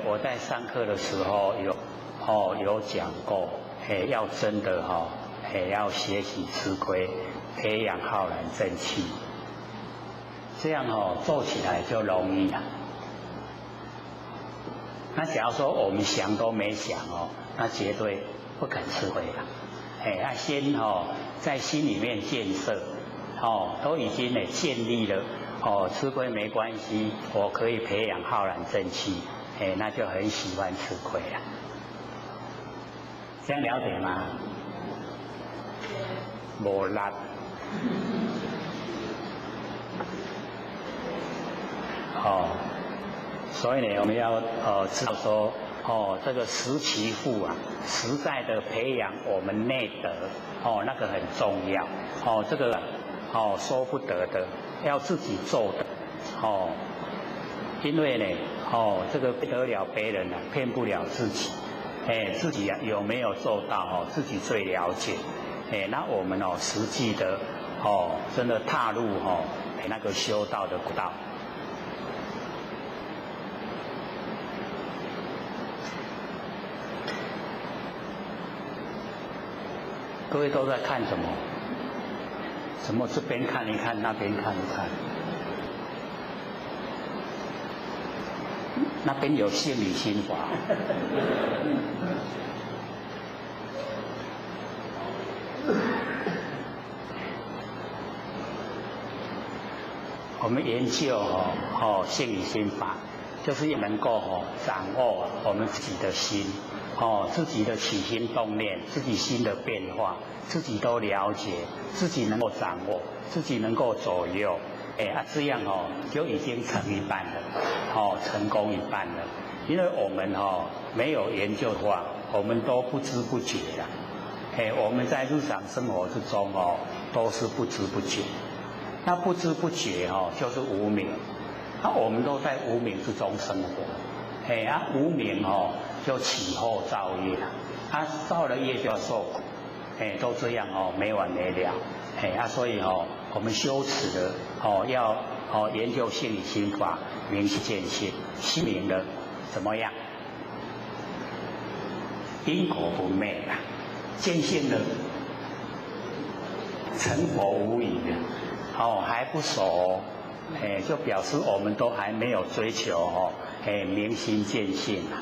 我在上课的时候有讲过要真的要学习吃亏，培养浩然正气，这样做起来就容易了。那假如说我们想都没想那绝对不肯吃亏了先在心里面建设都已经建立了吃亏没关系，我可以培养浩然正气那就很喜欢吃亏了。这样了解吗？没力所以呢我们要知道说这个识其父实在的培养我们内德那个很重要这个说不得的，要自己做的因为呢这个不得了别人骗不了自己自己有没有做到自己最了解那我们实际的真的踏入那个修道的古道。各位都在看什么？什么这边看一看，那边看一看。那边有心理心法。我们研究心理心法，就是能够掌握我们自己的心自己的起心动念，自己心的变化，自己都了解，自己能够掌握，自己能够左右，这样就已经成一半了，成功一半了。因为我们没有研究的话，我们都不知不觉的，我们在日常生活之中都是不知不觉。那不知不觉就是无明，那我们都在无明之中生活，无明就起后造业了，造了业就要受苦，都这样没完没了，所以我们修持的要研究心理心法，明心见性，心明的怎么样？因果不昧啊，见性的成佛无疑的。还不熟，就表示我们都还没有追求明心见性啊，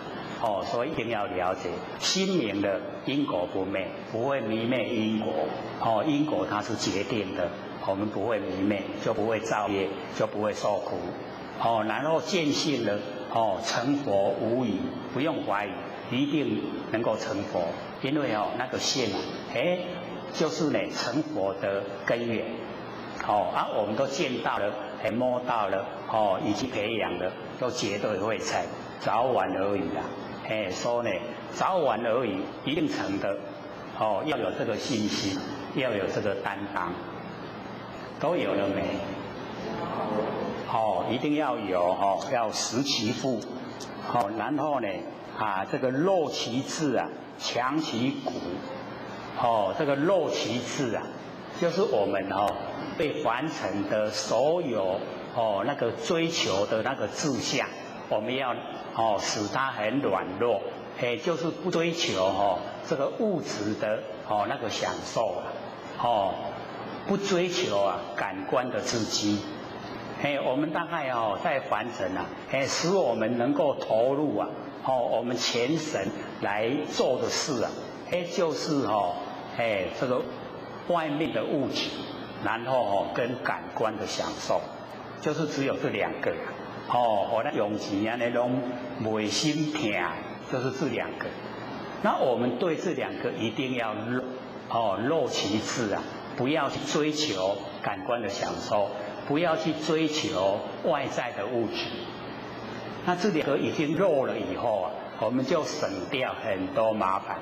所以一定要了解心明的因果不昧，不会迷昧因果，因果它是决定的，我们不会迷昧，就不会造业，就不会受苦，然后见性的成佛无疑，不用怀疑，一定能够成佛，因为那个性就是呢成佛的根源。我们都见到了，摸到了，已经培养了，都绝对会成，早晚而已啦。说呢，早晚而已，一定成的。要有这个信心，要有这个担当，都有了没？一定要有要实其腹，然后呢，这个肉其志啊，强其骨，这个肉其志啊，就是我们被凡尘的所有那个追求的那个志向，我们要使它很软弱，就是不追求这个物质的那个享受不追求感官的刺激，我们大概在凡尘使我们能够投入我们全神来做的事就是这个外面的物质。然后跟感官的享受，就是只有这两个我那用钱那种违心疼，就是这两个。那我们对这两个一定要肉其志啊，不要去追求感官的享受，不要去追求外在的物质。那这两个已经肉了以后我们就省掉很多麻烦，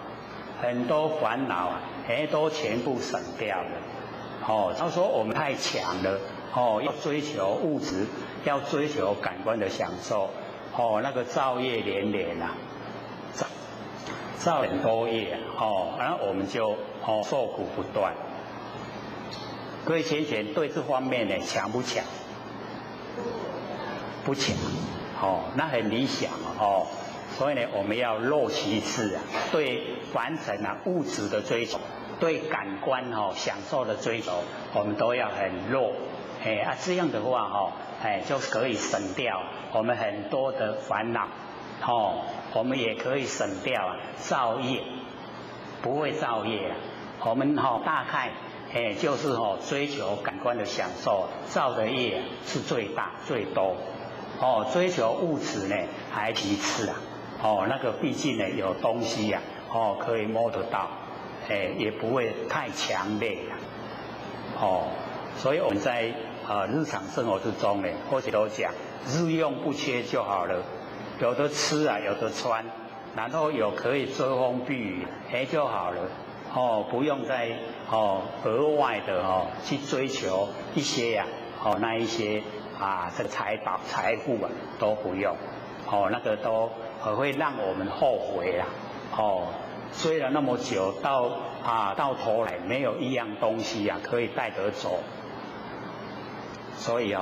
很多烦恼都全部省掉了。他说我们太强了，要追求物质，要追求感官的享受，那个造业连连造很多业，然后我们就受苦不断。各位浅显对这方面呢强不强？不强，那很理想所以呢，我们要肉其志对凡尘物质的追求。对感官享受的追求，我们都要很弱，这样的话就可以省掉我们很多的烦恼，我们也可以省掉造业，不会造业我们大概就是追求感官的享受，造的业是最大最多，追求物质呢还其次那个毕竟呢有东西可以摸得到。也不会太强烈所以我们在日常生活之中呢，或许都讲日用不缺就好了，有的吃有的穿，然后有可以遮风避雨就好了不用再额外的去追求一些那一些这个财富都不用那个都会让我们后悔追了那么久，到头来没有一样东西可以带得走，所以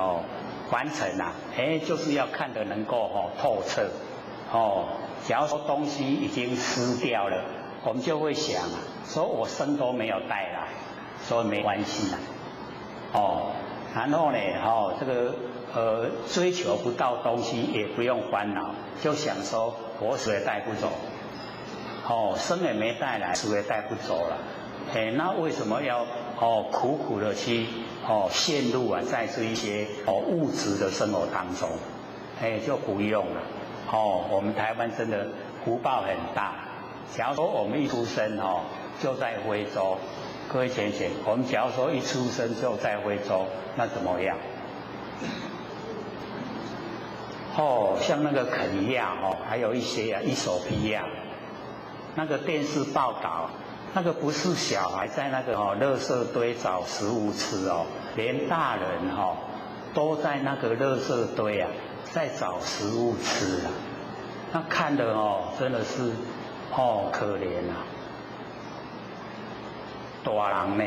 凡尘就是要看得能够透彻假如说东西已经失掉了，我们就会想说我生都没有带来，所以没关系然后呢这个追求不到东西也不用烦恼，就想说我死也带不走。生也没带来，死也带不走了。那为什么要苦苦的去陷入在这一些物质的生活当中？就不用了。我们台湾真的福报很大，假如说我们一出生就在非洲，各位想想，我们假如说一出生就在非洲，那怎么样？像那个肯尼亚还有一些伊索比亚，那个电视报道，那个不是小孩在那个垃圾堆找食物吃连大人都在那个垃圾堆在找食物吃啊。那看的真的是可怜啊，大人呢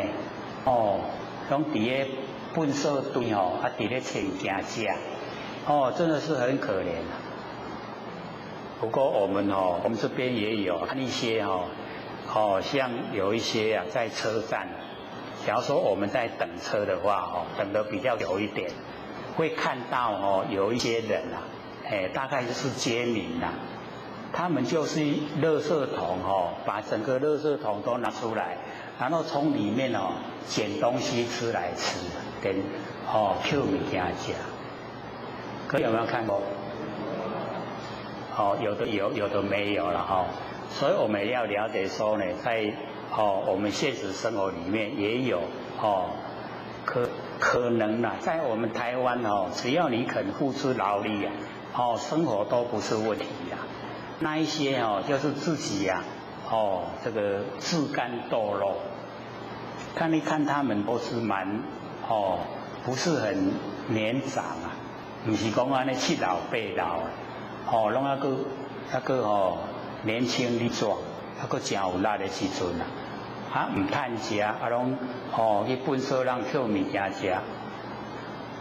拢伫咧粪扫堆伫咧找件食真的是很可怜啊。不过我们这边也有看一些像有一些在车站，假如说我们在等车的话等得比较久一点，会看到有一些人大概就是街民他们就是垃圾桶把整个垃圾桶都拿出来，然后从里面捡东西吃来吃，跟捡物件吃。各位有没有看过？有的有，有的没有了所以我们要了解说呢，在我们现实生活里面也有可能在我们台湾只要你肯付出劳力生活都不是问题那一些就是自己这个自甘堕落，看一看他们都是蛮不是很年长不是讲安尼七老八老拢还个年轻力壮，还个真有力的时阵唔趁食拢去粪扫人捡物件食，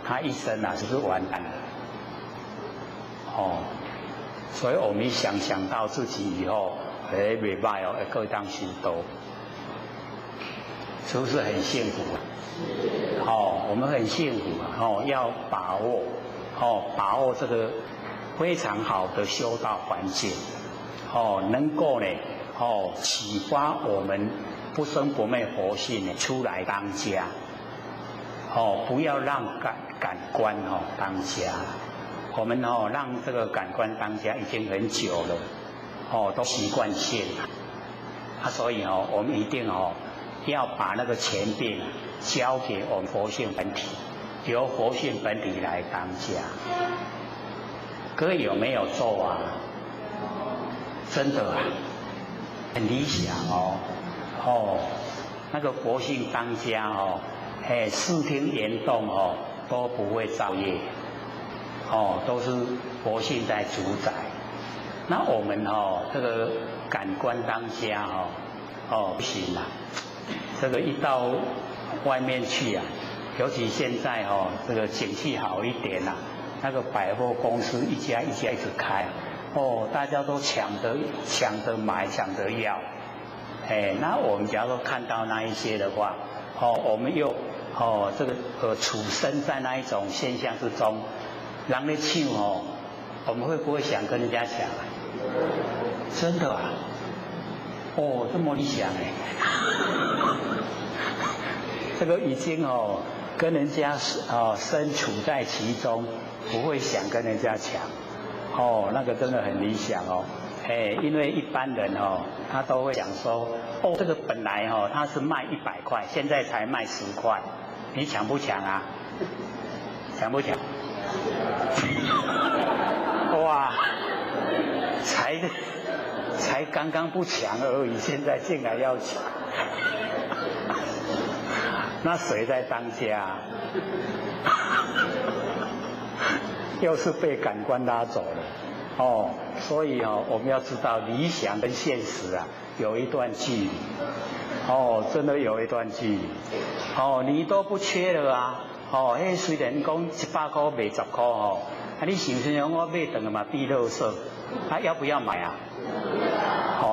他一生是不是完蛋了？所以我们想到自己以后袂歹会可以当修道，是不是很幸福我们很幸福要把握这个非常好的修道环境能够呢启发我们不生不灭佛性出来当家不要让感官当家。我们让这个感官当家已经很久了都习惯性了所以我们一定要把那个权柄交给我们佛性本体，由佛性本体来当家。各位有没有做真的很理想那个佛性当家视听言动都不会造业都是佛性在主宰。那我们这个感官当家不行这个一到外面去尤其现在这个景气好一点那个百货公司一家一家一直开大家都抢着买抢着要那我们假如说看到那一些的话我们又这个处身在那一种现象之中，人在抢我们会不会想跟人家抢真的这么理想这个已经跟人家身处在其中，不会想跟人家抢那个真的很理想因为一般人他都会想说这个本来他是卖100块，现在才卖10块，你抢不抢抢不抢？哇，才刚刚不抢而已，现在竟然要抢，那谁在当家又是被感官拉走了所以我们要知道理想跟现实有一段距离真的有一段距离你都不缺了虽然讲100块卖10块你想想我买回来嘛比垃圾要不要买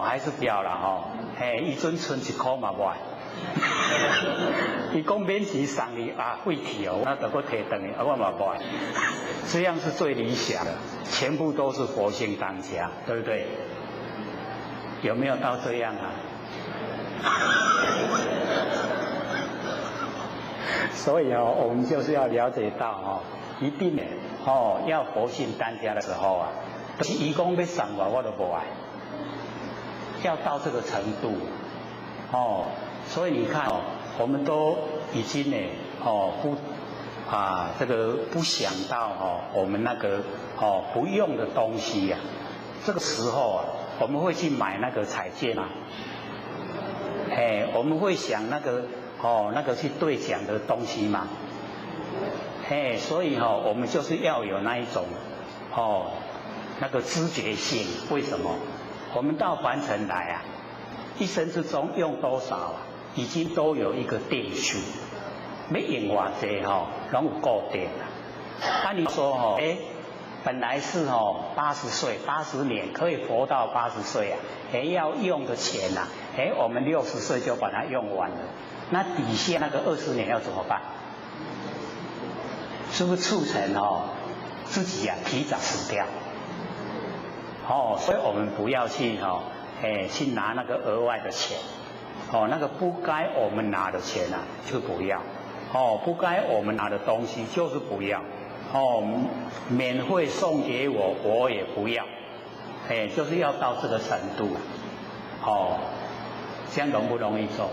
还是不要啦伊阵剩1块嘛买伊讲免钱送你废弃那就搁摕回来我嘛买，这样是最理想的，全部都是佛性当家，对不对？有没有到这样所以我们就是要了解到一定的要佛性当家的时候就是伊讲要送我都不爱，要到这个程度，哦，所以你看哦，我们都已经呢，哦这个不想到哦，我们那个哦不用的东西呀、这个时候啊，我们会去买那个彩券啊，我们会想那个那个去兑奖的东西嘛，所以我们就是要有那一种那个知觉性。为什么？我们到凡尘来啊，一生之中用多少啊，已经都有一个定数，要用偌济拢有固定啊。你说本来是80岁，80年可以活到80岁啊，要用的钱啊，我们60岁就把它用完了，那底下那个20年要怎么办？是不是促成自己啊提早死掉？所以我们不要去去拿那个额外的钱，那个不该我们拿的钱啊就不要，不该我们拿的东西就是不要，免费送给我我也不要，就是要到这个程度，这样容不容易做？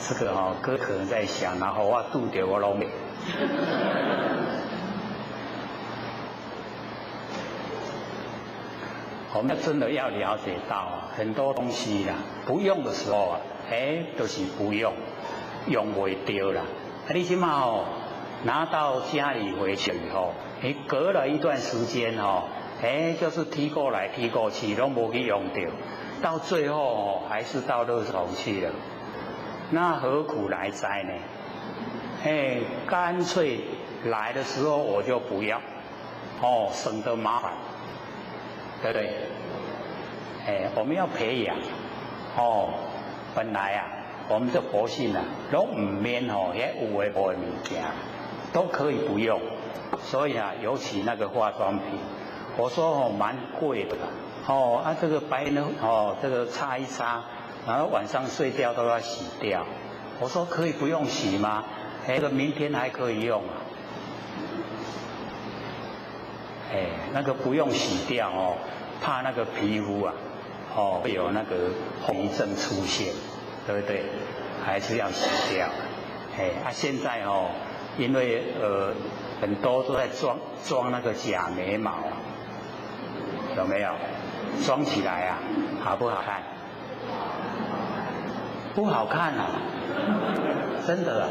这个哥可能在想，然后我拄着我拢袂。我们真的要了解到很多东西啦，不用的时候啊，就是不用，用袂到啦。你起码拿到家里回去以后，你隔了一段时间就是踢过来踢过去，都没去用到，到最后还是到垃圾桶去了。那何苦来哉呢？干脆来的时候我就不要，省得麻烦，对不对？我们要培养，本来啊，我们的佛性啊，都唔免有诶无的无的物件，都可以不用。所以啊，尤其那个化妆品，我说蛮贵的啦，这个白呢，这个擦一擦。然后晚上睡觉都要洗掉，我说可以不用洗吗？这个明天还可以用啊。那个不用洗掉怕那个皮肤啊，会有那个后遗症出现，对不对？还是要洗掉。现在因为很多都在装那个假眉毛，有没有？装起来啊，好不好看？不好看啊，真的啊，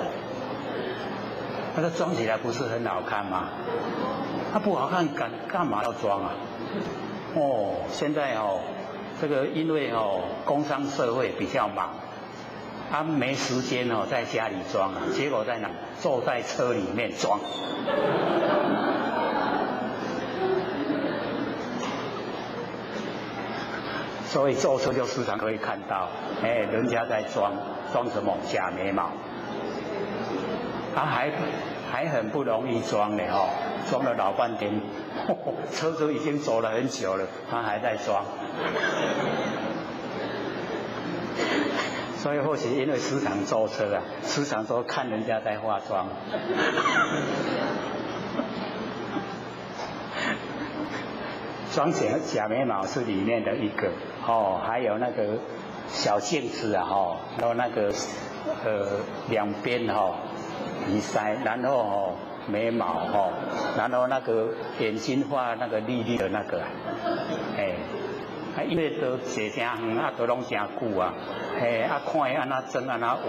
那个装起来不是很好看吗？它不好看，干嘛要装啊？现在这个因为工商社会比较忙，没时间在家里装啊，结果在哪？坐在车里面装。所以坐车就时常可以看到，人家在装什么假眉毛，还很不容易装的装了老半天，车子已经走了很久了，他还在装。所以或许因为时常坐车啊，时常都看人家在化妆。装假眉毛是里面的一个还有那个小镜子啊然后那个两边鼻塞，然后眉毛然后那个眼睛画那个绿绿的那个因为都坐真远都拢真久啊看伊安那装安那画。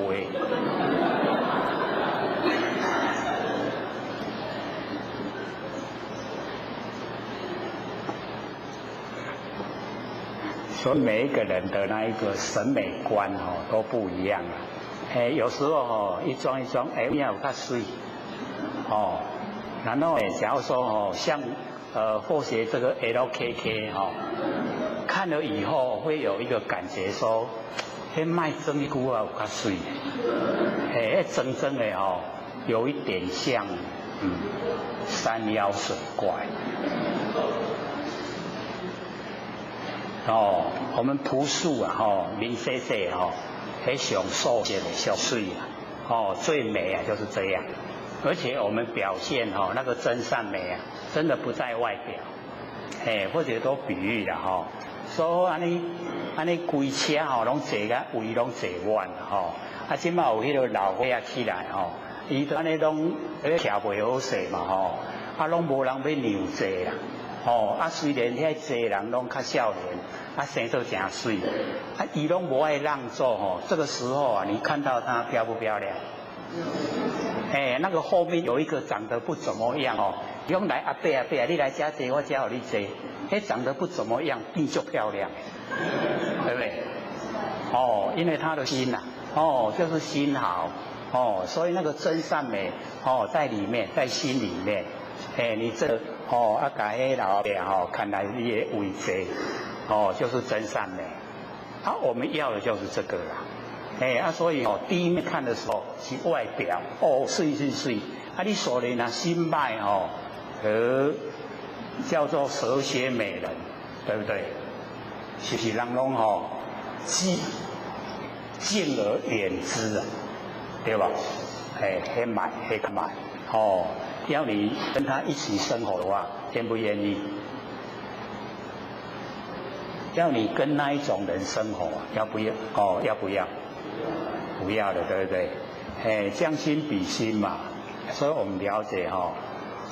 所以每一个人的那一个审美观都不一样啊。有时候一装一装，有较水然后假如说像或许这个 LKK 看了以后会有一个感觉说，卖装一久啊有较水，装的有一点像山妖水怪。我们朴素啊，明细细上素洁的小水啊，最美啊就是这样。而且我们表现那个真善美啊，真的不在外表，或者都比喻啦吼，所以安尼规车吼拢坐甲位拢坐满啦吼，啊，即马有迄个老伙仔起来吼，伊都安尼拢徛袂好势嘛吼，啊，拢无人要让座啦，吼，啊，虽然遐坐人拢较少年，啊，生做真水，啊，伊拢无爱让座吼，这个时候啊，你看到他漂不漂亮？那个后面有一个长得不怎么样哦，用来阿伯，你来家坐，我家有你坐，长得不怎么样，并就漂亮，对不对？哦，因为他的心呐、就是心好，所以那个真善美，在里面，在心里面，你这啊，把迄老伯看来你的位置，就是真善美，啊，我们要的就是这个啦。所以第一面看的时候是外表，水，啊，你所人啊心脉叫做蛇蝎美人，对不对？是不是人拢敬而远之啊，对吧？很买，要你跟他一起生活的话，愿不愿意？要你跟那一种人生活，要不要？要不要？不要的，对不对？将心比心嘛，所以我们了解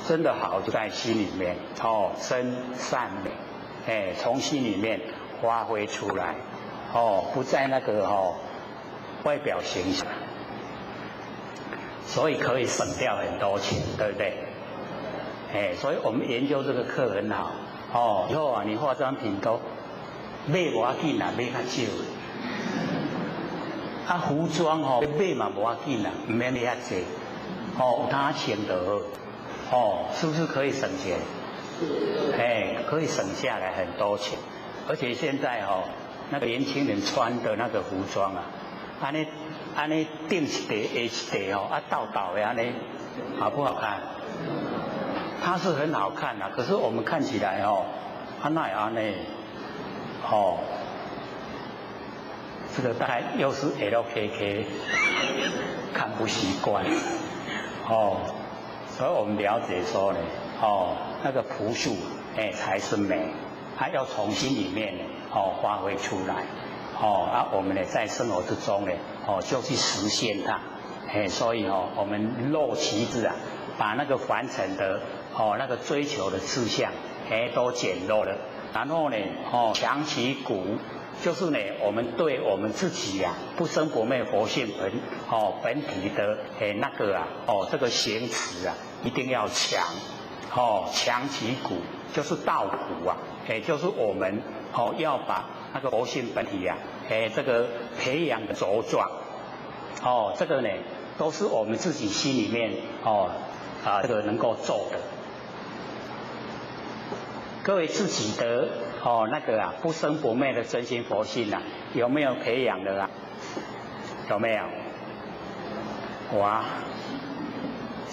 真的好就在心里面，真善美，从心里面发挥出来，不在那个外表形象，所以可以省掉很多钱，对不对？所以我们研究这个课很好，以后啊，你化妆品都买无要紧啦，买较少。啊，服装买嘛无要紧啦，唔免买遐济，有他穿就好，是不是可以省钱？可以省下来很多钱，而且现在那个年轻人穿的那个服装啊，安尼顶一叠下一叠啊倒的安尼，好不好看？它是很好看可是我们看起来那也安尼，这个大概又是 LKK， 看不习惯，所以我们了解说呢，那个朴素，才是美，它要从心里面呢，发挥出来，我们呢在生活之中呢，就去实现它，所以我们落旗子啊，把那个凡尘的，那个追求的志向，都减弱了，然后呢，强其骨。就是呢，我们对我们自己不生不灭佛性本体的那个这个行持一定要强，强其骨，就是道骨就是我们要把那个佛性本体这个培养的茁壮，这个呢都是我们自己心里面这个能够做的。各位自己的那个不生不灭的真心佛性有没有培养的有没有？哇，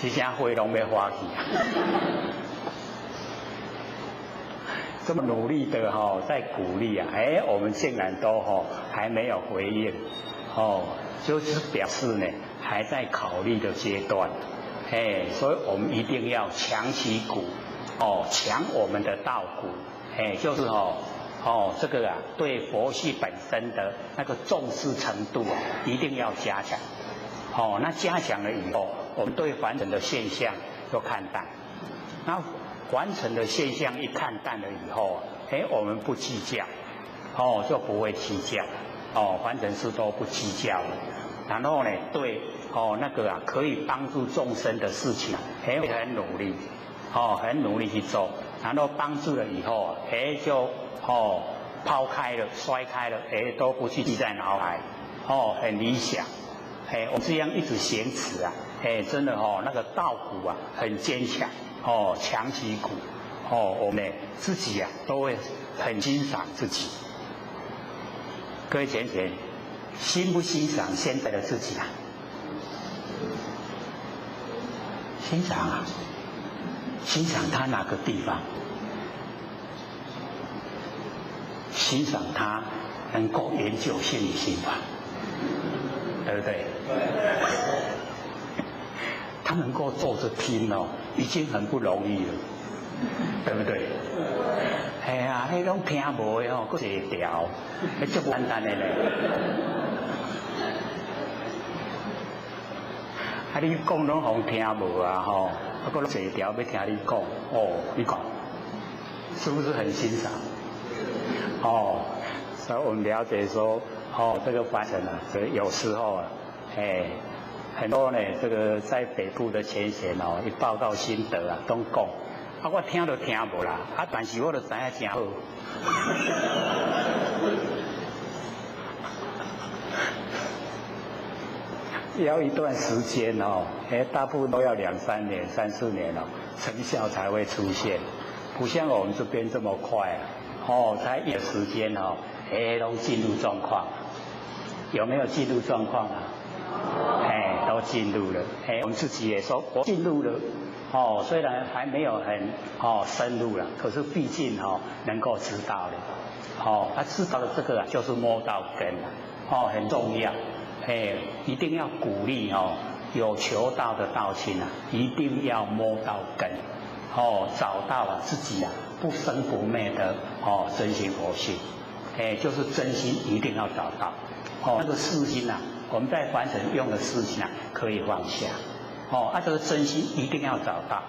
这下花拢要花去这么努力的在鼓励我们竟然都还没有回应就是表示呢还在考虑的阶段，所以我们一定要强其骨。强我们的道骨，就是这个对佛系本身的那个重视程度一定要加强。那加强了以后，我们对凡尘的现象就看淡。那凡尘的现象一看淡了以后，我们不计较，就不会计较，凡尘事都不计较了。然后呢，对那个可以帮助众生的事情，会很努力。很努力去做，然后帮助了以后，就抛开了、摔开了，都不去记在脑海，很理想，我这样一直行持真的那个道骨很坚强，强其骨，我们自己都会很欣赏自己。各位贤贤，欣不欣赏现在的自己欣赏欣赏他哪个地方？欣赏他能够研究心理心法，对不对？他能够坐着听已经很不容易了。对不对？系啊，迄种听无的吼，佫一条，迄足简单的咧。啊，你讲拢互听无啊吼，啊，佫一条要听你讲，哦，你讲，是不是很欣赏？哦，所以我们了解说，哦，这个凡尘啊，这有时候啊，很多呢，这个在北部的前线哦，一报告心得啊，都讲。啊，我听都听无啦，啊，但是我都知影真好。要一段时间哦，大部分都要2-3年、3-4年哦，成效才会出现，不像我们这边这么快啊，哦，才一个时间哦，都进入状况，有没有进入状况啊？都进入了，我们自己也说我进入了。哦，虽然还没有很深入了，可是毕竟能够知道了，知道了这个就是摸到根了，很重要，一定要鼓励有求道的道亲啊，一定要摸到根，找到自己不生不灭的真心佛性，就是真心一定要找到，那个世心啊，我们在凡尘用的事情啊，可以放下。这个真心一定要找到，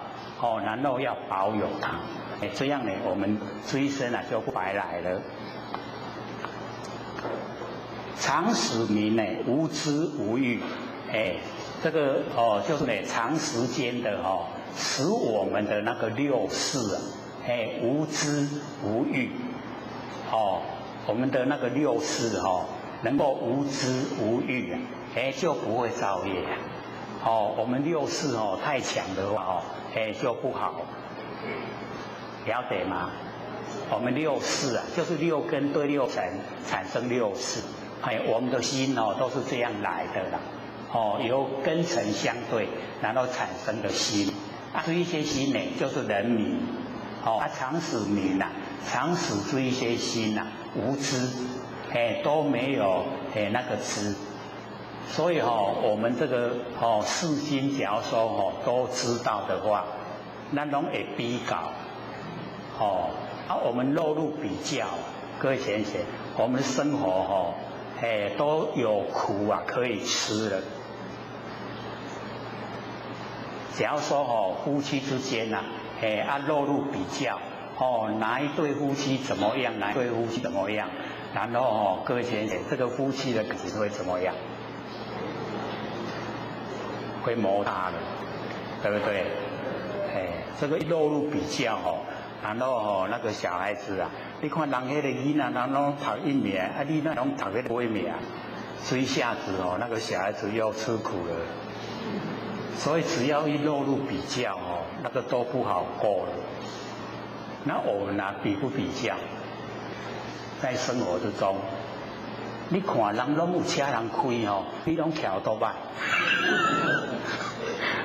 然后要保有它，这样呢，我们这一生就不白来了。常使民呢无知无欲，这个就是呢长时间的使我们的那个六识啊，无知无欲，我们的那个六识能够无知无欲啊，就不会造业啊。我们六识太强的话就不好，了解吗？我们六识啊，就是六根对六尘产生六识，我们的心都是这样来的啦，由根尘相对，然后产生的心，这一些心呢就是人民，常使民啊，常使这一些心啊无知，都没有那个知。所以我们这个世心，假如说都知道的话，咱拢会比较，我们落入比较，各位贤贤，我们的生活都有苦啊可以吃了。假如说夫妻之间呐，落入比较，哪一对夫妻怎么样，哪一对夫妻怎么样，然后各位贤贤，这个夫妻的感情会怎么样？会摩擦的，对不对？这个一落入比较然后那个小孩子啊，你看人迄个囡仔，人拢读1名，你那拢读迄8名，所以一下子那个小孩子又吃苦了。所以只要一落入比较那个都不好过了。那我们比不比较？在生活之中，你看人拢有车人开你拢翘倒摆。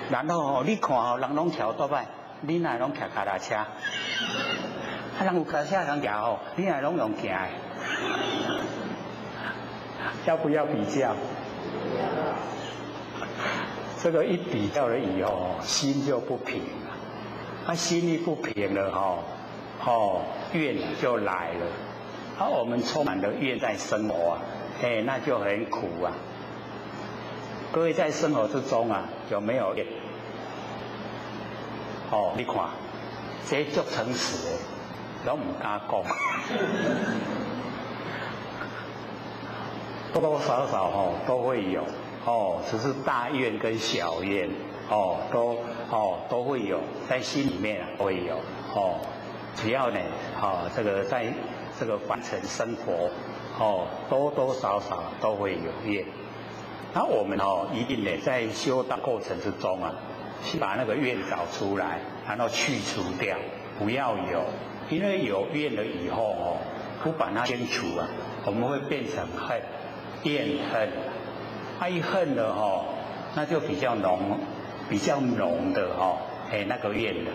然后你看人拢翘倒摆，你哪拢骑脚踏车？人有脚踏车人骑你哪拢用行的？要不要比较？这个一比较了以后，心就不平了。心一不平了怨就来了。我们充满了怨在生活啊，那就很苦啊。各位在生活之中啊，有没有怨？你看，这足诚实的，都唔敢讲。多多少少都会有只是大怨跟小怨都会有，在心里面都会有只要呢这个在这个凡尘生活多多少少都会有怨。那我们一定呢在修道过程之中啊，去把那个怨找出来，然后去除掉，不要有，因为有怨了以后不把它清除啊，我们会变成恨，怨恨，一恨了那就比较浓的那个怨了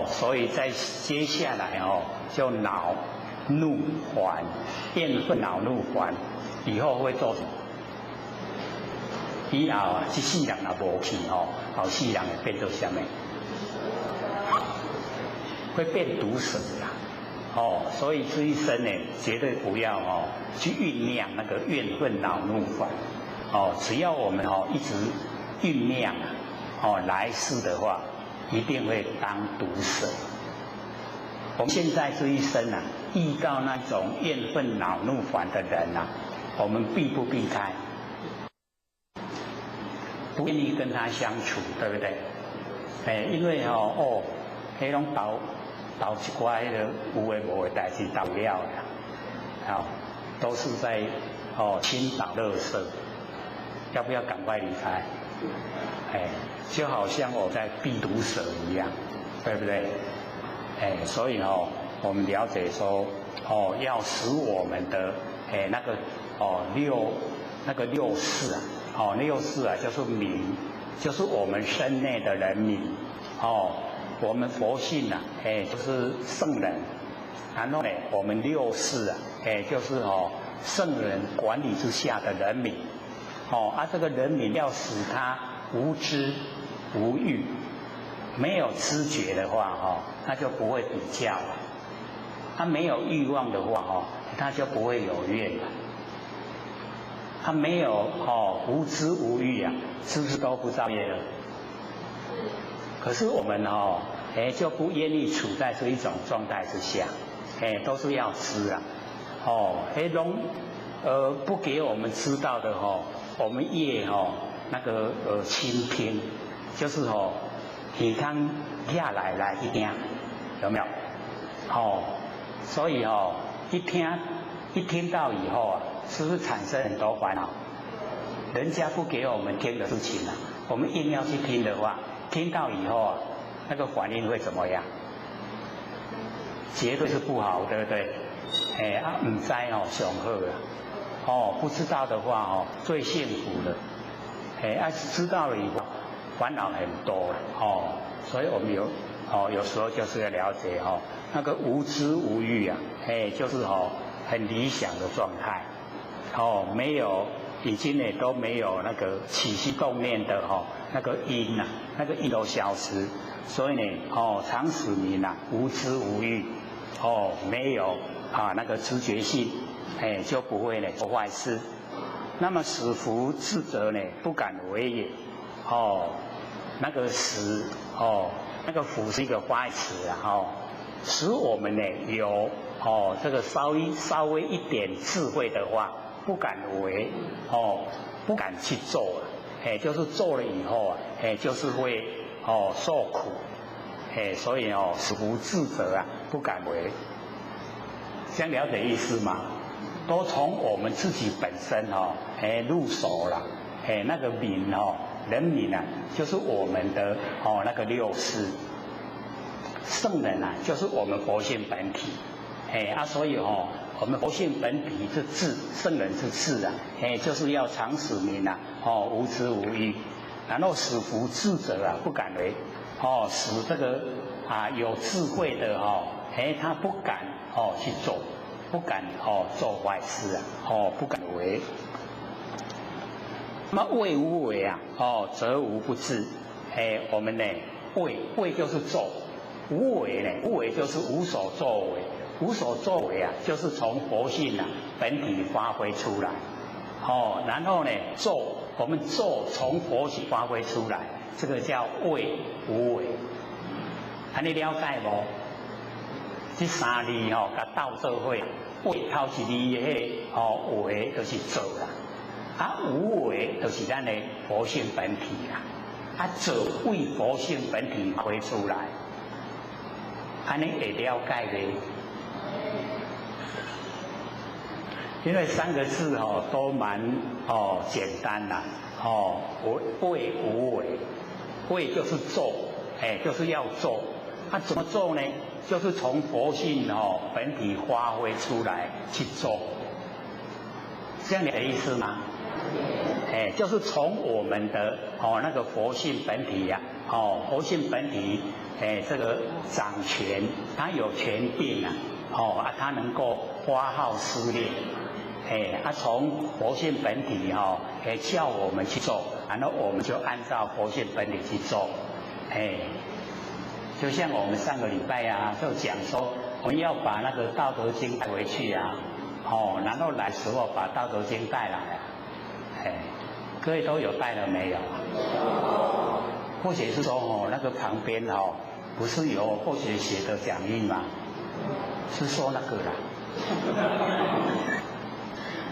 所以在接下来就恼怒烦，怨恨恼怒烦，以后会做什么？以后这世人也无去后世人会变做什么？会变毒蛇啦。所以这一生呢，绝对不要去酝酿那个怨愤恼怒烦。只要我们一直酝酿来世的话，一定会当毒蛇。我们现在这一生遇到那种怨愤恼怒烦的人我们避不避开？不愿意跟他相处，对不对？因为迄种斗一寡迄个有诶无诶代志斗了啦，都是在倾倒垃圾，要不要赶快离开？就好像我在避毒蛇一样，对不对？所以我们了解说要使我们的那个六识六识就是明，就是我们身内的人民我们佛性就是圣人，然后呢我们六识就是圣人管理之下的人民这个人民要使他无知无欲，没有知觉的话他就不会比较了。他没有欲望的话他就不会有怨了。他没有无知无欲是不是都不造业了？可是我们就不愿意处在这一种状态之下，都是要知拢不给我们知道的我们越那个倾听，就是耳康下来一听，有没有？所以一听到以后是不是产生很多烦恼？人家不给我们听的事情我们硬要去听的话，听到以后那个反应会怎么样？绝对是不好，对不对？唔知上好不知道的话最幸福的。知道了以后烦恼很多所以我们有时候就是要了解那个无知无欲就是很理想的状态没有已经都没有那个起心动念的那个因那个因都消失，所以呢常使民无知无欲没有那个知觉性就不会呢做坏事。那么使福智者呢不敢为也那个使那个福是一个坏词使我们呢有这个稍微一点智慧的话，不敢为不敢去做就是做了以后就是会受苦所以使福智者不敢为。这样了解意思吗？都从我们自己本身入手了那个民人民就是我们的那个六识，圣人就是我们佛性本体所以我们佛性本体是智，圣人是智就是要常使民无知无欲，然后使福智者不敢为使这个有智慧的他不敢去做，不敢做坏事不敢为。那么为无为则无不治。我们呢为就是做，无为呢无为就是无所作为，无所作为就是从佛性本体发挥出来然后呢做，我们做从佛性发挥出来，这个叫为无为。你了解无？这三字甲斗做伙，为头一字为就是做啦，无为就是咱的佛性本体啦，做为佛性本体发挥出来，你会了解的。因为三个字都蛮简单啦为无为，为就是做就是要做怎么做呢？就是从佛性本体发挥出来去做，这样你的意思吗？就是从我们的那个佛性本体佛性本体这个掌权，它有权柄它能够发号施令从佛性本体叫我们去做，然后我们就按照佛性本体去做就像我们上个礼拜啊，就讲说我们要把那个《道德经》带回去啊，然后来时候把《道德经》带来啊，各位都有带了没有？或许是说那个旁边不是有或许写的讲义吗？是说那个啦，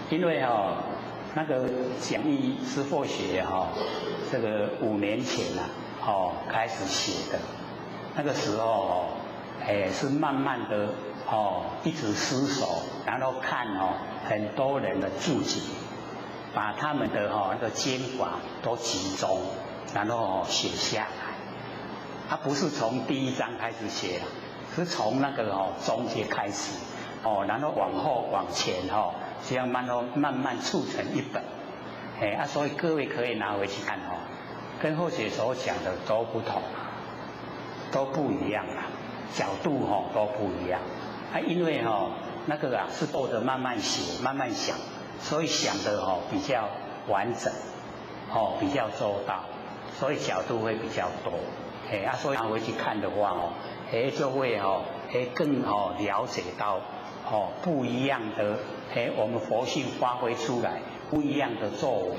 因为那个讲义是或许这个5年前开始写的，那个时候是慢慢的一直思索，然后看很多人的注解，把他们的那个经法都集中，然后写下来。他不是从第1章开始写的，是从那个中间开始，然后往后往前这样慢慢促成一本。所以各位可以拿回去看跟后学所讲的都不同，都不一样啦，角度都不一样。因为那个是坐着慢慢写慢慢想，所以想的比较完整，比较周到，所以角度会比较多。所以拿回去看的话就会更了解到不一样的我们佛性发挥出来不一样的作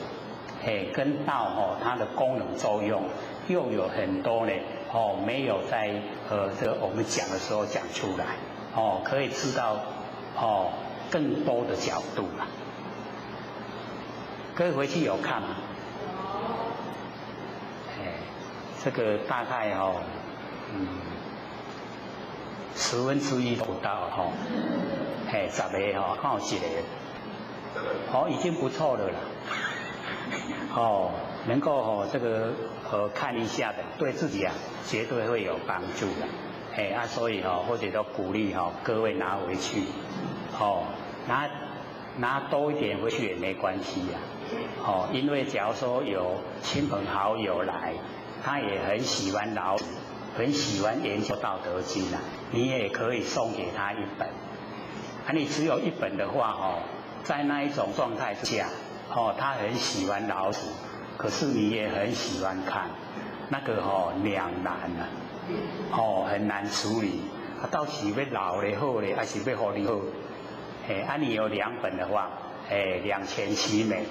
为，跟道它的功能作用又有很多呢没有在这个我们讲的时候讲出来可以知道更多的角度了。各位回去有看吗？这个大概1/10都不到10个看有1个，已经不错了啦。能够这个看一下的，对自己绝对会有帮助的。所以或者都鼓励各位拿回去，拿多一点回去也没关系因为假如说有亲朋好友来，他也很喜欢老子，很喜欢研究《道德经》你也可以送给他1本。你只有1本的话在那一种状态之下他很喜欢老子，可是你也很喜欢看，那个两难很难处理。到底要老的好呢，还是要给你好？你有2本的话，2000其美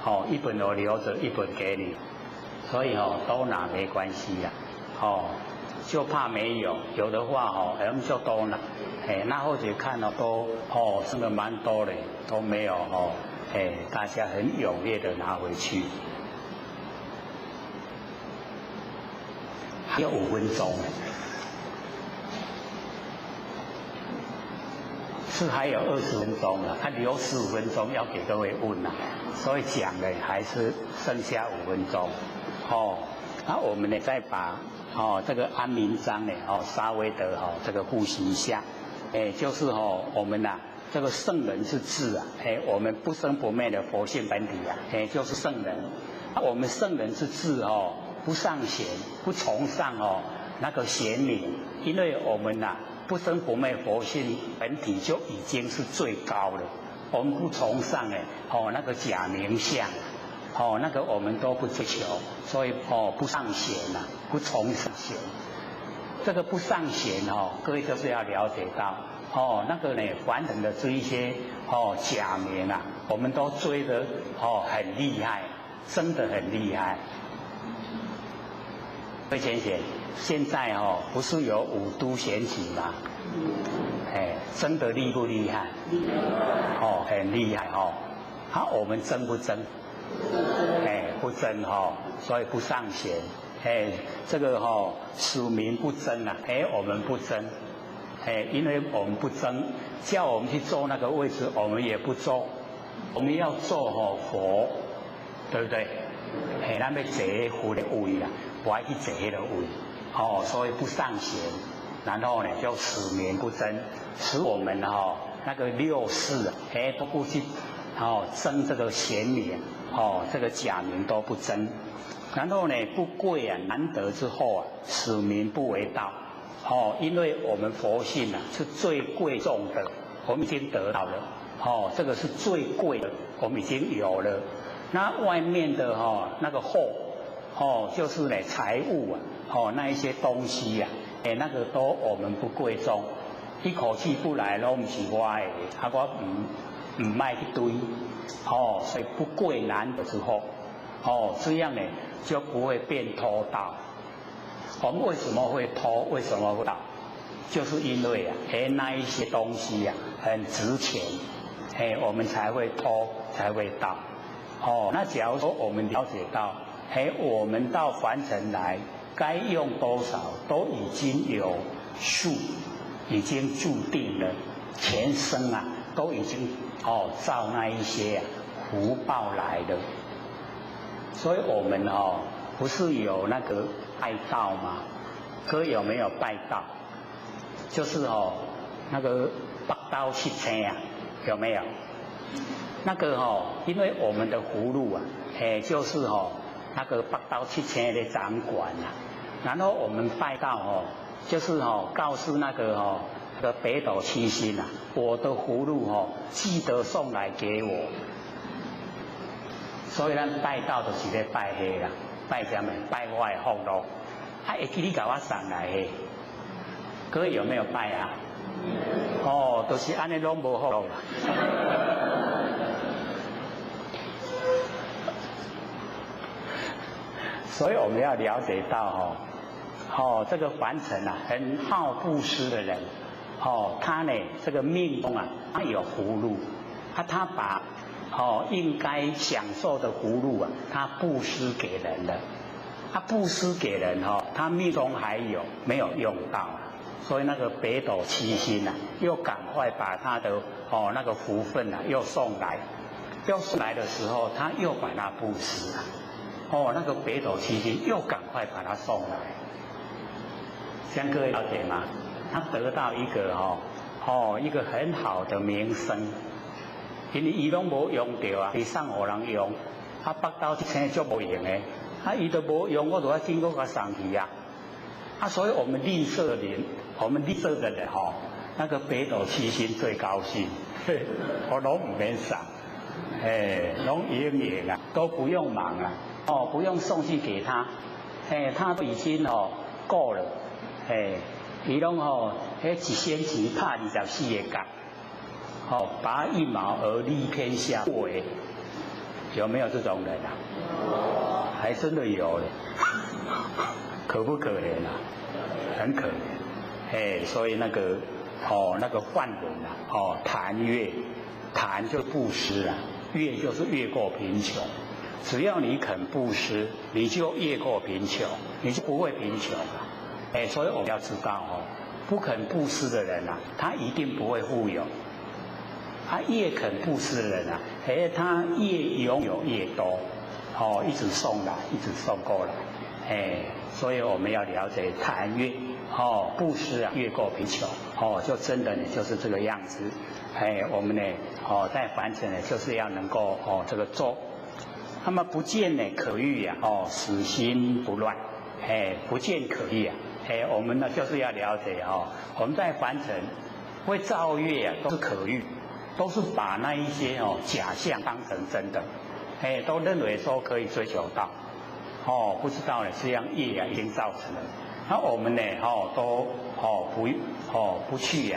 ，1本我留着，1本给你。所以都拿没关系啦，就怕没有，有的话我们就都拿，那或者看都真的蛮多的，都没有大家很踊跃的拿回去。还有5分钟，是还有20分钟了，留15分钟要给各位问所以讲的还是剩下5分钟。那我们呢再把这个安民章呢稍微的这个复习一下，就是我们这个圣人是智我们不生不灭的佛性本体就是圣人。我们圣人是智不上贤，不崇尚那个贤明，因为我们不生不灭佛性本体就已经是最高了，我们不崇尚那个假名相。那个我们都不追求，所以不上贤不崇尚贤。这个不上贤各位就是要了解到那个呢凡人的这一些假名我们都追得很厉害，真的很厉害。魏先生，现在不是有5都选举吗？真的厉不厉害？很厉害我们争不争？不争所以不上贤。这个使民不争我们不争。因为我们不争，叫我们去坐那个位置，我们也不坐。我们要做佛，对不对？咱要坐佛的位啦，不爱去坐那个位。所以不上贤，然后呢就使民不争，使我们那个6世都不去争这个贤名。这个假名都不争，然后呢不贵难得之后使民不为道。因为我们佛性是最贵重的，我们已经得到了。这个是最贵的，我们已经有了。那外面的那个货就是呢财物那一些东西那个都我们不贵重，一口气不来都不是我的，我唔卖一堆，所以不贵难得之后，这样呢就不会变偷盗。我们为什么会偷？为什么会盗？就是因为那一些东西很值钱，我们才会偷，才会盗。那假如说我们了解到，我们到凡尘来，该用多少都已经有数，已经注定了，前生都已经照那一些福报来的。所以我们不是有那个拜道吗？各位有没有拜道？就是那个八道七星有没有？那个因为我们的葫芦就是那个八道七星的掌管然后我们拜道就是告诉那个北斗七星我的葫芦记得送来给我。所以咱拜道就是咧拜迄啦，拜什么？拜我的福禄，会记你甲我送来的。各位有没有拜啊？就是安尼拢无福禄啦。所以我们要了解到这个凡尘很好布施的人，他呢这个命中他有葫芦，他把应该享受的葫芦他布施给人了，他布施给人他命中还有没有用到所以那个北斗七星又赶快把他的那个福分又送来，又送来的时候他又把它布施那个北斗七星又赶快把它送来，这样各位了解吗？他得到一个一个很好的名声，因为伊拢无用到伊送互人用，北斗七星就无用的，伊都无用，我就要经过甲送去所以我们吝啬人，那个北斗七星最高兴，我拢唔免送，拢用都不用忙不用送去给他，他都已经够了，伊拢一仙钱拍24个角，拔一毛而利天下为，有没有这种人还真的有嘞，可不可怜很可怜，所以那个那个梵文檀越，檀就布施越就是越过贫穷。只要你肯布施，你就越过贫穷，你就不会贫穷所以我们要知道不肯布施的人他一定不会富有。他越肯布施的人他越拥有越多，一直送来，一直送过来，所以我们要了解檀越，布施越过贫穷，就真的呢就是这个样子，我们呢在凡尘呢就是要能够这个做。那么不见呢可欲死心不乱，不见可欲我们呢就是要了解我们在凡尘会造业都是可欲，都是把那一些假象当成真的，都认为说可以追求到，不知道呢这样业已经造成了。那我们呢都不去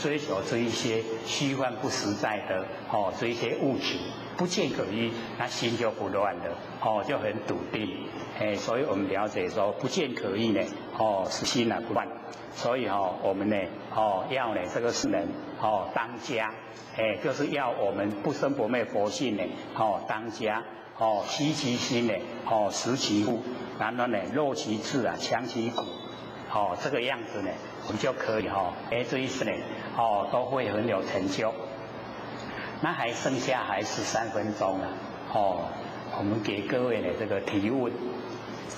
追求这一些虚幻不实在的这一些物质，不见可欲，那心就不乱了，就很笃定。所以我们了解说不见可欲呢，使心不乱。所以我们呢要呢这个是人当家，就是要我们不生不灭佛性呢当家，息其心呢食其腹，然后呢肉其志强其骨，这个样子呢我们就可以这一生呢都会很有成就。那还剩下还13分钟了我们给各位呢这个提问，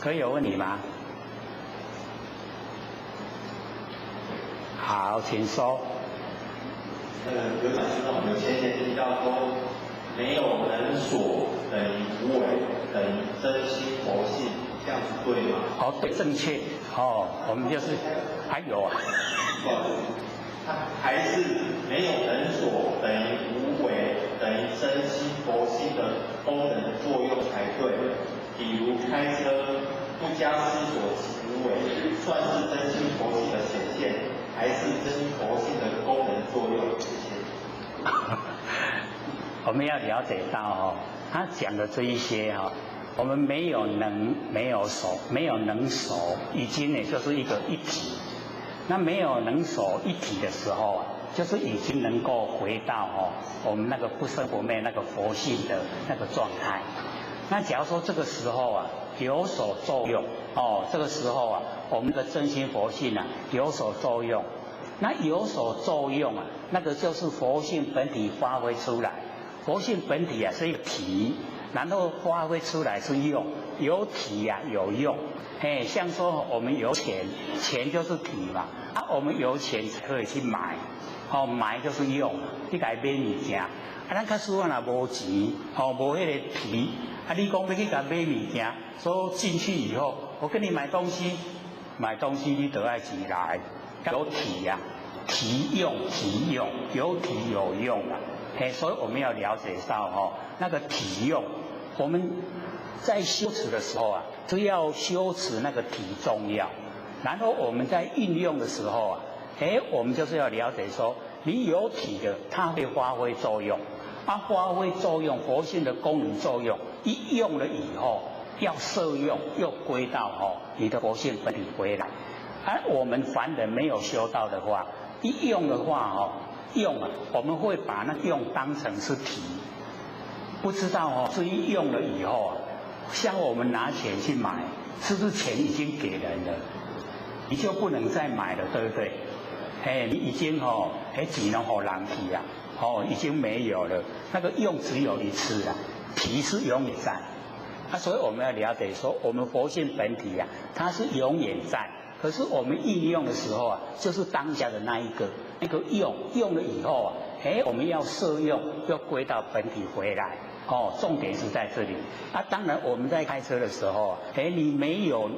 可以有问题吗？好，请说。有讲师我们先前提到说，没有人所等于无为等于真心佛性，这样子对吗？对，正确。我们就是还有它还是没有人所等于无为等于真心佛性的功能作用才对。比如开车不加思索思维，算是真心佛性的显现，还是真心佛性的功能作用？谢谢。我们要了解到他讲的这一些我们没有能，没有守，没有能守，已经呢就是一个一体。那没有能守一体的时候就是已经能够回到我们那个不生不灭那个佛性的那个状态。那假如说这个时候有所作用这个时候我们的真心佛性有所作用。那有所作用那个就是佛性本体发挥出来。佛性本体是一个体，然后发挥出来是用，有体有用。像说我们有钱，钱就是体嘛，我们有钱才可以去买，买就是用，你该买物件。咱较输若无钱，无迄个体，你讲要去甲买物件，所以进去以后，我跟你买东西，你得爱钱来，有体体用，有体有用所以我们要了解到那个体用，我们在修持的时候就要修持那个体重要，然后我们在运用的时候我们就是要了解说，你有体的，它会发挥作用，发挥作用，佛性的功能作用，一用了以后，要摄用，又归到你的佛性本体回来。而我们凡人没有修到的话，一用的话我们会把那用当成是体，不知道这一用了以后像我们拿钱去买，是不是钱已经给人了，你就不能再买了，对不对？你已经钱都给人去已经没有了，那个用只有一次体是永远在。所以我们要了解说，我们佛性本体它是永远在，可是我们运用的时候就是当下的那个用了以后我们要摄用，又归到本体回来。重点是在这里。当然我们在开车的时候你没有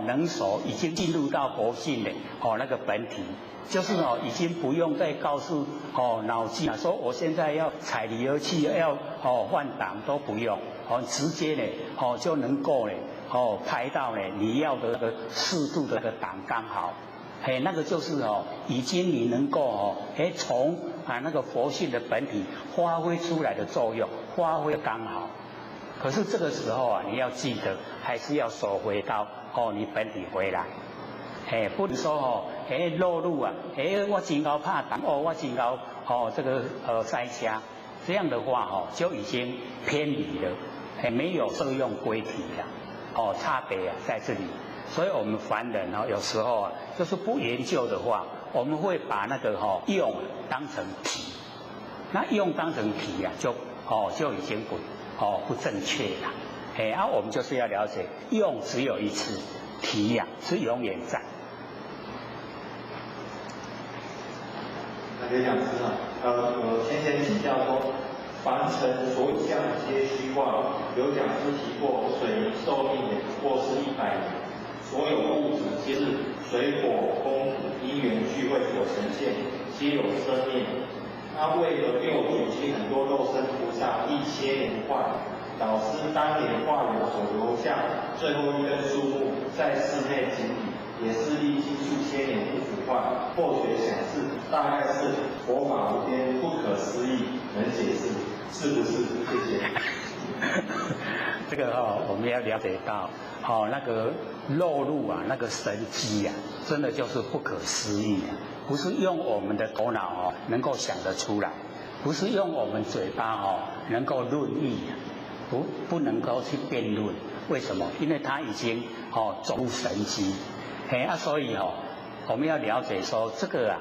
能守，已经进入到佛性的那个本体，就是已经不用再告诉脑筋说我现在要踩离合器，要换挡都不用，直接呢就能够呢拍到呢你要的那个适度的那个档刚好。那个就是已经你能够从那个佛性的本体发挥出来的作用，发挥刚好。可是这个时候你要记得，还是要收回到你本体回来。不能说落入我真高怕挡我真高这个塞车，这样的话就已经偏离了，没有摄用归体了。差别在这里。所以我们凡人有时候就是不研究的话，我们会把那个用当成体，那用当成体就已经不正确了。我们就是要了解，用只有一次，体是永远在。刘讲师先请教说，凡尘所有相皆虚妄，有讲师提过，水寿命也不过是100年。所有物质皆是水火风因缘聚会所呈现，皆有生命。他为了六祖及很多肉身菩萨1000年化，导师当年化缘所留下最后一根树木，在室内井底，也是历经数千年不腐坏。或许想是大概是佛法无边，不可思议，能解释是不是？谢谢。这个我们要了解到那个落入那个神机真的就是不可思议不是用我们的头脑能够想得出来，不是用我们嘴巴能够论议不能够去辩论。为什么？因为它已经走入神机。所以我们要了解说，这个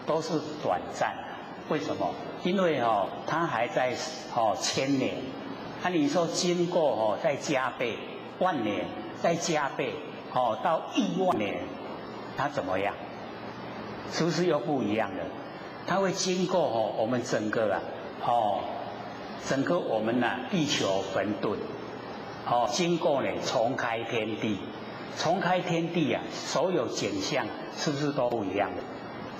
都是短暂的。为什么？因为它还在1000年。你说经过再加倍10000年，再加倍到10000年，它怎么样？是不是又不一样的？它会经过我们整个整个我们地球混沌，经过呢重开天地，重开天地所有景象是不是都不一样的？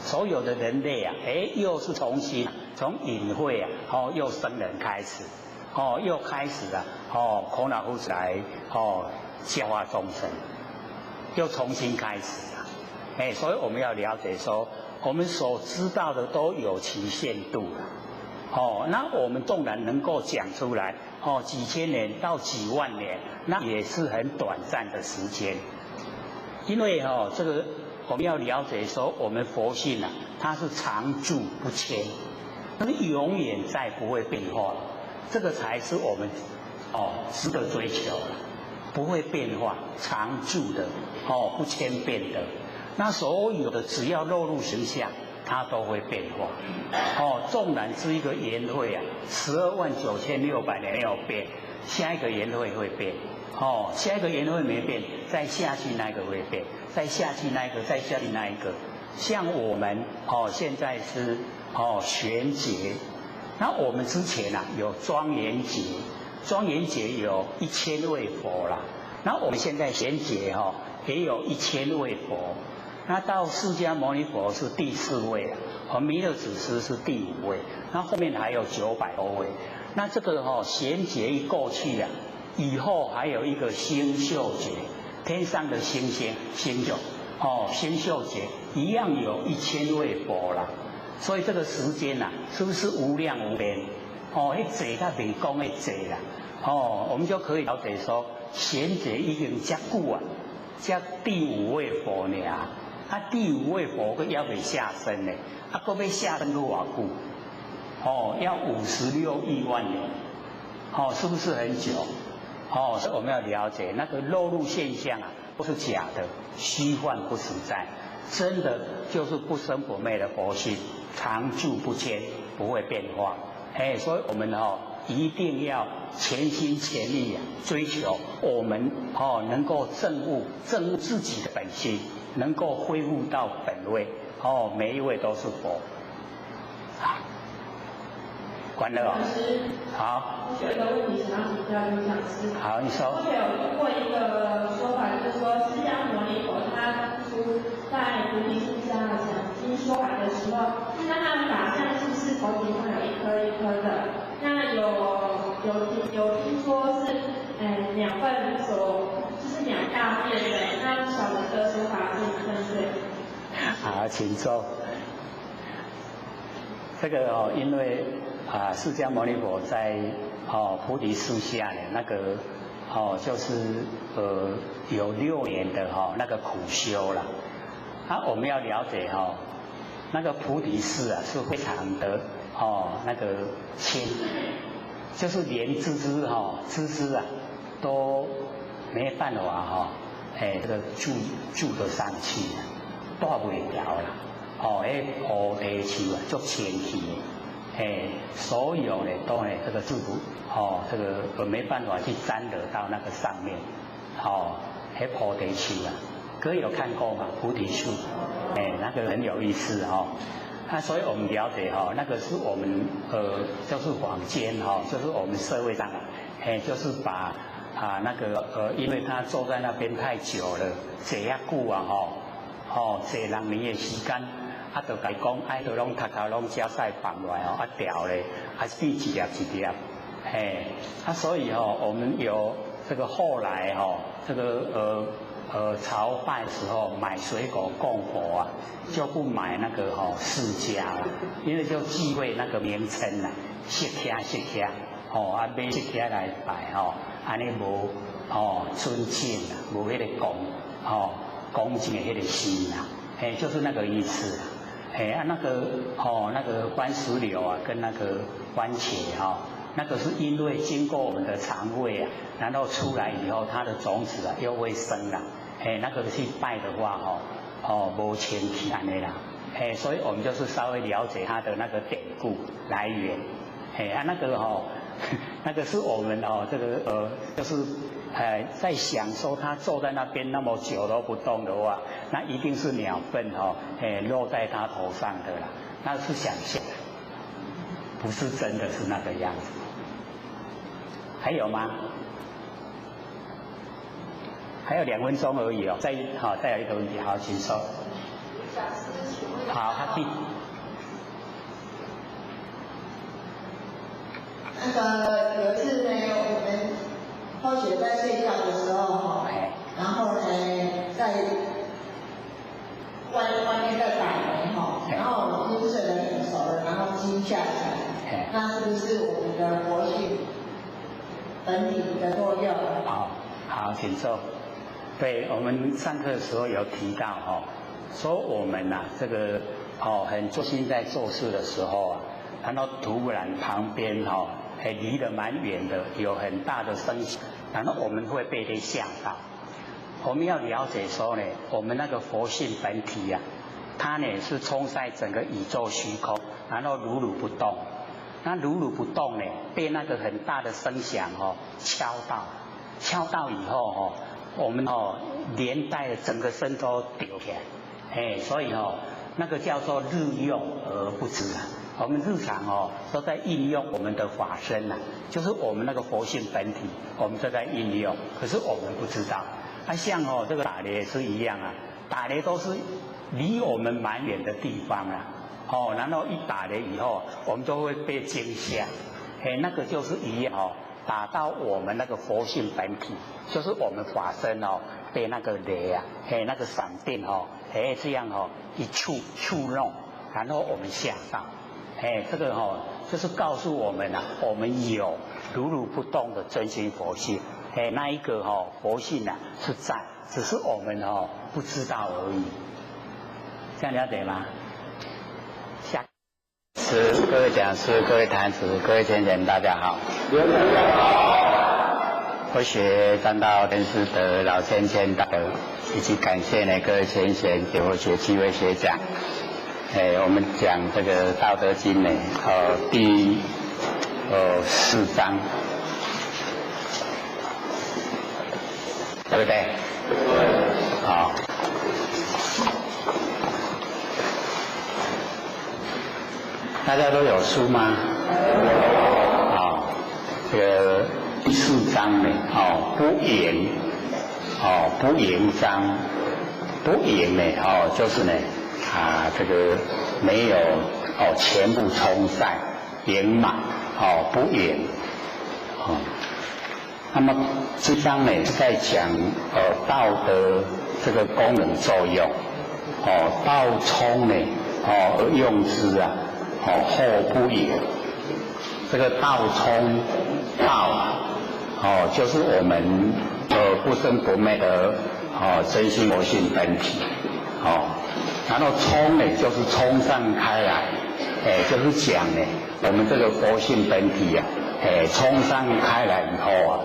所有的人类又是重新从隐晦又生人开始。又开始了，孔老夫子来教化众生。又重新开始了。所以我们要了解说，我们所知道的都有其限度了。那我们纵然能够讲出来，几千年到几万年，那也是很短暂的时间。因为这个我们要了解说，我们佛性啊，它是常住不迁，它是永远在不会变化，这个才是我们值得追求的，不会变化，常住的，不迁变的。那所有的只要落入形象，它都会变化。纵然是一个元会啊，129600年没有变，下一个元会会变。下一个元会没变，再下去那个会变，再下去那一个，再下去那一个。像我们现在是玄劫，那我们之前啊有庄严劫，庄严劫有1000位佛啦。那我们现在玄劫也有1000位佛。那到释迦牟尼佛是第4位啊，弥勒祖师是第5位，那后面还有900多位。那这个玄劫一过去啊，以后还有一个星宿劫，天上的星星星宿，星宿劫一样有1000位佛啦。所以这个时间啊，是不是无量无边？那劫它未讲的劫啦。我们就可以了解说，玄劫已经这久啊，这第5位佛呢。第5位佛还要未下生呢，还要下生多少久？要56亿万年，是不是很久？所以我们要了解那个漏入现象啊，不是假的，虚幻不实在，真的就是不生不灭的佛性，常住不迁，不会变化。所以我们一定要全心全意追求我们能够证悟自己的本心，能够恢复到本位。每一位都是佛。关了好。我有一个问题想要请教刘讲师。好，你说。我有听过一个说法，就是说释迦牟尼佛他当初在菩提树下讲经说法的时候，那他的法相是不是头顶上有一颗一颗的？那有听说是2份就是2大片的，那小的说法是1份对。好，请坐。这个因为释迦牟尼佛在菩提树下呢，那个就是有6年的那个苦修了。我们要了解那个菩提寺啊是非常的那个轻，就是连枝枝啊都没办法这个住得上去，带不了啦。菩提树啊足清气的，所有的都这个祝福这个没办法去沾惹到那个上面，菩提树啊，各位有看过吗？菩提树，那个很有意思所以我们了解那个是我们就是坊间就是我们社会上就是把那个因为他坐在那边太久了，这样久啊这人年的时间，就甲伊讲，都拢头拢交晒放落来掉咧，变一粒一粒，所以我们有这个后来这个朝拜的时候买水果供佛啊，就不买那个释迦了，因为就忌讳那个名称啦，释迦，买释迦来拜安尼无尊敬啦，无迄个恭敬的迄个心啦，就是那个意思啦。那个番石榴啊，跟那个番茄那个是因为经过我们的肠胃啊，然后出来以后，它的种子啊又会生啦。那个去拜的话无清气安尼啦。所以我们就是稍微了解它的那个典故来源。那个那个是我们这个就是在享受他坐在那边那么久都不动的话，那一定是鸟粪落在他头上的啦，那是想象的，不是真的是那个样子。还有吗？还有2分钟而已再有一个问题，好，请说。好，他第。那个有一次呢，我们同学在睡觉的时候然后呢，在外面在打雷哈，然后已经睡得很熟了，然后惊吓起来，那是不是我们的活性本体的作用？好，请坐。对，我们上课的时候有提到说我们这个很专心在做事的时候啊，然后突然旁边离得蛮远的，有很大的声响，然后我们会被它吓到。我们要了解说呢，我们那个佛性本体啊，它呢是充在整个宇宙虚空，然后如如不动。那如如不动呢，被那个很大的声响敲到以后我们连带的整个身都丢起来，所以那个叫做日用而不知啊。我们日常都在应用我们的法身啊，就是我们那个佛性本体，我们都在应用，可是我们不知道。像这个打雷也是一样啊，打雷都是离我们蛮远的地方啊，然后一打雷以后，我们就会被惊吓，那个就是一样打到我们那个佛性本体，就是我们法身被那个雷啊，那个闪电这样一触弄，然后我们吓到，这个就是告诉我们我们有如如不动的真心佛性。那一个佛性是在，只是我们不知道而已，这样了解吗？下各位讲师、各位坛子、各位先生，大家好。我学占道天师德老先生大德，以及感谢呢各位先贤给我学机会学讲。我们讲这个《道德经》呢，第4章。对不对？好。大家都有书吗？这个第4章呢，不言，不言章，不言呢，就是呢，这个没有全部充塞圆满，不言，那么这章呢在讲道的这个功能作用，道充呢而用之啊，后不言。这个道充道就是我们不生不灭的真心佛性本体，然后充呢就是充散开来，就是讲呢我们这个佛性本体啊，充散开来以后啊。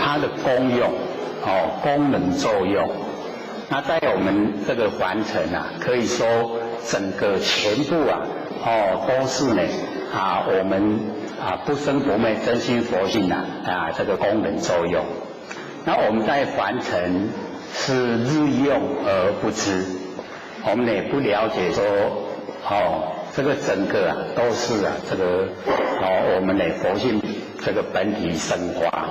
它的功用，功能作用，那在我们这个凡尘啊，可以说整个全部啊，都是呢我们不生不灭真心佛性这个功能作用。那我们在凡尘是日用而不知，我们也不了解说，这个整个都是这个我们的佛性这个本体生发，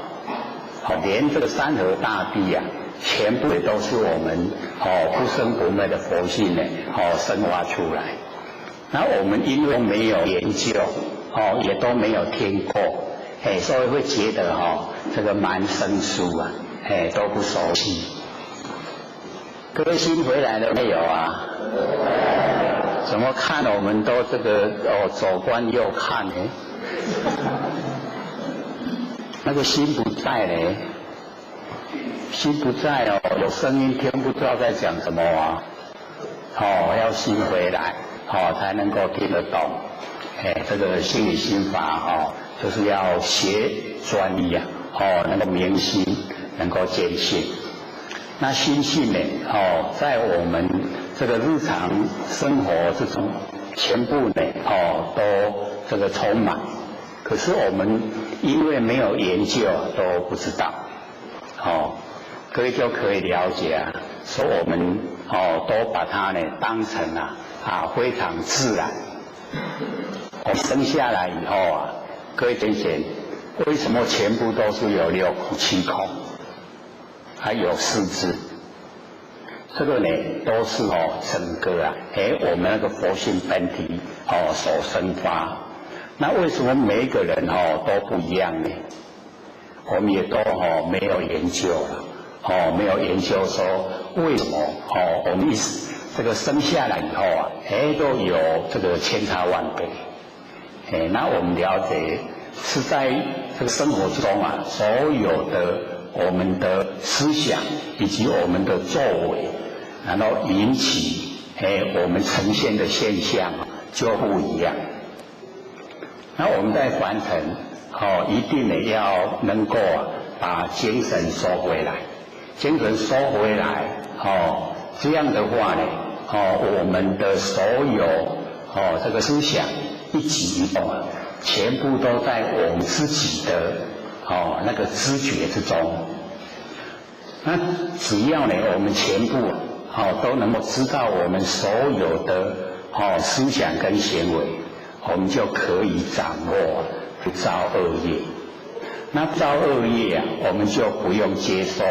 连这个山河大地啊，全部也都是我们不生不灭的佛性呢生发出来。然后我们因为没有研究，也都没有听过，所以会觉得这个蛮生疏啊，都不熟悉。各位新回来了没有啊？怎么看我们都这个左观右看呢？那个心不在呢，心不在有声音听不知道在讲什么啊，要心回来，才能够听得懂。这个心理心法就是要学专一啊，能够明心，能够见性。那心性呢，在我们这个日常生活之中，全部呢，都这个充满。可是我们因为没有研究，都不知道。各位就可以了解啊，说我们都把它呢当成非常自然。我生下来以后啊，各位先生，为什么全部都是有6孔7孔？还有4肢，这个呢都是整个我们那个佛性本体所生发。那为什么每一个人都不一样呢？我们也都没有研究了，没有研究说为什么我们这个生下来以后啊，都有这个千差万别。那我们了解是在这个生活之中啊，所有的我们的思想以及我们的作为，然后引起我们呈现的现象就不一样。那我们在凡尘一定呢要能够把精神收回来，精神收回来这样的话呢我们的所有这个思想一举一动全部都在我们自己的那个知觉之中。那只要呢我们全部都能够知道我们所有的思想跟行为，我们就可以掌握不造恶业。那不造恶业我们就不用接受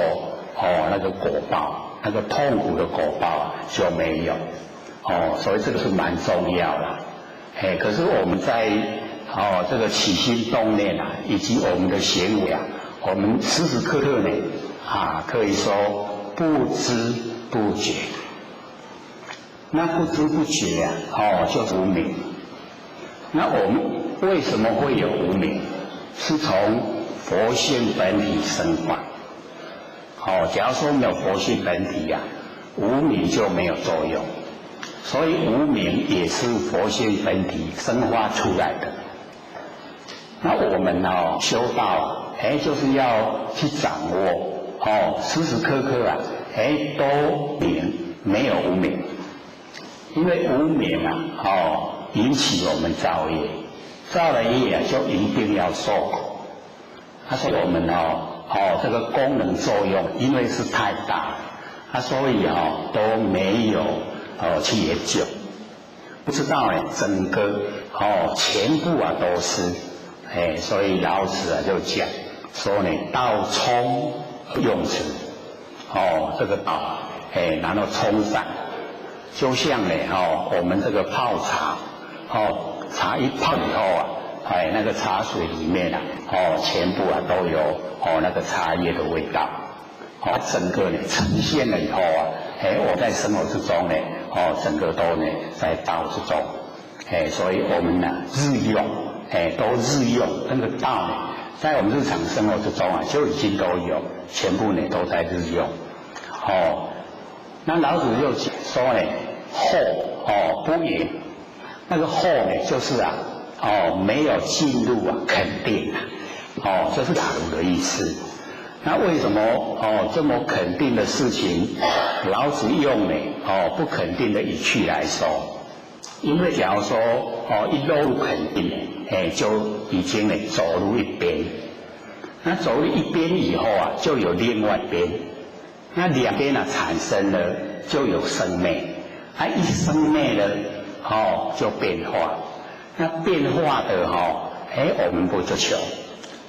那个果报，那个痛苦的果报就没有所以这个是蛮重要的。可是我们在这个起心动念以及我们的行为我们时时刻刻呢可以说不知不觉。那不知不觉就是无明。那我们为什么会有无明？是从佛性本体生发。假如说没有佛性本体无明就没有作用。所以无明也是佛性本体生发出来的。那我们修道就是要去掌握时时刻刻都明，没有无明。因为无明引起我们造业，造了业就一定要受苦。所以我们这个功能作用因为是太大所以都没有去研究，不知道整个全部都是所以老子就讲说呢，道冲用之这个道然后冲散，就像呢我们这个泡茶茶一泡以后那个茶水里面全部都有那个茶叶的味道整个呢呈现了以后我在生活之中呢整个都呢在道之中所以我们呢日用都日用那个道呢在我们日常生活之中就已经都有，全部呢都在日用那老子就说呢后不言，那个后呢就是没有进入肯定就是假如的意思。那为什么这么肯定的事情老子用呢不肯定的语气来说？因为假如说一落入肯定就已经呢走入一边，那走入一边以后就有另外一边，那两边产生了就有生灭，一生灭了就变化，那变化的我们不追求，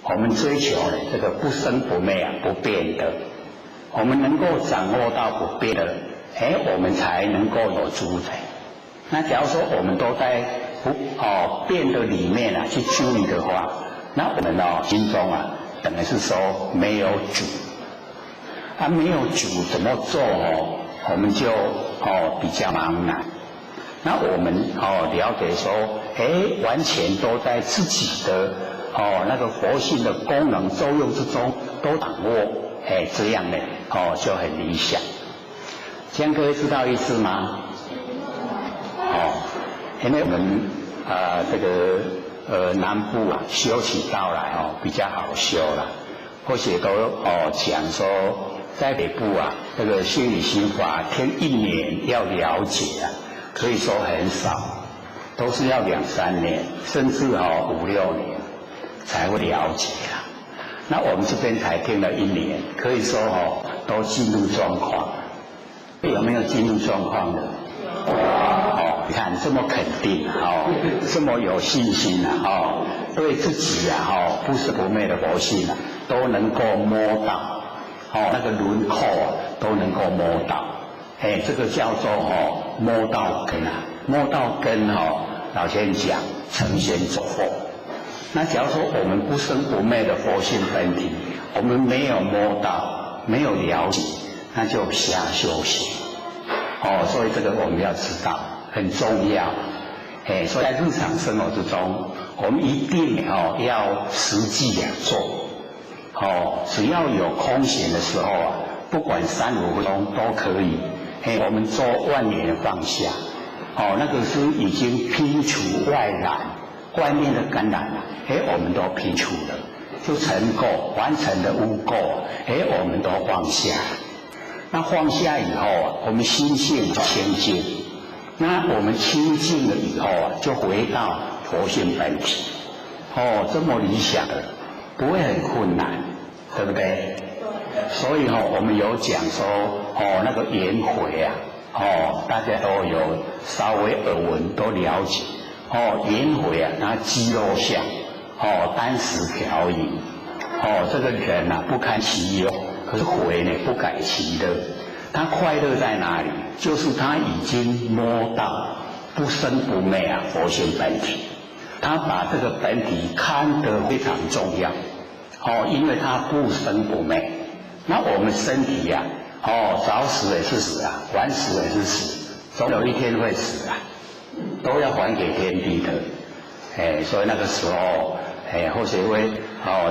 我们追求呢这个不生不灭不变的，我们能够掌握到不变的我们才能够有主宰。那假如说我们都在不变的里面去注意的话，那我们心中等于是说没有主没有主怎么做我们就比较茫然。那我们了解说完全都在自己的那个佛性的功能作用之中都掌握这样呢就很理想。这样各位知道意思吗？因为我们这个南部修起道来比较好修了，或许都讲说在北部这个心理心法听一年要了解可以说很少，都是要2、3年甚至5、6年才会了解那我们这边才听了1年，可以说都进入状况。有没有进入状况的？你看这么肯定这么有信心对自己不是不灭的佛性都能够摸到那个轮廓都能够摸到这个叫做摸到根摸到根老先生讲成仙走后。那假如说我们不生不灭的佛性本体我们没有摸到，没有了解，那就瞎修行。所以这个我们要知道很重要。所以在日常生活之中，我们一定要实际做。只要有空闲的时候啊，不管3、5分钟都可以。我们做万年放下。那个是已经摒除外面的感染了。我们都摒除了，就成垢完成的污垢，我们都放下。那放下以后啊，我们心性清净。那我们清净了以后啊，就回到佛性本体。这么理想的，不会很困难，对不对？所以我们有讲说那个颜回啊，大家都有稍微耳闻，都了解。颜回啊，他肌肉相，单食瓢饮。这个人啊，不堪其忧，可是回呢，不改其乐。他快乐在哪里？就是他已经摸到不生不灭啊，佛性本体。他把这个本体看得非常重要。因为他不生不灭。那我们身体呀，早死也是死啊，晚死也是死，总有一天会死啊，都要还给天地的。所以那个时候，或许会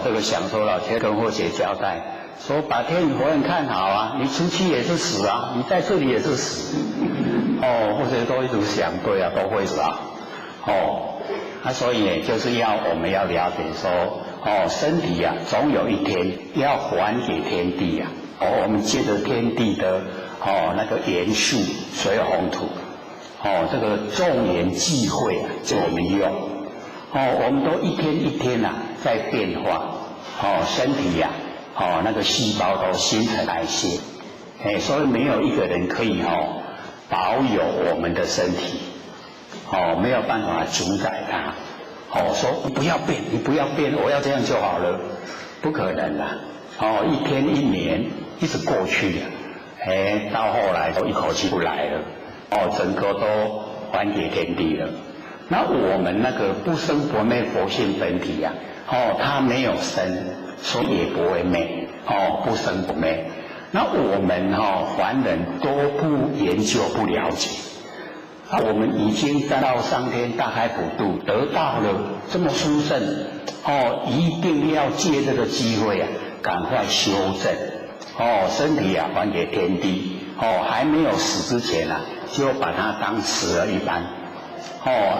这个想说老天跟或许交代，说把天与佛人看好啊，你出去也是死啊，你在这里也是死。或许都一直想，对啊，都会死啊。所以呢，就是我们要了解说，身体啊，总有一天要还给天地啊。我们借着天地的那个元素水红土，这个众缘际会啊，就我们用。我们都一天一天啊在变化。身体呀，那个细胞都新陈代谢。所以没有一个人可以保有我们的身体。没有办法主宰它。说你不要变，你不要变，我要这样就好了，不可能啦。一天一年一直过去了，到后来都一口气不来了，整个都还给天地了。那我们那个不生不灭佛性本体呀，它没有生，所以也不会灭，不生不灭。那我们凡人都不研究不了解。我们已经得到上天大海普渡，得到了这么殊胜，一定要借这个机会啊，赶快修正，身体啊还给天地，还没有死之前啊，就把它当死了一般，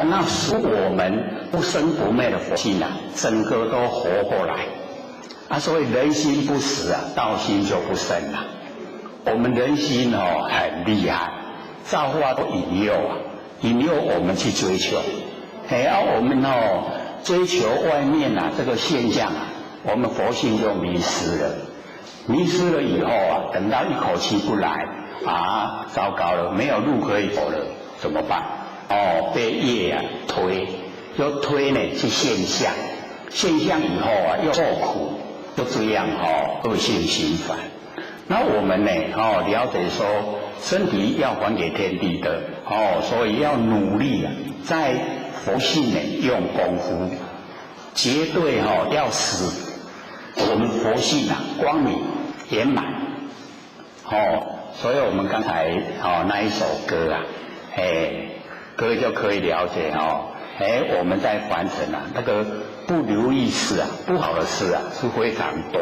那使我们不生不灭的佛性啊，整个都活过来，所以人心不死啊，道心就不生了。我们人心很厉害。造化都引诱啊，引诱我们去追求。我们追求外面啊这个现象啊，我们佛性就迷失了。迷失了以后啊，等到一口气不来啊，糟糕了，没有路可以走了，怎么办？被业啊推，又推呢去现象，现象以后啊又受苦，就这样恶性循环。那我们呢了解说身体要还给天地的所以要努力啊，在佛性呢用功夫，绝对要使我们佛性啊光明圆满。所以我们刚才那一首歌啊，歌就可以了解我们在凡尘啊那个不如意事啊，不好的事啊是非常多。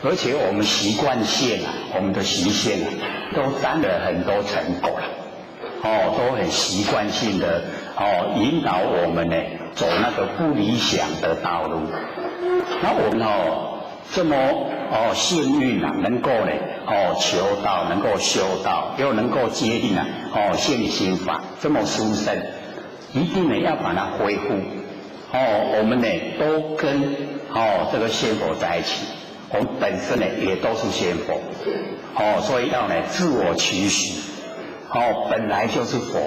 而且我们习惯性啊，我们的习性啊，都沾了很多尘垢了，都很习惯性的引导我们呢走那个不理想的道路。那我们这么幸运啊，能够呢求道，能够修道，又能够接近啊现行法，这么殊胜，一定呢要把它恢复。我们呢都跟这个仙佛在一起。我们本身呢也都是仙佛，所以要呢自我期许，本来就是佛。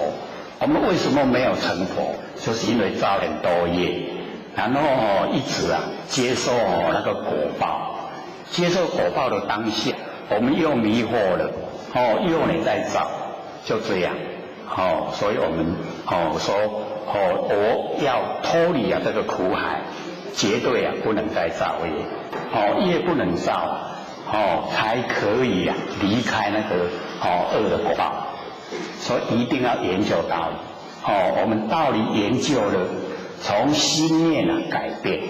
我们为什么没有成佛？就是因为造很多业，然后一直啊接受那个果报，接受果报的当下，我们又迷惑了，又呢在造，就这样，所以我们说我要脱离这个苦海。绝对不能再造业，业不能造，才可以离开那个恶的果报。所以一定要研究道理。我们道理研究了，从心念改变。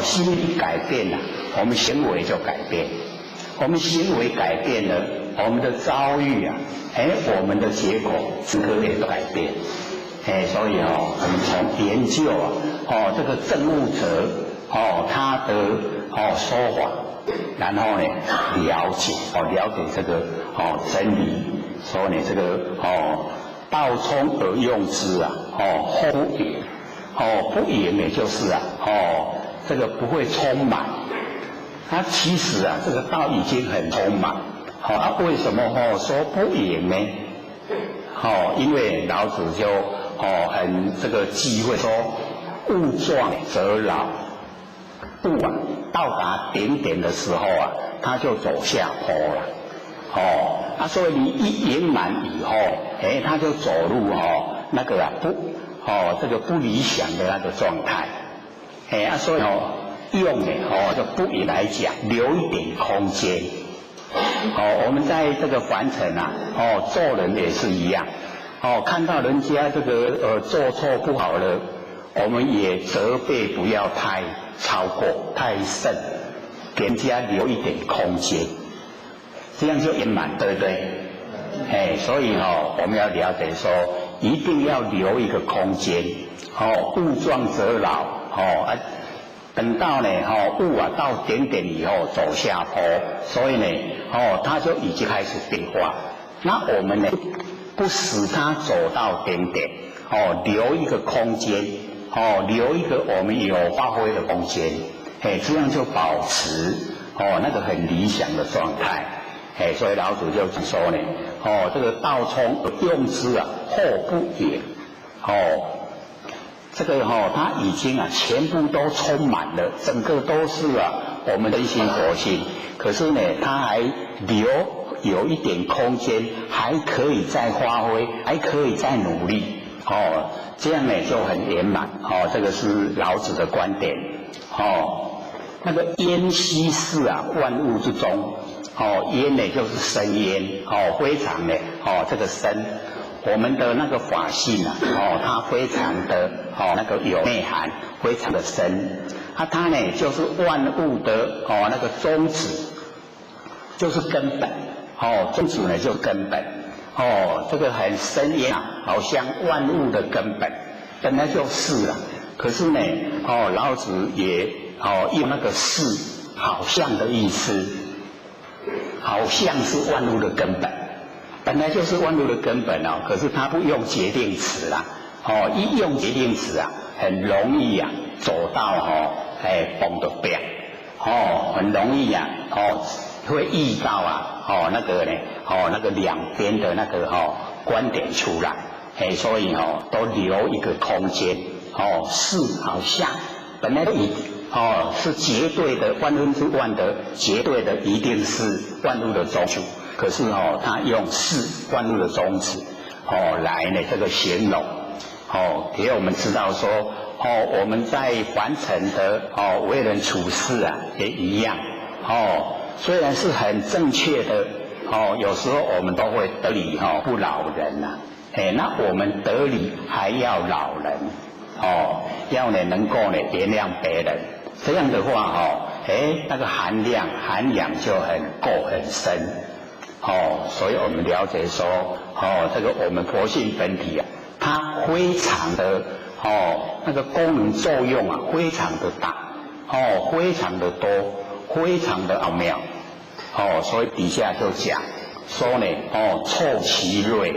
心念一改变了，我们行为就改变。我们行为改变了，我们的遭遇我们的结果整个也都改变。所以我们从研究这个证悟者他的说法，然后呢了解这个真理，说呢这个道冲而用之后不盈。不盈也就是这个不会充满。它其实这个道已经很充满。为什么说不盈呢？因为老子就很这个忌讳说，物壮则老。物到达顶点的时候它就走下坡了。所以你一圆满以后，它就走入那个这个不理想的那个状态。所以用就不以来讲，留一点空间。我们在这个凡尘做人也是一样。看到人家这个做错不好了，我们也责备不要太超过太甚，给人家留一点空间，这样就圆满，对不对？所以我们要了解说，一定要留一个空间。物壮则老。等到呢物到顶点以后走下坡，所以呢它就已经开始变化。那我们呢不使它走到顶点，留一个空间，留一个我们有发挥的空间，这样就保持那个很理想的状态。所以老子就说呢，这个道冲而用之后不盈。这个它已经全部都充满了，整个都是我们的一心佛性。可是呢，它还有一点空间，还可以再发挥，还可以再努力。这样呢就很圆满。这个是老子的观点。那个焉悉是万物之中。焉呢就是深焉。非常呢这个深。我们的那个法性它非常的那个有内涵，非常的深。它呢就是万物的那个宗旨，就是根本。宗旨呢就是根本。这个很深远好像万物的根本，本来就是了。可是呢老子也用那个是好像的意思，好像是万物的根本。本来就是万物的根本可是他不用决定词啦。一用决定词很容易走到崩的边。很容易会遇到那个呢那个两边的那个观点出来。所以都留一个空间。是好像本来是绝对的，万分之万的绝对的，一定是万物的宗旨。可是他用是万物的宗旨来呢这个形容。给我们知道说我们在凡尘的为人处事也一样。虽然是很正确的有时候我们都会得理不饶人那我们得理还要饶人。要呢能够呢原谅别人，这样的话那个涵养就很够很深。所以我们了解说这个我们佛性本体它非常的那个功能作用非常的大，非常的多，非常的奥妙。所以底下就讲说呢凑其锐。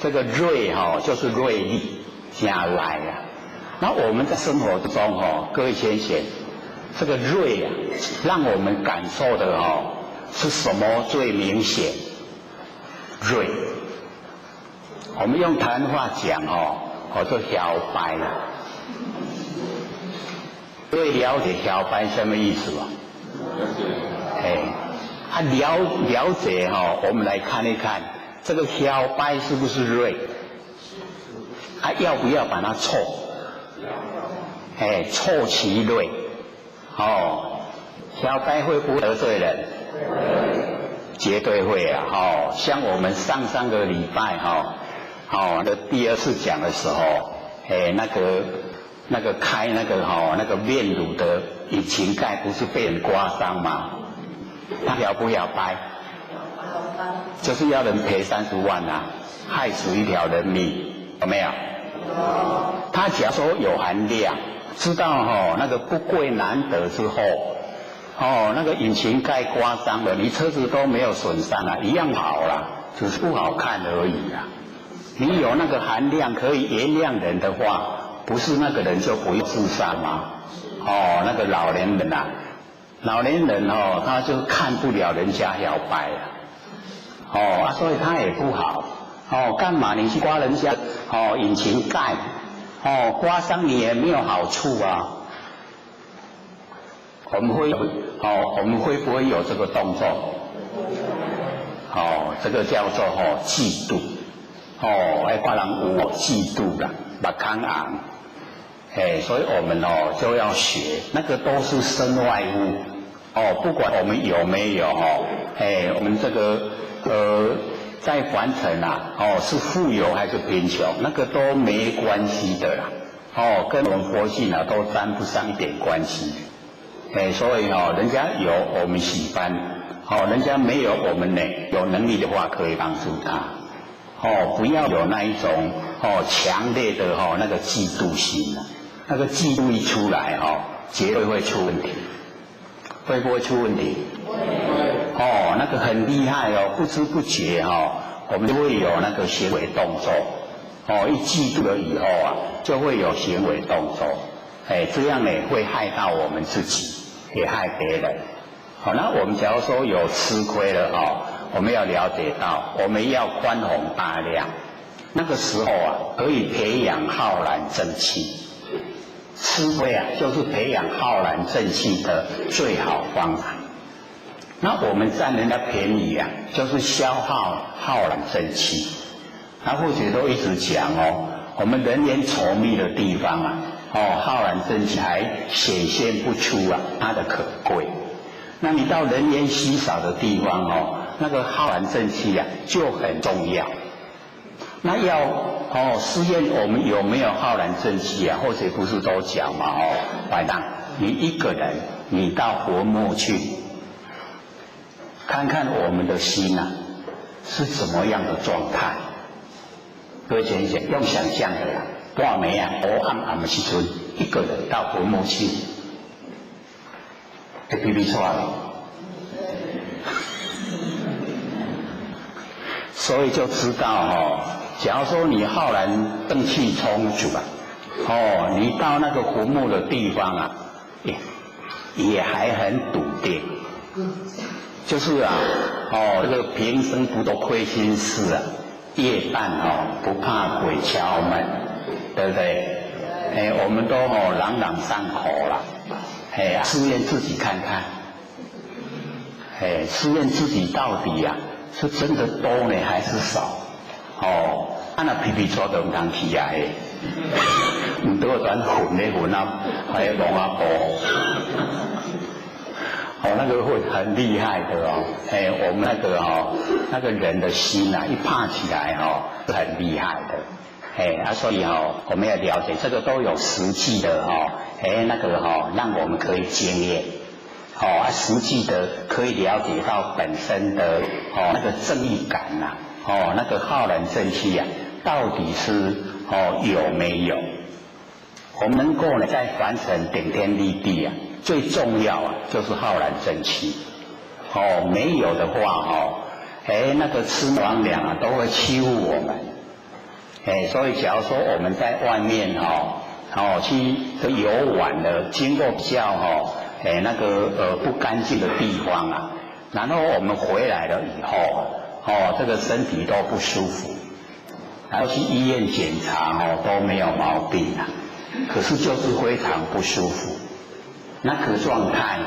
这个锐就是锐利加来那我们在生活之中各位先贤，这个锐让我们感受的是什么最明显？锐。我们用台湾话讲就摇摆了。各位了解摇摆什么意思吗？了解我们来看一看这个摇摆是不是锐？要不要把它凑？凑其锐。小白会不会得罪人？绝对会啊！像我们上个礼拜的第2次讲的时候，那个开那个面乳的引擎盖不是被人刮伤吗？他了不了掰？就是要人赔30万啊，害死一条人命，有没有？他假如说有含量，知道那个不贵难得之后。那个引擎盖刮伤了，你车子都没有损伤啊，一样好啦，只是不好看而已啊。你有那个含量可以原谅人的话，不是那个人就不会自杀吗？那个老年人他就看不了人家摇摆啊，所以他也不好。干嘛你去刮人家引擎盖？刮伤你也没有好处啊。我们会不会有这个动作？这个叫做嫉妒。别人有嫉妒啦，目眶红。所以我们就要学，那个都是身外物。不管我们有没有我们这个在凡尘是富有还是贫穷，那个都没关系的啦。跟我们佛性都沾不上一点关系。所以人家有我们喜欢，人家没有我们呢，有能力的话可以帮助他，不要有那一种强烈的那个嫉妒心啊，那个嫉妒一出来绝对会出问题，会不会出问题？会。那个很厉害不知不觉我们就会有那个行为动作，一嫉妒了以后就会有行为动作，这样呢会害到我们自己。也害别人。那我们假如说有吃亏了我们要了解到，我们要宽宏大量。那个时候可以培养浩然正气。吃亏就是培养浩然正气的最好方法。那我们占人家便宜就是消耗浩然正气。或者都一直讲我们人烟稠密的地方浩然正气还显现不出它的可贵。那你到人烟稀少的地方那个浩然正气就很重要。那要试验我们有没有浩然正气或者不是都讲嘛晚上你一个人你到佛墓去看看我们的心是怎么样的状态。各位先生用想象的半暝黑暗的时阵，一个人到坟墓去，会比比出来。所以就知道假如说你浩然正气充足你到那个坟墓的地方也还很笃定。就是这个平生不多亏心事夜半不怕鬼敲门，对不对？我们都朗朗上口了。试验自己看看。试验自己到底是真的多呢还是少？那皮皮抓都唔通去唔多转混的混还有龙波。那个会很厉害的我们那个人的心一怕起来是很厉害的。所以我们要了解这个都有实际的那个让我们可以经验实际的可以了解到本身的那个正义感那个浩然正气到底是有没有？我们能够呢在凡尘顶天立地最重要就是浩然正气。没有的话那个魑魅魍魉都会欺负我们。所以假如说我们在外面去游玩的，经过比较那个不干净的地方然后我们回来了以后这个身体都不舒服，然后去医院检查都没有毛病可是就是非常不舒服。那个状态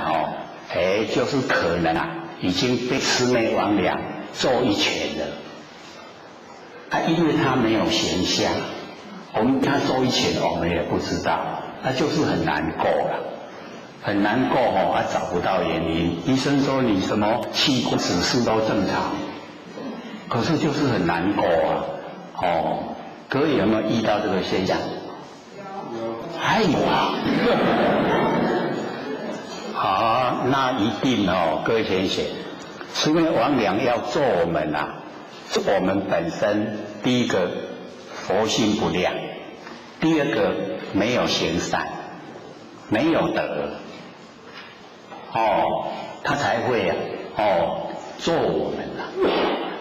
就是可能已经被魑魅魍魉揍一拳了。因为他没有形象，我们他揍一拳我们也不知道，那就是很难过了。很难过哦，找不到原因。医生说你什么器官指示都正常，可是就是很难过啊。哦，各位有没有遇到这个现象？还有啊。好，那一定哦，各位先生，魑魅魍魉要做我们啊，是我们本身第一个佛性不亮，第二个没有行善，没有德，哦，他才会啊，哦，做我们啊。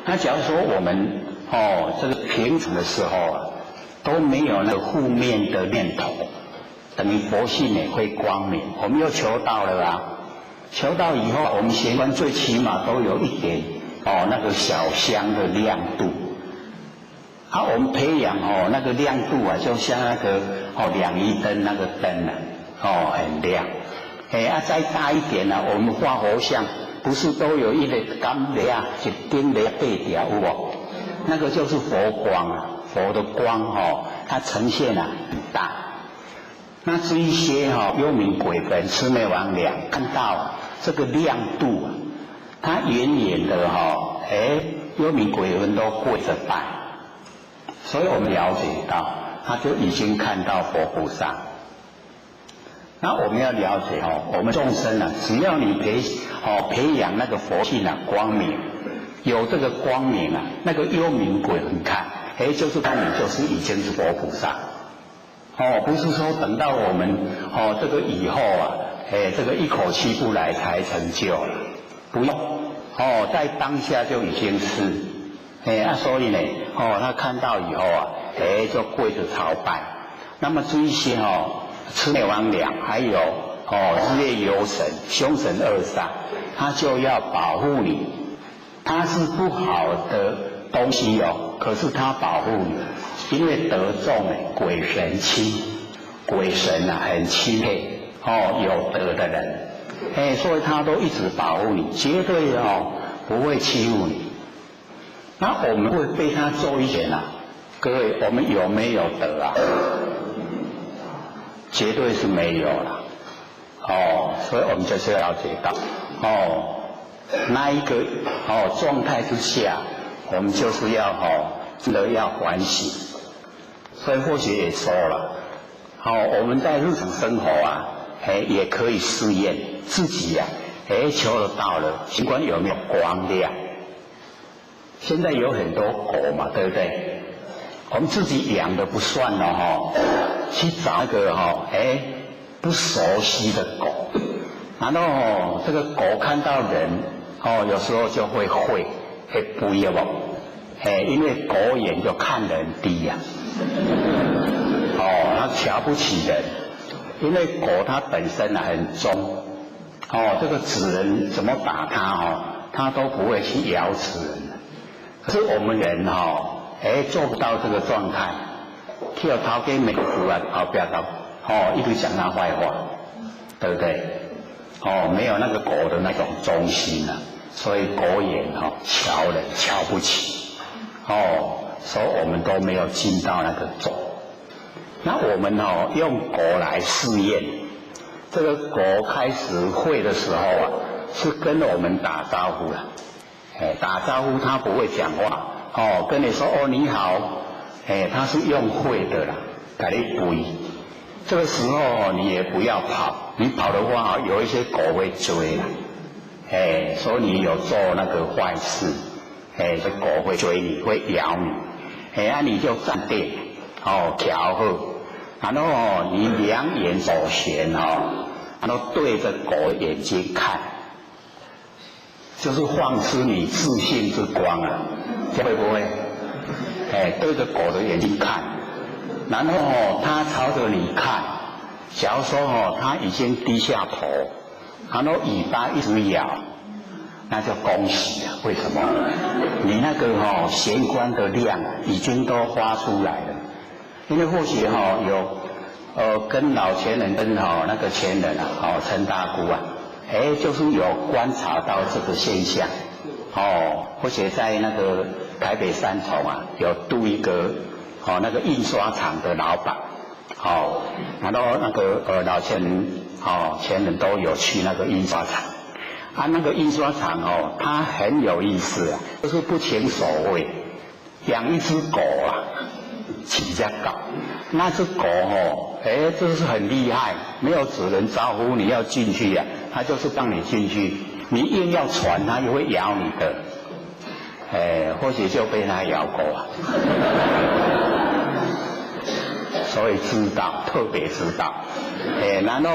那假如说我们哦，这个平常的时候啊，都没有那个负面的念头，等于佛性也会光明。我们又求道了啊，求道以后，我们玄关最起码都有一点哦，那个小香的亮度。啊，我们培养哦那个亮度啊，就像那个哦两仪灯那个灯啊，哦很亮。再大一点啊，我们画佛像不是都有一个杆亮，一顶亮背条有无？那个就是佛光啊，佛的光哦，它呈现啊很大。那这一些幽冥鬼魂、魑魅魍魉看到这个亮度啊，他远远的幽冥鬼魂都跪着拜，所以我们了解到，他就已经看到佛菩萨。那我们要了解我们众生啊，只要你培养那个佛性啊，光明，有这个光明啊，那个幽冥鬼魂看，就是看你就是已经是佛菩萨。不是说等到我们这个以后啊，这个一口气不来才成就了，不用在当下就已经是，所以呢，他看到以后啊，就跪着朝拜。那么这一些魑魅魍魉，还有日夜游神、凶神恶煞，他就要保护你，他是不好的东西可是他保护你，因为得众鬼神亲，鬼神啊很钦佩有德的人，所以他都一直保护你，绝对不会欺负你。那我们会被他揍一拳啊？各位，我们有没有德啊？绝对是没有了。所以我们就是要了解到那一个状态之下，我们就是要真的要反省。所以或许也说了，我们在日常生活啊，也可以试验自己啊，求得到了，尽管有没有光亮。现在有很多狗嘛，对不对？我们自己养的不算了去找那个不熟悉的狗，然后这个狗看到人有时候就会不要因为狗眼就看人低呀，它瞧不起人，因为狗它本身很忠，这个主人怎么打它它都不会去咬死人。可是我们人做不到这个状态，跳头给美服啊，不要到一直讲他坏话，对不对？没有那个狗的那种忠心啊，所以狗眼瞧人瞧不起，所以我们都没有进到那个种。那我们用狗来试验，这个狗开始会的时候啊，是跟我们打招呼了，打招呼它不会讲话。跟你说你好，他是用会的啦，给你追。这个时候你也不要跑，你跑的话有一些狗会追啦，所以你有做那个坏事，这狗会追你，会咬你，你就站定，调好，然后你两眼左旋然后对着狗眼睛看，就是放出你自信之光啊。会不会？对着狗的眼睛看，然后它朝着你看。假如说它已经低下头，然后尾巴一直摇，那就恭喜了。为什么？你那个玄关的亮已经都发出来了。因为或许有跟老前人跟那个前人啊，陈大姑啊，就是有观察到这个现象。或者在那个台北三重啊，有度一个那个印刷厂的老板，然后那个老前人都有去那个印刷厂，那个印刷厂它很有意思啊，就是不请守卫，养一只狗啊，起家狗，那只狗这是很厉害，没有主人招呼你要进去啊，它就是让你进去，你硬要传它就会咬你的。或许就被他咬过啊，所以知道，特别知道。然后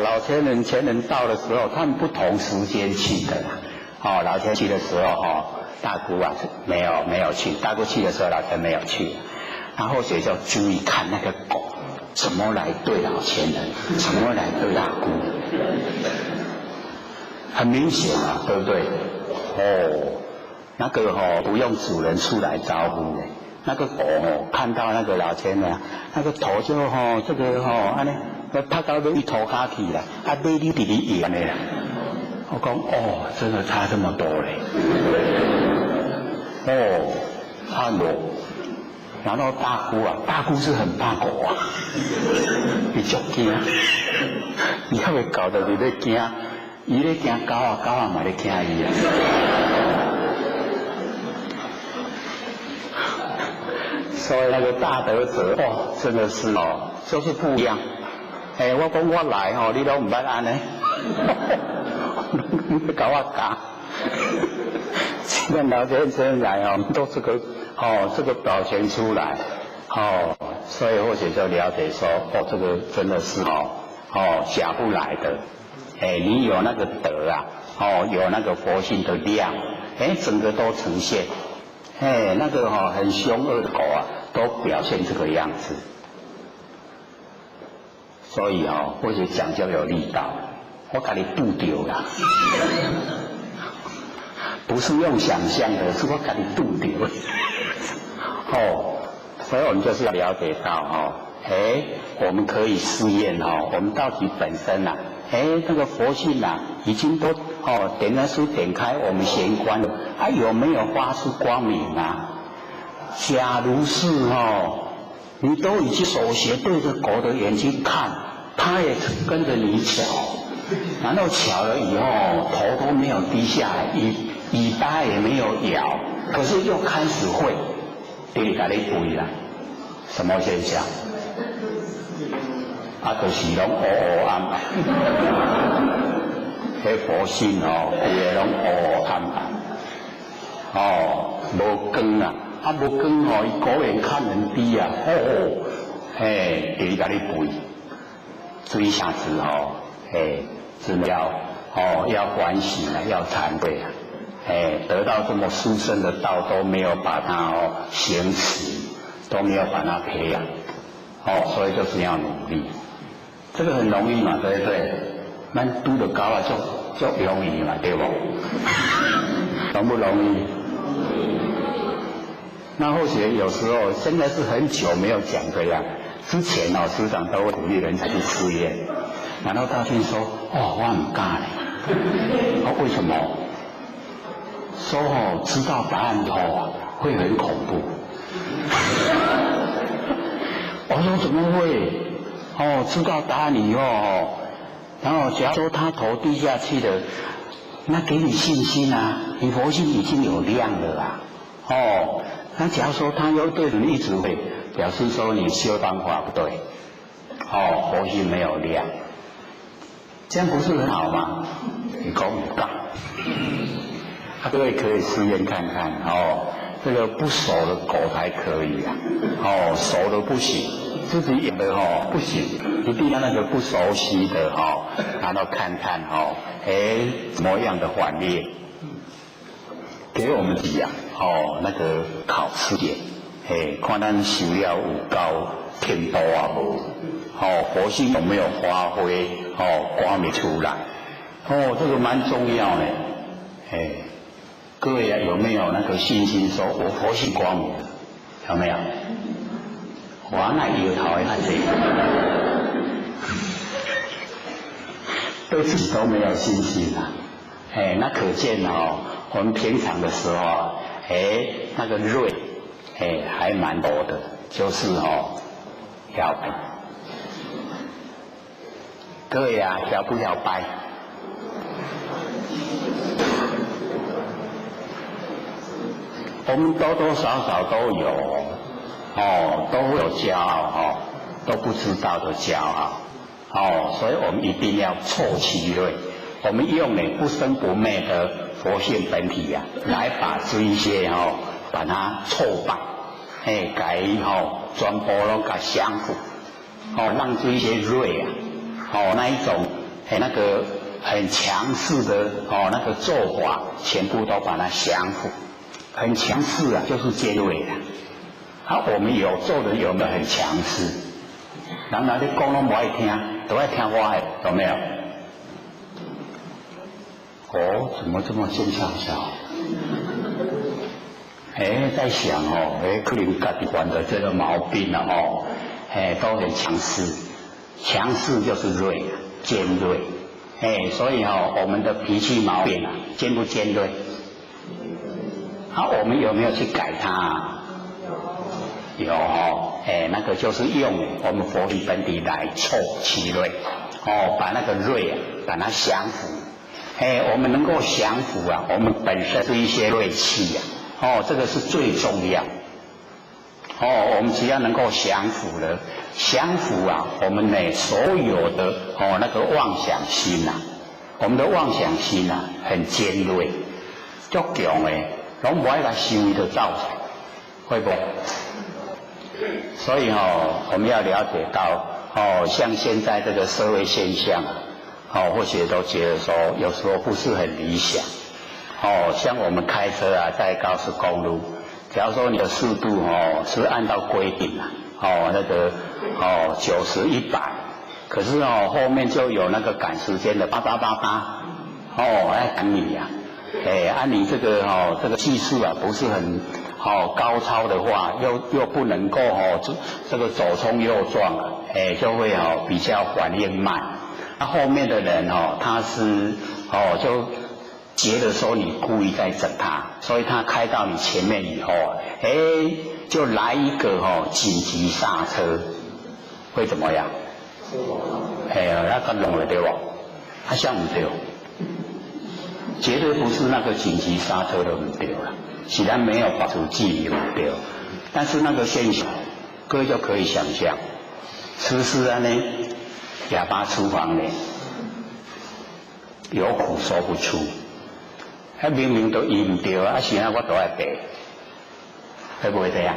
老前人到的时候，他们不同时间去的啦。老前去的时候大姑啊没有去，大姑去的时候老前没有去。然后所以就注意看那个狗怎么来对老前人，怎么来对大姑，很明显啊，对不对？那个不用主人出来招呼的，那个狗看到那个老前人，那个头就这个安尼，拍到都一头卡去啦，尾你直直摇的啦。我讲真的差这么多嘞，差很多。然后大姑是很怕狗啊，你足惊，你还会搞得你在惊，伊在惊狗啊，狗啊嘛在惊伊啊。所以那个大德者真的是就是不一样。我讲我来你都唔捌安尼，搞我搞。现在老先生来都这个表现出来所以或许就了解说这个真的是假不来的。你有那个德啊有那个佛性的量，整个都呈现。那个很凶恶的狗啊，都表现这个样子，所以或许讲究有力道，我给你渡丢啦，不是用想象的，是我给你渡丢。所以我们就是要了解到我们可以试验我们到底本身这个佛性已经都点燃书点开我们玄关了，有没有发出光明啊？假如是你都已经手斜对着狗的眼睛看，它也跟着你瞧，然后瞧了以后头都没有低下来，尾巴也没有摇，可是又开始会给你背啦，什么现象？就是拢暗，迄佛性规个拢暗，无光啊，无光伊果然看人低啊，给甲你背，追下子真的要反省啊，要忏悔啊，得到这么殊胜的道都没有把它行持，都没有把它培养，所以就是要努力。这个很容易嘛，对不对？咱拄着高啊，就容易嘛，对不？容不容易？那或许有时候现在是很久没有讲这样，之前师长都会鼓励人才去试验，然后他听说我很尬嘞，为什么？说知道答案后会很恐怖。我说怎么会？知道答案以后然后假如说他头低下去的，那给你信心啊，你佛性已经有量了啦。那假如说他又对你一直会，表示说你修方法不对，佛性没有量，这样不是很好吗？你讲不讲？各位可以试验看看这个不熟的狗才可以啊，熟的不行。自己演的不行，一定要那个不熟悉的然后看看什么样的反应，给我们一样那个考试点，看咱修了有够天道啊无，佛性有没有发挥光明出来，这个蛮重要的，各位有没有那个信心说我佛性光明？有没有？我那摇头的很对自己都没有信心啊！那可见我们平常的时候那个锐还蛮多的，就是要各位啊，晓不晓掰？我们多多少少都有都会有骄傲都不知道的骄傲所以我们一定要挫其锐。我们用不生不灭的佛性本体来把这一些把它挫败，改全部都给降服，让这一些锐那一种那个很强势的那个做法，全部都把它降服。很强势就是尖锐的。我们有做人有没有很强势？人家你讲都不爱听，都爱听我的，有没有？怎么这么见笑笑？在想可能自己犯的这个毛病了都很强势。强势就是锐，尖锐。所以我们的脾气毛病尖不尖锐？我们有没有去改它？有那个就是用我们佛理本体来挫其锐，把那个锐把它降服。我们能够降服我们本身是一些锐气这个是最重要。我们只要能够降服了，降服我们所有的那个妄想心我们的妄想心很尖锐，足强的。拢不爱来想的造成，会不会？所以我们要了解到像现在这个社会现象或许都觉得说有时候不是很理想像我们开车在高速公路，假如说你的速度是按照规定那个90、100，可是后面就有那个赶时间的8888来赶你你这个技术不是很高超的话，又不能够这个左冲右撞就会比较反应慢。后面的人他是就觉得说你故意在整他，所以他开到你前面以后就来一个紧急刹车，会怎么样？那个弄了对不？像不对绝对不是那个紧急刹车的不对了，既然没有保持距离不对，但是那个现象，各位就可以想象，吃吃哑巴厨房有苦说不出，明明都医唔对现在我都要赔，会不会这样？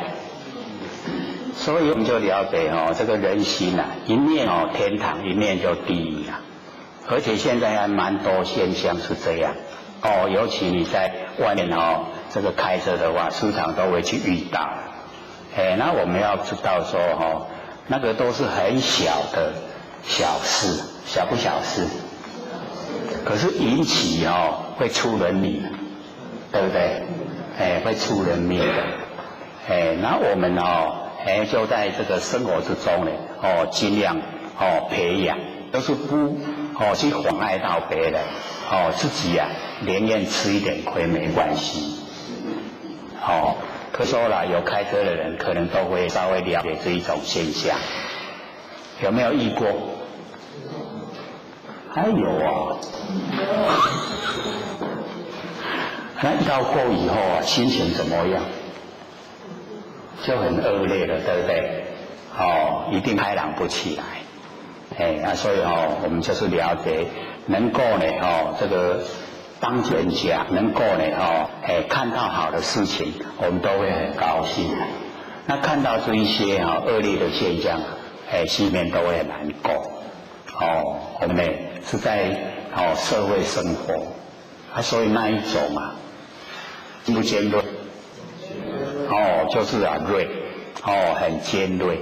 所以我们就了解这个人心一念天堂，一念就地狱而且现在还蛮多现象是这样尤其你在外面这个开车的话，时常都会去遇到。那我们要知道说那个都是很小的小事，小不小事？可是引起会出人命，对不对？会出人命的。那我们就在这个生活之中尽量培养，都是不去妨碍到别人自己连愿吃一点亏没关系可说了有开车的人可能都会稍微了解这一种现象，有没有遇过？还有那遇到过以后心情怎么样？就很恶劣了，对不对？一定开朗不起来。所以我们就是了解，能够这个帮助人家，能够看到好的事情，我们都会很高兴。那看到这一些恶劣的现象，心里面都会很难过。我们是在社会生活，所以那一种尖不尖锐？就是锐，很尖锐。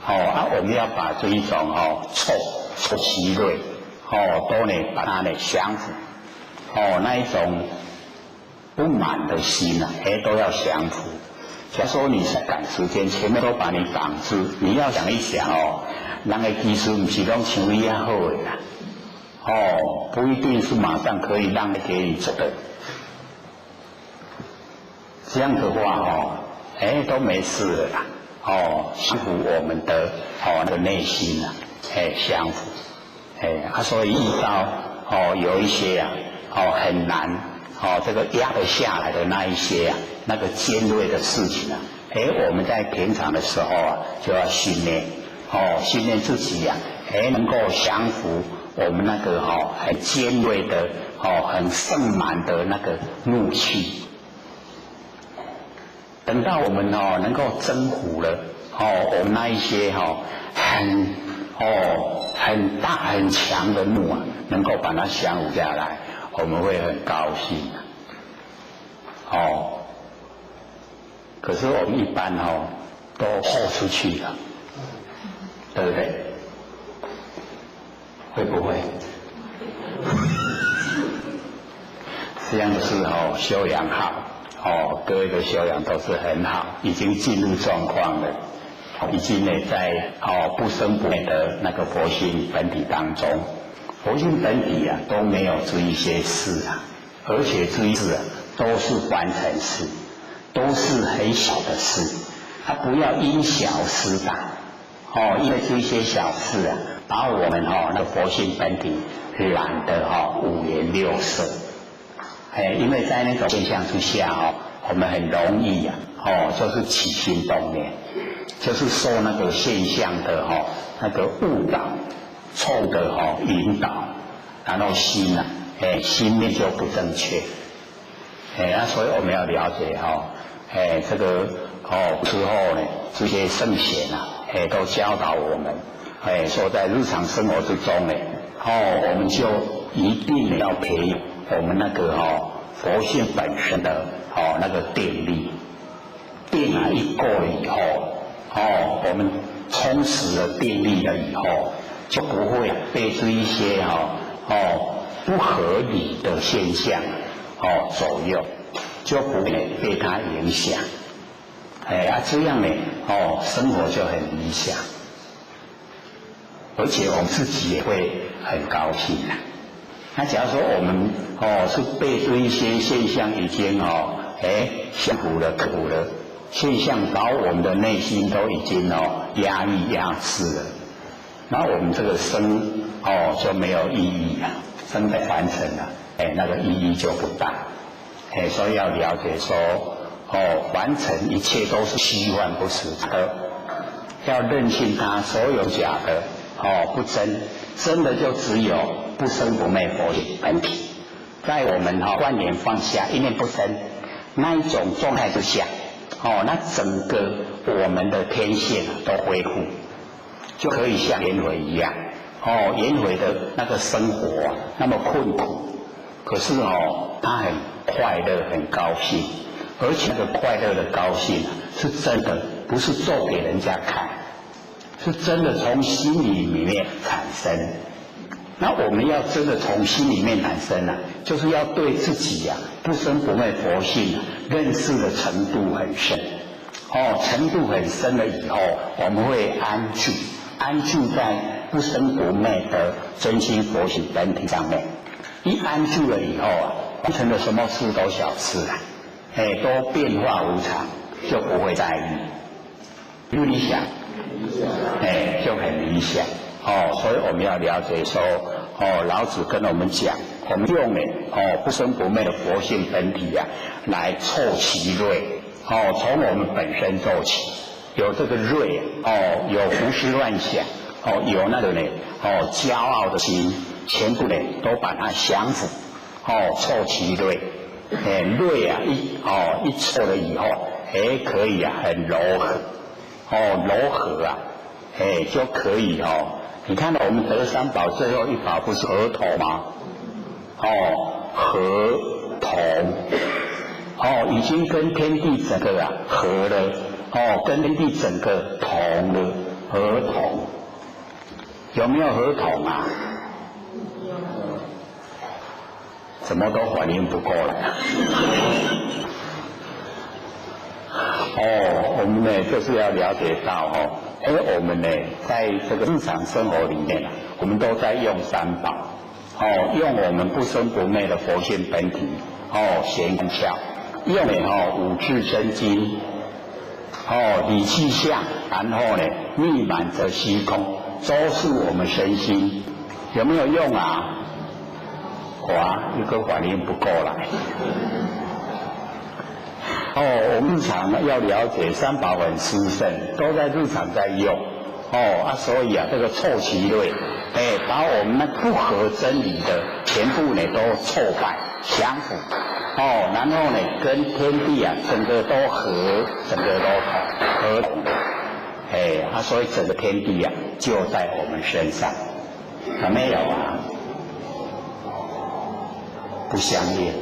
我们要把这一种挫其锐，都把它降服。那一种不满的心都要降服。假如说你是赶时间，前面都把你挡住，你要想一想人的技术不是都像你好的啦。不一定是马上可以让你给你走的。这样的话都没事了啦。降服我们的那个内心降服。所以遇到有一些很难这个压得下来的那一些那个尖锐的事情我们在平常的时候就要训练训练自己能够降服我们那个很尖锐的很盛满的那个怒气。等到我们能够征服了我们那一些很大很强的怒能够把它降服下来，我们会很高兴可是我们一般都豁出去了，对不对？会不会？这样是修养好各位的修养都是很好，已经进入状况了，已经在不生不灭的那个佛性本体当中。佛性本体都没有这一些事而且这一事都是凡尘事，都是很小的事，不要因小失大因为这些小事把我们那个佛性本体染得五颜六色。因为在那种现象之下我们很容易就是起心动念，就是受那个现象的那个误导、错的引导，然后心心念就不正确。所以我们要了解这个之后呢，这些圣贤都教导我们，说在日常生活之中呢，我们就一定要培养我们那个佛性本身的那个定力。定一过了以后我们充实了定力了以后，就不会被这一些不合理的现象左右，就不会被它影响。这样呢生活就很理想，而且我们自己也会很高兴那假如说我们是被这一些现象已经降服了、克服了，现象把我们的内心都已经压抑压制了，那我们这个生就没有意义生在凡尘那个意义就不大。所以要了解说凡尘一切都是虚幻不实的，要认清它所有假的不真，真的就只有不生不灭佛性本体。在我们观念放下一念不生那一种状态之下那整个我们的天性都恢复，就可以像颜回一样颜回的那个生活那么困苦，可是他很快乐很高兴，而且那个快乐的高兴是真的，不是做给人家看，是真的从心里面产生。那我们要真的从心里面产生就是要对自己不生不灭佛性认识的程度很深程度很深了以后，我们会安住在不生不灭的真心佛性本体上面。一安住了以后完成了什么事都小事都变化无常，就不会在意。不理想就很理想所以我们要了解说老子跟我们讲，我们用不生不灭的佛性本体来凑其锐从我们本身做起，有这个锐有胡思乱想有那个骄傲的心，全部都把它降服凑其锐锐一凑了以后可以很柔和柔和就可以你看到我们得三宝最后一宝不是合同吗合同已经跟天地整个合了跟天地整个同了，合同有没有合同怎么都反应不过来我们就是要了解到我们在这个日常生活里面我们都在用三宝用我们不生不灭的佛性本体显观窍，用五字真经理气象，然后密满则虚空，周视我们身心有没有用啊？一个反应不够啦。我们日常要了解三宝很殊胜，都在日常在用。所以这个臭其类，把我们那不合真理的全部呢都挫败降服，然后呢跟天地整个都合，整个都合同的，所以整个天地就在我们身上，有没有啊？不相应，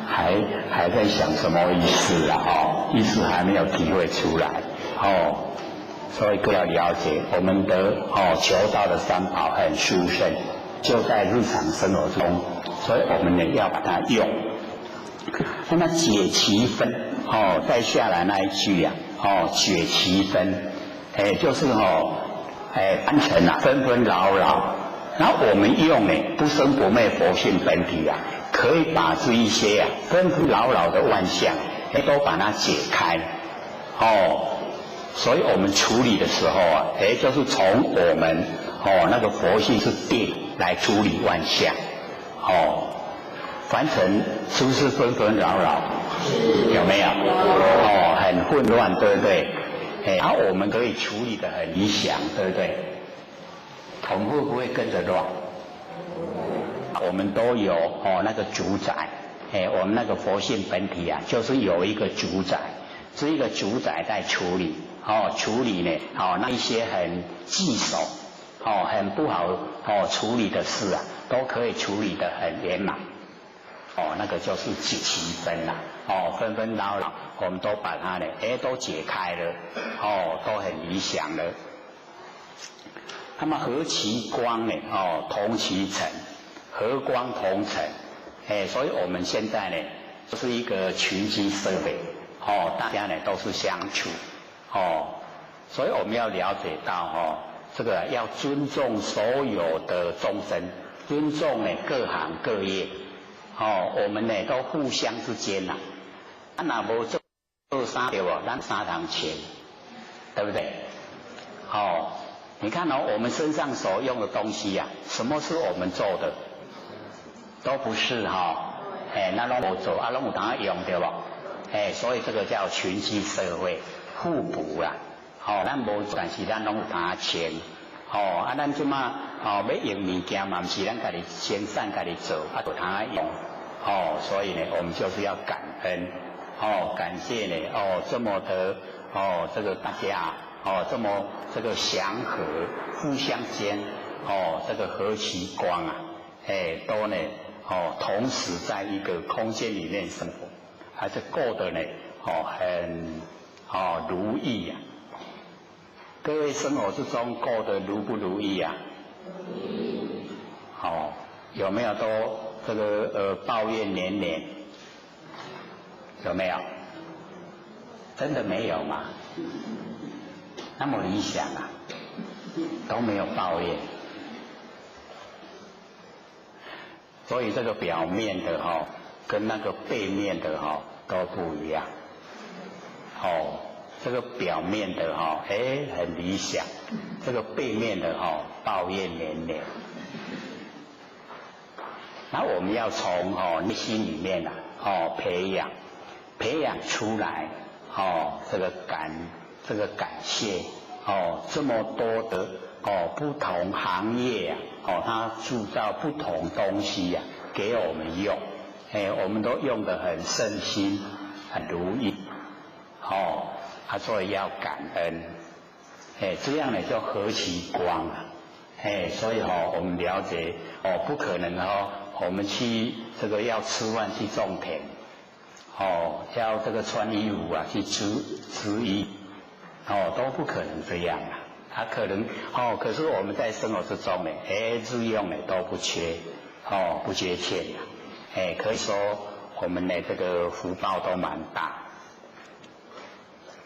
还在想什么意思啊？意思还没有体会出来。所以各位要了解，我们的求道的三宝很殊胜，就在日常生活中，所以我们呢要把它用。那么解其分，再下来那一句解其分，就是凡尘纷纷扰扰，然后我们用呢不生不灭佛性本体可以把这一些纷纷扰扰的万象，都把它解开。所以我们处理的时候就是从我们那个佛性是定来处理万象。凡尘是不是纷纷扰扰？有没有？很混乱，对不对？然后我们可以处理的很理想，对不对？我们会不会跟着乱？我们都有那个主宰，我们那个佛性本体就是有一个主宰，是一个主宰在处理。处理呢，那一些很棘手，很不好处理的事都可以处理得很圆满。那个就是解其分啦。纷纷扰扰，我们都把它呢，都解开了，都很理想了。那么和其光呢，同其尘，和光同尘，所以我们现在呢，就是一个群居社会，大家呢都是相处。所以我们要了解到这个要尊重所有的众生，尊重呢各行各业，我们呢都互相之间那无做啥对不？咱三堂钱，对不对？你看我们身上所用的东西什么是我们做的？都不是那拢无做拢有当用对不？所以这个叫群居社会。互补咱无但是咱拢有拿钱，咱即马要用物件嘛，不是咱家己生产家己做，有拿用，所以呢，我们就是要感恩，感谢呢，这么的，这个大家，这么这个祥和，互相间，这个和其光都呢，同时在一个空间里面生活，还是过得呢，很。如意各位生活之中过得如不如意有没有都这个抱怨连连？有没有？真的没有吗？那么理想都没有抱怨，所以这个表面的跟那个背面的都不一样。这个表面的很理想，这个背面的抱怨连连。那我们要从内心里面培养出来这个感谢这么多的不同行业它铸造不同东西给我们用，我们都用得很顺心，很如意。所以要感恩，这样呢就和其光所以我们了解不可能我们去这个要吃饭去种田，要这个穿衣服去织衣，都不可能这样它可能可是我们在生活之中呢，日用呢都不缺，不缺欠可以说我们呢这个福报都蛮大。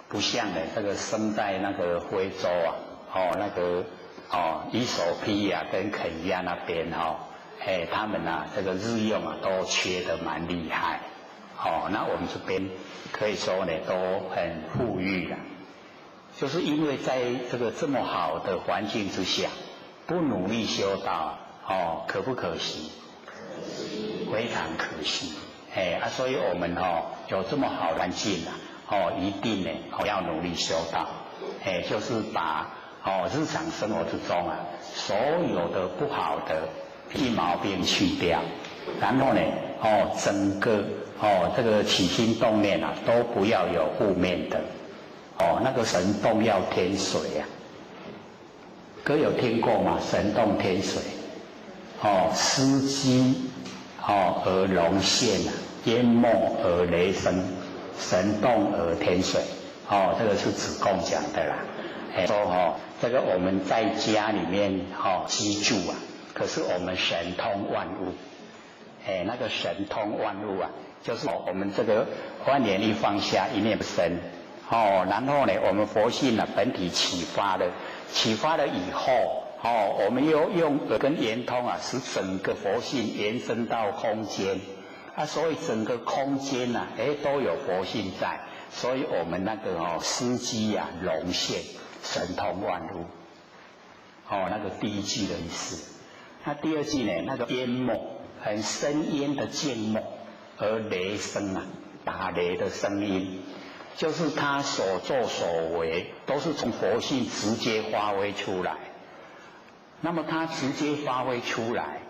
不像呢，这个生在那个非洲那个伊索比亚跟肯亚那边他们这个日用都缺得蛮厉害，那我们这边可以说呢都很富裕就是因为在这个这么好的环境之下，不努力修道，可不可惜？非常可惜。所以我们有这么好的环境一定呢要努力修道。就是把日常生活之中所有的不好的屁毛病去掉，然后呢整个这个起心动念都不要有负面的。那个神动要天水各位有听过吗？神动天水，司机而龙现淹没而雷声，神动而天水。这个是子贡讲的啦。说这个我们在家里面居住可是我们神通万物。那个神通万物就是我们这个万念一放下，一念不生。然后呢，我们佛性本体启发了以后，我们又用耳根圆通使整个佛性延伸到空间。所以整个空间都有佛性在，所以我们那个司机龙现，神通万物。那个第一句的意思。那第二句呢，那个淹没，很深烟的静默，而雷声打雷的声音，就是他所作所为都是从佛性直接发挥出来。那么他直接发挥出来，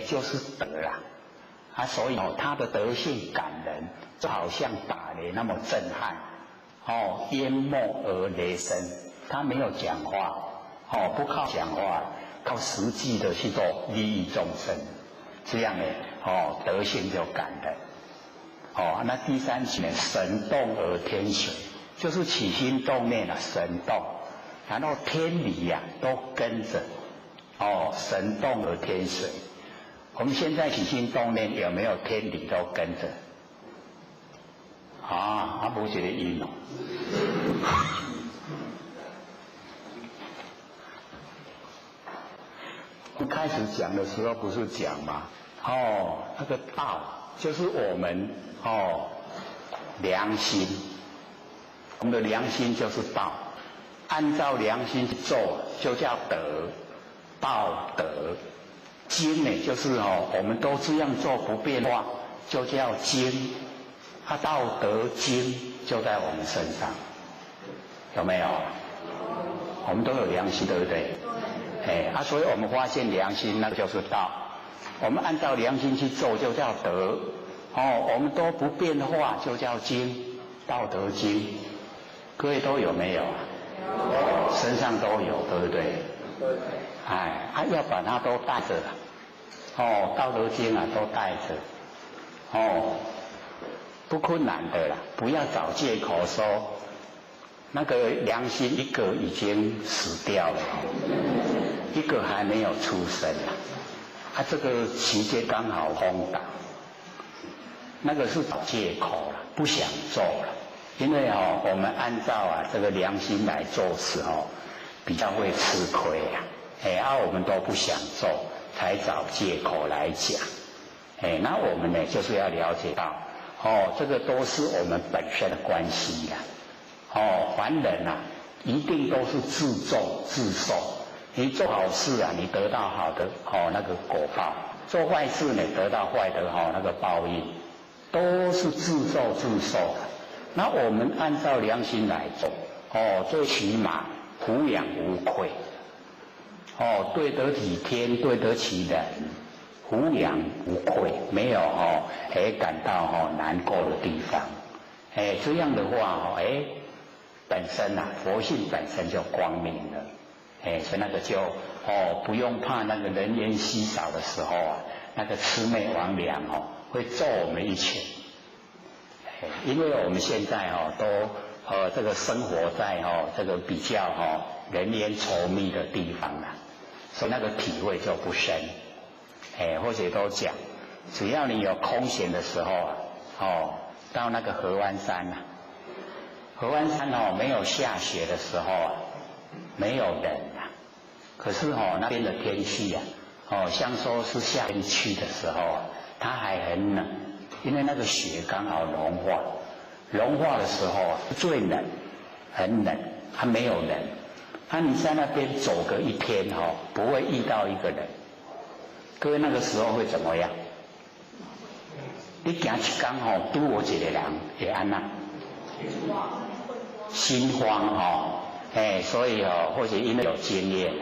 就是德啦。所以他的德性感人，就好像打雷那么震撼。淹没而雷声，他没有讲话，不靠讲话，靠实际的去做利益众生，这样呢，德性就感人。那第三句呢，神动而天水，就是起心动念神动，然后天理都跟着，神动而天水。我们现在起心动念有没有天理都跟着？不觉得阴开始讲的时候不是讲吗？那个道就是我们良心，我们的良心就是道，按照良心去做就叫德，道德。经呢，就是我们都这样做不变化，就叫经。道德经就在我们身上，有没有？我们都有良心，对不对？所以我们发现良心那个就是道，我们按照良心去做就叫德。我们都不变化就叫经，道德经。各位都有没有？身上都有，对不对？要把它都带着道德经都带着。不困难的啦，不要找借口说那个良心一个已经死掉了，一个还没有出生这个期间刚好空档，那个是找借口了，不想做了。因为我们按照这个良心来做事比较会吃亏我们都不想做，才找借口来讲。那我们呢就是要了解到这个都是我们本身的关系凡人一定都是自重自受。你做好事你得到好的那个果报；做坏事呢，得到坏的那个报应，都是自受自受的。那我们按照良心来做最起码抚养无愧对得起天，对得起人，抚养无愧，没有感到难过的地方。这样的话本身佛性本身就光明了。所以那个就不用怕那个人烟稀少的时候那个魑魅魍魉会揍我们一拳。因为我们现在都这个生活在这个比较人烟稠密的地方所以那个体会就不深。或者都讲，只要你有空闲的时候到那个合欢山合欢山没有下雪的时候没有人可是那边的天气像说是夏天去的时候它还很冷，因为那个雪刚好融化的时候最冷，很冷，它没有人。你在那边走个一天不会遇到一个人，各位那个时候会怎么样？你行一天拄我一个人会安那？心慌所以或许因为有经验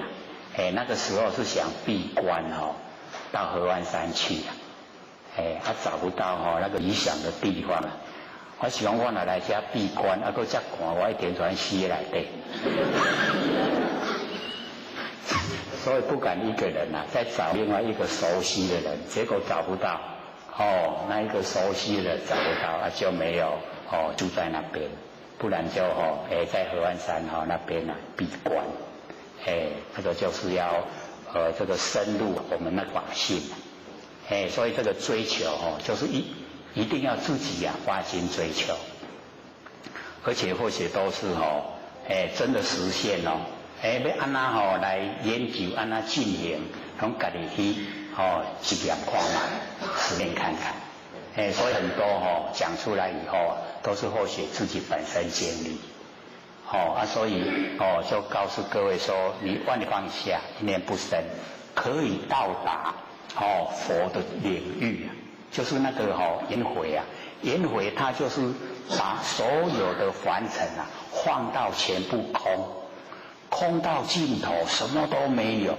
那个时候是想闭关到合欢山去找不到那个理想的地方我希望我若来这闭关搁这寒，我一点全死在内底所以不敢一个人再找另外一个熟悉的人，结果找不到那一个熟悉的找不到就没有住在那边，不然就在合欢山那边闭关这个就是要这个深入我们的法性所以这个追求就是一定要自己花心追求，而且或许都是真的实现要安那来研究安那进行，从家己去实验看看，实验看看所以很多讲出来以后都是或许自己本身经历所以就告诉各位说，你万念放下，一念不生，可以到达佛的领域就是那个颜回颜回他就是把所有的凡尘放到全部空到尽头，什么都没有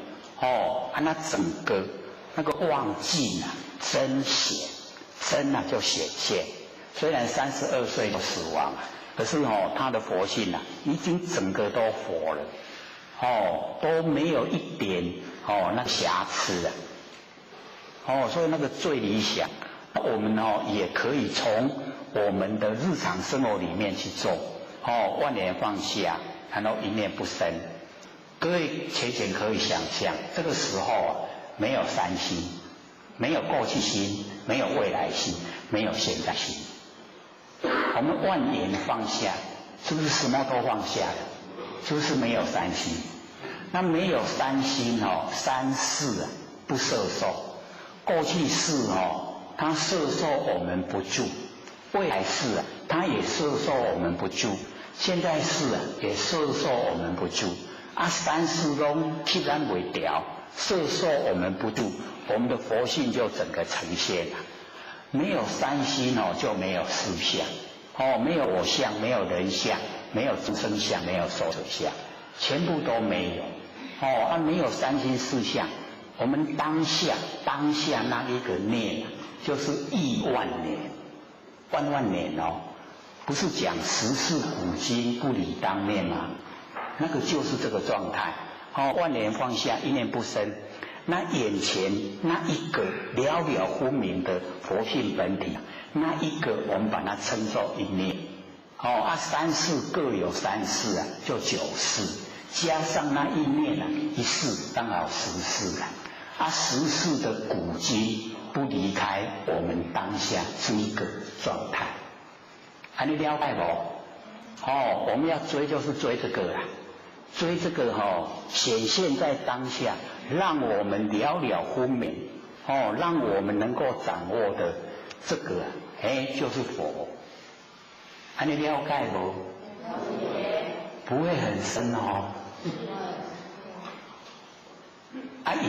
那整个那个忘尽真显，真就显现。虽然32岁就死亡可是他的佛性已经整个都佛了都没有一点那瑕疵所以那个最理想我们也可以从我们的日常生活里面去做万念放下，然后一念不生。各位浅浅可以想象，这个时候没有三心，没有过去心，没有未来心，没有现在心。我们万念放下，是不是什么都放下了？就是没有三心。那没有三心三世不摄受。过去世它摄受我们不住，未来世它也摄受我们不住，现在世也摄受我们不住三世都替咱为调，摄受我们不住，我们的佛性就整个呈现了。没有三心就没有事相没有我相，没有人相，没有众生相，没有寿者相，全部都没有没有三心四相。我们当下那一个念就是亿万年，万年不是讲十世古今不离当念吗？那个就是这个状态万念放下，一念不生。那眼前那一个了了分明的佛性本体，那一个我们把它称作一念三世各有三世就9世，加上那一念一世刚好10世10世的古今不离开我们当下这一个状态。你了解不？我们要追就是追这个追这个显现在当下，让我们了了分明让我们能够掌握的这个就是佛。你了解不？不会很深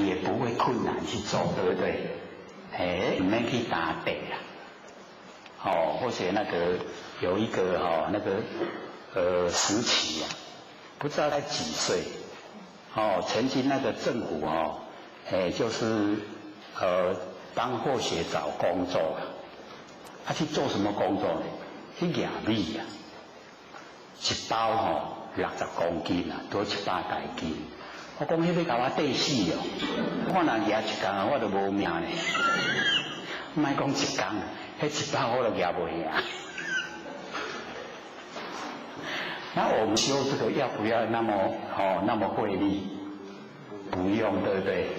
也不会困难去做，对不对？不能去打底或者那个有一个那个时期不知道他几岁曾经那个政府就是帮或许找工作去做什么工作呢？去养米一包60公斤多100台斤。我讲迄要甲我缀死我若抓一天我就无命呢。莫讲一天迄1包我都抓不赢。那我们修这个要不要那么费力？不用，对不对？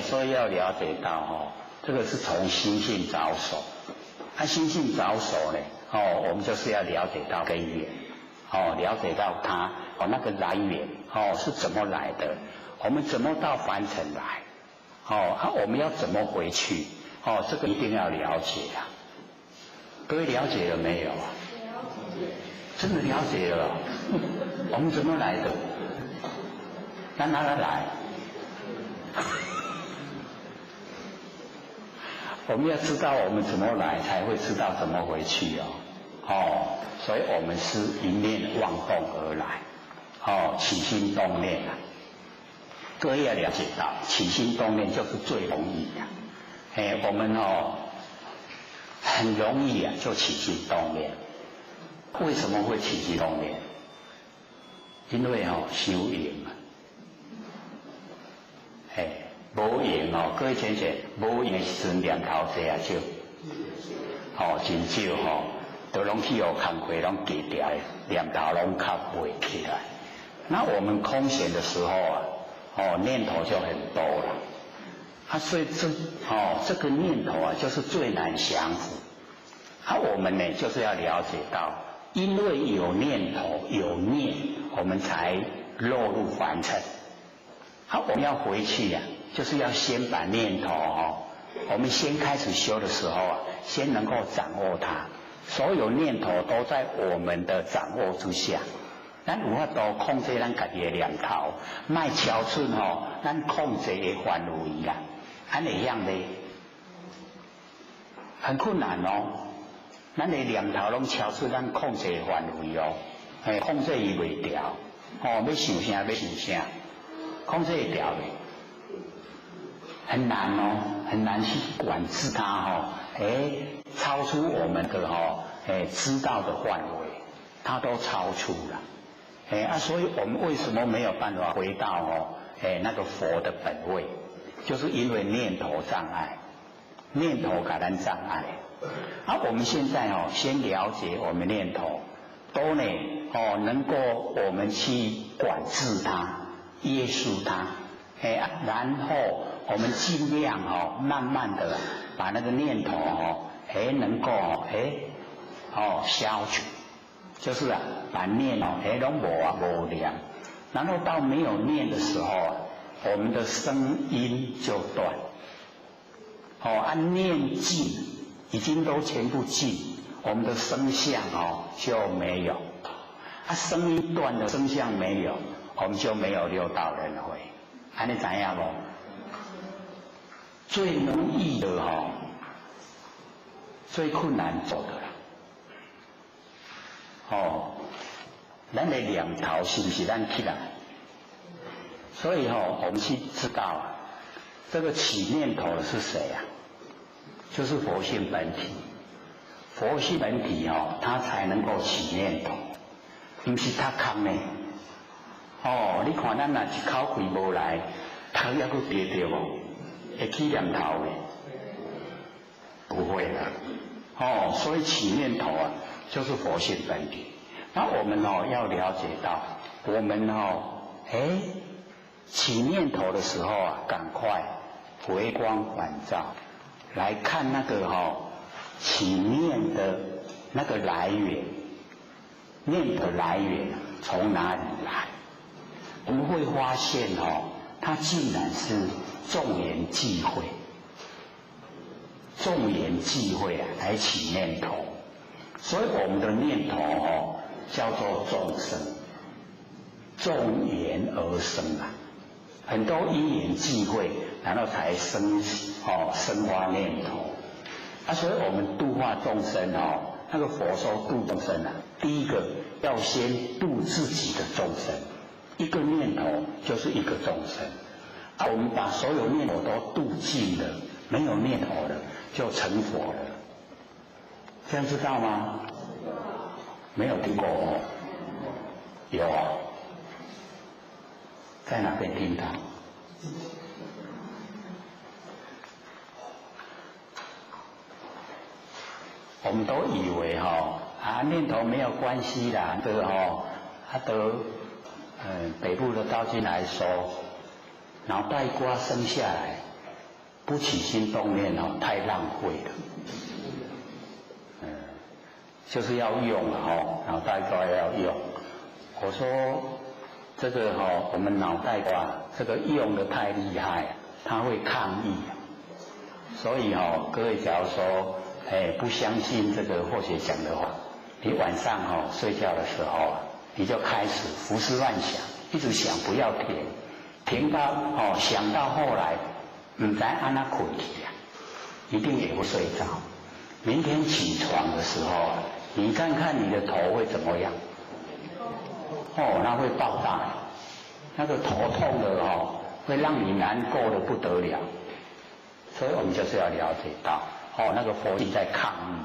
所以要了解到这个是从心性着手。心性着手呢我们就是要了解到根源了解到它那个来源是怎么来的，我们怎么到凡尘来我们要怎么回去这个一定要了解各位了解了没有？真的了解了我们怎么来的？咱哪来？我们要知道我们怎么来，才会知道怎么回去哦。所以我们是一念妄动而来，起心动念啊。各位要了解到，起心动念就是最容易的。我们很容易就起心动念。为什么会起心动念？因为修行啊。无用各位先生，无用的时阵念头侪啊少，真少都拢去空气拢记掉，念头拢较袂起来。那我们空闲的时候念头就很多了。所以这个念头就是最难降服。我们呢就是要了解到，因为有念头有念，我们才落入凡尘。我们要回去就是要先把念头我们先开始修的时候先能够掌握它。所有念头都在我们的掌握之下。咱有法度控制咱家己的念头，莫超出咱控制的范围啦。安尼样呢，很困难咱的念头拢超出咱控制的范围控制伊袂掉要想啥要想啥，控制会掉的。很难很难去管制它超出我们的知道的范围，它都超出了。所以我们为什么没有办法回到那个佛的本位？就是因为念头障碍，念头给咱障碍。我们现在先了解我们念头，都呢能够我们去管制它、约束它。然后我们尽量慢慢的把那个念头能够消除，就是把念拢无念，然后到没有念的时候我们的声音就断。按念尽，已经都全部尽，我们的声相就没有。声音断了，声相没有，我们就没有六道轮回。安尼知影无？最容易的最困难做的啦。咱的念头是不是咱起来？所以我们去知道这个起念头的是谁就是佛性本体。佛性本体它才能够起念头，不是他空呢。你看咱若一口气无来，头还佫憋着会起念头的？不会的。所以起念头就是佛性本体。那我们要了解到，我们起念头的时候赶快回光返照，来看那个起念的那个来源，念的来源从哪里来？我们会发现它竟然是众缘际会，众缘际会来起念头，所以我们的念头叫做众生，众缘而生很多因缘际会，然后才生发念头所以我们度化众生那个佛说度众生第一个要先度自己的众生。一个念头就是一个众生我们把所有念头都度尽了，没有念头了，就成佛了。这样知道吗？没有听过有在哪边听到？我们都以为念头没有关系啦，这个北部的道经来说，脑袋瓜生下来不起心动念太浪费了。就是要用脑袋瓜要用。我说这个我们脑袋瓜这个用的太厉害，它会抗议。所以各位假如说不相信这个或许讲的话，你晚上睡觉的时候你就开始胡思乱想，一直想不要停，停到想到后来，唔知安那困去啊，一定也会睡着。明天起床的时候啊，你看看你的头会怎么样？那会爆炸，那个头痛的会让你难过的不得了。所以我们就是要了解到，那个佛性在抗议。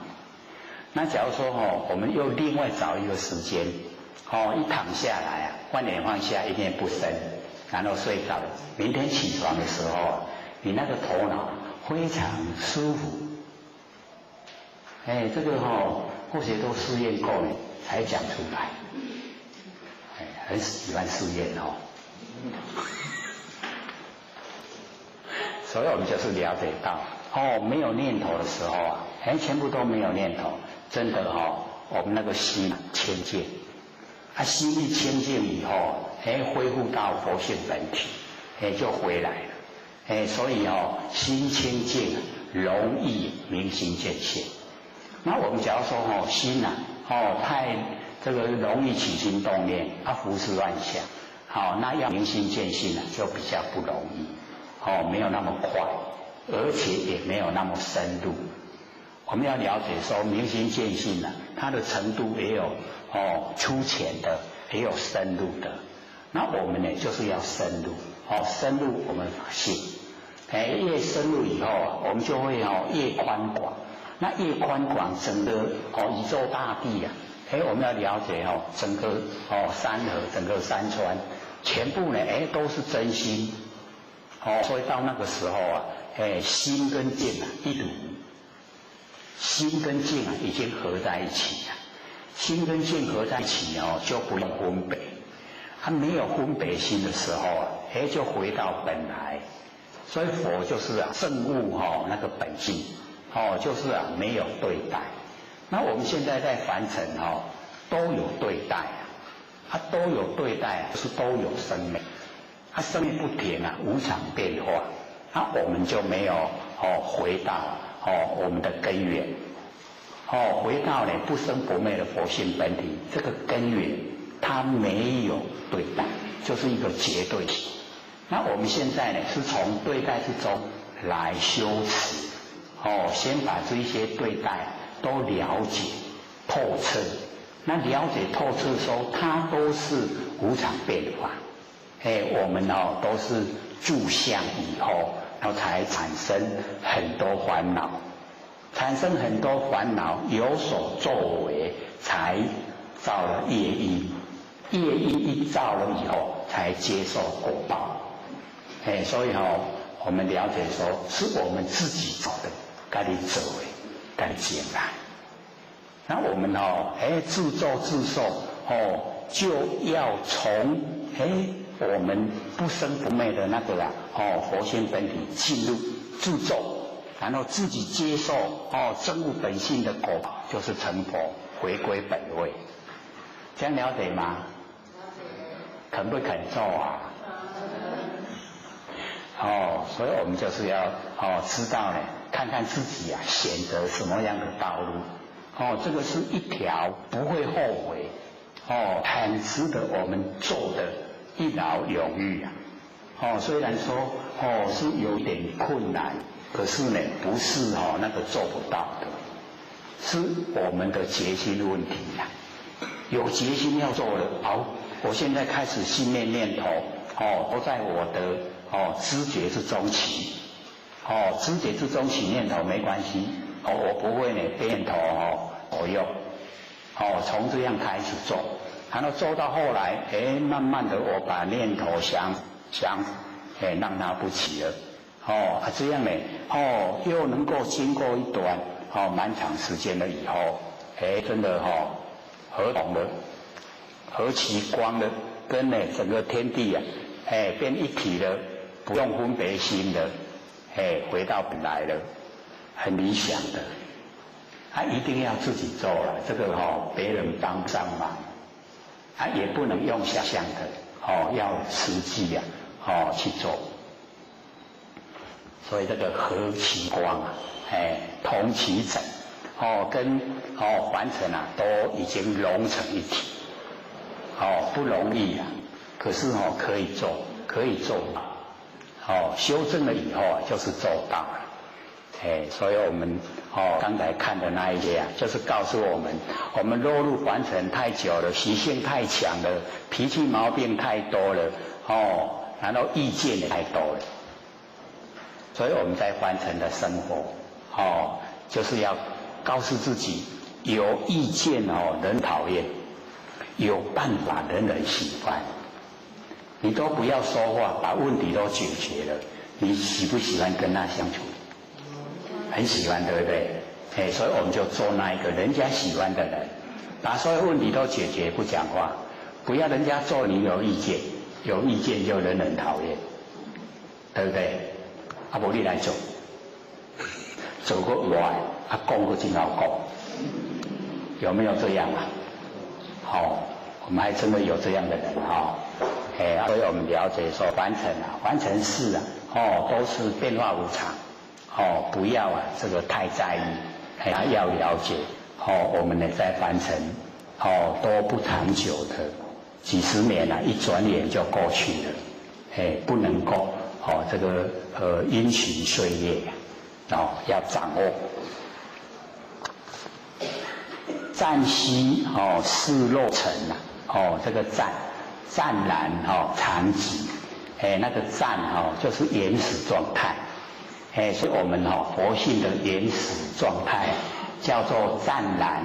那假如说我们又另外找一个时间，一躺下来啊，万年放下，一念不生，然后睡着了。明天起床的时候啊，你那个头脑非常舒服。这个或许都试验过了才讲出来。很喜欢试验所以我们就是了解到没有念头的时候啊，全部都没有念头，真的我们那个心清净，心一清净以后，恢复到佛性本体，就回来了，所以心清净容易明心见性。那我们假如说心太这个容易起心动念，胡思乱想，那要明心见性就比较不容易，没有那么快，而且也没有那么深入。我们要了解说明心见性它的程度也有粗浅的，也有深入的。那我们呢就是要深入，深入我们法性，越深入以后我们就会越宽广。那越宽广，整个宇宙大地我们要了解整个山河，整个山川，全部呢都是真心，所以到那个时候心跟境一如，心跟境已经合在一起了。心跟境合在一起就不用分别，没有分别心的时候就回到本来。所以佛就是证悟那个本性。就是没有对待。那我们现在在凡尘都有对待都有对待就是都有生命，生命不停无常变化，我们就没有回到我们的根源，回到不生不灭的佛性本体，这个根源它没有对待，就是一个绝对体。那我们现在是从对待之中来修持。先把这些对待都了解透彻，那了解透彻的时候，它都是无常变化。我们都是住相以后，然后才产生很多烦恼，产生很多烦恼，有所作为，才造了业因，业因一造了以后，才接受果报。所以我们了解说，是我们自己造的。该你作为，该你进来。那我们自作自受就要从我们不生不灭的那个佛性本体进入自作，然后自己接受证悟本性的果报，就是成佛，回归本位。这样了解吗？肯不肯做所以我们就是要知道呢。看看自己选择什么样的道路，这个是一条不会后悔，很值得我们做的一劳永逸虽然说是有点困难，可是呢不是那个做不到的，是我们的决心问题有决心要做的，我现在开始信念念头都在我的知觉之中起。知觉之中起念头没关系，我不会被念头左右，从这样开始做，然后做到后来，慢慢的我把念头想让它不起了，这样呢，又能够经过一段蛮长时间了以后，真的合同了，合其光了，跟整个天地变一体了，不用分别心了。回到本来了，很理想的。一定要自己做了，这个别人帮不上忙。也不能用想象的，要实际去做。所以这个合其光同其尘，跟凡尘都已经融成一体。不容易可是可以做，可以做到。修正了以后啊，就是做到了。所以我们刚才看的那一些啊，就是告诉我们落入凡尘太久了，习性太强了，脾气毛病太多了，然后意见也太多了。所以我们在凡尘的生活，就是要告诉自己，有意见人讨厌，有办法人人喜欢。你都不要说话，把问题都解决了，你喜不喜欢跟他相处？很喜欢，对不对？所以我们就做那一个人家喜欢的人，把所有问题都解决，不讲话，不要人家做你有意见，有意见就人人讨厌，对不对？不你来做，做个歪，讲个真好讲，有没有这样啊？我们还真的有这样的人所以我们了解说凡尘啊，凡尘事啊，都是变化无常，不要这个太在意，要了解，我们呢在凡尘，都不长久的，几十年一转眼就过去了，不能够这个因循岁月，要掌握。湛兮是若尘这个湛然常寂，那个湛就是原始状态，所以我们佛性的原始状态叫做湛然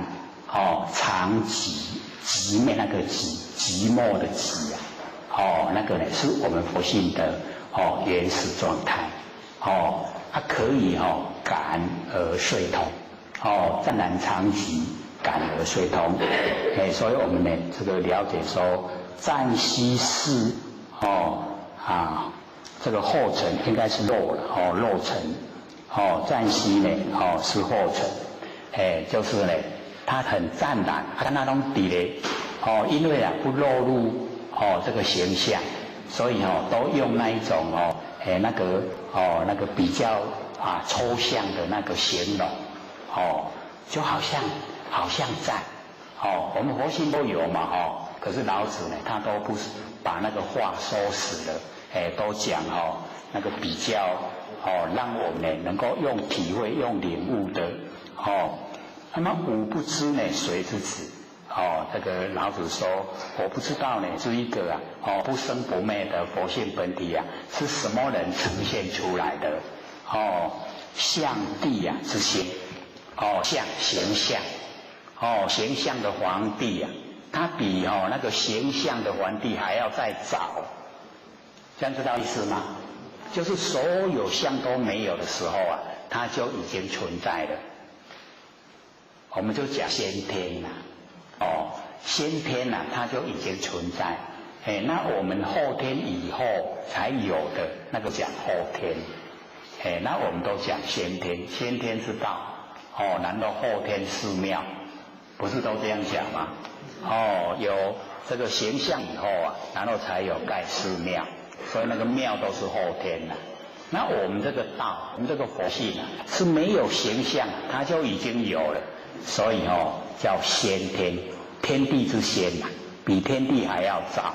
常寂，寂灭那个寂寞的寂那个呢是我们佛性的原始状态，它可以感而遂通，湛然常寂，感而遂通，所以我们呢这个了解说。湛兮是这个后尘应该是漏了漏尘，湛兮呢是后尘，就是呢它很湛然，跟那种底嘞因为不落入这个形象，所以都用那一种那个比较抽象的那个形容，就好像湛，我们佛性都有嘛可是老子呢，他都不是把那个话说死了，都讲那个比较让我们呢能够用体会、用领悟的那么吾不知呢，谁之子？这个老子说，我不知道呢，是一个不生不灭的佛性本体是什么人呈现出来的？象帝之心，形象，形象的皇帝他比那个形象的皇帝还要再早，这样知道意思吗？就是所有相都没有的时候它就已经存在了。我们就讲先天先天它就已经存在。那我们后天以后才有的那个讲后天。那我们都讲先天，先天之道。然后后天是妙，不是都这样讲吗？有这个形象以后然后才有盖世妙，所以那个妙都是后天那我们这个道，我们这个佛性是没有形象，它就已经有了，所以叫先天，天地之先比天地还要早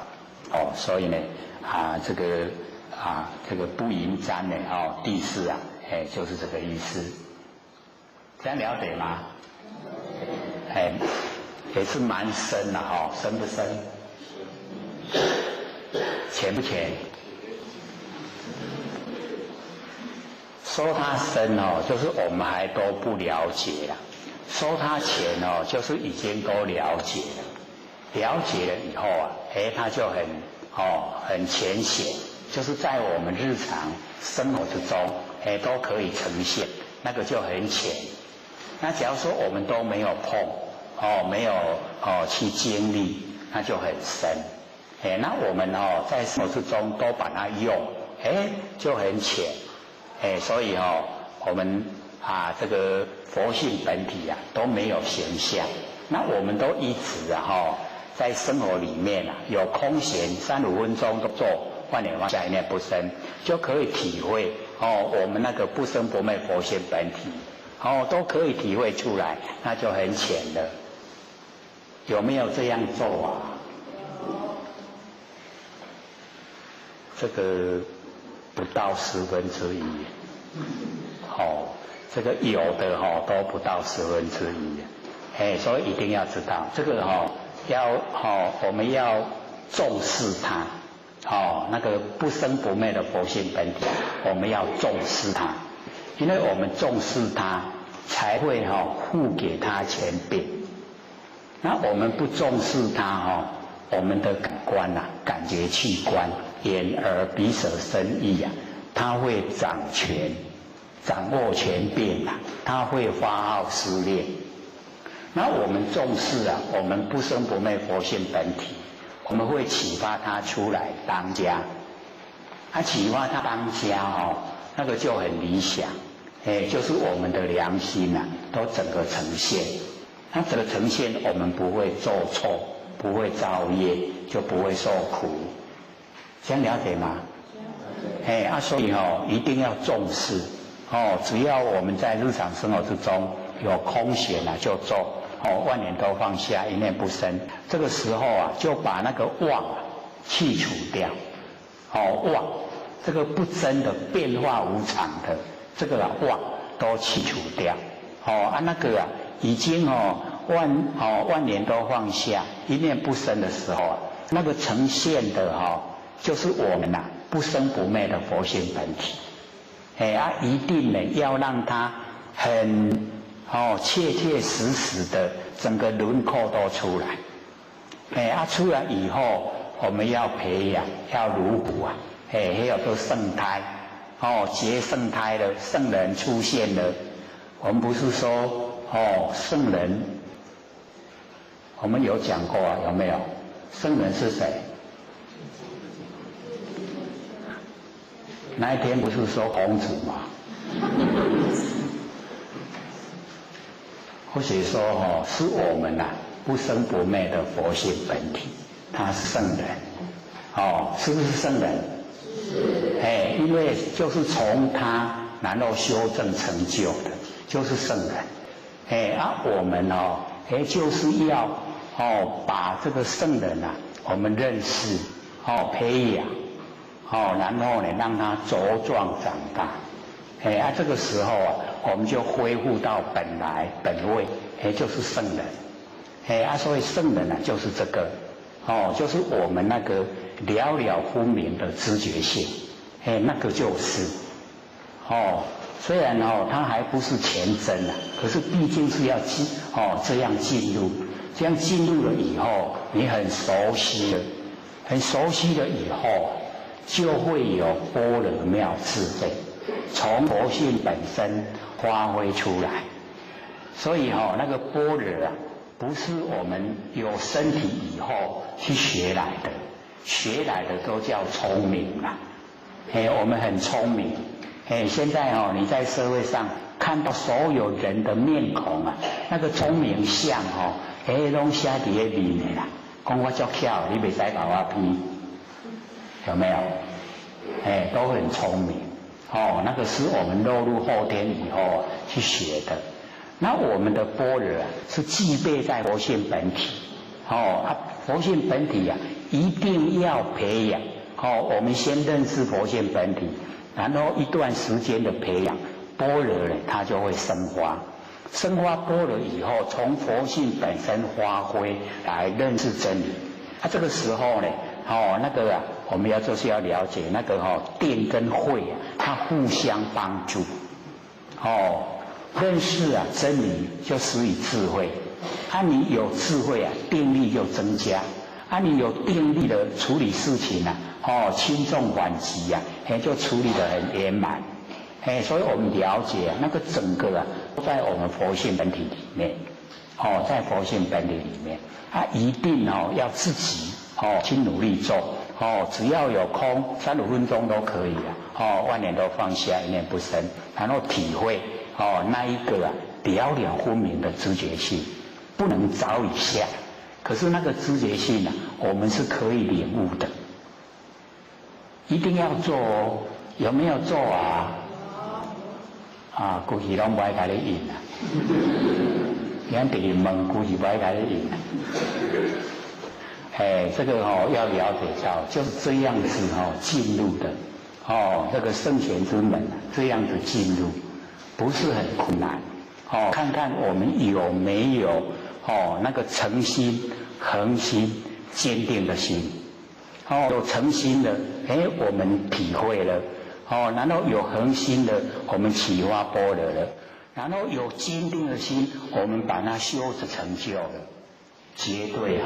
所以呢这个不盈瞻呢地势就是这个意思，这样了解吗？也是蛮深的深不深？浅不浅？说它深就是我们还都不了解了；说它浅就是已经都了解了。了解了以后它就很浅显，就是在我们日常生活之中都可以呈现，那个就很浅。那假如说我们都没有碰没有去经历，那就很深。那我们在生活之中都把它用，就很浅。所以我们这个佛性本体都没有形象。那我们都一直在生活里面有空闲3-5分钟都做万念放下一念不生，就可以体会我们那个不生不灭佛性本体，都可以体会出来，那就很浅了。有没有这样做这个不到1/10，这个有的都不到1/10，所以一定要知道这个我们要重视它，那个不生不灭的佛性本体，我们要重视它，因为我们重视它，才会付给它权柄。那我们不重视它我们的感官感觉器官，眼耳鼻舌身意它会掌握权柄它会发号施令。那我们重视我们不生不灭佛性本体，我们会启发它出来当家。启发它当家那个就很理想，就是我们的良心都整个呈现。那整个呈现，我们不会做错，不会造业，就不会受苦。这样了解吗？所以一定要重视只要我们在日常生活之中有空闲就做万念都放下，一念不生。这个时候就把那个妄去除掉。妄这个不真的变化无常的这个妄都去除掉。那个已经万年都放下，一念不生的时候那个呈现的就是我们不生不灭的佛性本体。一定呢要让它很切切实实的整个轮廓都出来。出来以后，我们要培养，要如虎还有个圣胎，结圣胎了，圣人出现了。我们不是说圣人，我们有讲过有没有？圣人是谁？那一天不是说孔子吗？或许说是我们不生不灭的佛性本体，他是圣人。是不是圣人？是。因为就是从他然后修正成就的，就是圣人。我们就是要把这个圣人我们认识培养然后呢让他茁壮长大。这个时候我们就恢复到本来本位，就是圣人。所以圣人就是这个就是我们那个了了分明的知觉性。那个就是虽然它还不是全真可是毕竟是要这样进入，这样进入了以后，你很熟悉了，很熟悉了以后，就会有般若妙智慧从佛性本身发挥出来。所以那个般若不是我们有身体以后去学来的，学来的都叫聪明我们很聪明。现在你在社会上看到所有人的面孔那个聪明相拢写在那面的啦。讲我足巧，你袂使把我批，有没有？都很聪明。那个是我们落入后天以后去学的。那我们的般若是具备在佛性本体。佛性本体一定要培养。我们先认识佛性本体。然后一段时间的培养，般若呢，它就会生发。生发般若以后，从佛性本身发挥来认识真理。这个时候呢，那个我们就是要了解那个定跟慧它互相帮助。认识真理就使以智慧。你有智慧定力就增加。你有定力的处理事情轻重缓急就处理得很圆满。所以我们了解那个整个都在我们佛性本体里面。在佛性本体里面，一定要自己去努力做。只要有空3-5分钟都可以万念都放下，一念不生，然后体会那一个了了分明的知觉性，不能早已下。可是那个知觉性我们是可以领悟的。一定要做有没有做估计拢不爱给你应咱第二问估计不爱给你应这个要了解到就是这样子进入的这个圣贤之门这样子进入不是很困难看看我们有没有那个诚心、恒心、坚定的心有诚心的我们体会了然后有恒心的我们启发般若了，然后有坚定的心我们把它修持成就了，绝对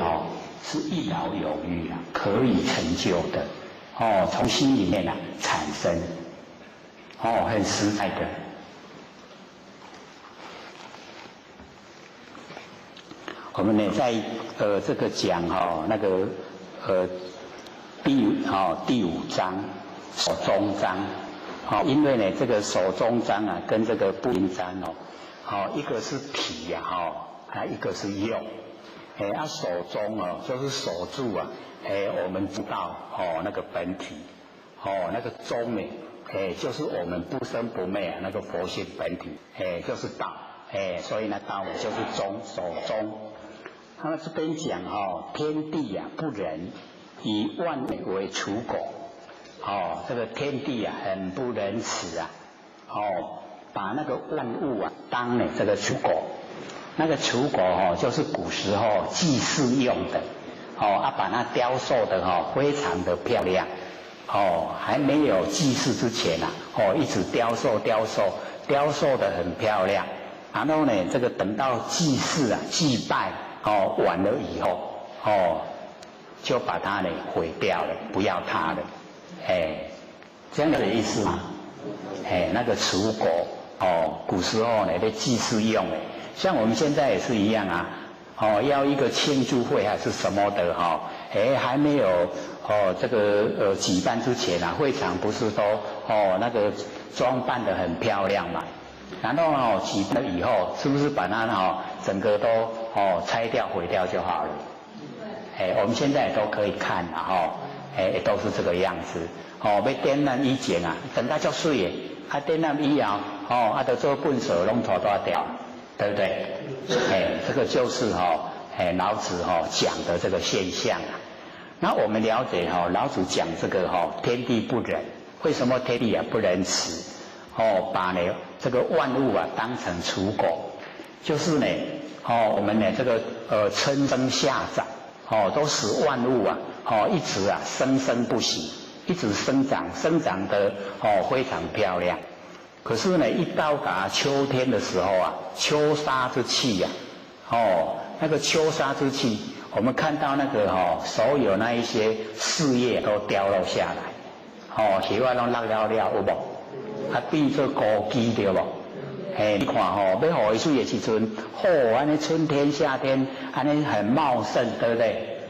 是一劳永逸可以成就的从心里面产生很实在的。我们呢在这个讲那个第五章手中章因为呢这个手中章跟这个不应章一个是体一个是用手中就是守住我们知道那个本体那个中呢就是我们不生不灭那个佛性本体就是道所以呢道就是中手中。那么这边讲天地不仁，以万物为刍狗这个天地很不仁慈把那个万物当这个刍狗。那个刍狗就是古时候祭祀用的把它雕塑的非常的漂亮还没有祭祀之前一直雕塑的很漂亮，然后呢这个等到祭祀祭拜完了以后就把它呢毁掉了，不要它了这样的意思吗？那个刍狗古时候呢在祭祀用像我们现在也是一样要一个庆祝会还是什么的还没有这个举办之前会场不是都那个装扮得很漂亮嘛，然后举办了以后是不是把它整个都拆掉毁掉就好了？我们现在也都可以看都是这个样子要点燃以前等到足水的点燃以后就做粪扫拢拖大掉，对不对？这个就是老子讲的这个现象那我们了解老子讲这个天地不仁，为什么天地不仁慈把呢这个万物当成刍狗，就是呢我们呢这个春生夏长都使万物一直生生不息，一直生长的非常漂亮。可是呢一到秋天的时候秋杀之气那个秋杀之气我们看到那个所有那一些事业都掉落下来叶都落了有无变做孤枝对无你看要雨水的时阵安尼春天夏天安尼很茂盛，对不对？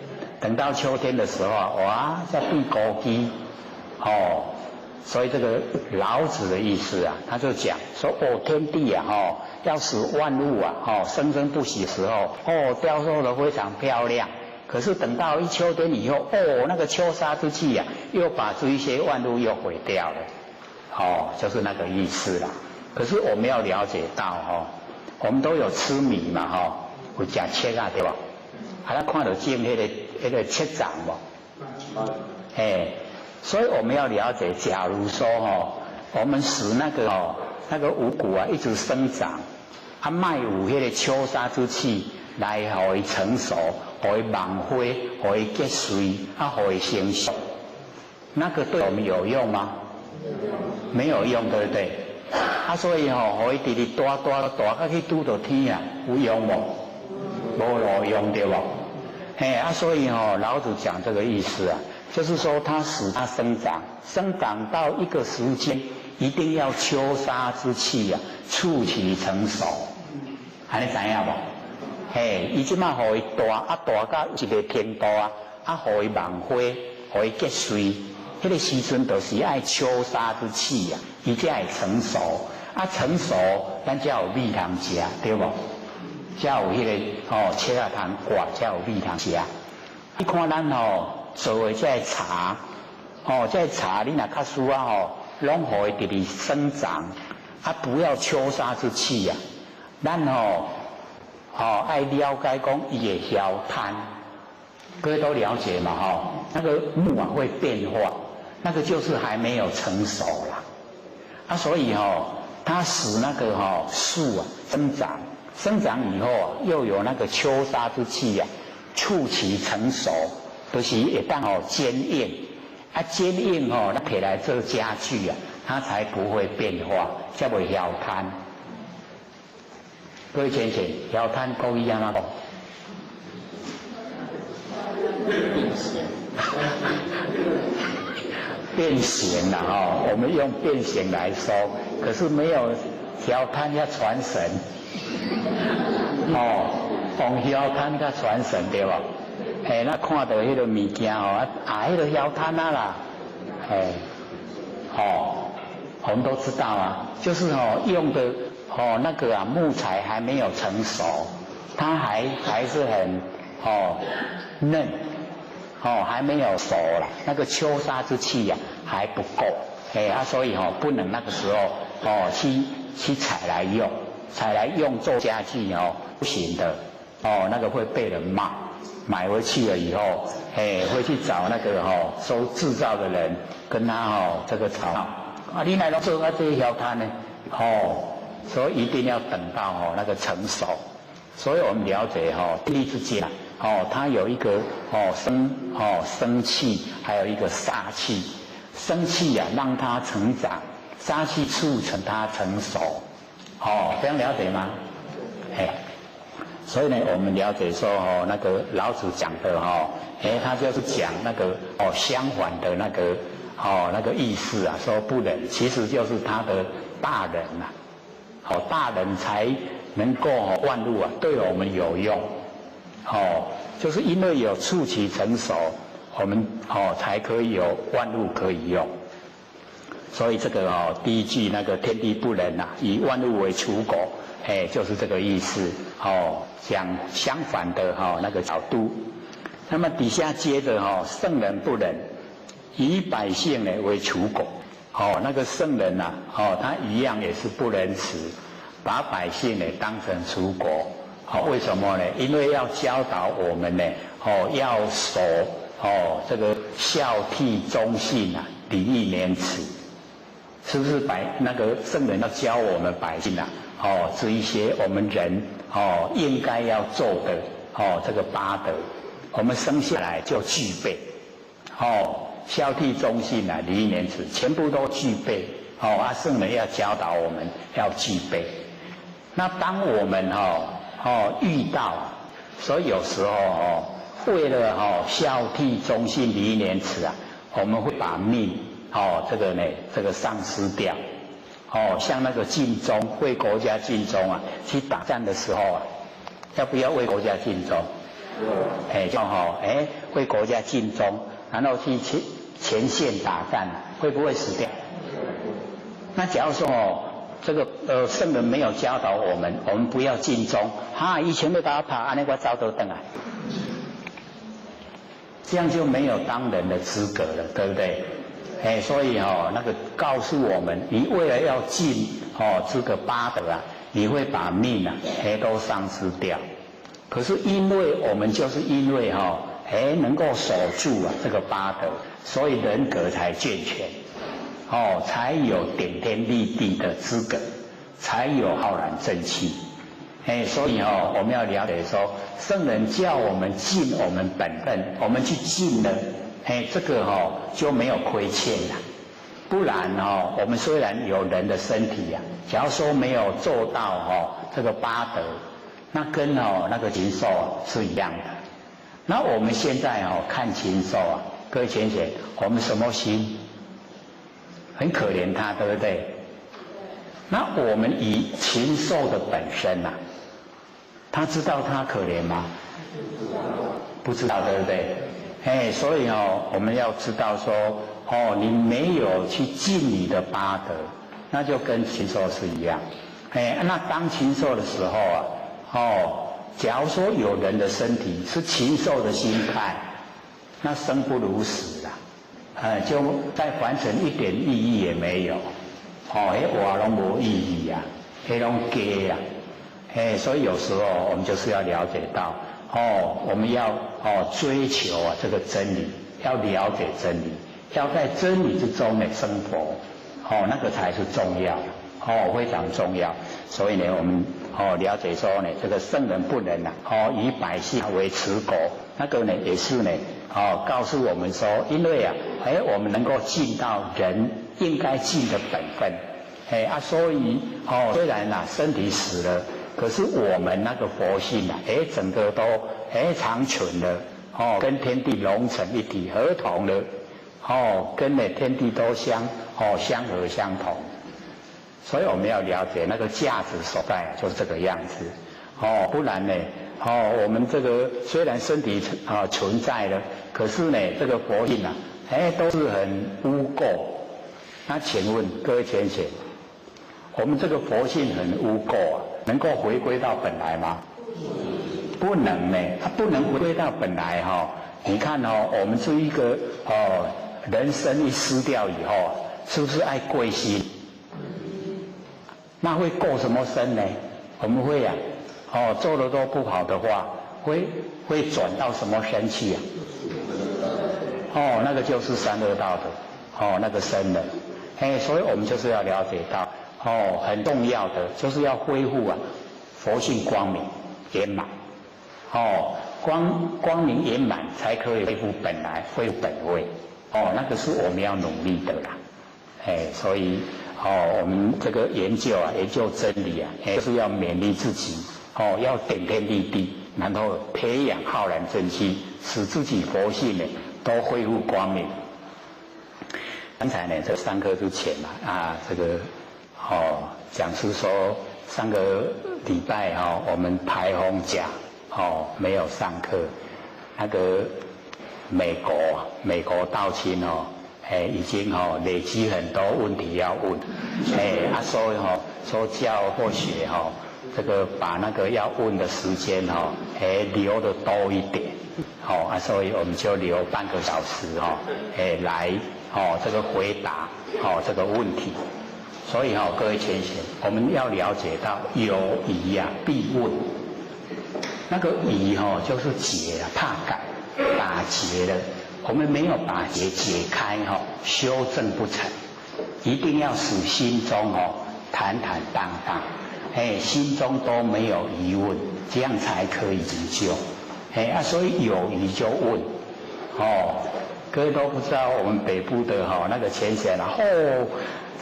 等到秋天的时候哇再变孤枝所以这个老子的意思他就讲说天地要使万物生生不息的时候雕塑得非常漂亮，可是等到一秋天以后那个秋杀之气又把这一些万物又毁掉了就是那个意思啦。可是我们要了解到我们都有吃米嘛有吃切对吧？咱看到种那个切长所以我们要了解，假如说我们使那个五谷一直生长卖有那个秋杀之气来让它成熟，让它芒花，让它结穗让它成熟，那个对我们有用吗？没有用，对不对？所以让它直直大到去拄到天有用无？无路用对不？所以老子讲这个意思就是说它使它生长到一个时间一定要秋杀之气促其成熟，你知影无？伊即马让它大到一个程度让它芒花，让它结穗，那个时阵就是爱秋杀之气伊才会成熟成熟咱才有米通吃，对不？才有那个切通刮，才有米通吃。你看咱做的这茶这茶你若较需要拢让它直直生长不要秋杀之气咱爱了解讲伊会消摊各位都了解嘛哈？那个木啊会变化，那个就是还没有成熟啦。啊，所以它使那个树啊生长以后啊，又有那个秋杀之气啊，促其成熟，就是会当坚硬。啊，坚硬那摕来做家具啊，它才不会变化，才袂摇摊。各位先生，摇摊讲伊安怎讲？变形了我们用变形来说，可是没有摇摊要传神用摇摊甲传神对吧？那看到迄个物件迄个摇摊啦，我们都知道啊，就是用的那个木材还没有成熟，它还是很嫩，还没有熟啦，那个秋杀之气还不够，所以不能那个时候去采来用做家具不行的，那个会被人骂。买回去了以后，会去找那个收制造的人，跟他这个吵你来做这一条摊呢？所以一定要等到那个成熟。所以我们了解天地之间它有一个生气，还有一个杀气。生气让它成长，杀气促成它成熟。这样了解吗？所以呢，我们了解说那个老子讲的他就是讲那个相反的那个意思说不仁，其实就是他的大仁大仁才能够万物对我们有用，就是因为有促其成熟，我们才可以有万物可以用。所以这个第一句那个天地不仁以万物为刍狗，就是这个意思讲相反的那个角度。那么底下接着圣人不仁，以百姓呢为刍狗。那个圣人他一样也是不仁慈，把百姓呢当成刍狗。为什么呢？因为要教导我们呢要守这个孝悌忠信礼义廉耻，是不是那个圣人要教我们百姓这一些我们人应该要做的这个八德，我们生下来就具备孝悌忠信礼义廉耻全部都具备圣人要教导我们要具备。那当我们遇到，所以有时候为了孝悌忠信礼义廉耻我们会把命这个丧失掉。像那个尽忠，为国家尽忠去打仗的时候要不要为国家尽忠？为国家尽忠，然后去前线打仗，会不会死掉？那假如说这个圣人没有教导我们不要尽忠，以前都打跑，安尼我早都回来，这样就没有当人的资格了，对不对？所以那个告诉我们，你为了要尽这个八德你会把命都丧失掉。可是因为我们就是因为能够守住这个八德，所以人格才健全，才有顶天立地的资格，才有浩然正气。所以我们要了解说，圣人叫我们尽我们本分，我们去尽了。这个就没有亏欠了，不然我们虽然有人的身体假如说没有做到这个八德，那跟那个禽兽是一样的。那我们现在看禽兽各位浅浅，我们什么心？很可怜它，对不对？那我们以禽兽的本身他知道他可怜吗？不知道，对不对？所以我们要知道说，你没有去尽你的八德，那就跟禽兽是一样。那当禽兽的时候假如说有人的身体是禽兽的心态，那生不如死啦，就再还成一点意义也没有。话拢无意义拢假所以有时候我们就是要了解到。我们要追求这个真理，要了解真理，要在真理之中呢生活，那个才是重要的，非常重要。所以呢，我们了解说呢，这个圣人不能以百姓为持国，那个呢也是呢告诉我们说，因为我们能够尽到人应该尽的本分，所以虽然身体死了，可是我们那个佛性整个都长存了，跟天地融成一体，合同了，跟天地都相合相同。所以我们要了解那个价值所在，就是这个样子，不然呢，我们这个虽然身体存在了，可是呢，这个佛性都是很污垢。那请问各位浅显，我们这个佛性很污垢能够回归到本来吗？不能呢，它不能回归到本来你看我们这一个人生一失掉以后，是不是爱归心？那会过什么身呢？我们会做的都不好的话，会转到什么身去那个就是三恶道的那个身了。所以我们就是要了解到很重要的就是要恢复佛性光明圆满光明圆满才可以恢复本来，恢复本位那个是我们要努力的啦。所以我们这个研究真理就是要勉励自己要顶天立地，然后培养浩然正气，使自己佛性呢都恢复光明。刚才呢，这上课之前这个讲师说上个礼拜我们台风假没有上课，那个美国道亲已经累积很多问题要问，所以说教或学这个把那个要问的时间留得多一点，所以我们就留半个小时来这个回答这个问题。所以各位浅显，我们要了解到有疑必问，那个疑就是结怕改，打结了。我们没有把结解开修正不成，一定要使心中坦坦荡荡，心中都没有疑问，这样才可以急救。所以有疑就问。各位都不知道我们北部的那个浅显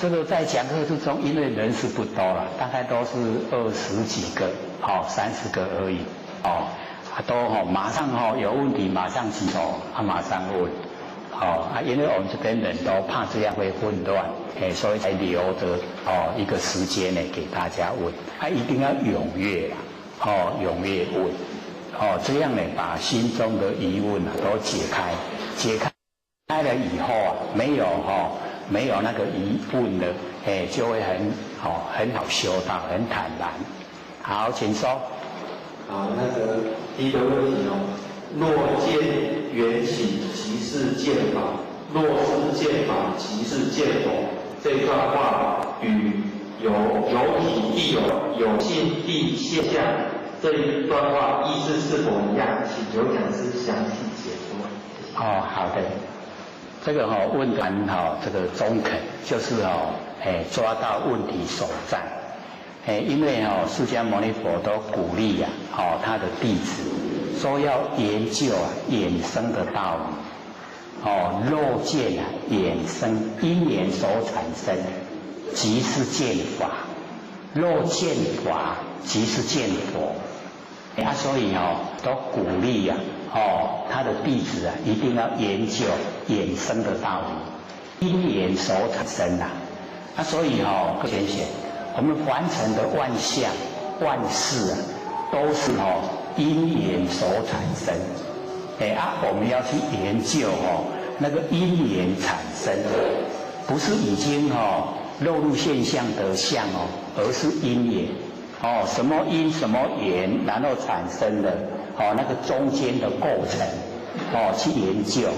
这个在讲课之中，因为人数不多了，大概都是20几个，30个而已都马上有问题马上举手马上问因为我们这边人都怕这样会混乱所以才留着一个时间呢给大家问一定要踊跃踊跃问这样呢把心中的疑问都解开了以后没有那个疑问的就会很好修道，很坦然。好，请说。好，那个第一个问题若见缘起即是见法，若是见法即是见佛，这段话与有体亦有性地现象这一段话意思是否一样？请刘讲师详细解说。好的。这个问完这个中肯，就是抓到问题所在。因为释迦牟尼佛都鼓励他的弟子说要研究衍生的道理。若见衍生因缘所产生，即是见法；若见法，即是见佛。所以都鼓励他的弟子一定要研究衍生的道理，因缘所产生所以各位浅显，我们凡尘的万象万事都是因缘所产生。我们要去研究那个因缘产生，不是已经落入现象的相而是因缘。什么因什么缘，然后产生了那个中间的构成去研究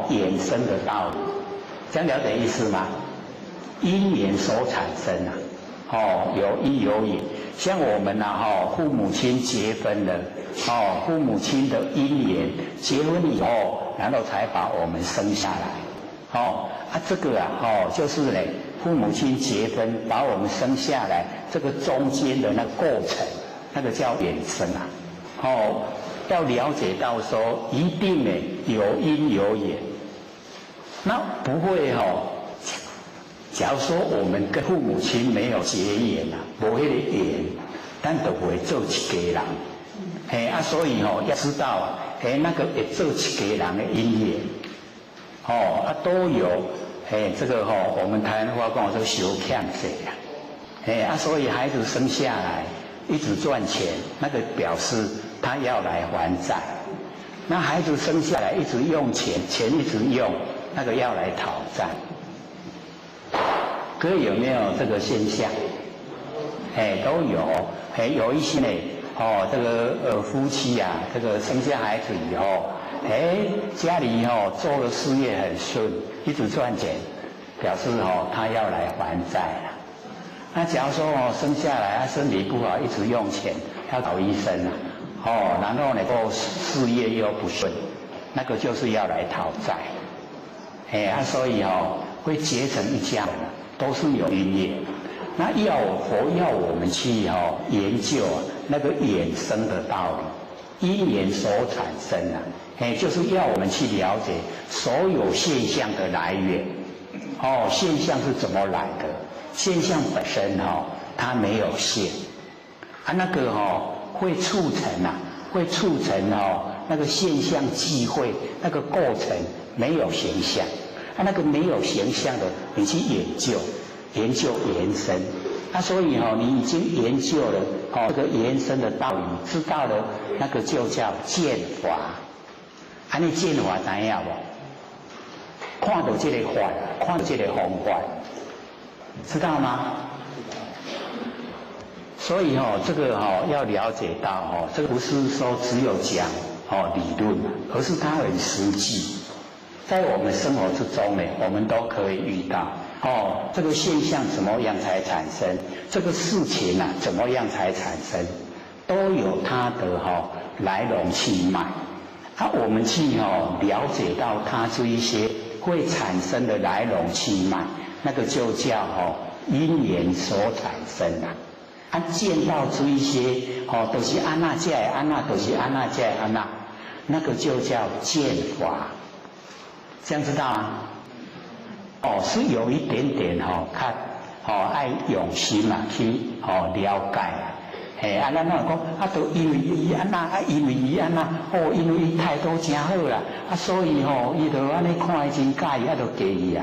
衍生的道理，这样了解意思吗？因缘所产生有因有缘，像我们父母亲结婚了，父母亲的姻缘结婚以后，然后才把我们生下来，这个就是呢，父母亲结婚把我们生下来，这个中间的那个过程，那个叫衍生要了解到说，一定呢有因有缘，那不会假如说我们跟父母亲没有结缘无迄个缘，咱就不会做一家人。所以要知道那个会做一家人的因缘，都有这个我们台湾话讲说修欠债所以孩子生下来一直赚钱，那个表示他要来还债。那孩子生下来一直用钱一直用，那个要来讨债。各位有没有这个现象？都有。有一些呢，这个夫妻啊，这个生下孩子以后，家里做的事业很顺，一直赚钱，表示他要来还债了。那假如说生下来他身体不好，一直用钱，要找医生然后呢事业又不顺，那个就是要来讨债。所以会结成一家人，都是有因缘。那佛要我们去研究那个衍生的道理，因缘所产生就是要我们去了解所有现象的来源。现象是怎么来的？现象本身它没有现那个会促成那个现象际会那个过程没有形象那个没有形象的，你去研究延伸所以你已经研究了这个延伸的道理，知道了那个就叫见法。你见法知影无？看到这个法，看到这个方法，知道吗？所以这个要了解到这个不是说只有讲理论，而是它很实际，在我们生活之中呢，我们都可以遇到这个现象怎么样才产生，这个事情怎么样才产生，都有它的来龙去脉。我们去了解到它这一些会产生的来龙去脉，那个就叫因缘所产生见到这一些都是安那这安那，都是安那这安那，那个就叫见法。这样知道吗？是有一点点爱用心去了解咱那讲都因为伊安那因为伊安那因为伊态度真好啦所以伊就安尼看伊真介意就给伊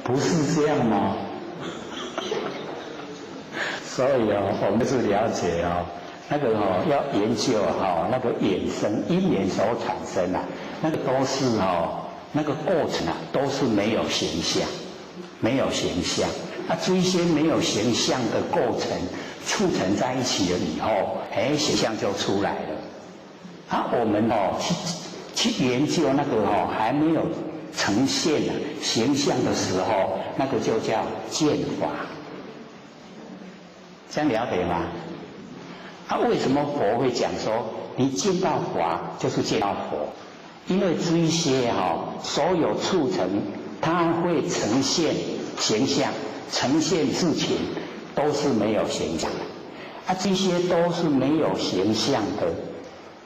不是这样吗？所以我们是了解那个要研究那个衍生因缘所产生那个都是那个过程都是没有形象，这一些没有形象的过程促成在一起了以后，形象就出来了。我们去研究那个还没有呈现形象的时候，那个就叫见法。这样了解吗？为什么佛会讲说你见到法就是见到佛？因为这一些所有促成它会呈现形象，呈现事情都是没有形象的这些都是没有形象的，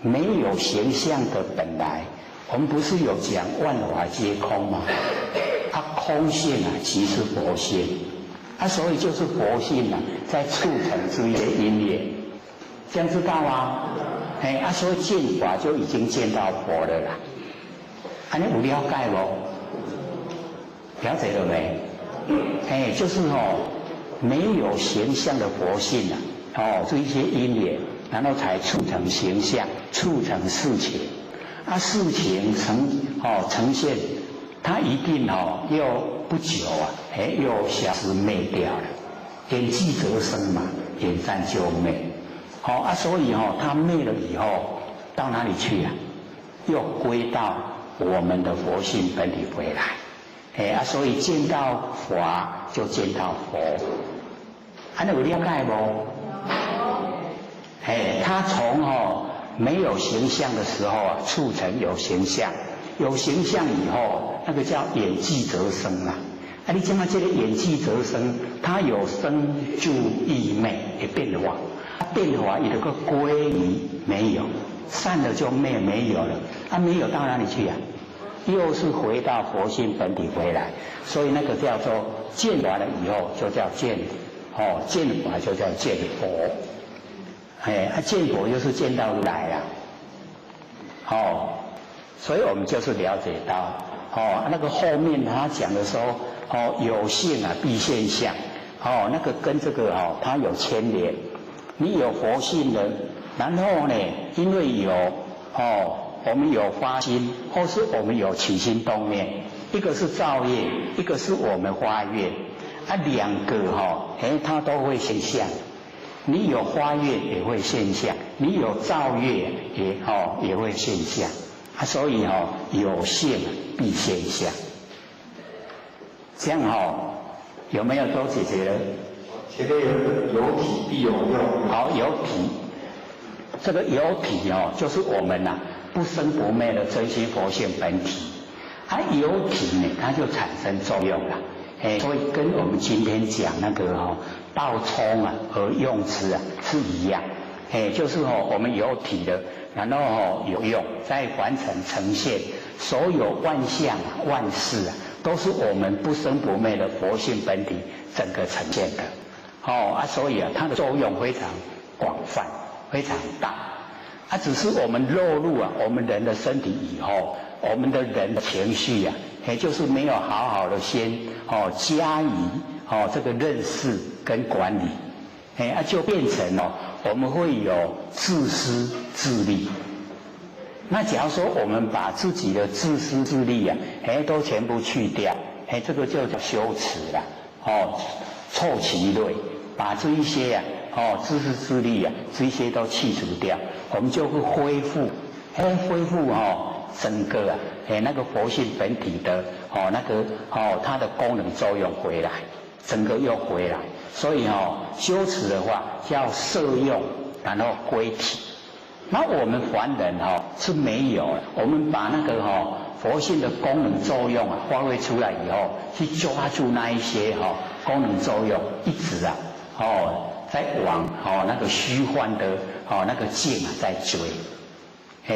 没有形象的本来。我们不是有讲万法皆空吗？空性即是佛性所以就是佛性在促成这一些因缘。这样知道吗？所以见法就已经见到佛了啦。你有了解不？了解了没？就是没有形象的佛性这一些因缘，然后才促成形象，促成事情。事情呈现，它一定又不久又消失灭掉了。缘聚则生嘛，缘散就灭。所以它灭了以后，到哪里去又归到我们的佛性本体回来。所以见到法就见到佛，那有了解不？他从没有形象的时候啊，促成有形象，有形象以后，那个叫眼即则生啊。你现在这个眼即则生，它有生住意昧的变化，变化有个归于没有，散了就没有了，没有到哪里去啊？又是回到佛性本体回来，所以那个叫做见完了以后就叫见，见法就叫见佛。见佛就是见到如来啦，所以我们就是了解到，那个后面他讲的时候，有性啊必现象，那个跟这个它有牵连。你有佛性的，然后呢，因为有我们有发心，或是我们有起心动念，一个是造业，一个是我们发愿，两个它都会现象。你有发愿也会现象，你有造业也会现象，所以有性必现象。这样有没有都解决了？前面有体必有用。好，有体，这个有体就是我们不生不灭的真心佛性本体，有体呢，它就产生作用了。所以跟我们今天讲那个道冲和用词是一样，就是我们有体的，然后有用，再完成呈现所有万象万事都是我们不生不灭的佛性本体整个呈现的。所以它的作用非常广泛，非常大。只是我们落入我们人的身体以后，我们的人的情绪就是没有好好的先加以这个认识跟管理，就变成我们会有自私自利。那假如说我们把自己的自私自利都全部去掉，这个就叫修持了，凑其类，把这一些自私自利这些都去除掉，我们就会恢复整个那个佛性本体的那个它的功能作用回来，整个又回来。所以修持的话叫摄用，然后归体。那我们凡人是没有，我们把那个佛性的功能作用发挥出来以后，去抓住那一些功能作用，一直在往那个虚幻的那个境在追。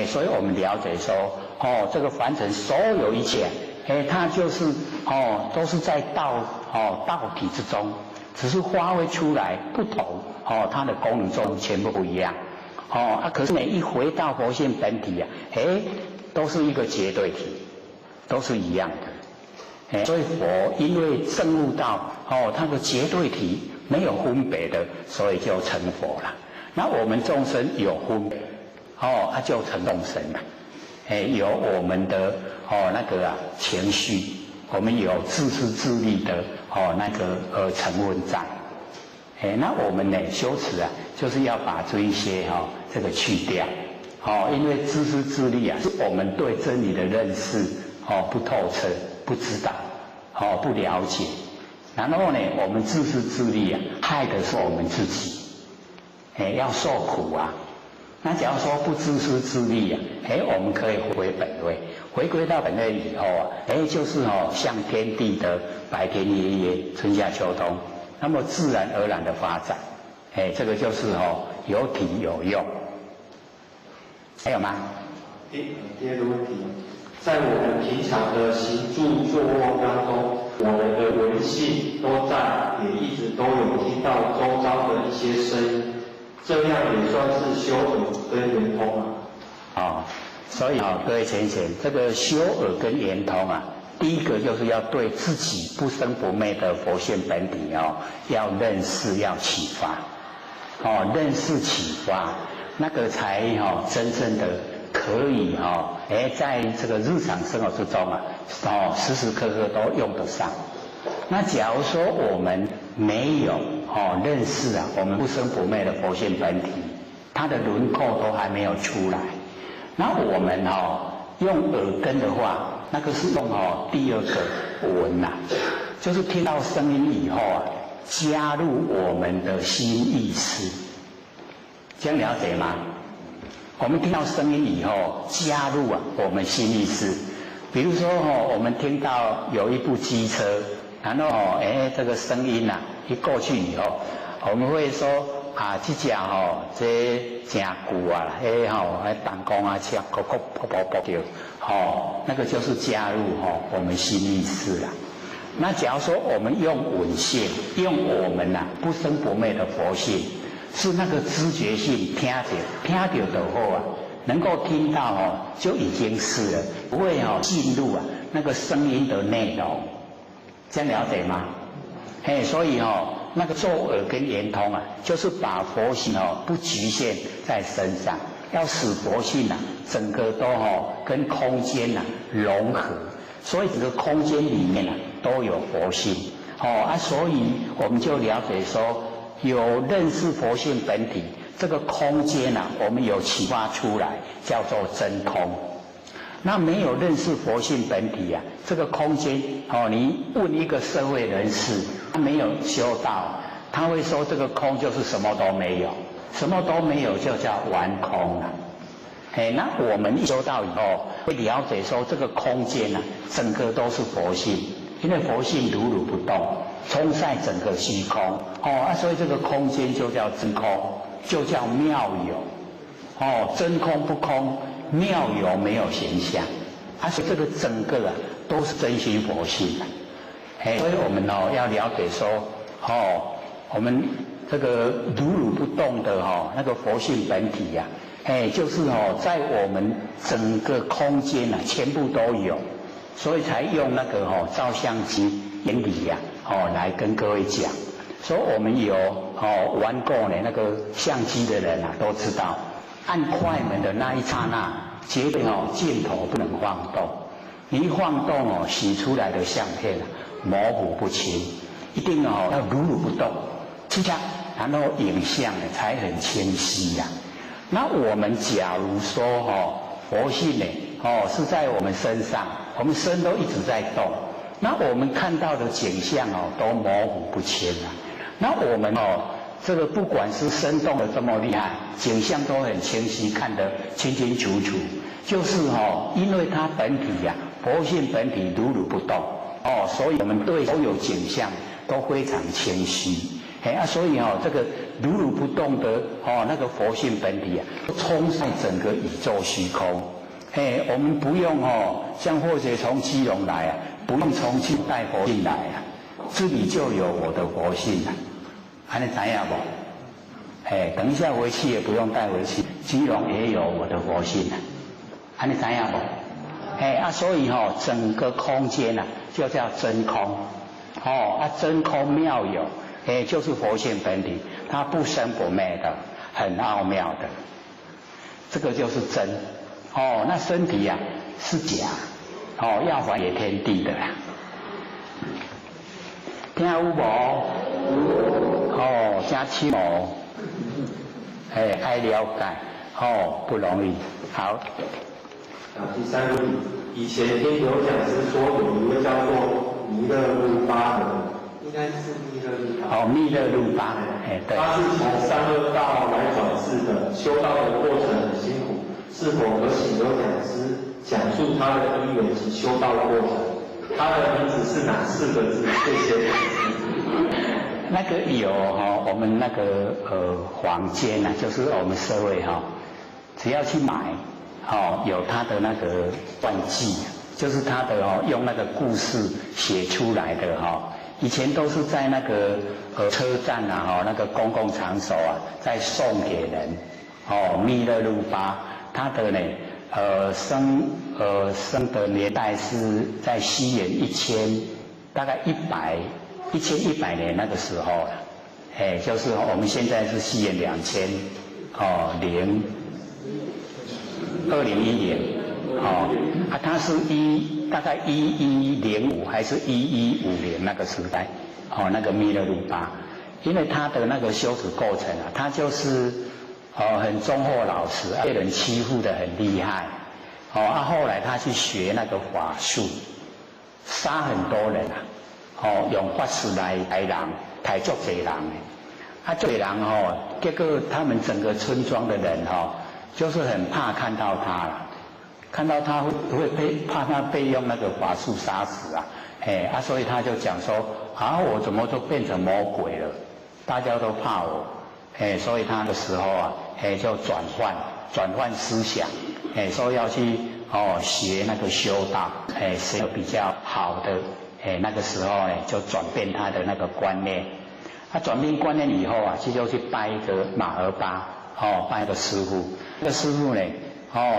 所以我们了解说，这个凡尘所有一切，它就是都是在道体之中，只是发挥出来不同，它的功能作用全部不一样。可是呢，一回到佛性本体都是一个绝对体，都是一样的。所以佛因为证悟到它的绝对体没有分别的，所以就成佛了。那我们众生有分别。就成众生了。有我们的那个情绪，我们有自私自利的那个成分在。那我们呢修持就是要把这一些这个去掉。因为自私自利是我们对真理的认识不透彻、不知道、不了解。然后呢，我们自私自利害的是我们自己，要受苦啊。那假如说不自私自利我们可以回本位，回归到本位以后就是像天地的白天夜夜、春夏秋冬，那么自然而然的发展，这个就是有体有用。还有吗？第二个问题，在我们平常的行住坐卧当中，我们的闻性都在，也一直都有听到周遭的一些声音。这样也算是修耳跟圆通所以各位浅显，这个修耳跟圆通第一个就是要对自己不生不灭的佛性本体要认识，要启发，认识启发，那个才真正的可以在这个日常生活之中时时刻刻都用得上。那假如说我们没有认识我们不生不灭的佛性本体，它的轮廓都还没有出来，那我们用耳根的话那个是用第二个闻呐，就是听到声音以后啊，加入我们的心意识，这样了解吗？我们听到声音以后，加入我们心意识。比如说我们听到有一部机车，然后这个声音一过去以后，我们会说这只这真久啊，弹弓车咕咕啵啵啵叫，那个就是加入我们心意识啦。那假如说我们用闻性，用我们不生不灭的佛性，是那个知觉性听到的话能够听到就已经是了，不会进入那个声音的内容，这样了解吗？所以那个做耳跟圆通就是把佛性不局限在身上，要使佛性整个都跟空间融合，所以整个空间里面都有佛性所以我们就了解说，有认识佛性本体，这个空间我们有启发出来，叫做真空。那没有认识佛性本体这个空间你问一个社会人士，他没有修道，他会说这个空就是什么都没有，什么都没有就叫完空那我们一修道以后会了解说，这个空间整个都是佛性，因为佛性如如不动，充塞整个虚空所以这个空间就叫真空，就叫妙有真空不空，妙有没有形象所以这个整个都是真虚佛性所以我们要了解说我们这个如如不动的那个佛性本体就是在我们整个空间全部都有，所以才用那个照相机原理来跟各位讲，说我们有玩过那个相机的人都知道，按快门的那一刹那，绝对镜头不能晃动，你一晃动洗出来的相片模糊不清，一定要如如不动，这样然后影像才很清晰那我们假如说佛性是在我们身上，我们身都一直在动，那我们看到的景象都模糊不清那我们这个不管是生动的这么厉害，景象都很清晰，看得清清楚楚，就是因为它本体佛性本体如如不动所以我们对所有景象都非常清晰所以这个如如不动的那个佛性本体充塞整个宇宙虚空我们不用像或者从基隆来不用从去带佛性来这里就有我的佛性还能怎样不等一下回去也不用带回去，基隆也有我的佛性还能怎样不所以整个空间就叫真空真空妙有就是佛性本体，它不生不灭的，很奥妙的，这个就是真那身体是假要还给天地的听有无真深爱了解不容易。好第三个问题，以前听有讲师说有一位叫做弥勒卢巴的，应该是弥勒卢巴弥勒卢巴对，他是从三恶道来转世的，修道的过程很辛苦，是否可请有讲师讲述他的因缘及修道的过程？他的名字是哪4个字？谢谢。那个有我们那个坊间就是我们社会只要去买有他的那个传记，就是他的用那个故事写出来的以前都是在那个车站那个公共场所再送给人弥勒卢巴，他的呢生的年代是在西元大概1100年那个时候就是我们现在是西元2010年他是大概1105还是1150那个时代那个弥勒卢巴，因为他的那个修持过程他就是很忠厚老实，被人欺负得很厉害后来他去学那个法术，杀很多人用法术来人，抬足多人的，足多人结果他们整个村庄的人就是很怕看到他了，看到他会怕他被用那个法术杀死所以他就讲说我怎么都变成魔鬼了，大家都怕我，所以他的时候就转换思想，说要去学那个修道，学比较好的，那个时候呢就转变他的那个观念。他转变观念以后就去拜一个马儿巴，拜一个师傅。这个师傅呢，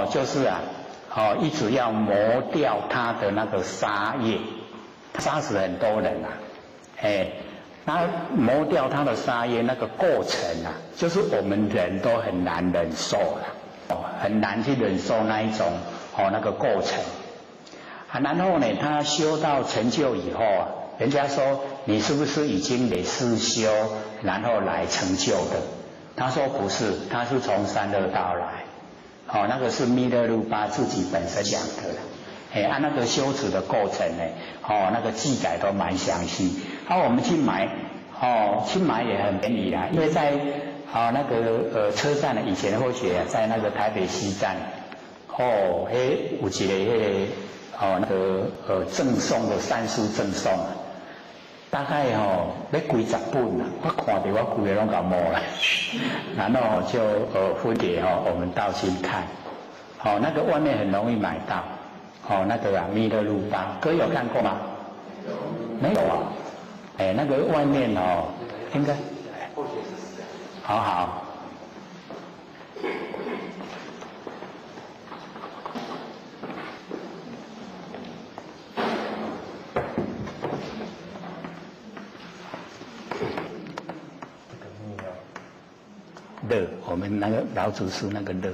就是一直要磨掉他的那个杀业，杀死很多人那磨掉他的杀业那个过程就是我们人都很难忍受很难去忍受那一种那个过程然后呢，他修到成就以后人家说你是不是已经得是修，然后来成就的？他说不是，他是从三恶道来，那个是弥勒鲁巴自己本身讲的按那个修持的过程呢，那个记载都蛮详细。我们去买，去买也很便宜啦，因为在那个车站呢，以前或许在那个台北西站，有一个那个赠送的三书赠送大概要几十本我看到我规个拢搞摸了，然后就分给我们道心看，那个外面很容易买到，那个弥勒鲁巴，各位有看过吗？没有那个外面应该，好。乐，我们那个老祖师那个乐。